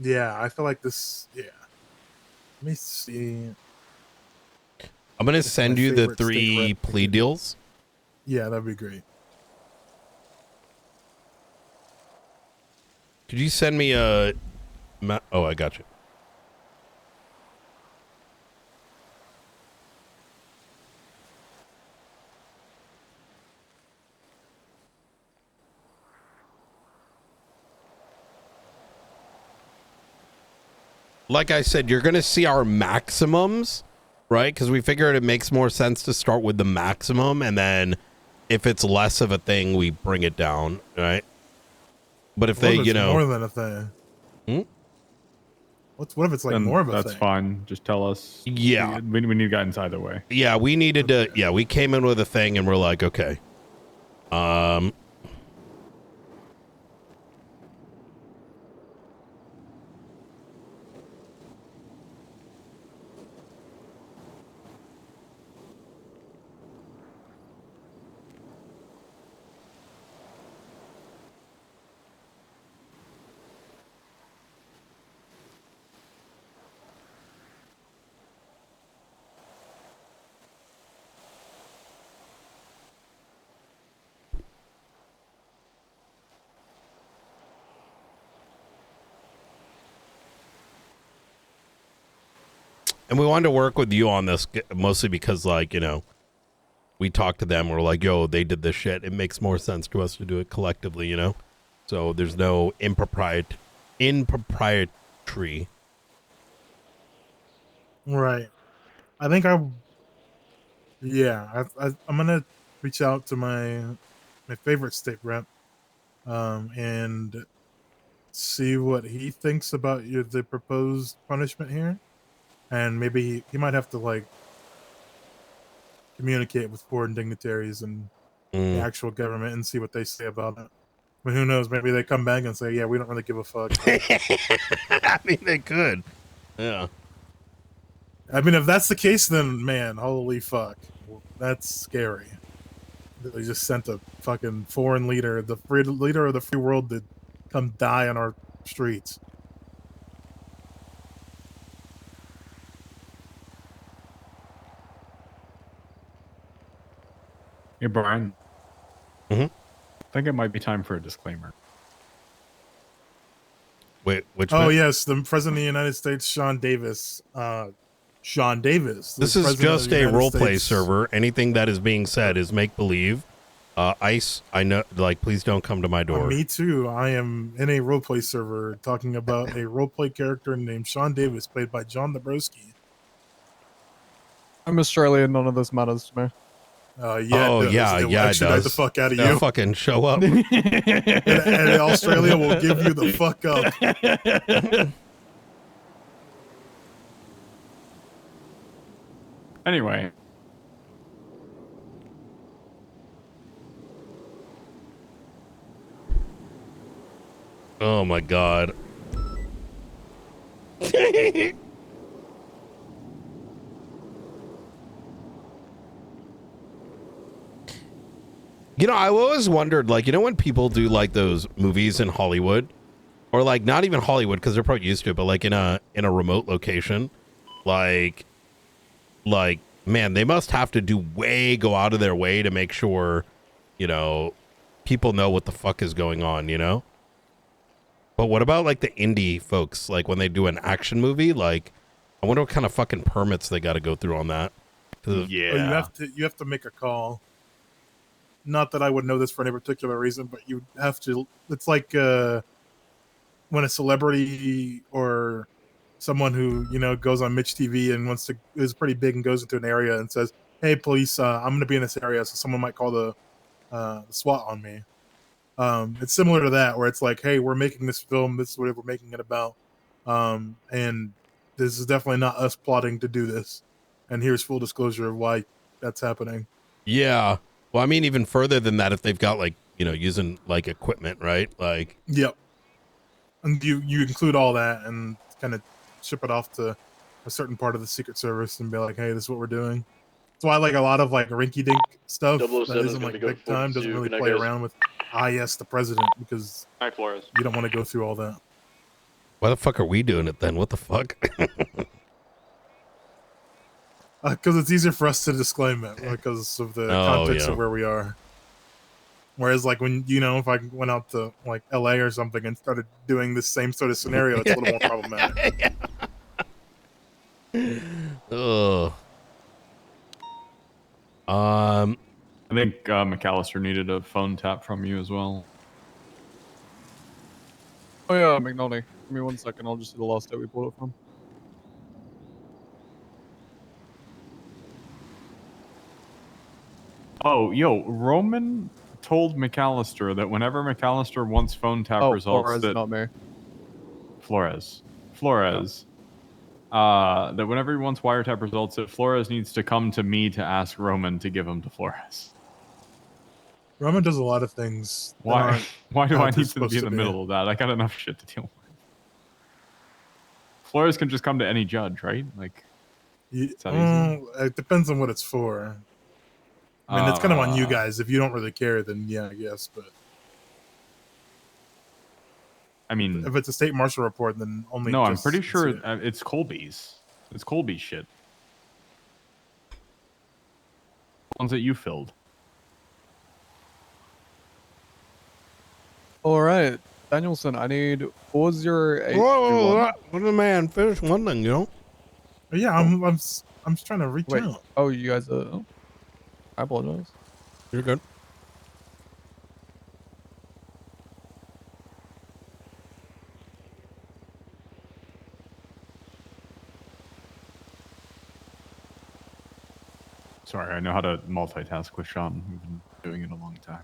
Yeah, I feel like this, yeah. Let me see. I'm going to send you the favorite state 3 rep. plea deals. Yeah, that'd be great. Could you send me a... Oh, I got you. Like I said, you're going to see our maximums, right? Because we figured it makes more sense to start with the maximum, and then if it's less of a thing, we bring it down, right? But if they, What if you it's know... more than a thing? What if it's like Then more of a that's thing? fine. Just tell us. Yeah. We need guidance either way. Yeah, we needed to... Yeah, we came in with a thing, and we're like, okay. And we wanted to work with you on this mostly because, like, you know, we talked to them. We're like, yo, they did this shit. It makes more sense to us to do it collectively, you know? So there's no impropriety. Right. I think I'm gonna reach out to my favorite state rep, and see what he thinks about the proposed punishment here, and maybe he might have to like communicate with foreign dignitaries and the actual government and see what they say about it. I mean, who knows? Maybe they come back and say, "Yeah, we don't really give a fuck." I mean, they could. Yeah. I mean, if that's the case, then man, holy fuck, that's scary. They just sent a fucking foreign leader, the leader of the free world, to come die on our streets. Hey, Brian. Mm-hmm. I think it might be time for a disclaimer. Wait, which? Oh yes, the president of the United States, Sean Davis. Sean Davis. This is just a role play server. Anything that is being said is make believe. Ice, I know. Like, please don't come to my door. Me too. I am in a roleplay server talking about a roleplay character named Sean Davis, played by John Dabrowski. I'm Australian. None of this matters to me. Yeah, it does. The fuck out of They'll you. fucking show up. and Australia will give you the fuck up. Anyway. Oh my god. You know, I always wondered, like, you know, when people do like those movies in Hollywood, or like not even Hollywood because they're probably used to it, but like in a remote location, like man, they must have to go out of their way to make sure, you know, people know what the fuck is going on, you know? But what about like the indie folks? Like when they do an action movie, like I wonder what kind of fucking permits they got to go through on that. Yeah, you have to make a call. Not that I would know this for any particular reason, but you have to. It's like when a celebrity or someone who goes on Mitch TV and is pretty big and goes into an area and says, "Hey, police, I'm going to be in this area," so someone might call the SWAT on me. It's similar to that, where it's like, "Hey, we're making this film. This is what we're making it about, and this is definitely not us plotting to do this. And here's full disclosure of why that's happening." Yeah. Well, I mean, even further than that, if they've got like, using like equipment, right? Like, yep. And you include all that and kind of ship it off to a certain part of the Secret Service and be like, "Hey, this is what we're doing." That's why like a lot of like rinky dink stuff that isn't like big time doesn't really play around with yes, the president, because Hi, Flores. You don't want to go through all that. why the fuck are we doing it then? What the fuck? Because it's easier for us to disclaim it because of the context of where we are. Whereas, like, when, if I went out to, like, LA or something and started doing the same sort of scenario, it's a little more problematic. Ugh. I think McAllister needed a phone tap from you as well. Oh yeah, McNulty. Give me 1 second. I'll just see the last day we pulled it from. Oh, yo, Roman told McAllister that whenever McAllister wants phone tap results, Flores, that not me. Flores, that whenever he wants wiretap results, that Flores needs to come to me to ask Roman to give them to Flores. Roman does a lot of things. Why? Why do I need to be in the middle of that? I got enough shit to deal with. Flores can just come to any judge, right? Like, it's that easy. It depends on what it's for. I mean, it's kind of on you guys. If you don't really care, then yeah, I guess. But I mean, if it's a state marshal report, then only. No, I'm pretty sure it's Colby's. It's Colby's shit. Ones that you filled. All right, Danielson. I need 408. Whoa, what a man finish one thing, Yeah, I'm just trying to reach out. Oh, you guys. I apologize. You're good. Sorry, I know how to multitask with Sean. We've been doing it a long time.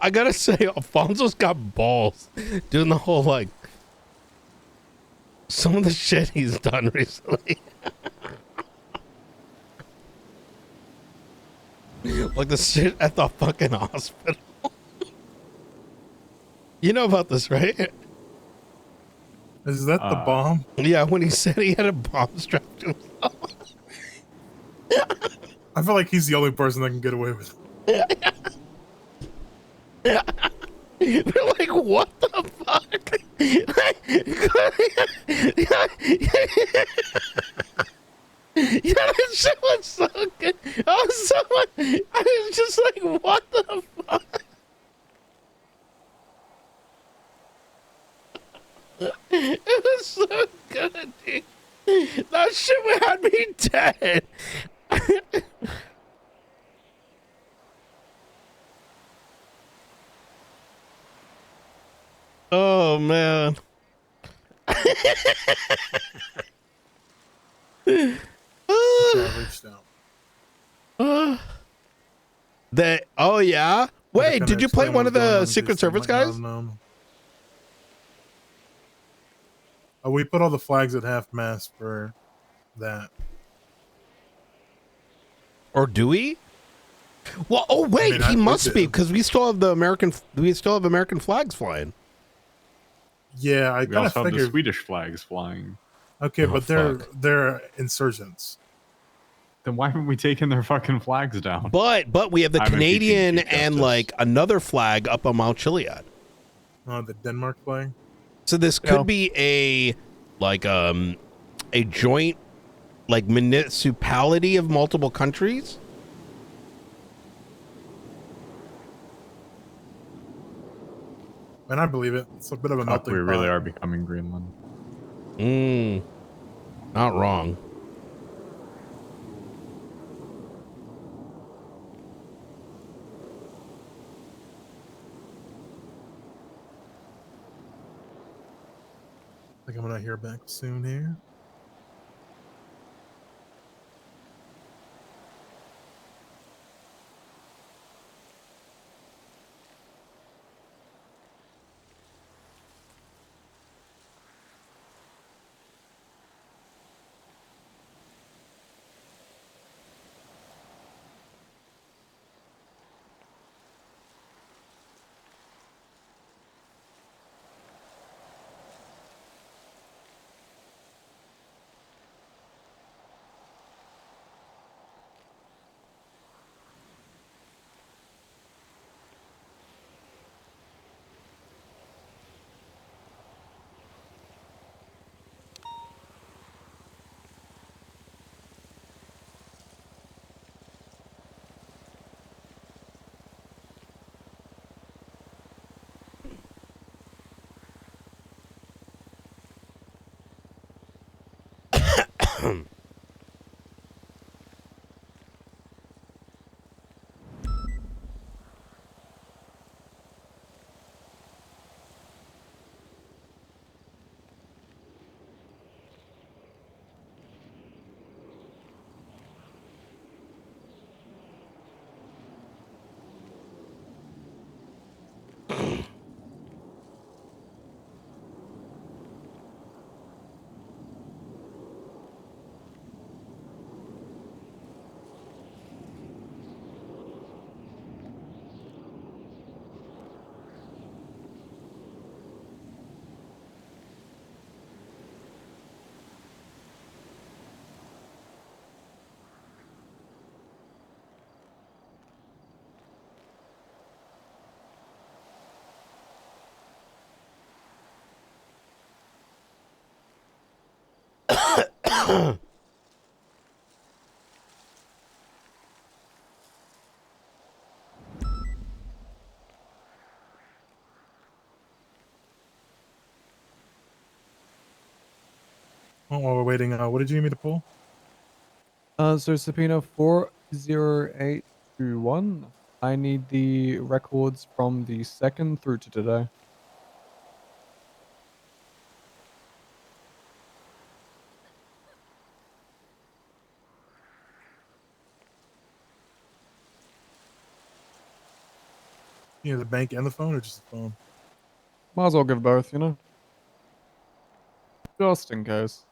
I gotta say, Alfonso's got balls doing the whole like some of the shit he's done recently. Like the shit at the fucking hospital. You know about this, right? Is that the bomb? Yeah, when he said he had a bomb strapped to himself. I feel like he's the only person that can get away with it. We're like, what the fuck? Yeah, that shit was so good. I was just like, what the fuck? It was so good, dude. That shit had me dead. Oh man. Oh yeah. Wait, did you play one of the Secret Service guys? We put all the flags at half mast for that. Or do we? Well, oh wait, he must be because we still have American flags flying. Yeah, I We kind of also have the figured. Swedish flags flying. Okay, Oh, but they're insurgents. Then why haven't we taken their fucking flags down? But we have the I'm a Canadian Chief and Justice. like another flag up on Mount Chiliad. The Denmark flag. So this could be a joint like municipality of multiple countries. And I believe it. It's a bit of a melting We really pot. are becoming Greenland. Not wrong. I think I'm gonna hear back soon here. While we're waiting, what did you need me to pull? So subpoena 40821. I need the records from the 2nd through to today. You know, the bank and the phone, or just the phone? Might as well give both, you know? Just in case.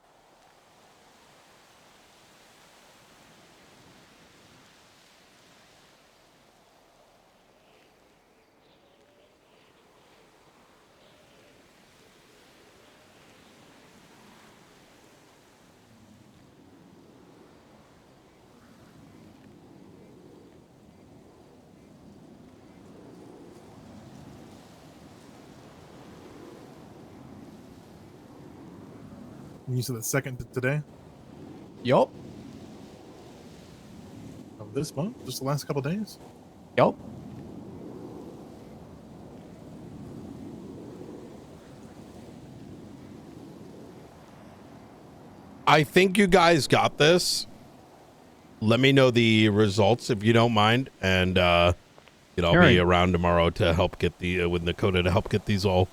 You said the 2nd today Yup. of this month, just the last couple days. Yup. I think you guys got this. Let me know the results if you don't mind, and I'll be Alright. around tomorrow to help get the with Dakota to help get these all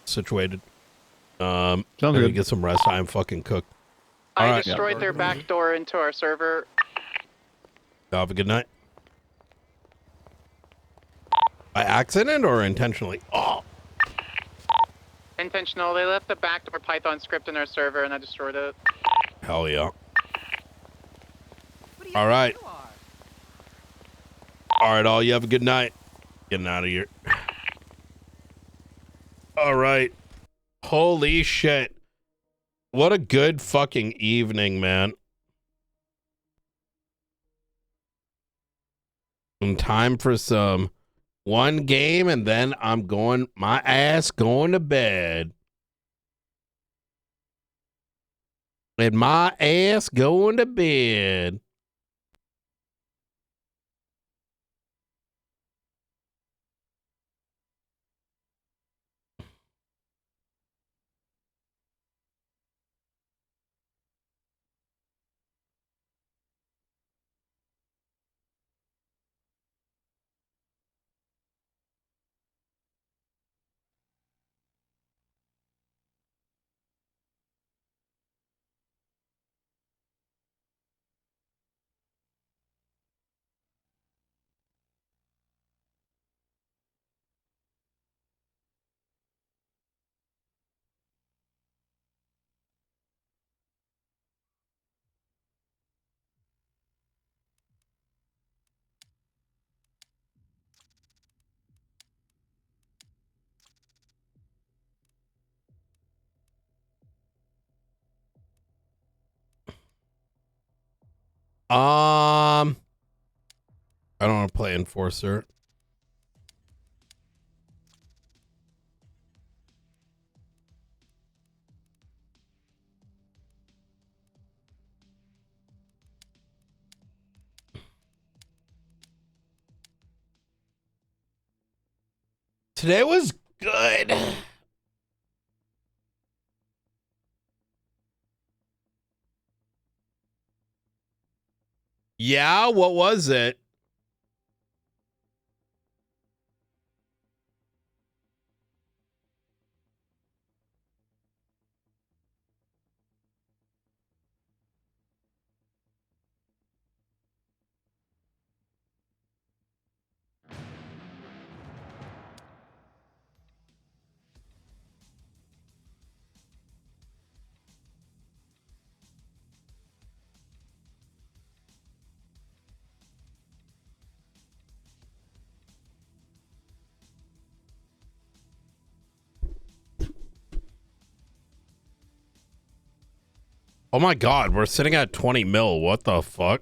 situated. Sounds let me good. get some rest. I'm fucking cooked. All I right. destroyed their back door into our server. Have a good night. By accident or intentionally? Oh, Intentional. They left the backdoor Python script in our server, and I destroyed it. hell yeah. All right. All right, all. You have a good night. Getting out of here. All right. Holy shit. What a good fucking evening, man. And time for some one game, and then I'm going, my ass going to bed. And my ass going to bed. I don't want to play Enforcer. Today was good. Yeah, what was it? Oh my god, we're sitting at 20 mil. What the fuck?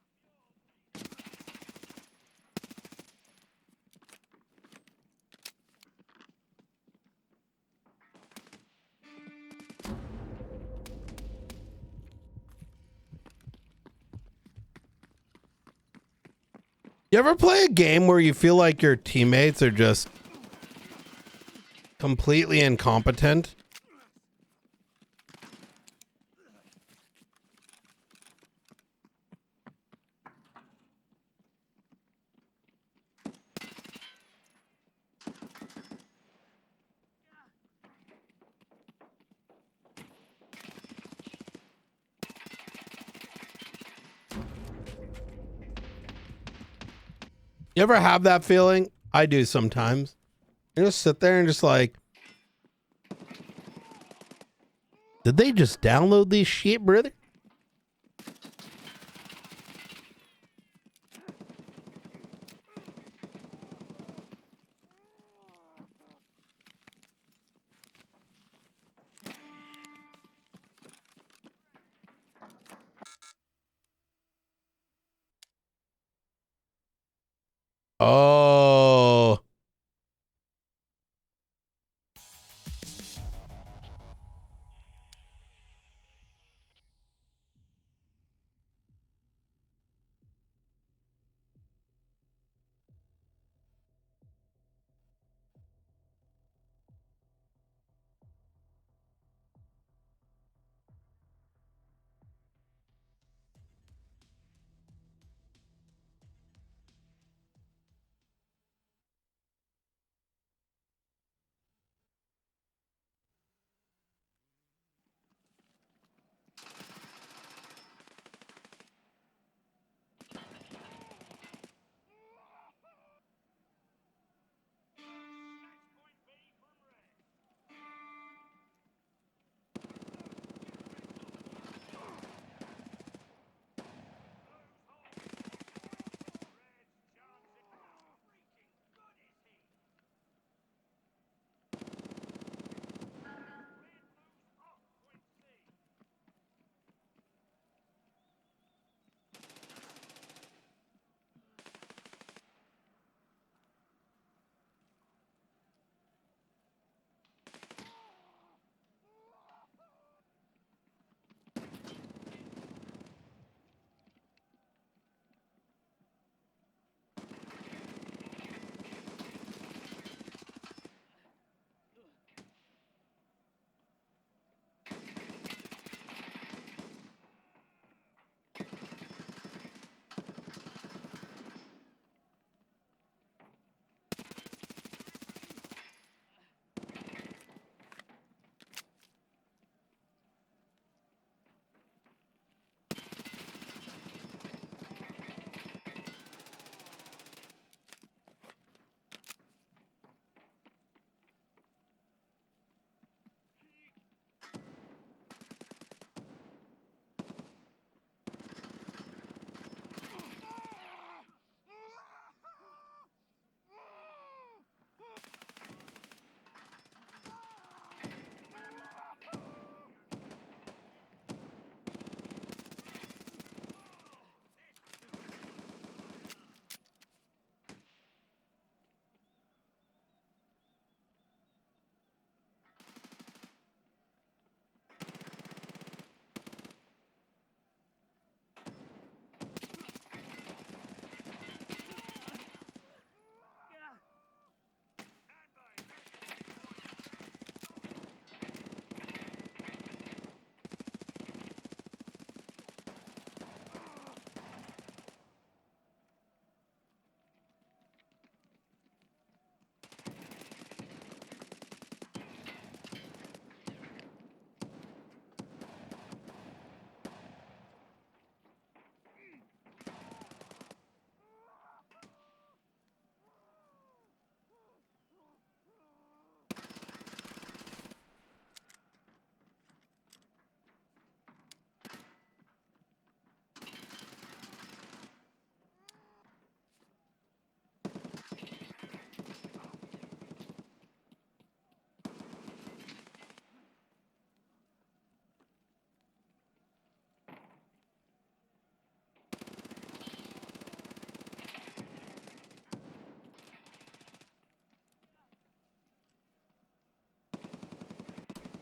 You ever play a game where you feel like your teammates are just completely incompetent? You ever have that feeling? I do sometimes. You just sit there and just like, did they just download this shit, brother? Oh.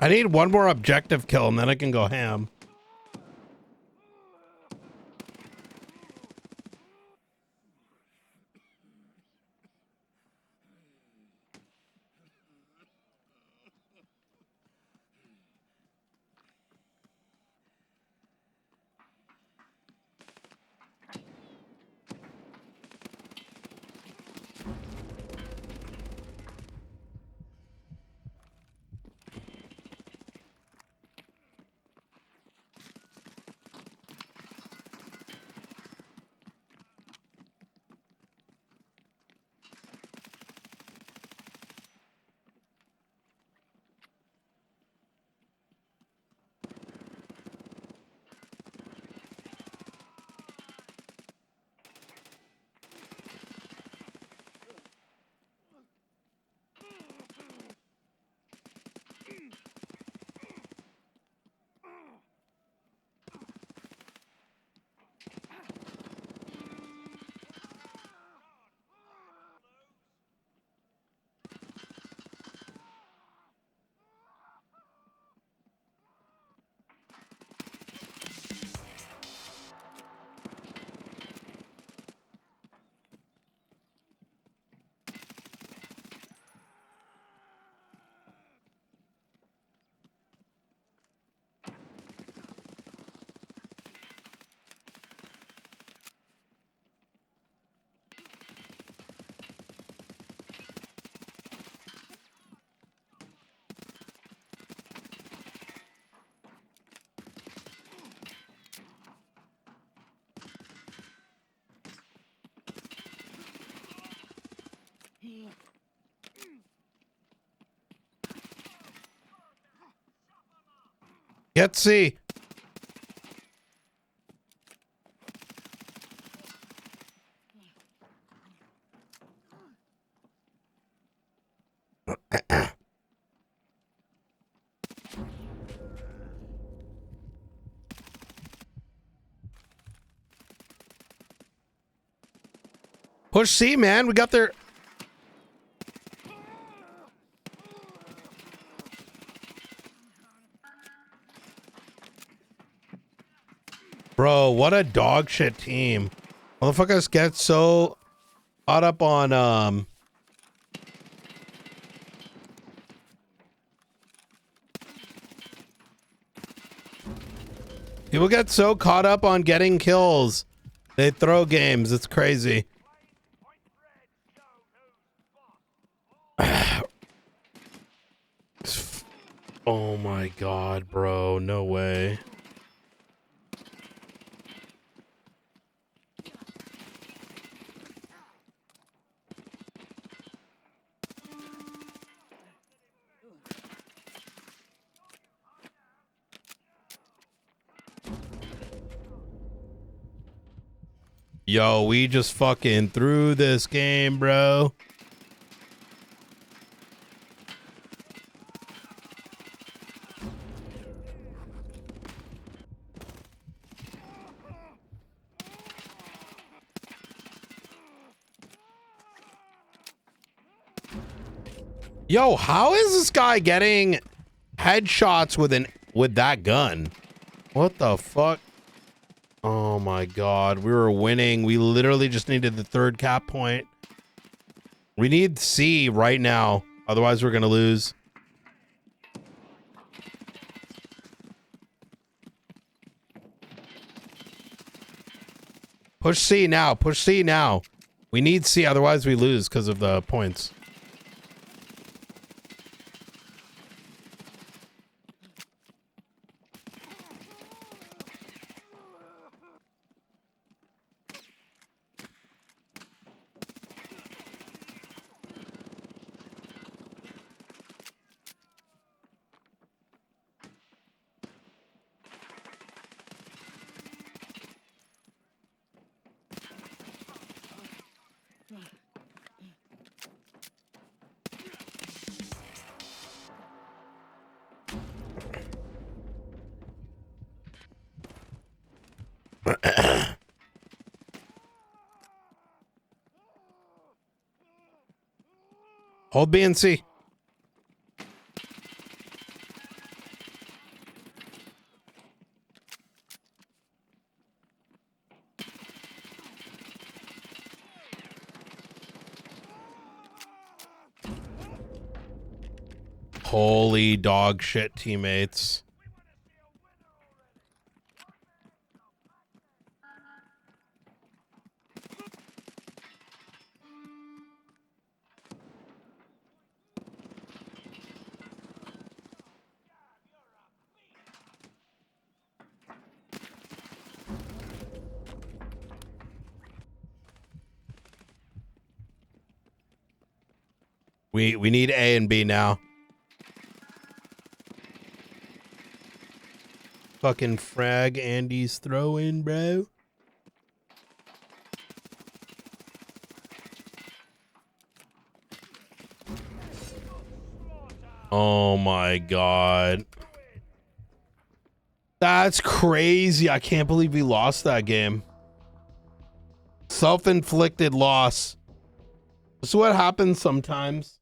I need one more objective kill and then I can go ham. Get C. Push C, man. We got their... Bro, what a dog shit team. Motherfuckers get so caught up on, people get so caught up on getting kills. They throw games. It's crazy. Oh my god, bro. No way. Yo, we just fucking threw this game, bro. Yo, how is this guy getting headshots with that gun? What the fuck? Oh my god, we were winning. We literally just needed the third cap point. We need C right now, otherwise we're gonna lose. Push C now, push C now. We need C, otherwise we lose because of the points. Hold B and C. Holy dog shit, teammates. We need A and B now. Fucking frag Andy's throw-in, bro. Oh my god. That's crazy. I can't believe we lost that game. Self-inflicted loss. This is what happens sometimes.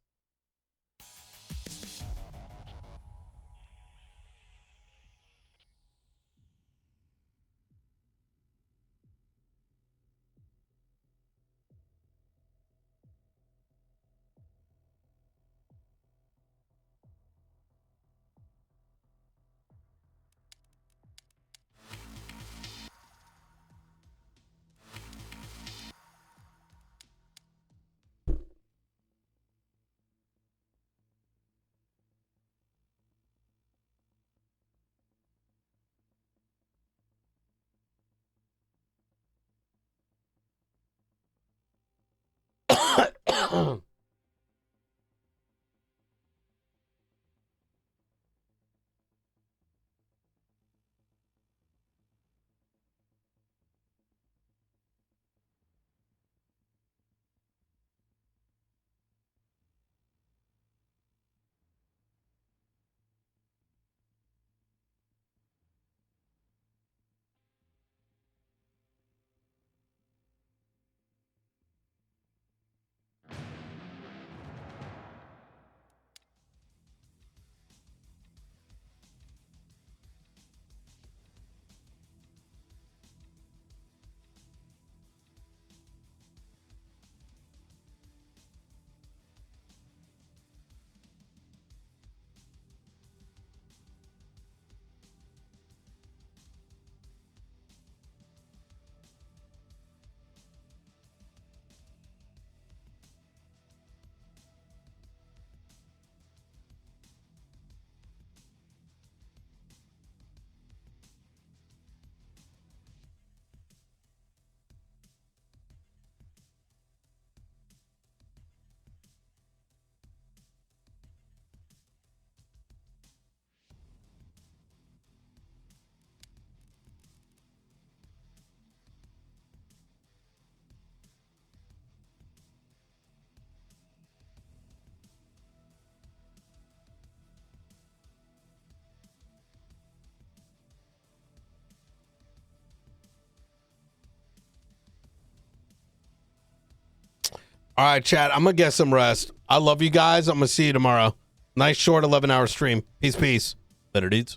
All right, chat. I'm gonna get some rest. I love you guys. I'm gonna see you tomorrow. Nice short 11-hour stream. Peace, peace. Better deeds.